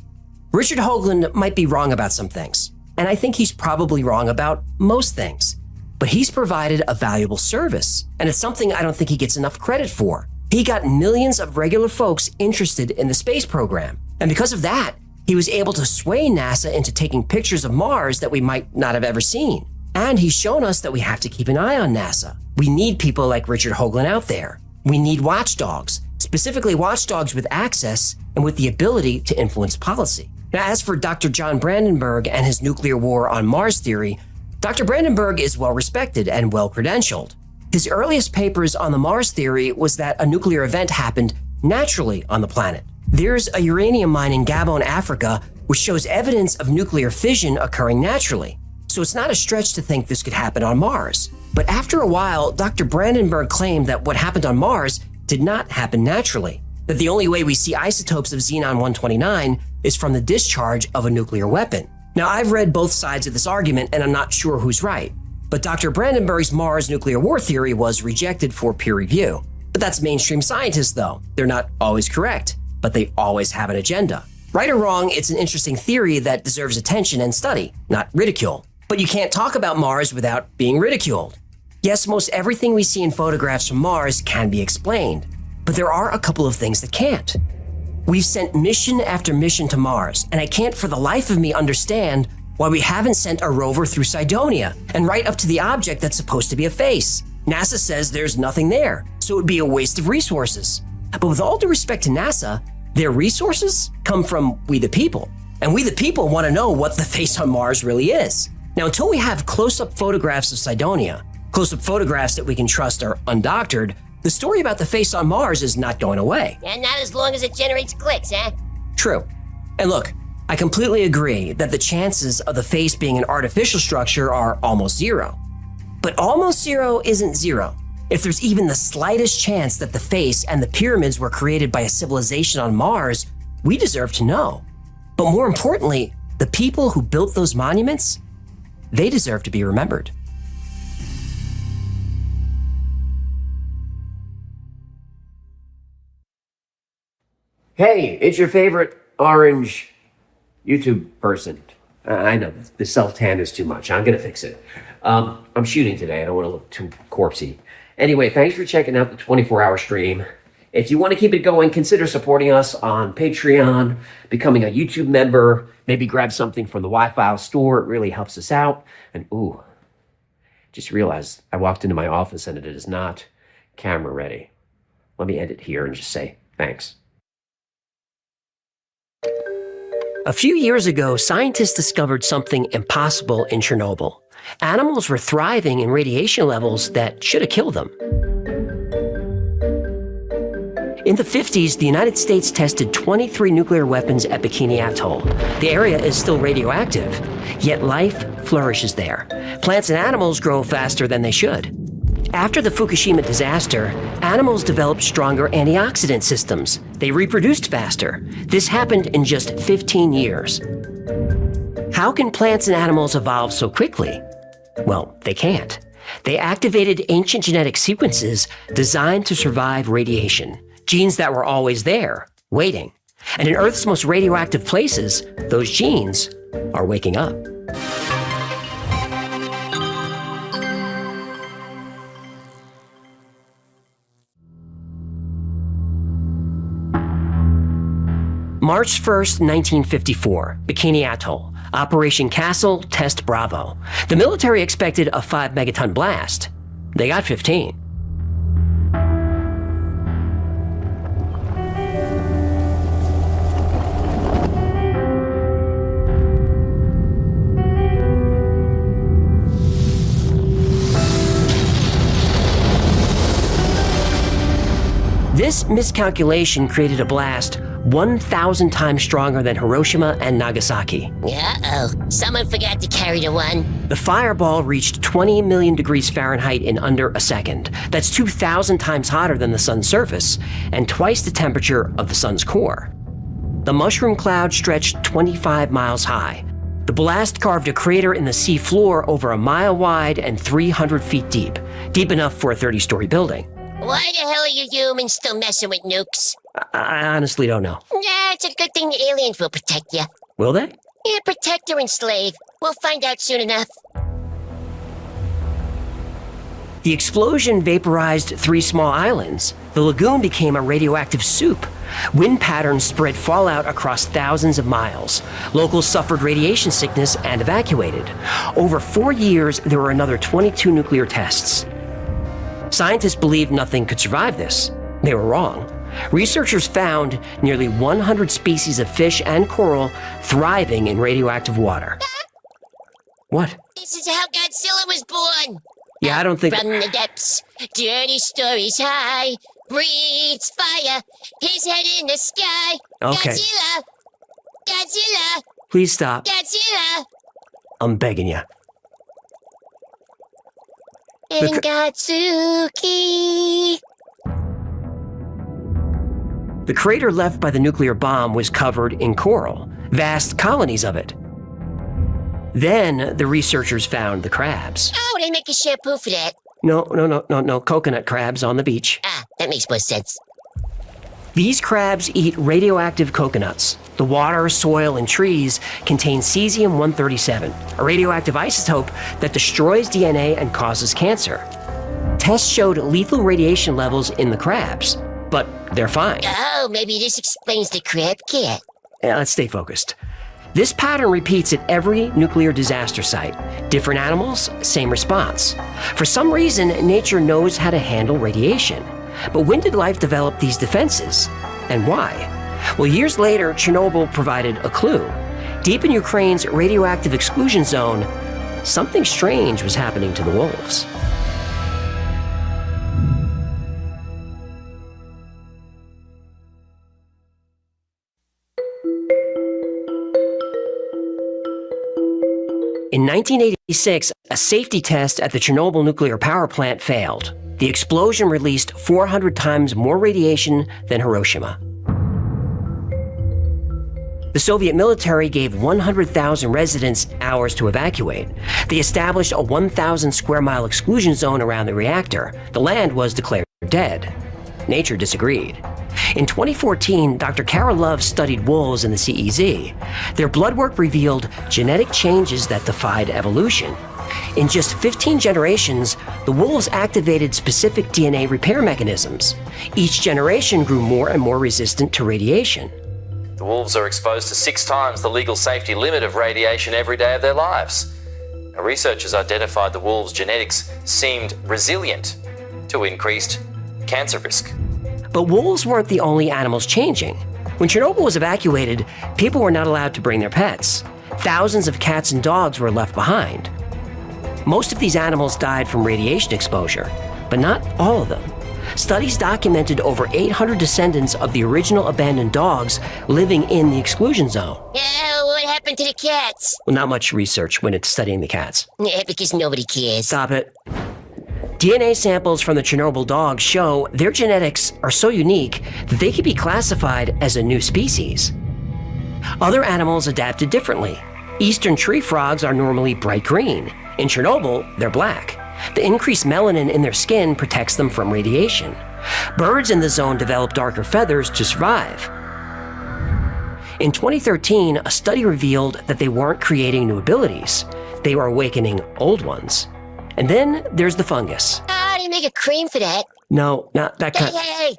Richard Hoagland might be wrong about some things, and I think he's probably wrong about most things. But he's provided a valuable service, and it's something I don't think he gets enough credit for. He got millions of regular folks interested in the space program, and because of that, he was able to sway NASA into taking pictures of Mars that we might not have ever seen. And he's shown us that we have to keep an eye on NASA. We need people like Richard Hoagland out there. We need watchdogs, specifically watchdogs with access and with the ability to influence policy. Now, as for Dr. John Brandenburg and his nuclear war on Mars theory, Dr. Brandenburg is well respected and well credentialed. His earliest papers on the Mars theory was that a nuclear event happened naturally on the planet. There's a uranium mine in Gabon, Africa, which shows evidence of nuclear fission occurring naturally. So it's not a stretch to think this could happen on Mars. But after a while, Dr. Brandenburg claimed that what happened on Mars did not happen naturally, that the only way we see isotopes of xenon-129 is from the discharge of a nuclear weapon. Now, I've read both sides of this argument, and I'm not sure who's right. But Dr. Brandenburg's Mars nuclear war theory was rejected for peer review. But that's mainstream scientists, though. They're not always correct, but they always have an agenda. Right or wrong, it's an interesting theory that deserves attention and study, not ridicule. But you can't talk about Mars without being ridiculed. Yes, most everything we see in photographs from Mars can be explained, but there are a couple of things that can't. We've sent mission after mission to Mars, and I can't for the life of me understand why we haven't sent a rover through Cydonia and right up to the object that's supposed to be a face. NASA says there's nothing there, so it would be a waste of resources. But with all due respect to NASA, their resources come from we the people. And we the people want to know what the face on Mars really is. Now, until we have close-up photographs of Cydonia, close-up photographs that we can trust are undoctored, the story about the face on Mars is not going away.
And not as long as it generates clicks, eh?
True. And look, I completely agree that the chances of the face being an artificial structure are almost zero. But almost zero isn't zero. If there's even the slightest chance that the face and the pyramids were created by a civilization on Mars, we deserve to know. But more importantly, the people who built those monuments, they deserve to be remembered.
Hey, it's your favorite orange YouTube person. I know, the self-tan is too much. I'm going to fix it. I'm shooting today. I don't want to look too corpsey. Anyway, thanks for checking out the 24-hour stream. If you want to keep it going, consider supporting us on Patreon, becoming a YouTube member, maybe grab something from the Wi-Fi store. It really helps us out. And ooh, just realized I walked into my office and it is not camera ready. Let me end it here and just say thanks.
A few years ago, scientists discovered something impossible in Chernobyl. Animals were thriving in radiation levels that should have killed them. In the 50s, the United States tested 23 nuclear weapons at Bikini Atoll. The area is still radioactive, yet life flourishes there. Plants and animals grow faster than they should. After the Fukushima disaster, animals developed stronger antioxidant systems. They reproduced faster. This happened in just 15 years. How can plants and animals evolve so quickly? Well, they can't. They activated ancient genetic sequences designed to survive radiation, genes that were always there, waiting. And in Earth's most radioactive places, those genes are waking up. March 1st, 1954, Bikini Atoll, Operation Castle, Test Bravo. The military expected a 5-megaton blast. They got 15. This miscalculation created a blast 1,000 times stronger than Hiroshima and Nagasaki.
Uh-oh, someone forgot to carry the one.
The fireball reached 20 million degrees Fahrenheit in under a second. That's 2,000 times hotter than the sun's surface, and twice the temperature of the sun's core. The mushroom cloud stretched 25 miles high. The blast carved a crater in the sea floor over a mile wide and 300 feet deep, deep enough for a 30-story building.
Why the hell are you humans still messing with nukes?
I honestly don't know.
Nah, it's a good thing the aliens will protect you.
Will they?
Yeah, protect or enslave. We'll find out soon enough.
The explosion vaporized 3 small islands. The lagoon became a radioactive soup. Wind patterns spread fallout across thousands of miles. Locals suffered radiation sickness and evacuated. Over 4 years, there were another 22 nuclear tests. Scientists believed nothing could survive this. They were wrong. Researchers found nearly 100 species of fish and coral thriving in radioactive water. What?
This is how Godzilla was born.
Yeah, I don't think...
From the depths, dirty stories high, breathes fire, his head in the sky.
Okay.
Godzilla! Godzilla!
Please stop.
Godzilla!
I'm begging you.
And Gatsuki.
The crater left by the nuclear bomb was covered in coral, vast colonies of it. Then the researchers found the crabs.
Oh, they make a shampoo for that.
No, coconut crabs on the beach.
Ah, that makes more sense.
These crabs eat radioactive coconuts. The water, soil, and trees contain cesium-137, a radioactive isotope that destroys DNA and causes cancer. Tests showed lethal radiation levels in the crabs, but they're fine.
Oh, maybe this explains the crab cat.
Let's stay focused. This pattern repeats at every nuclear disaster site. Different animals, same response. For some reason, nature knows how to handle radiation. But when did life develop these defenses? And why? Well, years later, Chernobyl provided a clue. Deep in Ukraine's radioactive exclusion zone, something strange was happening to the wolves. In 1986, a safety test at the Chernobyl nuclear power plant failed. The explosion released 400 times more radiation than Hiroshima. The Soviet military gave 100,000 residents hours to evacuate. They established a 1,000 square mile exclusion zone around the reactor. The land was declared dead. Nature disagreed. In 2014, Dr. Kara Love studied wolves in the CEZ. Their blood work revealed genetic changes that defied evolution. In just 15 generations, the wolves activated specific DNA repair mechanisms. Each generation grew more and more resistant to radiation.
The wolves are exposed to 6 times the legal safety limit of radiation every day of their lives. Now, researchers identified the wolves' genetics seemed resilient to increased cancer risk.
But wolves weren't the only animals changing. When Chernobyl was evacuated, people were not allowed to bring their pets. Thousands of cats and dogs were left behind. Most of these animals died from radiation exposure, but not all of them. Studies documented over 800 descendants of the original abandoned dogs living in the exclusion zone.
Yeah, what happened to the cats?
Well, not much research when it's studying the cats.
Yeah, because nobody cares.
Stop it. DNA samples from the Chernobyl dogs show their genetics are so unique that they can be classified as a new species. Other animals adapted differently. Eastern tree frogs are normally bright green. In Chernobyl, they're black. The increased melanin in their skin protects them from radiation. Birds in the zone develop darker feathers to survive. In 2013, a study revealed that they weren't creating new abilities. They were awakening old ones. And then there's the fungus.
How do you make a cream for that?
No, not that kind.
Hey,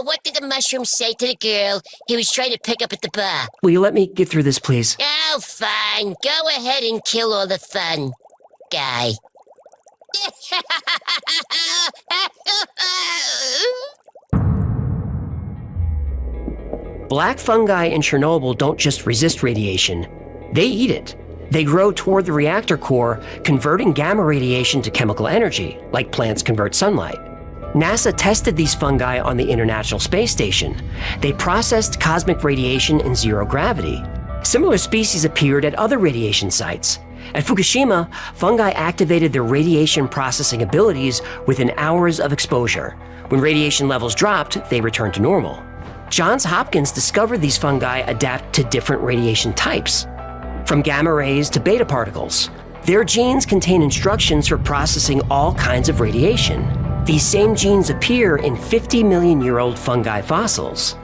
what did the mushroom say to the girl he was trying to pick up at the bar?
Will you let me get through this, please?
Oh, fine. Go ahead and kill all the fun, guy.
Black fungi in Chernobyl don't just resist radiation, they eat it. They grow toward the reactor core, converting gamma radiation to chemical energy, like plants convert sunlight. NASA tested these fungi on the International Space Station. They processed cosmic radiation in zero gravity. Similar species appeared at other radiation sites. At Fukushima, fungi activated their radiation processing abilities within hours of exposure. When radiation levels dropped, they returned to normal. Johns Hopkins discovered these fungi adapt to different radiation types, from gamma rays to beta particles. Their genes contain instructions for processing all kinds of radiation. These same genes appear in 50-million-year-old fungi fossils.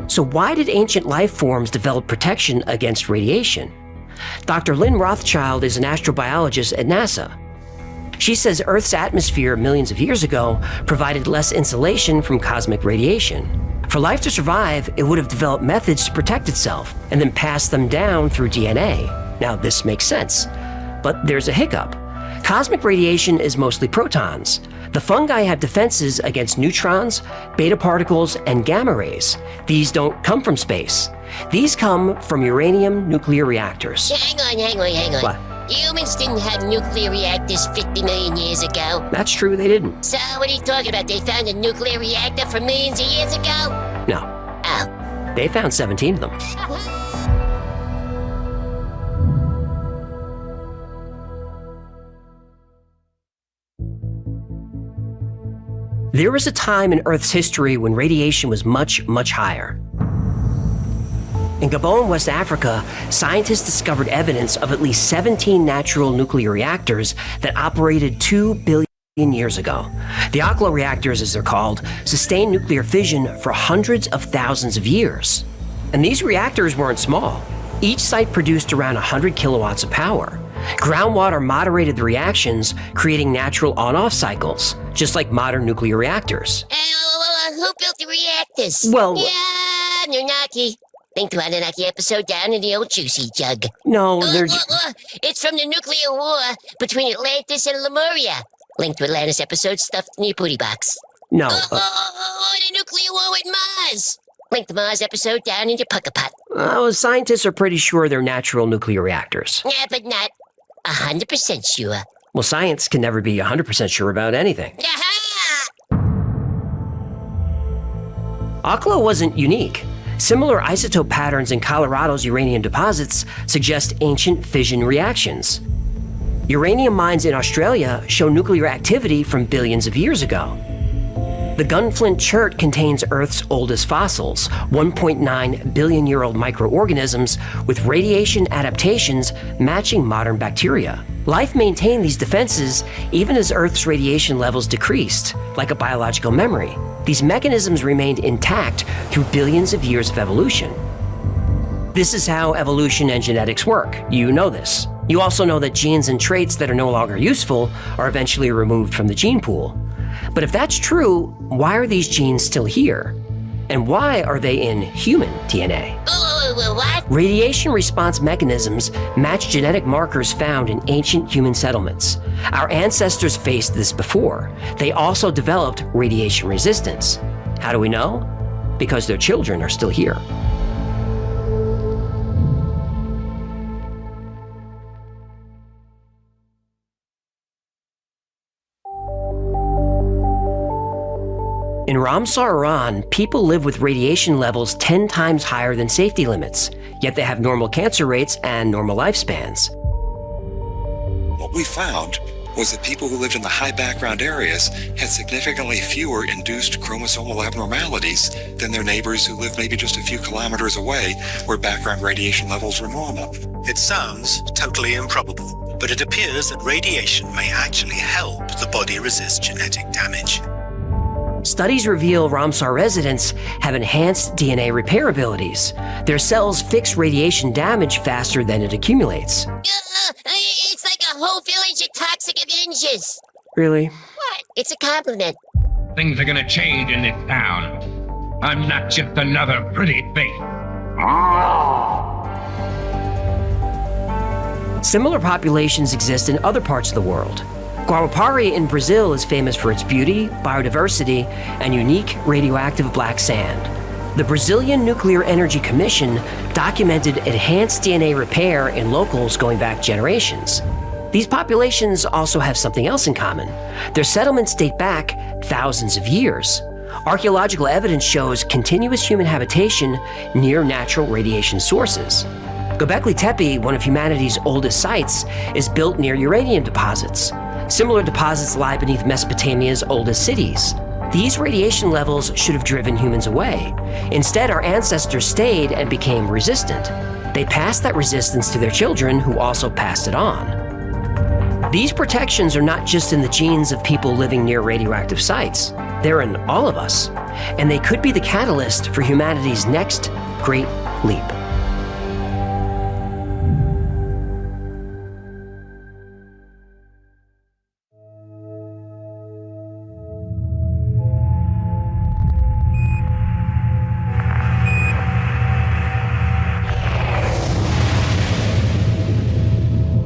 So why did ancient life forms develop protection against radiation? Dr. Lynn Rothschild is an astrobiologist at NASA. She says Earth's atmosphere millions of years ago provided less insulation from cosmic radiation. For life to survive, it would have developed methods to protect itself and then pass them down through DNA. Now, this makes sense, but there's a hiccup. Cosmic radiation is mostly protons. The fungi have defenses against neutrons, beta particles, and gamma rays. These don't come from space. These come from uranium nuclear reactors.
Hang on.
What?
Humans didn't have nuclear reactors 50 million years ago.
That's true, they didn't.
So what are you talking about? They found a nuclear reactor from millions of years ago?
No.
Oh.
They found 17 of them. There was a time in Earth's history when radiation was much, much higher. In Gabon, West Africa, scientists discovered evidence of at least 17 natural nuclear reactors that operated 2 billion years ago. The Oklo reactors, as they're called, sustained nuclear fission for hundreds of thousands of years. And these reactors weren't small. Each site produced around 100 kilowatts of power. Groundwater moderated the reactions, creating natural on-off cycles, just like modern nuclear reactors.
Who built the reactors?
Well...
Yeah, Anunnaki. Link to Anunnaki episode down in the old juicy jug.
No, they're...
It's from the nuclear war between Atlantis and Lemuria. Link to Atlantis episode stuffed in your booty box.
No.
The nuclear war with Mars. Link to Mars episode down in your pucker pot.
Scientists are pretty sure they're natural nuclear reactors.
Yeah, but not 100% sure.
Well, science can never be 100% sure about anything. Oklo wasn't unique. Similar isotope patterns in Colorado's uranium deposits suggest ancient fission reactions. Uranium mines in Australia show nuclear activity from billions of years ago. The Gunflint Chert contains Earth's oldest fossils, 1.9 billion-year-old microorganisms with radiation adaptations matching modern bacteria. Life maintained these defenses even as Earth's radiation levels decreased, like a biological memory. These mechanisms remained intact through billions of years of evolution. This is how evolution and genetics work. You know this. You also know that genes and traits that are no longer useful are eventually removed from the gene pool. But if that's true, why are these genes still here? And why are they in human DNA?
What?
Radiation response mechanisms match genetic markers found in ancient human settlements. Our ancestors faced this before. They also developed radiation resistance. How do we know? Because their children are still here. In Ramsar, Iran, people live with radiation levels 10 times higher than safety limits, yet they have normal cancer rates and normal lifespans.
What we found was that people who lived in the high background areas had significantly fewer induced chromosomal abnormalities than their neighbors who lived maybe just a few kilometers away where background radiation levels were normal.
It sounds totally improbable, but it appears that radiation may actually help the body resist genetic damage.
Studies reveal Ramsar residents have enhanced DNA repair abilities. Their cells fix radiation damage faster than it accumulates.
It's like a whole village of toxic Avengers.
Really?
What? It's a compliment.
Things are gonna change in this town. I'm not just another pretty face.
Similar populations exist in other parts of the world. Guarapari in Brazil is famous for its beauty, biodiversity, and unique radioactive black sand. The Brazilian Nuclear Energy Commission documented enhanced DNA repair in locals going back generations. These populations also have something else in common. Their settlements date back thousands of years. Archaeological evidence shows continuous human habitation near natural radiation sources. Göbekli Tepe, one of humanity's oldest sites, is built near uranium deposits. Similar deposits lie beneath Mesopotamia's oldest cities. These radiation levels should have driven humans away. Instead, our ancestors stayed and became resistant. They passed that resistance to their children, who also passed it on. These protections are not just in the genes of people living near radioactive sites. They're in all of us, and they could be the catalyst for humanity's next great leap.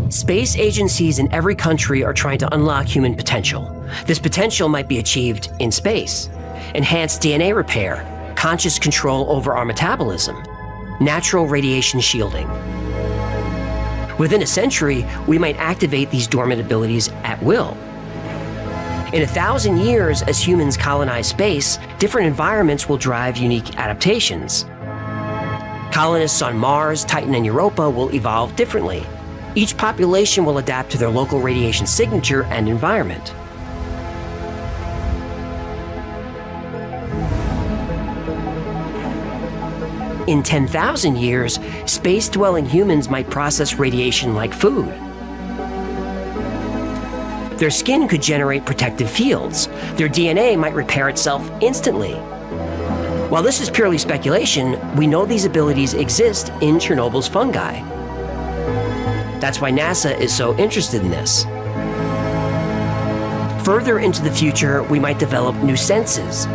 Space agencies in every country are trying to unlock human potential. This potential might be achieved in space. Enhanced DNA repair, conscious control over our metabolism, natural radiation shielding. Within a century, we might activate these dormant abilities at will. In 1,000 years, as humans colonize space, different environments will drive unique adaptations. Colonists on Mars, Titan, and Europa will evolve differently. Each population will adapt to their local radiation signature and environment. In 10,000 years, space-dwelling humans might process radiation like food. Their skin could generate protective fields. Their DNA might repair itself instantly. While this is purely speculation, we know these abilities exist in Chernobyl's fungi. That's why NASA is so interested in this. Further into the future, we might develop new senses.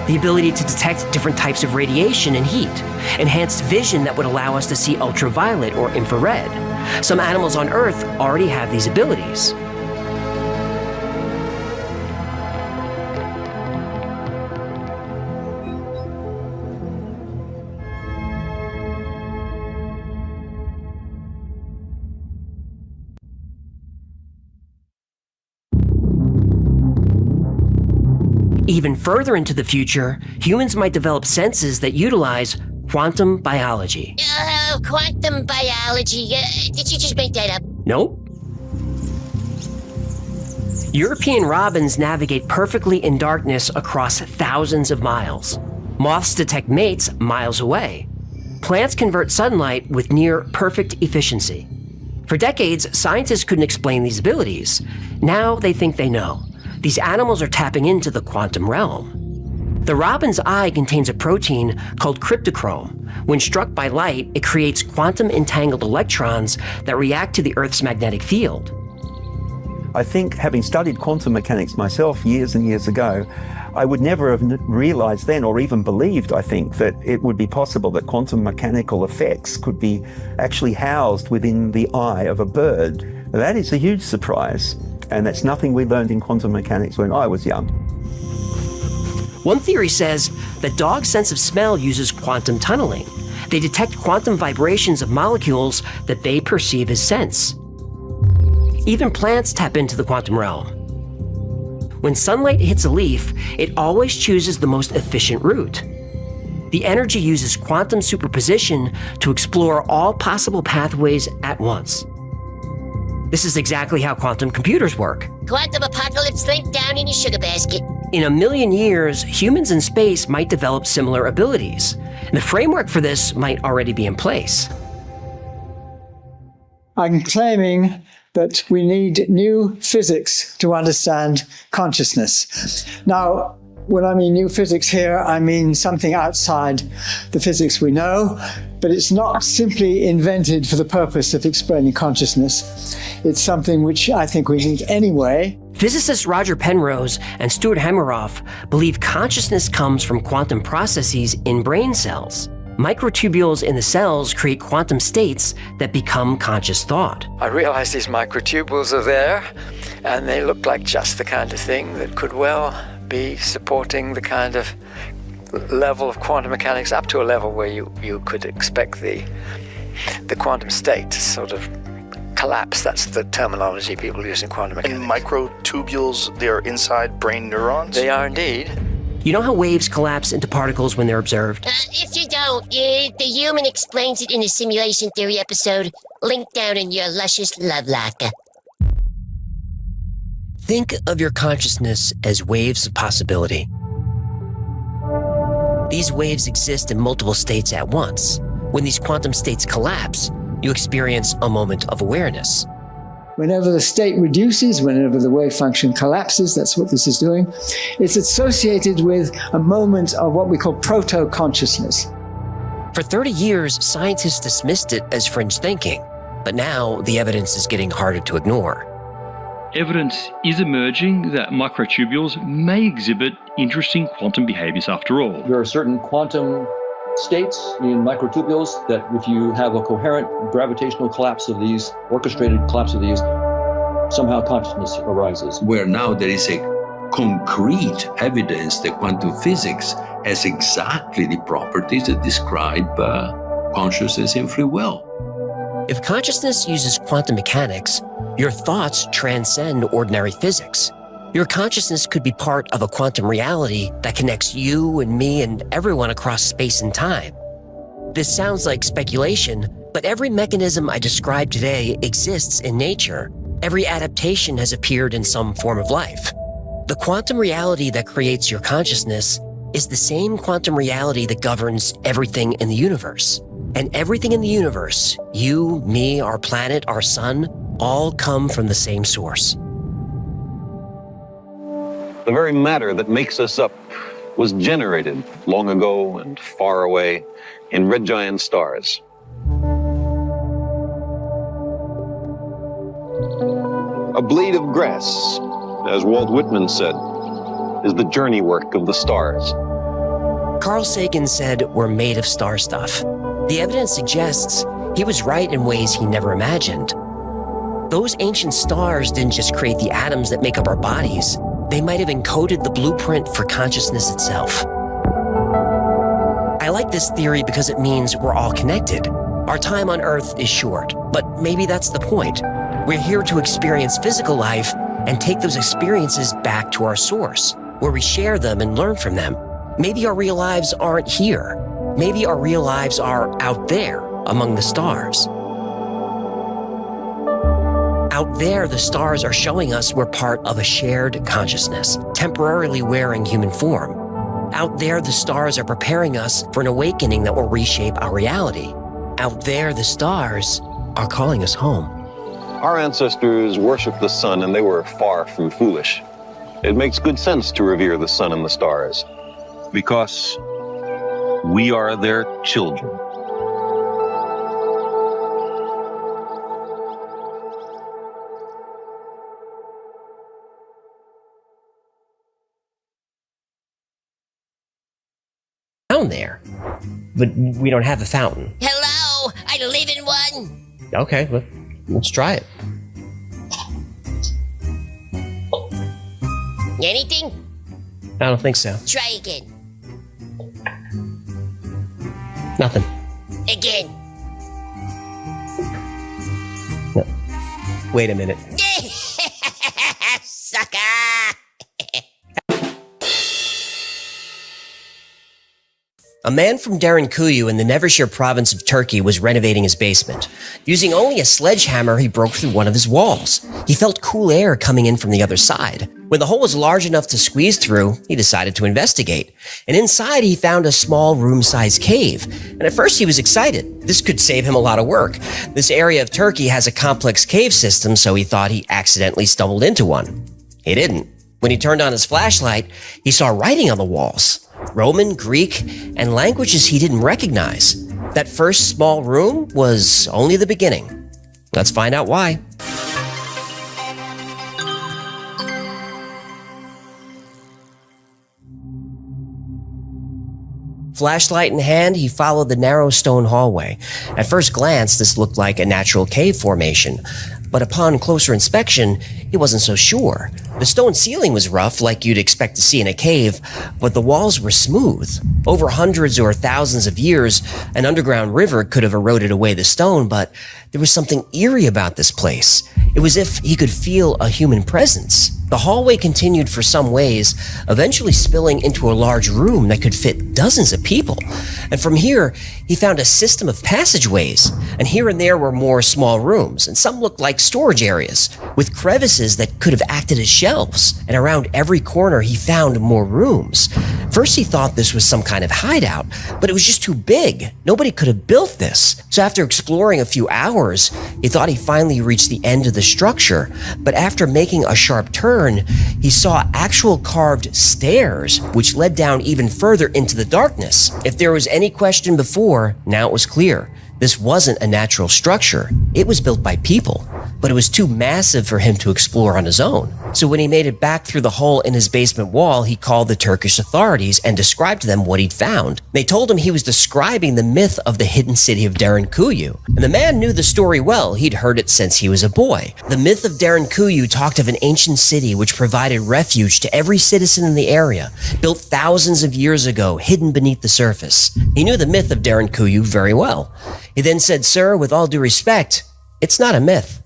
The ability to detect different types of radiation and heat. Enhanced vision that would allow us to see ultraviolet or infrared. Some animals on Earth already have these abilities. Even further into the future, humans might develop senses that utilize quantum biology.
Quantum biology. Did you just make that up?
Nope. European robins navigate perfectly in darkness across thousands of miles. Moths detect mates miles away. Plants convert sunlight with near perfect efficiency. For decades, scientists couldn't explain these abilities. Now they think they know. These animals are tapping into the quantum realm. The robin's eye contains a protein called cryptochrome. When struck by light, it creates quantum-entangled electrons that react to the Earth's magnetic field.
I think, having studied quantum mechanics myself years and years ago, I would never have realized then, or even believed, I think, that it would be possible that quantum mechanical effects could be actually housed within the eye of a bird. That is a huge surprise. And that's nothing we learned in quantum mechanics when I was young.
One theory says that dogs' sense of smell uses quantum tunneling. They detect quantum vibrations of molecules that they perceive as scents. Even plants tap into the quantum realm. When sunlight hits a leaf, it always chooses the most efficient route. The energy uses quantum superposition to explore all possible pathways at once. This is exactly how quantum computers work.
Quantum apocalypse link down in your sugar basket.
In 1,000,000 years, humans in space might develop similar abilities. And the framework for this might already be in place.
I'm claiming that we need new physics to understand consciousness. Now, when I mean new physics here, I mean something outside the physics we know, but it's not simply invented for the purpose of explaining consciousness. It's something which I think we need anyway.
Physicists Roger Penrose and Stuart Hameroff believe consciousness comes from quantum processes in brain cells. Microtubules in the cells create quantum states that become conscious thought.
I realized these microtubules are there, and they look like just the kind of thing that could well be supporting the kind of level of quantum mechanics up to a level where you could expect the quantum state to sort of collapse. That's the terminology people use in quantum mechanics.
And microtubules, they're inside brain neurons?
They are indeed.
You know how waves collapse into particles when they're observed?
If you don't, the human explains it in a simulation theory episode. Link down in your luscious love locker.
Think of your consciousness as waves of possibility. These waves exist in multiple states at once. When these quantum states collapse, you experience a moment of awareness.
Whenever the state reduces, whenever the wave function collapses, that's what this is doing, it's associated with a moment of what we call proto-consciousness.
For 30 years, scientists dismissed it as fringe thinking, but now the evidence is getting harder to ignore.
Evidence is emerging that microtubules may exhibit interesting quantum behaviors after all.
There are certain quantum states in microtubules that if you have a coherent gravitational collapse of these, orchestrated collapse of these, somehow consciousness arises.
Where now there is a concrete evidence that quantum physics has exactly the properties that describe consciousness and free will.
If consciousness uses quantum mechanics, your thoughts transcend ordinary physics. Your consciousness could be part of a quantum reality that connects you and me and everyone across space and time. This sounds like speculation, but every mechanism I described today exists in nature. Every adaptation has appeared in some form of life. The quantum reality that creates your consciousness is the same quantum reality that governs everything in the universe. And everything in the universe, you, me, our planet, our sun, all come from the same source.
The very matter that makes us up was generated long ago and far away in red giant stars. A blade of grass, as Walt Whitman said, is the journey work of the stars.
Carl Sagan said we're made of star stuff. The evidence suggests he was right in ways he never imagined. Those ancient stars didn't just create the atoms that make up our bodies. They might have encoded the blueprint for consciousness itself. I like this theory because it means we're all connected. Our time on Earth is short, but maybe that's the point. We're here to experience physical life and take those experiences back to our source, where we share them and learn from them. Maybe our real lives aren't here. Maybe our real lives are out there among the stars. Out there, the stars are showing us we're part of a shared consciousness, temporarily wearing human form. Out there, the stars are preparing us for an awakening that will reshape our reality. Out there, the stars are calling us home.
Our ancestors worshiped the sun and they were far from foolish. It makes good sense to revere the sun and the stars because we are their children.
Down there, but we don't have a fountain.
Hello, I live in one.
Okay, let's try it.
Anything?
I don't think so.
Try again.
Nothing.
Again.
No. Wait a minute.
Sucker!
A man from Derinkuyu in the Nevşehir province of Turkey was renovating his basement. Using only a sledgehammer, he broke through one of his walls. He felt cool air coming in from the other side. When the hole was large enough to squeeze through, he decided to investigate. And inside, he found a small room-sized cave. And at first, he was excited. This could save him a lot of work. This area of Turkey has a complex cave system, so he thought he accidentally stumbled into one. He didn't. When he turned on his flashlight, he saw writing on the walls. Roman, Greek, and languages he didn't recognize. That first small room was only the beginning. Let's find out why. Flashlight in hand, he followed the narrow stone hallway. At first glance, this looked like a natural cave formation, but upon closer inspection, he wasn't so sure. The stone ceiling was rough, like you'd expect to see in a cave, but the walls were smooth. Over hundreds or thousands of years, an underground river could have eroded away the stone, but there was something eerie about this place. It was as if he could feel a human presence. The hallway continued for some ways, eventually spilling into a large room that could fit dozens of people. And from here, he found a system of passageways, and here and there were more small rooms, and some looked like storage areas, with crevices that could have acted as shelves. And around every corner, he found more rooms. First, he thought this was some kind of hideout, but it was just too big. Nobody could have built this. So after exploring a few hours, he thought he finally reached the end of the structure. But after making a sharp turn, he saw actual carved stairs, which led down even further into the darkness. If there was any question before, now it was clear. This wasn't a natural structure. It was built by people, but it was too massive for him to explore on his own. So when he made it back through the hole in his basement wall, he called the Turkish authorities and described to them what he'd found. They told him he was describing the myth of the hidden city of Derinkuyu. And the man knew the story well. He'd heard it since he was a boy. The myth of Derinkuyu talked of an ancient city which provided refuge to every citizen in the area, built thousands of years ago, hidden beneath the surface. He knew the myth of Derinkuyu very well. He then said, "Sir, with all due respect, it's not a myth."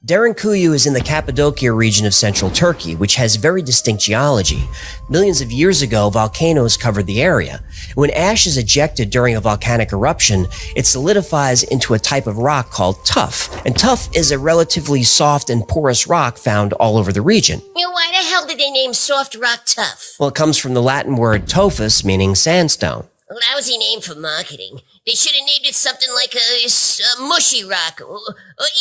Derinkuyu is in the Cappadocia region of central Turkey, which has very distinct geology. Millions of years ago, volcanoes covered the area. When ash is ejected during a volcanic eruption, it solidifies into a type of rock called tuff. And tuff is a relatively soft and porous rock found all over the region.
Why the hell did they name soft rock tough?
Well, it comes from the Latin word tophus, meaning sandstone.
A lousy name for marketing. They should have named it something like a mushy rock or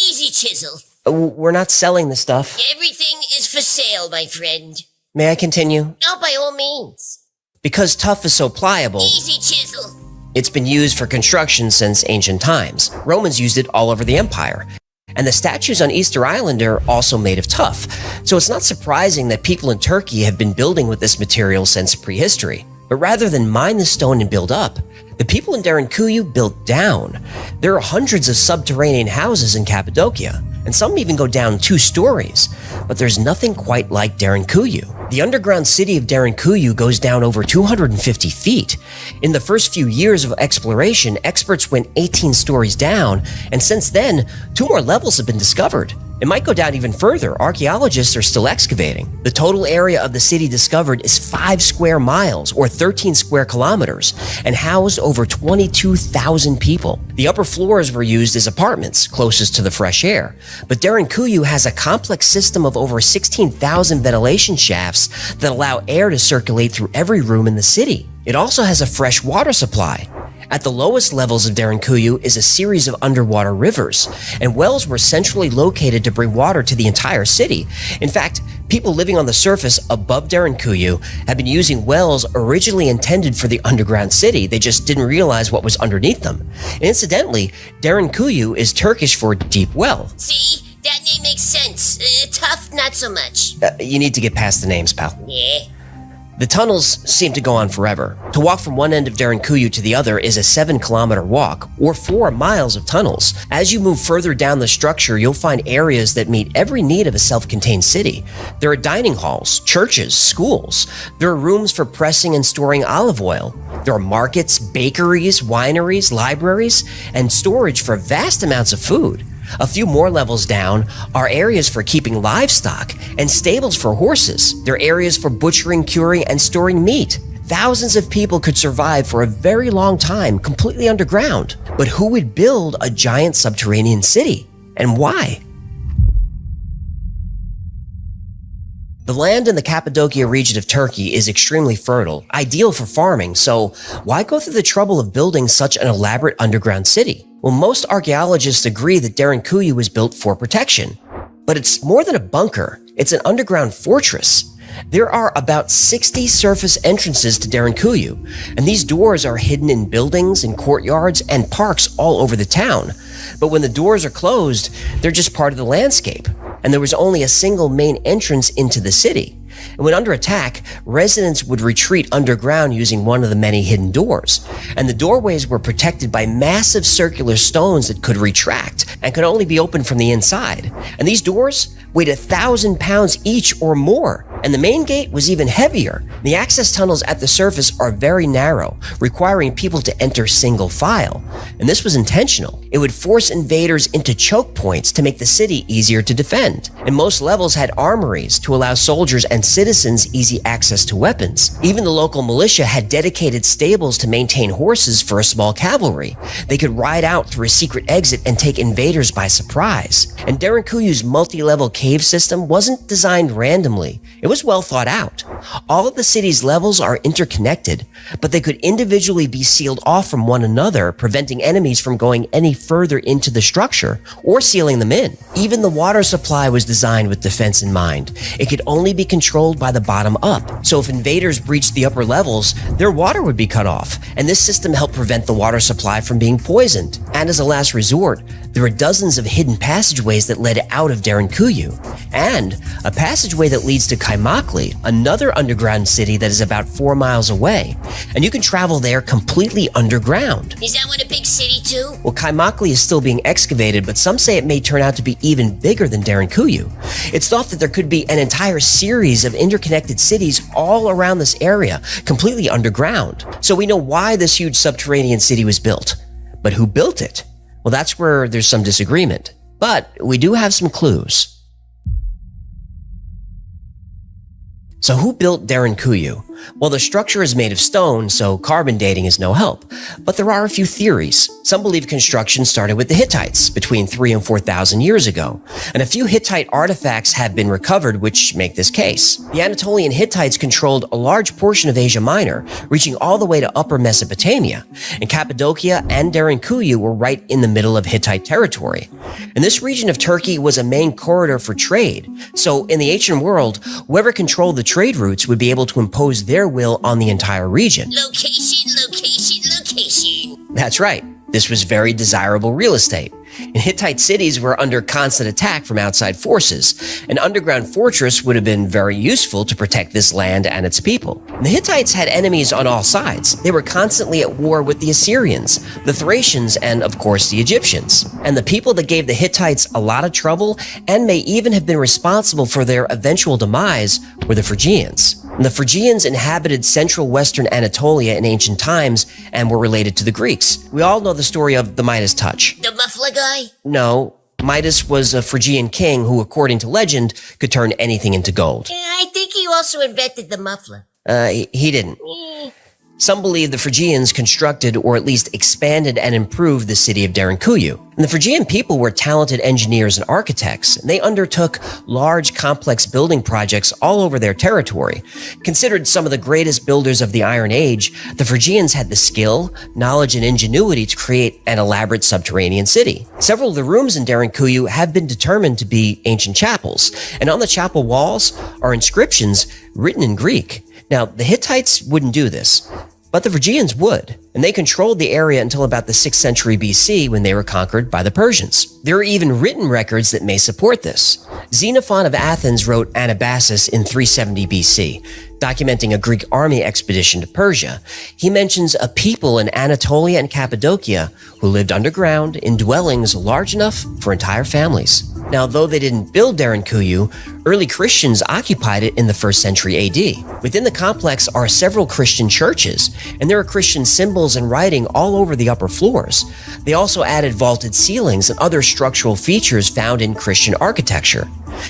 easy chisel.
We're not selling this stuff.
Everything is for sale, my friend.
May I continue?
No, by all means.
Because tuff is so pliable,
Easy chisel.
it's been used for construction since ancient times. Romans used it all over the empire. And the statues on Easter Island are also made of tuff. So it's not surprising that people in Turkey have been building with this material since prehistory. But rather than mine the stone and build up, the people in Derinkuyu built down. There are hundreds of subterranean houses in Cappadocia, and some even go down 2 stories. But there's nothing quite like Derinkuyu. The underground city of Derinkuyu goes down over 250 feet. In the first few years of exploration, experts went 18 stories down, and since then, 2 more levels have been discovered. It might go down even further. Archaeologists are still excavating. The total area of the city discovered is 5 square miles, or 13 square kilometers, and housed over 22,000 people. The upper floors were used as apartments, closest to the fresh air. But Derinkuyu has a complex system of over 16,000 ventilation shafts that allow air to circulate through every room in the city. It also has a fresh water supply. At the lowest levels of Derinkuyu is a series of underwater rivers, and wells were centrally located to bring water to the entire city. In fact, people living on the surface above Derinkuyu have been using wells originally intended for the underground city. They just didn't realize what was underneath them. And incidentally, Derinkuyu is Turkish for deep well.
See? That name makes sense. Tough, not so much.
You need to get past the names, pal.
Yeah.
The tunnels seem to go on forever. To walk from one end of Derinkuyu to the other is a 7-kilometer walk, or 4 miles of tunnels. As you move further down the structure, you'll find areas that meet every need of a self-contained city. There are dining halls, churches, schools. There are rooms for pressing and storing olive oil. There are markets, bakeries, wineries, libraries, and storage for vast amounts of food. A few more levels down are areas for keeping livestock and stables for horses. There are areas for butchering, curing, and storing meat. Thousands of people could survive for a very long time completely underground. But who would build a giant subterranean city? And why? The land in the Cappadocia region of Turkey is extremely fertile, ideal for farming, so why go through the trouble of building such an elaborate underground city? Well, most archaeologists agree that Derinkuyu was built for protection. But it's more than a bunker, it's an underground fortress. There are about 60 surface entrances to Derinkuyu, and these doors are hidden in buildings and courtyards and parks all over the town. But when the doors are closed, they're just part of the landscape, and there was only a single main entrance into the city. And when under attack, residents would retreat underground using one of the many hidden doors. And the doorways were protected by massive circular stones that could retract and could only be opened from the inside. And these doors weighed 1,000 pounds each or more. And the main gate was even heavier. The access tunnels at the surface are very narrow, requiring people to enter single file. And this was intentional. It would force invaders into choke points to make the city easier to defend. And most levels had armories to allow soldiers and citizens easy access to weapons. Even the local militia had dedicated stables to maintain horses for a small cavalry. They could ride out through a secret exit and take invaders by surprise. And Derinkuyu's multi-level cave system wasn't designed randomly. It was well thought out. All of the city's levels are interconnected, but they could individually be sealed off from one another, preventing enemies from going any further into the structure or sealing them in. Even the water supply was designed with defense in mind. It could only be controlled by the bottom up. So if invaders breached the upper levels, their water would be cut off. And this system helped prevent the water supply from being poisoned. And as a last resort, there were dozens of hidden passageways that led out of Derinkuyu, and a passageway that leads to Kaimakli, another underground city that is about 4 miles away. And you can travel there completely underground.
Is that one a big city too?
Well, Kaimakli is still being excavated, but some say it may turn out to be even bigger than Derinkuyu. It's thought that there could be an entire series of interconnected cities all around this area, completely underground. So we know why this huge subterranean city was built. But who built it? Well, that's where there's some disagreement. But we do have some clues. So who built Derinkuyu? Well, the structure is made of stone, so carbon dating is no help. But there are a few theories. Some believe construction started with the Hittites between 3,000 and 4,000 years ago. And a few Hittite artifacts have been recovered which make this case. The Anatolian Hittites controlled a large portion of Asia Minor, reaching all the way to Upper Mesopotamia. And Cappadocia and Derinkuyu were right in the middle of Hittite territory. And this region of Turkey was a main corridor for trade. So in the ancient world, whoever controlled the trade routes would be able to impose their will on the entire region.
Location, location, location.
That's right. This was very desirable real estate. And Hittite cities were under constant attack from outside forces. An underground fortress would have been very useful to protect this land and its people. And the Hittites had enemies on all sides. They were constantly at war with the Assyrians, the Thracians, and of course the Egyptians. And the people that gave the Hittites a lot of trouble and may even have been responsible for their eventual demise were the Phrygians. And the Phrygians inhabited central western Anatolia in ancient times and were related to the Greeks. We all know the story of the Midas touch.
The muffler guy?
No, Midas was a Phrygian king who, according to legend, could turn anything into gold.
I think he also invented the muffler.
He didn't. Some believe the Phrygians constructed or at least expanded and improved the city of Derinkuyu. And the Phrygian people were talented engineers and architects, and they undertook large, complex building projects all over their territory. Considered some of the greatest builders of the Iron Age, the Phrygians had the skill, knowledge, and ingenuity to create an elaborate subterranean city. Several of the rooms in Derinkuyu have been determined to be ancient chapels, and on the chapel walls are inscriptions written in Greek. Now, the Hittites wouldn't do this, but the Phrygians would, and they controlled the area until about the 6th century BC when they were conquered by the Persians. There are even written records that may support this. Xenophon of Athens wrote Anabasis in 370 BC, documenting a Greek army expedition to Persia. He mentions a people in Anatolia and Cappadocia who lived underground in dwellings large enough for entire families. Now, though they didn't build Derinkuyu, early Christians occupied it in the 1st century AD. Within the complex are several Christian churches, and there are Christian symbols and writing all over the upper floors. They also added vaulted ceilings and other structural features found in Christian architecture.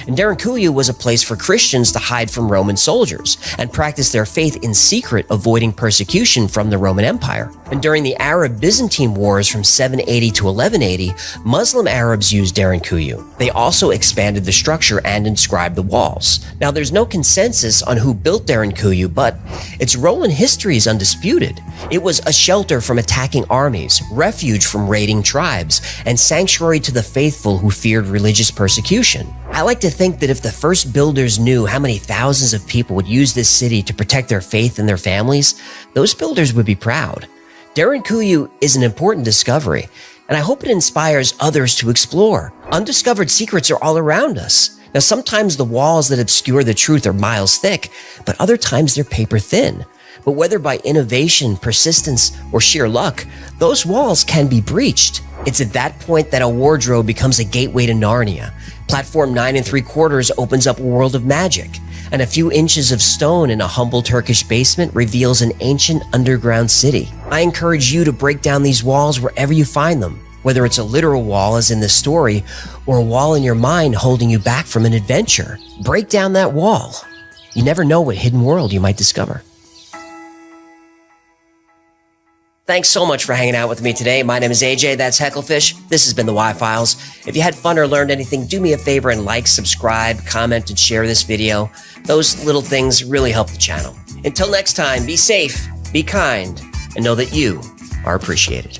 And Derinkuyu was a place for Christians to hide from Roman soldiers and practice their faith in secret, avoiding persecution from the Roman Empire. And during the Arab-Byzantine Wars from 780 to 1180, Muslim Arabs used Derinkuyu. They also expanded the structure and inscribed the walls. Now, there's no consensus on who built Derinkuyu, but its role in history is undisputed. It was a shelter from attacking armies, refuge from raiding tribes, and sanctuary to the faithful who feared religious persecution. I like to think that if the first builders knew how many thousands of people would use this city to protect their faith and their families, those builders would be proud. Derinkuyu is an important discovery, and I hope it inspires others to explore. Undiscovered secrets are all around us. Now, sometimes the walls that obscure the truth are miles thick, but other times they're paper thin. But whether by innovation, persistence, or sheer luck, those walls can be breached. It's at that point that a wardrobe becomes a gateway to Narnia. Platform 9 3/4 opens up a world of magic, and a few inches of stone in a humble Turkish basement reveals an ancient underground city. I encourage you to break down these walls wherever you find them, whether it's a literal wall as in this story, or a wall in your mind holding you back from an adventure. Break down that wall. You never know what hidden world you might discover. Thanks so much for hanging out with me today. My name is AJ, that's Hecklefish. This has been the Y-Files. If you had fun or learned anything, do me a favor and like, subscribe, comment, and share this video. Those little things really help the channel. Until next time, be safe, be kind, and know that you are appreciated.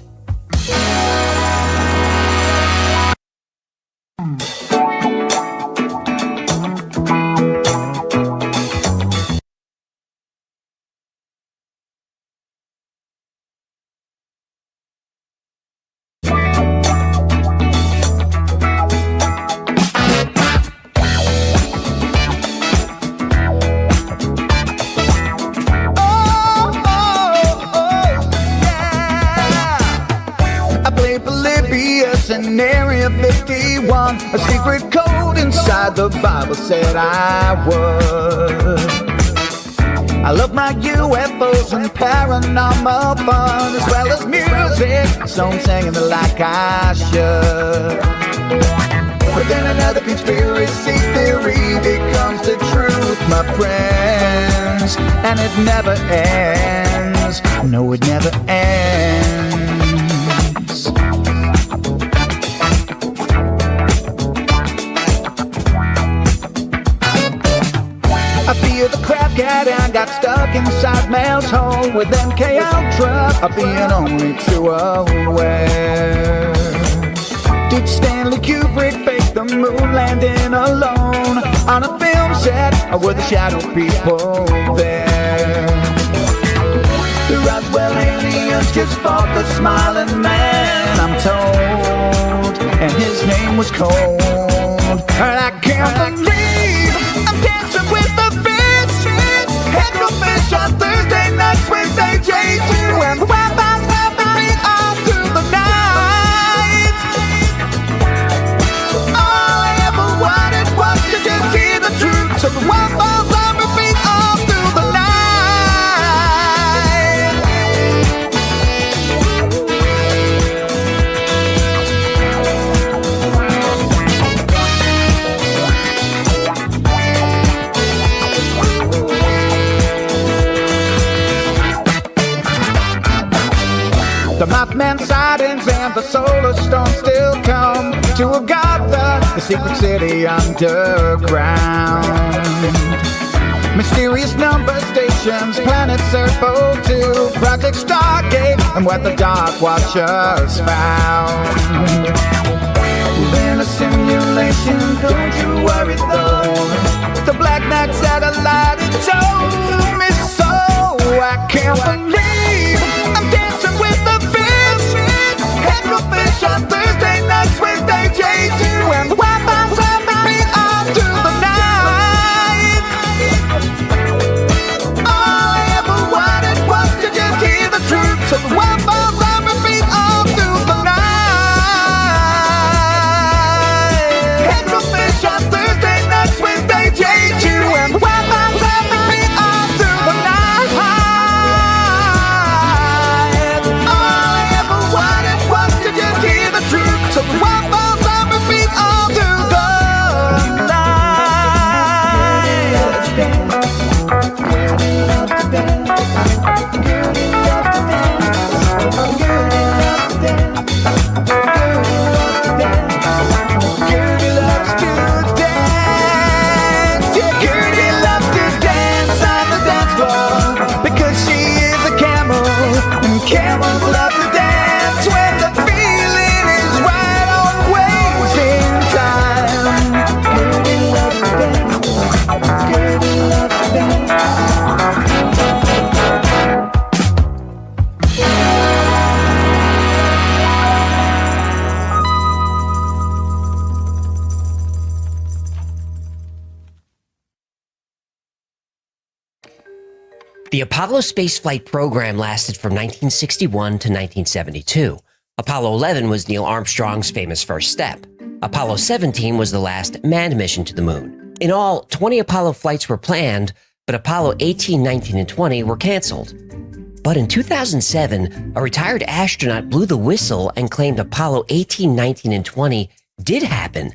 In Area 51, a secret code inside the Bible said I would. I love my UFOs and paranormal fun, as well as music, so I'm singing it like I should. But then another conspiracy theory becomes the truth, my friends, and it never ends. No, it never ends. I feel the crap cat and got stuck inside Mel's hole with MK Ultra. I'm being only too aware. Did Stanley Kubrick fake the moon landing alone on a film set, or were the shadow people there? The Roswell aliens just fought the smiling man, I'm told, and his name was Cold. And I can't believe I'm dancing with the fish. Hecklefish on Thursday nights with AJ2, and the Wi-Fi's helping me all through the night. All I ever wanted was to just hear the truth, so the Wi-Fi's helping me all through the night. The Mothman sightings and the solar storm still come to Agatha, the secret city underground. Mysterious number stations, planet Serpo 2, Project Stargate, and what the Dark Watchers found. We're in a simulation, don't you worry though. The Black Knight satellite, it told me so. I can't believe I'm dancing with the fish. Hecklefish on Thursday nights with AJ2, and the Wi-Fi's helping me all through the night. All I ever wanted was to just hear the truth, so the Wi-Fi's helping me all through the night. Hecklefish on
The Apollo spaceflight program lasted from 1961 to 1972. Apollo 11 was Neil Armstrong's famous first step. Apollo 17 was the last manned mission to the moon. In all, 20 Apollo flights were planned, but Apollo 18, 19, and 20 were canceled. But in 2007, a retired astronaut blew the whistle and claimed Apollo 18, 19, and 20 did happen,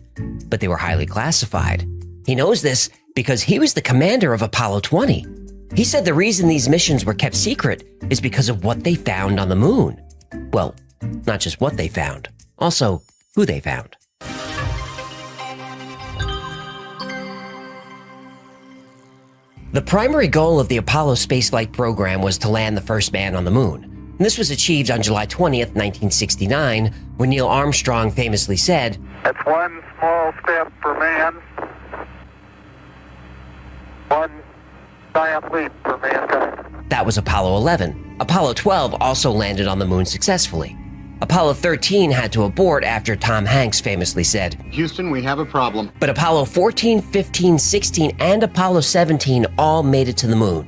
but they were highly classified. He knows this because he was the commander of Apollo 20. He said the reason these missions were kept secret is because of what they found on the moon. Well, not just what they found, also who they found. The primary goal of the Apollo spaceflight program was to land the first man on the moon. And this was achieved on July 20th, 1969, when Neil Armstrong famously said,
"That's one small step for man, one giant leap for mankind."
That was Apollo 11. Apollo 12 also landed on the moon successfully. Apollo 13 had to abort after Tom Hanks famously said,
"Houston, we have a problem."
But Apollo 14, 15, 16, and Apollo 17 all made it to the moon.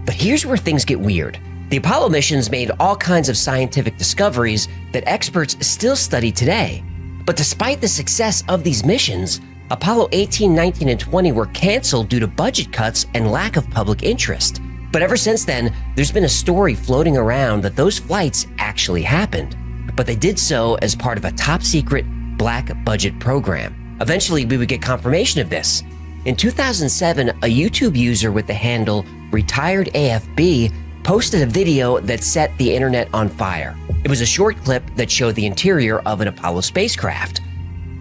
But here's where things get weird. The Apollo missions made all kinds of scientific discoveries that experts still study today. But despite the success of these missions, Apollo 18, 19, and 20 were canceled due to budget cuts and lack of public interest. But ever since then, there's been a story floating around that those flights actually happened. But they did so as part of a top-secret, black-budget program. Eventually, we would get confirmation of this. In 2007, a YouTube user with the handle RetiredAFB posted a video that set the internet on fire. It was a short clip that showed the interior of an Apollo spacecraft.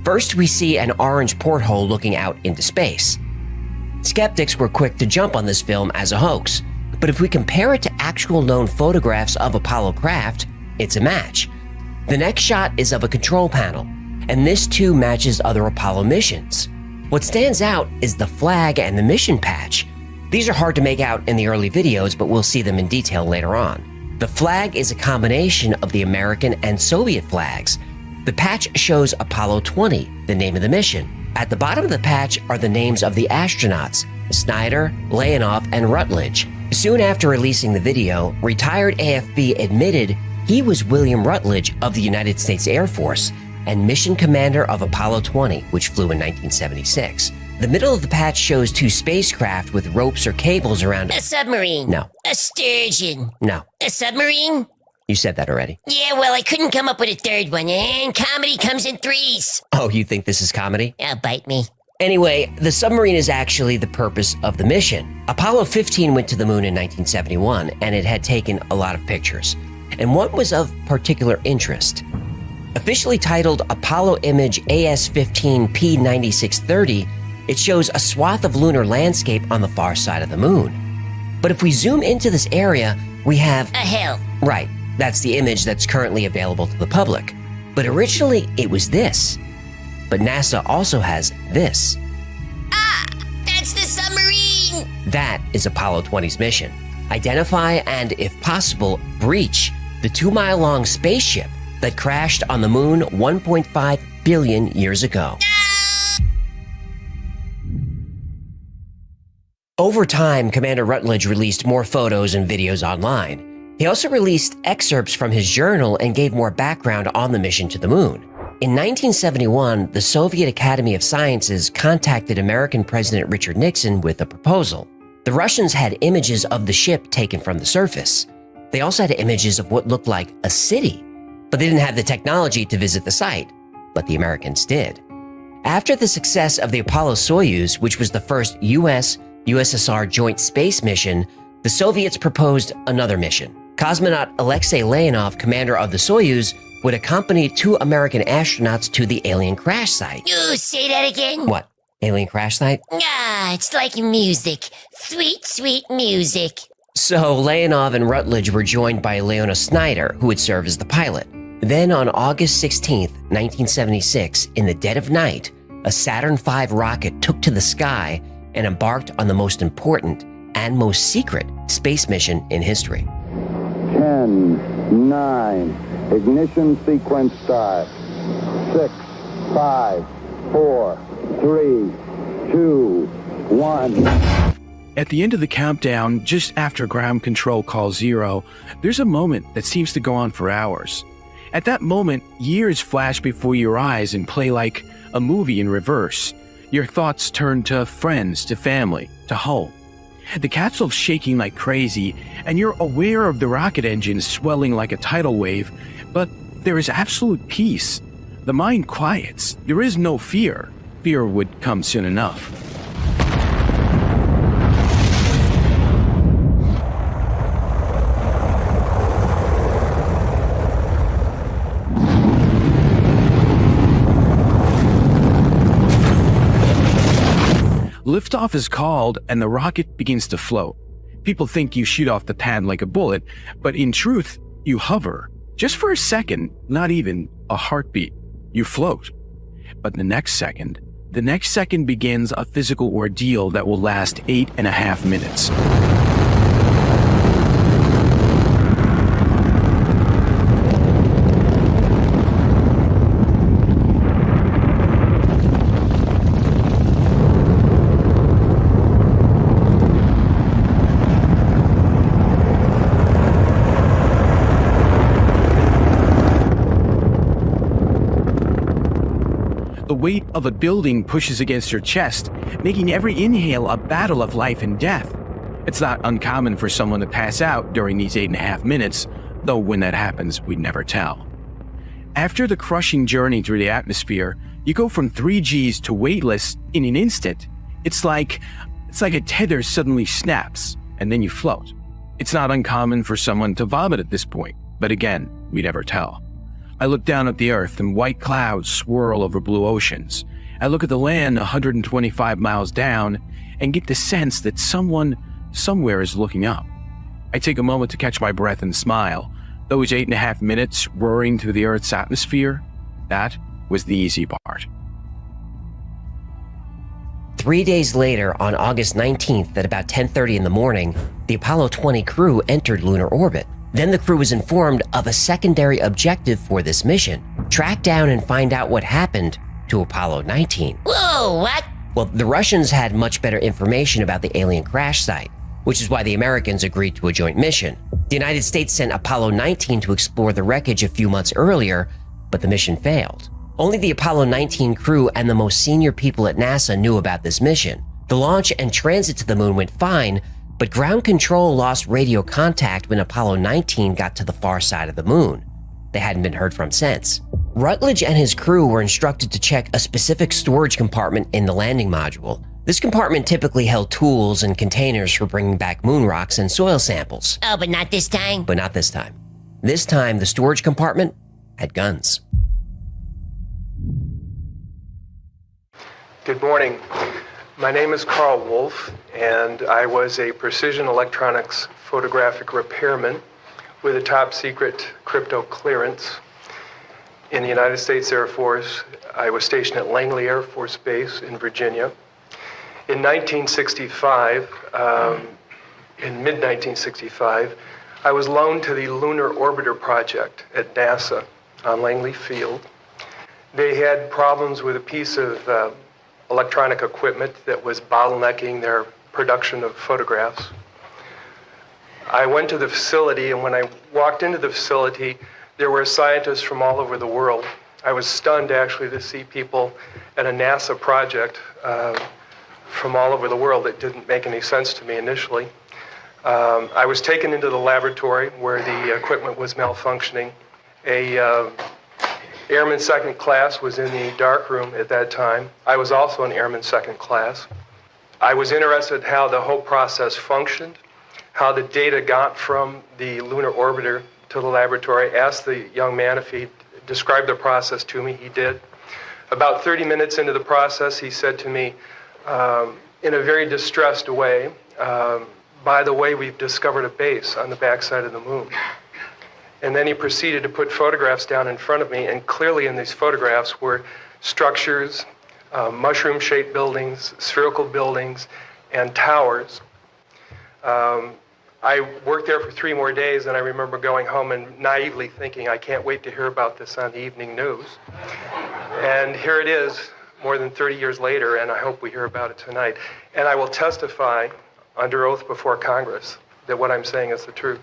First, we see an orange porthole looking out into space. Skeptics were quick to jump on this film as a hoax, but if we compare it to actual known photographs of Apollo craft, it's a match. The next shot is of a control panel, and this too matches other Apollo missions. What stands out is the flag and the mission patch. These are hard to make out in the early videos, but we'll see them in detail later on. The flag is a combination of the American and Soviet flags. The patch shows Apollo 20, the name of the mission. At the bottom of the patch are the names of the astronauts, Snyder, Leonov, and Rutledge. Soon after releasing the video, RetiredAFB admitted he was William Rutledge of the United States Air Force and mission commander of Apollo 20, which flew in 1976. The middle of the patch shows two spacecraft with ropes or cables around
A submarine.
No.
A sturgeon.
No.
A submarine?
You said that already.
Yeah, well, I couldn't come up with a third one, and comedy comes in threes.
Oh, you think this is comedy?
Bite me.
Anyway, the submarine is actually the purpose of the mission. Apollo 15 went to the moon in 1971, and it had taken a lot of pictures. And one was of particular interest. Officially titled Apollo Image AS-15P9630, it shows a swath of lunar landscape on the far side of the moon. But if we zoom into this area, we have
a hill.
Right, that's the image that's currently available to the public. But originally, it was this. But NASA also has this.
That's the submarine!
That is Apollo 20's mission. Identify and, if possible, breach the 2-mile-long spaceship that crashed on the moon 1.5 billion years ago. Over time, Commander Rutledge released more photos and videos online. He also released excerpts from his journal and gave more background on the mission to the moon. In 1971, the Soviet Academy of Sciences contacted American President Richard Nixon with a proposal. The Russians had images of the ship taken from the surface. They also had images of what looked like a city, but they didn't have the technology to visit the site, but the Americans did. After the success of the Apollo-Soyuz, which was the first US-USSR joint space mission, the Soviets proposed another mission. Cosmonaut Alexei Leonov, commander of the Soyuz, would accompany 2 American astronauts to the alien crash site.
You say that again?
What? Alien crash site?
It's like music. Sweet, sweet music.
So Leonov and Rutledge were joined by Leona Snyder, who would serve as the pilot. Then on August 16th, 1976, in the dead of night, a Saturn V rocket took to the sky and embarked on the most important and most secret space mission in history.
10, 9, ignition sequence start. 6, 5, 4, 3, 2, 1.
At the end of the countdown, just after ground control calls 0, there's a moment that seems to go on for hours. At that moment, years flash before your eyes and play like a movie in reverse. Your thoughts turn to friends, to family, to home. The capsule's shaking like crazy, and you're aware of the rocket engine swelling like a tidal wave, but there is absolute peace. The mind quiets. There is no fear. Fear would come soon enough. Liftoff is called and the rocket begins to float. People think you shoot off the pad like a bullet, but in truth, you hover. Just for a second, not even a heartbeat. You float. But the next second begins a physical ordeal that will last 8.5 minutes. The weight of a building pushes against your chest, making every inhale a battle of life and death. It's not uncommon for someone to pass out during these 8.5 minutes, though when that happens, we'd never tell. After the crushing journey through the atmosphere, you go from 3 Gs to weightless in an instant. It's like a tether suddenly snaps, and then you float. It's not uncommon for someone to vomit at this point, but again, we never tell. I look down at the earth and white clouds swirl over blue oceans. I look at the land 125 miles down and get the sense that someone somewhere is looking up. I take a moment to catch my breath and smile. Those 8.5 minutes roaring through the Earth's atmosphere, that was the easy part.
3 days later, on August 19th at about 10:30 in the morning, the Apollo 20 crew entered lunar orbit. Then the crew was informed of a secondary objective for this mission: track down and find out what happened to Apollo 19.
Whoa, what?
Well, the Russians had much better information about the alien crash site, which is why the Americans agreed to a joint mission. The United States sent Apollo 19 to explore the wreckage a few months earlier, but the mission failed. Only the Apollo 19 crew and the most senior people at NASA knew about this mission. The launch and transit to the moon went fine, but ground control lost radio contact when Apollo 19 got to the far side of the moon. They hadn't been heard from since. Rutledge and his crew were instructed to check a specific storage compartment in the landing module. This compartment typically held tools and containers for bringing back moon rocks and soil samples.
Oh, but not this time?
But not this time. This time, the storage compartment had guns.
Good morning. My name is Carl Wolf, and I was a precision electronics photographic repairman with a top secret crypto clearance in the United States Air Force. I was stationed at Langley Air Force Base in Virginia. In 1965, in mid-1965, I was loaned to the Lunar Orbiter Project at NASA on Langley Field. They had problems with a piece of electronic equipment that was bottlenecking their production of photographs. I went to the facility, and when I walked into the facility, there were scientists from all over the world. I was stunned, actually, to see people at a NASA project from all over the world. It didn't make any sense to me initially. I was taken into the laboratory where the equipment was malfunctioning. A Airman second class was in the dark room at that time. I was also an Airman second class. I was interested in how the whole process functioned, how the data got from the lunar orbiter to the laboratory. I asked the young man if he'd describe the process to me. He did. About 30 minutes into the process, he said to me, in a very distressed way, by the way, we've discovered a base on the backside of the moon. And then he proceeded to put photographs down in front of me, and clearly in these photographs were structures, mushroom-shaped buildings, spherical buildings, and towers. I worked there for 3 more days, and I remember going home and naively thinking, I can't wait to hear about this on the evening news. And here it is, more than 30 years later, and I hope we hear about it tonight. And I will testify under oath before Congress that what I'm saying is the truth.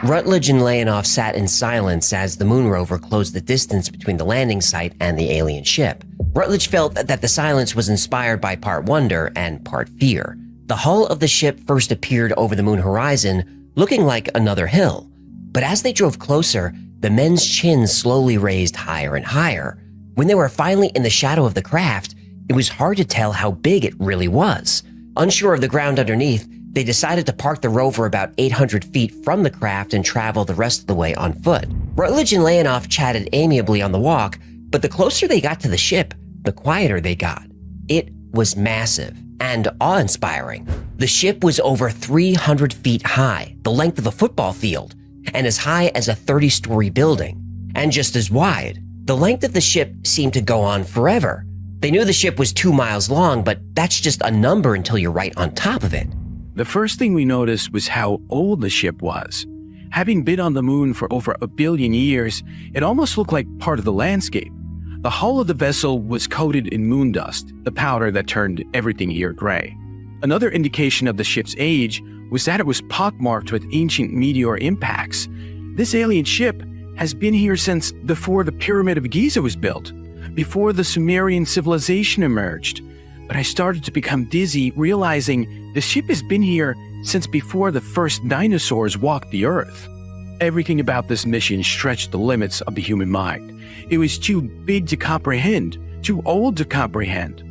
Rutledge and Leonov sat in silence as the moon rover closed the distance between the landing site and the alien ship. Rutledge felt that the silence was inspired by part wonder and part fear. The hull of the ship first appeared over the moon horizon, looking like another hill. But as they drove closer, the men's chins slowly raised higher and higher. When they were finally in the shadow of the craft, it was hard to tell how big it really was. Unsure of the ground underneath, they decided to park the rover about 800 feet from the craft and travel the rest of the way on foot. Rutledge and Leonov chatted amiably on the walk, but the closer they got to the ship, the quieter they got. It was massive and awe-inspiring. The ship was over 300 feet high, the length of a football field, and as high as a 30-story building, and just as wide. The length of the ship seemed to go on forever. They knew the ship was 2 miles long, but that's just a number until you're right on top of it.
The first thing we noticed was how old the ship was. Having been on the moon for over 1 billion years, it almost looked like part of the landscape. The hull of the vessel was coated in moon dust, the powder that turned everything here gray. Another indication of the ship's age was that it was pockmarked with ancient meteor impacts. This alien ship has been here since before the Pyramid of Giza was built, before the Sumerian civilization emerged. But I started to become dizzy, realizing the ship has been here since before the first dinosaurs walked the earth. Everything about this mission stretched the limits of the human mind. It was too big to comprehend, too old to comprehend.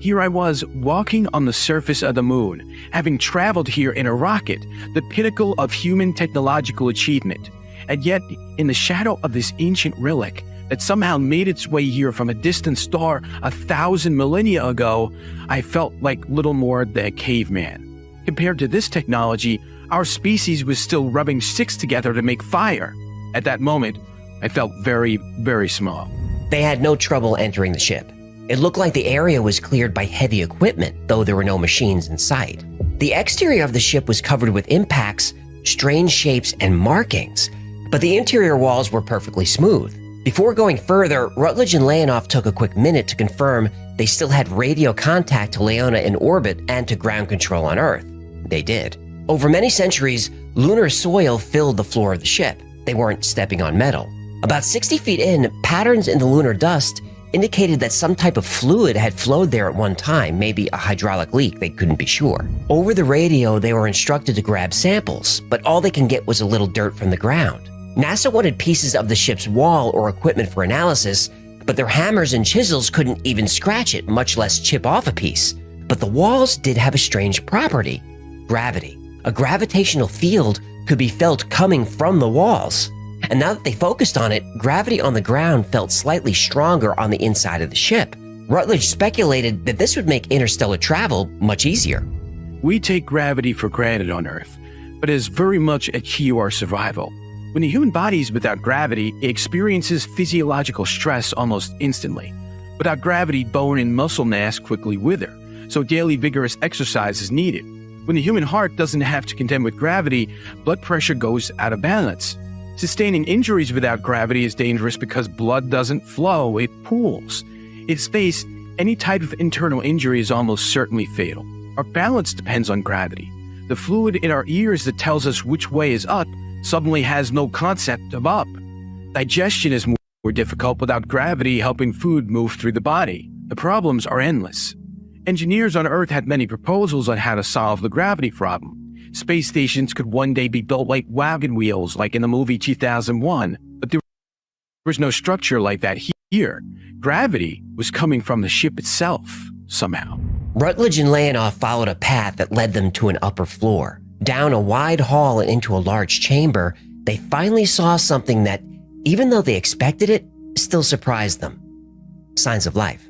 Here I was, walking on the surface of the moon, having traveled here in a rocket, the pinnacle of human technological achievement. And yet, in the shadow of this ancient relic that somehow made its way here from a distant star 1,000 millennia ago, I felt like little more than a caveman. Compared to this technology, our species was still rubbing sticks together to make fire. At that moment, I felt very, very small.
They had no trouble entering the ship. It looked like the area was cleared by heavy equipment, though there were no machines in sight. The exterior of the ship was covered with impacts, strange shapes, and markings, but the interior walls were perfectly smooth. Before going further, Rutledge and Leonov took a quick minute to confirm they still had radio contact to Leona in orbit and to ground control on Earth. They did. Over many centuries, lunar soil filled the floor of the ship. They weren't stepping on metal. About 60 feet in, patterns in the lunar dust indicated that some type of fluid had flowed there at one time, maybe a hydraulic leak, they couldn't be sure. Over the radio, they were instructed to grab samples, but all they can get was a little dirt from the ground. NASA wanted pieces of the ship's wall or equipment for analysis, but their hammers and chisels couldn't even scratch it, much less chip off a piece. But the walls did have a strange property: gravity. A gravitational field could be felt coming from the walls. And now that they focused on it, gravity on the ground felt slightly stronger on the inside of the ship. Rutledge speculated that this would make interstellar travel much easier.
We take gravity for granted on Earth, but it is very much a key to our survival. When the human body is without gravity, it experiences physiological stress almost instantly. Without gravity, bone and muscle mass quickly wither, so daily vigorous exercise is needed. When the human heart doesn't have to contend with gravity, blood pressure goes out of balance. Sustaining injuries without gravity is dangerous because blood doesn't flow, it pools. In space, any type of internal injury is almost certainly fatal. Our balance depends on gravity. The fluid in our ears that tells us which way is up suddenly has no concept of up. Digestion is more difficult without gravity helping food move through the body. The problems are endless. Engineers on Earth had many proposals on how to solve the gravity problem. Space stations could one day be built like wagon wheels, like in the movie 2001, but there was no structure like that here. Gravity was coming from the ship itself, somehow.
Rutledge and Leonov followed a path that led them to an upper floor. Down a wide hall and into a large chamber, they finally saw something that, even though they expected it, still surprised them. Signs of life.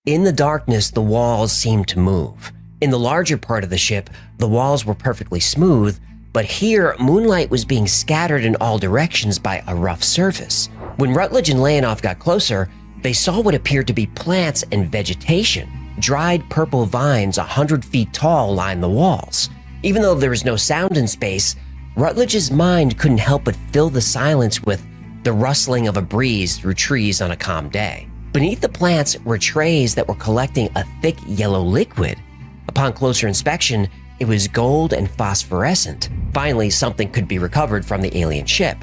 In the darkness, the walls seemed to move. In the larger part of the ship, the walls were perfectly smooth, but here, moonlight was being scattered in all directions by a rough surface. When Rutledge and Leonov got closer, they saw what appeared to be plants and vegetation. Dried purple vines 100 feet tall lined the walls. Even though there was no sound in space, Rutledge's mind couldn't help but fill the silence with the rustling of a breeze through trees on a calm day. Beneath the plants were trays that were collecting a thick yellow liquid. Upon closer inspection, it was gold and phosphorescent. Finally, something could be recovered from the alien ship.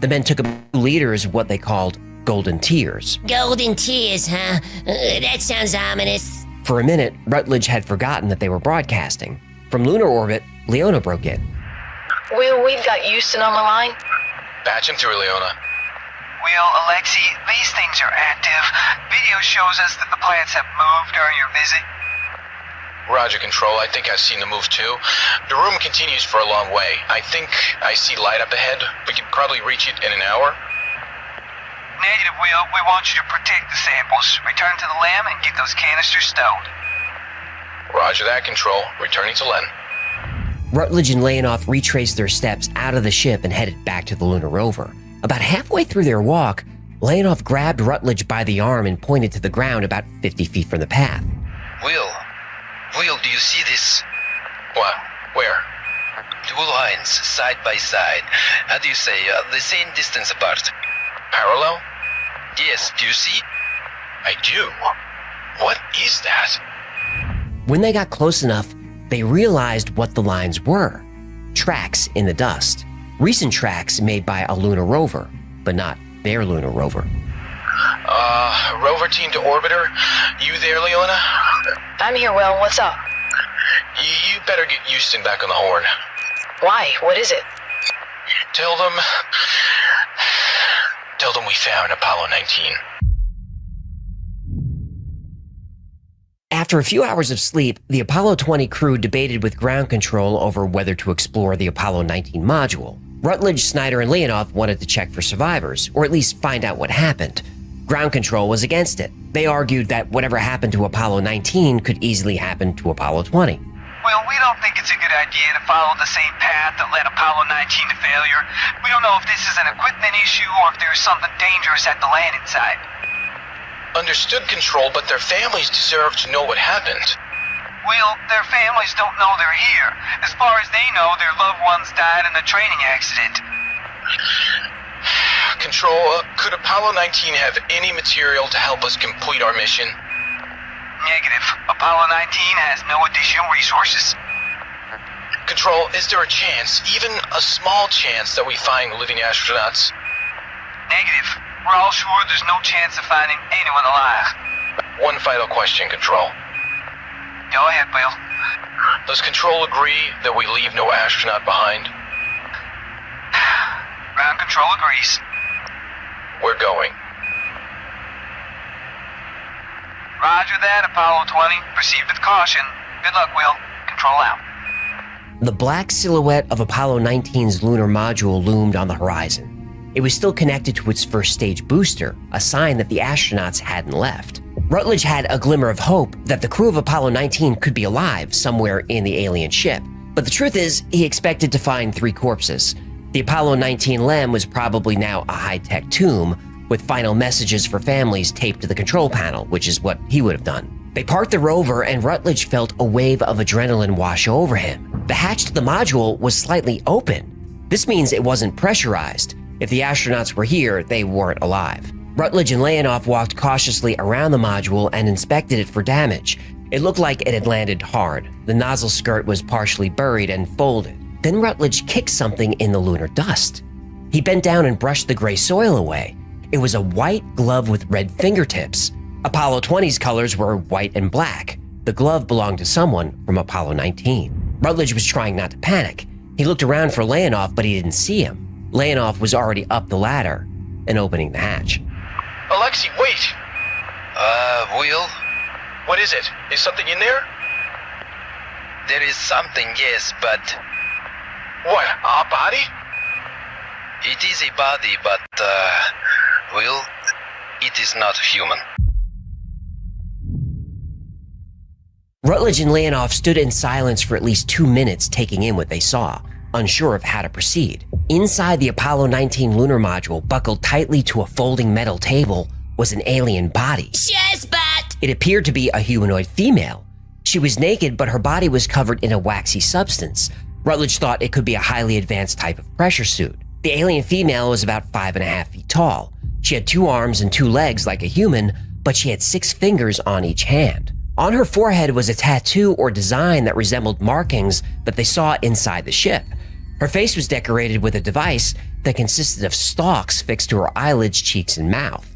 The men took 2 liters of what they called golden tears.
Golden tears, huh? That sounds ominous.
For a minute, Rutledge had forgotten that they were broadcasting. From lunar orbit, Leona broke in.
Will, we've got Houston on the line.
Patch him through, Leona.
Will, Alexei, these things are active. Video shows us that the plants have moved during your visit.
Roger, Control. I think I've seen the move too. The room continues for a long way. I think I see light up ahead. We could probably reach it in an hour.
Negative, Will. We want you to protect the samples. Return to the lab and get those canisters stowed.
Roger that, Control. Returning to Len.
Rutledge and Leonov retraced their steps out of the ship and headed back to the lunar rover. About halfway through their walk, Leonov grabbed Rutledge by the arm and pointed to the ground about 50 feet from the path.
Will, do you see this? What? Where?
2 lines, side by side. How do you say, the same distance apart.
Parallel?
Yes, do you see?
I do. What is that?
When they got close enough, they realized what the lines were. Tracks in the dust. Recent tracks made by a lunar rover, but not their lunar rover.
Rover team to orbiter. You there, Leona?
I'm here, Will. What's up?
You better get Houston back on the horn.
Why? What is it?
Tell them we found Apollo 19.
After a few hours of sleep, the Apollo 20 crew debated with ground control over whether to explore the Apollo 19 module. Rutledge, Snyder, and Leonov wanted to check for survivors, or at least find out what happened. Ground control was against it. They argued that whatever happened to Apollo 19 could easily happen to Apollo 20.
Well, we don't think it's a good idea to follow the same path that led Apollo 19 to failure. We don't know if this is an equipment issue or if there's something dangerous at the landing site.
Understood, Control, but their families deserve to know what happened.
Will, their families don't know they're here. As far as they know, their loved ones died in a training accident.
Control, could Apollo 19 have any material to help us complete our mission?
Negative. Apollo 19 has no additional resources.
Control, is there a chance, even a small chance, that we find living astronauts?
Negative. We're all sure there's no chance of finding anyone alive.
One final question, Control.
Go ahead, Will.
Does Control agree that we leave no astronaut behind?
Ground Control agrees.
We're going.
Roger that, Apollo 20. Proceed with caution. Good luck, Will. Control out.
The black silhouette of Apollo 19's lunar module loomed on the horizon. It was still connected to its first stage booster, a sign that the astronauts hadn't left. Rutledge had a glimmer of hope that the crew of Apollo 19 could be alive somewhere in the alien ship. But the truth is, he expected to find 3 corpses. The Apollo 19 LEM was probably now a high-tech tomb, with final messages for families taped to the control panel, which is what he would have done. They parked the rover, and Rutledge felt a wave of adrenaline wash over him. The hatch to the module was slightly open. This means it wasn't pressurized. If the astronauts were here, they weren't alive. Rutledge and Leonov walked cautiously around the module and inspected it for damage. It looked like it had landed hard. The nozzle skirt was partially buried and folded. Then Rutledge kicked something in the lunar dust. He bent down and brushed the gray soil away. It was a white glove with red fingertips. Apollo 20's colors were white and black. The glove belonged to someone from Apollo 19. Rutledge was trying not to panic. He looked around for Leonov, but he didn't see him. Leonov was already up the ladder and opening the hatch.
Alexei, wait!
Will?
What is it? Is something in there?
There is something, yes, but...
What, a body?
It is a body, but, Will, it is not human.
Rutledge and Leonov stood in silence for at least 2 minutes, taking in what they saw, unsure of how to proceed. Inside the Apollo 19 lunar module, buckled tightly to a folding metal table, was an alien body.
Shazbot!
It appeared to be a humanoid female. She was naked, but her body was covered in a waxy substance. Rutledge thought it could be a highly advanced type of pressure suit. The alien female was about 5.5 feet tall. She had 2 arms and 2 legs like a human, but she had 6 fingers on each hand. On her forehead was a tattoo or design that resembled markings that they saw inside the ship. Her face was decorated with a device that consisted of stalks fixed to her eyelids, cheeks, and mouth.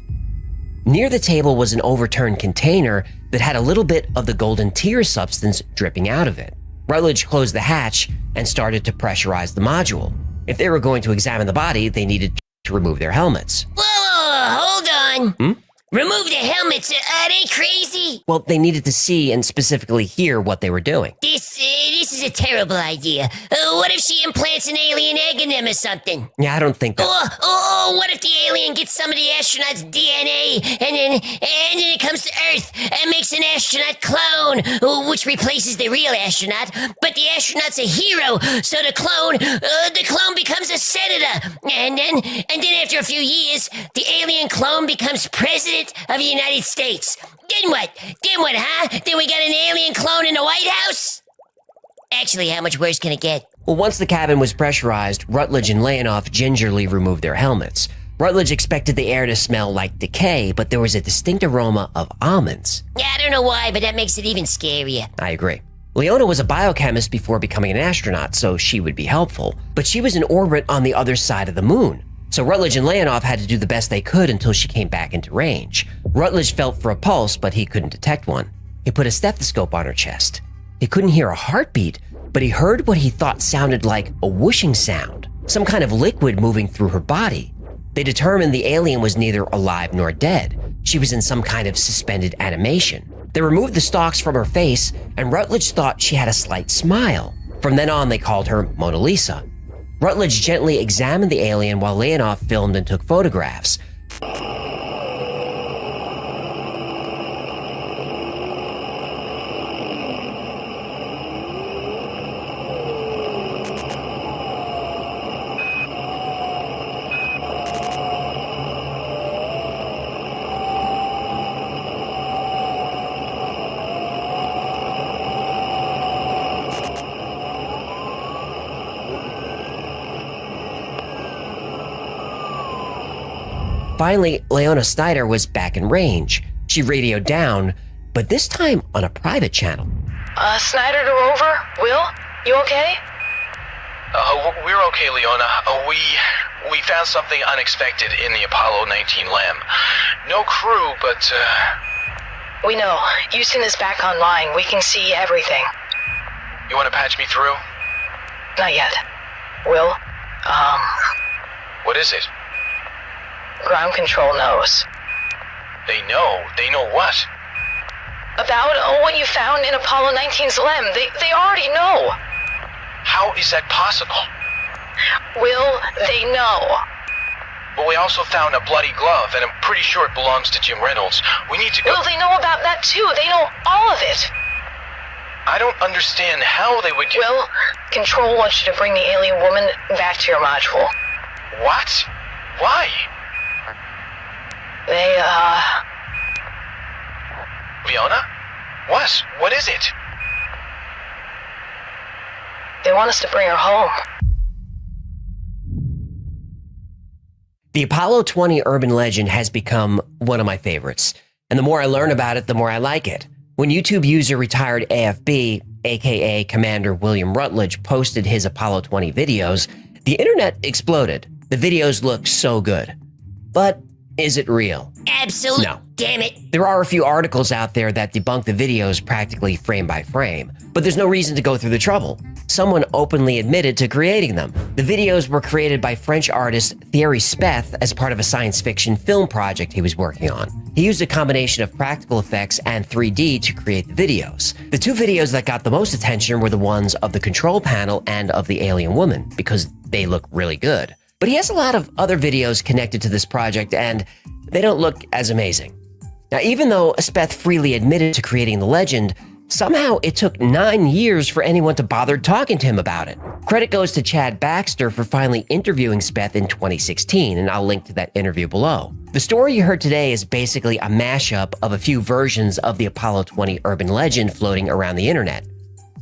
Near the table was an overturned container that had a little bit of the golden tear substance dripping out of it. Rutledge closed the hatch and started to pressurize the module. If they were going to examine the body, they needed to remove their helmets.
Whoa, hold on. Remove the helmets. Are they crazy?
Well, they needed to see and specifically hear what they were doing.
This is a terrible idea. What if she implants an alien egg in them or something?
Yeah, I don't think that.
What if the alien gets some of the astronaut's DNA and then it comes to Earth and makes an astronaut clone, which replaces the real astronaut, but the astronaut's a hero, so the clone becomes a senator, and then after a few years, the alien clone becomes president of the United States. Then what, huh? Then we got an alien clone in the White House? Actually, how much worse can it get?
Well, once the cabin was pressurized, Rutledge and Leonoff gingerly removed their helmets. Rutledge expected the air to smell like decay, but there was a distinct aroma of almonds.
Yeah, I don't know why, but that makes it even scarier.
I agree. Leona was a biochemist before becoming an astronaut, so she would be helpful. But she was in orbit on the other side of the moon. So Rutledge and Leonoff had to do the best they could until she came back into range. Rutledge felt for a pulse, but he couldn't detect one. He put a stethoscope on her chest. He couldn't hear a heartbeat, but he heard what he thought sounded like a whooshing sound, some kind of liquid moving through her body. They determined the alien was neither alive nor dead. She was in some kind of suspended animation. They removed the stalks from her face, and Rutledge thought she had a slight smile. From then on, they called her Mona Lisa. Rutledge gently examined the alien while Leonoff filmed and took photographs. Finally, Leona Snyder was back in range. She radioed down, but this time on a private channel.
Snyder to Rover? Will? You okay?
We're okay, Leona. We found something unexpected in the Apollo 19 LEM. No crew, but,
We know. Houston is back online. We can see everything.
You want to patch me through?
Not yet. Will?
What is it?
Ground control knows.
They know? They know what?
About what you found in Apollo 19's LEM. They already know.
How is that possible?
Will, they know.
But we also found a bloody glove, and I'm pretty sure it belongs to Jim Reynolds. We need to go...
Will, they know about that too. They know all of it.
I don't understand how they would...
Will, Control wants you to bring the alien woman back to your module.
What? Why?
They,
Leona? What? What is it?
They want us to bring her home.
The Apollo 20 urban legend has become one of my favorites. And the more I learn about it, the more I like it. When YouTube user retired AFB, aka Commander William Rutledge, posted his Apollo 20 videos, the internet exploded. The videos look so good. But is it real?
Absolutely.
No.
Damn it.
There are a few articles out there that debunk the videos practically frame by frame, but there's no reason to go through the trouble. Someone openly admitted to creating them. The videos were created by French artist Thierry Speth as part of a science fiction film project he was working on. He used a combination of practical effects and 3D to create the videos. The 2 videos that got the most attention were the ones of the control panel and of the alien woman, because they look really good. But he has a lot of other videos connected to this project, and they don't look as amazing. Now, even though Speth freely admitted to creating the legend, somehow it took 9 years for anyone to bother talking to him about it. Credit goes to Chad Baxter for finally interviewing Speth in 2016, and I'll link to that interview below. The story you heard today is basically a mashup of a few versions of the Apollo 20 urban legend floating around the internet,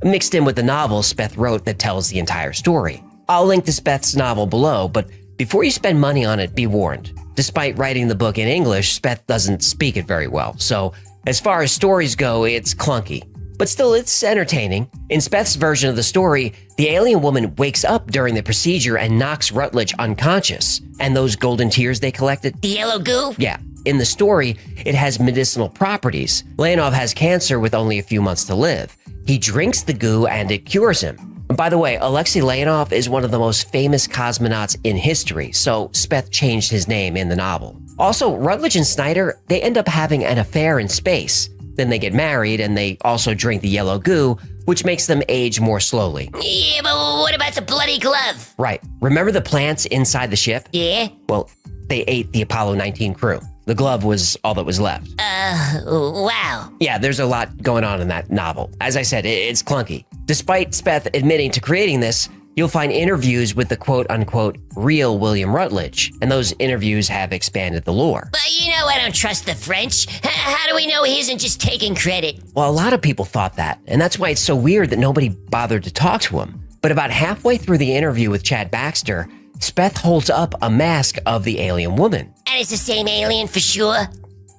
mixed in with the novel Speth wrote that tells the entire story. I'll link to Speth's novel below, but before you spend money on it, be warned. Despite writing the book in English, Speth doesn't speak it very well, so as far as stories go, it's clunky. But still, it's entertaining. In Speth's version of the story, the alien woman wakes up during the procedure and knocks Rutledge unconscious. And those golden tears they collected?
The yellow goo?
Yeah. In the story, it has medicinal properties. Leonov has cancer with only a few months to live. He drinks the goo and it cures him. By the way, Alexei Leonov is one of the most famous cosmonauts in history, so Speth changed his name in the novel. Also, Rutledge and Snyder, they end up having an affair in space. Then they get married and they also drink the yellow goo, which makes them age more slowly.
Yeah, but what about the bloody glove?
Right. Remember the plants inside the ship?
Yeah?
Well, they ate the Apollo 19 crew. The glove was all that was left.
Wow.
Yeah, there's a lot going on in that novel. As I said, it's clunky. Despite Speth admitting to creating this, you'll find interviews with the quote-unquote real William Rutledge, and those interviews have expanded the lore.
But you know I don't trust the French. How do we know he isn't just taking credit?
Well, a lot of people thought that, and that's why it's so weird that nobody bothered to talk to him. But about halfway through the interview with Chad Baxter, Speth holds up a mask of the alien woman.
And it's the same alien for sure?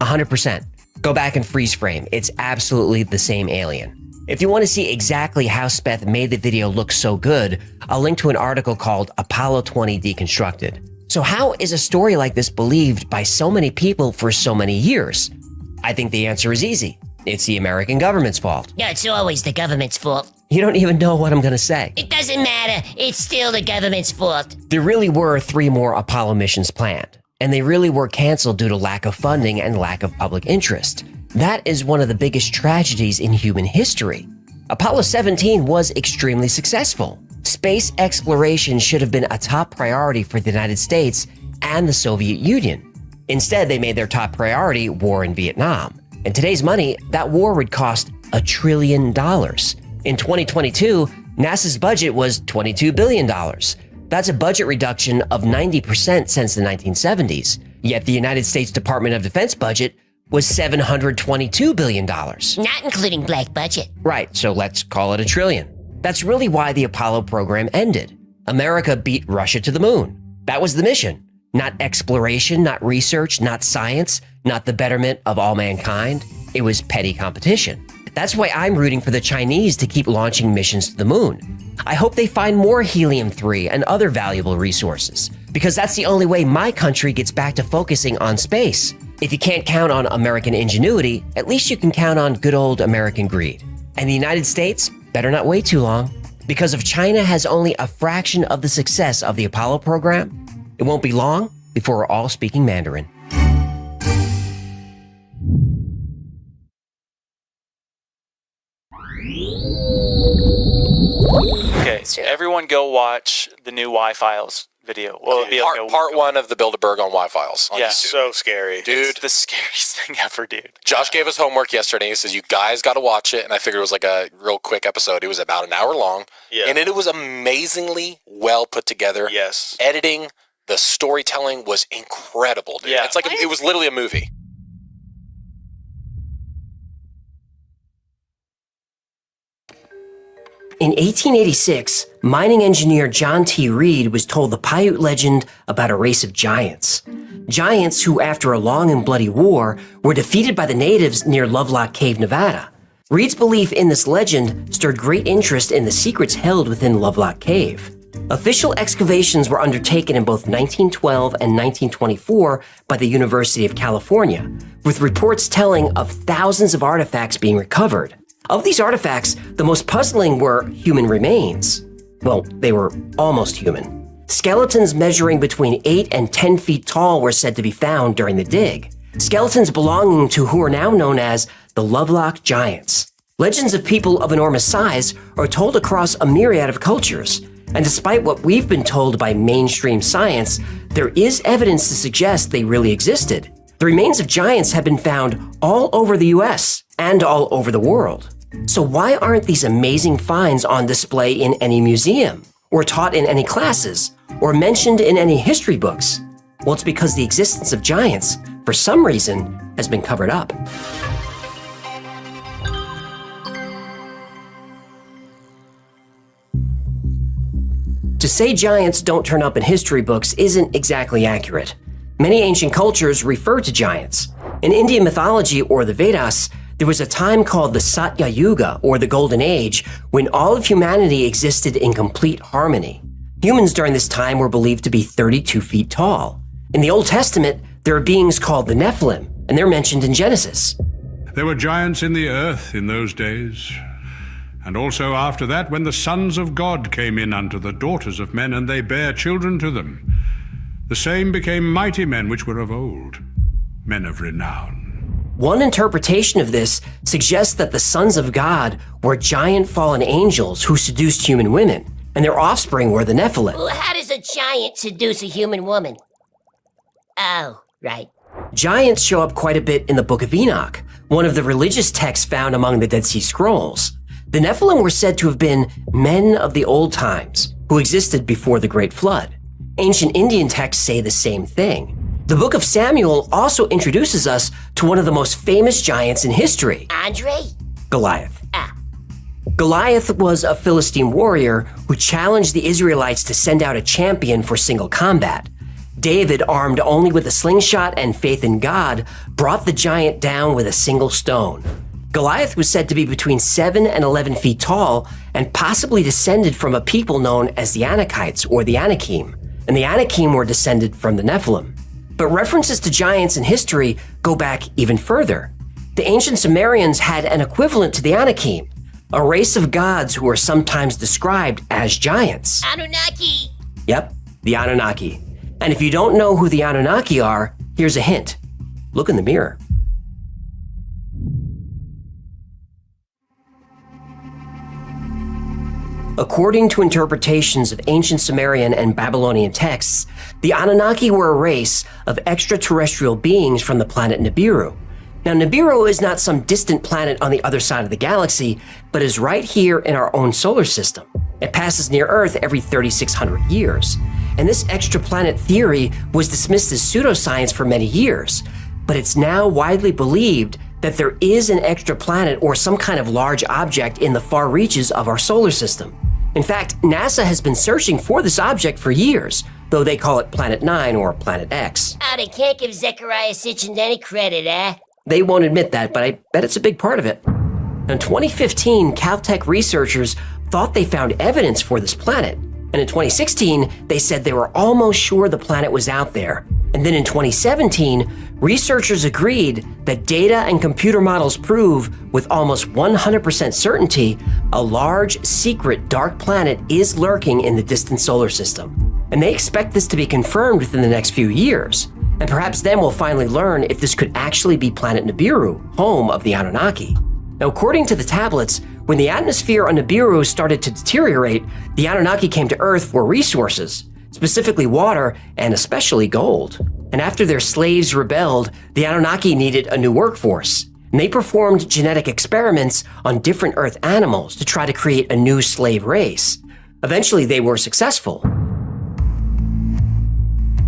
100%. Go back and freeze frame. It's absolutely the same alien. If you want to see exactly how Speth made the video look so good, I'll link to an article called Apollo 20 Deconstructed. So how is a story like this believed by so many people for so many years? I think the answer is easy. It's the American government's fault.
No, it's always the government's fault.
You don't even know what I'm going to say.
It doesn't matter. It's still the government's fault.
There really were 3 more Apollo missions planned, and they really were canceled due to lack of funding and lack of public interest. That is one of the biggest tragedies in human history. Apollo 17 was extremely successful. Space exploration should have been a top priority for the United States and the Soviet Union. Instead, they made their top priority war in Vietnam. In today's money, that war would cost $1 trillion. In 2022, NASA's budget was $22 billion. That's a budget reduction of 90% since the 1970s. Yet the United States Department of Defense budget was $722 billion.
Not including black budget.
Right, so let's call it $1 trillion. That's really why the Apollo program ended. America beat Russia to the moon. That was the mission. Not exploration, not research, not science, not the betterment of all mankind. It was petty competition. That's why I'm rooting for the Chinese to keep launching missions to the moon. I hope they find more helium-3 and other valuable resources, because that's the only way my country gets back to focusing on space. If you can't count on American ingenuity, at least you can count on good old American greed. And the United States better not wait too long, because if China has only a fraction of the success of the Apollo program, it won't be long before we're all speaking Mandarin.
Okay, so everyone go watch the new Y-Files video. Well, it'll be like
part 1 of the Bilderberg on Y-Files on YouTube.
So scary.
Dude.
It's the scariest thing ever, dude.
Josh gave us homework yesterday. He says, you guys got to watch it. And I figured it was like a real quick episode. It was about an hour long.
Yeah.
And it was amazingly well put together.
Yes.
Editing, the storytelling was incredible, dude.
Yeah.
It's like it was literally a movie.
In 1886, mining engineer John T. Reed was told the Paiute legend about a race of giants. Giants who, after a long and bloody war, were defeated by the natives near Lovelock Cave, Nevada. Reed's belief in this legend stirred great interest in the secrets held within Lovelock Cave. Official excavations were undertaken in both 1912 and 1924 by the University of California, with reports telling of thousands of artifacts being recovered. Of these artifacts, the most puzzling were human remains. Well, they were almost human. Skeletons measuring between 8 and 10 feet tall were said to be found during the dig. Skeletons belonging to who are now known as the Lovelock Giants. Legends of people of enormous size are told across a myriad of cultures. And despite what we've been told by mainstream science, there is evidence to suggest they really existed. The remains of giants have been found all over the US and all over the world. So why aren't these amazing finds on display in any museum, or taught in any classes, or mentioned in any history books? Well, it's because the existence of giants, for some reason, has been covered up. To say giants don't turn up in history books isn't exactly accurate. Many ancient cultures refer to giants. In Indian mythology or the Vedas, there was a time called the Satya Yuga, or the Golden Age, when all of humanity existed in complete harmony. Humans during this time were believed to be 32 feet tall. In the Old Testament, there are beings called the Nephilim, and they're mentioned in Genesis.
There were giants in the earth in those days, and also after that, when the sons of God came in unto the daughters of men, and they bare children to them. The same became mighty men which were of old, men of renown.
One interpretation of this suggests that the sons of God were giant fallen angels who seduced human women, and their offspring were the Nephilim.
Well, how does a giant seduce a human woman? Oh, right.
Giants show up quite a bit in the Book of Enoch, one of the religious texts found among the Dead Sea Scrolls. The Nephilim were said to have been men of the old times who existed before the Great Flood. Ancient Indian texts say the same thing. The Book of Samuel also introduces us to one of the most famous giants in history.
Andre?
Goliath. Goliath was a Philistine warrior who challenged the Israelites to send out a champion for single combat. David, armed only with a slingshot and faith in God, brought the giant down with a single stone. Goliath was said to be between 7 and 11 feet tall and possibly descended from a people known as the Anakites or the Anakim, and the Anakim were descended from the Nephilim. But references to giants in history go back even further. The ancient Sumerians had an equivalent to the Anakim, a race of gods who are sometimes described as giants.
Anunnaki!
Yep, the Anunnaki. And if you don't know who the Anunnaki are, here's a hint. Look in the mirror. According to interpretations of ancient Sumerian and Babylonian texts, the Anunnaki were a race of extraterrestrial beings from the planet Nibiru. Now, Nibiru is not some distant planet on the other side of the galaxy, but is right here in our own solar system. It passes near Earth every 3,600 years. And this extraplanet theory was dismissed as pseudoscience for many years, but it's now widely believed that there is an extraplanet or some kind of large object in the far reaches of our solar system. In fact, NASA has been searching for this object for years, though they call it Planet 9 or Planet X.
Oh, they can't give Zechariah Sitchin any credit, eh?
They won't admit that, but I bet it's a big part of it. In 2015, Caltech researchers thought they found evidence for this planet. And in 2016, they said they were almost sure the planet was out there. And then in 2017, researchers agreed that data and computer models prove with almost 100% certainty a large, secret, dark planet is lurking in the distant solar system. And they expect this to be confirmed within the next few years. And perhaps then we'll finally learn if this could actually be planet Nibiru, home of the Anunnaki. Now, according to the tablets, when the atmosphere on Nibiru started to deteriorate, the Anunnaki came to Earth for resources, specifically water and especially gold. And after their slaves rebelled, the Anunnaki needed a new workforce. And they performed genetic experiments on different Earth animals to try to create a new slave race. Eventually, they were successful.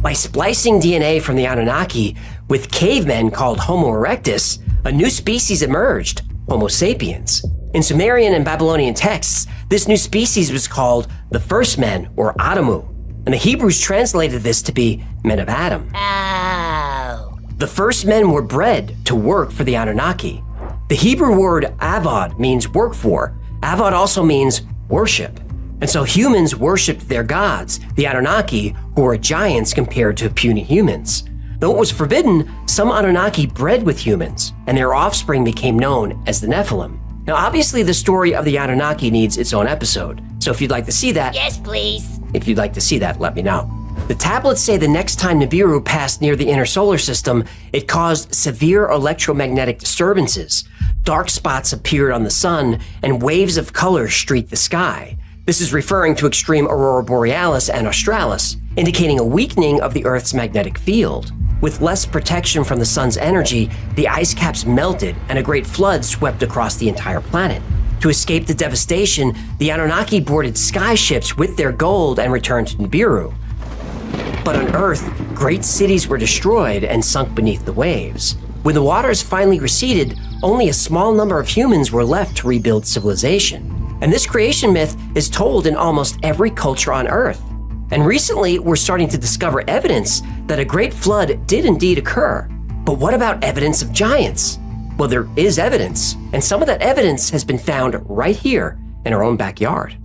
By splicing DNA from the Anunnaki with cavemen called Homo erectus, a new species emerged, Homo sapiens. In Sumerian and Babylonian texts, this new species was called the first men, or Adamu, and the Hebrews translated this to be men of Adam.
Oh.
The first men were bred to work for the Anunnaki. The Hebrew word avad means work for. Avad also means worship. And so humans worshipped their gods, the Anunnaki, who were giants compared to puny humans. Though it was forbidden, some Anunnaki bred with humans, and their offspring became known as the Nephilim. Now, obviously, the story of the Anunnaki needs its own episode, so if you'd like to see that...
Yes, please.
If you'd like to see that, let me know. The tablets say the next time Nibiru passed near the inner solar system, it caused severe electromagnetic disturbances. Dark spots appeared on the sun, and waves of color streaked the sky. This is referring to extreme aurora borealis and australis, indicating a weakening of the Earth's magnetic field. With less protection from the sun's energy, the ice caps melted and a great flood swept across the entire planet. To escape the devastation, the Anunnaki boarded sky ships with their gold and returned to Nibiru. But on Earth, great cities were destroyed and sunk beneath the waves. When the waters finally receded, only a small number of humans were left to rebuild civilization. And this creation myth is told in almost every culture on Earth. And recently, we're starting to discover evidence that a great flood did indeed occur. But what about evidence of giants? Well, there is evidence, and some of that evidence has been found right here in our own backyard.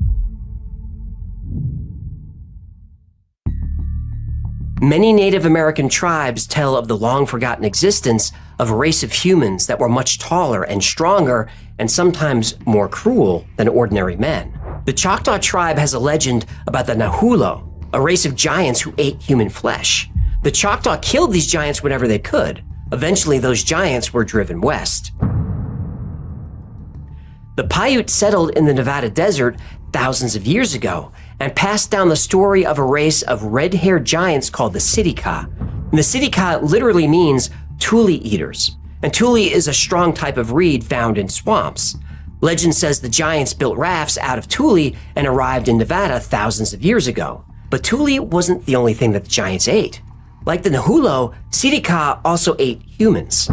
Many Native American tribes tell of the long-forgotten existence of a race of humans that were much taller and stronger and sometimes more cruel than ordinary men. The Choctaw tribe has a legend about the Nahulo, a race of giants who ate human flesh. The Choctaw killed these giants whenever they could. Eventually, those giants were driven west. The Paiute settled in the Nevada desert thousands of years ago and passed down the story of a race of red-haired giants called the Sitka. And the Sitka literally means tule eaters, and tule is a strong type of reed found in swamps. Legend says the giants built rafts out of tule and arrived in Nevada thousands of years ago. But tule wasn't the only thing that the giants ate. Like the Nahulo, Sitka also ate humans.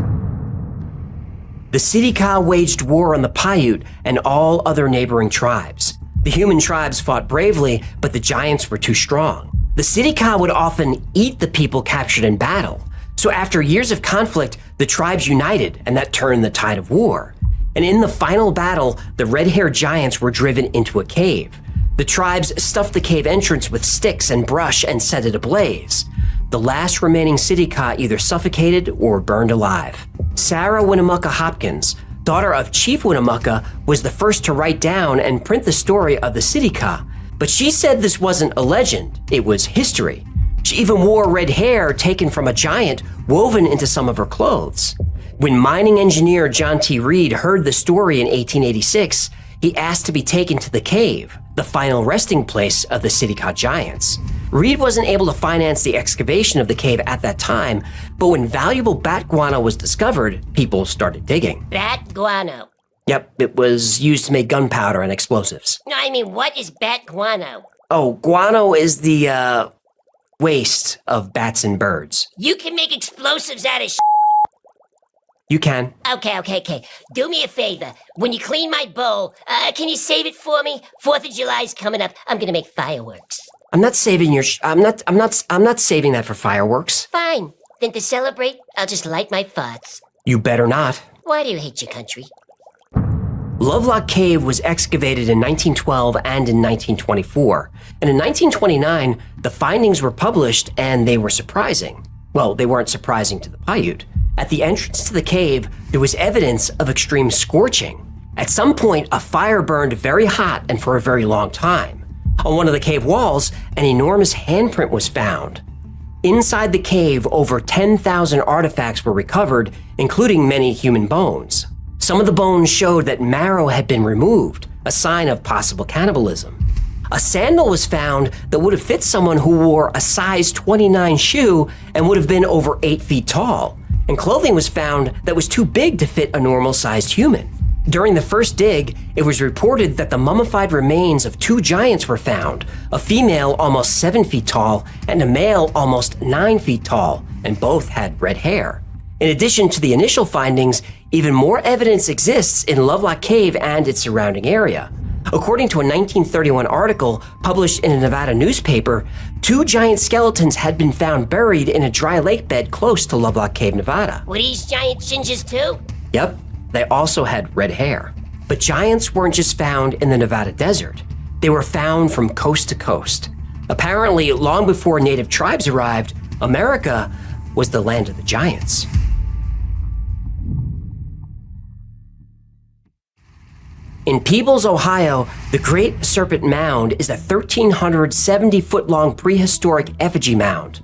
The Sitka waged war on the Paiute and all other neighboring tribes. The human tribes fought bravely, but the giants were too strong. The Sitka would often eat the people captured in battle. So after years of conflict, the tribes united, and that turned the tide of war. And in the final battle, the red-haired giants were driven into a cave. The tribes stuffed the cave entrance with sticks and brush and set it ablaze. The last remaining Sitka either suffocated or burned alive. Sarah Winnemucca Hopkins, daughter of Chief Winnemucca, was the first to write down and print the story of the Sitka. But she said this wasn't a legend, it was history. She even wore red hair taken from a giant woven into some of her clothes. When mining engineer John T. Reed heard the story in 1886, he asked to be taken to the cave, the final resting place of the Sitka giants. Reed wasn't able to finance the excavation of the cave at that time, but when valuable bat guano was discovered, people started digging.
Bat guano.
Yep, it was used to make gunpowder and explosives.
No, I mean, what is bat guano?
Oh, guano is the, waste of bats and birds.
You can make explosives out of
You can.
Okay. Do me a favor. When you clean my bowl, can you save it for me? 4th of July's coming up. I'm gonna make fireworks.
I'm not saving your I'm not saving that for fireworks.
Fine. Then to celebrate, I'll just light my farts.
You better not.
Why do you hate your country?
Lovelock Cave was excavated in 1912 and in 1924. And in 1929, the findings were published and they were surprising. Well, they weren't surprising to the Paiute. At the entrance to the cave, there was evidence of extreme scorching. At some point, a fire burned very hot and for a very long time. On one of the cave walls, an enormous handprint was found. Inside the cave, over 10,000 artifacts were recovered, including many human bones. Some of the bones showed that marrow had been removed, a sign of possible cannibalism. A sandal was found that would have fit someone who wore a size 29 shoe and would have been over 8 feet tall. And clothing was found that was too big to fit a normal-sized human. During the first dig, it was reported that the mummified remains of 2 giants were found, a female almost 7 feet tall and a male almost 9 feet tall, and both had red hair. In addition to the initial findings, even more evidence exists in Lovelock Cave and its surrounding area. According to a 1931 article published in a Nevada newspaper, 2 giant skeletons had been found buried in a dry lake bed close to Lovelock Cave, Nevada.
Were these giant gingers too?
Yep, they also had red hair. But giants weren't just found in the Nevada desert. They were found from coast to coast. Apparently, long before native tribes arrived, America was the land of the giants. In Peebles, Ohio, the Great Serpent Mound is a 1,370-foot-long prehistoric effigy mound.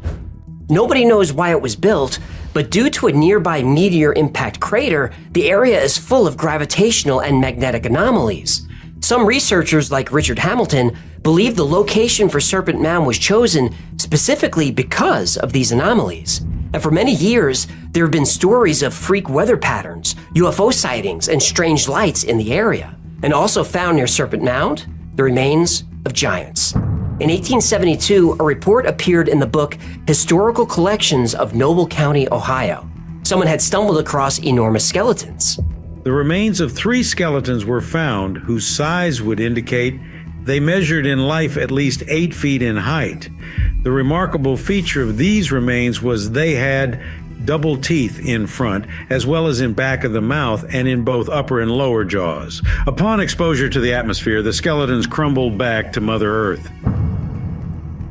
Nobody knows why it was built, but due to a nearby meteor impact crater, the area is full of gravitational and magnetic anomalies. Some researchers, like Richard Hamilton, believe the location for Serpent Mound was chosen specifically because of these anomalies. And for many years, there have been stories of freak weather patterns, UFO sightings, and strange lights in the area. And also found near Serpent Mound, the remains of giants. In 1872, a report appeared in the book Historical Collections of Noble County, Ohio. Someone had stumbled across enormous skeletons.
The remains of 3 skeletons were found whose size would indicate They measured in life at least 8 feet in height. The remarkable feature of these remains was they had double teeth in front, as well as in back of the mouth and in both upper and lower jaws. Upon exposure to the atmosphere, the skeletons crumbled back to Mother Earth.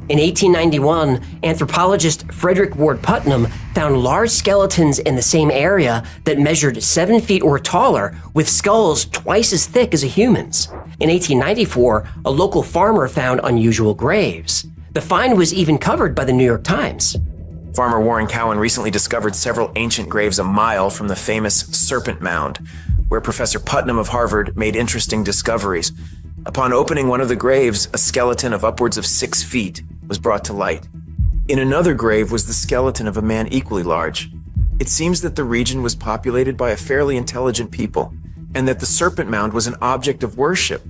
In 1891, anthropologist Frederick Ward Putnam found large skeletons in the same area that measured 7 feet or taller, with skulls twice as thick as a human's. In 1894, a local farmer found unusual graves. The find was even covered by the New York Times.
Farmer Warren Cowan recently discovered several ancient graves a mile from the famous Serpent Mound, where Professor Putnam of Harvard made interesting discoveries. Upon opening one of the graves, a skeleton of upwards of 6 feet was brought to light. In another grave was the skeleton of a man equally large. It seems that the region was populated by a fairly intelligent people, and that the Serpent Mound was an object of worship.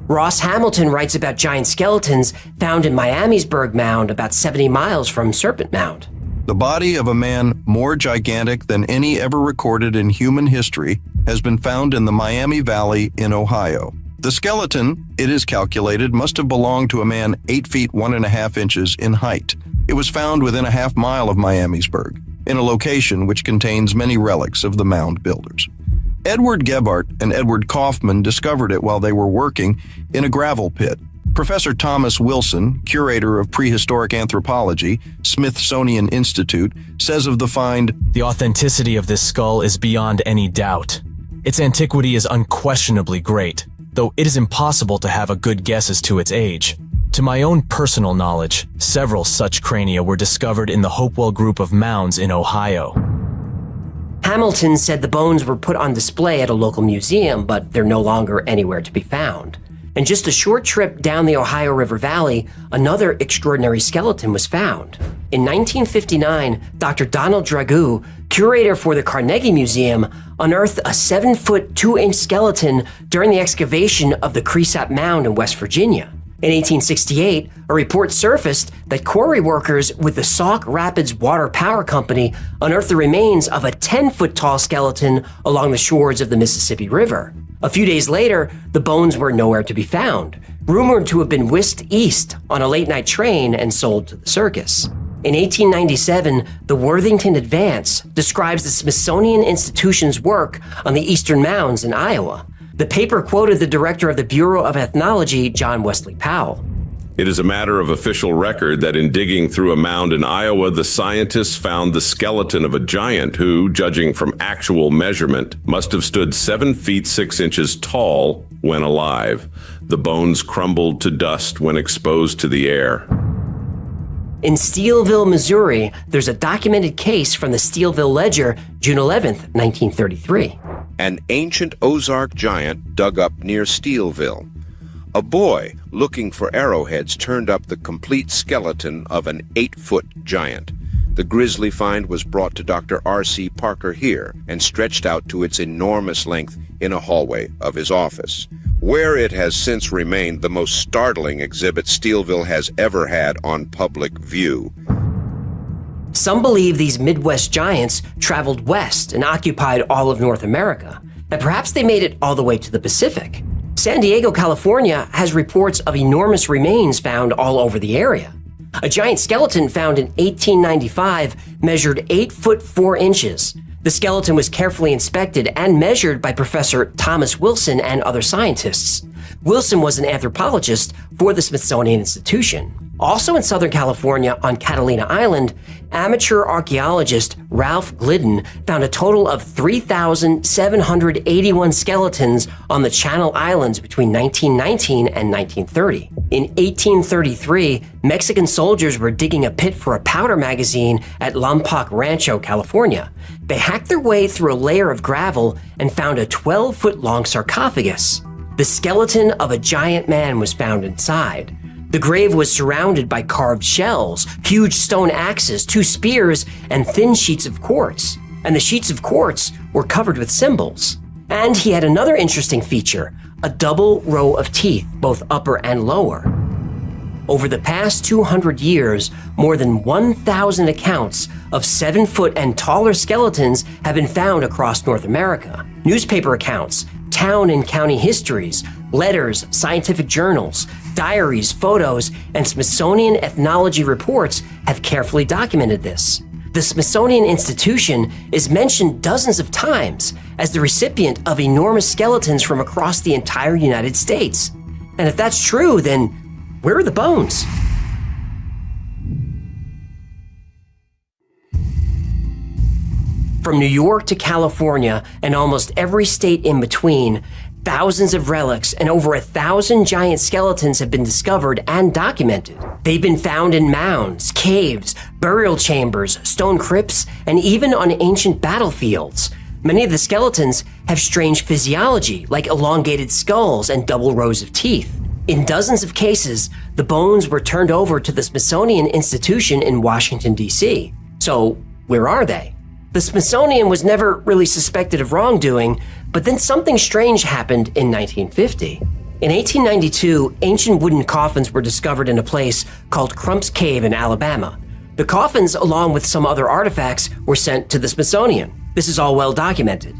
Ross Hamilton writes about giant skeletons found in Miamisburg Mound, about 70 miles from Serpent Mound.
The body of a man more gigantic than any ever recorded in human history has been found in the Miami Valley in Ohio. The skeleton, it is calculated, must have belonged to a man 8 feet 1.5 inches in height. It was found within a half mile of Miamisburg, in a location which contains many relics of the mound builders. Edward Gebhardt and Edward Kaufman discovered it while they were working in a gravel pit. Professor Thomas Wilson, curator of prehistoric anthropology, Smithsonian Institute, says of the find,
"The authenticity of this skull is beyond any doubt. Its antiquity is unquestionably great, though it is impossible to have a good guess as to its age. To my own personal knowledge, several such crania were discovered in the Hopewell group of mounds in Ohio."
Hamilton said the bones were put on display at a local museum, but they're no longer anywhere to be found. And just a short trip down the Ohio River Valley, another extraordinary skeleton was found. In 1959, Dr. Donald Dragoo, curator for the Carnegie Museum, unearthed a 7-foot 2-inch skeleton during the excavation of the Cresap Mound in West Virginia. In 1868, a report surfaced that quarry workers with the Sauk Rapids Water Power Company unearthed the remains of a 10-foot tall skeleton along the shores of the Mississippi River. A few days later, the bones were nowhere to be found, rumored to have been whisked east on a late-night train and sold to the circus. In 1897, the Worthington Advance describes the Smithsonian Institution's work on the eastern mounds in Iowa. The paper quoted the director of the Bureau of Ethnology, John Wesley Powell.
It is a matter of official record that in digging through a mound in Iowa, the scientists found the skeleton of a giant who, judging from actual measurement, must have stood 7 feet 6 inches tall when alive. The bones crumbled to dust when exposed to the air.
In Steelville, Missouri, there's a documented case from the Steelville Ledger, June 11th, 1933.
An ancient Ozark giant dug up near Steelville. A boy looking for arrowheads turned up the complete skeleton of an 8-foot giant. The grisly find was brought to Dr. R.C. Parker here and stretched out to its enormous length in a hallway of his office, where it has since remained the most startling exhibit Steelville has ever had on public view.
Some believe these Midwest giants traveled west and occupied all of North America, and perhaps they made it all the way to the Pacific. San Diego, California has reports of enormous remains found all over the area. A giant skeleton found in 1895 measured 8 foot 4 inches. The skeleton was carefully inspected and measured by Professor Thomas Wilson and other scientists. Wilson was an anthropologist for the Smithsonian Institution. Also in Southern California on Catalina Island, amateur archaeologist Ralph Glidden found a total of 3,781 skeletons on the Channel Islands between 1919 and 1930. In 1833, Mexican soldiers were digging a pit for a powder magazine at Lompoc Rancho, California. They hacked their way through a layer of gravel and found a 12-foot-long sarcophagus. The skeleton of a giant man was found inside. The grave was surrounded by carved shells, huge stone axes, 2 spears, and thin sheets of quartz. And the sheets of quartz were covered with symbols. And he had another interesting feature, a double row of teeth, both upper and lower. Over the past 200 years, more than 1,000 accounts of 7-foot and taller skeletons have been found across North America. Newspaper accounts, town and county histories, Letters, scientific journals, diaries, photos, and Smithsonian ethnology reports have carefully documented this. The Smithsonian Institution is mentioned dozens of times as the recipient of enormous skeletons from across the entire United States. And if that's true, then where are the bones? From New York to California and almost every state in between, thousands of relics and over 1,000 giant skeletons have been discovered and documented. They've been found in mounds, caves, burial chambers, stone crypts, and even on ancient battlefields. Many of the skeletons have strange physiology, like elongated skulls and double rows of teeth. In dozens of cases, the bones were turned over to the Smithsonian Institution in Washington, D.C. So, where are they? The Smithsonian was never really suspected of wrongdoing, but then something strange happened in 1950. In 1892, ancient wooden coffins were discovered in a place called Crump's Cave in Alabama. The coffins, along with some other artifacts, were sent to the Smithsonian. This is all well documented.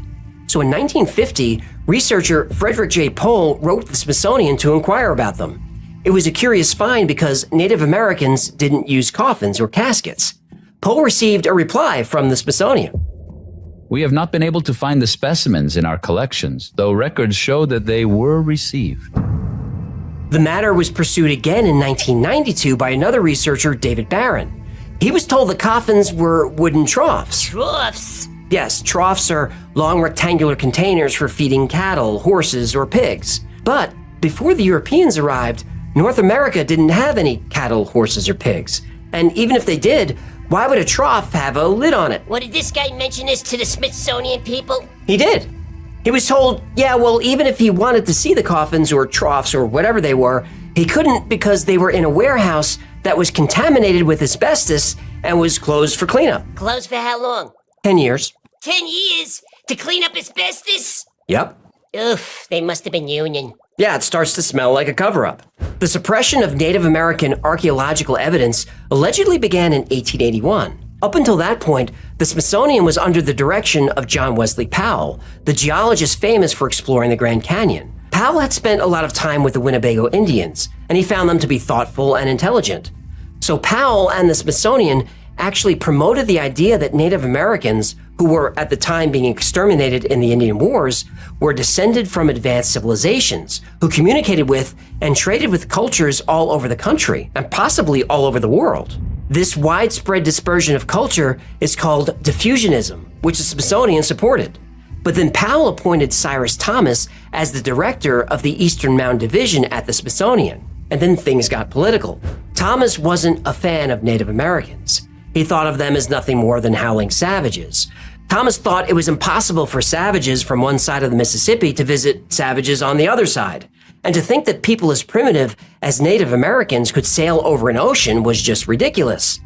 So in 1950, researcher Frederick J. Pohl wrote the Smithsonian to inquire about them. It was a curious find because Native Americans didn't use coffins or caskets. Pohl received a reply from the Smithsonian.
We have not been able to find the specimens in our collections, though records show that they were received.
The matter was pursued again in 1992 by another researcher, David Barron. He was told the coffins were wooden troughs.
Troughs?
Yes, troughs are long rectangular containers for feeding cattle, horses, or pigs. But before the Europeans arrived, North America didn't have any cattle, horses, or pigs. And even if they did, why would a trough have a lid on it?
What, did this guy mention this to the Smithsonian people?
He did. He was told, yeah, well, even if he wanted to see the coffins or troughs or whatever they were, he couldn't because they were in a warehouse that was contaminated with asbestos and was closed for cleanup.
Closed for how long?
10 years.
10 years? To clean up asbestos?
Yep.
Oof, they must have been union.
Yeah, it starts to smell like a cover-up. The suppression of Native American archaeological evidence allegedly began in 1881. Up until that point, the Smithsonian was under the direction of John Wesley Powell, the geologist famous for exploring the Grand Canyon. Powell had spent a lot of time with the Winnebago Indians, and he found them to be thoughtful and intelligent. So Powell and the Smithsonian actually promoted the idea that Native Americans, who were at the time being exterminated in the Indian Wars, were descended from advanced civilizations who communicated with and traded with cultures all over the country and possibly all over the world. This widespread dispersion of culture is called diffusionism, which the Smithsonian supported. But then Powell appointed Cyrus Thomas as the director of the Eastern Mound Division at the Smithsonian, and then things got political. Thomas wasn't a fan of Native Americans. He thought of them as nothing more than howling savages. Thomas thought it was impossible for savages from one side of the Mississippi to visit savages on the other side. And to think that people as primitive as Native Americans could sail over an ocean was just ridiculous.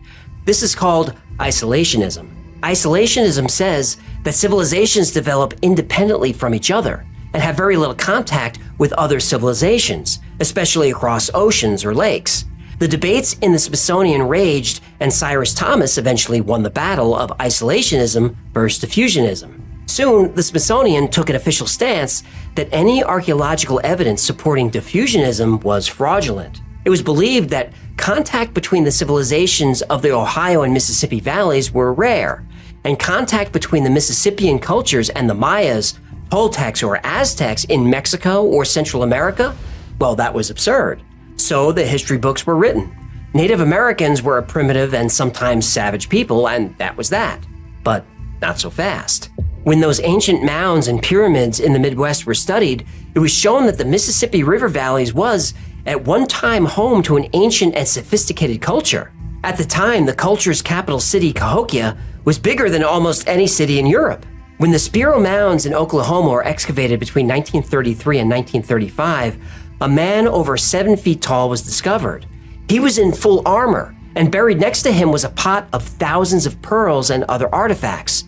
This is called isolationism. Isolationism says that civilizations develop independently from each other and have very little contact with other civilizations, especially across oceans or lakes. The debates in the Smithsonian raged, and Cyrus Thomas eventually won the battle of isolationism versus diffusionism. Soon, the Smithsonian took an official stance that any archaeological evidence supporting diffusionism was fraudulent. It was believed that contact between the civilizations of the Ohio and Mississippi valleys were rare, and contact between the Mississippian cultures and the Mayas, Toltecs, or Aztecs in Mexico or Central America, well, that was absurd. So the history books were written. Native Americans were a primitive and sometimes savage people, and that was that. But not so fast. When those ancient mounds and pyramids in the Midwest were studied, it was shown that the Mississippi River valleys was, at one time, home to an ancient and sophisticated culture. At the time, the culture's capital city, Cahokia, was bigger than almost any city in Europe. When the Spiro Mounds in Oklahoma were excavated between 1933 and 1935, a man over 7 feet tall was discovered. He was in full armor, and buried next to him was a pot of thousands of pearls and other artifacts.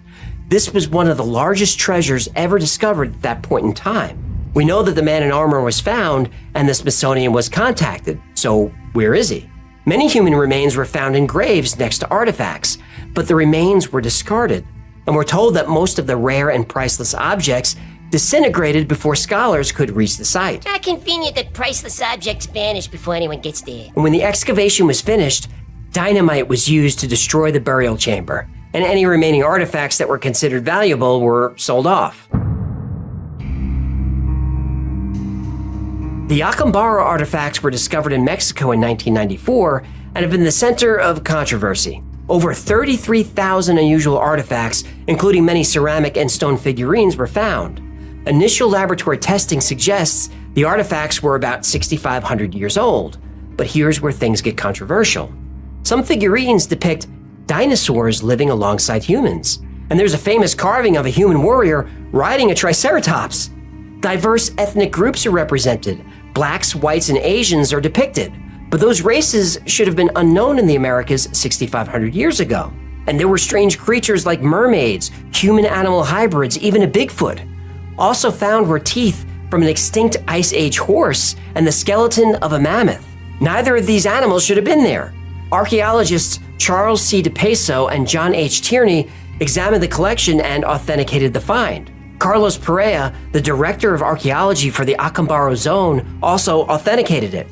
This was one of the largest treasures ever discovered at that point in time. We know that the man in armor was found, and the Smithsonian was contacted, so where is he? Many human remains were found in graves next to artifacts, but the remains were discarded, and we're told that most of the rare and priceless objects disintegrated before scholars could reach the site.
How convenient that priceless objects vanish before anyone gets there.
And when the excavation was finished, dynamite was used to destroy the burial chamber, and any remaining artifacts that were considered valuable were sold off. The Acambaro artifacts were discovered in Mexico in 1994 and have been the center of controversy. Over 33,000 unusual artifacts, including many ceramic and stone figurines, were found. Initial laboratory testing suggests the artifacts were about 6,500 years old, but here's where things get controversial. Some figurines depict dinosaurs living alongside humans, and there's a famous carving of a human warrior riding a triceratops. Diverse ethnic groups are represented. Blacks, whites, and Asians are depicted, but those races should have been unknown in the Americas 6,500 years ago. And there were strange creatures like mermaids, human-animal hybrids, even a Bigfoot. Also found were teeth from an extinct Ice Age horse and the skeleton of a mammoth. Neither of these animals should have been there. Archaeologists Charles C. DePeso and John H. Tierney examined the collection and authenticated the find. Carlos Perea, the director of archaeology for the Acambaro Zone, also authenticated it.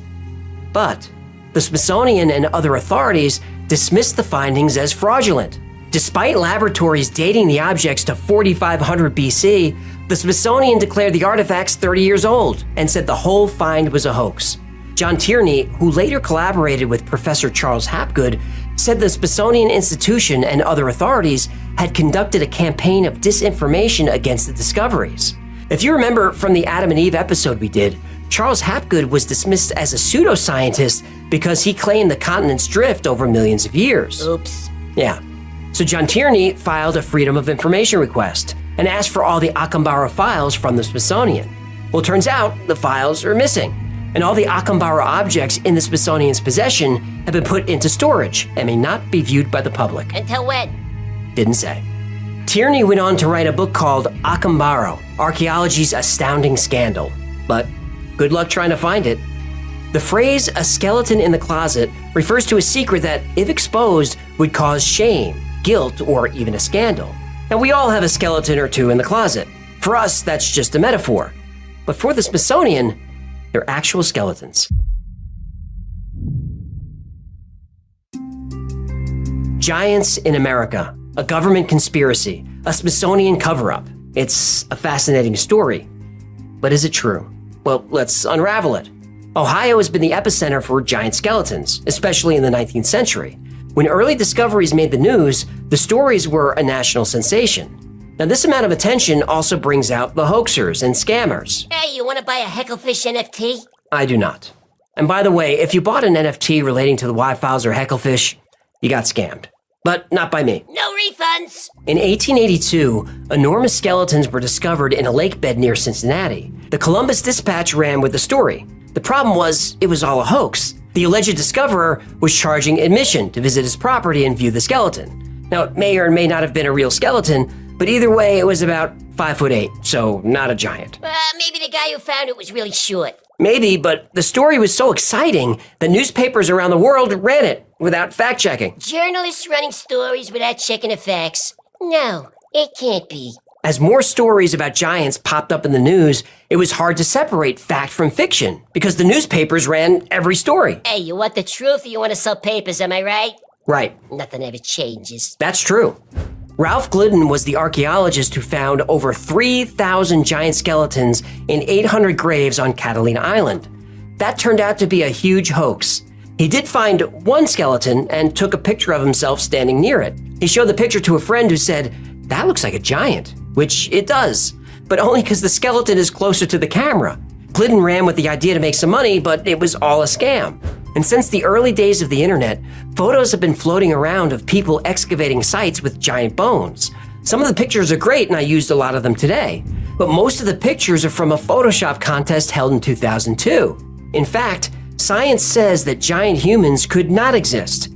But the Smithsonian and other authorities dismissed the findings as fraudulent. Despite laboratories dating the objects to 4500 BC, the Smithsonian declared the artifacts 30 years old and said the whole find was a hoax. John Tierney, who later collaborated with Professor Charles Hapgood, said the Smithsonian Institution and other authorities had conducted a campaign of disinformation against the discoveries. If you remember from the Adam and Eve episode we did, Charles Hapgood was dismissed as a pseudoscientist because he claimed the continents drift over millions of years.
Oops.
Yeah. So John Tierney filed a Freedom of Information request and asked for all the Acambaro files from the Smithsonian. Well, it turns out the files are missing, and all the Acambaro objects in the Smithsonian's possession have been put into storage and may not be viewed by the public.
Until when?
Didn't say. Tierney went on to write a book called Acambaro, Archaeology's Astounding Scandal. But good luck trying to find it. The phrase, a skeleton in the closet, refers to a secret that, if exposed, would cause shame, guilt, or even a scandal. And we all have a skeleton or two in the closet. For us, that's just a metaphor. But for the Smithsonian, they're actual skeletons. Giants in America, a government conspiracy, a Smithsonian cover-up. It's a fascinating story. But is it true? Well, let's unravel it. Ohio has been the epicenter for giant skeletons, especially in the 19th century. When early discoveries made the news, the stories were a national sensation. Now, this amount of attention also brings out the hoaxers and scammers.
Hey, you want to buy a Hecklefish NFT?
I do not. And by the way, if you bought an NFT relating to the Y-Files or Hecklefish, you got scammed. But not by me.
No refunds!
In 1882, enormous skeletons were discovered in a lake bed near Cincinnati. The Columbus Dispatch ran with the story. The problem was, it was all a hoax. The alleged discoverer was charging admission to visit his property and view the skeleton. Now, it may or may not have been a real skeleton, but either way, it was about 5'8", so not a giant.
Maybe the guy who found it was really short.
Maybe, but the story was so exciting that newspapers around the world ran it without fact-checking.
Journalists running stories without checking the facts. No, it can't be.
As more stories about giants popped up in the news, it was hard to separate fact from fiction because the newspapers ran every story.
Hey, you want the truth or you want to sell papers, am I right?
Right.
Nothing ever changes.
That's true. Ralph Glidden was the archaeologist who found over 3,000 giant skeletons in 800 graves on Catalina Island. That turned out to be a huge hoax. He did find one skeleton and took a picture of himself standing near it. He showed the picture to a friend who said, "That looks like a giant," which it does, but only because the skeleton is closer to the camera. Glidden ran with the idea to make some money, but it was all a scam. And since the early days of the internet, photos have been floating around of people excavating sites with giant bones. Some of the pictures are great, and I used a lot of them today, but most of the pictures are from a Photoshop contest held in 2002. In fact, science says that giant humans could not exist.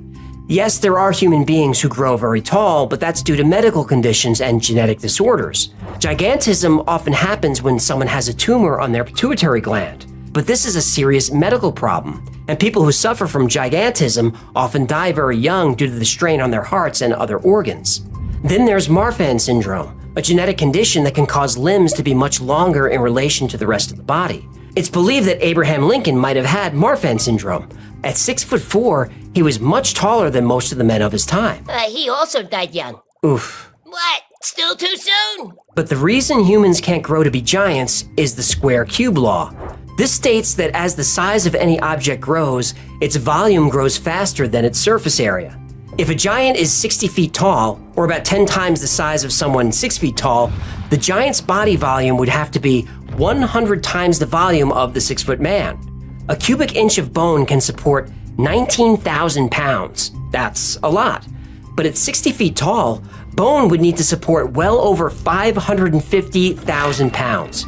Yes, there are human beings who grow very tall, but that's due to medical conditions and genetic disorders. Gigantism often happens when someone has a tumor on their pituitary gland, but this is a serious medical problem, and people who suffer from gigantism often die very young due to the strain on their hearts and other organs. Then there's Marfan syndrome, a genetic condition that can cause limbs to be much longer in relation to the rest of the body. It's believed that Abraham Lincoln might have had Marfan syndrome. At 6'4", he was much taller than most of the men of his time.
He also died young.
Oof.
What? Still too soon?
But the reason humans can't grow to be giants is the square cube law. This states that as the size of any object grows, its volume grows faster than its surface area. If a giant is 60 feet tall, or about 10 times the size of someone 6 feet tall, the giant's body volume would have to be 100 times the volume of the 6-foot man. A cubic inch of bone can support 19,000 pounds. That's a lot. But at 60 feet tall, bone would need to support well over 550,000 pounds.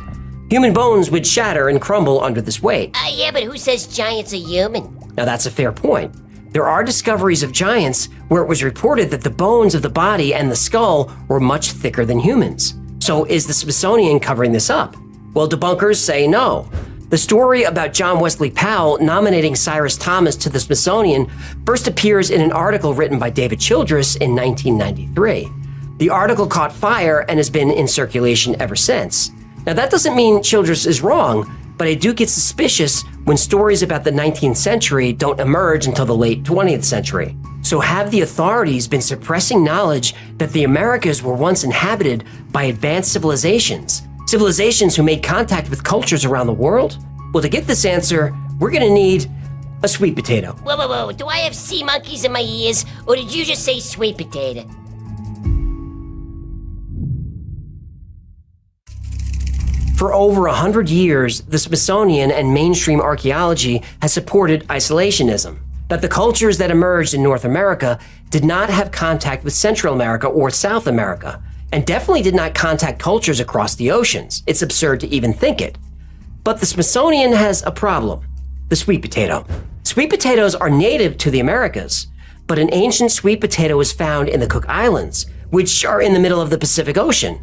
Human bones would shatter and crumble under this weight.
Yeah, but who says giants are human?
Now that's a fair point. There are discoveries of giants where it was reported that the bones of the body and the skull were much thicker than humans. So is the Smithsonian covering this up? Well, debunkers say no. The story about John Wesley Powell nominating Cyrus Thomas to the Smithsonian first appears in an article written by David Childress in 1993. The article caught fire and has been in circulation ever since. Now, that doesn't mean Childress is wrong, but I do get suspicious when stories about the 19th century don't emerge until the late 20th century. So have the authorities been suppressing knowledge that the Americas were once inhabited by advanced civilizations? Civilizations who made contact with cultures around the world? Well, to get this answer, we're gonna need a sweet potato.
Whoa. Do I have sea monkeys in my ears, or did you just say sweet potato?
For over 100 years, the Smithsonian and mainstream archaeology has supported isolationism, that the cultures that emerged in North America did not have contact with Central America or South America, and definitely did not contact cultures across the oceans. It's absurd to even think it. But the Smithsonian has a problem: the sweet potato. Sweet potatoes are native to the Americas, but an ancient sweet potato was found in the Cook Islands, which are in the middle of the Pacific Ocean.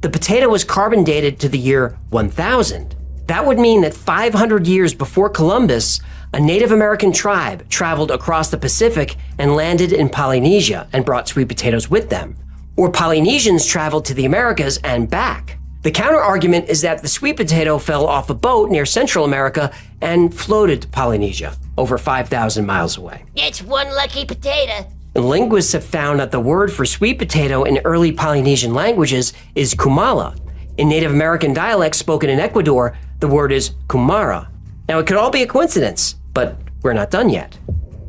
The potato was carbon dated to the year 1000. That would mean that 500 years before Columbus, a Native American tribe traveled across the Pacific and landed in Polynesia and brought sweet potatoes with them. Or Polynesians traveled to the Americas and back. The counter-argument is that the sweet potato fell off a boat near Central America and floated to Polynesia, over 5,000 miles away.
It's one lucky potato.
Linguists have found that the word for sweet potato in early Polynesian languages is kumala. In Native American dialects spoken in Ecuador, the word is kumara. Now, it could all be a coincidence, but we're not done yet.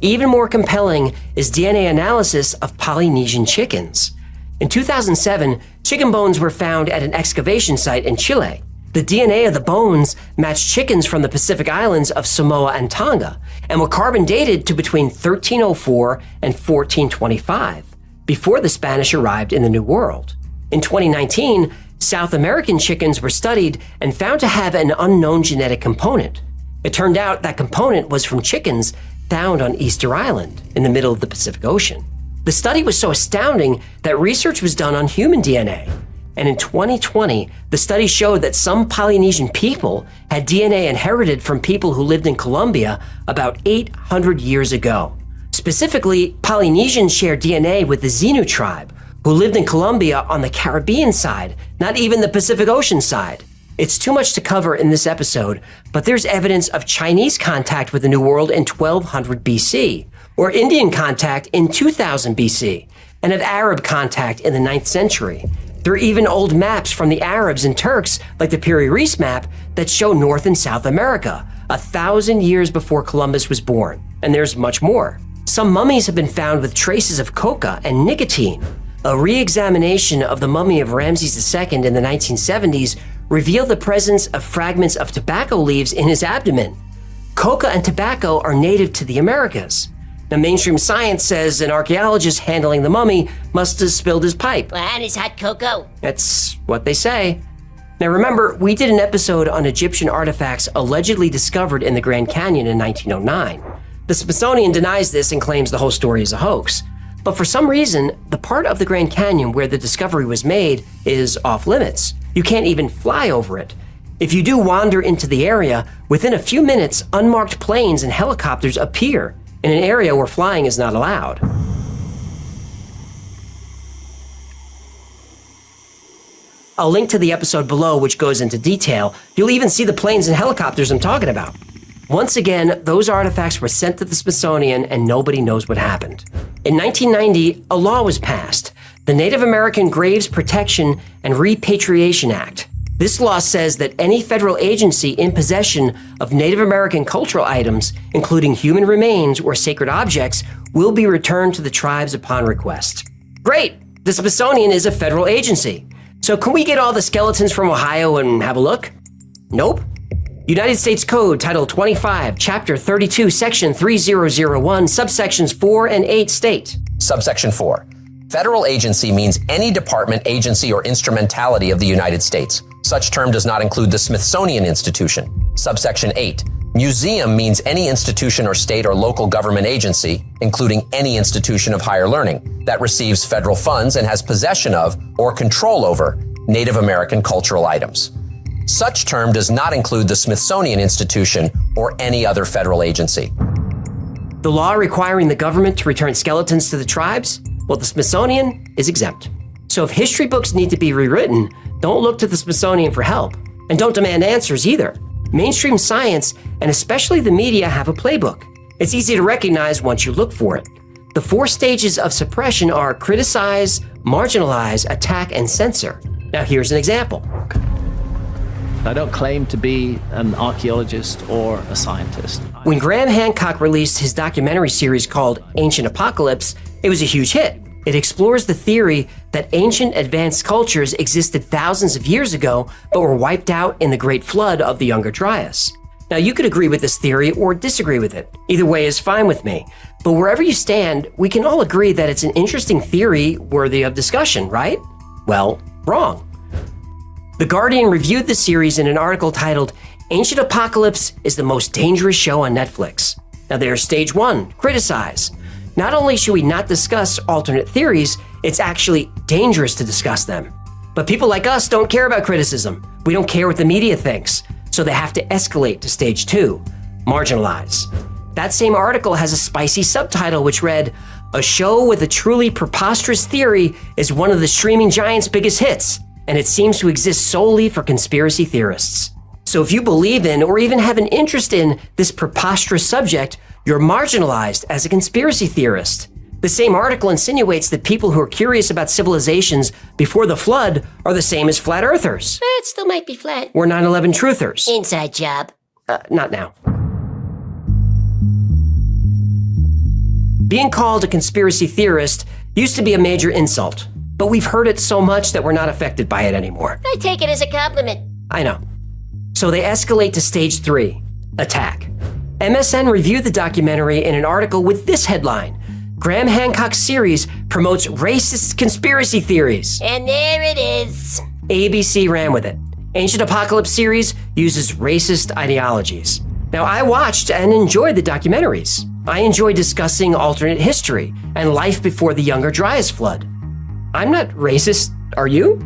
Even more compelling is DNA analysis of Polynesian chickens. In 2007, chicken bones were found at an excavation site in Chile. The DNA of the bones matched chickens from the Pacific Islands of Samoa and Tonga, and were carbon dated to between 1304 and 1425, before the Spanish arrived in the New World. In 2019, South American chickens were studied and found to have an unknown genetic component. It turned out that component was from chickens found on Easter Island, in the middle of the Pacific Ocean. The study was so astounding that research was done on human DNA. And in 2020, the study showed that some Polynesian people had DNA inherited from people who lived in Colombia about 800 years ago. Specifically, Polynesians share DNA with the Xenu tribe, who lived in Colombia on the Caribbean side, not even the Pacific Ocean side. It's too much to cover in this episode, but there's evidence of Chinese contact with the New World in 1200 BC, or Indian contact in 2000 BC, and of Arab contact in the 9th century. There are even old maps from the Arabs and Turks, like the Piri Reis map, that show North and South America, 1,000 years before Columbus was born. And there's much more. Some mummies have been found with traces of coca and nicotine. A re-examination of the mummy of Ramses II in the 1970s revealed the presence of fragments of tobacco leaves in his abdomen. Coca and tobacco are native to the Americas. Now, mainstream science says an archaeologist handling the mummy must have spilled his pipe.
And his hot cocoa.
That's what they say. Now remember, we did an episode on Egyptian artifacts allegedly discovered in the Grand Canyon in 1909. The Smithsonian denies this and claims the whole story is a hoax. But for some reason, the part of the Grand Canyon where the discovery was made is off limits. You can't even fly over it. If you do wander into the area, within a few minutes, unmarked planes and helicopters appear in an area where flying is not allowed. I'll link to the episode below, which goes into detail. You'll even see the planes and helicopters I'm talking about. Once again, those artifacts were sent to the Smithsonian and nobody knows what happened. In 1990, a law was passed, the Native American Graves Protection and Repatriation Act. This law says that any federal agency in possession of Native American cultural items, including human remains or sacred objects, will be returned to the tribes upon request. Great! The Smithsonian is a federal agency. So can we get all the skeletons from Ohio and have a look? Nope. United States Code, Title 25, Chapter 32, Section 3001, subsections 4 and 8 state.
Subsection 4. Federal agency means any department, agency, or instrumentality of the United States. Such term does not include the Smithsonian Institution. Subsection 8. Museum means any institution or state or local government agency, including any institution of higher learning, that receives federal funds and has possession of or control over Native American cultural items. Such term does not include the Smithsonian Institution or any other federal agency.
The law requiring the government to return skeletons to the tribes? Well, the Smithsonian is exempt. So if history books need to be rewritten, don't look to the Smithsonian for help. And don't demand answers either. Mainstream science, and especially the media, have a playbook. It's easy to recognize once you look for it. The 4 stages of suppression are criticize, marginalize, attack, and censor. Now here's an example.
I don't claim to be an archaeologist or a scientist.
When Graham Hancock released his documentary series called Ancient Apocalypse, it was a huge hit. It explores the theory that ancient advanced cultures existed thousands of years ago, but were wiped out in the Great Flood of the Younger Dryas. Now, you could agree with this theory or disagree with it. Either way is fine with me. But wherever you stand, we can all agree that it's an interesting theory worthy of discussion, right? Well, wrong. The Guardian reviewed the series in an article titled, Ancient Apocalypse is the most dangerous show on Netflix. Now there's stage 1, criticize. Not only should we not discuss alternate theories, it's actually dangerous to discuss them. But people like us don't care about criticism. We don't care what the media thinks. So they have to escalate to stage 2, marginalize. That same article has a spicy subtitle which read, a show with a truly preposterous theory is one of the streaming giant's biggest hits, and it seems to exist solely for conspiracy theorists. So if you believe in or even have an interest in this preposterous subject, you're marginalized as a conspiracy theorist. The same article insinuates that people who are curious about civilizations before the flood are the same as flat earthers.
It still might be flat.
Or 9/11 truthers.
Inside job.
Not now. Being called a conspiracy theorist used to be a major insult, but we've heard it so much that we're not affected by it anymore.
I take it as a compliment.
I know. So they escalate to stage 3, attack. MSN reviewed the documentary in an article with this headline, Graham Hancock's series promotes racist conspiracy theories.
And there it is.
ABC ran with it. Ancient Apocalypse series uses racist ideologies. Now, I watched and enjoyed the documentaries. I enjoy discussing alternate history and life before the Younger Dryas flood. I'm not racist, are you?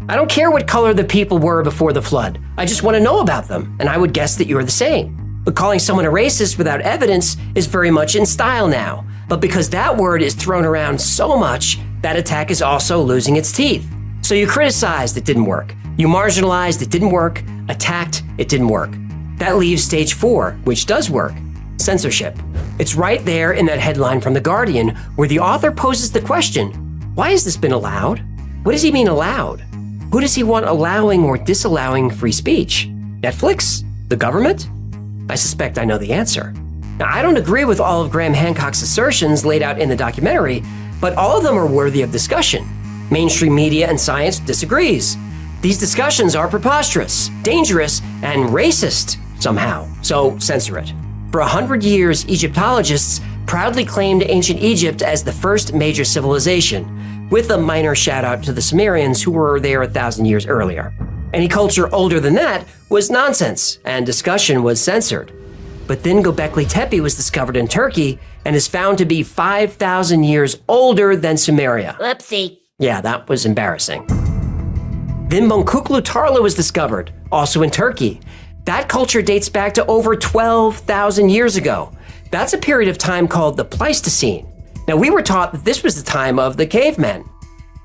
I don't care what color the people were before the flood. I just want to know about them, and I would guess that you're the same. But calling someone a racist without evidence is very much in style now. But because that word is thrown around so much, that attack is also losing its teeth. So you criticized, it didn't work. You marginalized, it didn't work. Attacked, it didn't work. That leaves stage 4, which does work. Censorship. It's right there in that headline from The Guardian, where the author poses the question, why has this been allowed? What does he mean allowed? Who does he want allowing or disallowing free speech? Netflix? The government? I suspect I know the answer. Now, I don't agree with all of Graham Hancock's assertions laid out in the documentary, but all of them are worthy of discussion. Mainstream media and science disagrees. These discussions are preposterous, dangerous, and racist somehow, so censor it. For 100 years, Egyptologists proudly claimed ancient Egypt as the first major civilization, with a minor shout out to the Sumerians who were there 1,000 years earlier. Any culture older than that was nonsense, and discussion was censored. But then Göbekli Tepe was discovered in Turkey and is found to be 5,000 years older than Sumeria.
Whoopsie.
Yeah, that was embarrassing. Then Göbekli Tepe was discovered, also in Turkey. That culture dates back to over 12,000 years ago. That's a period of time called the Pleistocene. Now, we were taught that this was the time of the cavemen.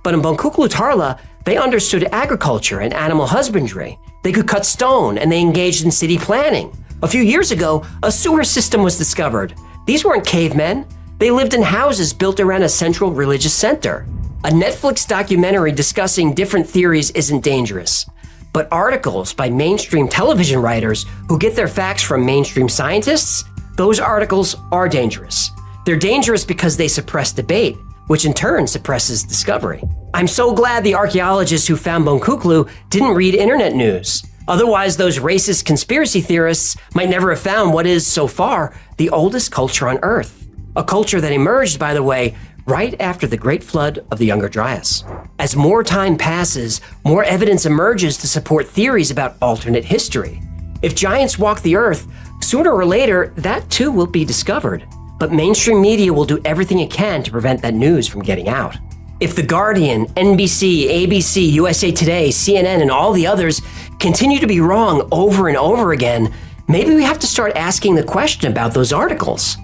But in Göbekli Tepe,
They understood agriculture and animal husbandry. They could cut stone, and they engaged in city planning. A few years ago, a sewer system was discovered. These weren't cavemen. They lived in houses built around a central religious center. A Netflix documentary discussing different theories isn't dangerous. But articles by mainstream television writers who get their facts from mainstream scientists, those articles are dangerous. They're dangerous because they suppress debate, which in turn suppresses discovery. I'm so glad the archaeologists who found Bonkuklu didn't read internet news. Otherwise, those racist conspiracy theorists might never have found what is, so far, the oldest culture on Earth. A culture that emerged, by the way, right after the Great Flood of the Younger Dryas. As more time passes, more evidence emerges to support theories about alternate history. If giants walk the Earth, sooner or later, that too will be discovered. But mainstream media will do everything it can to prevent that news from getting out. If The Guardian, NBC, ABC, USA Today, CNN, and all the others continue to be wrong over and over again, maybe we have to start asking the question about those articles.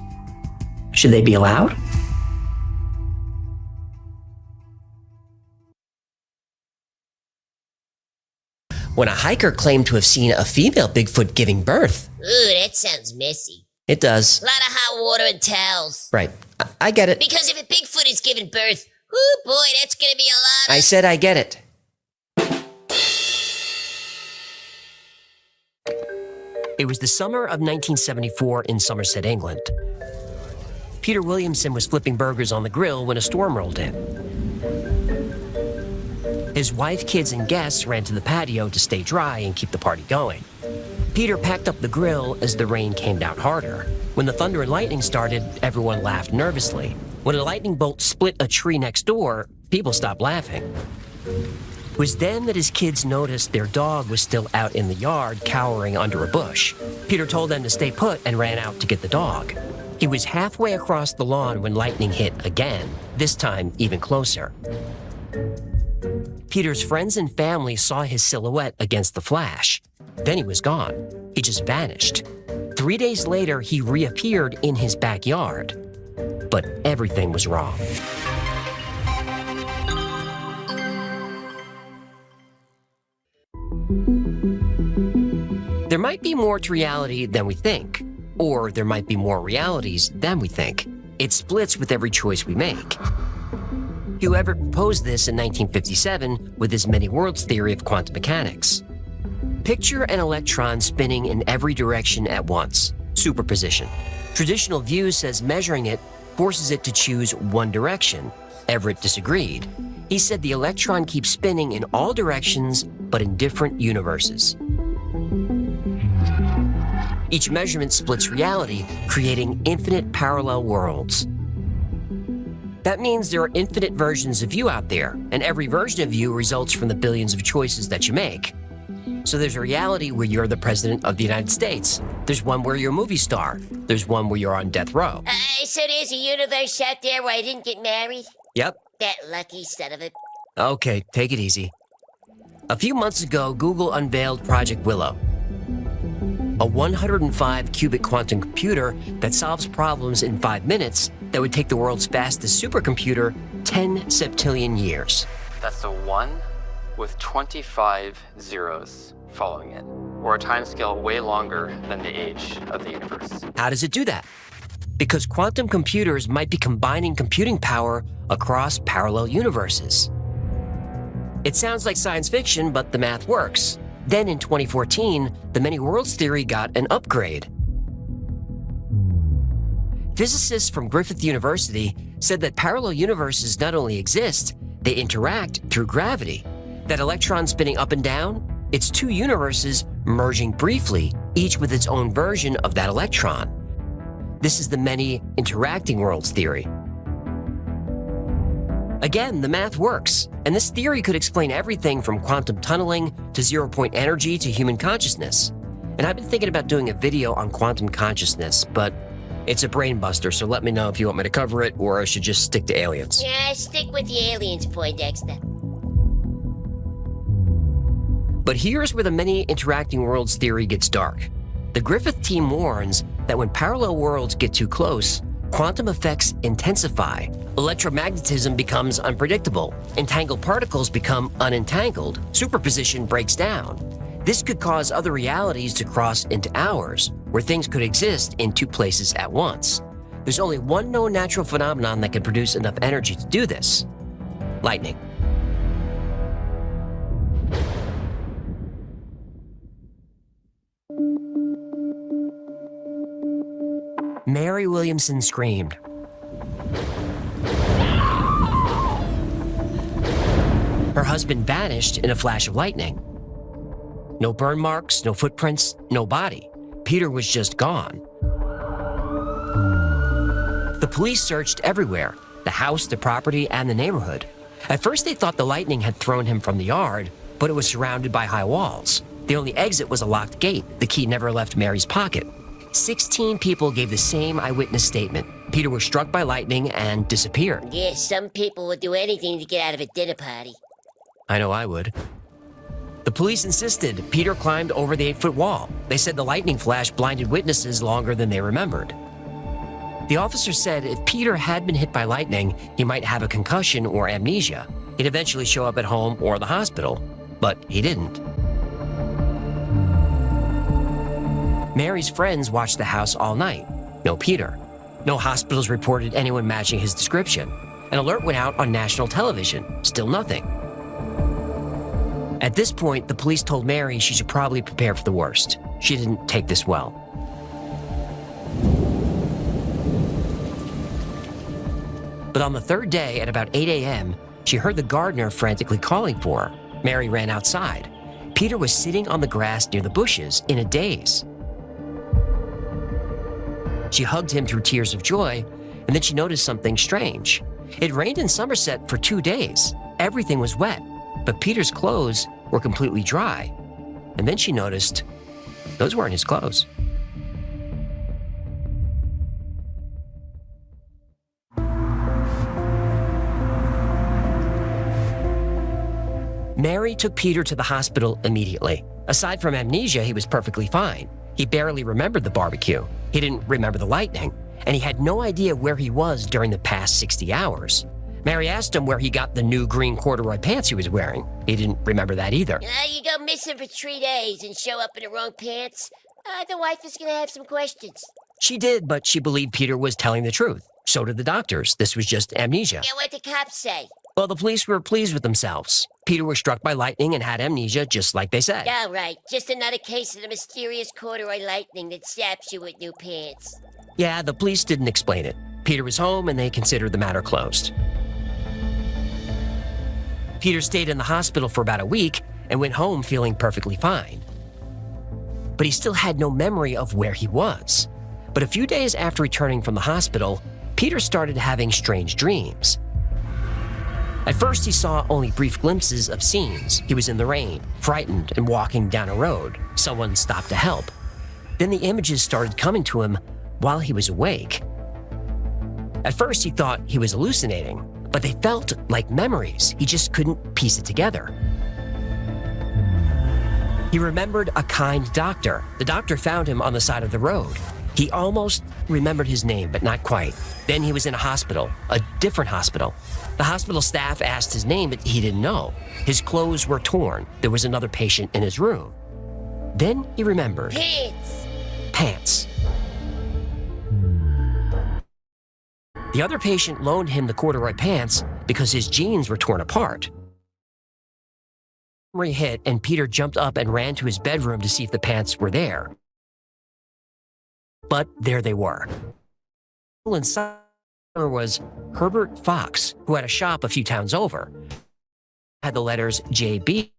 Should they be allowed? When a hiker claimed to have seen a female Bigfoot giving birth.
Ooh, that sounds messy.
It does.
A lot of hot water and towels.
Right. I get it.
Because if a Bigfoot is giving birth, ooh boy, that's gonna be a lot of...
I said I get it. It was the summer of 1974 in Somerset, England. Peter Williamson was flipping burgers on the grill when a storm rolled in. His wife, kids, and guests ran to the patio to stay dry and keep the party going. Peter packed up the grill as the rain came down harder. When the thunder and lightning started, everyone laughed nervously. When a lightning bolt split a tree next door, people stopped laughing. It was then that his kids noticed their dog was still out in the yard, cowering under a bush. Peter told them to stay put and ran out to get the dog. He was halfway across the lawn when lightning hit again, this time even closer. Peter's friends and family saw his silhouette against the flash. Then he was gone. He just vanished. 3 days later, he reappeared in his backyard. But everything was wrong. There might be more to reality than we think, or there might be more realities than we think. It splits with every choice we make. Whoever proposed this in 1957 with his many worlds theory of quantum mechanics. Picture an electron spinning in every direction at once, superposition. Traditional view says measuring it forces it to choose one direction. Everett disagreed. He said the electron keeps spinning in all directions, but in different universes. Each measurement splits reality, creating infinite parallel worlds. That means there are infinite versions of you out there, and every version of you results from the billions of choices that you make. So there's a reality where you're the president of the United States. There's one where you're a movie star. There's one where you're on death row.
So there's a universe out there where I didn't get married?
Yep.
That lucky son of a...
Okay, take it easy. A few months ago, Google unveiled Project Willow, a 105-qubit quantum computer that solves problems in 5 minutes that would take the world's fastest supercomputer 10 septillion years.
That's a 1 with 25 zeros following it, or a timescale way longer than the age of the universe.
How does it do that? Because quantum computers might be combining computing power across parallel universes. It sounds like science fiction, but the math works. Then in 2014, the many worlds theory got an upgrade. Physicists from Griffith University said that parallel universes not only exist, they interact through gravity. That electron spinning up and down, it's two universes merging briefly, each with its own version of that electron. This is the many interacting worlds theory. Again, the math works, and this theory could explain everything from quantum tunneling to zero-point energy to human consciousness. And I've been thinking about doing a video on quantum consciousness, but it's a brain buster, so let me know if you want me to cover it or I should just stick to aliens.
Yeah, stick with the aliens, Poindexter.
But here's where the many interacting worlds theory gets dark. The Griffith team warns that when parallel worlds get too close,
Quantum effects intensify. Electromagnetism becomes unpredictable. Entangled particles become unentangled. Superposition breaks down. This could cause other realities to cross into ours, where things could exist in two places at once. There's only one known natural phenomenon that can produce enough energy to do this: lightning. Mary Williamson screamed. Her husband vanished in a flash of lightning. No burn marks, no footprints, no body. Peter was just gone. The police searched everywhere, the house, the property, and the neighborhood. At first they thought the lightning had thrown him from the yard, but it was surrounded by high walls. The only exit was a locked gate. The key never left Mary's pocket. 16 people gave the same eyewitness statement. Peter was struck by lightning and disappeared.
Yeah, some people would do anything to get out of a dinner party.
I know I would. The police insisted Peter climbed over the 8-foot wall. They said the lightning flash blinded witnesses longer than they remembered. The officer said if Peter had been hit by lightning, he might have a concussion or amnesia. He'd eventually show up at home or the hospital, but he didn't. Mary's friends watched the house all night. No Peter. No hospitals reported anyone matching his description. An alert went out on national television. Still nothing. At this point, the police told Mary she should probably prepare for the worst. She didn't take this well. But on the third day, at about 8 a.m., she heard the gardener frantically calling for her. Mary ran outside. Peter was sitting on the grass near the bushes in a daze. She hugged him through tears of joy, and then she noticed something strange. It rained in Somerset for 2 days. Everything was wet, but Peter's clothes were completely dry. And then she noticed those weren't his clothes. Mary took Peter to the hospital immediately. Aside from amnesia, he was perfectly fine. He barely remembered the barbecue. He didn't remember the lightning, and he had no idea where he was during the past 60 hours. Mary asked him where he got the new green corduroy pants he was wearing. He didn't remember that either.
You go missing for 3 days and show up in the wrong pants. The wife is gonna have some questions.
She did, but she believed Peter was telling the truth. So did the doctors. This was just amnesia.
Yeah, what the cops say?
Well, the police were pleased with themselves. Peter was struck by lightning and had amnesia, just like they said.
Yeah, right. Just another case of the mysterious corduroy lightning that zaps you with new pants.
Yeah, the police didn't explain it. Peter was home, and they considered the matter closed. Peter stayed in the hospital for about a week and went home feeling perfectly fine. But he still had no memory of where he was. But a few days after returning from the hospital, Peter started having strange dreams. At first, he saw only brief glimpses of scenes. He was in the rain, frightened, and walking down a road. Someone stopped to help. Then the images started coming to him while he was awake. At first, he thought he was hallucinating, but they felt like memories. He just couldn't piece it together. He remembered a kind doctor. The doctor found him on the side of the road. He almost remembered his name, but not quite. Then he was in a hospital, a different hospital. The hospital staff asked his name, but he didn't know. His clothes were torn. There was another patient in his room. Then he remembered. Pants. The other patient loaned him the corduroy pants because his jeans were torn apart. Memory hit, and Peter jumped up and ran to his bedroom to see if the pants were there. But there they were. Inside was Herbert Fox, who had a shop a few towns over. Had the letters JB.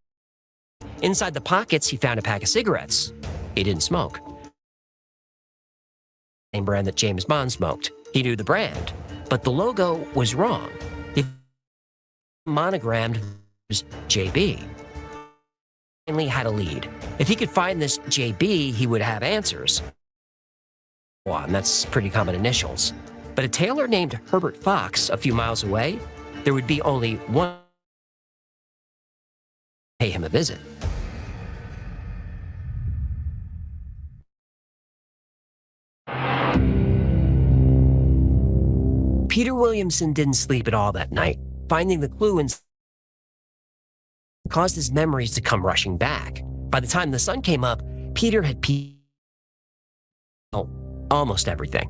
Inside the pockets, he found a pack of cigarettes. He didn't smoke. Same brand that James Bond smoked. He knew the brand, but the logo was wrong. It monogrammed was JB. Finally had a lead. If he could find this JB, he would have answers. And that's pretty common initials. But a tailor named Herbert Fox a few miles away, there would be only one. Pay him a visit.
Peter Williamson didn't sleep at all that night. Finding the clue and caused his memories to come rushing back. By the time the sun came up, Peter had almost everything.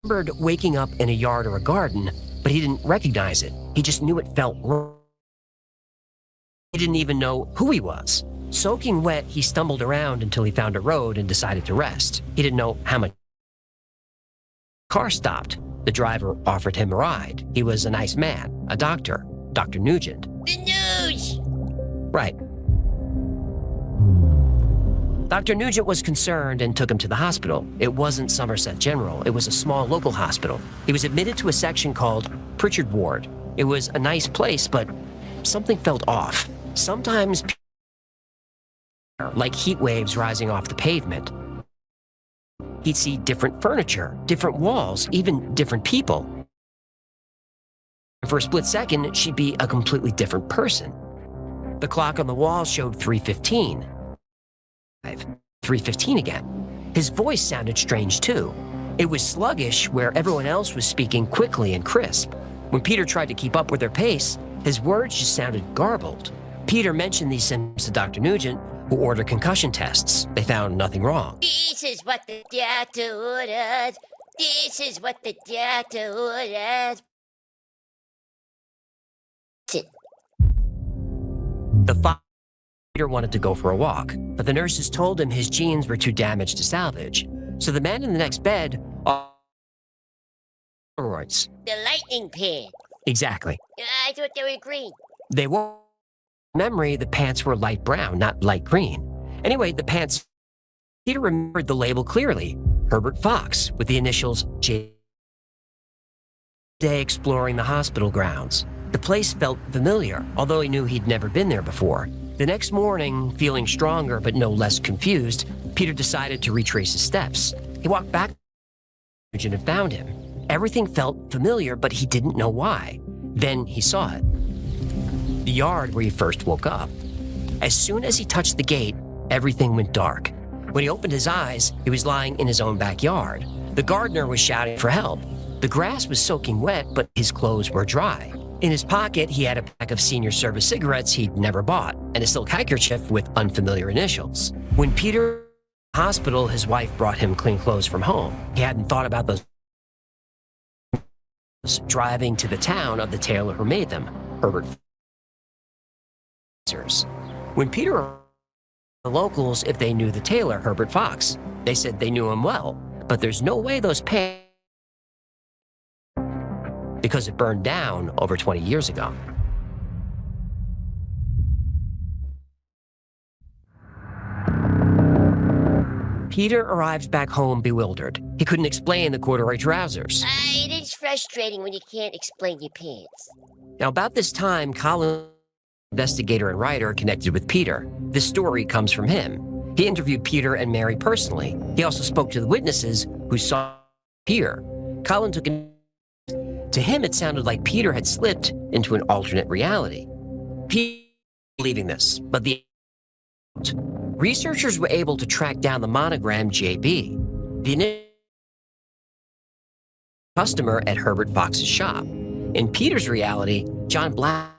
He remembered waking up in a yard or a garden, but he didn't recognize it. He just knew it felt wrong. He didn't even know who he was. Soaking wet, he stumbled around until he found a road and decided to rest. He didn't know how much. Car stopped. The driver offered him a ride. He was a nice man, a doctor, Dr. Nugent.
The news!
Right. Dr. Nugent was concerned and took him to the hospital. It wasn't Somerset General. It was a small local hospital. He was admitted to a section called Pritchard Ward. It was a nice place, but something felt off. Sometimes, like heat waves rising off the pavement, he'd see different furniture, different walls, even different people. For a split second, she'd be a completely different person. The clock on the wall showed 3:15. 3:15 again. His voice sounded strange too. It was sluggish where everyone else was speaking quickly and crisp. When Peter tried to keep up with their pace, his words just sounded garbled. Peter mentioned these symptoms to Dr. Nugent, who ordered concussion tests. They found nothing wrong.
This is what the doctor ordered. This is what the doctor ordered.
Peter wanted to go for a walk, but the nurses told him his genes were too damaged to salvage. So the man in the next bed steroids.
The lightning pad.
Exactly.
I thought they were green.
They were. Memory, the pants were light brown, not light green. Anyway, the pants. Peter remembered the label clearly. Herbert Fox, with the initials J. Day exploring the hospital grounds. The place felt familiar, although he knew he'd never been there before. The next morning, feeling stronger but no less confused, Peter decided to retrace his steps. He walked back and found him. Everything felt familiar, but he didn't know why. Then he saw it. The yard where he first woke up. As soon as he touched the gate, everything went dark. When he opened his eyes, he was lying in his own backyard. The gardener was shouting for help. The grass was soaking wet, but his clothes were dry. In his pocket, he had a pack of senior service cigarettes he'd never bought and a silk handkerchief with unfamiliar initials. When Peter was in the hospital, his wife brought him clean clothes from home. He hadn't thought about those. Driving to the town of the tailor who made them, Herbert. When Peter asked the locals if they knew the tailor, Herbert Fox, they said they knew him well, but there's no way those pants, because it burned down over 20 years ago. Peter arrived back home bewildered. He couldn't explain the corduroy trousers.
It is frustrating when you can't explain your pants.
Now, about this time, Colin, investigator and writer, connected with Peter. This story comes from him. He interviewed Peter and Mary personally. He also spoke to the witnesses who saw Peter. Colin took him. To him, it sounded like Peter had slipped into an alternate reality. Peter believing this, but the researchers were able to track down the monogram JB, the initial customer at Herbert Fox's shop. In Peter's reality, John Black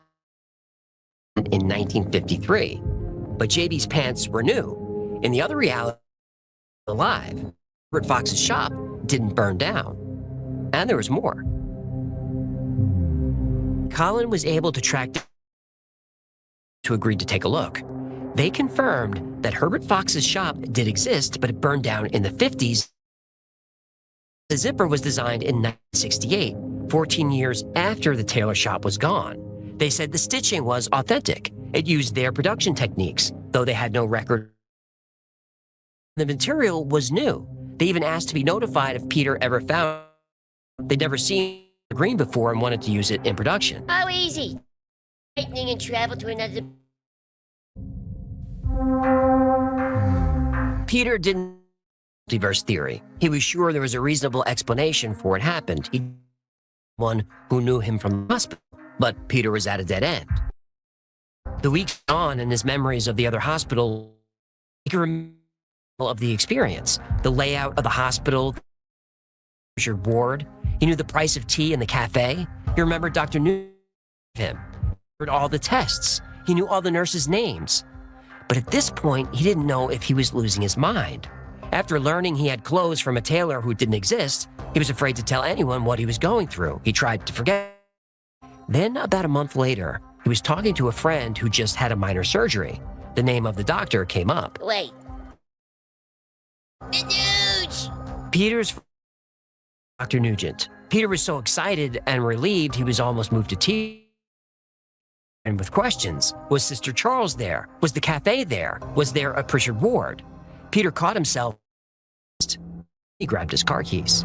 in 1953, but JB's pants were new. In the other reality, alive, Herbert Fox's shop didn't burn down. And there was more. Colin was able to track down to agree to take a look. They confirmed that Herbert Fox's shop did exist, but it burned down in the 50s. The zipper was designed in 1968, 14 years after the tailor shop was gone. They said the stitching was authentic. It used their production techniques, though they had no record. The material was new. They even asked to be notified if Peter ever found. They'd never seen the green before and wanted to use it in production.
How easy. Lightning and travel to another.
Peter didn't multiverse theory. He was sure there was a reasonable explanation for what happened. He one who knew him from the hospital, but Peter was at a dead end. The weeks on and his memories of the other hospital, he could remember of the experience, the layout of the hospital, Richard Ward. He knew the price of tea in the cafe. He remembered Dr. Newton. He heard all the tests. He knew all the nurses' names. But at this point, he didn't know if he was losing his mind. After learning he had clothes from a tailor who didn't exist, he was afraid to tell anyone what he was going through. He tried to forget. Then, about a month later, he was talking to a friend who just had a minor surgery. The name of the doctor came up.
Wait.
Peter's Dr. Nugent. Peter was so excited and relieved he was almost moved to tears. And with questions, was Sister Charles there? Was the cafe there? Was there a Pritchard Ward? Peter caught himself. He grabbed his car keys.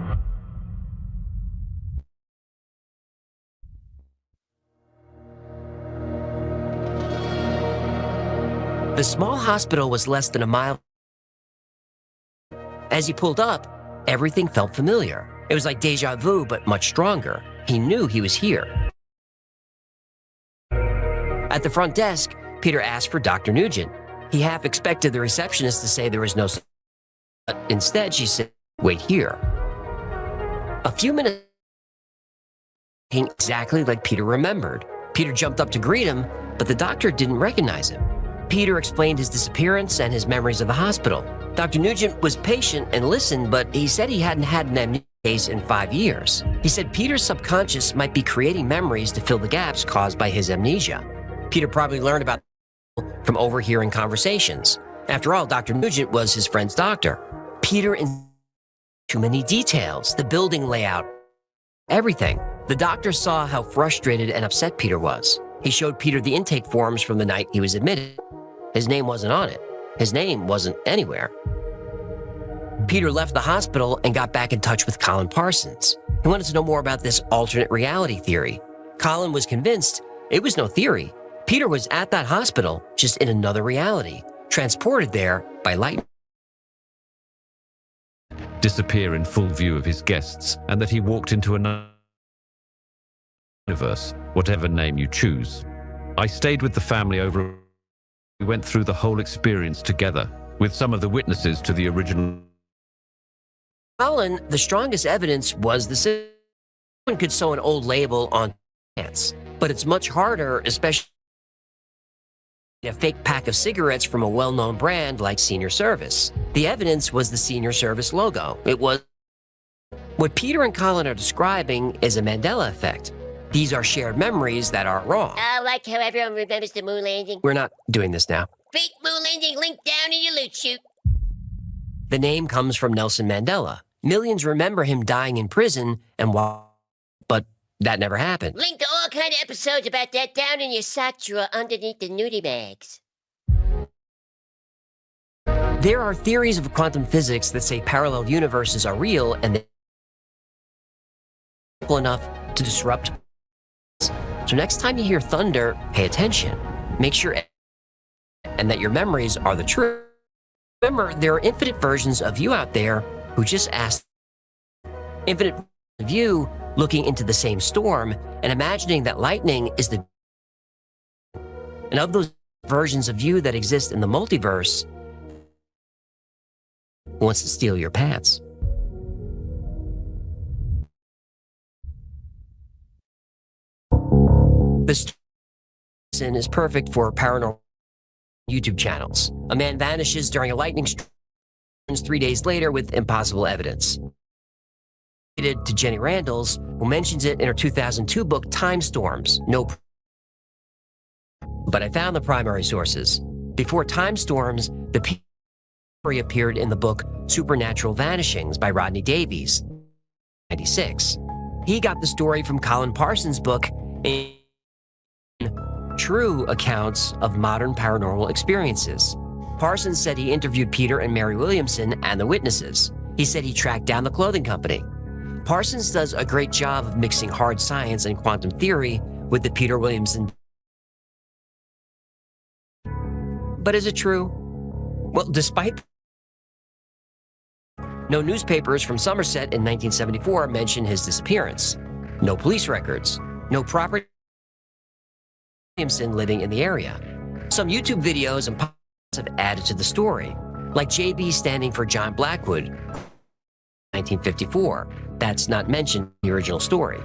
The small hospital was less than a mile. As he pulled up, everything felt familiar. It was like deja vu, but much stronger. He knew he was here. At the front desk, Peter asked for Dr. Nugent. He half expected the receptionist to say there was no, but instead she said, "Wait here." A few minutes, exactly like Peter remembered. Peter jumped up to greet him, but the doctor didn't recognize him. Peter explained his disappearance and his memories of the hospital. Dr. Nugent was patient and listened, but he said he hadn't had an amnesia case in 5 years. He said Peter's subconscious might be creating memories to fill the gaps caused by his amnesia. Peter probably learned about from overhearing conversations. After all, Dr. Nugent was his friend's doctor. Peter in too many details, the building layout, everything. The doctor saw how frustrated and upset Peter was. He showed Peter the intake forms from the night he was admitted. His name wasn't on it. His name wasn't anywhere. Peter left the hospital and got back in touch with Colin Parsons. He wanted to know more about this alternate reality theory. Colin was convinced it was no theory. Peter was at that hospital, just in another reality, transported there by light.
Disappear in full view of his guests, and that he walked into another universe, whatever name you choose. I stayed with the family over. We went through the whole experience together, with some of the witnesses to the original.
Colin, the strongest evidence was the system. Someone could sew an old label on pants, but it's much harder, especially a fake pack of cigarettes from a well-known brand like Senior Service. The evidence was the Senior Service logo. It was what Peter and Colin are describing is a Mandela effect. These are shared memories that are wrong.
I like how everyone remembers the moon landing.
We're not doing this now.
Fake moon landing link down in your loot chute.
The name comes from Nelson Mandela. Millions remember him dying in prison and but that never happened.
Link to all kind of episodes about that down in your sock drawer underneath the nudie bags.
There are theories of quantum physics that say parallel universes are real and they're simple enough to disrupt. So next time you hear thunder, pay attention. Make sure and that your memories are the truth. Remember, there are infinite versions of you out there who just asked. Infinite of you looking into the same storm and imagining that lightning is the. And of those versions of you that exist in the multiverse, who wants to steal your pants? This is perfect for paranormal YouTube channels. A man vanishes during a lightning storm 3 days later with impossible evidence. To Jenny Randles, who mentions it in her 2002 book, Time Storms. But I found the primary sources. Before Time Storms, the story appeared in the book Supernatural Vanishings by Rodney Davies, 1996. He got the story from Colin Parsons' book, True Accounts of Modern Paranormal Experiences. Parsons said he interviewed Peter and Mary Williamson and the witnesses. He said he tracked down the clothing company. Parsons does a great job of mixing hard science and quantum theory with the Peter Williamson. But is it true? Well, despite no newspapers from Somerset in 1974 mention his disappearance. No police records. No property. Williamson living in the area. Some YouTube videos and podcasts have added to the story, like JB standing for John Blackwood, 1954. That's not mentioned in the original story.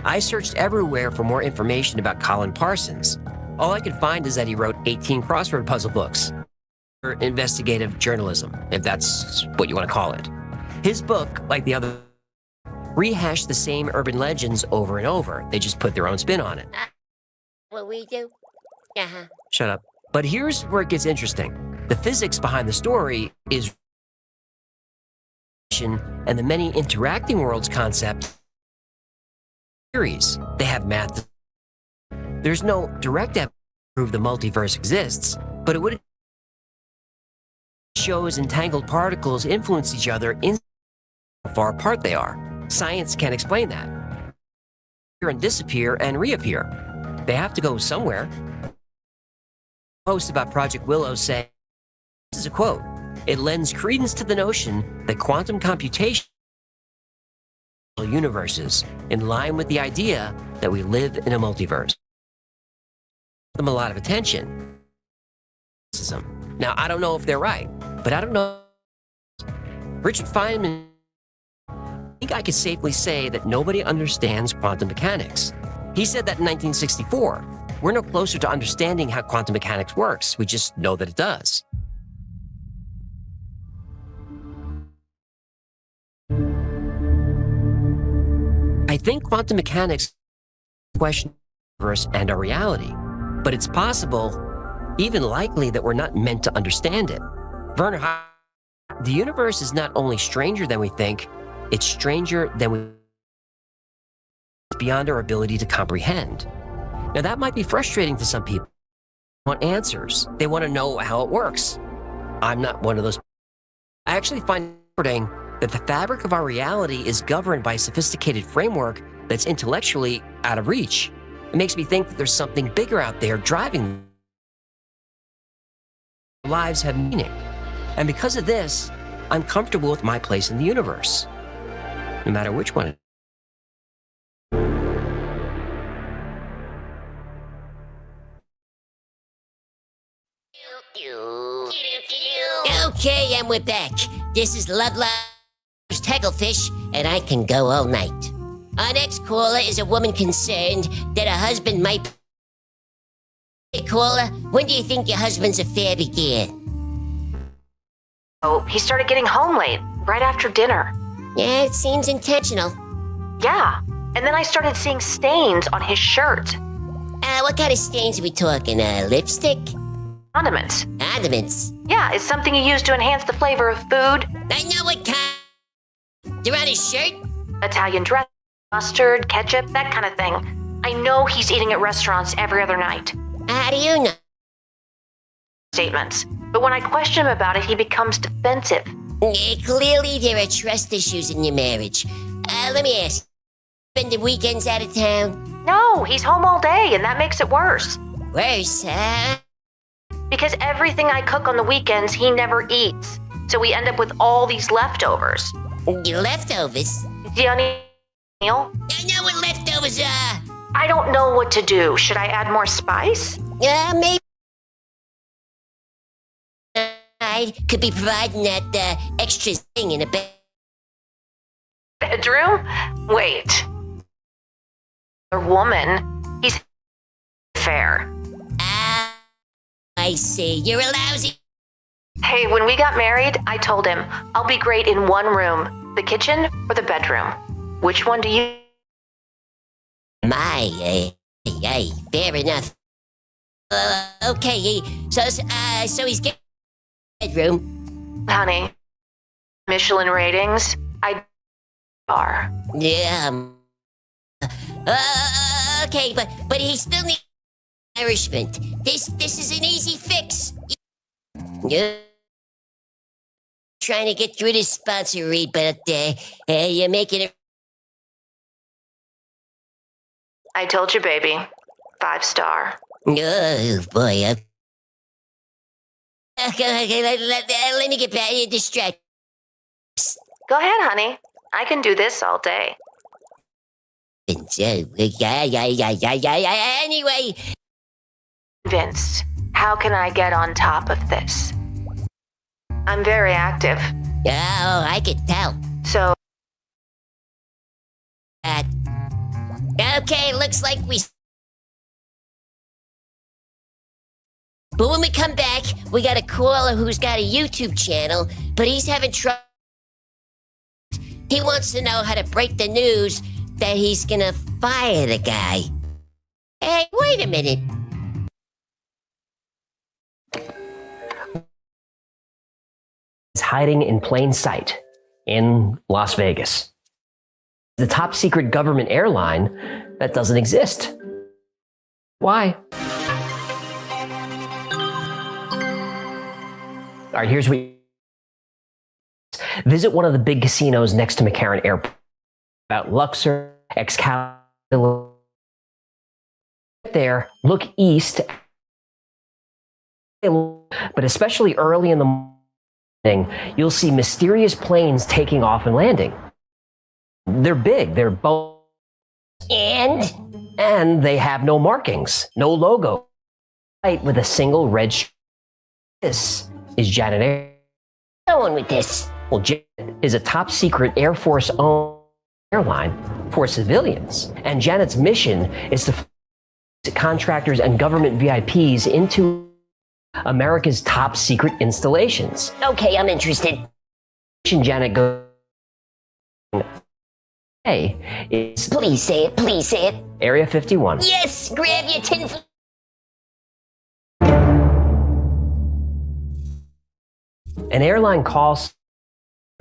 I searched everywhere for more information about Colin Parsons. All I could find is that he wrote 18 crossword puzzle books, or investigative journalism, if that's what you want to call it. His book, like the other, rehashed the same urban legends over and over. They just put their own spin on it.
What we do? Uh-huh.
Shut up. But here's where it gets interesting. The physics behind the story is and the many interacting worlds concept theories. They have math. There's no direct evidence to prove the multiverse exists, but it would shows entangled particles influence each other in how far apart they are. Science can't explain that. Appear and disappear and reappear. They have to go somewhere. Posts about Project Willow say, this is a quote, "It lends credence to the notion that quantum computation universes in line with the idea that we live in a multiverse." Them a lot of attention. Now, I don't know if they're right, but I don't know. Richard Feynman, I think I could safely say that nobody understands quantum mechanics. He said that in 1964. We're no closer to understanding how quantum mechanics works. We just know that it does. I think quantum mechanics question the universe and our reality, but it's possible, even likely, that we're not meant to understand it. Werner, the universe is not only stranger than we think, it's stranger than we beyond our ability to comprehend. Now that might be frustrating to some people. They want answers. They want to know how it works. I'm not one of those. I actually find comforting that the fabric of our reality is governed by a sophisticated framework that's intellectually out of reach. It makes me think that there's something bigger out there driving. Our lives have meaning. And because of this, I'm comfortable with my place in the universe, no matter which one it is.
Okay, and we're back. This is Lovelove's Tacklefish, and I can go all night. Our next caller is a woman concerned that her husband might... Hey, caller, when do you think your husband's affair began?
Oh, he started getting home late, right after dinner.
Yeah, it seems intentional.
Yeah, and then I started seeing stains on his shirt.
What kind of stains are we talking? Lipstick?
Condiments.
Condiments?
Yeah, it's something you use to enhance the flavor of food.
I know what kind. They're on his shirt?
Italian dressing, mustard, ketchup, that kind of thing. I know he's eating at restaurants every other night.
How do you know?
Statements. But when I question him about it, he becomes defensive.
Clearly, there are trust issues in your marriage. Let me ask. Spending weekends out of town?
No, he's home all day, and that makes it worse.
Worse, huh?
Because everything I cook on the weekends, he never eats. So we end up with all these leftovers.
Leftovers?
Do you need a meal?
I know what leftovers are.
I don't know what to do. Should I add more spice?
Maybe. I could be providing that extra thing in a
bedroom? Wait. A woman? He's fair.
I see. You're a lousy...
Hey, when we got married, I told him, I'll be great in one room. The kitchen or the bedroom? Which one do you...
fair enough. Okay, so he's getting bedroom.
Honey, Michelin ratings, I are.
Yeah. Okay, but he still needs nourishment. This is an easy fix. Trying to get through this sponsor read, but you're making it.
I told you, baby. 5-star.
Oh boy. Okay, let me get back distracted.
Go ahead, honey. I can do this all day.
Anyway.
Vince, how can I get on top of this? I'm very active.
Oh, I could tell.
So,
Okay, looks like we... But when we come back, we got a caller who's got a YouTube channel, but he's having trouble. He wants to know how to break the news that he's gonna fire the guy. Hey, wait a minute.
It's hiding in plain sight in Las Vegas. The top secret government airline that doesn't exist. Why? All right, here's what. Visit one of the big casinos next to McCarran Airport. About Luxor, Excalibur. There, look east. But especially early in the morning, you'll see mysterious planes taking off and landing. They're big, they're both. And they have no markings, no logo. With a single red stripe. This is Janet Air.
Go on with this.
Well, Janet is a top secret Air Force owned airline for civilians. And Janet's mission is to contractors and government VIPs into America's top secret installations.
Okay, I'm interested.
Janet goes. Hey, is
please say it, please say it.
Area 51.
Yes, grab your tin.
An airline call signs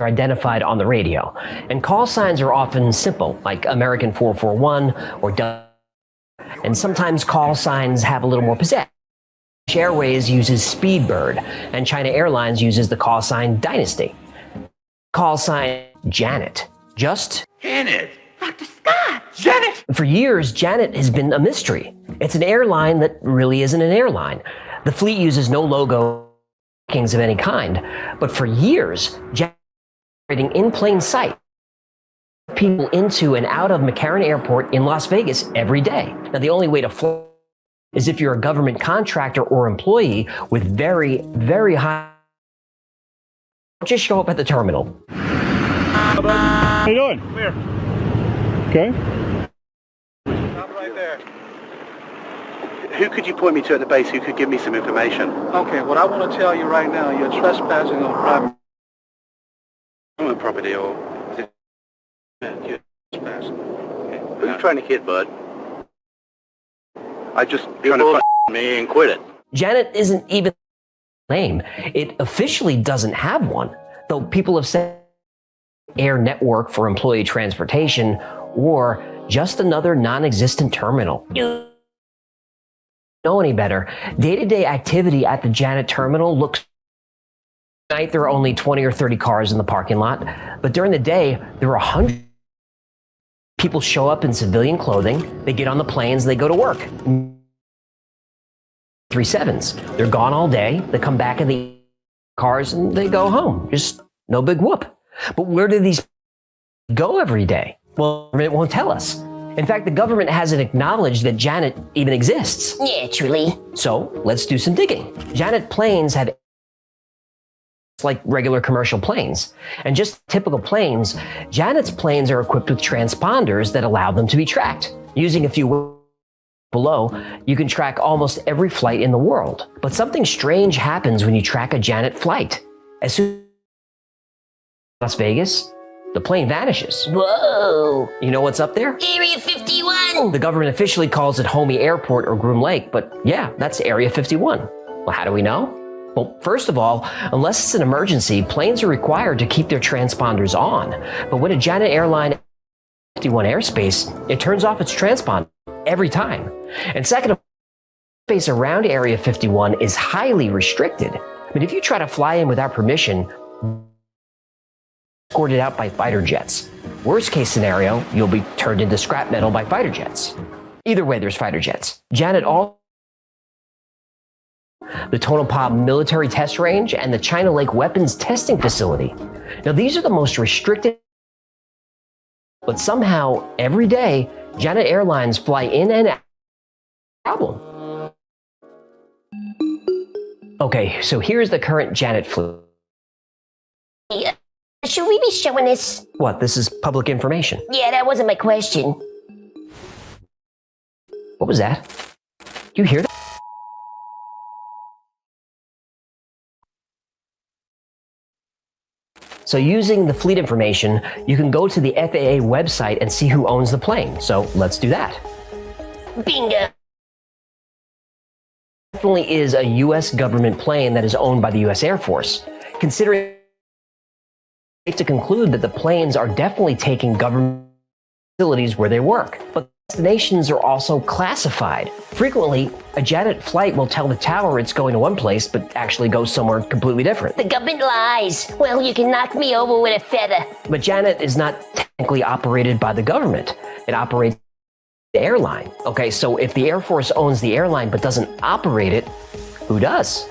are identified on the radio, and call signs are often simple, like American 441 or W. And sometimes call signs have a little more pizzazz. Airways uses Speedbird, and China Airlines uses the call sign Dynasty. Call sign Janet. Just
Janet! Dr. Scott! Janet!
For years, Janet has been a mystery. It's an airline that really isn't an airline. The fleet uses no logo of any kind, but for years, Janet was operating in plain sight. People into and out of McCarran Airport in Las Vegas every day. Now, the only way to fly is if you're a government contractor or employee with very, very high. Just show up at the terminal.
How you doing?
Come here.
Okay.
Stop right there. Who could you point me to at the base who could give me some information? Okay, what I want to tell you right now, you're trespassing on private property, or you're trespassing. Okay. Who are you trying to kid, bud? I just trying to me and quit it.
Janet isn't even a name. It officially doesn't have one, though people have said air network for employee transportation or just another non-existent terminal. Know any better? Day-to-day activity at the Janet terminal looks. At night there are only 20 or 30 cars in the parking lot, but during the day there are 100. People show up in civilian clothing. They get on the planes. They go to work. 737s. They're gone all day. They come back in the cars and they go home. Just no big whoop. But where do these go every day? Well, it won't tell us. In fact, the government hasn't acknowledged that Janet even exists.
Yeah, truly.
So let's do some digging. Janet planes have like regular commercial planes. And just typical planes, Janet's planes are equipped with transponders that allow them to be tracked. Using a few below, you can track almost every flight in the world. But something strange happens when you track a Janet flight. As soon as Las Vegas, the plane vanishes.
Whoa!
You know what's up there?
Area 51!
The government officially calls it Homey Airport or Groom Lake, but yeah, that's Area 51. Well, how do we know? Well, first of all, unless it's an emergency, planes are required to keep their transponders on. But when a Janet airline 51 airspace, it turns off its transponder every time. And second, space around Area 51 is highly restricted. I mean, if you try to fly in without permission, escorted out by fighter jets. Worst case scenario, you'll be turned into scrap metal by fighter jets. Either way, there's fighter jets. Janet all the Tonopah Military Test Range and the China Lake Weapons Testing Facility. Now, these are the most restricted, but somehow every day, Janet Airlines fly in and out. Problem. Okay, so here's the current Janet fleet.
Yeah. Should we be showing this?
What, this is public information?
Yeah, that wasn't my question.
What was that? You hear that? So using the fleet information, you can go to the FAA website and see who owns the plane. So let's do that.
Bingo.
Definitely is a U.S. government plane that is owned by the U.S. Air Force. Considering safe to conclude that the planes are definitely taking government facilities where they work. But destinations are also classified. Frequently, a Janet flight will tell the tower it's going to one place, but actually goes somewhere completely different.
The government lies. Well, you can knock me over with a feather.
But Janet is not technically operated by the government. It operates the airline. Okay, so if the Air Force owns the airline but doesn't operate it, who does?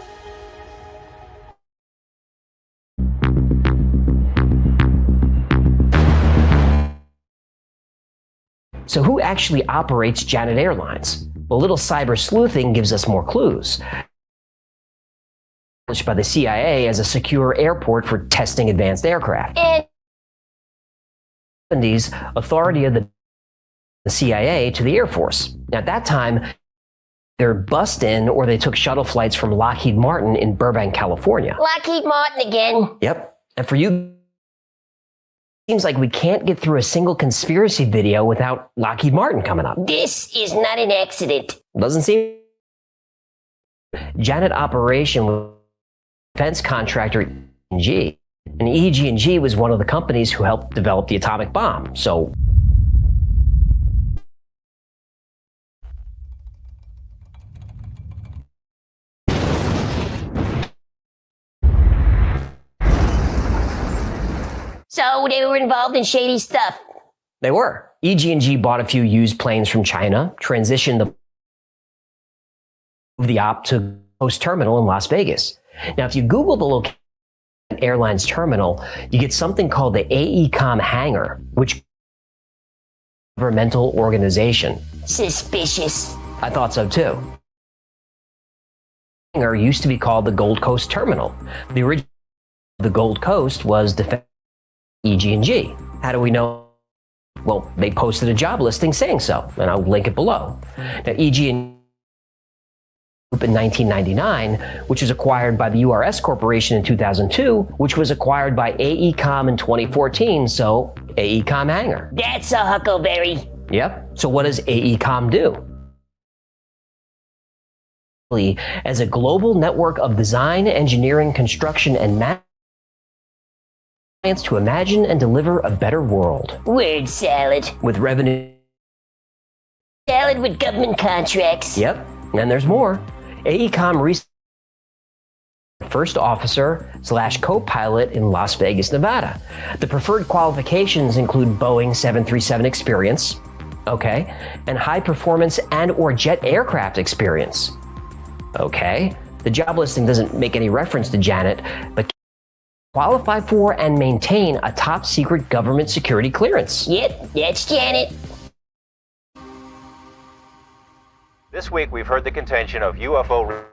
So who actually operates Janet Airlines? Well, a little cyber sleuthing gives us more clues. Established by the CIA as a secure airport for testing advanced aircraft. And 70s, authority of the CIA to the Air Force. Now, at that time, they're bussed in or they took shuttle flights from Lockheed Martin in Burbank, California.
Lockheed Martin again.
Yep. And for you, seems like we can't get through a single conspiracy video without Lockheed Martin coming up.
This is not an accident.
Doesn't seem. Janet Operation was defense contractor EG, and EG&G was one of the companies who helped develop the atomic bomb. So
So they were involved in shady stuff.
they were. EG&G bought a few used planes from China, transitioned the op to Coast Terminal in Las Vegas. Now, if you Google the location of the airline's terminal, you get something called the AECOM hangar, which is a governmental organization.
Suspicious.
I thought so too. The hangar used to be called the Gold Coast Terminal. The original of the Gold Coast was defense EG&G. How do we know? Well, they posted a job listing saying so, and I'll link it below. Now, EG&G in 1999, which was acquired by the URS Corporation in 2002, which was acquired by AECOM in 2014, so AECOM hangar.
That's a huckleberry.
Yep. So what does AECOM do? As a global network of design, engineering, construction, and management to imagine and deliver a better world.
Word salad.
With revenue.
Salad with government contracts.
Yep. And there's more. AECOM recently first officer / co-pilot in Las Vegas, Nevada. The preferred qualifications include Boeing 737 experience, okay, and high performance and or jet aircraft experience. Okay. The job listing doesn't make any reference to Janet, but qualify for and maintain a top secret government security clearance.
Yep, that's Janet.
This week we've heard the contention of UFO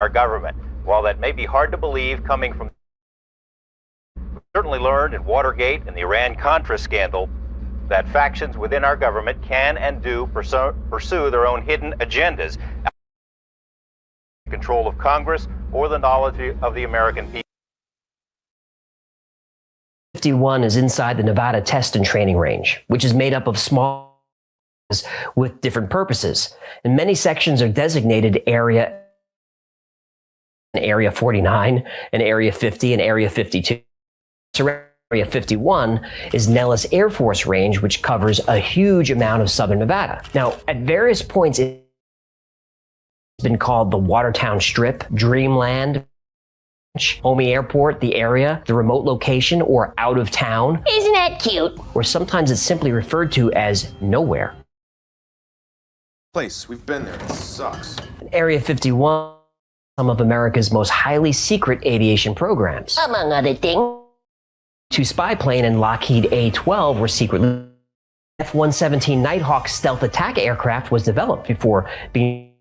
our government. While that may be hard to believe coming from, we've certainly learned in Watergate and the Iran-Contra scandal that factions within our government can and do pursue their own hidden agendas, control of Congress or the knowledge of the American people.
51 is inside the Nevada Test and Training Range, which is made up of small with different purposes. And many sections are designated Area 49, and Area 50, and Area 52. Area 51 is Nellis Air Force Range, which covers a huge amount of southern Nevada. Now, at various points, it's been called the Watertown Strip, Dreamland, Homey Airport, the area, the remote location, or out of town.
Isn't that cute?
Or sometimes it's simply referred to as nowhere.
Place, we've been there. It sucks.
Area 51, some of America's most highly secret aviation programs.
Among other things.
Two spy plane and Lockheed A-12 were secretly. F-117 Nighthawk stealth attack aircraft was developed before being.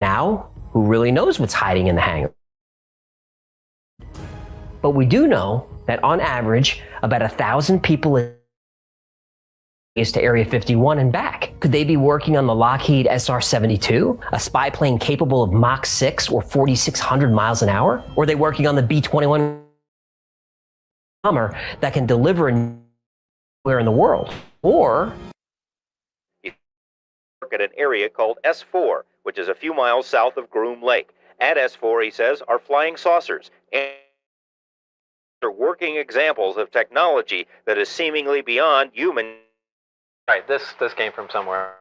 Now, who really knows what's hiding in the hangar? But we do know that on average, about 1,000 people to Area 51 and back? Could they be working on the Lockheed SR-72, a spy plane capable of Mach 6 or 4,600 miles an hour? Or are they working on the B-21 bomber that can deliver anywhere in the world? Or
at an area called S4, which is a few miles south of Groom Lake. At S4, he says, are flying saucers and are working examples of technology that is seemingly beyond human.
Right, this came from somewhere.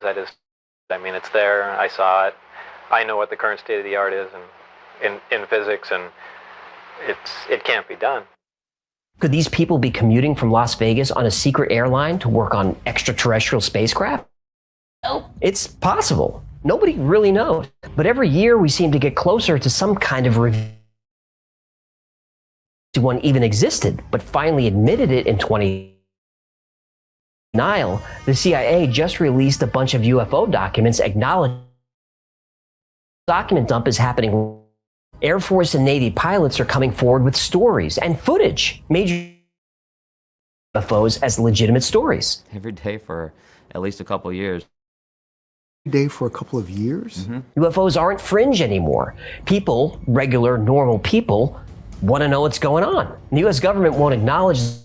That is, I mean, it's there. I saw it. I know what the current state of the art is in physics, and it can't be done.
could these people be commuting from Las Vegas on a secret airline to work on extraterrestrial spacecraft? It's possible. Nobody really knows. But every year we seem to get closer to some kind of reveal one even existed, but finally admitted it in 20. Denial, the CIA just released a bunch of UFO documents acknowledging document dump is happening. Air Force and Navy pilots are coming forward with stories and footage, major UFOs as legitimate stories.
Every day for at least a couple of years.
Day for a couple of years?
UFOs aren't fringe anymore. People, regular, normal people, want to know what's going on. The U.S. government won't acknowledge it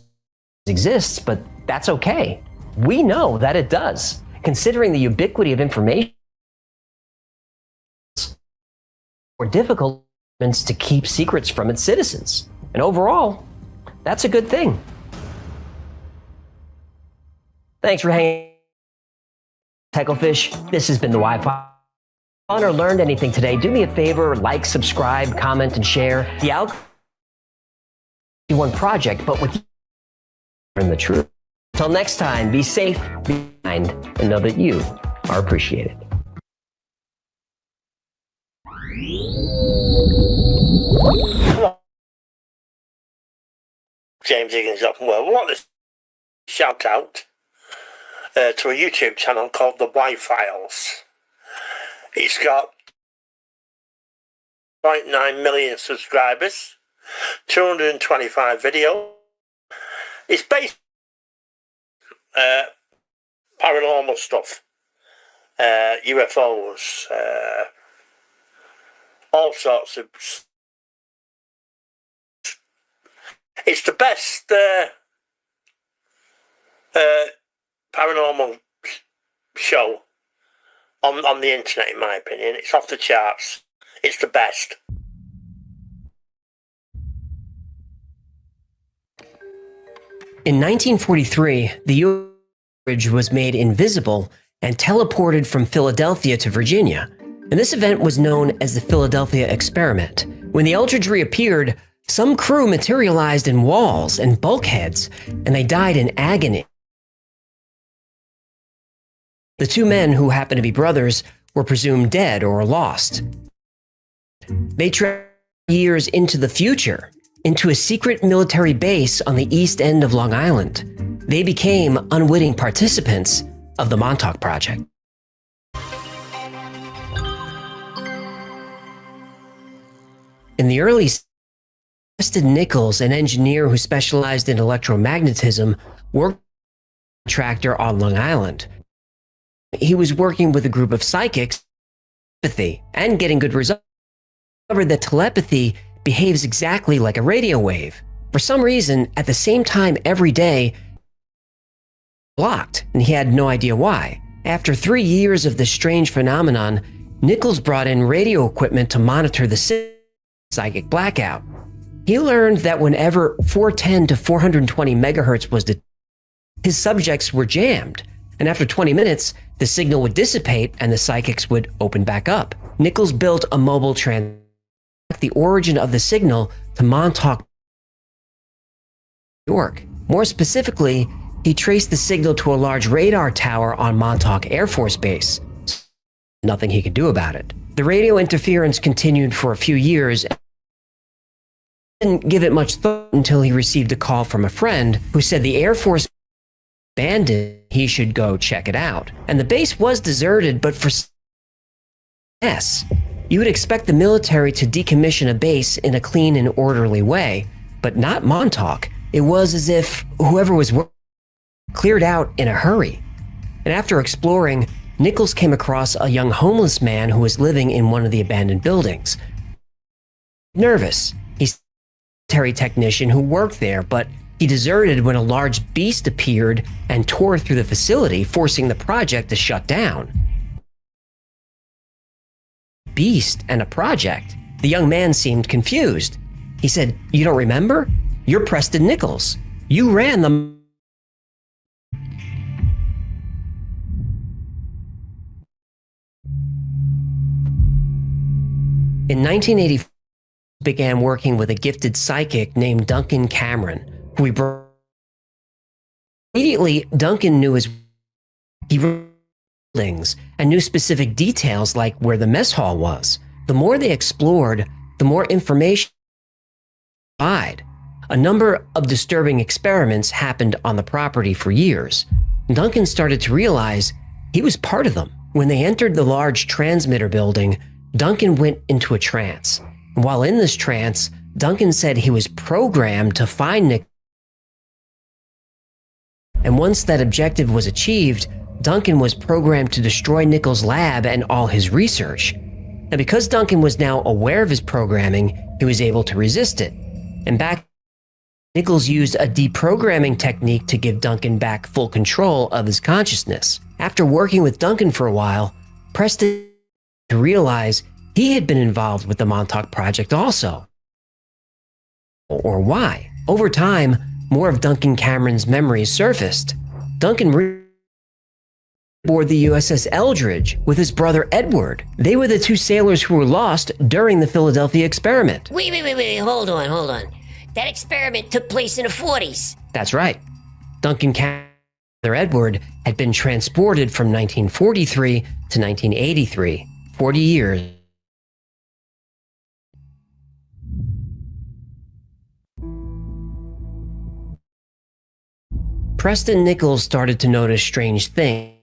exists, but that's okay. We know that it does. Considering the ubiquity of information, it's more difficult to keep secrets from its citizens. And overall, that's a good thing. Thanks for hanging. Hecklefish, this has been the Wi-Fi. Or learned anything today, do me a favor, like, subscribe, comment, and share. The One Project, but with the truth. Until next time, be safe, be kind, and know that you are appreciated.
James Higgins up. Well, I want to shout out to a YouTube channel called The Y-Files. It's got 0.9 million subscribers, 225 videos. It's based paranormal stuff, UFOs, all sorts of. It's the best paranormal show on the internet, in my opinion. It's off the charts. It's the best.
In 1943, the U.S. bridge was made invisible and teleported from Philadelphia to Virginia. And this event was known as the Philadelphia Experiment. When the Eldridge reappeared, some crew materialized in walls and bulkheads, and they died in agony. The two men, who happened to be brothers, were presumed dead or lost. They traveled years into the future, into a secret military base on the east end of Long Island. They became unwitting participants of the Montauk Project. In the early 60s, Preston Nichols, an engineer who specialized in electromagnetism, worked as a contractor on Long Island. He was working with a group of psychics, telepathy, and getting good results. However, that telepathy behaves exactly like a radio wave. For some reason, at the same time every day, blocked, and he had no idea why. After 3 years of this strange phenomenon, Nichols brought in radio equipment to monitor the psychic blackout. He learned that whenever 410 to 420 megahertz was detected, his subjects were jammed, and after 20 minutes, the signal would dissipate and the psychics would open back up. Nichols built a mobile the origin of the signal to Montauk, New York. More specifically, he traced the signal to a large radar tower on Montauk Air Force Base. Nothing he could do about it. The radio interference continued for a few years. Didn't give it much thought until he received a call from a friend who said the Air Force abandoned, he should go check it out. And the base was deserted, but for yes, you would expect the military to decommission a base in a clean and orderly way, but not Montauk. It was as if whoever was working cleared out in a hurry. And after exploring, Nichols came across a young homeless man who was living in one of the abandoned buildings. Nervous, he's a military technician who worked there, but he deserted when a large beast appeared and tore through the facility, forcing the project to shut down. Beast and a project? The young man seemed confused. He said, "You don't remember? You're Preston Nichols. You ran the..." In 1984, he began working with a gifted psychic named Duncan Cameron, who he brought. Immediately, Duncan knew his buildings and knew specific details like where the mess hall was. The more they explored, the more information they provided. A number of disturbing experiments happened on the property for years. Duncan started to realize he was part of them. When they entered the large transmitter building, Duncan went into a trance. While in this trance, Duncan said he was programmed to find Nick. And once that objective was achieved, Duncan was programmed to destroy Nichols' lab and all his research. And because Duncan was now aware of his programming, he was able to resist it. And back, Nichols used a deprogramming technique to give Duncan back full control of his consciousness. After working with Duncan for a while, Preston to realize he had been involved with the Montauk Project also. Or why? Over time, more of Duncan Cameron's memories surfaced. Duncan aboard the USS Eldridge with his brother Edward. They were the two sailors who were lost during the Philadelphia experiment.
Wait, hold on. That experiment took place in the 40s.
That's right. Duncan Cameron's brother Edward had been transported from 1943 to 1983, 40 years. Preston Nichols started to notice strange things.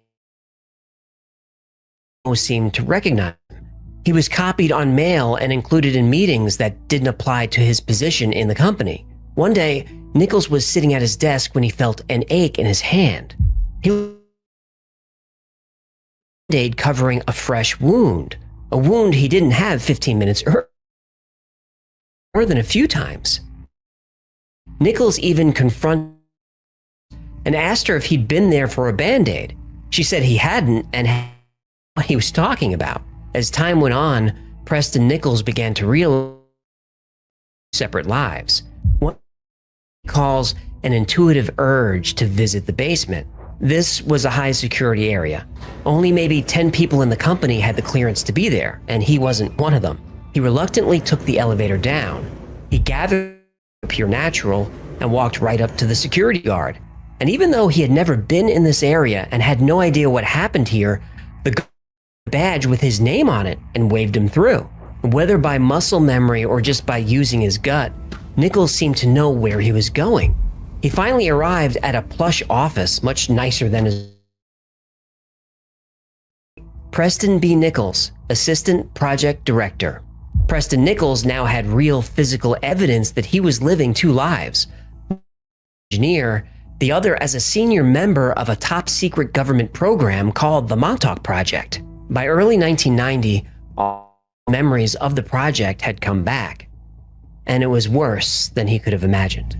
Seemed to recognize him. He was copied on mail and included in meetings that didn't apply to his position in the company. One day, Nichols was sitting at his desk when he felt an ache in his hand. He was band-aid covering a fresh wound, a wound he didn't have 15 minutes earlier, more than a few times. Nichols even confronted and asked her if he'd been there for a band-aid. She said he hadn't and what he was talking about. As time went on, Preston Nichols began to realize separate lives. What he calls an intuitive urge to visit the basement. This was a high security area. Only maybe 10 people in the company had the clearance to be there, and he wasn't one of them. He reluctantly took the elevator down. He gathered pure natural and walked right up to the security guard. And even though he had never been in this area and had no idea what happened here, the guard had a badge with his name on it and waved him through. Whether by muscle memory or just by using his gut, Nichols seemed to know where he was going. He finally arrived at a plush office much nicer than his. Preston B. Nichols, Assistant Project Director. Preston Nichols now had real physical evidence that he was living two lives. Engineer, the other as a senior member of a top-secret government program called the Montauk Project. By early 1990, all memories of the project had come back, and it was worse than he could have imagined.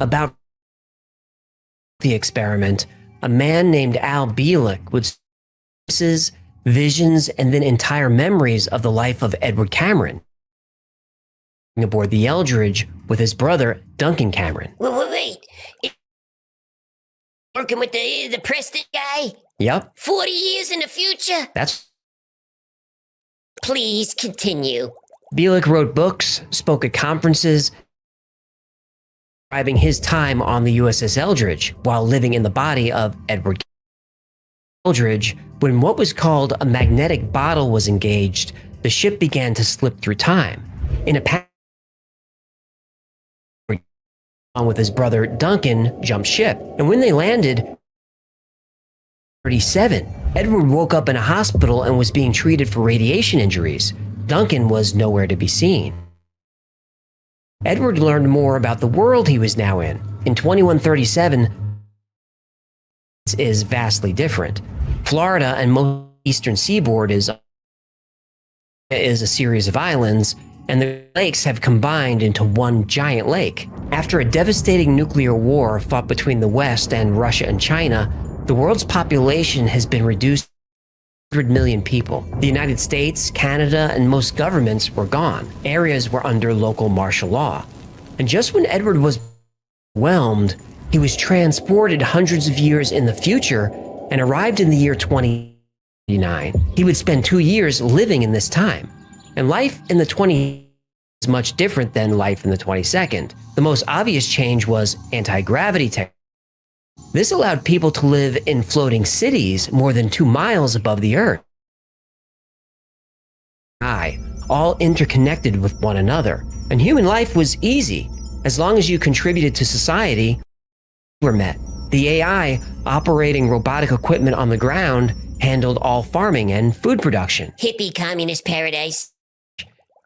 About the experiment, a man named Al Bielek would see visions, and then entire memories of the life of Edward Cameron aboard the Eldridge with his brother, Duncan Cameron.
Wait. Working with the Preston guy?
Yep.
40 years in the future?
That's...
Please continue.
Bielek wrote books, spoke at conferences, describing his time on the USS Eldridge while living in the body of Edward Eldridge. When what was called a magnetic bottle was engaged, the ship began to slip through time. In a panic, with his brother Duncan jumped ship, and when they landed, 37, Edward woke up in a hospital and was being treated for radiation injuries. Duncan was nowhere to be seen. Edward learned more about the world he was now in. In 2137, is vastly different. Florida and most eastern seaboard is a series of islands, and the lakes have combined into one giant lake. After a devastating nuclear war fought between the West and Russia and China, the world's population has been reduced to 100 million people. The United States, Canada, and most governments were gone. Areas were under local martial law. And just when Edward was overwhelmed, he was transported hundreds of years in the future and arrived in the year 2099. He would spend 2 years living in this time. And life in the 20th is much different than life in the 22nd. The most obvious change was anti-gravity technology. This allowed people to live in floating cities more than 2 miles above the Earth. All interconnected with one another. And human life was easy. As long as you contributed to society, were met. The AI operating robotic equipment on the ground handled all farming and food production.
Hippie communist paradise.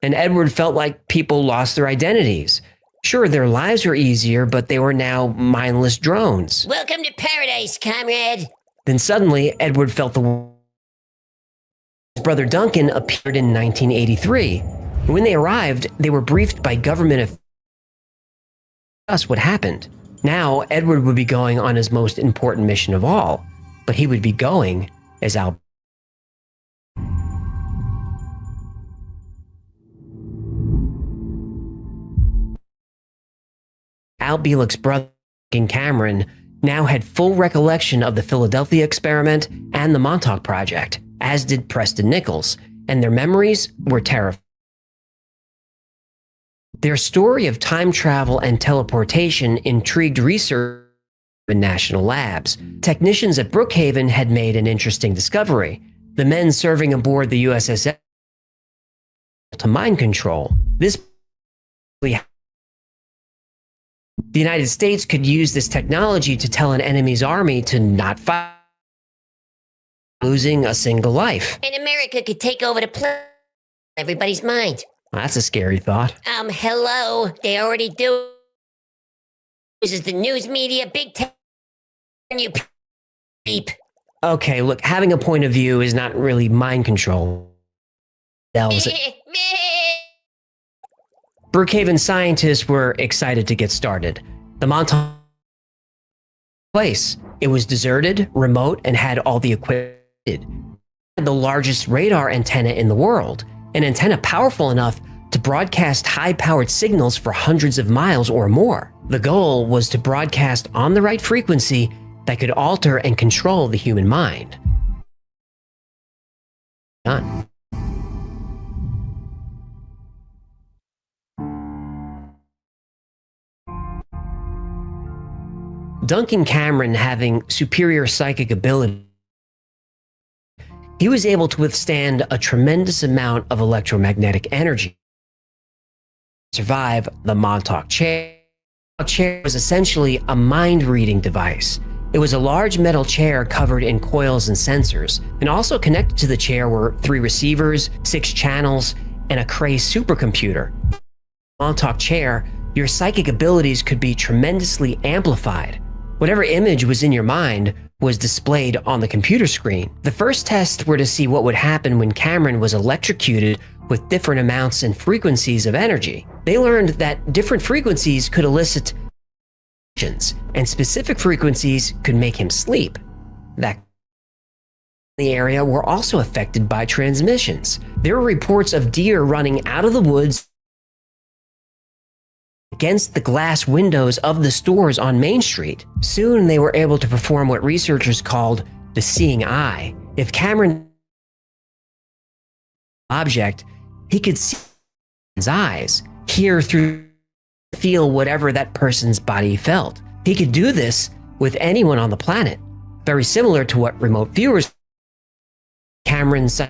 And Edward felt like people lost their identities. Sure, their lives were easier, but they were now mindless drones.
Welcome to paradise, comrade.
Then suddenly, Edward felt his brother Duncan appeared in 1983. When they arrived, they were briefed by government officials to discuss what happened. Now, Edward would be going on his most important mission of all, but he would be going as Al Bielek's brother, Duncan Cameron, now had full recollection of the Philadelphia experiment and the Montauk Project, as did Preston Nichols, and their memories were terrifying. Their story of time travel and teleportation intrigued researchers in national labs. Technicians at Brookhaven had made an interesting discovery. The men serving aboard the USS to mind control. The United States could use this technology to tell an enemy's army to not fight, losing a single life.
And America could take over the planet, everybody's mind.
That's a scary thought.
Hello. They already do. This is the news media, big tech, you peep.
Okay, look, having a point of view is not really mind control. Brookhaven scientists were excited to get started. The Montauk place. It was deserted, remote, and had all the equipment. It had the largest radar antenna in the world. An antenna powerful enough to broadcast high-powered signals for hundreds of miles or more. The goal was to broadcast on the right frequency that could alter and control the human mind. Done. Duncan Cameron, having superior psychic ability, he was able to withstand a tremendous amount of electromagnetic energy. Survive the Montauk chair. The chair was essentially a mind-reading device. It was a large metal chair covered in coils and sensors, and also connected to the chair were 3 receivers, 6 channels, and a Cray supercomputer. Montauk chair, your psychic abilities could be tremendously amplified. Whatever image was in your mind was displayed on the computer screen. The first tests were to see what would happen when Cameron was electrocuted with different amounts and frequencies of energy. They learned that different frequencies could elicit and specific frequencies could make him sleep. That the area were also affected by transmissions. There were reports of deer running out of the woods against the glass windows of the stores on Main Street. Soon they were able to perform what researchers called the seeing eye. If Cameron object, he could see his eyes, hear through, feel whatever that person's body felt. He could do this with anyone on the planet, very similar to what remote viewers. Cameron's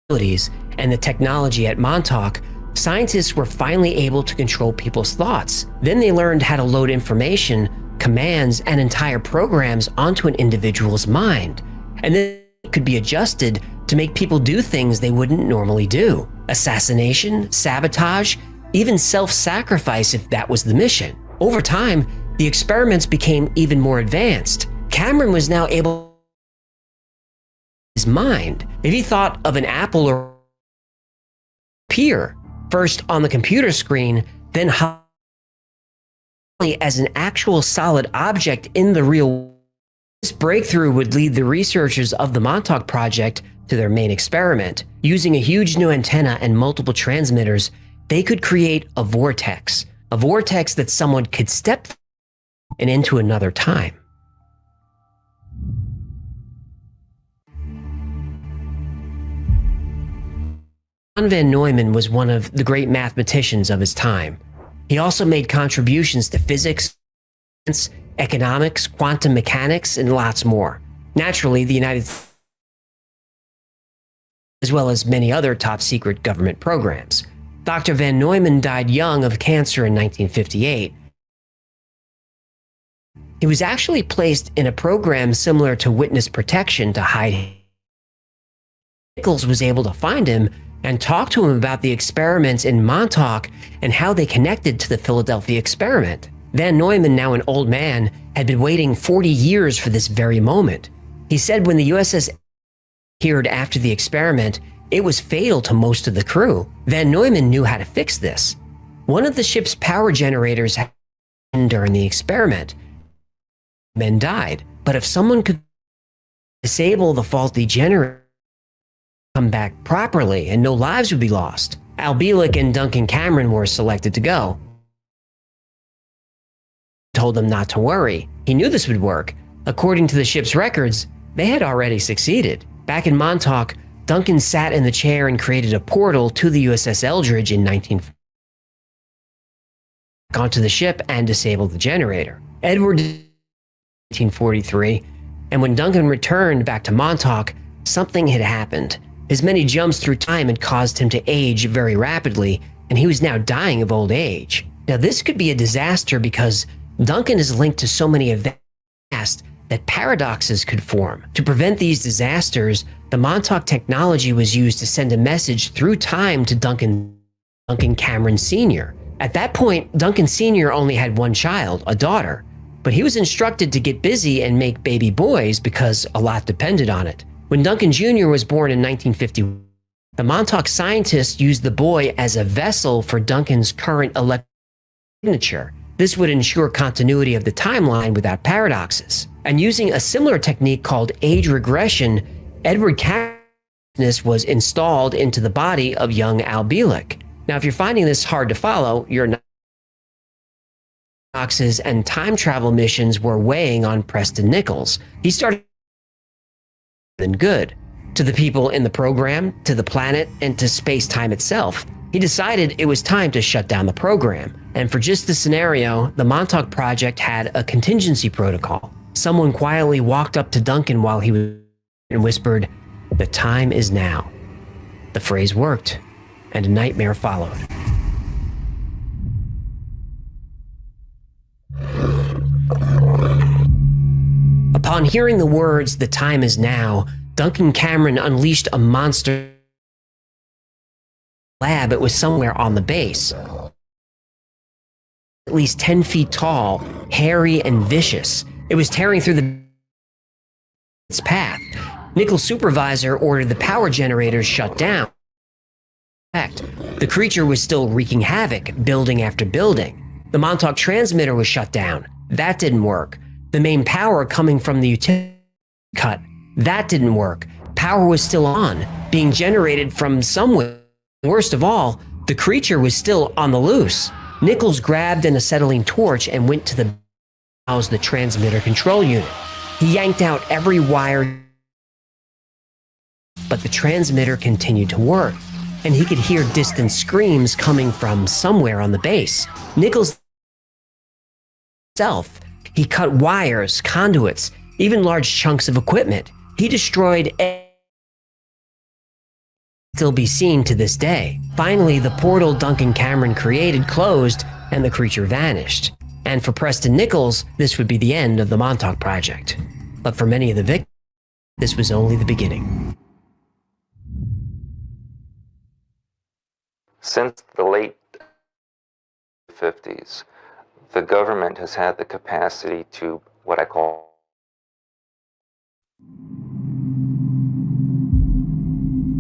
abilities and the technology at Montauk, scientists were finally able to control people's thoughts. Then they learned how to load information, commands, and entire programs onto an individual's mind, and then it could be adjusted to make people do things they wouldn't normally do. assassination, sabotage, even self-sacrifice if that was the mission. Over time, the experiments became even more advanced. Cameron was now able his mind. If he thought of an apple or appear first on the computer screen, then as an actual solid object in the real world. This breakthrough would lead the researchers of the Montauk Project to their main experiment. Using a huge new antenna and multiple transmitters, they could create a vortex that someone could step and into another time. John von Neumann was one of the great mathematicians of his time. He also made contributions to physics, economics, quantum mechanics, and lots more. Naturally, the United States, as well as many other top-secret government programs. Dr. von Neumann died young of cancer in 1958. He was actually placed in a program similar to witness protection to hide him. Nichols was able to find him and talk to him about the experiments in Montauk and how they connected to the Philadelphia experiment. Von Neumann, now an old man, had been waiting 40 years for this very moment. He said when the USS appeared after the experiment, it was fatal to most of the crew. Von Neumann knew how to fix this. One of the ship's power generators had during the experiment. Men died, but if someone could disable the faulty generator, come back properly and no lives would be lost. Al Bielek and Duncan Cameron were selected to go. Told them not to worry. He knew this would work. According to the ship's records, they had already succeeded. Back in Montauk, Duncan sat in the chair and created a portal to the USS Eldridge in 1940. Onto the ship and disabled the generator. Edward 1943, and when Duncan returned back to Montauk, something had happened. His many jumps through time had caused him to age very rapidly, and he was now dying of old age. Now this could be a disaster because Duncan is linked to so many events that paradoxes could form. To prevent these disasters, the Montauk technology was used to send a message through time to Duncan Cameron Sr. At that point, Duncan Sr. only had one child, a daughter, but he was instructed to get busy and make baby boys because a lot depended on it. When Duncan Jr. was born in 1950, the Montauk scientists used the boy as a vessel for Duncan's current electric signature. This would ensure continuity of the timeline without paradoxes. And using a similar technique called age regression, Edward Cameron was installed into the body of young Al Bielek. Now, if you're finding this hard to follow, your paradoxes and time travel missions were weighing on Preston Nichols. He started than good to the people in the program, to the planet, and to space-time itself. He decided it was time to shut down the program. And for just the scenario, the Montauk Project had a contingency protocol. Someone quietly walked up to Duncan while he was and whispered, "The time is now." The phrase worked, and a nightmare followed. Upon hearing the words, "The time is now," Duncan Cameron unleashed a monster lab. It was somewhere on the base. At least 10 feet tall, hairy, and vicious. It was tearing through its path. Nichols' supervisor ordered the power generators shut down. In fact, the creature was still wreaking havoc, building after building. The Montauk transmitter was shut down. That didn't work. The main power coming from the utility cut. That didn't work. Power was still on, being generated from somewhere. Worst of all, the creature was still on the loose. Nichols grabbed an acetylene torch and went to the transmitter control unit. He yanked out every wire, but the transmitter continued to work, and he could hear distant screams coming from somewhere on the base. Nichols himself, he cut wires, conduits, even large chunks of equipment. He destroyed still be seen to this day. Finally, the portal Duncan Cameron created closed and the creature vanished. And for Preston Nichols, this would be the end of the Montauk Project. But for many of the victims, this was only the beginning.
Since the late 50s, the government has had the capacity to what I call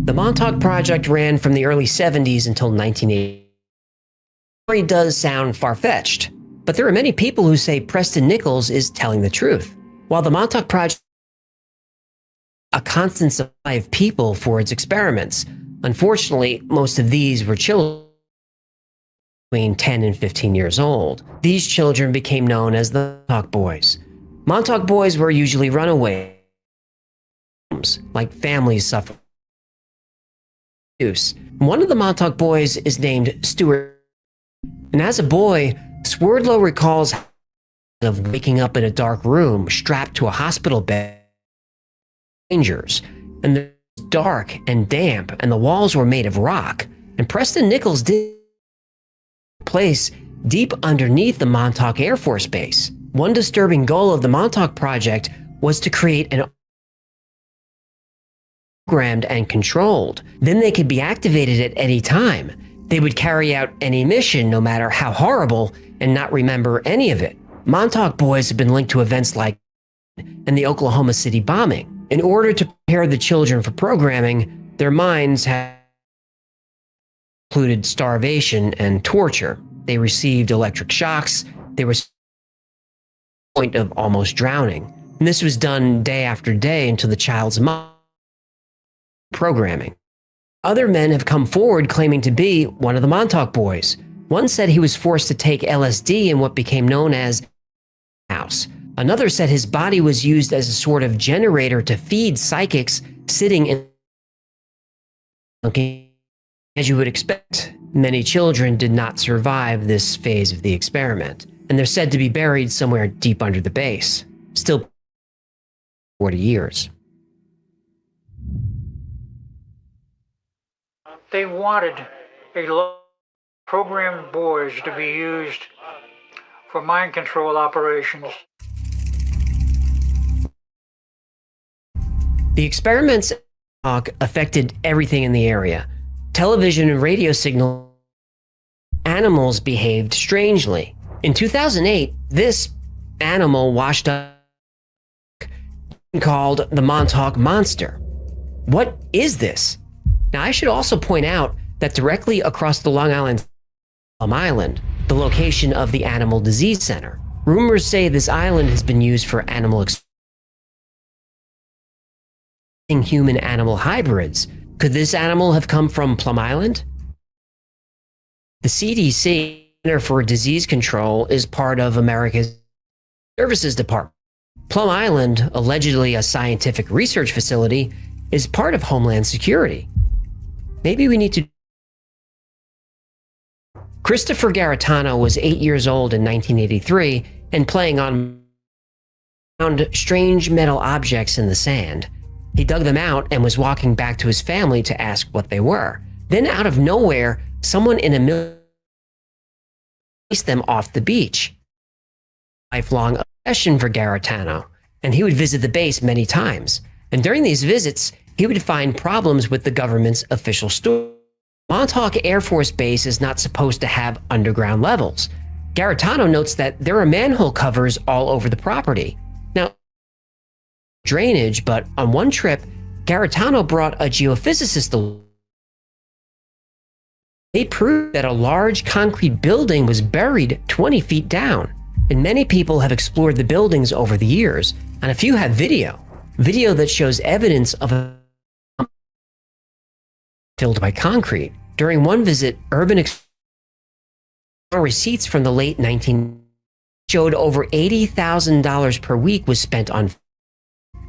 The Montauk Project ran from the early 70s until 1980. The story does sound far-fetched, but there are many people who say Preston Nichols is telling the truth. While the Montauk Project a constant supply of people for its experiments, unfortunately, most of these were children between 10 and 15 years old. These children became known as the Montauk Boys. Montauk Boys were usually runaways, like families suffering abuse. One of the Montauk Boys is named Stuart, and as a boy, Swerdlow recalls of waking up in a dark room strapped to a hospital bed, and it was dark and damp, and the walls were made of rock. And Preston Nichols did place deep underneath the Montauk Air Force Base. One disturbing goal of the Montauk Project was to create an programmed and controlled. Then they could be activated at any time. They would carry out any mission, no matter how horrible, and not remember any of it. Montauk Boys have been linked to events like and the Oklahoma City bombing. In order to prepare the children for programming, their minds had included starvation and torture. They received electric shocks. They were to the point of almost drowning. And this was done day after day until the child's mind programming. Other men have come forward claiming to be one of the Montauk Boys. One said he was forced to take LSD in what became known as house. Another said his body was used as a sort of generator to feed psychics sitting in. As you would expect, many children did not survive this phase of the experiment, and they're said to be buried somewhere deep under the base, still 40 years.
They wanted programmed boys to be used for mind control operations.
The experiments affected everything in the area. Television and radio signals. Animals behaved strangely. In 2008, this animal washed up called the Montauk Monster. What is this? Now, I should also point out that directly across the Long Island Island, the location of the Animal Disease Center, rumors say this island has been used for animal human-animal hybrids. Could this animal have come from Plum Island? The CDC, Center for Disease Control, is part of America's Services Department. Plum Island, allegedly a scientific research facility, is part of Homeland Security. Maybe we need to. Christopher Garetano was 8 years old in 1983 and playing on found strange metal objects in the sand. He dug them out and was walking back to his family to ask what they were. Then out of nowhere, someone in a mill chased them off the beach. Lifelong obsession for Garetano, and he would visit the base many times. And during these visits, he would find problems with the government's official store. Montauk Air Force Base is not supposed to have underground levels. Garetano notes that there are manhole covers all over the property. Now, drainage, but on one trip, Garetano brought a geophysicist along. They proved that a large concrete building was buried 20 feet down, and many people have explored the buildings over the years, and a few have video that shows evidence of a filled by concrete. During one visit, Urban receipts from the late 1990s showed over $80,000 per week was spent on.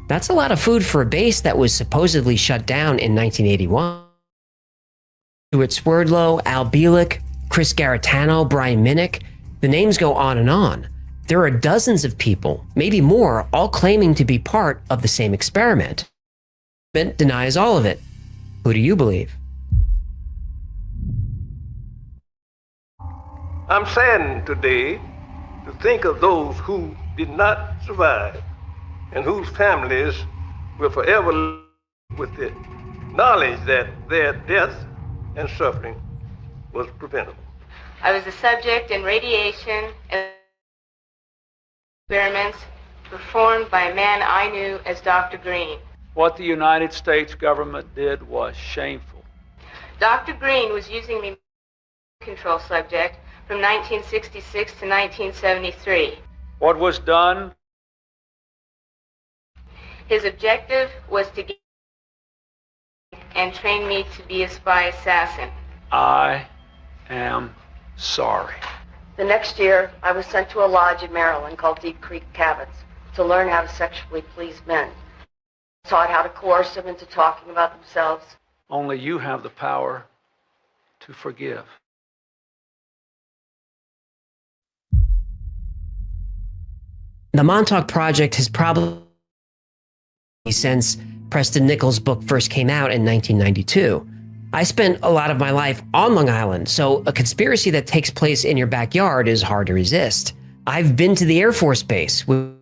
That's a lot of food for a base that was supposedly shut down in 1981. Stuart Swerdlow, Al Bielek, Chris Garetano, Brian Minnick, the names go on and on. There are dozens of people, maybe more, all claiming to be part of the same experiment. But denies all of it. Who do you believe?
I'm saddened today to think of those who did not survive and whose families will forever live with the knowledge that their death and suffering was preventable.
I was a subject in radiation experiments performed by a man I knew as Dr. Green.
What the United States government did was shameful.
Dr. Green was using me as a control subject from 1966 to 1973.
What was done?
His objective was to get and train me to be a spy assassin.
I am sorry.
The next year, I was sent to a lodge in Maryland called Deep Creek Cabins to learn how to sexually please men. Taught how to coerce them into talking about themselves.
Only you have the power to forgive.
The Montauk Project has probably since Preston Nichols' book first came out in 1992. I spent a lot of my life on Long Island, so a conspiracy that takes place in your backyard is hard to resist. I've been to the Air Force Base with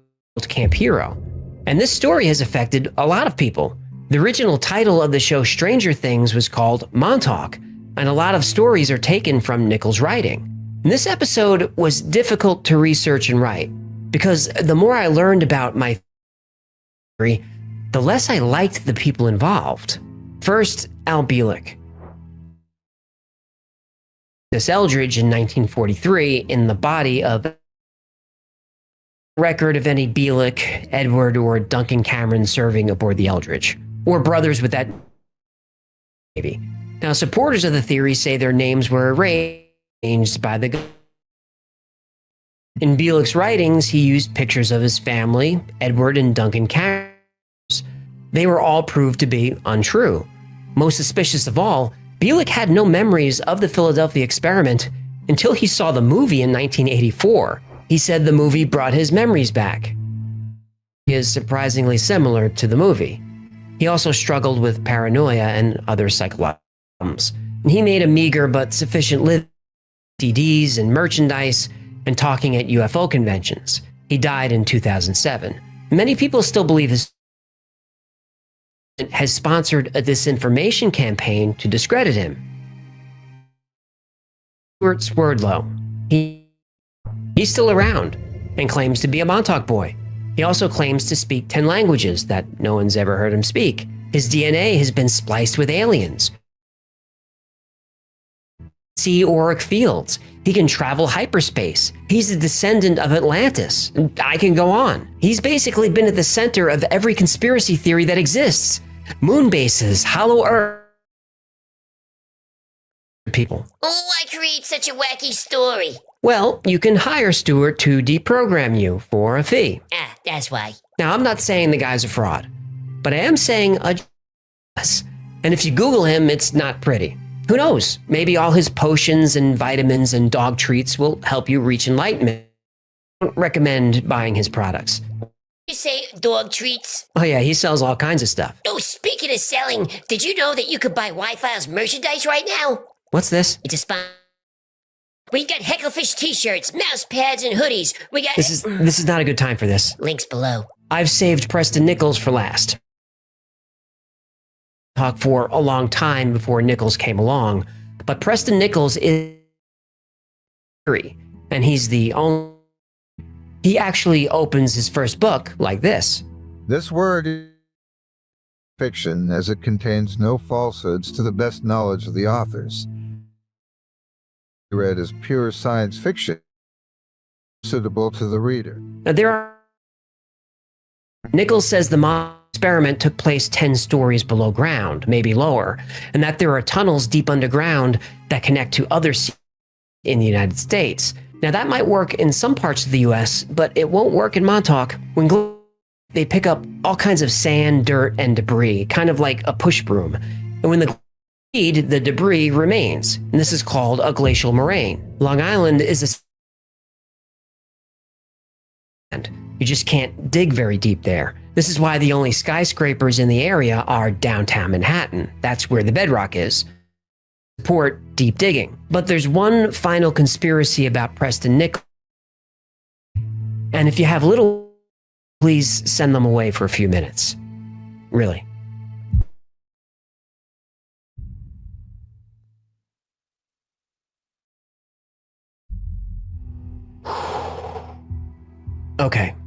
Camp Hero, and this story has affected a lot of people. The original title of the show Stranger Things was called Montauk, and a lot of stories are taken from Nichols' writing. And this episode was difficult to research and write, because the more I learned about my theory, the less I liked the people involved. First, Al Bielek. This Eldridge in 1943 in the body of record of any Bielek, Edward, or Duncan Cameron serving aboard the Eldridge, or brothers with that Navy. Now, supporters of the theory say their names were arranged by the In Bielek's writings, he used pictures of his family, Edward and Duncan Cameron. They were all proved to be untrue. Most suspicious of all, Bielek had no memories of the Philadelphia experiment until he saw the movie in 1984. He said the movie brought his memories back. He is surprisingly similar to the movie. He also struggled with paranoia and other psychological problems. He made a meager but sufficient living with CDs and merchandise and talking at UFO conventions. He died in 2007. Many people still believe his has sponsored a disinformation campaign to discredit him. Stuart Swerdlow. He's still around and claims to be a Montauk boy. He also claims to speak 10 languages that no one's ever heard him speak. His DNA has been spliced with aliens. See auric fields. He can travel hyperspace. He's a descendant of Atlantis. I can go on. He's basically been at the center of every conspiracy theory that exists. Moon bases, hollow earth. People.
Oh, why create such a wacky story?
Well, you can hire Stuart to deprogram you for a fee.
Ah, that's why.
Now, I'm not saying the guy's a fraud, but I am saying a and if you Google him, it's not pretty. Who knows? Maybe all his potions and vitamins and dog treats will help you reach enlightenment. I don't recommend buying his products.
You say dog treats?
Oh yeah, he sells all kinds of stuff.
Oh, speaking of selling, did you know that you could buy Wi-Fi's merchandise right now?
What's this?
It's a spot. We've got Hecklefish t-shirts, mouse pads, and hoodies. We got...
This is not a good time for this.
Links below.
I've saved Preston Nichols for last. Talk for a long time before Nichols came along, but Preston Nichols is and he's the only. He actually opens his first book like this.
This word is fiction, as it contains no falsehoods to the best knowledge of the authors. Read as pure science fiction, suitable to the reader.
Now Nichols says the experiment took place 10 stories below ground, maybe lower, and that there are tunnels deep underground that connect to other cities in the United States. Now that might work in some parts of the US, but it won't work in Montauk. When they pick up all kinds of sand, dirt, and debris, kind of like a push broom. And when the debris remains, and this is called a glacial moraine. Long Island is you just can't dig very deep there. This is why the only skyscrapers in the area are downtown Manhattan. That's where the bedrock is. Support deep digging. But there's one final conspiracy about Preston Nichols. And if you have little, please send them away for a few minutes. Really.
Okay.